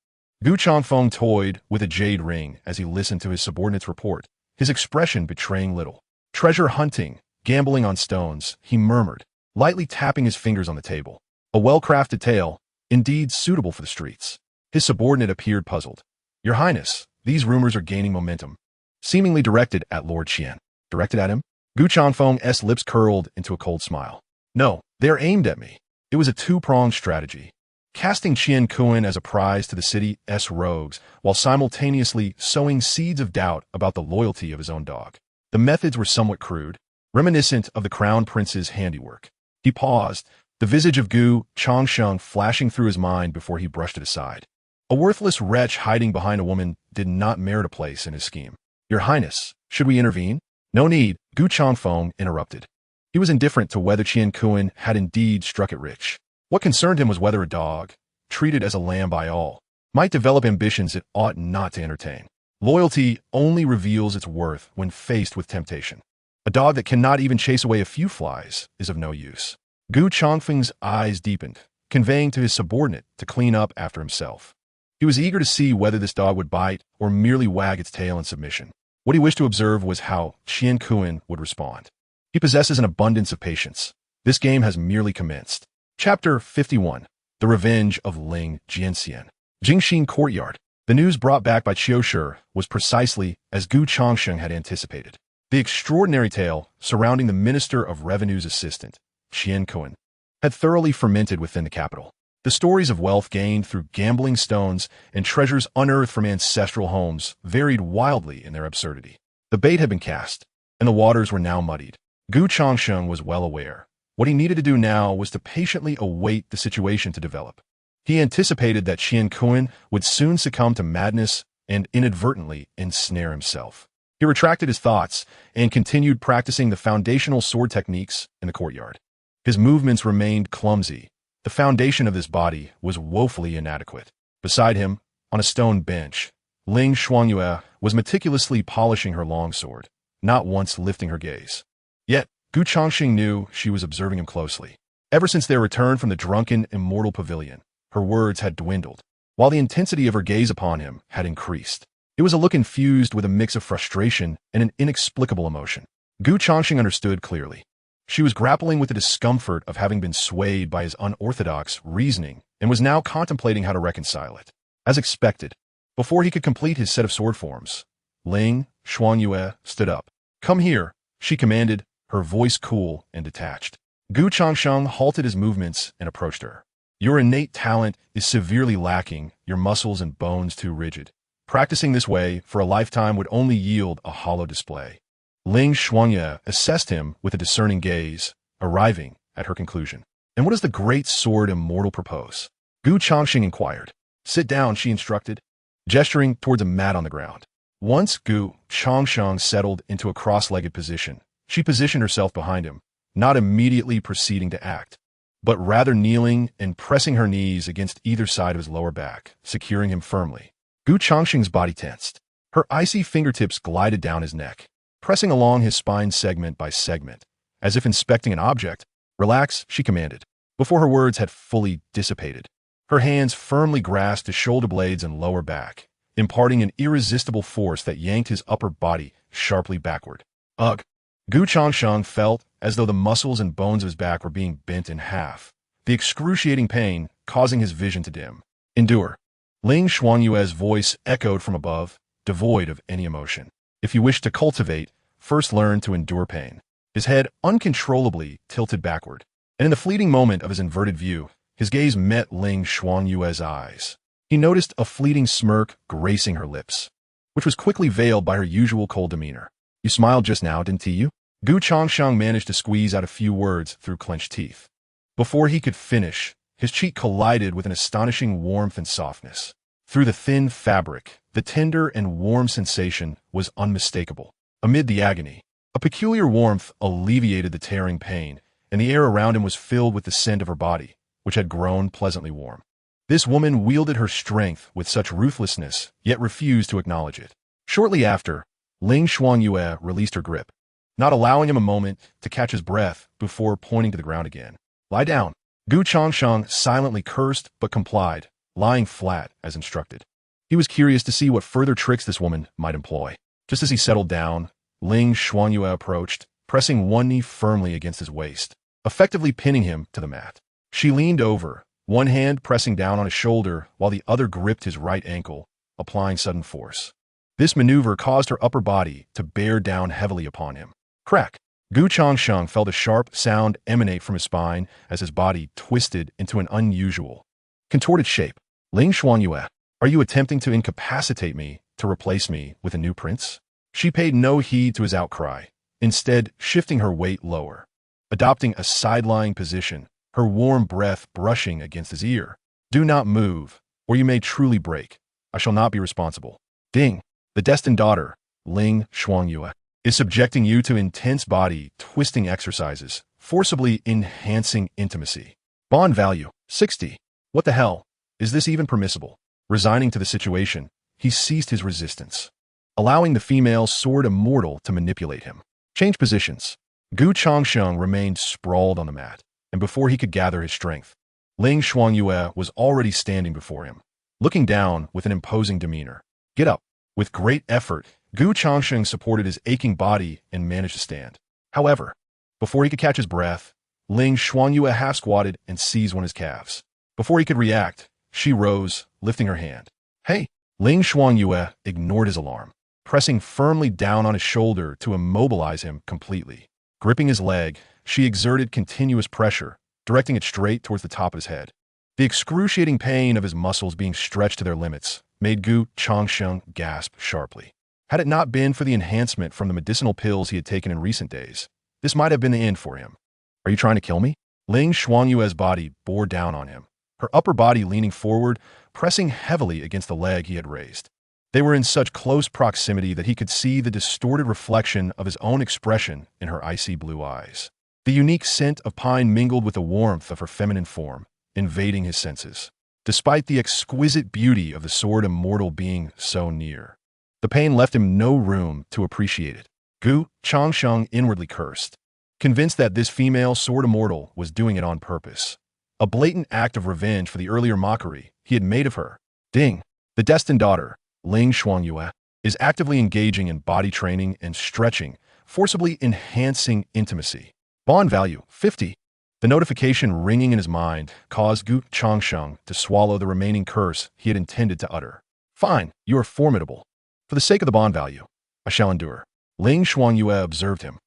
[SPEAKER 1] Gu Changfeng toyed with a jade ring as he listened to his subordinate's report, his expression betraying little. Treasure hunting, gambling on stones, he murmured, lightly tapping his fingers on the table. A well-crafted tale, indeed suitable for the streets. His subordinate appeared puzzled. Your Highness, these rumors are gaining momentum. Seemingly directed at Lord Qian. Directed at him? Gu Changfeng's lips curled into a cold smile. No, they're aimed at me. It was a two-pronged strategy. casting Qian Kuan as a prize to the city's rogues while simultaneously sowing seeds of doubt about the loyalty of his own dog. The methods were somewhat crude, reminiscent of the crown prince's handiwork. He paused, the visage of Changsheng flashing through his mind before he brushed it aside. A worthless wretch hiding behind a woman did not merit a place in his scheme. Your Highness, should we intervene? No need, Changfeng interrupted. He was indifferent to whether Qian Kuan had indeed struck it rich. What concerned him was whether a dog, treated as a lamb by all, might develop ambitions it ought not to entertain. Loyalty only reveals its worth when faced with temptation. A dog that cannot even chase away a few flies is of no use. Changfeng's eyes deepened, conveying to his subordinate to clean up after himself. He was eager to see whether this dog would bite or merely wag its tail in submission. What he wished to observe was how Qian Kuan would respond. He possesses an abundance of patience. This game has merely commenced. Chapter 51. The Revenge of Ling Jianxian. Jingxin Courtyard. The news brought back by Qiushi was precisely as Changsheng had anticipated. The extraordinary tale surrounding the Minister of Revenue's assistant, Qian Kuan, had thoroughly fermented within the capital. The stories of wealth gained through gambling stones and treasures unearthed from ancestral homes varied wildly in their absurdity. The bait had been cast, and the waters were now muddied. Changsheng was well aware. What he needed to do now was to patiently await the situation to develop. He anticipated that Qian Kuan would soon succumb to madness and inadvertently ensnare himself. He retracted his thoughts and continued practicing the foundational sword techniques in the courtyard. His movements remained clumsy. The foundation of this body was woefully inadequate. Beside him, on a stone bench, Ling Xuanyue was meticulously polishing her longsword, not once lifting her gaze. Yet, Changsheng knew she was observing him closely. Ever since their return from the drunken Immortal pavilion, her words had dwindled, while the intensity of her gaze upon him had increased. It was a look infused with a mix of frustration and an inexplicable emotion. Changsheng understood clearly. She was grappling with the discomfort of having been swayed by his unorthodox reasoning and was now contemplating how to reconcile it. As expected, before he could complete his set of sword forms, Ling Xuanyue stood up. Come here, she commanded, her voice cool and detached. Changsheng halted his movements and approached her. Your innate talent is severely lacking, your muscles and bones too rigid. Practicing this way for a lifetime would only yield a hollow display. Ling Xuanyue assessed him with a discerning gaze, arriving at her conclusion. And what does the great sword Immortal propose? Changsheng inquired. Sit down, she instructed, gesturing towards a mat on the ground. Once Changsheng settled into a cross-legged position, she positioned herself behind him, not immediately proceeding to act, but rather kneeling and pressing her knees against either side of his lower back, securing him firmly. Changsheng's body tensed. Her icy fingertips glided down his neck, pressing along his spine segment by segment, as if inspecting an object. Relax, she commanded, before her words had fully dissipated. Her hands firmly grasped his shoulder blades and lower back, imparting an irresistible force that yanked his upper body sharply backward. Ugh! Changsheng felt as though the muscles and bones of his back were being bent in half, the excruciating pain causing his vision to dim. Endure. Ling Xuanyue's voice echoed from above, devoid of any emotion. If you wish to cultivate, first learn to endure pain. His head uncontrollably tilted backward, and in the fleeting moment of his inverted view, his gaze met Ling Xuanyue's eyes. He noticed a fleeting smirk gracing her lips, which was quickly veiled by her usual cold demeanor. You smiled just now, didn't you? Changsheng managed to squeeze out a few words through clenched teeth. Before he could finish, his cheek collided with an astonishing warmth and softness. Through the thin fabric, the tender and warm sensation was unmistakable. Amid the agony, a peculiar warmth alleviated the tearing pain, and the air around him was filled with the scent of her body, which had grown pleasantly warm. This woman wielded her strength with such ruthlessness, yet refused to acknowledge it. Shortly after, Ling Xuanyue released her grip, not allowing him a moment to catch his breath before pointing to the ground again. Lie down. Changsheng silently cursed but complied, lying flat as instructed. He was curious to see what further tricks this woman might employ. Just as he settled down, Ling Xuanyue approached, pressing one knee firmly against his waist, effectively pinning him to the mat. She leaned over, one hand pressing down on his shoulder while the other gripped his right ankle, applying sudden force. This maneuver caused her upper body to bear down heavily upon him. Crack! Changsheng felt a sharp sound emanate from his spine as his body twisted into an unusual, contorted shape. Ling Xuanyue, are you attempting to incapacitate me to replace me with a new prince? She paid no heed to his outcry, instead shifting her weight lower, adopting a side-lying position, her warm breath brushing against his ear. Do not move, or you may truly break. I shall not be responsible. Ding. The destined daughter, Ling Xuanyue, is subjecting you to intense body twisting exercises, forcibly enhancing intimacy. Bond value, 60. What the hell? Is this even permissible? Resigning to the situation, he ceased his resistance, allowing the female sword immortal to manipulate him. Change positions. Gu Changsheng remained sprawled on the mat, and before he could gather his strength, Ling Xuanyue was already standing before him, looking down with an imposing demeanor. Get up. With great effort, Gu Changsheng supported his aching body and managed to stand. However, before he could catch his breath, Ling Xuanyue half-squatted and seized one of his calves. Before he could react, she rose, lifting her hand. Hey! Ling Xuanyue ignored his alarm, pressing firmly down on his shoulder to immobilize him completely. Gripping his leg, she exerted continuous pressure, directing it straight towards the top of his head. The excruciating pain of his muscles being stretched to their limits made Gu Changsheng gasp sharply. Had it not been for the enhancement from the medicinal pills he had taken in recent days, this might have been the end for him. Are you trying to kill me? Ling Xuanyue's body bore down on him, her upper body leaning forward, pressing heavily against the leg he had raised. They were in such close proximity that he could see the distorted reflection of his own expression in her icy blue eyes. The unique scent of pine mingled with the warmth of her feminine form, invading his senses, despite the exquisite beauty of the sword immortal being so near. The pain left him no room to appreciate it. Gu Changsheng inwardly cursed, convinced that this female sword immortal was doing it on purpose, a blatant act of revenge for the earlier mockery he had made of her. Ding. The destined daughter, Ling Xuanyue, is actively engaging in body training and stretching, forcibly enhancing intimacy. Bond value, 50. The notification ringing in his mind caused Gu Changsheng to swallow the remaining curse he had intended to utter. Fine, you are formidable. For the sake of the bond value, I shall endure. Ling Xuanyue observed him,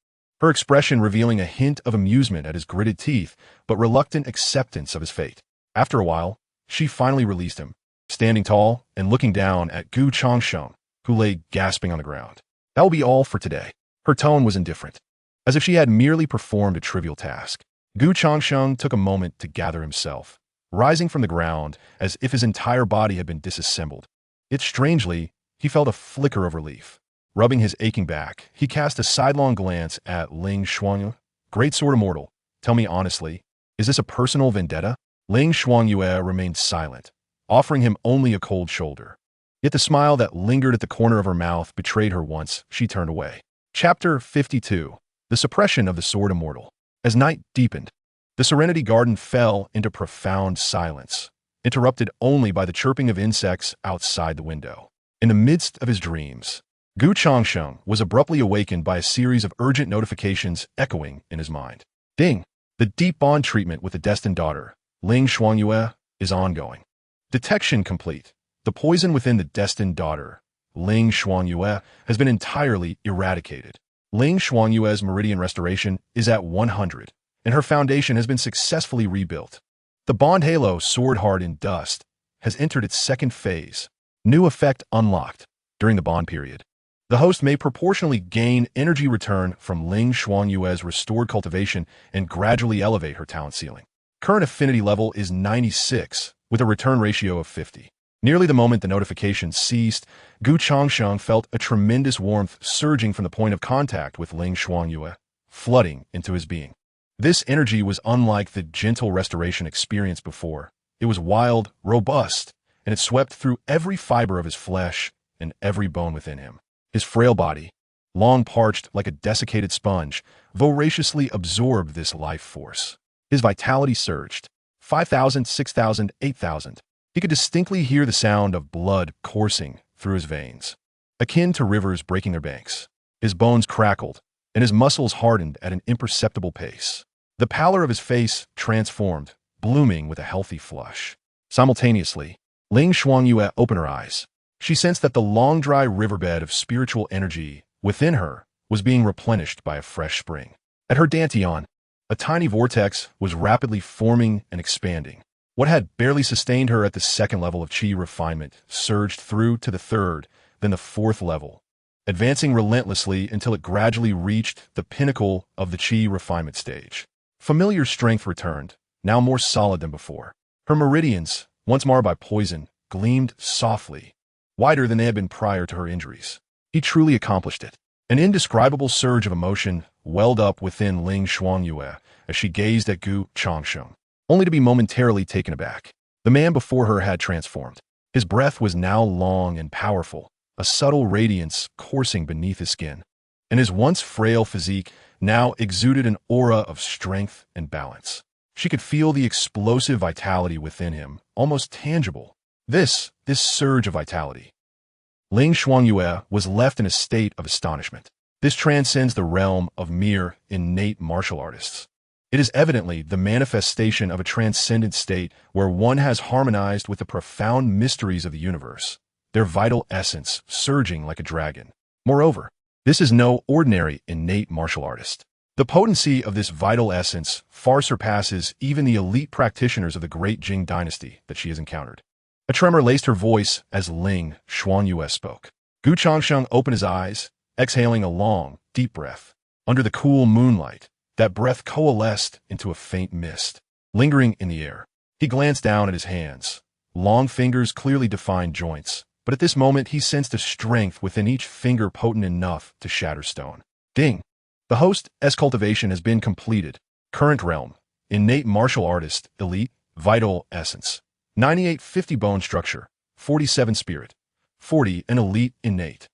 [SPEAKER 1] her expression revealing a hint of amusement at his gritted teeth, but reluctant acceptance of his fate. After a while, she finally released him, standing tall and looking down at Gu Changsheng, who lay gasping on the ground. That will be all for today. Her tone was indifferent, as if she had merely performed a trivial task. Gu Changsheng took a moment to gather himself, rising from the ground as if his entire body had been disassembled. Yet strangely, he felt a flicker of relief. Rubbing his aching back, he cast a sidelong glance at Ling Xuanyue. Great sword immortal, tell me honestly, is this a personal vendetta? Ling Xuanyue remained silent, offering him only a cold shoulder. Yet the smile that lingered at the corner of her mouth betrayed her once she turned away. Chapter 52. The Suppression of the Sword Immortal. As night deepened, the Serenity Garden fell into profound silence, interrupted only by the chirping of insects outside the window. In the midst of his dreams, Gu Changsheng was abruptly awakened by a series of urgent notifications echoing in his mind. Ding! The deep bond treatment with the destined daughter, Ling Xuanyue, is ongoing. Detection complete. The poison within the destined daughter, Ling Xuanyue, has been entirely eradicated. Ling Xuanyue's meridian restoration is at 100, and her foundation has been successfully rebuilt. The bond halo, sword hard in dust, has entered its second phase. New effect unlocked. During the bond period, the host may proportionally gain energy return from Ling Xuanyue's restored cultivation and gradually elevate her talent ceiling. Current affinity level is 96, with a return ratio of 50. Nearly the moment the notification ceased, Gu Changsheng felt a tremendous warmth surging from the point of contact with Ling Xuanyue, flooding into his being. This energy was unlike the gentle restoration experienced before. It was wild, robust, and it swept through every fiber of his flesh and every bone within him. His frail body, long parched like a desiccated sponge, voraciously absorbed this life force. His vitality surged. 5,000, 6,000, 8,000. He could distinctly hear the sound of blood coursing through his veins, akin to rivers breaking their banks. His bones crackled, and his muscles hardened at an imperceptible pace. The pallor of his face transformed, blooming with a healthy flush. Simultaneously, Ling Xuanyue opened her eyes. She sensed that the long, dry riverbed of spiritual energy within her was being replenished by a fresh spring. At her dantian, a tiny vortex was rapidly forming and expanding. What had barely sustained her at the second level of chi refinement surged through to the third, then the fourth level, advancing relentlessly until it gradually reached the pinnacle of the chi refinement stage. Familiar strength returned, now more solid than before. Her meridians, once marred by poison, gleamed softly, wider than they had been prior to her injuries. He truly accomplished it. An indescribable surge of emotion welled up within Ling Shuangyue as she gazed at Gu Changsheng, only to be momentarily taken aback. The man before her had transformed. His breath was now long and powerful, a subtle radiance coursing beneath his skin, and his once frail physique now exuded an aura of strength and balance. She could feel the explosive vitality within him, almost tangible. This surge of vitality. Ling Shuangyue was left in a state of astonishment. This transcends the realm of mere innate martial artists. It is evidently the manifestation of a transcendent state where one has harmonized with the profound mysteries of the universe, their vital essence surging like a dragon. Moreover, this is no ordinary innate martial artist. The potency of this vital essence far surpasses even the elite practitioners of the great Jing dynasty that she has encountered. A tremor laced her voice as Ling Shuangyue spoke. Gu Changsheng opened his eyes, exhaling a long, deep breath. Under the cool moonlight, that breath coalesced into a faint mist, lingering in the air. He glanced down at his hands. Long fingers clearly defined joints, but at this moment he sensed a strength within each finger potent enough to shatter stone. Ding! The host's cultivation has been completed. Current realm, innate martial artist, elite, vital essence. 9850 bone structure, 47 spirit, 40 an elite innate.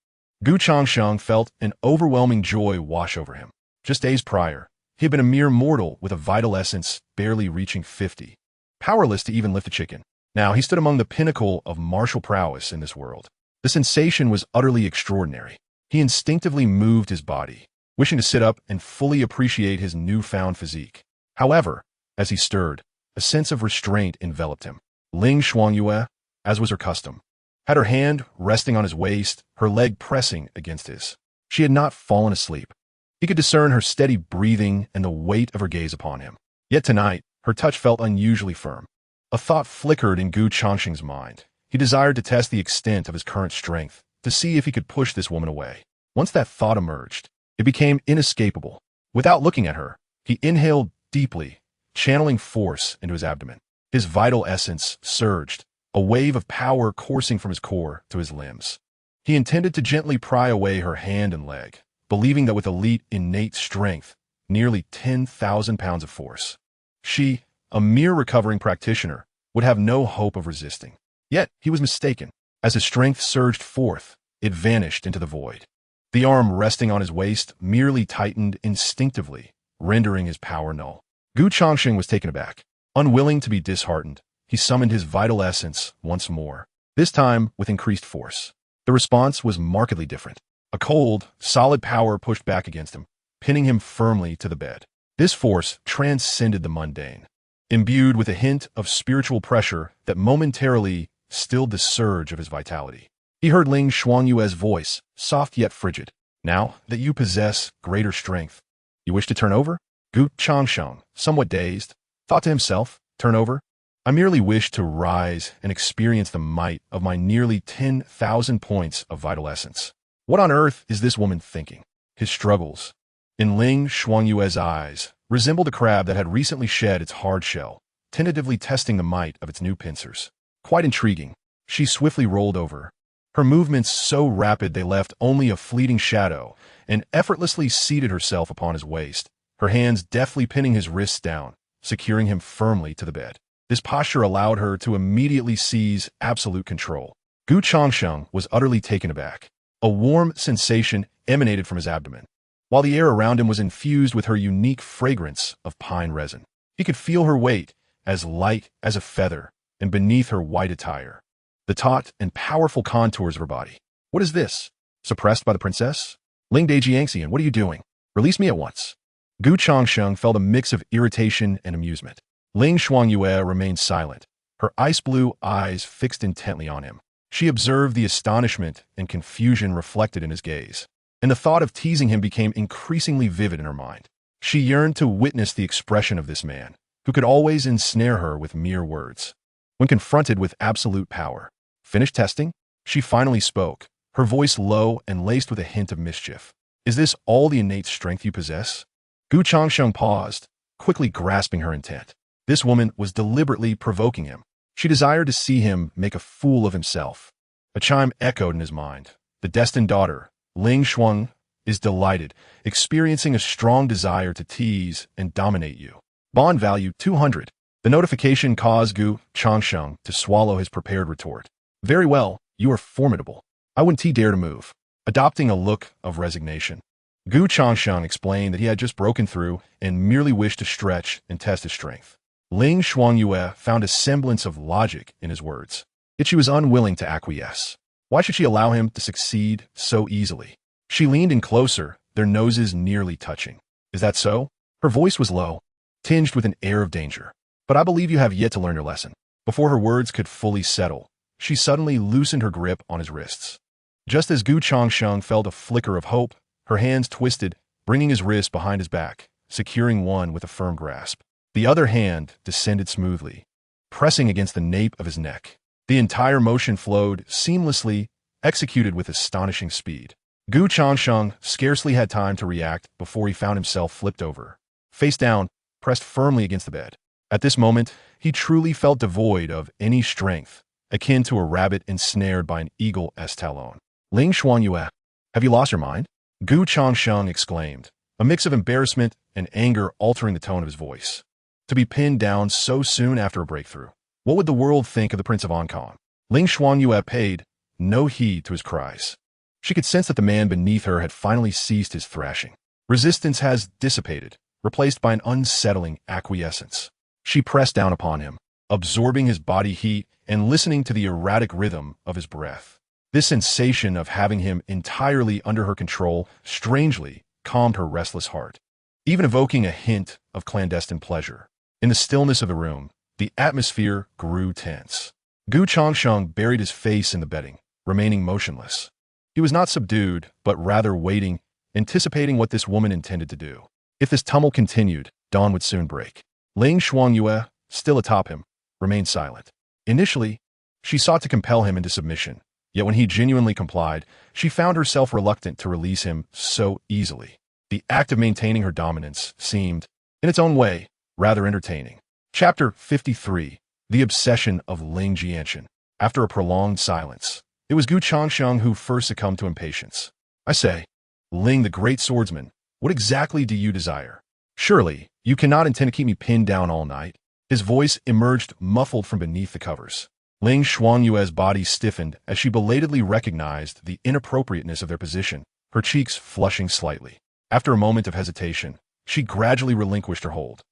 [SPEAKER 1] Gu Changsheng felt an overwhelming joy wash over him. Just days prior, he had been a mere mortal with a vital essence barely reaching 50, powerless to even lift a chicken. Now he stood among the pinnacle of martial prowess in this world. The sensation was utterly extraordinary. He instinctively moved his body, wishing to sit up and fully appreciate his newfound physique. However, as he stirred, a sense of restraint enveloped him. Ling Shuangyue, as was her custom, had her hand resting on his waist, her leg pressing against his. She had not fallen asleep. He could discern her steady breathing and the weight of her gaze upon him. Yet tonight, her touch felt unusually firm. A thought flickered in Gu Changsheng's mind. He desired to test the extent of his current strength, to see if he could push this woman away. Once that thought emerged, it became inescapable. Without looking at her, he inhaled deeply, channeling force into his abdomen. His vital essence surged, a wave of power coursing from his core to his limbs. He intended to gently pry away her hand and leg, believing that with elite innate strength, nearly 10,000 pounds of force, she, a mere recovering practitioner, would have no hope of resisting. Yet he was mistaken. As his strength surged forth, it vanished into the void. The arm resting on his waist merely tightened instinctively, rendering his power null. Gu Changsheng was taken aback. Unwilling to be disheartened, he summoned his vital essence once more, this time with increased force. The response was markedly different. A cold, solid power pushed back against him, pinning him firmly to the bed. This force transcended the mundane, imbued with a hint of spiritual pressure that momentarily stilled the surge of his vitality. He heard Ling Shuangyue's voice, soft yet frigid. Now that you possess greater strength, you wish to turn over? Gu Changsheng, somewhat dazed, thought to himself, turn over? I merely wish to rise and experience the might of my nearly 10,000 points of vital essence. What on earth is this woman thinking? His struggles, in Ling Shuangyue's eyes, resembled a crab that had recently shed its hard shell, tentatively testing the might of its new pincers. Quite intriguing. She swiftly rolled over, her movements so rapid they left only a fleeting shadow, and effortlessly seated herself upon his waist, her hands deftly pinning his wrists down, securing him firmly to the bed. This posture allowed her to immediately seize absolute control. Gu Changsheng was utterly taken aback. A warm sensation emanated from his abdomen, while the air around him was infused with her unique fragrance of pine resin. He could feel her weight, as light as a feather, and beneath her white attire, the taut and powerful contours of her body. What is this? Suppressed by the princess? Ling Dejiangxian, what are you doing? Release me at once. Gu Changsheng felt a mix of irritation and amusement. Ling Shuangyue remained silent, her ice blue eyes fixed intently on him. She observed the astonishment and confusion reflected in his gaze, and the thought of teasing him became increasingly vivid in her mind. She yearned to witness the expression of this man, who could always ensnare her with mere words. When confronted with absolute power, finished testing, she finally spoke, her voice low and laced with a hint of mischief. Is this all the innate strength you possess? Changsheng paused, quickly grasping her intent. This woman was deliberately provoking him. She desired to see him make a fool of himself. A chime echoed in his mind. The destined daughter, Ling Shuang, is delighted, experiencing a strong desire to tease and dominate you. Bond value 200. The notification caused Changsheng to swallow his prepared retort. Very well, you are formidable. I wouldn't dare to move. Adopting a look of resignation, Changsheng explained that he had just broken through and merely wished to stretch and test his strength. Ling Shuangyue found a semblance of logic in his words, yet she was unwilling to acquiesce. Why should she allow him to succeed so easily? She leaned in closer, their noses nearly touching. Is that so? Her voice was low, tinged with an air of danger. But I believe you have yet to learn your lesson. Before her words could fully settle, she suddenly loosened her grip on his wrists. Just as Changsheng felt a flicker of hope, her hands twisted, bringing his wrist behind his back, securing one with a firm grasp. The other hand descended smoothly, pressing against the nape of his neck. The entire motion flowed seamlessly, executed with astonishing speed. Changsheng scarcely had time to react before he found himself flipped over, face down, pressed firmly against the bed. At this moment, he truly felt devoid of any strength, akin to a rabbit ensnared by an eagle's talon. Ling Shuangyue, have you lost your mind? Changsheng exclaimed, a mix of embarrassment and anger altering the tone of his voice. To be pinned down so soon after a breakthrough. What would the world think of the Prince of Hong Kong? Ling Shuangyue paid no heed to his cries. She could sense that the man beneath her had finally ceased his thrashing. Resistance has dissipated, replaced by an unsettling acquiescence. She pressed down upon him, absorbing his body heat and listening to the erratic rhythm of his breath. This sensation of having him entirely under her control strangely calmed her restless heart, even evoking a hint of clandestine pleasure. In the stillness of the room, the atmosphere grew tense. Changsheng buried his face in the bedding, remaining motionless. He was not subdued, but rather waiting, anticipating what this woman intended to do. If this tumult continued, dawn would soon break. Ling Shuangyue, still atop him, remained silent. Initially, she sought to compel him into submission, yet when he genuinely complied, she found herself reluctant to release him so easily. The act of maintaining her dominance seemed, in its own way, rather entertaining. Chapter 53. The Obsession of Ling Jianshan. After a prolonged silence, it was Changsheng who first succumbed to impatience. I say, Ling the great swordsman, what exactly do you desire? Surely, you cannot intend to keep me pinned down all night. His voice emerged muffled from beneath the covers. Ling Shuangyue's body stiffened as she belatedly recognized the inappropriateness of their position, her cheeks flushing slightly. After a moment of hesitation, she gradually relinquished her hold.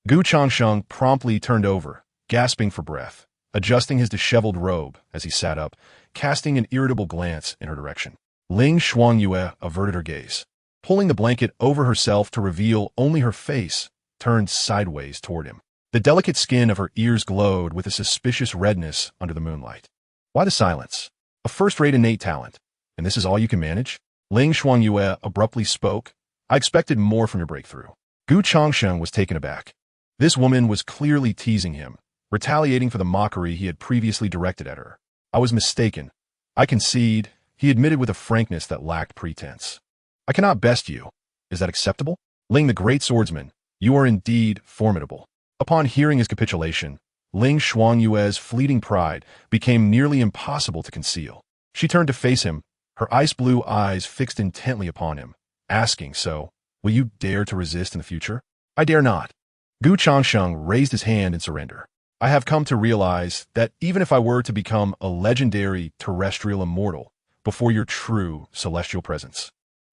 [SPEAKER 1] Changsheng promptly turned over, gasping for breath, adjusting his disheveled robe as he sat up, casting an irritable glance in her direction. Ling Shuangyue averted her gaze, pulling the blanket over herself to reveal only her face, turned sideways toward him. The delicate skin of her ears glowed with a suspicious redness under the moonlight. Why the silence? A first-rate innate talent. And this is all you can manage? Ling Shuangyue abruptly spoke. I expected more from your breakthrough. Changsheng was taken aback. This woman was clearly teasing him, retaliating for the mockery he had previously directed at her. I was mistaken. I concede, he admitted with a frankness that lacked pretense. I cannot best you. Is that acceptable? Ling the great swordsman, you are indeed formidable. Upon hearing his capitulation, Ling Shuangyue's fleeting pride became nearly impossible to conceal. She turned to face him, her ice-blue eyes fixed intently upon him, asking, so, will you dare to resist in the future? I dare not. Changsheng raised his hand in surrender. I have come to realize that even if I were to become a legendary terrestrial immortal before your true celestial presence,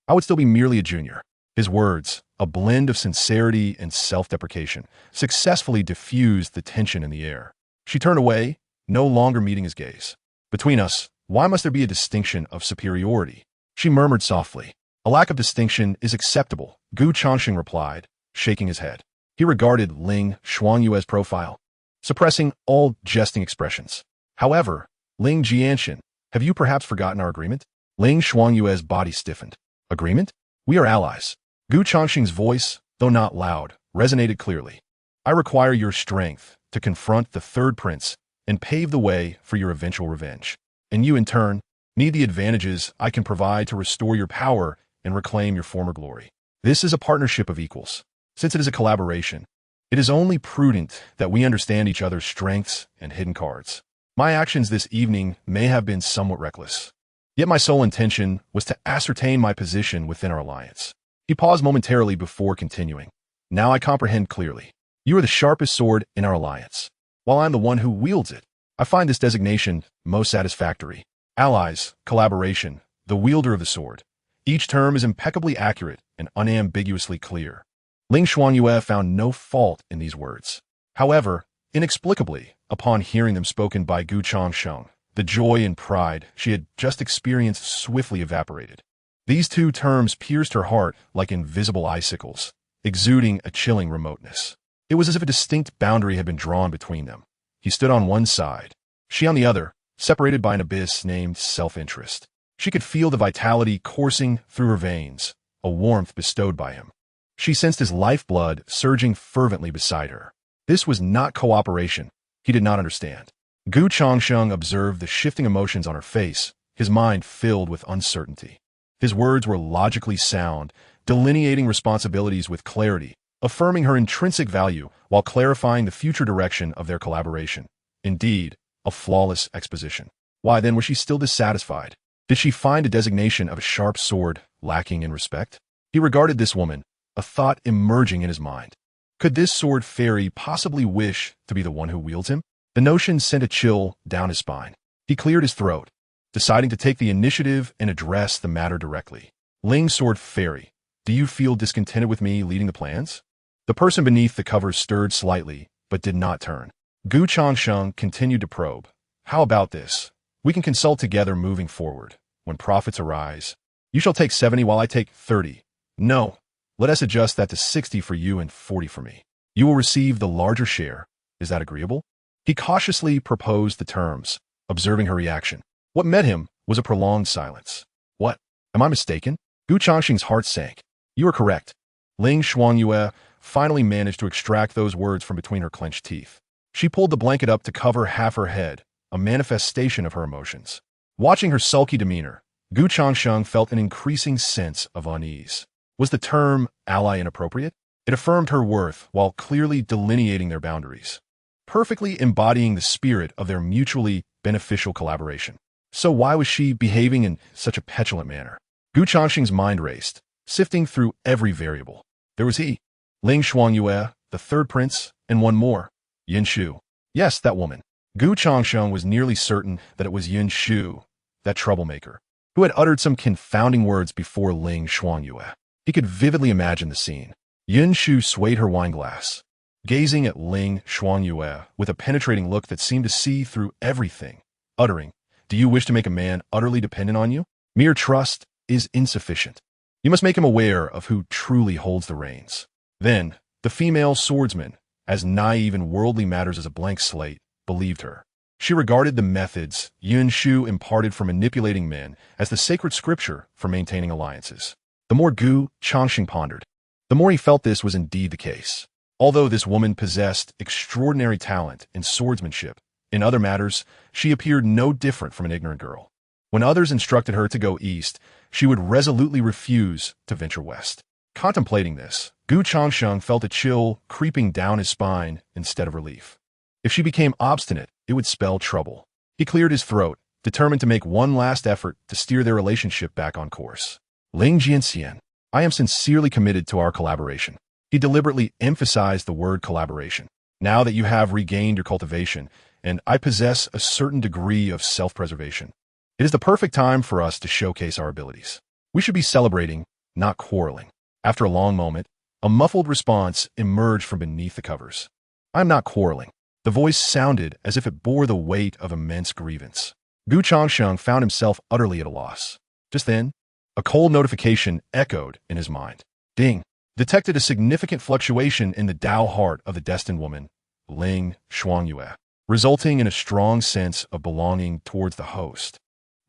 [SPEAKER 1] I would still be merely a junior. His words, a blend of sincerity and self-deprecation, successfully diffused the tension in the air. She turned away, no longer meeting his gaze. Between us, why must there be a distinction of superiority? She murmured softly. A lack of distinction is acceptable, Changsheng replied, shaking his head. He regarded Ling Shuangyue's profile, suppressing all jesting expressions. However, Ling Jianshan, have you perhaps forgotten our agreement? Ling Shuangyue's body stiffened. Agreement? We are allies. Changsheng's voice, though not loud, resonated clearly. I require your strength to confront the third prince and pave the way for your eventual revenge. And you, in turn, need the advantages I can provide to restore your power and reclaim your former glory. This is a partnership of equals. Since it is a collaboration, it is only prudent that we understand each other's strengths and hidden cards. My actions this evening may have been somewhat reckless, yet my sole intention was to ascertain my position within our alliance. He paused momentarily before continuing. Now I comprehend clearly. You are the sharpest sword in our alliance, while I am the one who wields it. I find this designation most satisfactory. Allies, collaboration, the wielder of the sword. Each term is impeccably accurate and unambiguously clear. Ling Xuanyue found no fault in these words. However, inexplicably, upon hearing them spoken by Gu Changsheng, the joy and pride she had just experienced swiftly evaporated. These two terms pierced her heart like invisible icicles, exuding a chilling remoteness. It was as if a distinct boundary had been drawn between them. He stood on one side, she on the other, separated by an abyss named self-interest. She could feel the vitality coursing through her veins, a warmth bestowed by him. She sensed his lifeblood surging fervently beside her. This was not cooperation. He did not understand. Gu Changsheng observed the shifting emotions on her face, his mind filled with uncertainty. His words were logically sound, delineating responsibilities with clarity, affirming her intrinsic value while clarifying the future direction of their collaboration. Indeed, a flawless exposition. Why then was she still dissatisfied? Did she find a designation of a sharp sword lacking in respect? He regarded this woman, a thought emerging in his mind. Could this sword fairy possibly wish to be the one who wields him? The notion sent a chill down his spine. He cleared his throat, deciding to take the initiative and address the matter directly. Ling Sword Fairy, do you feel discontented with me leading the plans? The person beneath the cover stirred slightly, but did not turn. Gu Changsheng continued to probe. How about this? We can consult together moving forward. When profits arise, you shall take 70 while I take 30. No, let us adjust that to 60 for you and 40 for me. You will receive the larger share. Is that agreeable? He cautiously proposed the terms, observing her reaction. What met him was a prolonged silence. What? Am I mistaken? Gu Changsheng's heart sank. You are correct. Ling Xuanyue finally managed to extract those words from between her clenched teeth. She pulled the blanket up to cover half her head, a manifestation of her emotions. Watching her sulky demeanor, Gu Changsheng felt an increasing sense of unease. Was the term ally inappropriate? It affirmed her worth while clearly delineating their boundaries, perfectly embodying the spirit of their mutually beneficial collaboration. So why was she behaving in such a petulant manner? Gu Changsheng's mind raced, sifting through every variable. There was he, Ling Xuanyue, the third prince, and one more, Yin Shu. Yes, that woman. Gu Changsheng was nearly certain that it was Yin Shu, that troublemaker, who had uttered some confounding words before Ling Xuanyue. He could vividly imagine the scene. Yin Shu swayed her wineglass, gazing at Ling Xuanyue with a penetrating look that seemed to see through everything, uttering, "Do you wish to make a man utterly dependent on you? Mere trust is insufficient. You must make him aware of who truly holds the reins." Then, the female swordsman, as naive in worldly matters as a blank slate, believed her. She regarded the methods Yin Shu imparted for manipulating men as the sacred scripture for maintaining alliances. The more Gu Changsheng pondered, the more he felt this was indeed the case. Although this woman possessed extraordinary talent in swordsmanship, in other matters, she appeared no different from an ignorant girl. When others instructed her to go east, she would resolutely refuse to venture west. Contemplating this, Gu Changsheng felt a chill creeping down his spine instead of relief. If she became obstinate, it would spell trouble. He cleared his throat, determined to make one last effort to steer their relationship back on course. Ling Jianxian, I am sincerely committed to our collaboration. He deliberately emphasized the word collaboration. Now that you have regained your cultivation, and I possess a certain degree of self-preservation, it is the perfect time for us to showcase our abilities. We should be celebrating, not quarreling. After a long moment, a muffled response emerged from beneath the covers. I'm not quarreling. The voice sounded as if it bore the weight of immense grievance. Gu Changsheng found himself utterly at a loss. Just then, a cold notification echoed in his mind. Ding! Detected a significant fluctuation in the Tao heart of the destined woman, Ling Xuanyue, resulting in a strong sense of belonging towards the host.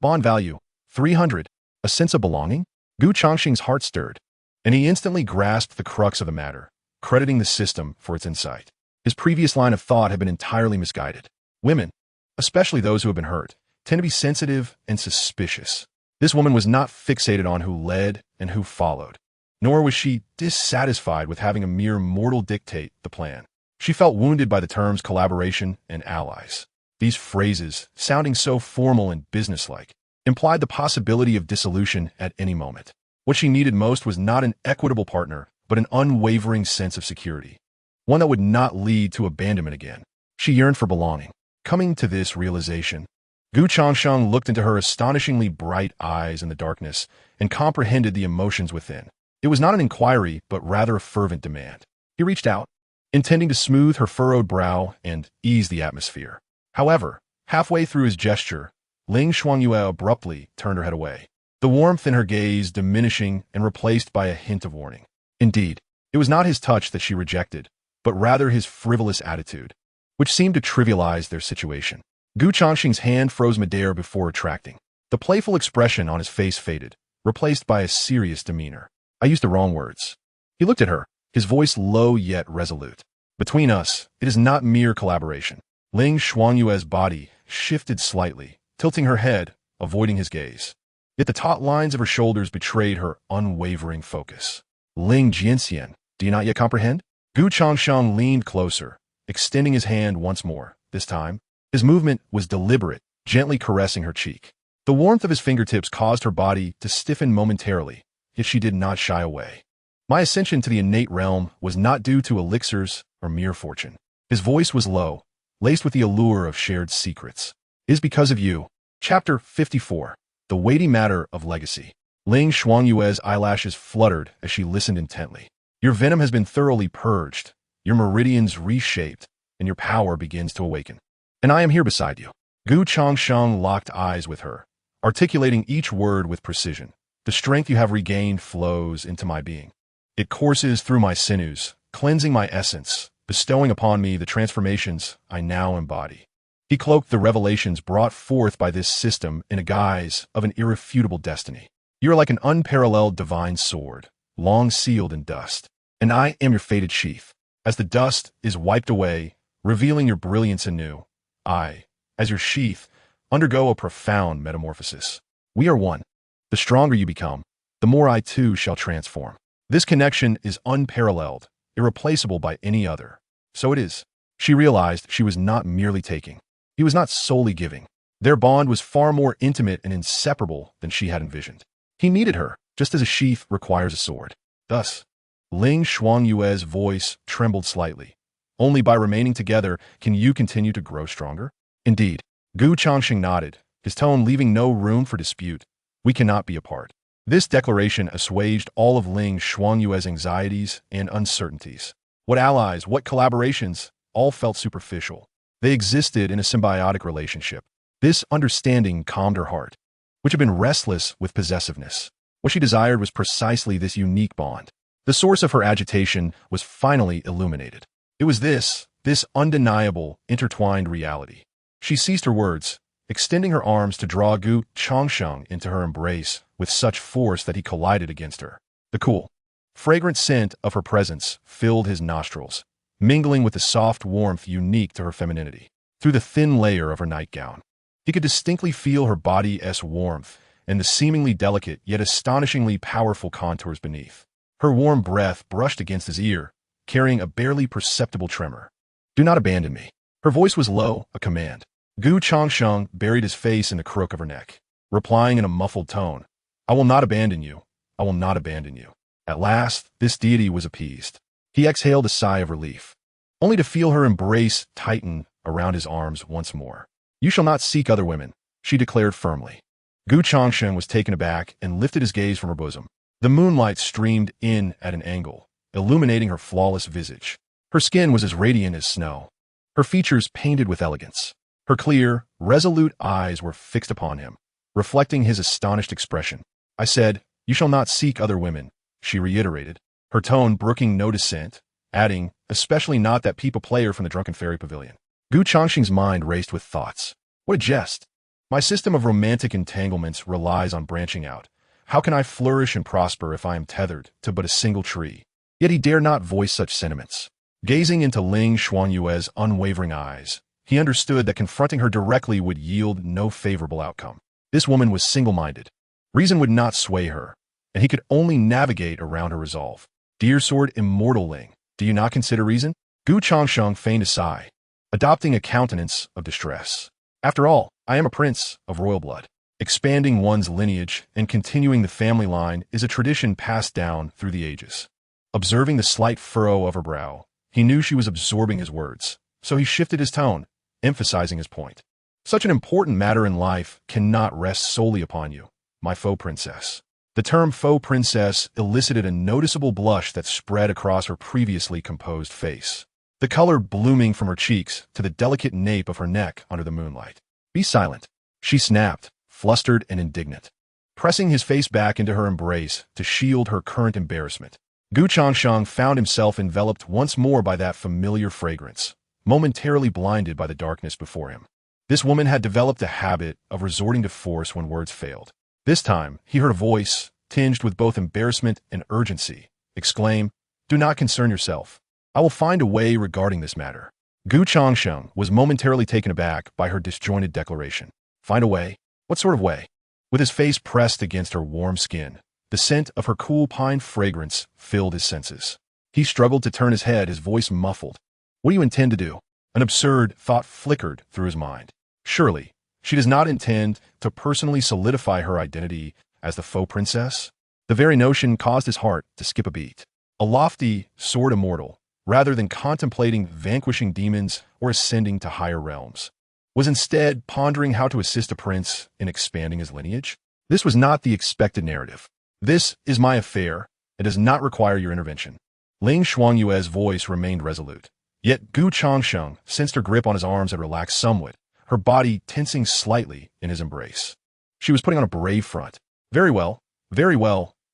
[SPEAKER 1] Bond value, 300. A sense of belonging? Gu Changsheng's heart stirred, and he instantly grasped the crux of the matter, crediting the system for its insight. His previous line of thought had been entirely misguided. Women, especially those who have been hurt, tend to be sensitive and suspicious. This woman was not fixated on who led and who followed, nor was she dissatisfied with having a mere mortal dictate the plan. She felt wounded by the terms collaboration and allies. These phrases, sounding so formal and businesslike, implied the possibility of dissolution at any moment. What she needed most was not an equitable partner, but an unwavering sense of security, one that would not lead to abandonment again. She yearned for belonging. Coming to this realization, Changsheng looked into her astonishingly bright eyes in the darkness and comprehended the emotions within. It was not an inquiry, but rather a fervent demand. He reached out, intending to smooth her furrowed brow and ease the atmosphere. However, halfway through his gesture, Ling Shuangyue abruptly turned her head away, the warmth in her gaze diminishing and replaced by a hint of warning. Indeed, it was not his touch that she rejected, but rather his frivolous attitude, which seemed to trivialize their situation. Changsheng's hand froze midair before retracting. The playful expression on his face faded, replaced by a serious demeanor. I used the wrong words. He looked at her, his voice low yet resolute. Between us, it is not mere collaboration. Ling Shuangyue's body shifted slightly, tilting her head, avoiding his gaze. Yet the taut lines of her shoulders betrayed her unwavering focus. Ling Jianxian, do you not yet comprehend? Changsheng leaned closer, extending his hand once more. This time, his movement was deliberate, gently caressing her cheek. The warmth of his fingertips caused her body to stiffen momentarily, yet she did not shy away. My ascension to the innate realm was not due to elixirs or mere fortune. His voice was low, laced with the allure of shared secrets. It is because of you. Chapter 54. The Weighty Matter of Legacy. Ling Shuangyue's eyelashes fluttered as she listened intently. Your venom has been thoroughly purged, your meridians reshaped, and your power begins to awaken. And I am here beside you. Changsheng locked eyes with her, articulating each word with precision. The strength you have regained flows into my being. It courses through my sinews, cleansing my essence, bestowing upon me the transformations I now embody. He cloaked the revelations brought forth by this system in a guise of an irrefutable destiny. You are like an unparalleled divine sword, long sealed in dust, and I am your fated sheath. As the dust is wiped away, revealing your brilliance anew, I, as your sheath, undergo a profound metamorphosis. We are one. The stronger you become, the more I too shall transform. This connection is unparalleled, irreplaceable by any other. So it is. She realized she was not merely taking. He was not solely giving. Their bond was far more intimate and inseparable than she had envisioned. He needed her, just as a sheath requires a sword. Thus, Ling Shuangyue's voice trembled slightly. Only by remaining together can you continue to grow stronger. Indeed, Changsheng nodded, his tone leaving no room for dispute. We cannot be apart. This declaration assuaged all of Ling Shuangyue's anxieties and uncertainties. What allies, what collaborations, all felt superficial. They existed in a symbiotic relationship. This understanding calmed her heart, which had been restless with possessiveness. What she desired was precisely this unique bond. The source of her agitation was finally illuminated. It was this undeniable, intertwined reality. She ceased her words, extending her arms to draw Changsheng into her embrace with such force that he collided against her. The cool, fragrant scent of her presence filled his nostrils, mingling with the soft warmth unique to her femininity. Through the thin layer of her nightgown, he could distinctly feel her body's warmth and the seemingly delicate yet astonishingly powerful contours beneath. Her warm breath brushed against his ear, carrying a barely perceptible tremor. Do not abandon me. Her voice was low, a command. Changsheng buried his face in the crook of her neck, replying in a muffled tone, I will not abandon you. I will not abandon you. At last, this deity was appeased. He exhaled a sigh of relief, only to feel her embrace tighten around his arms once more. You shall not seek other women, she declared firmly. Changsheng was taken aback and lifted his gaze from her bosom. The moonlight streamed in at an angle, illuminating her flawless visage. Her skin was as radiant as snow, her features painted with elegance. Her clear, resolute eyes were fixed upon him, reflecting his astonished expression. I said, you shall not seek other women, she reiterated, her tone brooking no dissent, adding, especially not that people player from the Drunken Fairy Pavilion. Changsheng's mind raced with thoughts. What a jest! My system of romantic entanglements relies on branching out. How can I flourish and prosper if I am tethered to but a single tree? Yet he dare not voice such sentiments. Gazing into Ling Xuanyue's unwavering eyes, he understood that confronting her directly would yield no favorable outcome. This woman was single-minded. Reason would not sway her, and he could only navigate around her resolve. Dear Sword Immortal Ling, do you not consider reason? Gu Changsheng feigned a sigh, adopting a countenance of distress. After all, I am a prince of royal blood. Expanding one's lineage and continuing the family line is a tradition passed down through the ages. Observing the slight furrow of her brow, he knew she was absorbing his words, so he shifted his tone, emphasizing his point. Such an important matter in life cannot rest solely upon you, my faux princess. The term faux princess elicited a noticeable blush that spread across her previously composed face, the color blooming from her cheeks to the delicate nape of her neck under the moonlight. Be silent, she snapped, flustered and indignant, pressing his face back into her embrace to shield her current embarrassment. Gu Changsheng found himself enveloped once more by that familiar fragrance, momentarily blinded by the darkness before him. This woman had developed a habit of resorting to force when words failed. This time, he heard a voice, tinged with both embarrassment and urgency, exclaim, "Do not concern yourself. I will find a way regarding this matter." Gu Changsheng was momentarily taken aback by her disjointed declaration. Find a way? What sort of way? With his face pressed against her warm skin, the scent of her cool pine fragrance filled his senses. He struggled to turn his head, his voice muffled. What do you intend to do? An absurd thought flickered through his mind. Surely, she does not intend to personally solidify her identity as the faux princess? The very notion caused his heart to skip a beat. A lofty sword immortal, rather than contemplating vanquishing demons or ascending to higher realms, was instead pondering how to assist a prince in expanding his lineage. This was not the expected narrative. This is my affair. It does not require your intervention. Ling Xuanyue's voice remained resolute. Yet Gu Changsheng sensed her grip on his arms had relaxed somewhat, her body tensing slightly in his embrace. She was putting on a brave front. Very well,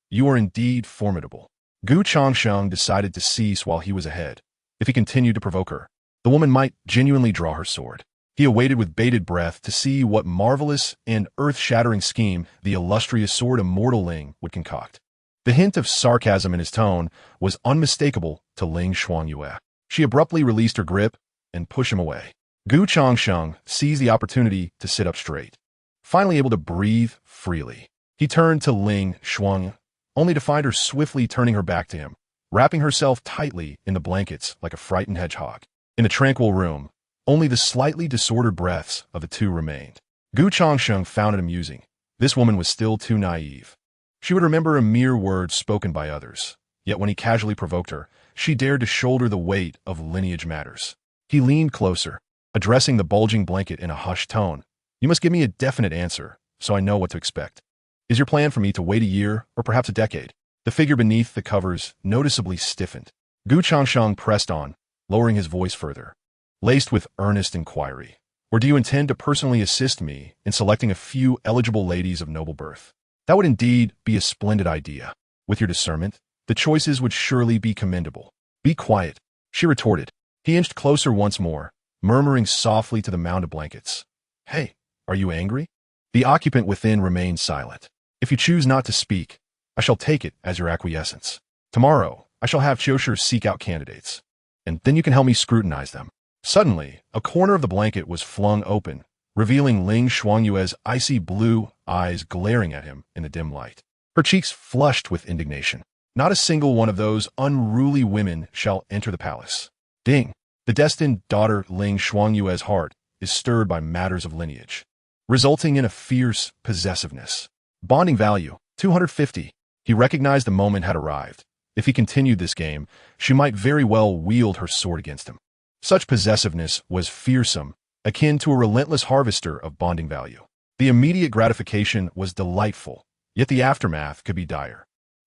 [SPEAKER 1] you are indeed formidable. Gu Changsheng decided to cease while he was ahead. If he continued to provoke her, the woman might genuinely draw her sword. He awaited with bated breath to see what marvelous and earth-shattering scheme the illustrious sword Immortal Ling would concoct. The hint of sarcasm in his tone was unmistakable to Ling Xuanyue. She abruptly released her grip and pushed him away. Gu Changsheng seized the opportunity to sit up straight, finally able to breathe freely. He turned to Ling Xuanyue, only to find her swiftly turning her back to him, wrapping herself tightly in the blankets like a frightened hedgehog. In a tranquil room, only the slightly disordered breaths of the two remained. Gu Changsheng found it amusing. This woman was still too naive. She would remember a mere word spoken by others, yet when he casually provoked her, she dared to shoulder the weight of lineage matters. He leaned closer, addressing the bulging blanket in a hushed tone. You must give me a definite answer, so I know what to expect. Is your plan for me to wait a year, or perhaps a decade? The figure beneath the covers noticeably stiffened. Gu Changsheng pressed on, lowering his voice further, laced with earnest inquiry. Or do you intend to personally assist me in selecting a few eligible ladies of noble birth? That would indeed be a splendid idea. With your discernment, the choices would surely be commendable. Be quiet, she retorted. He inched closer once more, murmuring softly to the mound of blankets. Hey, are you angry? The occupant within remained silent. If you choose not to speak, I shall take it as your acquiescence. Tomorrow, I shall have Chosher seek out candidates, and then you can help me scrutinize them. Suddenly, a corner of the blanket was flung open, revealing Ling Xuanyue's icy blue eyes glaring at him in the dim light. Her cheeks flushed with indignation. Not a single one of those unruly women shall enter the palace. Ding! The destined daughter Ling Xuanyue's heart is stirred by matters of lineage, resulting in a fierce possessiveness. Bonding value, 250. He recognized the moment had arrived. If he continued this game, she might very well wield her sword against him. Such possessiveness was fearsome, akin to a relentless harvester of bonding value. The immediate gratification was delightful, yet the aftermath could be dire.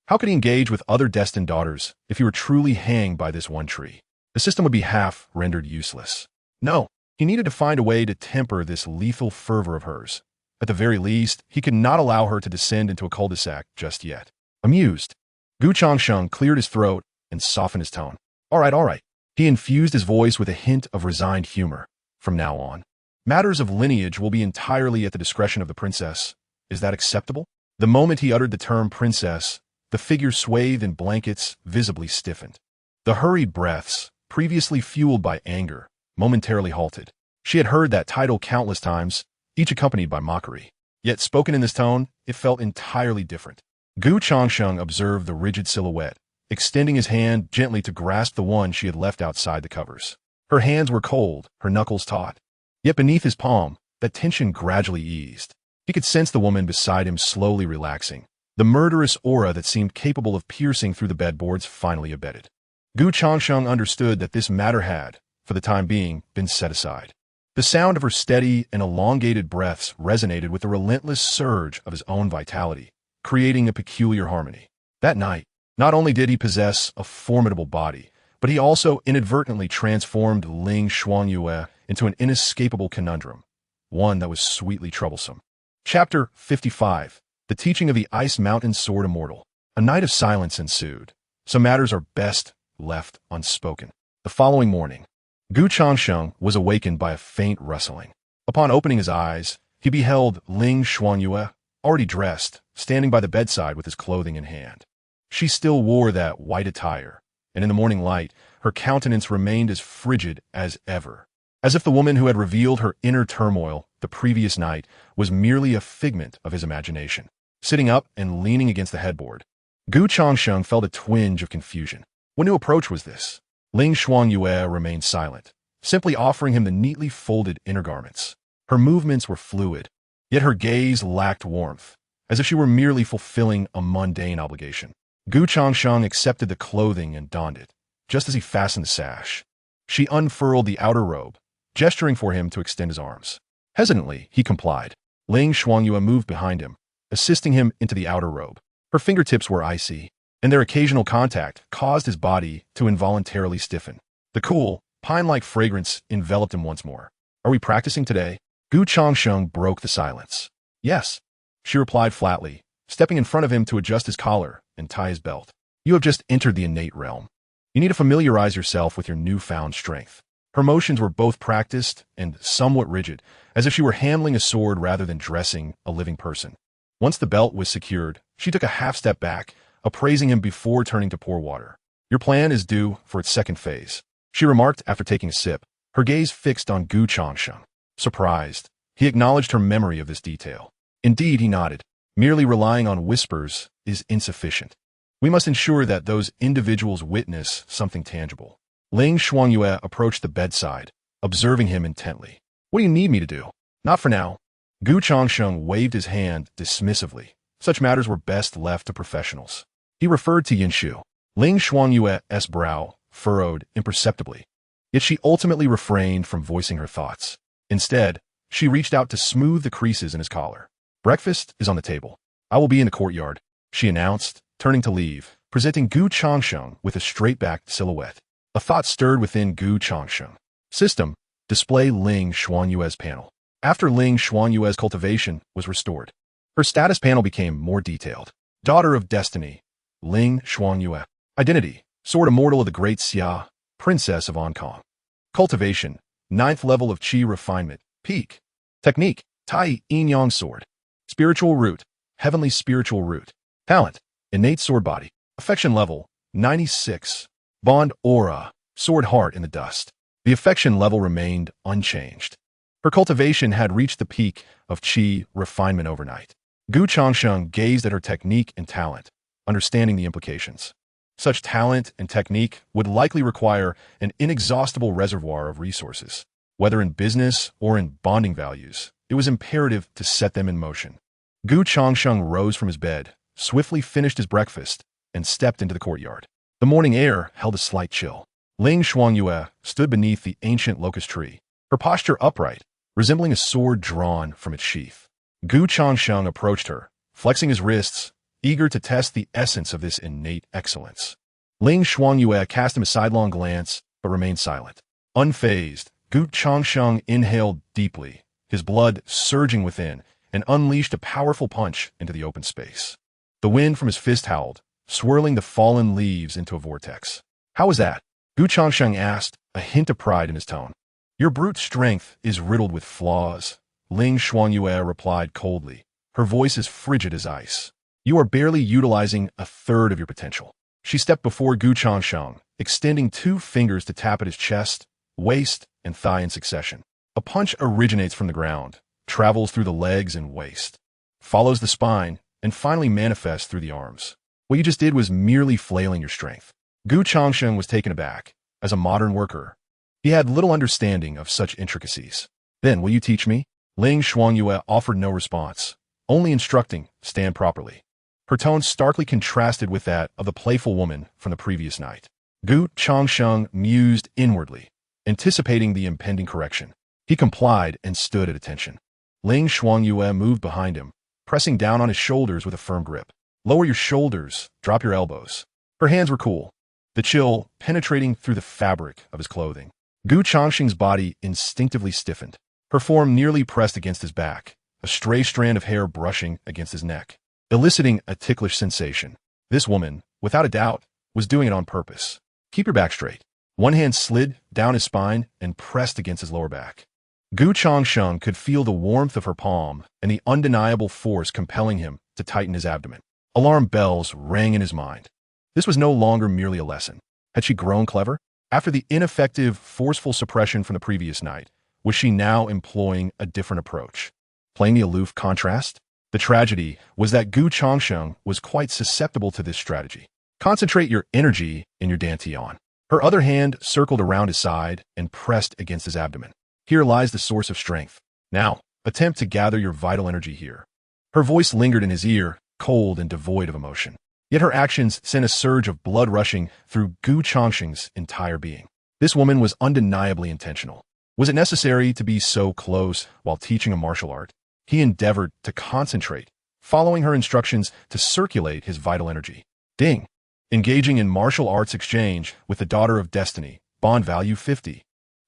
[SPEAKER 1] How could he engage with other destined daughters if he were truly hanged by this one tree? The system would be half rendered useless. No, he needed to find a way to temper this lethal fervor of hers. At the very least, he could not allow her to descend into a cul-de-sac just yet. Amused, Gu Changsheng cleared his throat and softened his tone. All right. He infused his voice with a hint of resigned humor. From now on, matters of lineage will be entirely at the discretion of the princess. Is that acceptable? The moment he uttered the term princess, the figure swathed in blankets visibly stiffened. The hurried breaths, previously fueled by anger, momentarily halted. She had heard that title countless times, each accompanied by mockery. Yet spoken in this tone, it felt entirely different. Gu Changsheng observed the rigid silhouette, extending his hand gently to grasp the one she had left outside the covers. Her hands were cold, her knuckles taut. Yet beneath his palm, that tension gradually eased. He could sense the woman beside him slowly relaxing. The murderous aura that seemed capable of piercing through the bedboards finally abated. Gu Changsheng understood that this matter had, for the time being, been set aside. The sound of her steady and elongated breaths resonated with the relentless surge of his own vitality, creating a peculiar harmony. That night, not only did he possess a formidable body, but he also inadvertently transformed Ling Xuanyue into an inescapable conundrum, one that was sweetly troublesome. Chapter 55. The Teaching of the Ice Mountain Sword Immortal. A night of silence ensued. Some matters are best left unspoken. The following morning, Gu Changsheng was awakened by a faint rustling. Upon opening his eyes, he beheld Ling Xuanyue, already dressed, standing by the bedside with his clothing in hand. She still wore that white attire, and in the morning light, her countenance remained as frigid as ever, as if the woman who had revealed her inner turmoil the previous night was merely a figment of his imagination. Sitting up and leaning against the headboard, Gu Changsheng felt a twinge of confusion. What new approach was this? Ling Xuanyue remained silent, simply offering him the neatly folded inner garments. Her movements were fluid, yet her gaze lacked warmth, as if she were merely fulfilling a mundane obligation. Gu Changsheng accepted the clothing and donned it, just as he fastened the sash. She unfurled the outer robe, gesturing for him to extend his arms. Hesitantly, he complied. Ling Xuanyue moved behind him, assisting him into the outer robe. Her fingertips were icy, and their occasional contact caused his body to involuntarily stiffen. The cool, pine-like fragrance enveloped him once more. Are we practicing today? Gu Changsheng broke the silence. Yes, she replied flatly, stepping in front of him to adjust his collar and tie his belt. You have just entered the innate realm. You need to familiarize yourself with your newfound strength. Her motions were both practiced and somewhat rigid, as if she were handling a sword rather than dressing a living person. Once the belt was secured, she took a half step back, appraising him before turning to pour water. Your plan is due for its second phase, she remarked after taking a sip, her gaze fixed on Gu Changsheng. Surprised, he acknowledged her memory of this detail. Indeed, he nodded. Merely relying on whispers is insufficient. We must ensure that those individuals witness something tangible. Ling Xuanyue approached the bedside, observing him intently. What do you need me to do? Not for now. Gu Changsheng waved his hand dismissively. Such matters were best left to professionals. He referred to Yinshu. Ling Xuanyue's brow furrowed imperceptibly. Yet she ultimately refrained from voicing her thoughts. Instead, she reached out to smooth the creases in his collar. Breakfast is on the table. I will be in the courtyard, she announced, turning to leave, presenting Gu Changsheng with a straight-backed silhouette. A thought stirred within Gu Changsheng. System, display Ling Xuanyue's panel. After Ling Xuanyue's cultivation was restored, her status panel became more detailed. Daughter of Destiny, Ling Xuanyue. Identity, Sword Immortal of the Great Xia, Princess of Hong Kong. Cultivation, 9th level of Qi refinement, peak. Technique, Tai Yin Yang Sword. Spiritual root, Heavenly Spiritual Root. Talent, innate sword body. Affection level, 96. Bond aura, sword heart in the dust. The affection level remained unchanged. Her cultivation had reached the peak of Qi refinement overnight. Gu Changsheng gazed at her technique and talent, understanding the implications. Such talent and technique would likely require an inexhaustible reservoir of resources. Whether in business or in bonding values, it was imperative to set them in motion. Gu Changsheng rose from his bed, swiftly finished his breakfast, and stepped into the courtyard. The morning air held a slight chill. Ling Xuanyue stood beneath the ancient locust tree, her posture upright, resembling a sword drawn from its sheath. Gu Changsheng approached her, flexing his wrists, eager to test the essence of this innate excellence. Ling Xuanyue cast him a sidelong glance, but remained silent. Unfazed, Gu Changsheng inhaled deeply, his blood surging within, and unleashed a powerful punch into the open space. The wind from his fist howled, swirling the fallen leaves into a vortex. How was that? Gu Changsheng asked, a hint of pride in his tone. Your brute strength is riddled with flaws, Ling Xuanyue replied coldly, her voice as frigid as ice. You are barely utilizing a third of your potential. She stepped before Gu Changsheng, extending 2 fingers to tap at his chest, waist, and thigh in succession. A punch originates from the ground, travels through the legs and waist, follows the spine, and finally manifests through the arms. What you just did was merely flailing your strength. Gu Changsheng was taken aback. As a modern worker, he had little understanding of such intricacies. Then, will you teach me? Ling Shuangyue offered no response, only instructing, stand properly. Her tone starkly contrasted with that of the playful woman from the previous night. Gu Changsheng mused inwardly, anticipating the impending correction. He complied and stood at attention. Ling Shuangyue moved behind him, pressing down on his shoulders with a firm grip. Lower your shoulders, drop your elbows. Her hands were cool, the chill penetrating through the fabric of his clothing. Gu Changsheng's body instinctively stiffened. Her form nearly pressed against his back, a stray strand of hair brushing against his neck, eliciting a ticklish sensation. This woman, without a doubt, was doing it on purpose. Keep your back straight. One hand slid down his spine and pressed against his lower back. Gu Changsheng could feel the warmth of her palm and the undeniable force compelling him to tighten his abdomen. Alarm bells rang in his mind. This was no longer merely a lesson. Had she grown clever? After the ineffective, forceful suppression from the previous night, was she now employing a different approach? Playing the aloof contrast? The tragedy was that Gu Changsheng was quite susceptible to this strategy. Concentrate your energy in your dantian. Her other hand circled around his side and pressed against his abdomen. Here lies the source of strength. Now, attempt to gather your vital energy here. Her voice lingered in his ear, cold and devoid of emotion. Yet her actions sent a surge of blood rushing through Gu Changsheng's entire being. This woman was undeniably intentional. Was it necessary to be so close while teaching a martial art? He endeavored to concentrate, following her instructions to circulate his vital energy. Ding! Engaging in martial arts exchange with the daughter of destiny, bond value 50.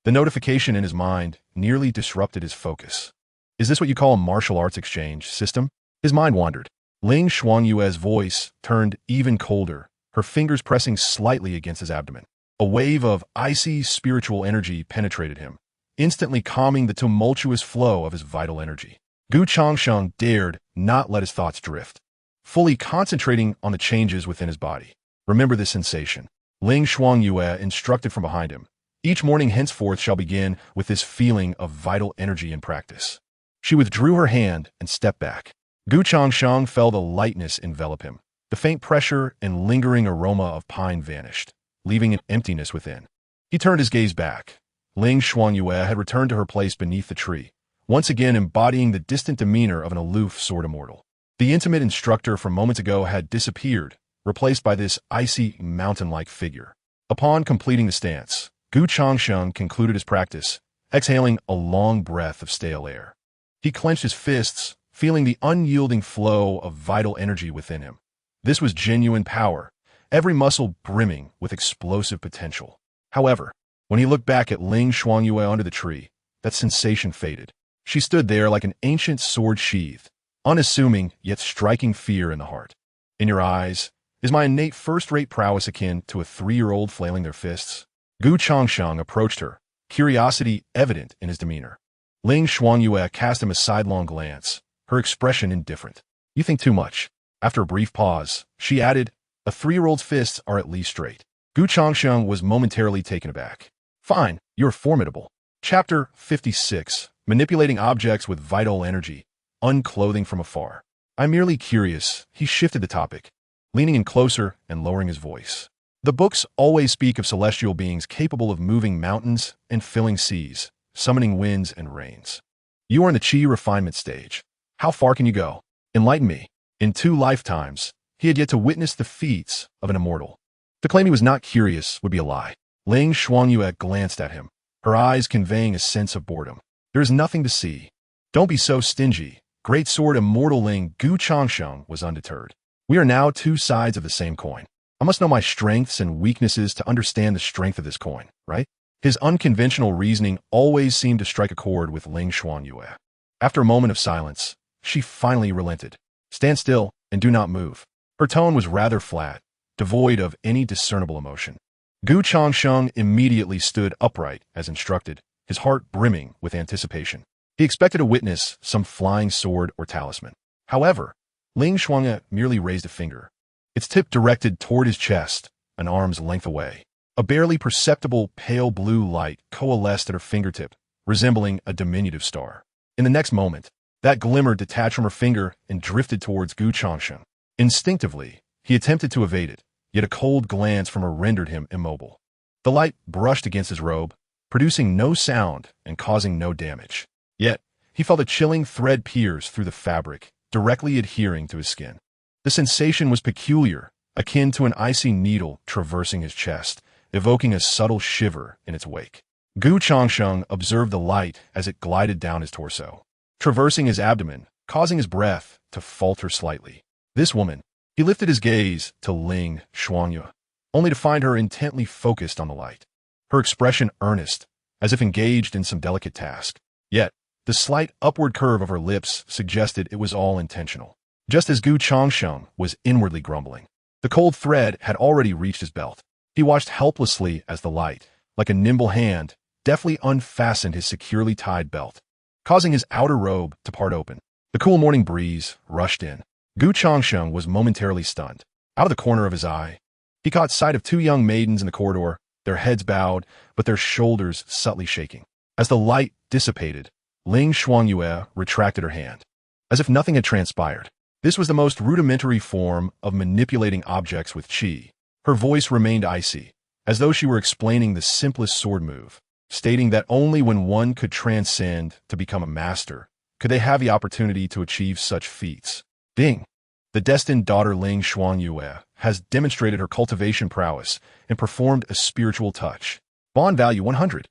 [SPEAKER 1] The notification in his mind nearly disrupted his focus. Is this what you call a martial arts exchange system? His mind wandered. Ling Shuangyue's voice turned even colder, her fingers pressing slightly against his abdomen. A wave of icy spiritual energy penetrated him, instantly calming the tumultuous flow of his vital energy. Gu Changsheng dared not let his thoughts drift, fully concentrating on the changes within his body. Remember this sensation. Ling Shuangyue instructed from behind him. Each morning henceforth shall begin with this feeling of vital energy in practice. She withdrew her hand and stepped back. Gu Changsheng felt the lightness envelop him. The faint pressure and lingering aroma of pine vanished, leaving an emptiness within. He turned his gaze back. Ling Shuangyue had returned to her place beneath the tree, once again embodying the distant demeanor of an aloof sword immortal. The intimate instructor from moments ago had disappeared, replaced by this icy, mountain-like figure. Upon completing the stance, Gu Changsheng concluded his practice, exhaling a long breath of stale air. He clenched his fists, feeling the unyielding flow of vital energy within him. This was genuine power, every muscle brimming with explosive potential. However, when he looked back at Ling Shuangyue under the tree, that sensation faded. She stood there like an ancient sword sheathed, unassuming yet striking fear in the heart. In your eyes, is my innate first-rate prowess akin to a 3-year-old flailing their fists? Gu Changsheng approached her, curiosity evident in his demeanor. Ling Shuangyue cast him a sidelong glance, her expression indifferent. You think too much. After a brief pause, she added, a 3-year-old's fists are at least straight. Gu Changsheng was momentarily taken aback. Fine, you're formidable. Chapter 56, Manipulating Objects with Vital Energy, Unclothing from Afar. I'm merely curious. He shifted the topic, leaning in closer and lowering his voice. The books always speak of celestial beings capable of moving mountains and filling seas, summoning winds and rains. You are in the chi refinement stage. How far can you go? Enlighten me. In 2 lifetimes, he had yet to witness the feats of an immortal. To claim he was not curious would be a lie. Ling Shuangyue glanced at him, her eyes conveying a sense of boredom. There is nothing to see. Don't be so stingy. Great sword immortal Ling Gu Changsheng was undeterred. We are now 2 sides of the same coin. I must know my strengths and weaknesses to understand the strength of this coin, right? His unconventional reasoning always seemed to strike a chord with Ling Shuangyue. After a moment of silence, she finally relented. Stand still and do not move. Her tone was rather flat, devoid of any discernible emotion. Gu Changsheng immediately stood upright as instructed, his heart brimming with anticipation. He expected to witness some flying sword or talisman. However, Ling Shuangyue merely raised a finger, its tip directed toward his chest, an arm's length away. A barely perceptible pale blue light coalesced at her fingertip, resembling a diminutive star. In the next moment, that glimmer detached from her finger and drifted towards Changsheng. Instinctively, he attempted to evade it, yet a cold glance from her rendered him immobile. The light brushed against his robe, producing no sound and causing no damage. Yet, he felt a chilling thread pierce through the fabric, directly adhering to his skin. The sensation was peculiar, akin to an icy needle traversing his chest, evoking a subtle shiver in its wake. Changsheng observed the light as it glided down his torso, traversing his abdomen, causing his breath to falter slightly. This woman, he lifted his gaze to Ling Xuanyue, only to find her intently focused on the light, her expression earnest, as if engaged in some delicate task. Yet, the slight upward curve of her lips suggested it was all intentional. Just as Changsheng was inwardly grumbling, the cold thread had already reached his belt. He watched helplessly as the light, like a nimble hand, deftly unfastened his securely tied belt, causing his outer robe to part open. The cool morning breeze rushed in. Changsheng was momentarily stunned. Out of the corner of his eye, he caught sight of two young maidens in the corridor, their heads bowed, but their shoulders subtly shaking. As the light dissipated, Ling Xuanyue retracted her hand, as if nothing had transpired. This was the most rudimentary form of manipulating objects with qi. Her voice remained icy, as though she were explaining the simplest sword move, stating that only when one could transcend to become a master could they have the opportunity to achieve such feats. Ding! The destined daughter Ling Xuanyue has demonstrated her cultivation prowess and performed a spiritual touch. Bond value 100.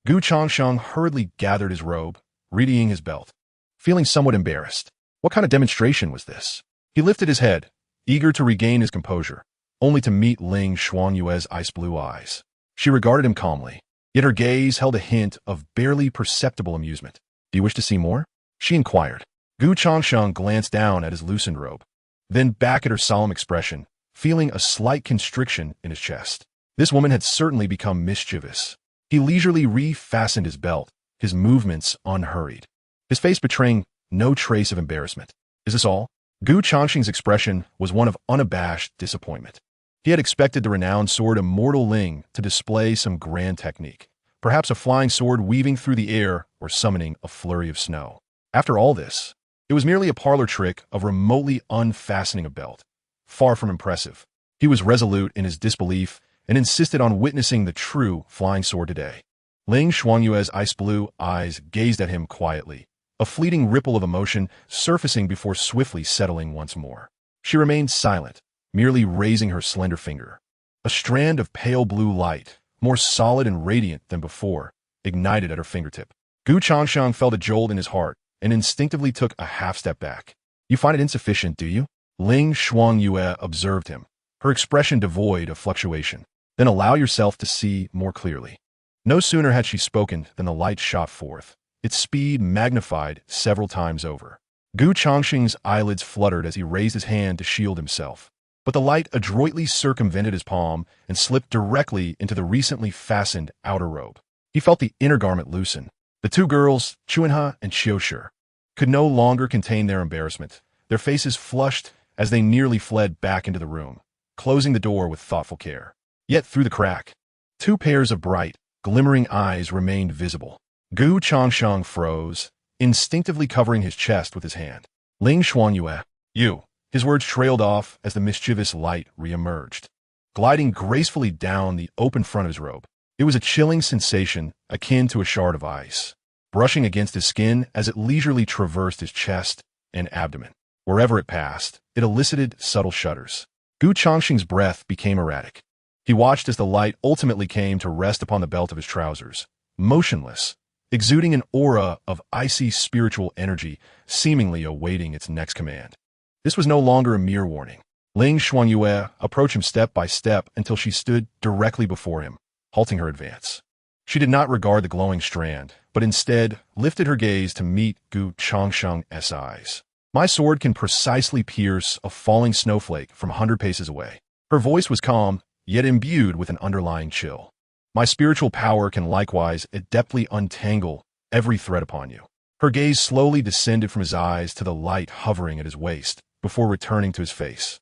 [SPEAKER 1] Changsheng hurriedly gathered his robe, readying his belt, feeling somewhat embarrassed. What kind of demonstration was this? He lifted his head, eager to regain his composure, only to meet Ling Xuanyue's ice-blue eyes. She regarded him calmly, yet her gaze held a hint of barely perceptible amusement. Do you wish to see more? She inquired. Changsheng glanced down at his loosened robe, then back at her solemn expression, feeling a slight constriction in his chest. This woman had certainly become mischievous. He leisurely refastened his belt, his movements unhurried, his face betraying no trace of embarrassment. Is this all? Changsheng's expression was one of unabashed disappointment. He had expected the renowned sword Immortal Ling to display some grand technique, perhaps a flying sword weaving through the air or summoning a flurry of snow. After all this, it was merely a parlor trick of remotely unfastening a belt. Far from impressive, he was resolute in his disbelief and insisted on witnessing the true flying sword today. Ling Xuanyue's ice-blue eyes gazed at him quietly, a fleeting ripple of emotion surfacing before swiftly settling once more. She remained silent, merely raising her slender finger. A strand of pale blue light, more solid and radiant than before, ignited at her fingertip. Changsheng felt a jolt in his heart and instinctively took a half step back. You find it insufficient, do you? Ling Xuanyue observed him, her expression devoid of fluctuation. Then allow yourself to see more clearly. No sooner had she spoken than the light shot forth, its speed magnified several times over. Changsheng's eyelids fluttered as he raised his hand to shield himself, but the light adroitly circumvented his palm and slipped directly into the recently fastened outer robe. He felt the inner garment loosen. The two girls, Chuanhe and Xiushi, could no longer contain their embarrassment, their faces flushed as they nearly fled back into the room, closing the door with thoughtful care. Yet through the crack, two pairs of bright, glimmering eyes remained visible. Changsheng froze, instinctively covering his chest with his hand. Ling Xuanyue, you. His words trailed off as the mischievous light re-emerged, gliding gracefully down the open front of his robe. It was a chilling sensation akin to a shard of ice, brushing against his skin as it leisurely traversed his chest and abdomen. Wherever it passed, it elicited subtle shudders. Changsheng's breath became erratic. He watched as the light ultimately came to rest upon the belt of his trousers, motionless, exuding an aura of icy spiritual energy, seemingly awaiting its next command. This was no longer a mere warning. Ling Xuanyue approached him step by step until she stood directly before him, halting her advance. She did not regard the glowing strand, but instead lifted her gaze to meet Changsheng's eyes. My sword can precisely pierce a falling snowflake from 100 paces away. Her voice was calm, yet imbued with an underlying chill. My spiritual power can likewise adeptly untangle every thread upon you. Her gaze slowly descended from his eyes to the light hovering at his waist, before returning to his face.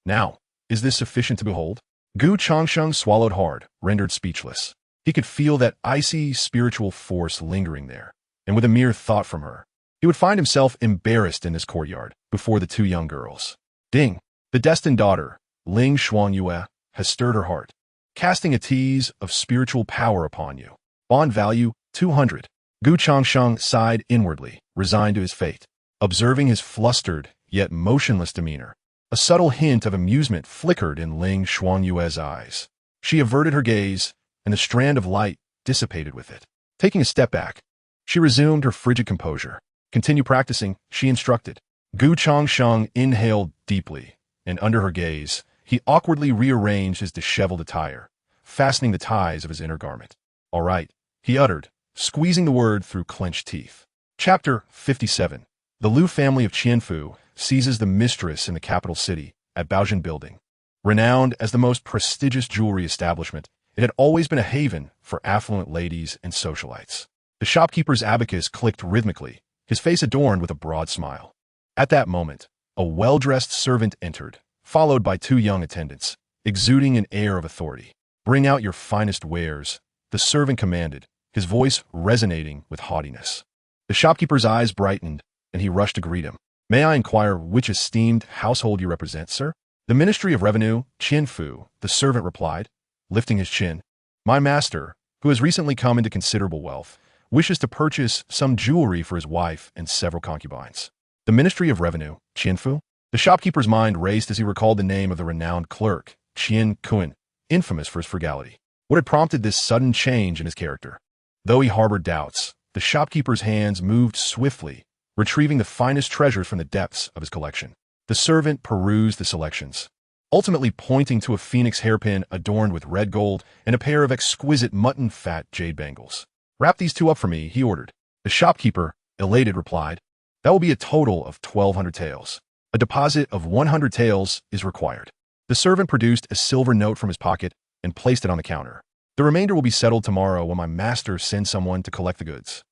[SPEAKER 1] Now, is this sufficient to behold? Gu Changsheng swallowed hard, rendered speechless. He could feel that icy spiritual force lingering there, and with a mere thought from her, he would find himself embarrassed in this courtyard before the two young girls. Ding! The destined daughter, Ling Xuanyue, has stirred her heart, casting a tease of spiritual power upon you. Bond value 200. Gu Changsheng sighed inwardly, resigned to his fate. Observing his flustered, yet motionless demeanor, a subtle hint of amusement flickered in Ling Xuanyue's eyes. She averted her gaze, and the strand of light dissipated with it. Taking a step back, she resumed her frigid composure. Continue practicing, she instructed. Gu Changsheng inhaled deeply, and under her gaze, he awkwardly rearranged his disheveled attire, fastening the ties of his inner garment. All right, he uttered, squeezing the word through clenched teeth. Chapter 57. The Liu family of Qianfu seizes the mistress in the capital city at Baojun Building. Renowned as the most prestigious jewelry establishment, it had always been a haven for affluent ladies and socialites. The shopkeeper's abacus clicked rhythmically, his face adorned with a broad smile. At that moment, a well-dressed servant entered, followed by two young attendants, exuding an air of authority. Bring out your finest wares, the servant commanded, his voice resonating with haughtiness. The shopkeeper's eyes brightened, and he rushed to greet him. May I inquire which esteemed household you represent, sir? The Ministry of Revenue, Qianfu, the servant replied, lifting his chin. My master, who has recently come into considerable wealth, wishes to purchase some jewelry for his wife and several concubines. The Ministry of Revenue, Qianfu? The shopkeeper's mind raced as he recalled the name of the renowned clerk, Qian Kun, infamous for his frugality. What had prompted this sudden change in his character? Though he harbored doubts, the shopkeeper's hands moved swiftly, retrieving the finest treasures from the depths of his collection. The servant perused the selections, ultimately pointing to a phoenix hairpin adorned with red gold and a pair of exquisite mutton-fat jade bangles. Wrap these two up for me, he ordered. The shopkeeper, elated, replied, that will be a total of 1,200 taels. A deposit of 100 taels is required. The servant produced a silver note from his pocket and placed it on the counter. The remainder will be settled tomorrow when my master sends someone to collect the goods.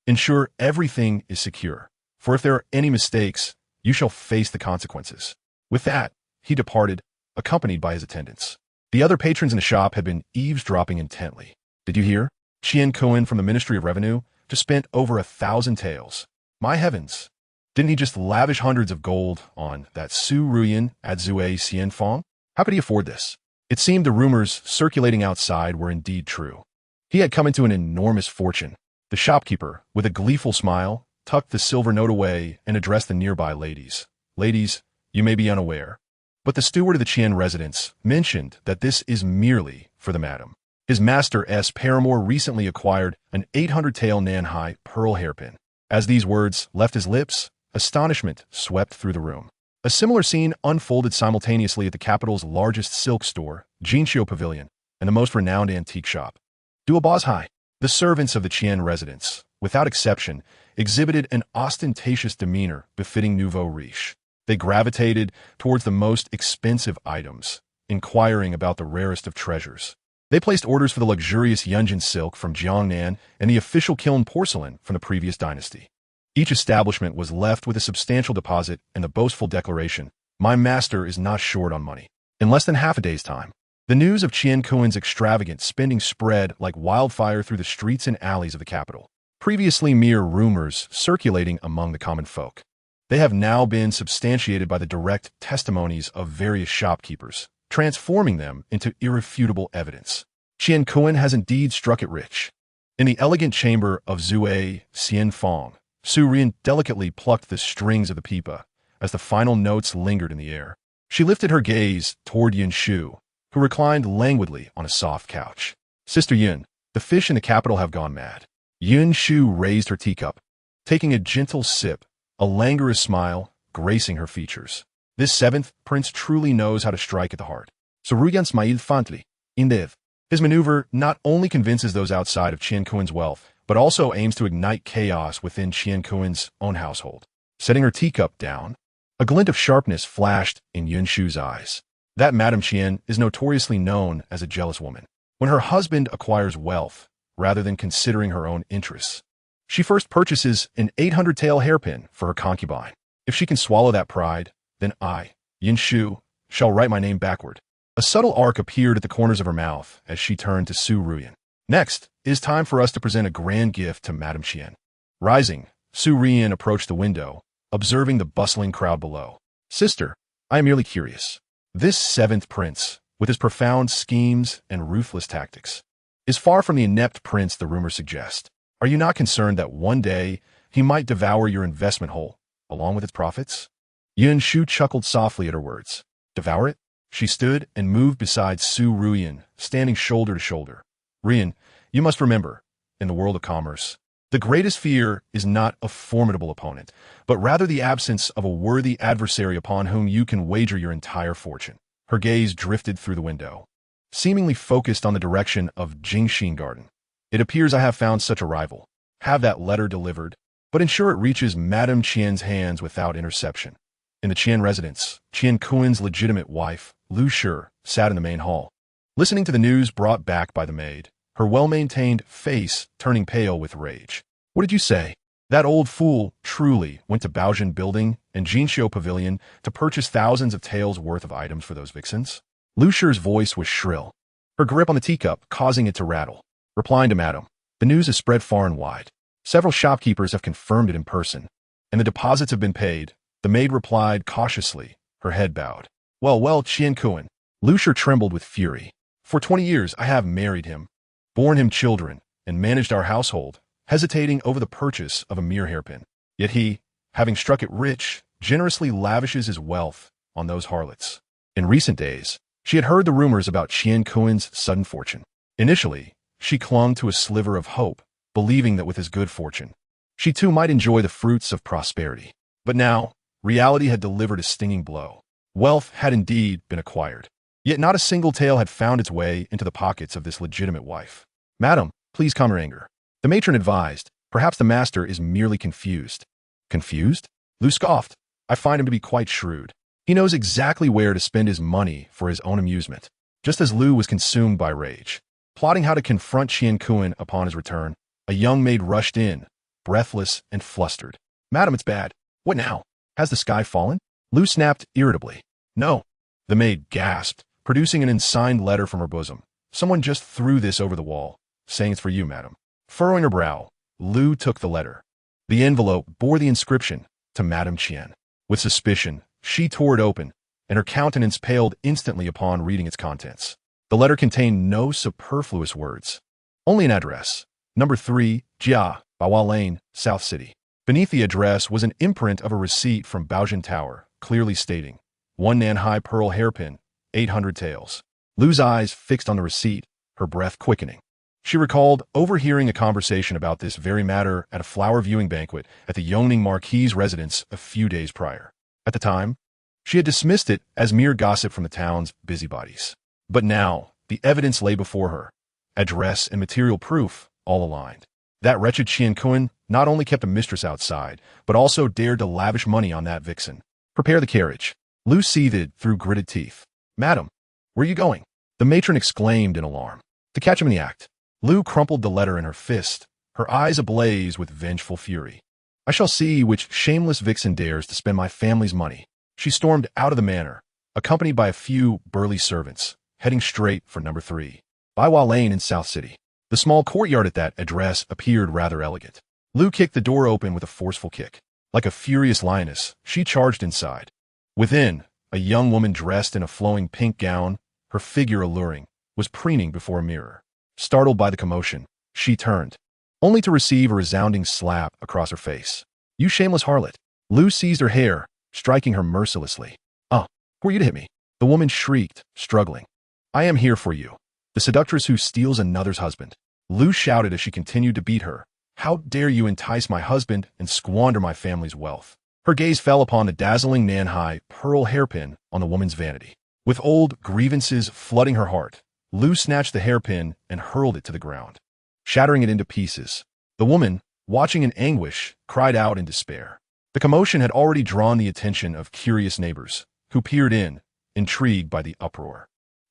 [SPEAKER 1] Ensure everything is secure, for if there are any mistakes, you shall face the consequences. With that, he departed, accompanied by his attendants. The other patrons in the shop had been eavesdropping intently. Did you hear? Qian Cohen from the Ministry of Revenue just spent over 1,000 taels. My heavens! Didn't he just lavish hundreds of gold on that Su Ruyan at Zue Xianfang? How could he afford this? It seemed the rumors circulating outside were indeed true. He had come into an enormous fortune. The shopkeeper, with a gleeful smile, tucked the silver note away and addressed the nearby ladies. Ladies, you may be unaware, but the steward of the Qian residence mentioned that this is merely for the madam. His master S. Paramore recently acquired an 800-tael Nanhai pearl hairpin. As these words left his lips, astonishment swept through the room. A similar scene unfolded simultaneously at the capital's largest silk store, Jinxiu Pavilion, and the most renowned antique shop. Duobazhai. The servants of the Qian residence, without exception, exhibited an ostentatious demeanor befitting nouveau riche. They gravitated towards the most expensive items, inquiring about the rarest of treasures. They placed orders for the luxurious Yunjin silk from Jiangnan and the official kiln porcelain from the previous dynasty. Each establishment was left with a substantial deposit and the boastful declaration, my master is not short on money. In less than half a day's time, the news of Qian Kuen's extravagant spending spread like wildfire through the streets and alleys of the capital. Previously mere rumors circulating among the common folk, they have now been substantiated by the direct testimonies of various shopkeepers, transforming them into irrefutable evidence. Qian Kuen has indeed struck it rich. In the elegant chamber of Zue Xianfang, Su Rian delicately plucked the strings of the pipa as the final notes lingered in the air. She lifted her gaze toward Yun Shu, who reclined languidly on a soft couch. Sister Yun, the fish in the capital have gone mad. Yun Shu raised her teacup, taking a gentle sip, a languorous smile gracing her features. This seventh prince truly knows how to strike at the heart. Suruyan Smail Fantli, Indev. His maneuver not only convinces those outside of Qian Kuen's wealth, but also aims to ignite chaos within Qian Kuen's own household. Setting her teacup down, a glint of sharpness flashed in Yun Shu's eyes. That Madame Qian is notoriously known as a jealous woman. When her husband acquires wealth, rather than considering her own interests, she first purchases an 800-tael hairpin for her concubine. If she can swallow that pride, then I, Yin Shu, shall write my name backward. A subtle arc appeared at the corners of her mouth as she turned to Su Ruyan. Next, it is time for us to present a grand gift to Madame Qian. Rising, Su Ruyan approached the window, observing the bustling crowd below. Sister, I am merely curious. This seventh prince, with his profound schemes and ruthless tactics, is far from the inept prince the rumors suggest. Are you not concerned that one day he might devour your investment whole, along with its profits? Yun Shu chuckled softly at her words. Devour it? She stood and moved beside Su Ruyan, standing shoulder to shoulder. Ruyan, you must remember, in the world of commerce, the greatest fear is not a formidable opponent, but rather the absence of a worthy adversary upon whom you can wager your entire fortune. Her gaze drifted through the window, seemingly focused on the direction of Changsheng Garden. It appears I have found such a rival. Have that letter delivered, but ensure it reaches Madame Qian's hands without interception. In the Qian residence, Qian Kuan's legitimate wife, Lu Shi, sat in the main hall, listening to the news brought back by the maid, her well-maintained face turning pale with rage. What did you say? That old fool, truly, went to Baojun Building and Jinxiu Pavilion to purchase thousands of taels worth of items for those vixens? Lu Shi's voice was shrill, her grip on the teacup causing it to rattle. Replying to Madam, the news has spread far and wide. Several shopkeepers have confirmed it in person, and the deposits have been paid. The maid replied cautiously, her head bowed. Well, Qian Kuan. Lu Shi trembled with fury. For 20 years I have married him, borne him children, and managed our household, hesitating over the purchase of a mere hairpin. Yet he, having struck it rich, generously lavishes his wealth on those harlots. In recent days, she had heard the rumors about Qian Kuan's sudden fortune. Initially, she clung to a sliver of hope, believing that with his good fortune, she too might enjoy the fruits of prosperity. But now, reality had delivered a stinging blow. Wealth had indeed been acquired, yet not a single tael had found its way into the pockets of this legitimate wife. Madam, please calm your anger. The matron advised, perhaps the master is merely confused. Confused? Lu scoffed. I find him to be quite shrewd. He knows exactly where to spend his money for his own amusement. Just as Lu was consumed by rage, plotting how to confront Qian Kuan upon his return, a young maid rushed in, breathless and flustered. Madam, it's bad. What now? Has the sky fallen? Lu snapped irritably. No. The maid gasped, producing an unsigned letter from her bosom. Someone just threw this over the wall, saying it's for you, madam. Furrowing her brow, Lu took the letter. The envelope bore the inscription, to Madame Qian. With suspicion, she tore it open, and her countenance paled instantly upon reading its contents. The letter contained no superfluous words, only an address. Number 3, Jia, Bawa Lane, South City. Beneath the address was an imprint of a receipt from Baojun Tower, clearly stating, 1 Nanhai pearl hairpin, 800 taels. Lu's eyes fixed on the receipt, her breath quickening. She recalled overhearing a conversation about this very matter at a flower viewing banquet at the Yongning Marquis's residence a few days prior. At the time, she had dismissed it as mere gossip from the town's busybodies. But now, the evidence lay before her. Address and material proof, all aligned. That wretched Qian Kuan not only kept a mistress outside, but also dared to lavish money on that vixen. Prepare the carriage. Lu seethed through gritted teeth. Madam, where are you going? The matron exclaimed in alarm. To catch him in the act. Lu crumpled the letter in her fist, her eyes ablaze with vengeful fury. I shall see which shameless vixen dares to spend my family's money. She stormed out of the manor, accompanied by a few burly servants, heading straight for number 3, Baiwa Lane in South City. The small courtyard at that address appeared rather elegant. Lu kicked the door open with a forceful kick. Like a furious lioness, she charged inside. Within, a young woman dressed in a flowing pink gown, her figure alluring, was preening before a mirror. Startled by the commotion, she turned, only to receive a resounding slap across her face. You shameless harlot. Lu seized her hair, striking her mercilessly. Who are you to hit me? The woman shrieked, struggling. I am here for you. The seductress who steals another's husband. Lu shouted as she continued to beat her. How dare you entice my husband and squander my family's wealth? Her gaze fell upon the dazzling Nanhai pearl hairpin on the woman's vanity. With old grievances flooding her heart, Lu snatched the hairpin and hurled it to the ground, shattering it into pieces. The woman, watching in anguish, cried out in despair. The commotion had already drawn the attention of curious neighbors, who peered in, intrigued by the uproar.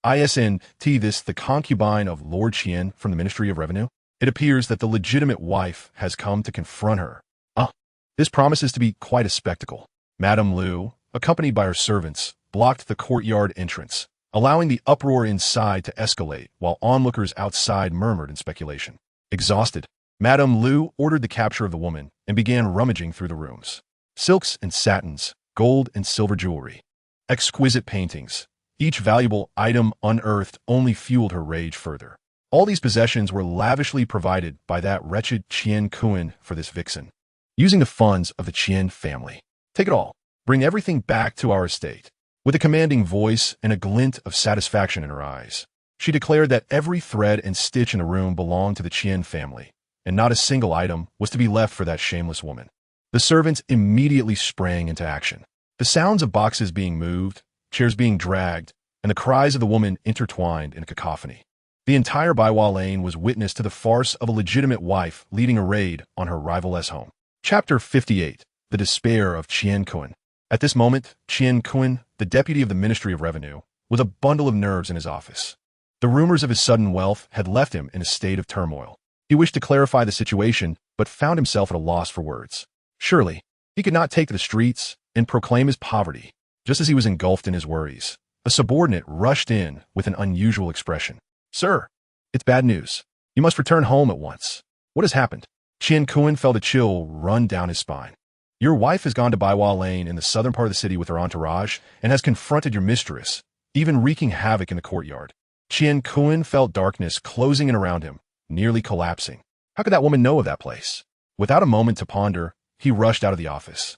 [SPEAKER 1] Isn't this the concubine of Lord Qian from the Ministry of Revenue? It appears that the legitimate wife has come to confront her. This promises to be quite a spectacle. Madame Lu, accompanied by her servants, blocked the courtyard entrance, allowing the uproar inside to escalate while onlookers outside murmured in speculation. Exhausted, Madame Liu ordered the capture of the woman and began rummaging through the rooms. Silks and satins, gold and silver jewelry, exquisite paintings, each valuable item unearthed only fueled her rage further. All these possessions were lavishly provided by that wretched Qian Kun for this vixen. Using the funds of the Qian family. Take it all. Bring everything back to our estate. With a commanding voice and a glint of satisfaction in her eyes, she declared that every thread and stitch in the room belonged to the Qian family, and not a single item was to be left for that shameless woman. The servants immediately sprang into action. The sounds of boxes being moved, chairs being dragged, and the cries of the woman intertwined in a cacophony. The entire Baiwa Lane was witness to the farce of a legitimate wife leading a raid on her rivaless home. Chapter 58. The Despair of Qian Kun. At this moment, Qian Kun, the deputy of the Ministry of Revenue, was a bundle of nerves in his office. The rumors of his sudden wealth had left him in a state of turmoil. He wished to clarify the situation, but found himself at a loss for words. Surely, he could not take to the streets and proclaim his poverty. Just as he was engulfed in his worries, a subordinate rushed in with an unusual expression. "Sir, it's bad news. You must return home at once." "What has happened?" Qian Kun felt a chill run down his spine. "Your wife has gone to Baiwa Lane in the southern part of the city with her entourage and has confronted your mistress, even wreaking havoc in the courtyard." Qian Kun felt darkness closing in around him, nearly collapsing. How could that woman know of that place? Without a moment to ponder, he rushed out of the office,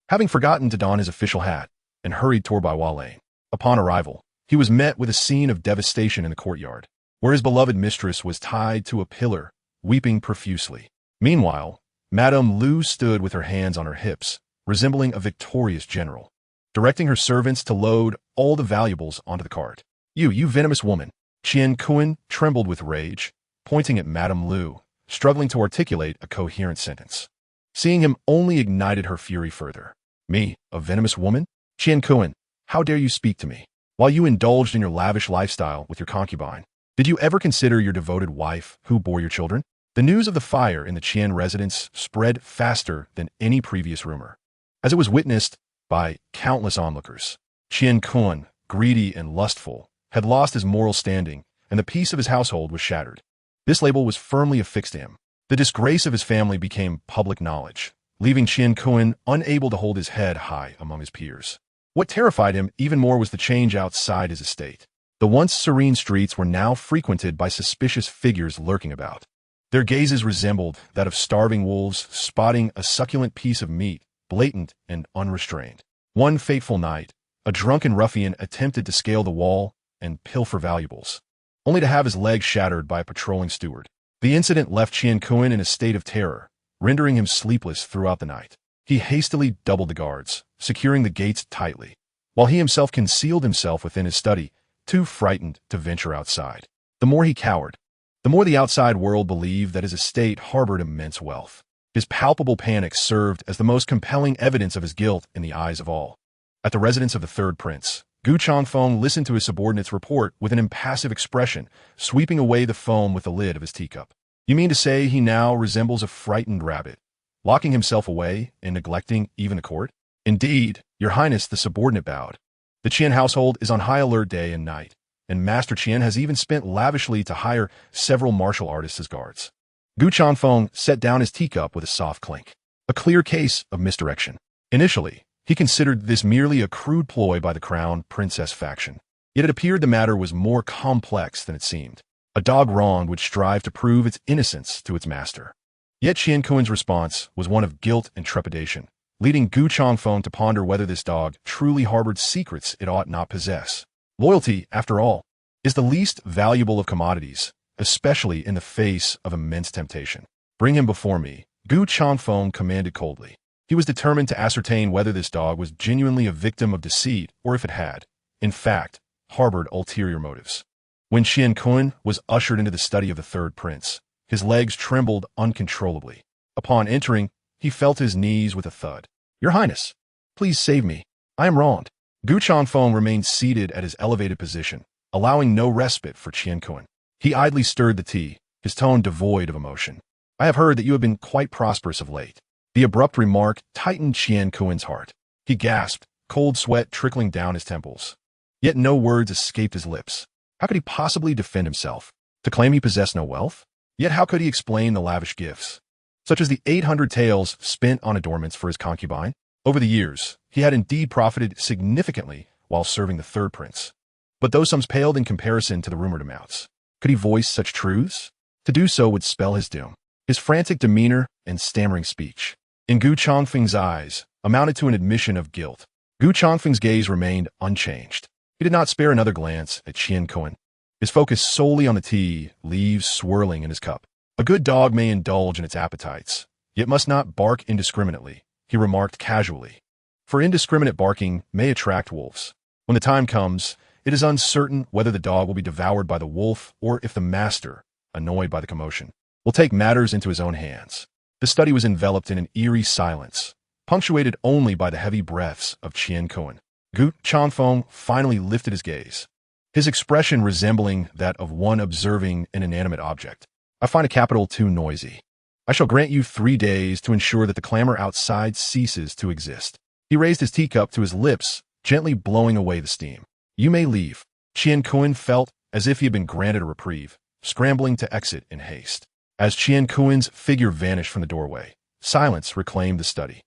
[SPEAKER 1] having forgotten to don his official hat, and hurried toward Baiwa Lane. Upon arrival, he was met with a scene of devastation in the courtyard, where his beloved mistress was tied to a pillar, weeping profusely. Meanwhile, Madame Liu stood with her hands on her hips, resembling a victorious general, directing her servants to load all the valuables onto the cart. You venomous woman!" Qian Kun trembled with rage, pointing at Madame Liu, struggling to articulate a coherent sentence. Seeing him only ignited her fury further. "Me, a venomous woman? Qian Kun, how dare you speak to me? While you indulged in your lavish lifestyle with your concubine, did you ever consider your devoted wife who bore your children?" The news of the fire in the Qian residence spread faster than any previous rumor, as it was witnessed by countless onlookers. Qian Kun, greedy and lustful, had lost his moral standing, and the peace of his household was shattered. This label was firmly affixed to him. The disgrace of his family became public knowledge, leaving Qian Kun unable to hold his head high among his peers. What terrified him even more was the change outside his estate. The once serene streets were now frequented by suspicious figures lurking about. Their gazes resembled that of starving wolves spotting a succulent piece of meat, blatant and unrestrained. One fateful night, a drunken ruffian attempted to scale the wall and pilfer valuables, only to have his leg shattered by a patrolling steward. The incident left Qian Kun in a state of terror, rendering him sleepless throughout the night. He hastily doubled the guards, securing the gates tightly, while he himself concealed himself within his study, too frightened to venture outside. The more he cowered, the more the outside world believed that his estate harbored immense wealth. His palpable panic served as the most compelling evidence of his guilt in the eyes of all. At the residence of the third prince, Gu Changfeng listened to his subordinate's report with an impassive expression, sweeping away the foam with the lid of his teacup. "You mean to say he now resembles a frightened rabbit, locking himself away and neglecting even the court?" "Indeed, your highness," the subordinate bowed. "The Qian household is on high alert day and night, and Master Qian has even spent lavishly to hire several martial artists as guards." Gu Changfeng set down his teacup with a soft clink. A clear case of misdirection. Initially, he considered this merely a crude ploy by the crown princess faction. Yet it appeared the matter was more complex than it seemed. A dog wronged would strive to prove its innocence to its master. Yet Qian Kun's response was one of guilt and trepidation, leading Gu Changfeng to ponder whether this dog truly harbored secrets it ought not possess. Loyalty, after all, is the least valuable of commodities, especially in the face of immense temptation. "Bring him before me," Gu Changfeng commanded coldly. He was determined to ascertain whether this dog was genuinely a victim of deceit or if it had, in fact, harbored ulterior motives. When Qian Kun was ushered into the study of the third prince, his legs trembled uncontrollably. Upon entering, he felt his knees with a thud. "Your Highness, please save me. I am wronged." Gu Changfeng remained seated at his elevated position, allowing no respite for Qian Kun. He idly stirred the tea, his tone devoid of emotion. "I have heard that you have been quite prosperous of late." The abrupt remark tightened Qian Kun's heart. He gasped, cold sweat trickling down his temples. Yet no words escaped his lips. How could he possibly defend himself? To claim he possessed no wealth? Yet how could he explain the lavish gifts, such as the 800 taels spent on adornments for his concubine? Over the years, he had indeed profited significantly while serving the third prince. But those sums paled in comparison to the rumored amounts. Could he voice such truths? To do so would spell his doom. His frantic demeanor and stammering speech, in Gu Changfeng's eyes, amounted to an admission of guilt. Gu Changfeng's gaze remained unchanged. He did not spare another glance at Qian Kuan, his focus solely on the tea leaves swirling in his cup. A good dog may indulge in its appetites, yet must not bark indiscriminately, he remarked casually. For indiscriminate barking may attract wolves. When the time comes, it is uncertain whether the dog will be devoured by the wolf or if the master, annoyed by the commotion, will take matters into his own hands. The study was enveloped in an eerie silence, punctuated only by the heavy breaths of Qian Kuan. Gu Changfeng finally lifted his gaze, his expression resembling that of one observing an inanimate object. I find a capital too noisy. I shall grant you 3 days to ensure that the clamor outside ceases to exist. He raised his teacup to his lips, gently blowing away the steam. You may leave. Qian Kuan felt as if he had been granted a reprieve, scrambling to exit in haste. As Qian Kuan's figure vanished from the doorway, silence reclaimed the study.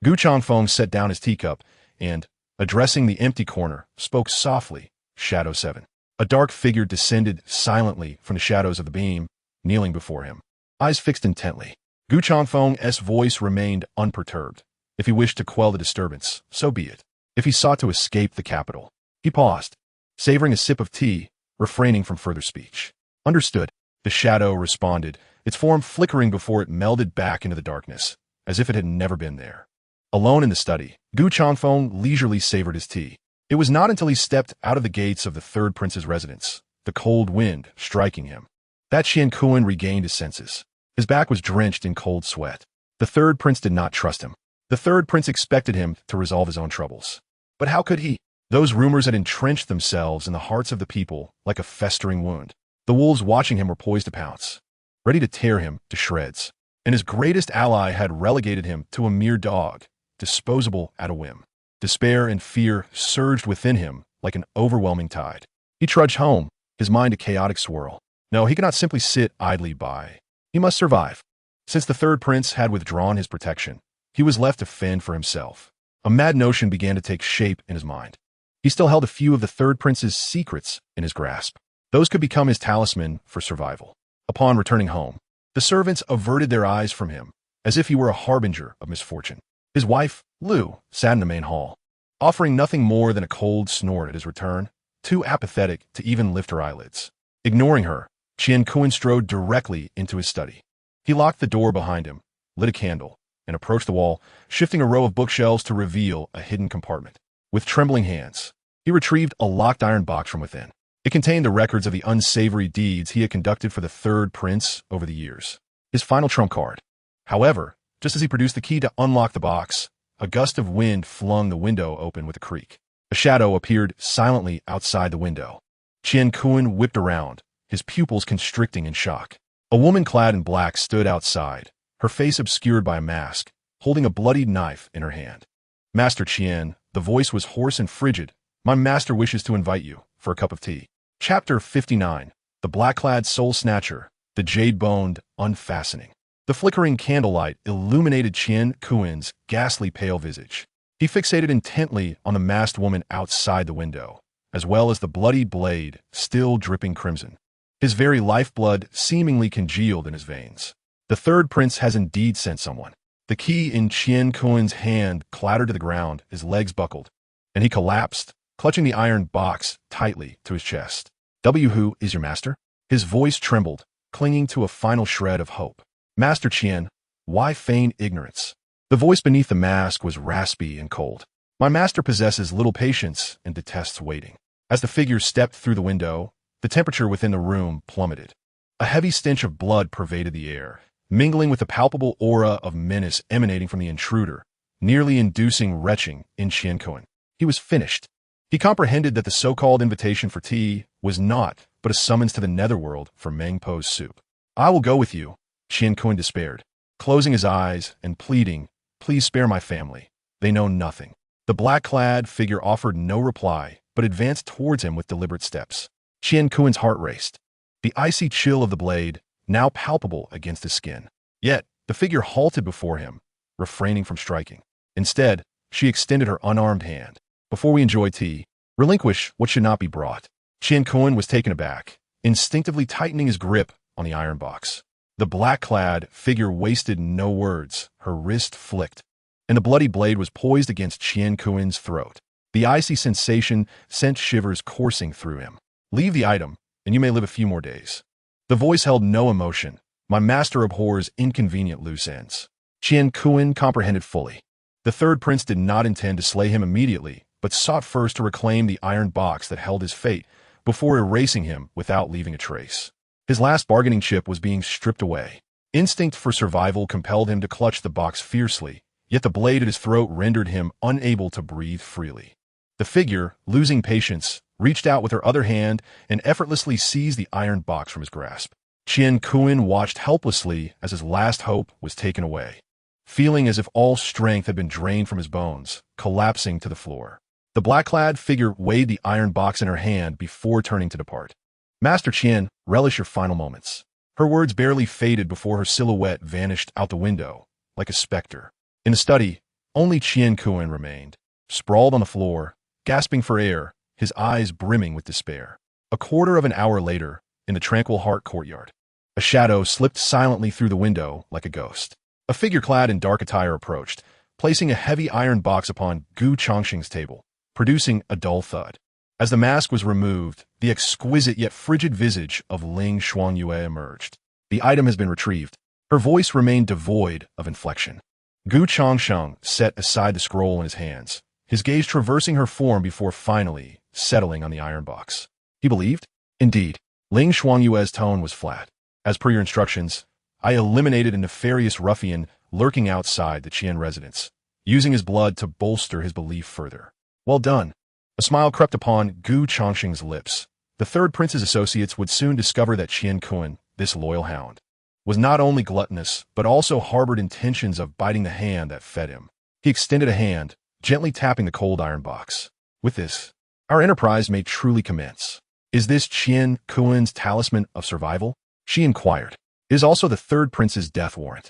[SPEAKER 1] Gu Changfeng set down his teacup and, addressing the empty corner, spoke softly. Shadow 7. A dark figure descended silently from the shadows of the beam, kneeling before him, eyes fixed intently. Gu Changfeng's voice remained unperturbed. If he wished to quell the disturbance, so be it. If he sought to escape the capital, he paused, savoring a sip of tea, refraining from further speech. Understood, the shadow responded, its form flickering before it melded back into the darkness, as if it had never been there. Alone in the study, Gu Changfeng leisurely savored his tea. It was not until he stepped out of the gates of the third prince's residence, the cold wind striking him, that Qian Kuan regained his senses. His back was drenched in cold sweat. The third prince did not trust him. The third prince expected him to resolve his own troubles. But how could he? Those rumors had entrenched themselves in the hearts of the people like a festering wound. The wolves watching him were poised to pounce, ready to tear him to shreds. And his greatest ally had relegated him to a mere dog, disposable at a whim. Despair and fear surged within him like an overwhelming tide. He trudged home, his mind a chaotic swirl. No, he could not simply sit idly by. He must survive. Since the third prince had withdrawn his protection, he was left to fend for himself. A mad notion began to take shape in his mind. He still held a few of the third prince's secrets in his grasp. Those could become his talisman for survival. Upon returning home, the servants averted their eyes from him, as if he were a harbinger of misfortune. His wife, Lu, sat in the main hall, offering nothing more than a cold snort at his return, too apathetic to even lift her eyelids. Ignoring her, Qian Kuan strode directly into his study. He locked the door behind him, lit a candle, and approached the wall, shifting a row of bookshelves to reveal a hidden compartment. With trembling hands, he retrieved a locked iron box from within. It contained the records of the unsavory deeds he had conducted for the third prince over the years. His final trump card. However, just as he produced the key to unlock the box, a gust of wind flung the window open with a creak. A shadow appeared silently outside the window. Qian Kuan whipped around, his pupils constricting in shock. A woman clad in black stood outside, her face obscured by a mask, holding a bloodied knife in her hand. Master Qian, the voice was hoarse and frigid. My master wishes to invite you for a cup of tea. Chapter 59. The Black-Clad Soul Snatcher, the Jade-Boned Unfastening. The flickering candlelight illuminated Qian Kuan's ghastly pale visage. He fixated intently on the masked woman outside the window, as well as the bloody blade still dripping crimson. His very lifeblood seemingly congealed in his veins. The third prince has indeed sent someone. The key in Qian Kuan's hand clattered to the ground, his legs buckled, and he collapsed, clutching the iron box tightly to his chest. Who is your master? His voice trembled, clinging to a final shred of hope. Master Qian, why feign ignorance? The voice beneath the mask was raspy and cold. My master possesses little patience and detests waiting. As the figure stepped through the window, the temperature within the room plummeted. A heavy stench of blood pervaded the air, mingling with the palpable aura of menace emanating from the intruder, nearly inducing retching in Qian Kuan. He was finished. He comprehended that the so-called invitation for tea was naught but a summons to the netherworld for Meng Po's soup. I will go with you, Qian Kuan despaired, closing his eyes and pleading, please spare my family. They know nothing. The black-clad figure offered no reply, but advanced towards him with deliberate steps. Qian Kuan's heart raced. The icy chill of the blade, now palpable against his skin. Yet, the figure halted before him, refraining from striking. Instead, she extended her unarmed hand. Before we enjoy tea, relinquish what should not be brought. Qian Kuan was taken aback, instinctively tightening his grip on the iron box. The black-clad figure wasted no words, her wrist flicked, and the bloody blade was poised against Qian Kuan's throat. The icy sensation sent shivers coursing through him. Leave the item, and you may live a few more days. The voice held no emotion. My master abhors inconvenient loose ends. Qian Kuan comprehended fully. The third prince did not intend to slay him immediately, but sought first to reclaim the iron box that held his fate before erasing him without leaving a trace. His last bargaining chip was being stripped away. Instinct for survival compelled him to clutch the box fiercely, yet the blade at his throat rendered him unable to breathe freely. The figure, losing patience, reached out with her other hand and effortlessly seized the iron box from his grasp. Qian Kuan watched helplessly as his last hope was taken away, feeling as if all strength had been drained from his bones, collapsing to the floor. The black-clad figure weighed the iron box in her hand before turning to depart. Master Qian, relish your final moments. Her words barely faded before her silhouette vanished out the window, like a specter. In the study, only Qian Kuan remained, sprawled on the floor, gasping for air, his eyes brimming with despair. A quarter of an hour later, in the tranquil Heart courtyard, a shadow slipped silently through the window like a ghost. A figure clad in dark attire approached, placing a heavy iron box upon Changsheng's table, producing a dull thud. As the mask was removed, the exquisite yet frigid visage of Ling Xuanyue emerged. The item has been retrieved. Her voice remained devoid of inflection. Changsheng set aside the scroll in his hands, his gaze traversing her form before finally settling on the iron box. He believed? Indeed. Ling Xuanyue's tone was flat. As per your instructions, I eliminated a nefarious ruffian lurking outside the Qian residence, using his blood to bolster his belief further. Well done. A smile crept upon Changsheng's lips. The third prince's associates would soon discover that Qian Kuan, this loyal hound, was not only gluttonous, but also harbored intentions of biting the hand that fed him. He extended a hand, gently tapping the cold iron box. With this, our enterprise may truly commence. Is this Qian Kuan's talisman of survival? She inquired. It is also the third prince's death warrant.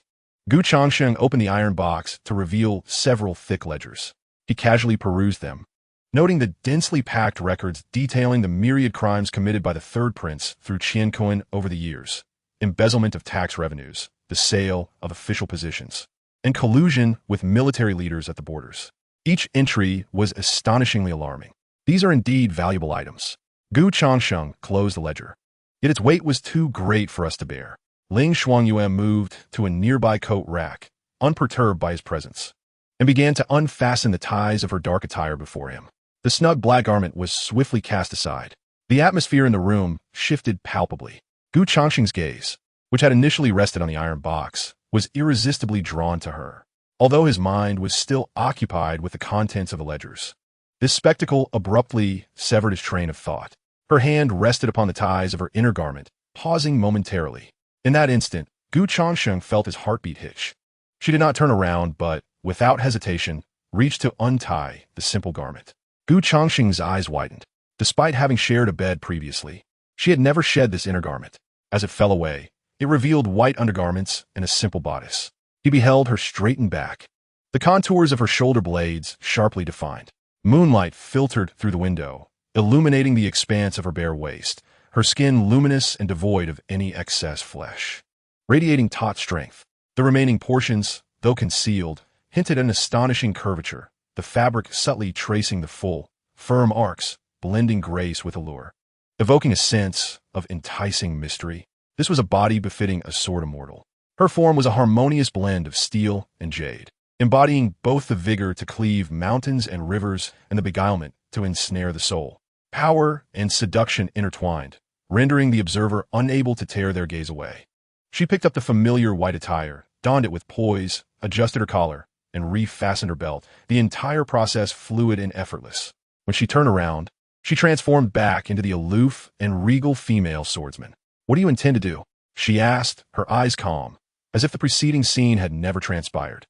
[SPEAKER 1] Changsheng opened the iron box to reveal several thick ledgers. He casually perused them, noting the densely packed records detailing the myriad crimes committed by the third prince through Qian Kuan over the years: embezzlement of tax revenues, the sale of official positions, and collusion with military leaders at the borders. Each entry was astonishingly alarming. These are indeed valuable items. Changsheng closed the ledger. Yet its weight was too great for us to bear. Ling Xuanyue moved to a nearby coat rack, unperturbed by his presence, and began to unfasten the ties of her dark attire before him. The snug black garment was swiftly cast aside. The atmosphere in the room shifted palpably. Changsheng's gaze, which had initially rested on the iron box, was irresistibly drawn to her, although his mind was still occupied with the contents of the ledgers. This spectacle abruptly severed his train of thought. Her hand rested upon the ties of her inner garment, pausing momentarily. In that instant, Changsheng felt his heartbeat hitch. She did not turn around, but, without hesitation, reached to untie the simple garment. Changsheng's eyes widened. Despite having shared a bed previously, she had never shed this inner garment. As it fell away, it revealed white undergarments and a simple bodice. He beheld her straightened back, the contours of her shoulder blades sharply defined. Moonlight filtered through the window, illuminating the expanse of her bare waist, her skin luminous and devoid of any excess flesh, radiating taut strength. The remaining portions, though concealed, hinted an astonishing curvature, the fabric subtly tracing the full, firm arcs, blending grace with allure, evoking a sense of enticing mystery. This was a body befitting a sword immortal. Her form was a harmonious blend of steel and jade, embodying both the vigor to cleave mountains and rivers and the beguilement to ensnare the soul. Power and seduction intertwined, rendering the observer unable to tear their gaze away. She picked up the familiar white attire, donned it with poise, adjusted her collar, and refastened her belt, the entire process fluid and effortless. When she turned around, she transformed back into the aloof and regal female swordsman. "What do you intend to do?" she asked, her eyes calm, as if the preceding scene had never transpired.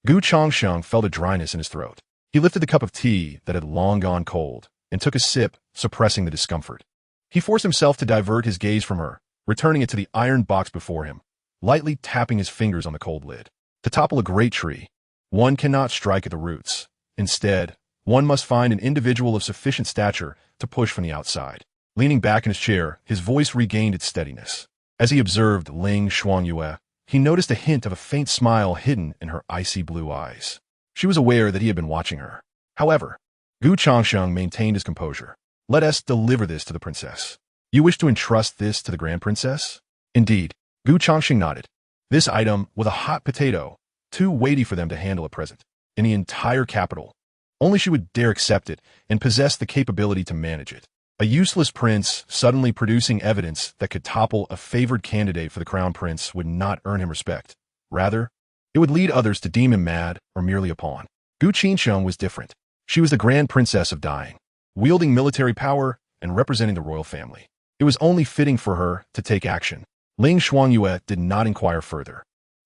[SPEAKER 1] Changsheng felt a dryness in his throat. He lifted the cup of tea that had long gone cold, and took a sip, suppressing the discomfort. He forced himself to divert his gaze from her, returning it to the iron box before him, lightly tapping his fingers on the cold lid. To topple a great tree, one cannot strike at the roots. Instead, one must find an individual of sufficient stature to push from the outside. Leaning back in his chair, his voice regained its steadiness. As he observed Ling Xuanyue, he noticed a hint of a faint smile hidden in her icy blue eyes. She was aware that he had been watching her. However, Gu Changsheng maintained his composure. Let us deliver this to the princess. You wish to entrust this to the Grand Princess? Indeed, Gu Changsheng nodded. This item was a hot potato, too weighty for them to handle at present. In the entire capital, only she would dare accept it and possess the capability to manage it. A useless prince suddenly producing evidence that could topple a favored candidate for the crown prince would not earn him respect. Rather, it would lead others to deem him mad or merely a pawn. Gu Qinsheng was different. She was the Grand Princess of Dying, wielding military power and representing the royal family. It was only fitting for her to take action. Ling Xuanyue did not inquire further.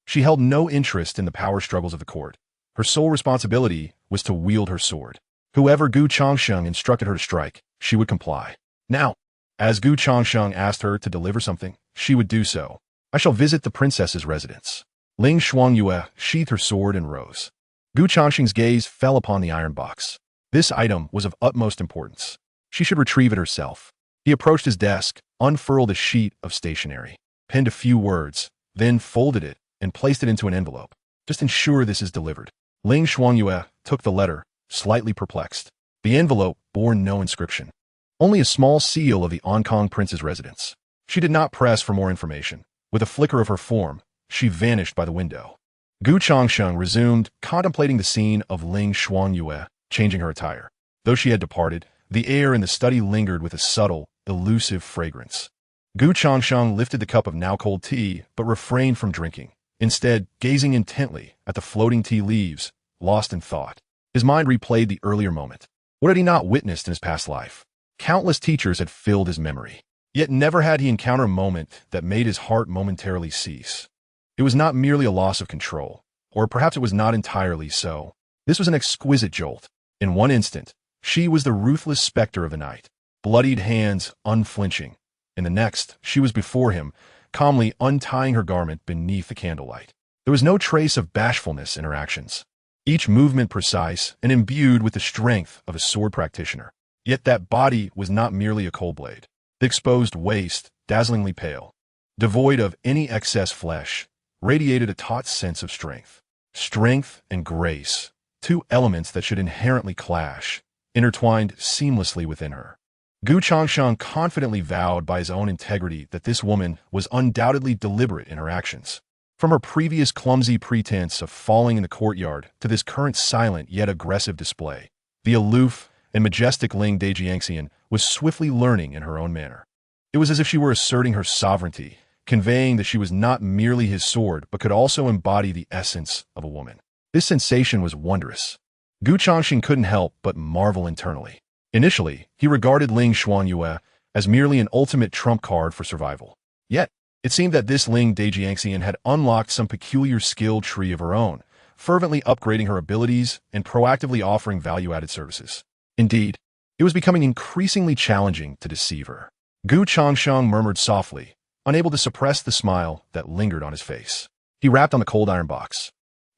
[SPEAKER 1] She held no interest in the power struggles of the court. Her sole responsibility was to wield her sword. Whoever Gu Changsheng instructed her to strike, she would comply. Now, as Gu Changsheng asked her to deliver something, she would do so. I shall visit the princess's residence. Ling Xuanyue sheathed her sword and rose. Gu Changsheng's gaze fell upon the iron box. This item was of utmost importance. She should retrieve it herself. He approached his desk, unfurled a sheet of stationery, penned a few words, then folded it and placed it into an envelope. Just ensure this is delivered. Ling Xuanyue took the letter, slightly perplexed. The envelope bore no inscription, only a small seal of the Hong Kong prince's residence. She did not press for more information. With a flicker of her form, she vanished by the window. Gu Changsheng resumed, contemplating the scene of Ling Xuanyue changing her attire. Though she had departed, the air in the study lingered with a subtle, elusive fragrance. Gu Changsheng lifted the cup of now-cold tea, but refrained from drinking, instead gazing intently at the floating tea leaves, lost in thought. His mind replayed the earlier moment. What had he not witnessed in his past life? Countless teachers had filled his memory. Yet never had he encountered a moment that made his heart momentarily cease. It was not merely a loss of control, or perhaps it was not entirely so. This was an exquisite jolt. In one instant, she was the ruthless specter of the night, bloodied hands unflinching. In the next, she was before him, calmly untying her garment beneath the candlelight. There was no trace of bashfulness in her actions, each movement precise and imbued with the strength of a sword practitioner. Yet that body was not merely a cold blade. The exposed waist, dazzlingly pale, devoid of any excess flesh, radiated a taut sense of strength. Strength and grace, two elements that should inherently clash, intertwined seamlessly within her. Gu Changsheng confidently vowed by his own integrity that this woman was undoubtedly deliberate in her actions. From her previous clumsy pretense of falling in the courtyard to this current silent yet aggressive display, the aloof and majestic Ling Dejiangxian was swiftly learning in her own manner. It was as if she were asserting her sovereignty, conveying that she was not merely his sword but could also embody the essence of a woman. This sensation was wondrous. Gu Changsheng couldn't help but marvel internally. Initially, he regarded Ling Xuanyue as merely an ultimate trump card for survival. Yet, it seemed that this Ling Dejiangxian had unlocked some peculiar skill tree of her own, fervently upgrading her abilities and proactively offering value-added services. Indeed, it was becoming increasingly challenging to deceive her. Gu Changsheng murmured softly, unable to suppress the smile that lingered on his face. He rapped on the cold iron box,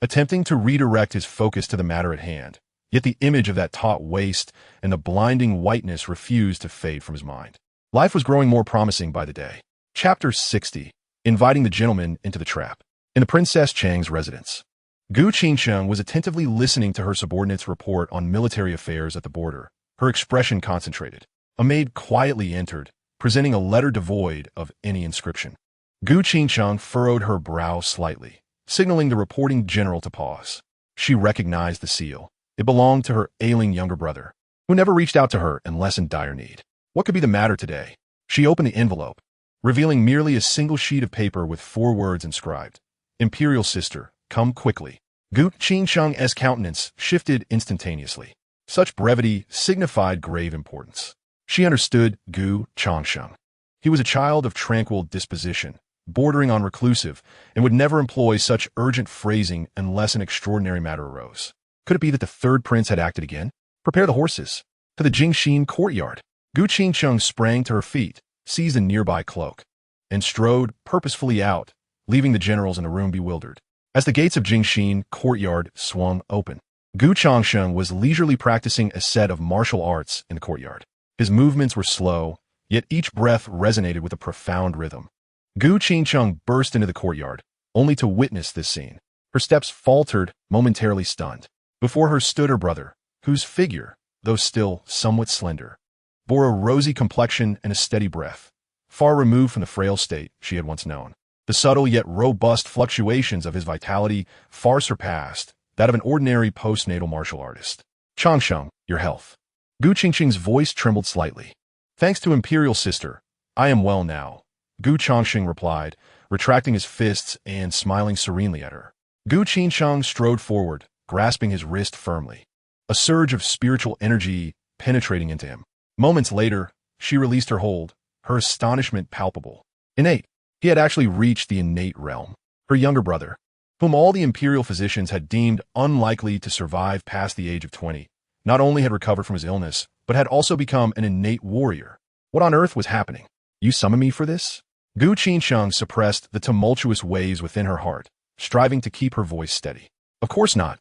[SPEAKER 1] attempting to redirect his focus to the matter at hand. Yet the image of that taut waist and the blinding whiteness refused to fade from his mind. Life was growing more promising by the day. Chapter 60. Inviting the gentleman into the trap. In the Princess Chang's residence, Gu Qinsheng was attentively listening to her subordinate's report on military affairs at the border, her expression concentrated. A maid quietly entered, presenting a letter devoid of any inscription. Gu Qinsheng furrowed her brow slightly, signaling the reporting general to pause. She recognized the seal. It belonged to her ailing younger brother, who never reached out to her unless in dire need. What could be the matter today? She opened the envelope, revealing merely a single sheet of paper with 4 words inscribed. Imperial sister, come quickly. Gu Qinsheng's countenance shifted instantaneously. Such brevity signified grave importance. She understood Gu Changsheng. He was a child of tranquil disposition, bordering on reclusive, and would never employ such urgent phrasing unless an extraordinary matter arose. Could it be that the third prince had acted again? Prepare the horses. to the Changsheng courtyard. Gu Changsheng sprang to her feet, seized a nearby cloak, and strode purposefully out, leaving the generals in the room bewildered. As the gates of Changsheng courtyard swung open, Gu Changsheng was leisurely practicing a set of martial arts in the courtyard. His movements were slow, yet each breath resonated with a profound rhythm. Gu Changsheng burst into the courtyard, only to witness this scene. Her steps faltered, momentarily stunned. Before her stood her brother, whose figure, though still somewhat slender, bore a rosy complexion and a steady breath, far removed from the frail state she had once known. The subtle yet robust fluctuations of his vitality far surpassed that of an ordinary postnatal martial artist. Changsheng, your health. Gu Changsheng's voice trembled slightly. Thanks to Imperial Sister, I am well now, Gu Changsheng replied, retracting his fists and smiling serenely at her. Gu Changsheng strode forward, grasping his wrist firmly, a surge of spiritual energy penetrating into him. Moments later, she released her hold, her astonishment palpable. Innate. He had actually reached the innate realm. Her younger brother, whom all the imperial physicians had deemed unlikely to survive past the age of 20, not only had recovered from his illness, but had also become an innate warrior. What on earth was happening? You summoned me for this? Gu Changsheng suppressed the tumultuous waves within her heart, striving to keep her voice steady. Of course not.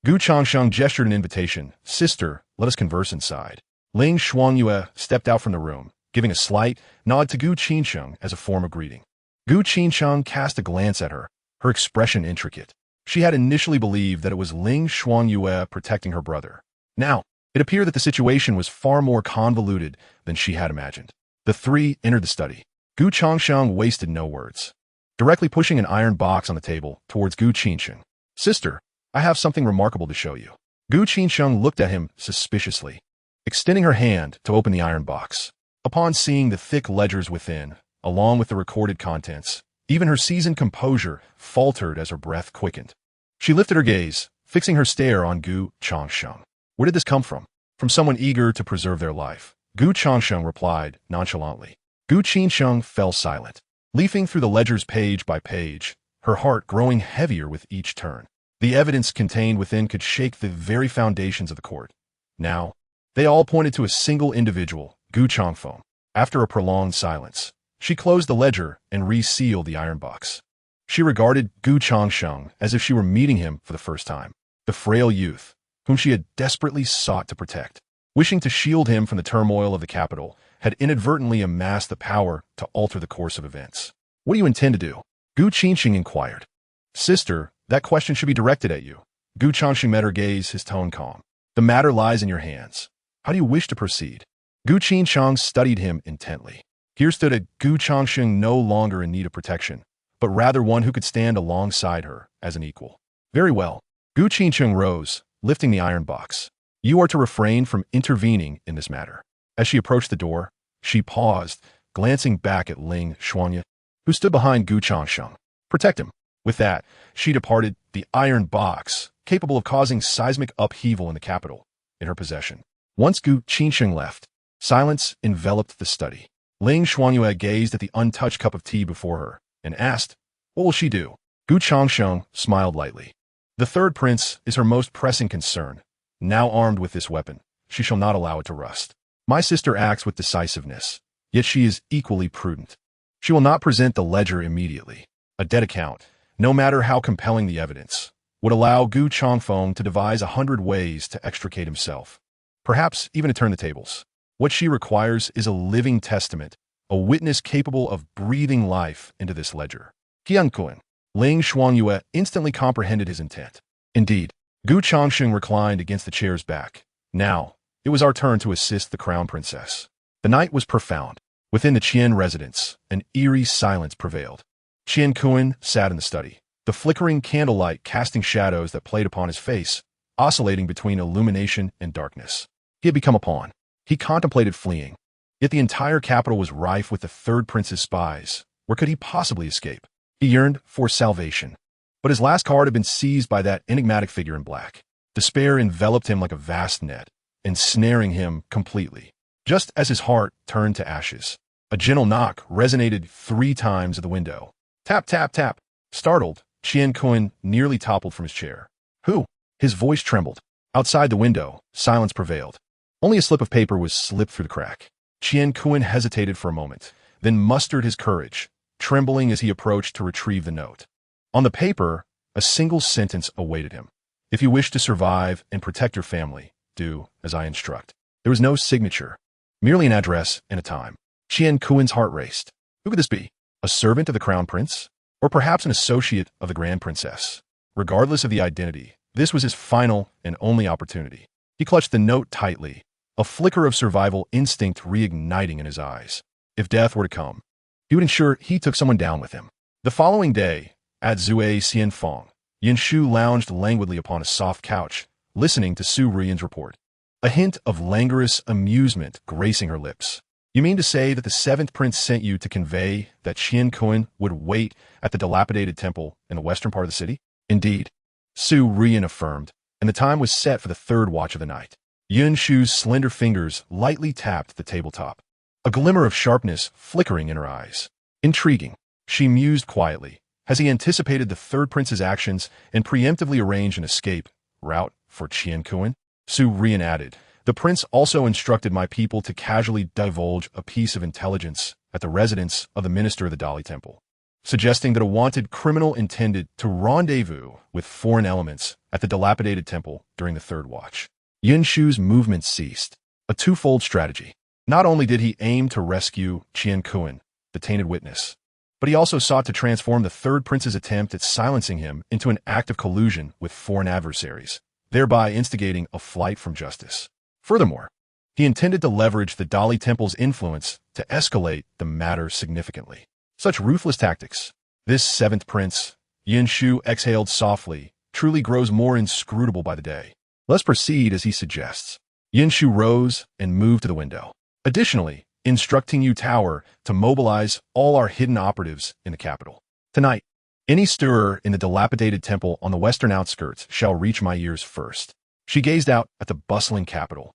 [SPEAKER 1] Gu Changsheng gestured an invitation. Sister, let us converse inside. Ling Xuangyue stepped out from the room, giving a slight nod to Gu Changsheng as a form of greeting. Gu Changsheng cast a glance at her, her expression intricate. She had initially believed that it was Ling Xuangyue protecting her brother. Now, it appeared that the situation was far more convoluted than she had imagined. The three entered the study. Gu Changsheng wasted no words, directly pushing an iron box on the table towards Gu Changsheng. Sister, I have something remarkable to show you. Gu Changsheng looked at him suspiciously, extending her hand to open the iron box. Upon seeing the thick ledgers within, along with the recorded contents, even her seasoned composure faltered as her breath quickened. She lifted her gaze, fixing her stare on Gu Changsheng. Where did this come from? From someone eager to preserve their life. Gu Changsheng replied nonchalantly. Gu Changsheng fell silent, leafing through the ledgers page by page, her heart growing heavier with each turn. The evidence contained within could shake the very foundations of the court. Now, they all pointed to a single individual, Gu Changfeng. After a prolonged silence, she closed the ledger and resealed the iron box. She regarded Gu Changsheng as if she were meeting him for the first time. The frail youth, whom she had desperately sought to protect, wishing to shield him from the turmoil of the capital, had inadvertently amassed the power to alter the course of events. What do you intend to do? Gu Changsheng inquired. Sister, that question should be directed at you. Gu Changsheng met her gaze, his tone calm. The matter lies in your hands. How do you wish to proceed? Gu Changsheng studied him intently. Here stood a Gu Changsheng no longer in need of protection, but rather one who could stand alongside her as an equal. Very well. Gu Changsheng rose, lifting the iron box. You are to refrain from intervening in this matter. As she approached the door, she paused, glancing back at Ling Xuangyue, who stood behind Gu Changsheng. Protect him. With that, she departed, the iron box, capable of causing seismic upheaval in the capital, in her possession. Once Gu Changsheng left, silence enveloped the study. Ling Xuangyue gazed at the untouched cup of tea before her and asked, what will she do? Gu Changsheng smiled lightly. The third prince is her most pressing concern. Now armed with this weapon, she shall not allow it to rust. My sister acts with decisiveness, yet she is equally prudent. She will not present the ledger immediately. A dead account, no matter how compelling the evidence, would allow Gu Changfeng to devise 100 ways to extricate himself, perhaps even to turn the tables. What she requires is a living testament, a witness capable of breathing life into this ledger. Qiankun. Ling Xuangyue instantly comprehended his intent. Indeed, Gu Changsheng reclined against the chair's back. Now, it was our turn to assist the crown princess. The night was profound. Within the Qian residence, an eerie silence prevailed. Qiankun sat in the study, the flickering candlelight casting shadows that played upon his face, oscillating between illumination and darkness. He had become a pawn. He contemplated fleeing. Yet the entire capital was rife with the third prince's spies. Where could he possibly escape? He yearned for salvation. But his last card had been seized by that enigmatic figure in black. Despair enveloped him like a vast net, ensnaring him completely. Just as his heart turned to ashes, a gentle knock resonated 3 times at the window. Tap, tap, tap. Startled, Qiankun nearly toppled from his chair. Who? His voice trembled. Outside the window, silence prevailed. Only a slip of paper was slipped through the crack. Qian Kun hesitated for a moment, then mustered his courage, trembling as he approached to retrieve the note. On the paper, a single sentence awaited him. If you wish to survive and protect your family, do as I instruct. There was no signature, merely an address and a time. Qian Kun's heart raced. Who could this be? A servant of the crown prince? Or perhaps an associate of the grand princess? Regardless of the identity, this was his final and only opportunity. He clutched the note tightly, a flicker of survival instinct reigniting in his eyes. If death were to come, he would ensure he took someone down with him. The following day, at Zue Xianfeng, Yinshu lounged languidly upon a soft couch, listening to Su Ruiyan's report. A hint of languorous amusement gracing her lips. You mean to say that the seventh prince sent you to convey that Qian Kun would wait at the dilapidated temple in the western part of the city? Indeed, Su Ruiyan affirmed, and the time was set for the third watch of the night. Yinshu's slender fingers lightly tapped the tabletop, a glimmer of sharpness flickering in her eyes. Intriguing, she mused quietly, as he anticipated the third prince's actions and preemptively arranged an escape route for Qian Kun. Su Ruiyan added, the prince also instructed my people to casually divulge a piece of intelligence at the residence of the minister of the Dali Temple, suggesting that a wanted criminal intended to rendezvous with foreign elements at the dilapidated temple during the third watch. Yinshu's movements ceased. A twofold strategy. Not only did he aim to rescue Qian Kun, the tainted witness, but he also sought to transform the third prince's attempt at silencing him into an act of collusion with foreign adversaries, thereby instigating a flight from justice. Furthermore, he intended to leverage the Dali Temple's influence to escalate the matter significantly. Such ruthless tactics. This seventh prince, Yinshu exhaled softly, truly grows more inscrutable by the day. Let's proceed as he suggests. Yinshu rose and moved to the window. Additionally, instructing Yu Tower to mobilize all our hidden operatives in the capital. Tonight, any stirrer in the dilapidated temple on the western outskirts shall reach my ears first. She gazed out at the bustling capital,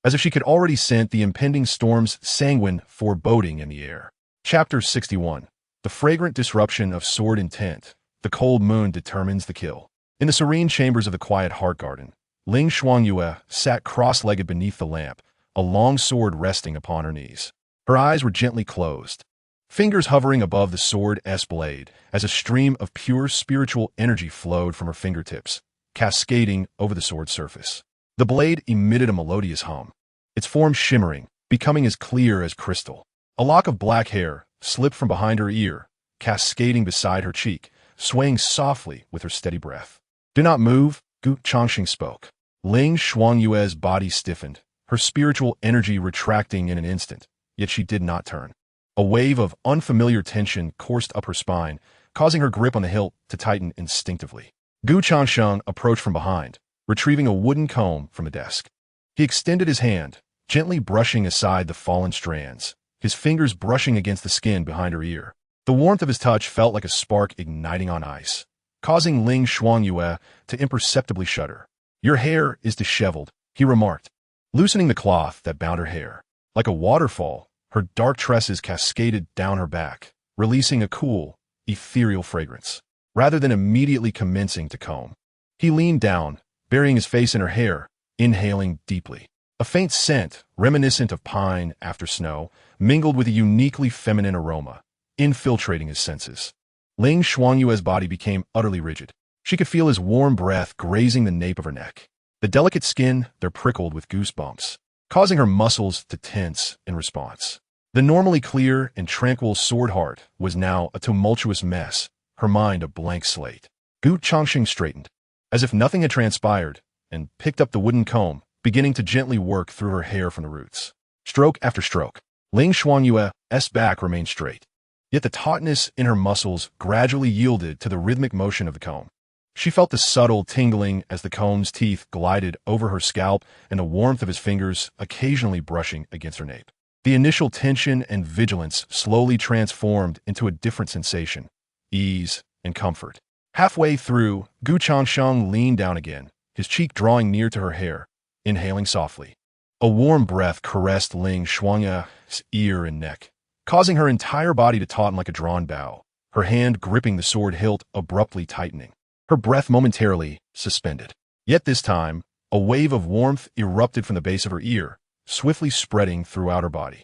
[SPEAKER 1] as if she could already scent the impending storm's sanguine foreboding in the air. Chapter 61. The fragrant disruption of sword intent. The cold moon determines the kill. In the serene chambers of the quiet heart garden, Ling Shuangyue sat cross-legged beneath the lamp, a long sword resting upon her knees. Her eyes were gently closed, fingers hovering above the sword's blade as a stream of pure spiritual energy flowed from her fingertips, cascading over the sword's surface. The blade emitted a melodious hum, its form shimmering, becoming as clear as crystal. A lock of black hair slipped from behind her ear, cascading beside her cheek, swaying softly with her steady breath. Do not move, Changsheng spoke. Ling Shuangyue's body stiffened, her spiritual energy retracting in an instant, yet she did not turn. A wave of unfamiliar tension coursed up her spine, causing her grip on the hilt to tighten instinctively. Changsheng approached from behind, retrieving a wooden comb from a desk. He extended his hand, gently brushing aside the fallen strands, his fingers brushing against the skin behind her ear. The warmth of his touch felt like a spark igniting on ice, causing Ling Shuangyue to imperceptibly shudder. Your hair is disheveled, he remarked, loosening the cloth that bound her hair. Like a waterfall, her dark tresses cascaded down her back, releasing a cool, ethereal fragrance. Rather than immediately commencing to comb, he leaned down, burying his face in her hair, inhaling deeply. A faint scent, reminiscent of pine after snow, mingled with a uniquely feminine aroma, infiltrating his senses. Ling Shuangyue's body became utterly rigid. She could feel his warm breath grazing the nape of her neck. The delicate skin there prickled with goosebumps, causing her muscles to tense in response. The normally clear and tranquil sword heart was now a tumultuous mess, her mind a blank slate. Changsheng straightened, as if nothing had transpired, and picked up the wooden comb, beginning to gently work through her hair from the roots. Stroke after stroke, Ling Shuangyue's back remained straight, yet the tautness in her muscles gradually yielded to the rhythmic motion of the comb. She felt the subtle tingling as the comb's teeth glided over her scalp and the warmth of his fingers occasionally brushing against her nape. The initial tension and vigilance slowly transformed into a different sensation, ease and comfort. Halfway through, Changsheng leaned down again, his cheek drawing near to her hair, inhaling softly. A warm breath caressed Ling Shuangyue's ear and neck, causing her entire body to tauten like a drawn bow, her hand gripping the sword hilt abruptly tightening. Her breath momentarily suspended. Yet this time, a wave of warmth erupted from the base of her ear, swiftly spreading throughout her body.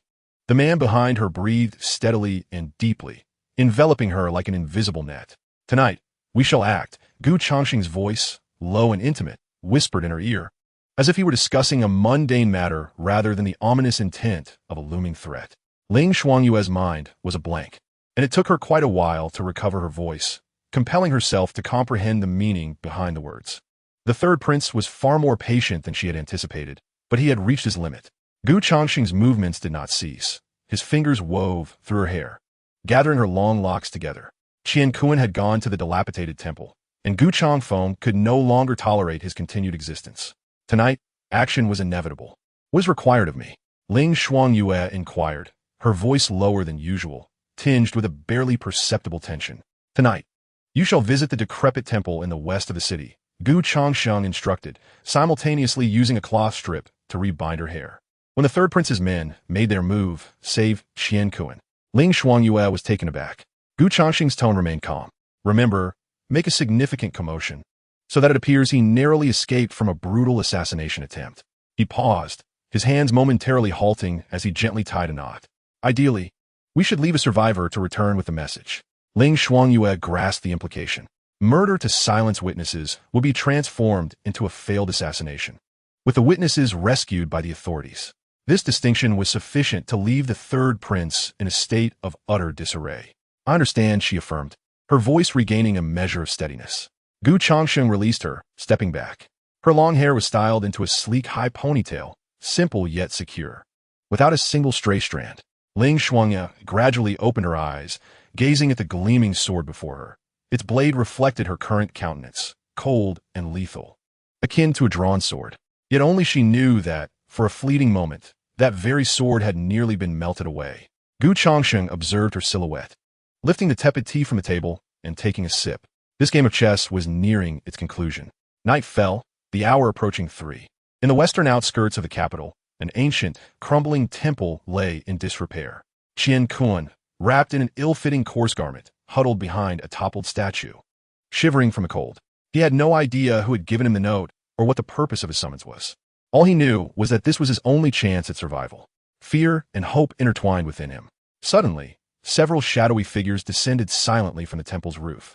[SPEAKER 1] The man behind her breathed steadily and deeply, enveloping her like an invisible net. "Tonight, we shall act," Gu Changsheng's voice, low and intimate, whispered in her ear, as if he were discussing a mundane matter rather than the ominous intent of a looming threat. Ling Shuangyue's mind was a blank, and it took her quite a while to recover her voice, compelling herself to comprehend the meaning behind the words. The third prince was far more patient than she had anticipated, but he had reached his limit. Gu Changsheng's movements did not cease. His fingers wove through her hair, gathering her long locks together. Qian Kuan had gone to the dilapidated temple, and Gu Changfeng could no longer tolerate his continued existence. Tonight, action was inevitable. "What is required of me?" Ling Shuangyue inquired, her voice lower than usual, tinged with a barely perceptible tension. "Tonight, you shall visit the decrepit temple in the west of the city," Gu Changsheng instructed, simultaneously using a cloth strip to rebind her hair. When the third prince's men made their move, save Qian Kuan, Ling Shuangyue was taken aback. Gu Changsheng's tone remained calm. "Remember, make a significant commotion, so that it appears he narrowly escaped from a brutal assassination attempt." He paused, his hands momentarily halting as he gently tied a knot. "Ideally, we should leave a survivor to return with the message." Ling Shuangyue grasped the implication. Murder to silence witnesses would be transformed into a failed assassination, with the witnesses rescued by the authorities. This distinction was sufficient to leave the third prince in a state of utter disarray. "I understand," she affirmed, her voice regaining a measure of steadiness. Gu Changsheng released her, stepping back. Her long hair was styled into a sleek high ponytail, simple yet secure, without a single stray strand. Ling Shuangyue gradually opened her eyes, gazing at the gleaming sword before her. Its blade reflected her current countenance, cold and lethal, akin to a drawn sword. Yet only she knew that, for a fleeting moment, that very sword had nearly been melted away. Gu Changsheng observed her silhouette, lifting the tepid tea from the table and taking a sip. This game of chess was nearing its conclusion. Night fell, the hour approaching 3. In the western outskirts of the capital, an ancient, crumbling temple lay in disrepair. Qian Kuan, wrapped in an ill-fitting coarse garment, huddled behind a toppled statue, shivering from the cold. He had no idea who had given him the note or what the purpose of his summons was. All he knew was that this was his only chance at survival. Fear and hope intertwined within him. Suddenly, several shadowy figures descended silently from the temple's roof.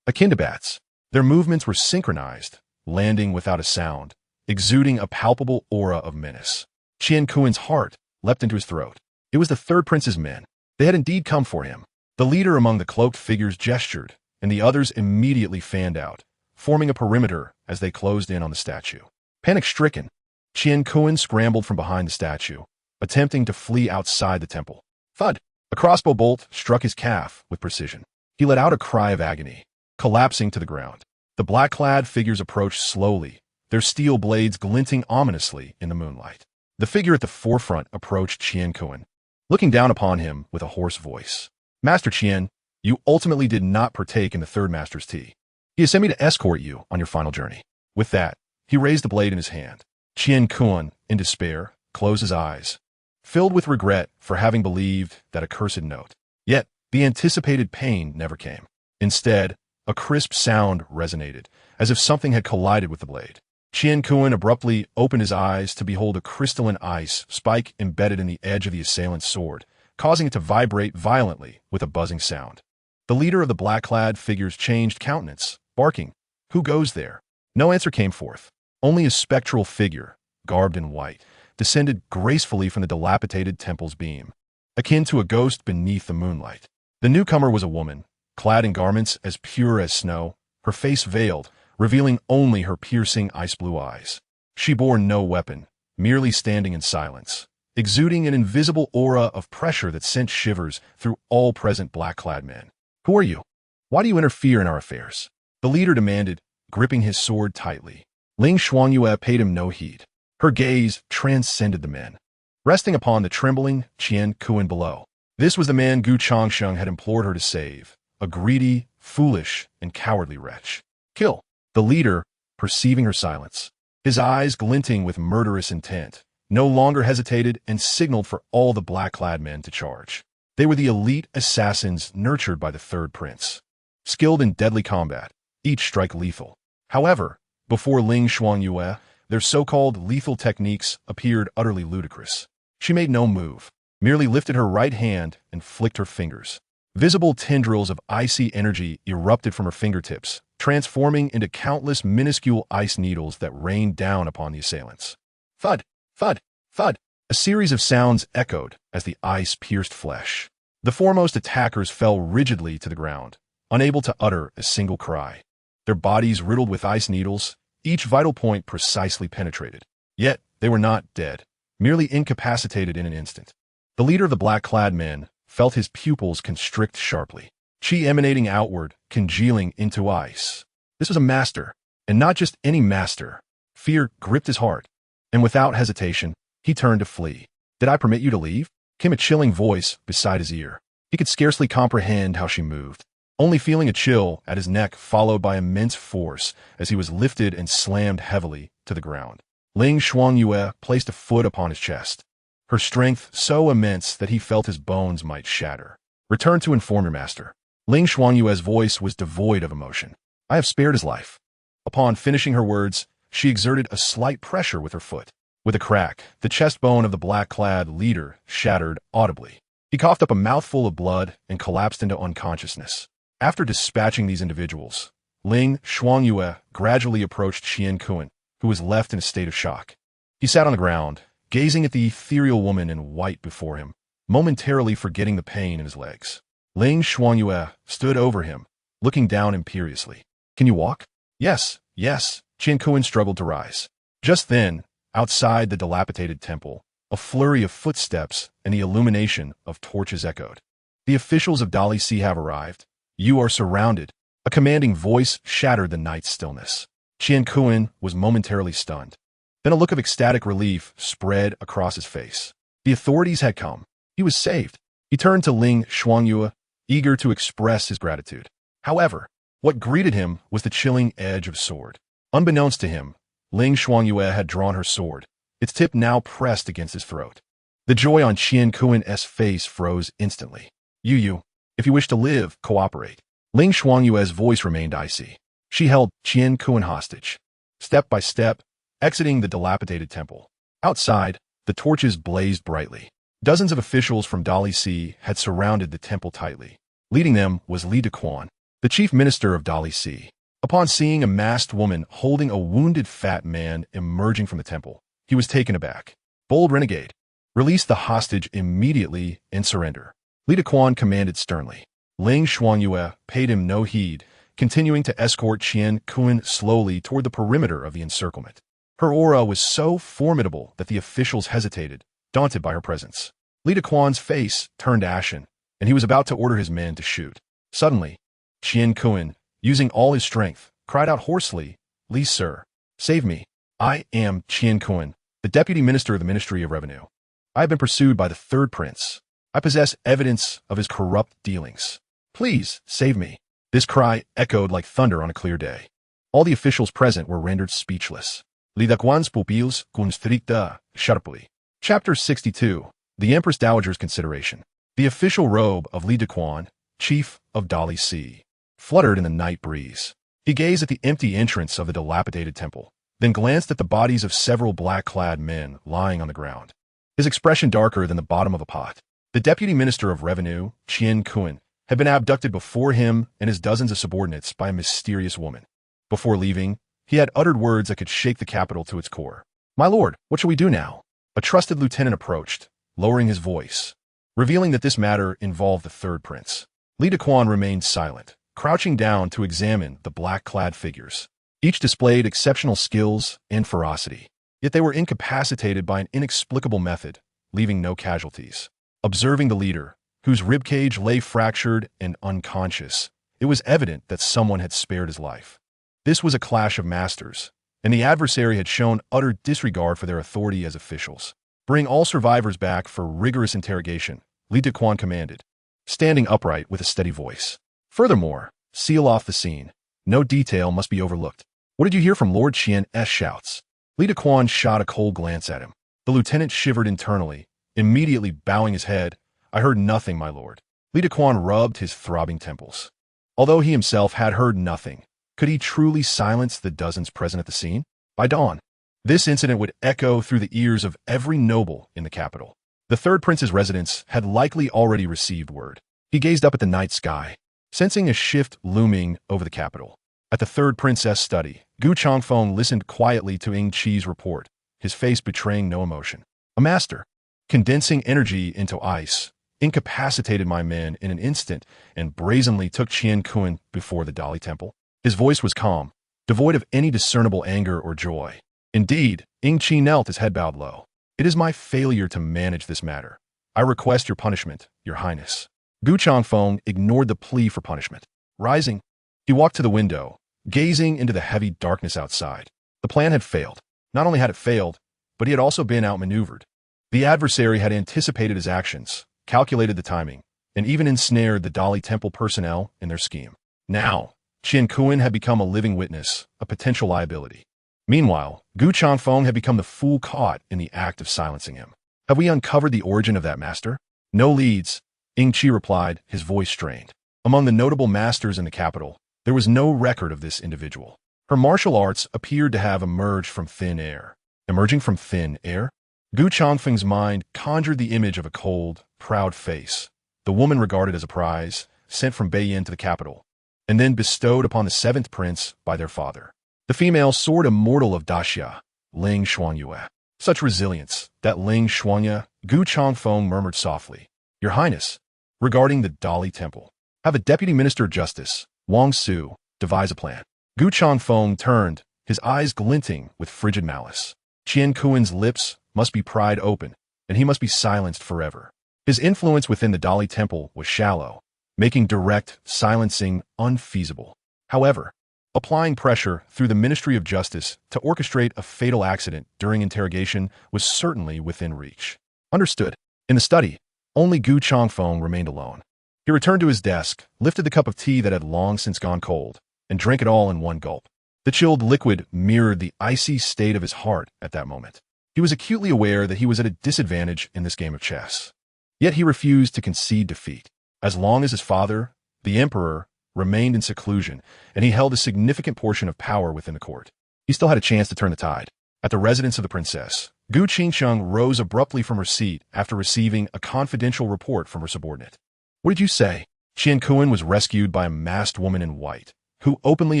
[SPEAKER 1] Akin to bats, their movements were synchronized, landing without a sound, exuding a palpable aura of menace. Qian Kuan's heart leapt into his throat. It was the third prince's men. They had indeed come for him. The leader among the cloaked figures gestured, and the others immediately fanned out, forming a perimeter as they closed in on the statue. Panic-stricken, Qian Kuan scrambled from behind the statue, attempting to flee outside the temple. Thud! A crossbow bolt struck his calf with precision. He let out a cry of agony, collapsing to the ground. The black-clad figures approached slowly, their steel blades glinting ominously in the moonlight. The figure at the forefront approached Qian Kuan, looking down upon him with a hoarse voice. "Master Qian, you ultimately did not partake in the third master's tea. He has sent me to escort you on your final journey." With that, he raised the blade in his hand. Qian Kuan, in despair, closed his eyes, filled with regret for having believed that accursed note. Yet, the anticipated pain never came. Instead, a crisp sound resonated, as if something had collided with the blade. Qian Kuan abruptly opened his eyes to behold a crystalline ice spike embedded in the edge of the assailant's sword, causing it to vibrate violently with a buzzing sound. The leader of the black-clad figures changed countenance, barking, "Who goes there?" No answer came forth. Only a spectral figure, garbed in white, descended gracefully from the dilapidated temple's beam, akin to a ghost beneath the moonlight. The newcomer was a woman, clad in garments as pure as snow, her face veiled, revealing only her piercing ice-blue eyes. She bore no weapon, merely standing in silence, exuding an invisible aura of pressure that sent shivers through all present black-clad men. "Who are you? Why do you interfere in our affairs?" the leader demanded, gripping his sword tightly. Ling Shuangyue paid him no heed. Her gaze transcended the men, resting upon the trembling Qian Kuan below. This was the man Gu Changsheng had implored her to save, a greedy, foolish, and cowardly wretch. "Kill!" The leader, perceiving her silence, his eyes glinting with murderous intent, no longer hesitated and signaled for all the black-clad men to charge. They were the elite assassins nurtured by the third prince, skilled in deadly combat, each strike lethal. However, before Ling Shuangyue, Their so-called lethal techniques appeared utterly ludicrous. She made no move, merely lifted her right hand and flicked her fingers. Visible tendrils of icy energy erupted from her fingertips, transforming into countless minuscule ice needles that rained down upon the assailants. Thud, thud, thud. A series of sounds echoed as the ice pierced flesh. The foremost attackers fell rigidly to the ground, unable to utter a single cry. Their bodies riddled with ice needles, each vital point precisely penetrated. Yet they were not dead, merely incapacitated in an instant. The leader of the black-clad men felt his pupils constrict sharply, chi emanating outward, congealing into ice. This was a master, and not just any master. Fear gripped his heart, and without hesitation, he turned to flee. "Did I permit you to leave?" came a chilling voice beside his ear. He could scarcely comprehend how she moved, only feeling a chill at his neck followed by immense force as he was lifted and slammed heavily to the ground. Ling Xuangyue placed a foot upon his chest, her strength so immense that he felt his bones might shatter. "Return to inform your master." Ling Xuanyue's voice was devoid of emotion. "I have spared his life." Upon finishing her words, she exerted a slight pressure with her foot. With a crack, the chest bone of the black-clad leader shattered audibly. He coughed up a mouthful of blood and collapsed into unconsciousness. After dispatching these individuals, Ling Xuanyue gradually approached Qian Kun, who was left in a state of shock. He sat on the ground, gazing at the ethereal woman in white before him, momentarily forgetting the pain in his legs. Ling Xuanyue stood over him, looking down imperiously. "Can you walk?" "Yes, yes." Qian Kun struggled to rise. Just then, outside the dilapidated temple, a flurry of footsteps and the illumination of torches echoed. "The officials of Dali Si have arrived. You are surrounded." A commanding voice shattered the night's stillness. Qian Kun was momentarily stunned. Then a look of ecstatic relief spread across his face. The authorities had come. He was saved. He turned to Ling Xuanyue, eager to express his gratitude. However, what greeted him was the chilling edge of sword. Unbeknownst to him, Ling Xuanyue had drawn her sword, its tip now pressed against his throat. The joy on Qian Kun's face froze instantly. "You, if you wish to live, cooperate." Ling Xuanyue's voice remained icy. She held Qian Kun hostage, step by step, exiting the dilapidated temple. Outside, the torches blazed brightly. Dozens of officials from Dali Si had surrounded the temple tightly. Leading them was Li Dequan, the chief minister of Dali Si. Upon seeing a masked woman holding a wounded fat man emerging from the temple, he was taken aback. "Bold renegade, release the hostage immediately and surrender." Li Dequan commanded sternly. Ling Xuanyue paid him no heed, continuing to escort Qian Kun slowly toward the perimeter of the encirclement. Her aura was so formidable that the officials hesitated, daunted by her presence. Li Dequan's face turned ashen, and he was about to order his men to shoot. Suddenly, Qian Kun, using all his strength, cried out hoarsely, "Li, sir, save me. I am Qian Kun, the deputy minister of the Ministry of Revenue. I have been pursued by the third prince. I possess evidence of his corrupt dealings. Please, save me." This cry echoed like thunder on a clear day. All the officials present were rendered speechless. Li Dequan's pupils constricta sharply. Chapter 62. The Empress Dowager's Consideration. The official robe of Li Dequan, chief of Dali Si, fluttered in the night breeze. He gazed at the empty entrance of the dilapidated temple, then glanced at the bodies of several black-clad men lying on the ground. His expression darker than the bottom of a pot. The deputy minister of revenue, Qian Kun, had been abducted before him and his dozens of subordinates by a mysterious woman. Before leaving, he had uttered words that could shake the capital to its core. "My lord, what shall we do now?" A trusted lieutenant approached, lowering his voice, revealing that this matter involved the third prince. Li Dequan remained silent, crouching down to examine the black-clad figures. Each displayed exceptional skills and ferocity, yet they were incapacitated by an inexplicable method, leaving no casualties. Observing the leader, whose ribcage lay fractured and unconscious, it was evident that someone had spared his life. This was a clash of masters, and the adversary had shown utter disregard for their authority as officials. "Bring all survivors back for rigorous interrogation," Li Dequan commanded, standing upright with a steady voice. "Furthermore, seal off the scene. No detail must be overlooked." "What did you hear from Lord Qian's shouts?" Li Dequan shot a cold glance at him. The lieutenant shivered internally, immediately bowing his head. "I heard nothing, my lord." Li Dequan rubbed his throbbing temples. Although he himself had heard nothing, could he truly silence the dozens present at the scene? By dawn, This incident would echo through the ears of every noble in the capital. The third prince's residence had likely already received word. He gazed up at the night sky, sensing a shift looming over the capital. At the third princess' study, Gu Changfeng listened quietly to Ying Qi's report, his face betraying no emotion. A master, condensing energy into ice, incapacitated my men in an instant and brazenly took Qian Kun before the Dali temple. His voice was calm, devoid of any discernible anger or joy. Indeed, Ying Qi knelt, his head bowed low. It is my failure to manage this matter. I request your punishment, your highness. Gu Changfeng ignored the plea for punishment. Rising, he walked to the window, gazing into the heavy darkness outside. The plan had failed. Not only had it failed, but he had also been outmaneuvered. The adversary had anticipated his actions, calculated the timing, and even ensnared the Dali Temple personnel in their scheme. Now, Qian Kun had become a living witness, a potential liability. Meanwhile, Gu Changfeng had become the fool caught in the act of silencing him. Have we uncovered the origin of that master? No leads, Ying Qi replied, his voice strained. Among the notable masters in the capital, there was no record of this individual. Her martial arts appeared to have emerged from thin air. Emerging from thin air? Gu Changfeng's mind conjured the image of a cold, proud face, the woman regarded as a prize, sent from Beiyin to the capital, and then bestowed upon the seventh prince by their father. The female sword immortal of Daxia, Ling Shuangyue. Such resilience, that Ling Shuangyue, Gu Changfeng murmured softly. Your Highness, regarding the Dali Temple, have a deputy minister of justice, Wang Su, devise a plan. Gu Changfeng turned, his eyes glinting with frigid malice. Qian Kun's lips must be pried open, and he must be silenced forever. His influence within the Dali Temple was shallow, making direct silencing unfeasible. However, applying pressure through the Ministry of Justice to orchestrate a fatal accident during interrogation was certainly within reach. Understood. In the study, only Gu Changfeng remained alone. He returned to his desk, lifted the cup of tea that had long since gone cold, and drank it all in one gulp. The chilled liquid mirrored the icy state of his heart at that moment. He was acutely aware that he was at a disadvantage in this game of chess. Yet he refused to concede defeat. As long as his father, the emperor, remained in seclusion, and he held a significant portion of power within the court, he still had a chance to turn the tide. At the residence of the princess, Gu Changsheng rose abruptly from her seat after receiving a confidential report from her subordinate. What did you say? Qian Kun was rescued by a masked woman in white, who openly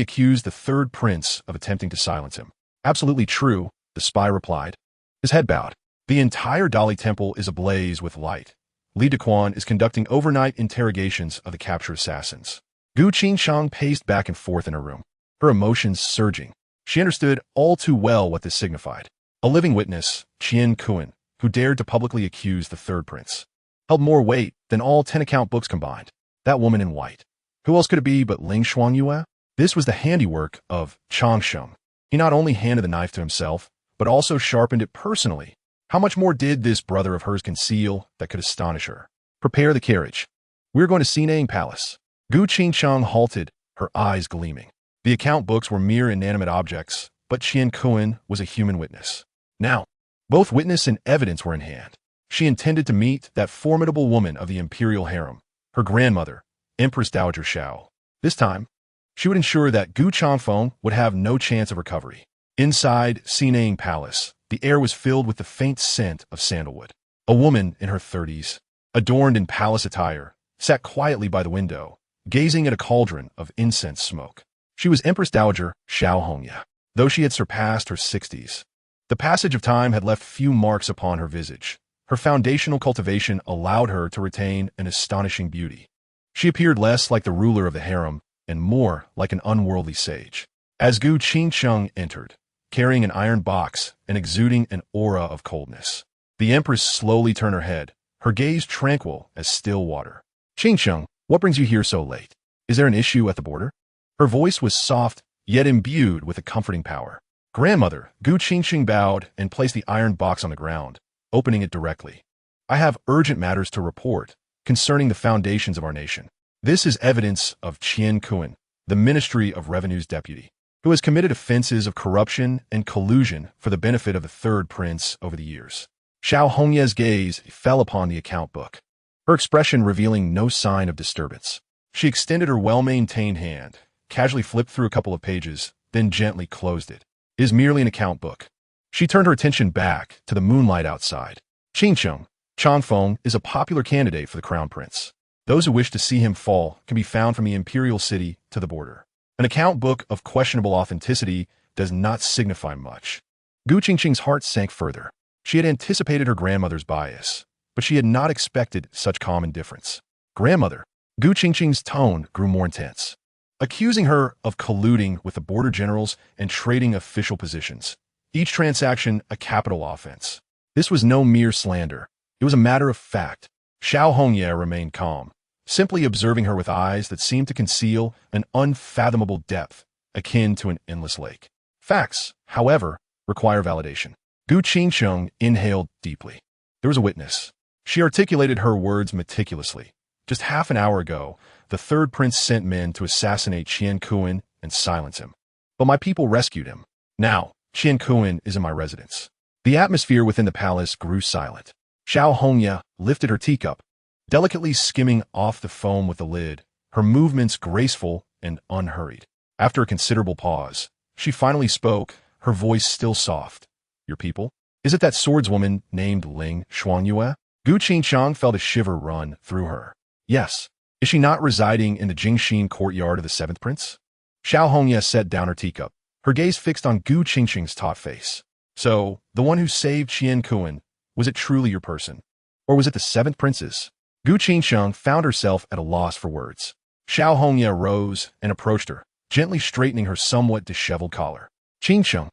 [SPEAKER 1] accused the third prince of attempting to silence him. Absolutely true, the spy replied. His head bowed. The entire Dali Temple is ablaze with light. Li Dequan is conducting overnight interrogations of the captured assassins. Gu Qingshang paced back and forth in her room, her emotions surging. She understood all too well what this signified. A living witness, Qian Kun, who dared to publicly accuse the third prince, held more weight than all 10 account books combined. That woman in white. Who else could it be but Ling Shuangyue? This was the handiwork of Changsheng. He not only handed the knife to himself, but also sharpened it personally. How much more did this brother of hers conceal that could astonish her? Prepare the carriage. We're going to Sinang Palace. Gu Qingshang halted, her eyes gleaming. The account books were mere inanimate objects, but Qian Kun was a human witness. Now, both witness and evidence were in hand. She intended to meet that formidable woman of the imperial harem, her grandmother, Empress Dowager Shao. This time, she would ensure that Gu Changfeng would have no chance of recovery. Inside Sinang Palace, the air was filled with the faint scent of sandalwood. A woman in her 30s, adorned in palace attire, sat quietly by the window, gazing at a cauldron of incense smoke. She was Empress Dowager Shao Hongya. Though she had surpassed her 60s, the passage of time had left few marks upon her visage. Her foundational cultivation allowed her to retain an astonishing beauty. She appeared less like the ruler of the harem and more like an unworldly sage. As Gu Qingsheng entered, carrying an iron box and exuding an aura of coldness, the empress slowly turned her head, her gaze tranquil as still water. Changsheng, what brings you here so late? Is there an issue at the border? Her voice was soft, yet imbued with a comforting power. Grandmother, Gu Qingsheng bowed and placed the iron box on the ground, opening it directly. I have urgent matters to report concerning the foundations of our nation. This is evidence of Qian Kun, the Ministry of Revenue's deputy, who has committed offenses of corruption and collusion for the benefit of the third prince over the years. Shao Hongya's gaze fell upon the account book, her expression revealing no sign of disturbance. She extended her well-maintained hand, casually flipped through a couple of pages, then gently closed it. It is merely an account book. She turned her attention back to the moonlight outside. Changsheng, Changfeng, is a popular candidate for the crown prince. Those who wish to see him fall can be found from the imperial city to the border. An account book of questionable authenticity does not signify much. Gu Qingqing's heart sank further. She had anticipated her grandmother's bias, but she had not expected such calm indifference. Grandmother. Gu Qingqing's tone grew more intense, accusing her of colluding with the border generals and trading official positions. Each transaction a capital offense. This was no mere slander. It was a matter of fact. Xiao Hongye remained calm, simply observing her with eyes that seemed to conceal an unfathomable depth, akin to an endless lake. Facts, however, require validation. Gu Qingsheng inhaled deeply. There was a witness. She articulated her words meticulously. Just half an hour ago, the third prince sent men to assassinate Qian Kuan and silence him. But my people rescued him. Now, Qian Kuan is in my residence. The atmosphere within the palace grew silent. Xiao Hongye lifted her teacup, delicately skimming off the foam with the lid, her movements graceful and unhurried. After a considerable pause, she finally spoke, her voice still soft. Your people? Is it that swordswoman named Ling Shuangyue? Gu Qingsheng felt a shiver run through her. Yes. Is she not residing in the Jingxin courtyard of the seventh prince? Xiao Hongye set down her teacup, her gaze fixed on Gu Qingqing's taut face. So, the one who saved Qian Kuan, was it truly your person? Or was it the seventh prince's? Gu Qingsheng found herself at a loss for words. Xiao Hongye rose and approached her, gently straightening her somewhat disheveled collar. Qingsheng,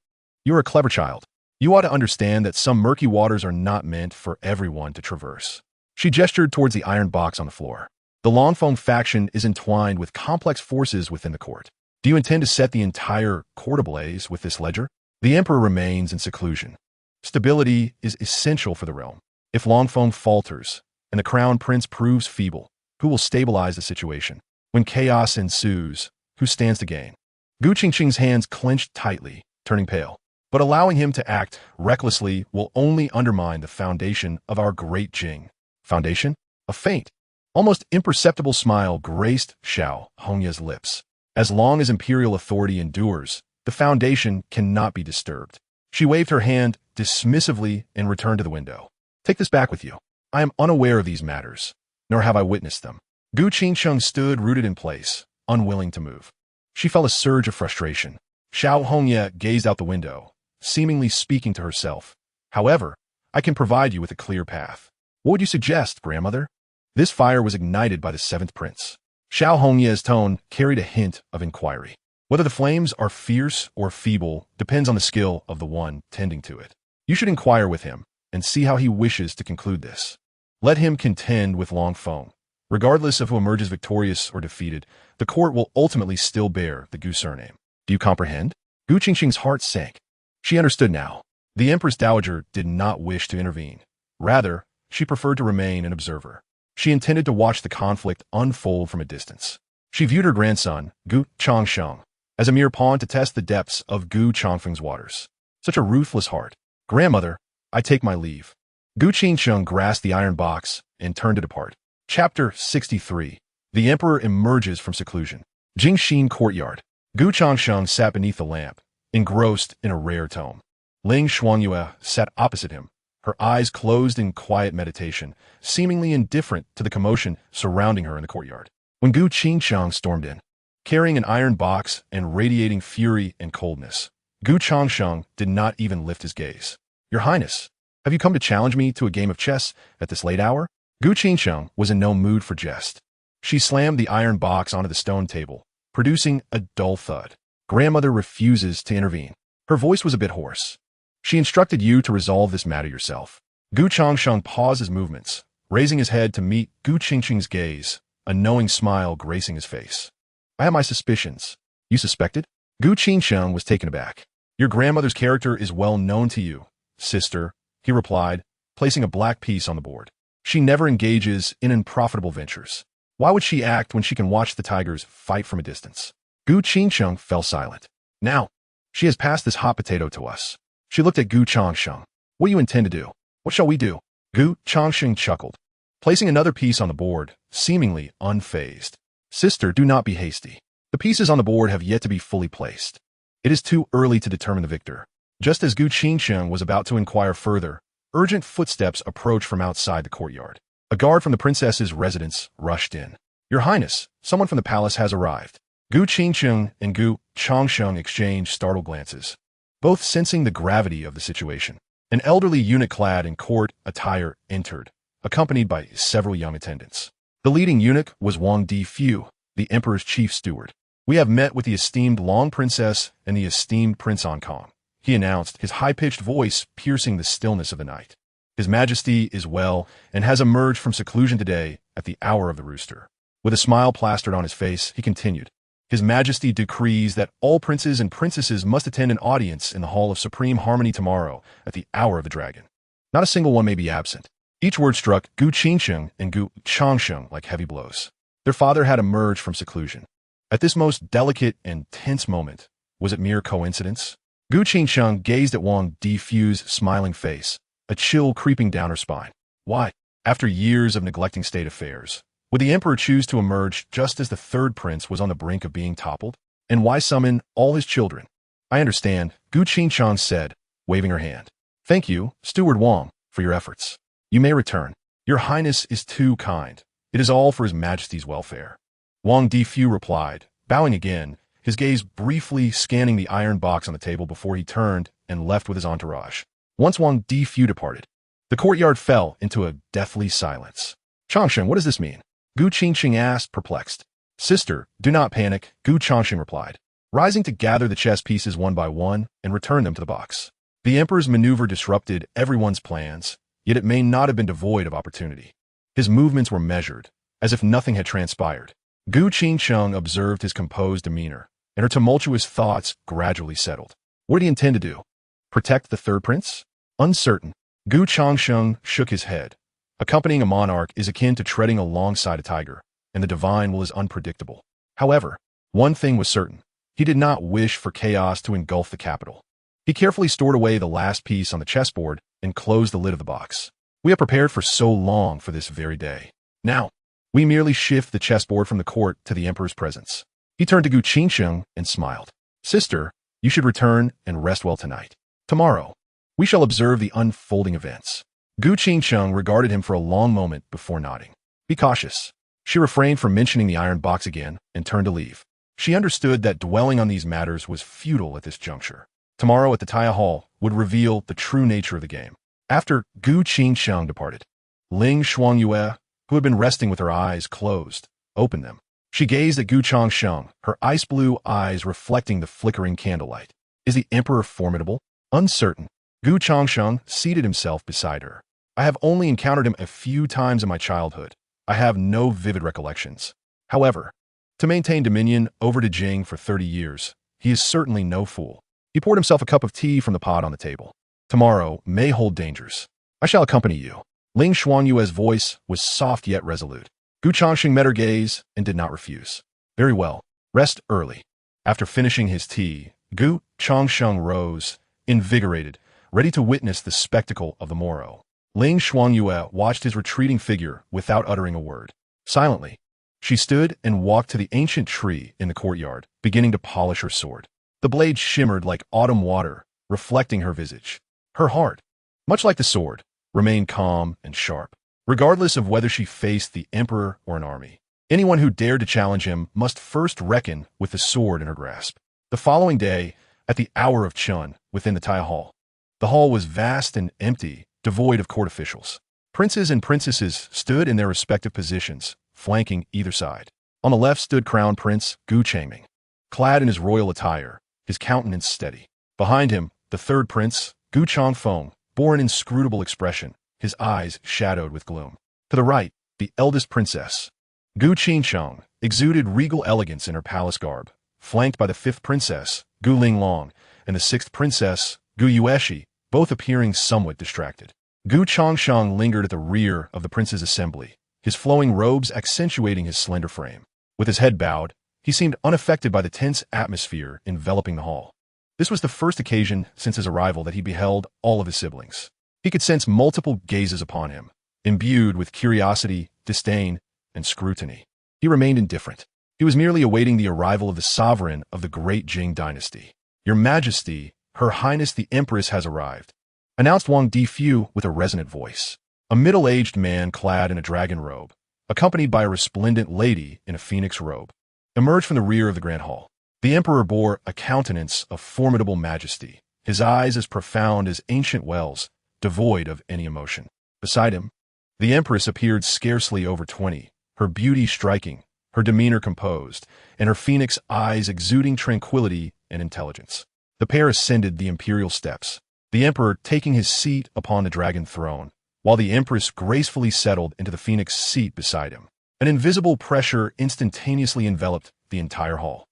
[SPEAKER 1] you're a clever child. You ought to understand that some murky waters are not meant for everyone to traverse. She gestured towards the iron box on the floor. The Longfeng faction is entwined with complex forces within the court. Do you intend to set the entire court ablaze with this ledger? The emperor remains in seclusion. Stability is essential for the realm. If Longfeng falters, and the crown prince proves feeble, who will stabilize the situation? When chaos ensues, who stands to gain? Gu Qingqing's hands clenched tightly, turning pale. But allowing him to act recklessly will only undermine the foundation of our great Jing. Foundation? A faint, almost imperceptible smile graced Xiao Hongye's lips. As long as imperial authority endures, the foundation cannot be disturbed. She waved her hand dismissively and returned to the window. Take this back with you. I am unaware of these matters, nor have I witnessed them. Gu Qingsheng stood rooted in place, unwilling to move. She felt a surge of frustration. Xiao Hongye gazed out the window, seemingly speaking to herself. However, I can provide you with a clear path. What would you suggest, grandmother? This fire was ignited by the seventh prince. Xiao Hongye's tone carried a hint of inquiry. Whether the flames are fierce or feeble depends on the skill of the one tending to it. You should inquire with him and see how he wishes to conclude this. Let him contend with Longfeng. Regardless of who emerges victorious or defeated, the court will ultimately still bear the Gu surname. Do you comprehend? Gu Qingqing's heart sank. She understood now. The Empress Dowager did not wish to intervene. Rather, she preferred to remain an observer. She intended to watch the conflict unfold from a distance. She viewed her grandson, Gu Changsheng, as a mere pawn to test the depths of Gu Changfeng's waters. Such a ruthless heart. Grandmother, I take my leave. Gu Qingsheng grasped the iron box and turned to depart. Chapter 63. The Emperor emerges from seclusion. Jingxin courtyard. Gu Changsheng sat beneath the lamp, engrossed in a rare tome. Ling Shuangyue sat opposite him, her eyes closed in quiet meditation, seemingly indifferent to the commotion surrounding her in the courtyard. When Gu Qingsheng stormed in, carrying an iron box and radiating fury and coldness, Gu Changsheng did not even lift his gaze. Your Highness, have you come to challenge me to a game of chess at this late hour? Gu Qingsheng was in no mood for jest. She slammed the iron box onto the stone table, producing a dull thud. Grandmother refuses to intervene. Her voice was a bit hoarse. She instructed you to resolve this matter yourself. Gu Changsheng paused his movements, raising his head to meet Gu Qingqing's gaze, a knowing smile gracing his face. I have my suspicions. You suspected? Gu Qingsheng was taken aback. Your grandmother's character is well known to you, sister, he replied, placing a black piece on the board. She never engages in unprofitable ventures. Why would she act when she can watch the tigers fight from a distance? Gu Qingsheng fell silent. Now, she has passed this hot potato to us. She looked at Gu Changsheng. What do you intend to do? What shall we do? Gu Changsheng chuckled, placing another piece on the board, seemingly unfazed. Sister, do not be hasty. The pieces on the board have yet to be fully placed. It is too early to determine the victor. Just as Gu Changsheng was about to inquire further, urgent footsteps approached from outside the courtyard. A guard from the princess's residence rushed in. "Your Highness, someone from the palace has arrived." Gu Changsheng and Gu Changsheng exchanged startled glances, both sensing the gravity of the situation. An elderly eunuch clad in court attire entered, accompanied by several young attendants. The leading eunuch was Wang Difu, the emperor's chief steward. "We have met with the esteemed Long Princess and the esteemed Prince Ankong," he announced, his high-pitched voice piercing the stillness of the night. "His Majesty is well and has emerged from seclusion today at the hour of the rooster." With a smile plastered on his face, he continued, "His Majesty decrees that all princes and princesses must attend an audience in the Hall of Supreme Harmony tomorrow at the hour of the dragon. Not a single one may be absent." Each word struck Gu Changsheng and Gu Changsheng like heavy blows. Their father had emerged from seclusion. At this most delicate and tense moment, was it mere coincidence? Gu Changsheng gazed at Wang Difu's smiling face, a chill creeping down her spine. Why, after years of neglecting state affairs, would the emperor choose to emerge just as the third prince was on the brink of being toppled? And why summon all his children? "I understand," Gu Changsheng said, waving her hand. "Thank you, Steward Wang, for your efforts. You may return. Your Highness is too kind. It is all for His Majesty's welfare." Wang Difu replied, bowing again, his gaze briefly scanning the iron box on the table before he turned and left with his entourage. Once Wang Difu departed, the courtyard fell into a deathly silence. "Changsheng, what does this mean?" Gu Changsheng asked, perplexed. "Sister, do not panic," Gu Changsheng replied, rising to gather the chess pieces one by one and return them to the box. The emperor's maneuver disrupted everyone's plans, yet it may not have been devoid of opportunity. His movements were measured, as if nothing had transpired. Gu Changsheng observed his composed demeanor, and her tumultuous thoughts gradually settled. What did he intend to do? Protect the third prince? Uncertain. Gu Changsheng shook his head. Accompanying a monarch is akin to treading alongside a tiger, and the divine will is unpredictable. However, one thing was certain. He did not wish for chaos to engulf the capital. He carefully stored away the last piece on the chessboard and closed the lid of the box. "We have prepared for so long for this very day. Now, we merely shift the chessboard from the court to the emperor's presence." He turned to Gu Changsheng and smiled. "Sister, you should return and rest well tonight. Tomorrow, we shall observe the unfolding events." Gu Changsheng regarded him for a long moment before nodding. "Be cautious." She refrained from mentioning the iron box again and turned to leave. She understood that dwelling on these matters was futile at this juncture. Tomorrow at the Taya Hall would reveal the true nature of the game. After Gu Changsheng departed, Ling Xuanyue, who had been resting with her eyes closed, opened them. She gazed at Gu Changsheng, her ice blue eyes reflecting the flickering candlelight. Is the emperor formidable? Uncertain. Gu Changsheng seated himself beside her. "I have only encountered him a few times in my childhood. I have no vivid recollections. However, to maintain dominion over Jing for 30 years, he is certainly no fool." He poured himself a cup of tea from the pot on the table. "Tomorrow may hold dangers. I shall accompany you." Ling Xuanyue's voice was soft yet resolute. Gu Changsheng met her gaze and did not refuse. "Very well. Rest early." After finishing his tea, Gu Changsheng rose, invigorated, ready to witness the spectacle of the morrow. Ling Xuanyue watched his retreating figure without uttering a word. Silently, she stood and walked to the ancient tree in the courtyard, beginning to polish her sword. The blade shimmered like autumn water, reflecting her visage. Her heart, much like the sword, remained calm and sharp, regardless of whether she faced the emperor or an army. Anyone who dared to challenge him must first reckon with the sword in her grasp. The following day, at the hour of Chun, within the Taya Hall. The hall was vast and empty, devoid of court officials. Princes and princesses stood in their respective positions, flanking either side. On the left stood Crown Prince Gu Changming, clad in his royal attire, his countenance steady. Behind him, the third prince, Gu Changfeng, bore an inscrutable expression, his eyes shadowed with gloom. To the right, the eldest princess, Gu Qingcheng, exuded regal elegance in her palace garb, flanked by the fifth princess, Gu Linglong, and the sixth princess, Gu Yueshi, both appearing somewhat distracted. Gu Changsheng lingered at the rear of the prince's assembly, his flowing robes accentuating his slender frame. With his head bowed, he seemed unaffected by the tense atmosphere enveloping the hall. This was the first occasion since his arrival that he beheld all of his siblings. He could sense multiple gazes upon him, imbued with curiosity, disdain, and scrutiny. He remained indifferent. He was merely awaiting the arrival of the sovereign of the great Jing dynasty. "Your Majesty," Her Highness the Empress has arrived," announced Wang Difu with a resonant voice. A middle-aged man clad in a dragon robe, accompanied by a resplendent lady in a phoenix robe, emerged from the rear of the grand hall. The emperor bore a countenance of formidable majesty, his eyes as profound as ancient wells, devoid of any emotion. Beside him, the empress appeared scarcely over 20, her beauty striking, her demeanor composed, and her phoenix eyes exuding tranquility and intelligence. The pair ascended the imperial steps, the emperor taking his seat upon the dragon throne, while the empress gracefully settled into the phoenix seat beside him. An invisible pressure instantaneously enveloped the entire hall.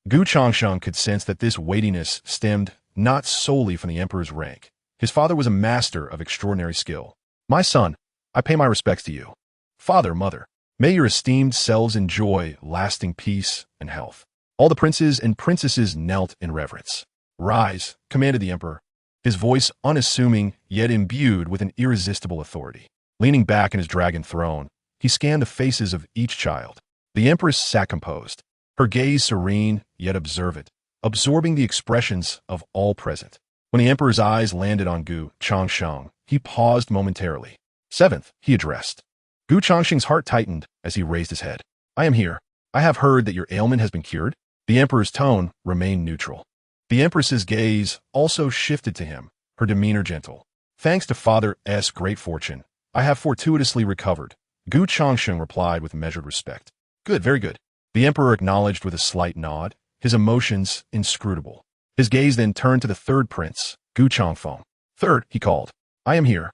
[SPEAKER 1] Changsheng could sense that this weightiness stemmed not solely from the emperor's rank. His father was a master of extraordinary skill. "My son, I pay my respects to you. Father, mother, may your esteemed selves enjoy lasting peace and health." All the princes and princesses knelt in reverence. "Rise," commanded the emperor, his voice unassuming yet imbued with an irresistible authority. Leaning back in his dragon throne, he scanned the faces of each child. The empress sat composed, her gaze serene yet observant, absorbing the expressions of all present. When the emperor's eyes landed on Changsheng, he paused momentarily. "Seventh," he addressed. Changsheng's heart tightened as he raised his head. "I am here. I have heard that your ailment has been cured." The emperor's tone remained neutral. The empress's gaze also shifted to him, her demeanor gentle. "Thanks to Father's great fortune, I have fortuitously recovered," Changsheng replied with measured respect. "Good, very good." The emperor acknowledged with a slight nod, his emotions inscrutable. His gaze then turned to the third prince, Changfeng. "Third," he called. "I am here."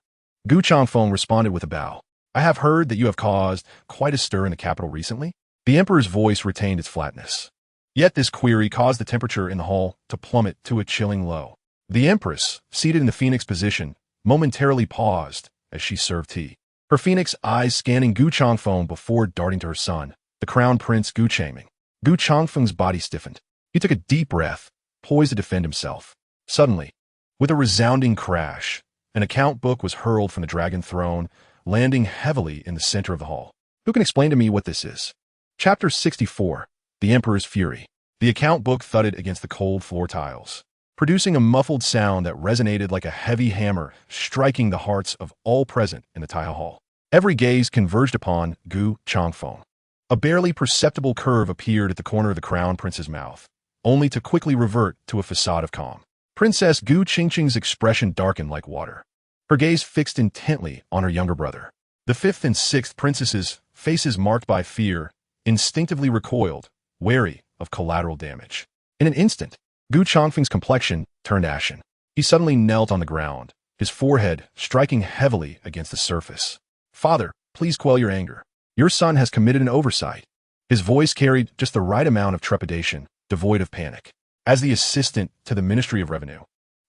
[SPEAKER 1] Changfeng responded with a bow. "I have heard that you have caused quite a stir in the capital recently." The emperor's voice retained its flatness. Yet this query caused the temperature in the hall to plummet to a chilling low. The empress, seated in the phoenix position, momentarily paused as she served tea. Her phoenix eyes scanning Changfeng before darting to her son, the crown prince Changming. Changfeng's body stiffened. He took a deep breath, poised to defend himself. Suddenly, with a resounding crash, an account book was hurled from the dragon throne, landing heavily in the center of the hall. "Who can explain to me what this is?" Chapter 64. The Emperor's Fury. The account book thudded against the cold floor tiles, producing a muffled sound that resonated like a heavy hammer, striking the hearts of all present in the tile hall. Every gaze converged upon Changfeng. A barely perceptible curve appeared at the corner of the crown prince's mouth, only to quickly revert to a facade of calm. Princess Changsheng's expression darkened like water, her gaze fixed intently on her younger brother. The fifth and sixth princesses, faces marked by fear, instinctively recoiled, wary of collateral damage. In an instant, Changfeng's complexion turned ashen. He suddenly knelt on the ground, his forehead striking heavily against the surface. "Father, please quell your anger. Your son has committed an oversight." His voice carried just the right amount of trepidation, devoid of panic. "As the assistant to the Ministry of Revenue,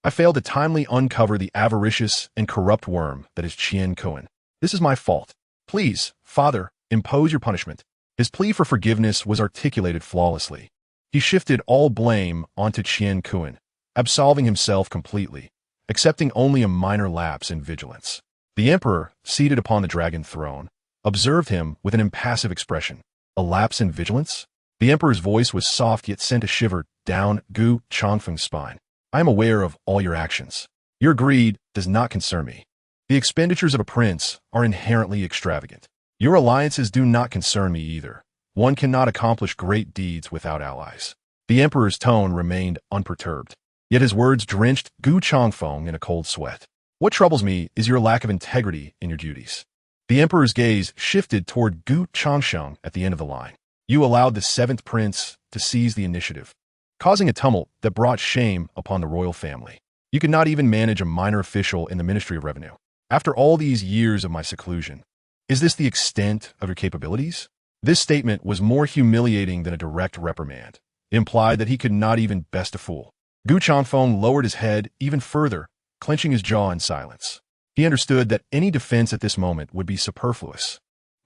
[SPEAKER 1] I failed to timely uncover the avaricious and corrupt worm that is Changsheng. This is my fault. Please, Father, impose your punishment." His plea for forgiveness was articulated flawlessly. He shifted all blame onto Changsheng, absolving himself completely, accepting only a minor lapse in vigilance. The emperor, seated upon the dragon throne, observed him with an impassive expression. "A lapse in vigilance?" The emperor's voice was soft yet sent a shiver down Changfeng's spine. "I am aware of all your actions. Your greed does not concern me. The expenditures of a prince are inherently extravagant. Your alliances do not concern me either. One cannot accomplish great deeds without allies." The emperor's tone remained unperturbed, yet his words drenched Changfeng in a cold sweat. "What troubles me is your lack of integrity in your duties." The emperor's gaze shifted toward Changsheng at the end of the line. "You allowed the seventh prince to seize the initiative, causing a tumult that brought shame upon the royal family. You could not even manage a minor official in the Ministry of Revenue. After all these years of my seclusion, is this the extent of your capabilities?" This statement was more humiliating than a direct reprimand. It implied that he could not even best a fool. Changfeng lowered his head even further, clenching his jaw in silence. He understood that any defense at this moment would be superfluous.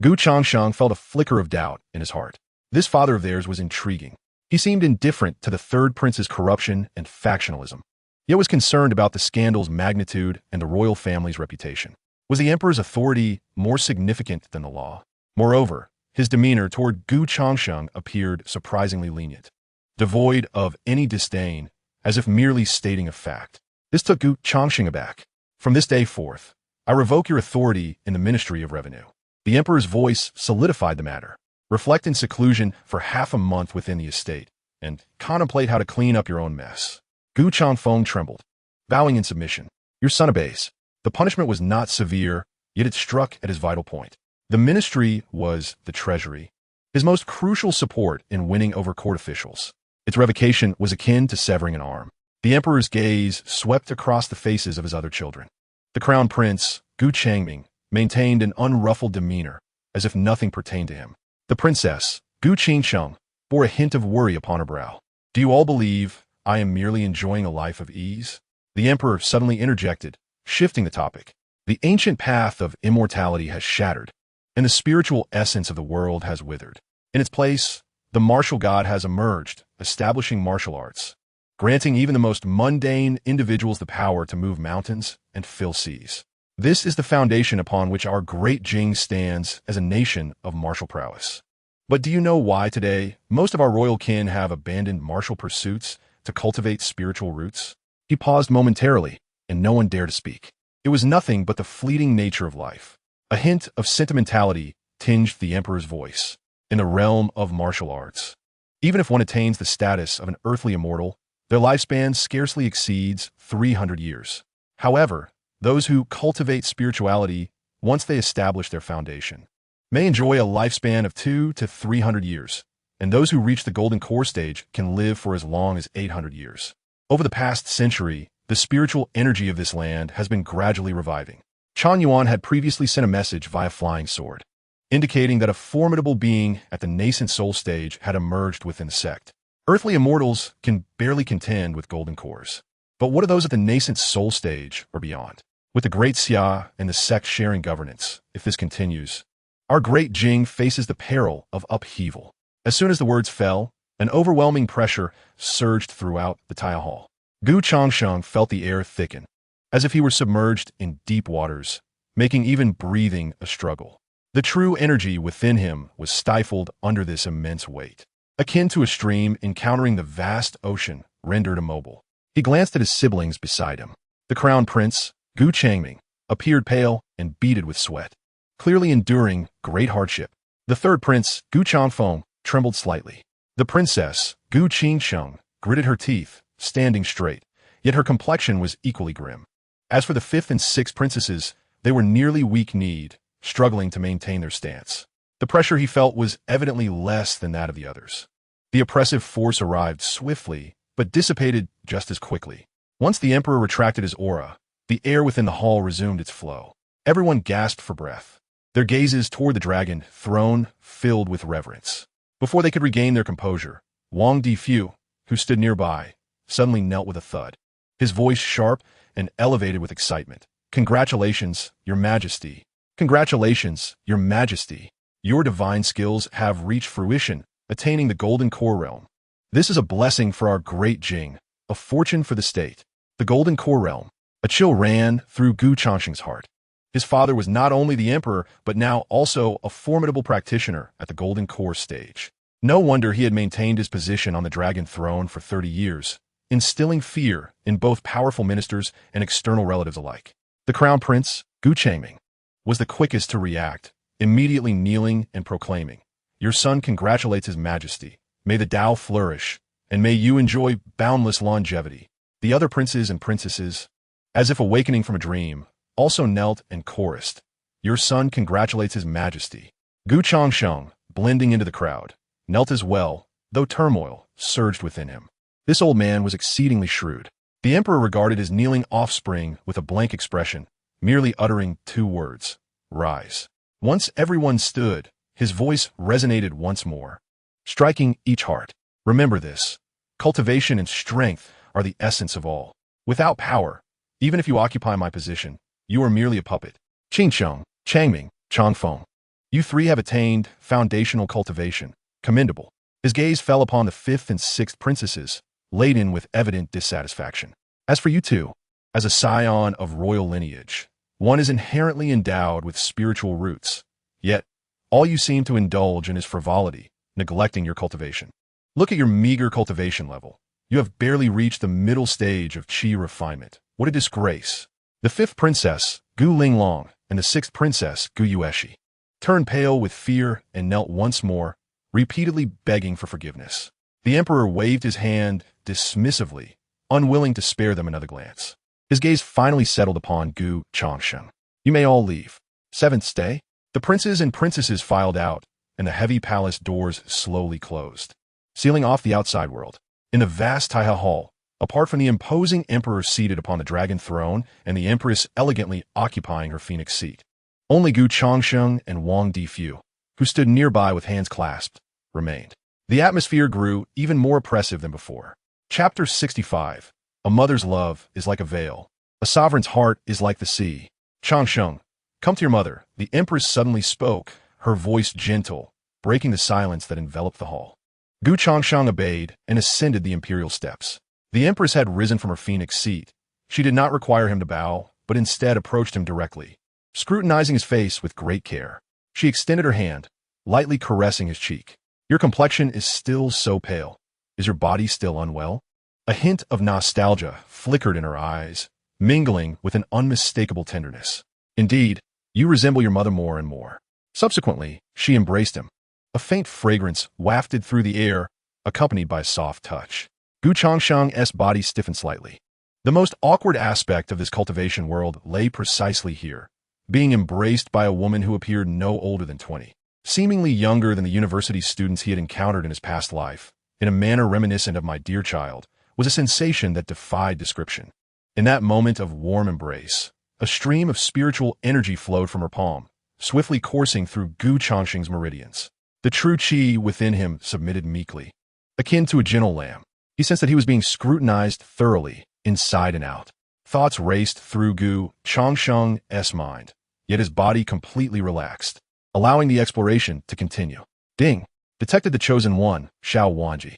[SPEAKER 1] Changsheng felt a flicker of doubt in his heart. This father of theirs was intriguing. He seemed indifferent to the third prince's corruption and factionalism, yet was concerned about the scandal's magnitude and the royal family's reputation. Was the emperor's authority more significant than the law? Moreover, his demeanor toward Changsheng appeared surprisingly lenient. Devoid of any disdain, as if merely stating a fact. This took Changsheng aback. From this day forth, I revoke your authority in the Ministry of Revenue. The emperor's voice solidified the matter. Reflect in seclusion for half a month within the estate, and contemplate how to clean up your own mess. Gu Changfeng trembled, bowing in submission. Your son obeys. The punishment was not severe, yet it struck at his vital point. The ministry was the treasury, his most crucial support in winning over court officials. Its revocation was akin to severing an arm. The emperor's gaze swept across the faces of his other children. The crown prince, Gu Changming, maintained an unruffled demeanor, as if nothing pertained to him. The princess, Gu Changsheng, bore a hint of worry upon her brow. Do you all believe I am merely enjoying a life of ease? The emperor suddenly interjected, shifting the topic. The ancient path of immortality has shattered, and the spiritual essence of the world has withered. In its place, the martial god has emerged, establishing martial arts, granting even the most mundane individuals the power to move mountains and fill seas. This is the foundation upon which our great Jing stands as a nation of martial prowess. But do you know why today most of our royal kin have abandoned martial pursuits to cultivate spiritual roots? He paused momentarily, and no one dared to speak. It was nothing but the fleeting nature of life. A hint of sentimentality tinged the emperor's voice. In the realm of martial arts, even if one attains the status of an earthly immortal, their lifespan scarcely exceeds 300 years. However, those who cultivate spirituality, once they establish their foundation, may enjoy a lifespan of 200 to 300 years, and those who reach the golden core stage can live for as long as 800 years. Over the past century, the spiritual energy of this land has been gradually reviving. Chan Yuan had previously sent a message via flying sword, indicating that a formidable being at the nascent soul stage had emerged within the sect. Earthly immortals can barely contend with golden cores. But what are those at the nascent soul stage or beyond? With the great Xia and the sect sharing governance, if this continues, our great Jing faces the peril of upheaval. As soon as the words fell, an overwhelming pressure surged throughout the Taya Hall. Gu Changsheng felt the air thicken, as if he were submerged in deep waters, making even breathing a struggle. The true energy within him was stifled under this immense weight, akin to a stream encountering the vast ocean rendered immobile. He glanced at his siblings beside him. The crown prince, Gu Changming, appeared pale and beaded with sweat, clearly enduring great hardship. The third prince, Gu Changfeng, trembled slightly. The princess, Gu Qingsheng, gritted her teeth, standing straight, yet her complexion was equally grim. As for the fifth and sixth princesses, they were nearly weak-kneed, struggling to maintain their stance. The pressure he felt was evidently less than that of the others. The oppressive force arrived swiftly, but dissipated just as quickly. Once the emperor retracted his aura, the air within the hall resumed its flow. Everyone gasped for breath, their gazes toward the dragon throne filled with reverence. Before they could regain their composure, Wang Difu, who stood nearby, suddenly knelt with a thud, his voice sharp and elevated with excitement. Congratulations, Your Majesty. Congratulations, Your Majesty. Your divine skills have reached fruition, attaining the golden core realm. This is a blessing for our great Jing, a fortune for the state. The golden core realm. A chill ran through Gu Changsheng's heart. His father was not only the emperor, but now also a formidable practitioner at the golden core stage. No wonder he had maintained his position on the dragon throne for 30 years, instilling fear in both powerful ministers and external relatives alike. The crown prince, Gu Changming, was the quickest to react, immediately kneeling and proclaiming, "Your son congratulates his majesty. May the Tao flourish, and may you enjoy boundless longevity." The other princes and princesses, as if awakening from a dream, also knelt and chorused, "Your son congratulates his majesty." Gu Changsheng, blending into the crowd, knelt as well, though turmoil surged within him. This old man was exceedingly shrewd. The emperor regarded his kneeling offspring with a blank expression, merely uttering 2 words, "Rise." Once everyone stood, his voice resonated once more, striking each heart. Remember this. Cultivation and strength are the essence of all. Without power, even if you occupy my position, you are merely a puppet. Changsheng, Changming, Changfeng. You 3 have attained foundational cultivation. Commendable. His gaze fell upon the 5th and 6th princesses, laden with evident dissatisfaction. As for you 2, as a scion of royal lineage, one is inherently endowed with spiritual roots. Yet, all you seem to indulge in is frivolity, neglecting your cultivation. Look at your meager cultivation level. You have barely reached the middle stage of qi refinement. What a disgrace. The fifth princess, Gu Linglong, and the sixth princess, Gu Yueshi, turned pale with fear and knelt once more, repeatedly begging for forgiveness. The emperor waved his hand dismissively, unwilling to spare them another glance. His gaze finally settled upon Gu Changsheng. You may all leave. Seventh stay. The princes and princesses filed out, and the heavy palace doors slowly closed, sealing off the outside world. In the vast Taiha Hall, apart from the imposing emperor seated upon the dragon throne and the empress elegantly occupying her phoenix seat, only Gu Changsheng and Wang Difu, who stood nearby with hands clasped, remained. The atmosphere grew even more oppressive than before. Chapter 65. A mother's love is like a veil. A sovereign's heart is like the sea. Changsheng, come to your mother. The empress suddenly spoke, her voice gentle, breaking the silence that enveloped the hall. Gu Changsheng obeyed and ascended the imperial steps. The empress had risen from her phoenix seat. She did not require him to bow, but instead approached him directly, scrutinizing his face with great care. She extended her hand, lightly caressing his cheek. Your complexion is still so pale. Is your body still unwell? A hint of nostalgia flickered in her eyes, mingling with an unmistakable tenderness. Indeed, you resemble your mother more and more. Subsequently, she embraced him. A faint fragrance wafted through the air, accompanied by a soft touch. Gu Changsheng's body stiffened slightly. The most awkward aspect of this cultivation world lay precisely here, being embraced by a woman who appeared no older than 20, seemingly younger than the university students he had encountered in his past life, in a manner reminiscent of my dear child, was a sensation that defied description. In that moment of warm embrace, a stream of spiritual energy flowed from her palm, swiftly coursing through Gu Changsheng's meridians. The true qi within him submitted meekly. Akin to a gentle lamb, he sensed that he was being scrutinized thoroughly, inside and out. Thoughts raced through Gu Changsheng's mind, yet his body completely relaxed, allowing the exploration to continue. Ding! Detected the chosen one, Xiao Wanji.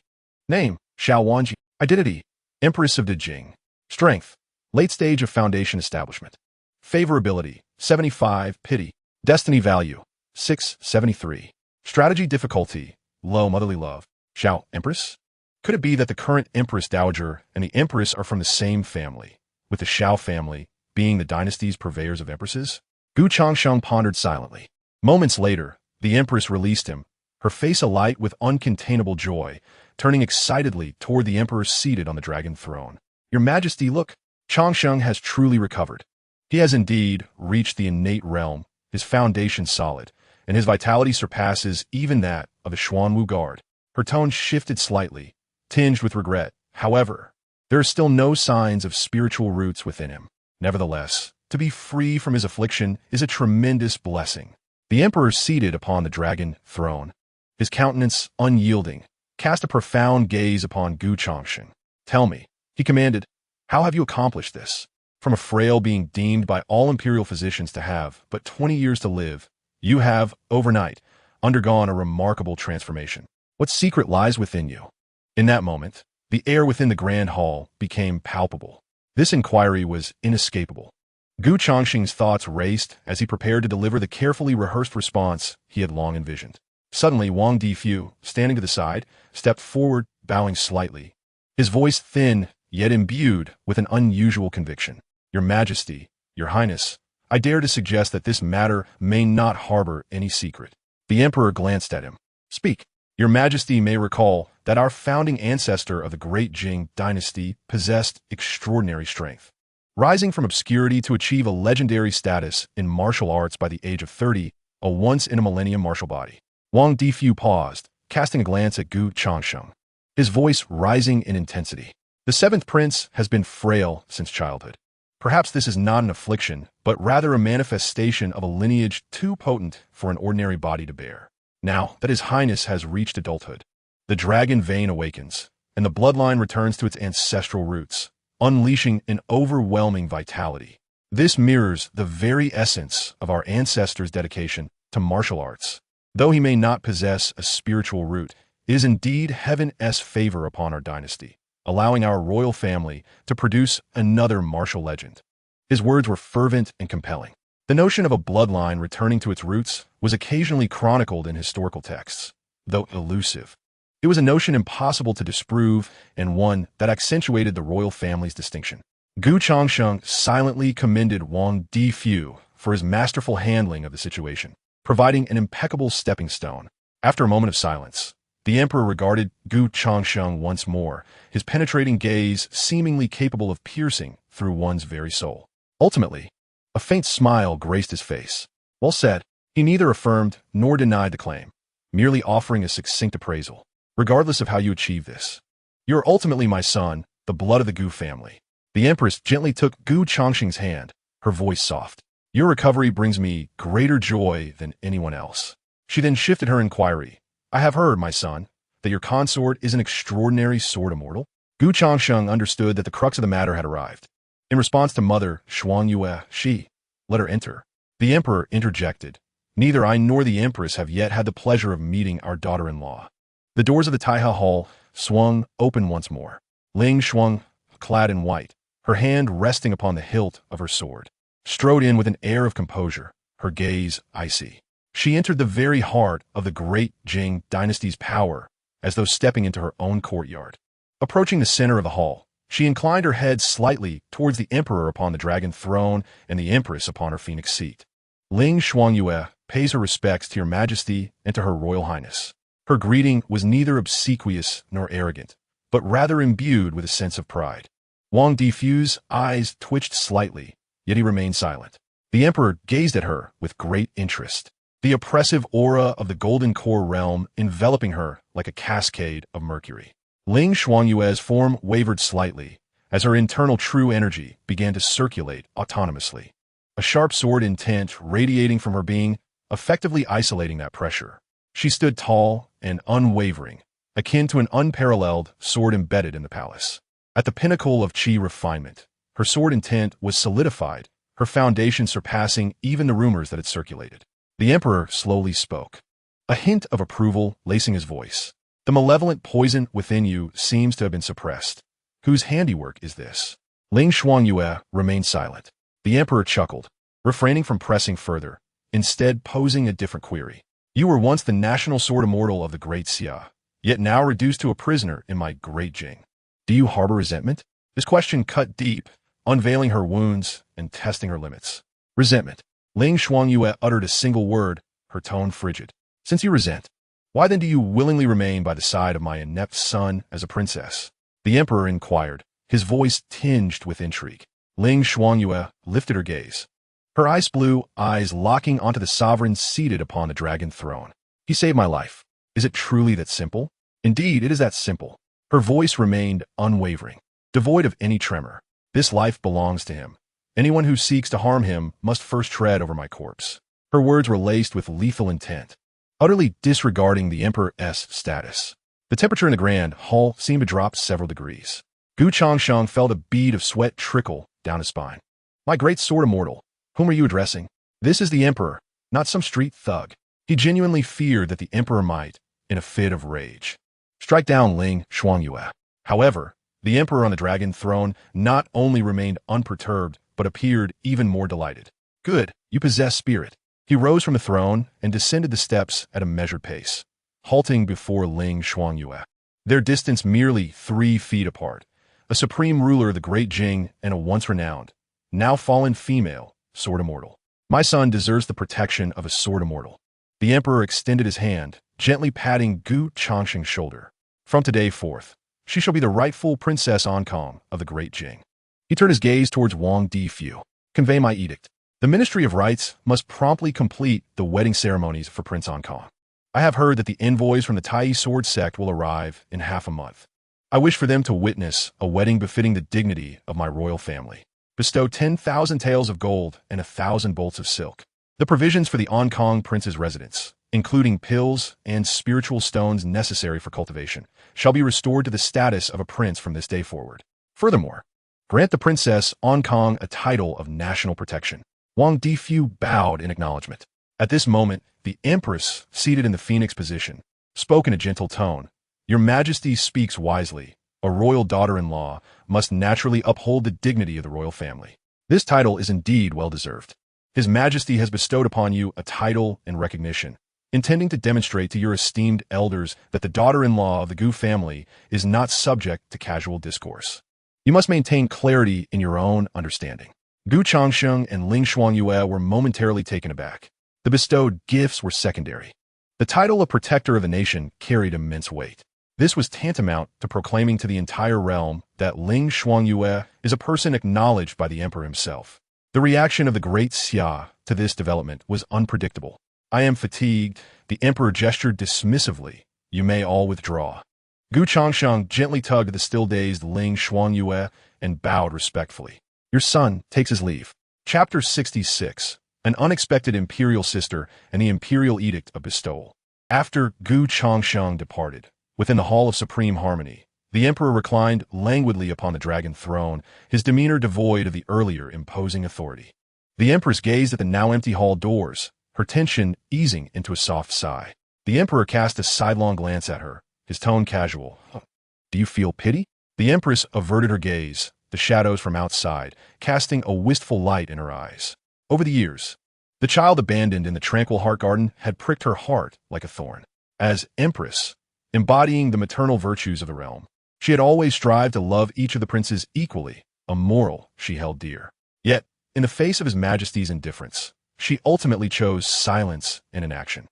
[SPEAKER 1] Name, Xiao Wanji. Identity, Empress of Dejing. Strength, late stage of foundation establishment. Favorability, 75. Pity. Destiny value, 673. Strategy difficulty, low motherly love. Xiao, Empress? Could it be that the current Empress Dowager and the Empress are from the same family, with the Xiao family being the dynasty's purveyors of empresses? Gu Changsheng pondered silently. Moments later, the Empress released him, her face alight with uncontainable joy, turning excitedly toward the Emperor seated on the dragon throne. Your Majesty, look, Changsheng has truly recovered. He has indeed reached the innate realm, his foundation solid, and his vitality surpasses even that of the Xuanwu Guard. Her tone shifted slightly, tinged with regret. However, there are still no signs of spiritual roots within him. Nevertheless, to be free from his affliction is a tremendous blessing. The Emperor seated upon the dragon throne, his countenance unyielding, cast a profound gaze upon Gu Changsheng. Tell me, he commanded, how have you accomplished this? From a frail being deemed by all imperial physicians to have but 20 years to live, you have, overnight, undergone a remarkable transformation. What secret lies within you? In that moment, the air within the grand hall became palpable. This inquiry was inescapable. Gu Changsheng's thoughts raced as he prepared to deliver the carefully rehearsed response he had long envisioned. Suddenly, Wang Difu, standing to the side, stepped forward, bowing slightly, his voice thin yet imbued with an unusual conviction. Your Majesty, Your Highness, I dare to suggest that this matter may not harbor any secret. The Emperor glanced at him. Speak. Your Majesty may recall that our founding ancestor of the Great Jing dynasty possessed extraordinary strength, rising from obscurity to achieve a legendary status in martial arts by the age of 30, a once-in-a-millennium martial body. Wang Difu paused, casting a glance at Gu Changsheng, his voice rising in intensity. The seventh prince has been frail since childhood. Perhaps this is not an affliction, but rather a manifestation of a lineage too potent for an ordinary body to bear. Now that His Highness has reached adulthood, the dragon vein awakens, and the bloodline returns to its ancestral roots, unleashing an overwhelming vitality. This mirrors the very essence of our ancestors' dedication to martial arts. Though he may not possess a spiritual root, it is indeed heaven's favor upon our dynasty, allowing our royal family to produce another martial legend. His words were fervent and compelling. The notion of a bloodline returning to its roots was occasionally chronicled in historical texts, though elusive. It was a notion impossible to disprove and one that accentuated the royal family's distinction. Gu Changsheng silently commended Wang Difu for his masterful handling of the situation, providing an impeccable stepping stone. After a moment of silence, the emperor regarded Gu Changsheng once more, his penetrating gaze seemingly capable of piercing through one's very soul. Ultimately, a faint smile graced his face. Well said. He neither affirmed nor denied the claim, merely offering a succinct appraisal. Regardless of how you achieve this, you are ultimately my son, the blood of the Gu family. The empress gently took Gu Changsheng's hand, her voice soft. Your recovery brings me greater joy than anyone else. She then shifted her inquiry. I have heard, my son, that your consort is an extraordinary sword immortal. Gu Changsheng understood that the crux of the matter had arrived. In response to Mother Shuang Yue, she let her enter. The emperor interjected. Neither I nor the empress have yet had the pleasure of meeting our daughter-in-law. The doors of the Taiha Hall swung open once more. Ling Shuang, clad in white, her hand resting upon the hilt of her sword, strode in with an air of composure, her gaze icy. She entered the very heart of the great Jing dynasty's power, as though stepping into her own courtyard. Approaching the center of the hall, she inclined her head slightly towards the emperor upon the dragon throne and the empress upon her phoenix seat. Ling Shuangyue pays her respects to your majesty and to her royal highness. Her greeting was neither obsequious nor arrogant, but rather imbued with a sense of pride. Wang Difu's eyes twitched slightly, yet he remained silent. The emperor gazed at her with great interest, the oppressive aura of the Golden Core realm enveloping her like a cascade of mercury. Ling Shuangyue's form wavered slightly as her internal true energy began to circulate autonomously. A sharp sword intent radiating from her being, effectively isolating that pressure. She stood tall and unwavering, akin to an unparalleled sword embedded in the palace. At the pinnacle of Qi refinement, her sword intent was solidified, her foundation surpassing even the rumors that had circulated. The emperor slowly spoke, a hint of approval lacing his voice. The malevolent poison within you seems to have been suppressed. Whose handiwork is this? Ling Shuangyue remained silent. The emperor chuckled, refraining from pressing further, instead posing a different query. You were once the national sword immortal of the great Xia, yet now reduced to a prisoner in my great Jing. Do you harbor resentment? This question cut deep, unveiling her wounds and testing her limits. Resentment. Ling Shuangyue uttered a single word, her tone frigid. Since you resent, why then do you willingly remain by the side of my inept son as a princess? The emperor inquired, his voice tinged with intrigue. Ling Shuangyue lifted her gaze, her ice blue eyes locking onto the sovereign seated upon the dragon throne. He saved my life. Is it truly that simple? Indeed, it is that simple. Her voice remained unwavering, devoid of any tremor. This life belongs to him. Anyone who seeks to harm him must first tread over my corpse. Her words were laced with lethal intent, utterly disregarding the emperor's status. The temperature in the grand hall seemed to drop several degrees. Gu Changsheng felt a bead of sweat trickle down his spine. My great sword immortal, whom are you addressing? This is the emperor, not some street thug. He genuinely feared that the emperor might, in a fit of rage, strike down Ling Shuangyue. However, the emperor on the dragon throne not only remained unperturbed, but appeared even more delighted. Good, you possess spirit. He rose from the throne and descended the steps at a measured pace, halting before Ling Shuangyue. Their distance merely 3 feet apart, a supreme ruler of the great Jing and a once renowned, now fallen female, sword immortal. My son deserves the protection of a sword immortal. The emperor extended his hand, gently patting Gu Changsheng's shoulder. From today forth, she shall be the rightful Princess Ankong of the great Jing. He turned his gaze towards Wang Difu. Convey my edict. The Ministry of Rites must promptly complete the wedding ceremonies for Prince Ankong. I have heard that the envoys from the Tai sword sect will arrive in half a month. I wish for them to witness a wedding befitting the dignity of my royal family. Bestow 10,000 taels of gold and 1,000 bolts of silk. The provisions for the Ankong prince's residence, including pills and spiritual stones necessary for cultivation, shall be restored to the status of a prince from this day forward. Furthermore, grant the Princess Ankong a title of national protection. Wang Difu bowed in acknowledgement. At this moment, the empress, seated in the phoenix position, spoke in a gentle tone. Your Majesty speaks wisely. A royal daughter-in-law must naturally uphold the dignity of the royal family. This title is indeed well-deserved. His Majesty has bestowed upon you a title and recognition, intending to demonstrate to your esteemed elders that the daughter-in-law of the Gu family is not subject to casual discourse. You must maintain clarity in your own understanding. Gu Changsheng and Ling Shuangyue were momentarily taken aback. The bestowed gifts were secondary. The title of protector of the nation carried immense weight. This was tantamount to proclaiming to the entire realm that Ling Shuangyue is a person acknowledged by the emperor himself. The reaction of the great Xia to this development was unpredictable. I am fatigued. The emperor gestured dismissively. You may all withdraw. Gu Changsheng gently tugged the still-dazed Ling Shuangyue and bowed respectfully. Your son takes his leave. Chapter 66. An unexpected imperial sister and the imperial edict of bestowal. After Gu Changsheng departed, within the Hall of Supreme Harmony, the emperor reclined languidly upon the dragon throne, his demeanor devoid of the earlier imposing authority. The empress gazed at the now empty hall doors, her tension easing into a soft sigh. The emperor cast a sidelong glance at her, his tone casual. Do you feel pity? The empress averted her gaze, the shadows from outside, casting a wistful light in her eyes. Over the years, the child abandoned in the tranquil heart garden had pricked her heart like a thorn. As empress, embodying the maternal virtues of the realm, she had always strived to love each of the princes equally, a moral she held dear. Yet, in the face of his majesty's indifference, she ultimately chose silence and inaction.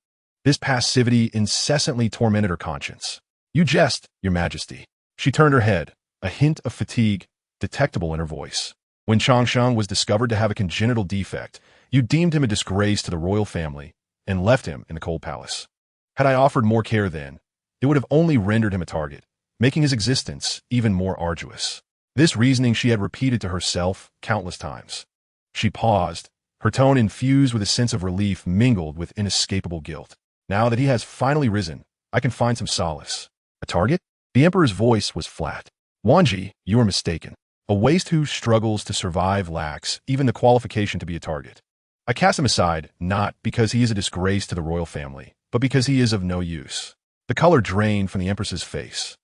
[SPEAKER 1] This passivity incessantly tormented her conscience. You jest, your majesty. She turned her head, a hint of fatigue detectable in her voice. When Changsheng was discovered to have a congenital defect, you deemed him a disgrace to the royal family and left him in the cold palace. Had I offered more care then, it would have only rendered him a target, making his existence even more arduous. This reasoning she had repeated to herself countless times. She paused, her tone infused with a sense of relief mingled with inescapable guilt. Now that he has finally risen, I can find some solace. A target? The emperor's voice was flat. Wanji, you are mistaken. A waste who struggles to survive lacks even the qualification to be a target. I cast him aside, not because he is a disgrace to the royal family, but because he is of no use. The color drained from the empress's face.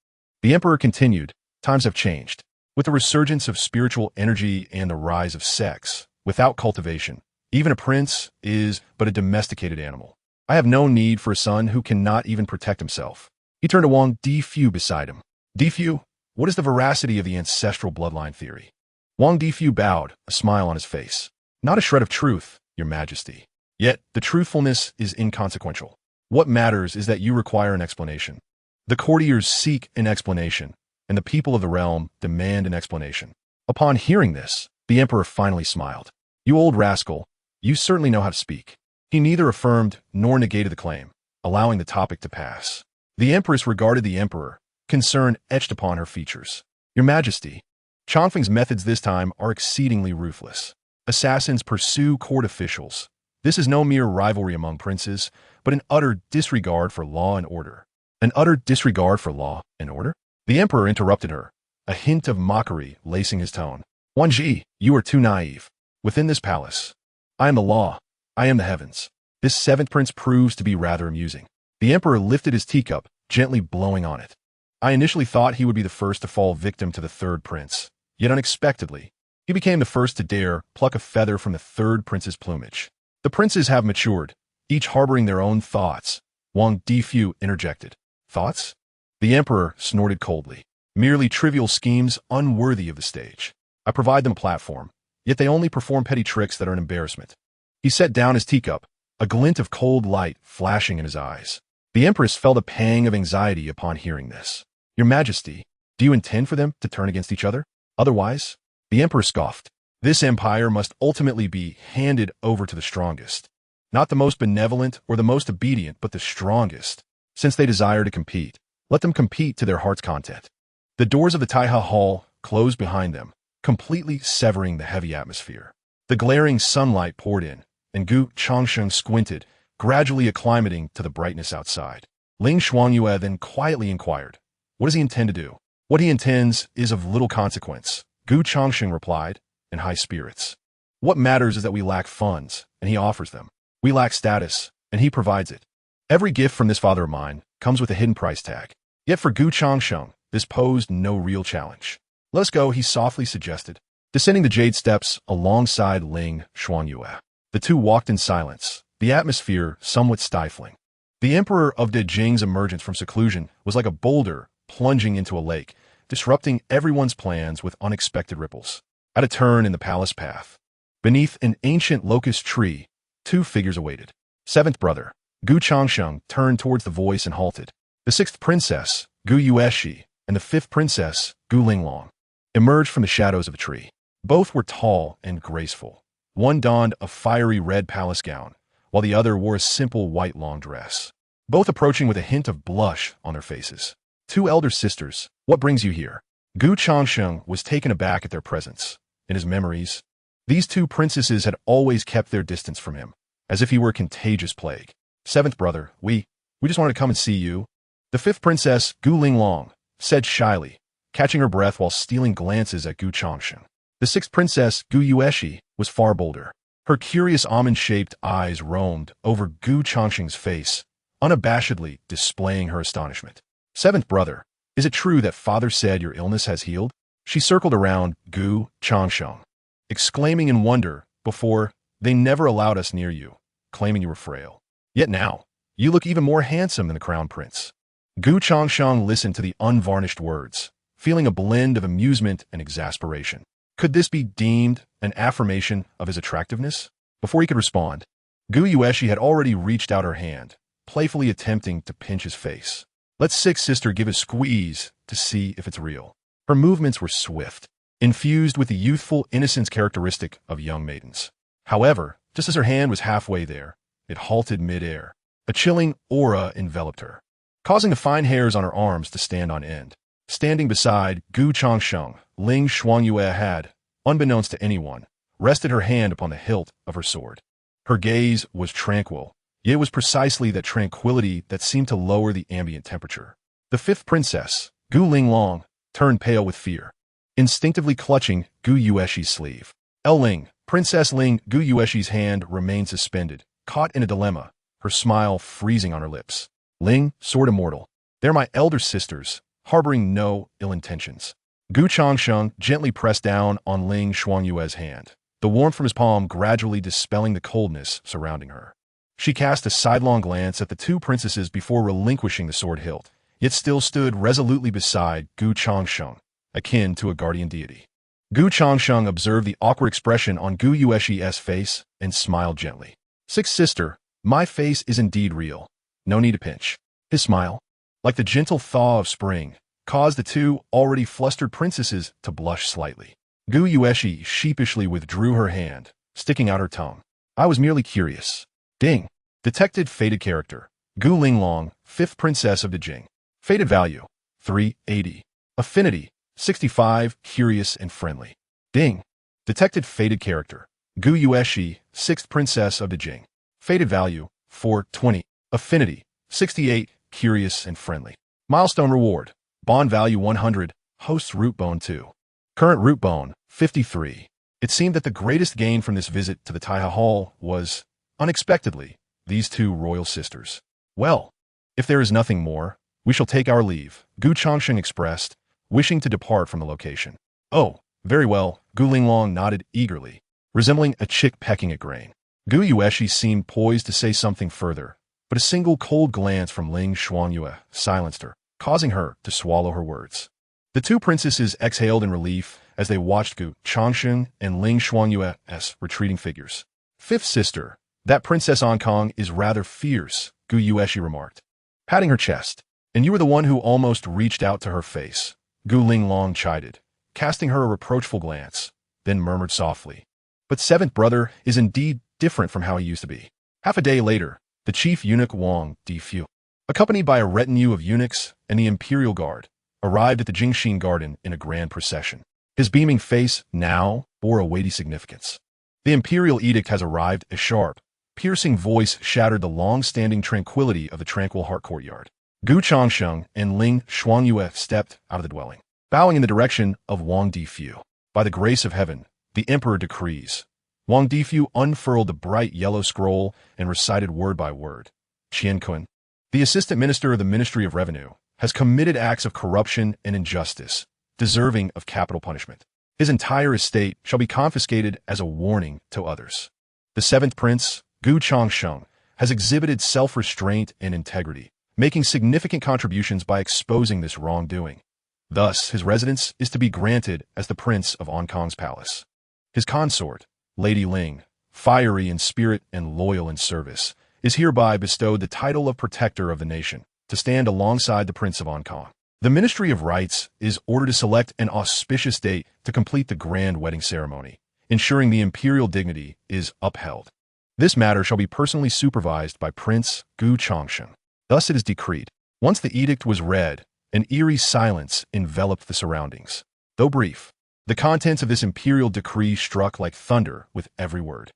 [SPEAKER 1] The emperor continued, times have changed. With the resurgence of spiritual energy and the rise of sex, without cultivation, even a prince is but a domesticated animal. I have no need for a son who cannot even protect himself. He turned to Wang Difu beside him. Difu, what is the veracity of the ancestral bloodline theory? Wang Difu bowed, a smile on his face. Not a shred of truth, your majesty. Yet, the truthfulness is inconsequential. What matters is that you require an explanation. The courtiers seek an explanation, and the people of the realm demand an explanation. Upon hearing this, the emperor finally smiled. You old rascal, you certainly know how to speak. He neither affirmed nor negated the claim, allowing the topic to pass. The empress regarded the emperor, concern etched upon her features. Your majesty, Changfeng's methods this time are exceedingly ruthless. Assassins pursue court officials. This is no mere rivalry among princes, but an utter disregard for law and order. An utter disregard for law and order? The emperor interrupted her, a hint of mockery lacing his tone. Wanji, you are too naive. Within this palace, I am the law. I am the heavens. This seventh prince proves to be rather amusing. The emperor lifted his teacup, gently blowing on it. I initially thought he would be the first to fall victim to the third prince, yet unexpectedly, he became the first to dare pluck a feather from the third prince's plumage. The princes have matured, each harboring their own thoughts. Wang Difu interjected. Thoughts? The emperor snorted coldly. Merely trivial schemes unworthy of the stage. I provide them a platform, yet they only perform petty tricks that are an embarrassment. He set down his teacup, a glint of cold light flashing in his eyes. The empress felt a pang of anxiety upon hearing this. Your majesty, do you intend for them to turn against each other? Otherwise, the emperor scoffed. This empire must ultimately be handed over to the strongest. Not the most benevolent or the most obedient, but the strongest. Since they desire to compete, let them compete to their heart's content. The doors of the Taiha Hall closed behind them, completely severing the heavy atmosphere. The glaring sunlight poured in, and Gu Changsheng squinted, gradually acclimating to the brightness outside. Ling Shuangyue then quietly inquired, what does he intend to do? What he intends is of little consequence, Gu Changsheng replied, in high spirits. What matters is that we lack funds, and he offers them. We lack status, and he provides it. Every gift from this father of mine comes with a hidden price tag. Yet for Gu Changsheng, this posed no real challenge. Let us go, he softly suggested, descending the jade steps alongside Ling Shuangyue. The two walked in silence, the atmosphere somewhat stifling. The Emperor of Dejing's emergence from seclusion was like a boulder plunging into a lake, disrupting everyone's plans with unexpected ripples. At a turn in the palace path, beneath an ancient locust tree, two figures awaited. Seventh brother, Gu Changsheng, turned towards the voice and halted. The sixth princess, Gu Yueshi, and the fifth princess, Gu Linglong, emerged from the shadows of the tree. Both were tall and graceful. One donned a fiery red palace gown, while the other wore a simple white long dress. Both approaching with a hint of blush on their faces. Two elder sisters, what brings you here? Gu Changsheng was taken aback at their presence. In his memories, these two princesses had always kept their distance from him, as if he were a contagious plague. Seventh brother, we just wanted to come and see you. The fifth princess, Gu Linglong, said shyly, catching her breath while stealing glances at Gu Changsheng. The sixth princess, Gu Yueshi, was far bolder. Her curious almond-shaped eyes roamed over Gu Changsheng's face, unabashedly displaying her astonishment. Seventh brother, is it true that father said your illness has healed? She circled around Gu Changsheng, exclaiming in wonder. Before, they never allowed us near you, claiming you were frail. Yet now, you look even more handsome than the crown prince. Gu Changsheng listened to the unvarnished words, feeling a blend of amusement and exasperation. Could this be deemed an affirmation of his attractiveness? Before he could respond, Gu Yueshi had already reached out her hand, playfully attempting to pinch his face. Let sixth sister give a squeeze to see if it's real. Her movements were swift, infused with the youthful innocence characteristic of young maidens. However, just as her hand was halfway there, it halted mid-air. A chilling aura enveloped her, causing the fine hairs on her arms to stand on end. Standing beside Gu Changsheng, Ling Shuangyue had, unbeknownst to anyone, rested her hand upon the hilt of her sword. Her gaze was tranquil, yet it was precisely that tranquility that seemed to lower the ambient temperature. The fifth princess, Gu Linglong, turned pale with fear, instinctively clutching Gu Yueshi's sleeve. Ling, Princess Ling, Gu Yueshi's hand remained suspended, caught in a dilemma, her smile freezing on her lips. Ling, sword immortal. They're my elder sisters, harboring no ill intentions. Gu Changsheng gently pressed down on Ling Shuangyue's hand, the warmth from his palm gradually dispelling the coldness surrounding her. She cast a sidelong glance at the two princesses before relinquishing the sword hilt, yet still stood resolutely beside Gu Changsheng, akin to a guardian deity. Gu Changsheng observed the awkward expression on Gu Yueshi's face and smiled gently. Sixth sister, my face is indeed real. No need to pinch. His smile, like the gentle thaw of spring, caused the two already flustered princesses to blush slightly. Gu Yueshi sheepishly withdrew her hand, sticking out her tongue. I was merely curious. Ding. Detected fated character. Gu Linglong, fifth princess of Dejing. Fated value, 380. Affinity, 65, curious and friendly. Ding. Detected fated character. Gu Yueshi, sixth princess of Dejing. Fated value, 420. Affinity, 68, curious and friendly. Milestone reward. Bond value 100, host's root bone 2. Current root bone, 53. It seemed that the greatest gain from this visit to the Taiha Hall was, unexpectedly, these two royal sisters. Well, if there is nothing more, we shall take our leave, Gu Changsheng expressed, wishing to depart from the location. Oh, very well, Gu Linglong nodded eagerly, resembling a chick pecking at grain. Gu Yueshi seemed poised to say something further, but a single cold glance from Ling Shuangyue silenced her, causing her to swallow her words. The two princesses exhaled in relief as they watched Gu Changsheng and Ling Shuangyue's retreating figures. Fifth sister, that Princess Ankong is rather fierce, Gu Yueshi remarked, patting her chest. And you were the one who almost reached out to her face, Gu Linglong chided, casting her a reproachful glance, then murmured softly. But seventh brother is indeed different from how he used to be. Half a day later, the chief eunuch Wang Difu, accompanied by a retinue of eunuchs and the imperial guard, arrived at the Changsheng garden in a grand procession. His beaming face now bore a weighty significance. The imperial edict has arrived. A sharp, piercing voice shattered the long-standing tranquility of the tranquil heart courtyard. Gu Changsheng and Ling Shuangyue stepped out of the dwelling, bowing in the direction of Wang Difu. By the grace of heaven, the emperor decrees. Wang Difu unfurled the bright yellow scroll and recited word by word. Qian Kun, the assistant minister of the Ministry of Revenue, has committed acts of corruption and injustice, deserving of capital punishment. His entire estate shall be confiscated as a warning to others. The seventh prince, Gu Changsheng, has exhibited self-restraint and integrity, making significant contributions by exposing this wrongdoing. Thus, his residence is to be granted as the Prince of Ankang's palace. His consort, Lady Ling, fiery in spirit and loyal in service, is hereby bestowed the title of Protector of the Nation, to stand alongside the Prince of Ankang. The Ministry of Rites is ordered to select an auspicious date to complete the grand wedding ceremony, ensuring the imperial dignity is upheld. This matter shall be personally supervised by Prince Gu Changsheng. Thus it is decreed. Once the edict was read, an eerie silence enveloped the surroundings. Though brief, the contents of this imperial decree struck like thunder with every word.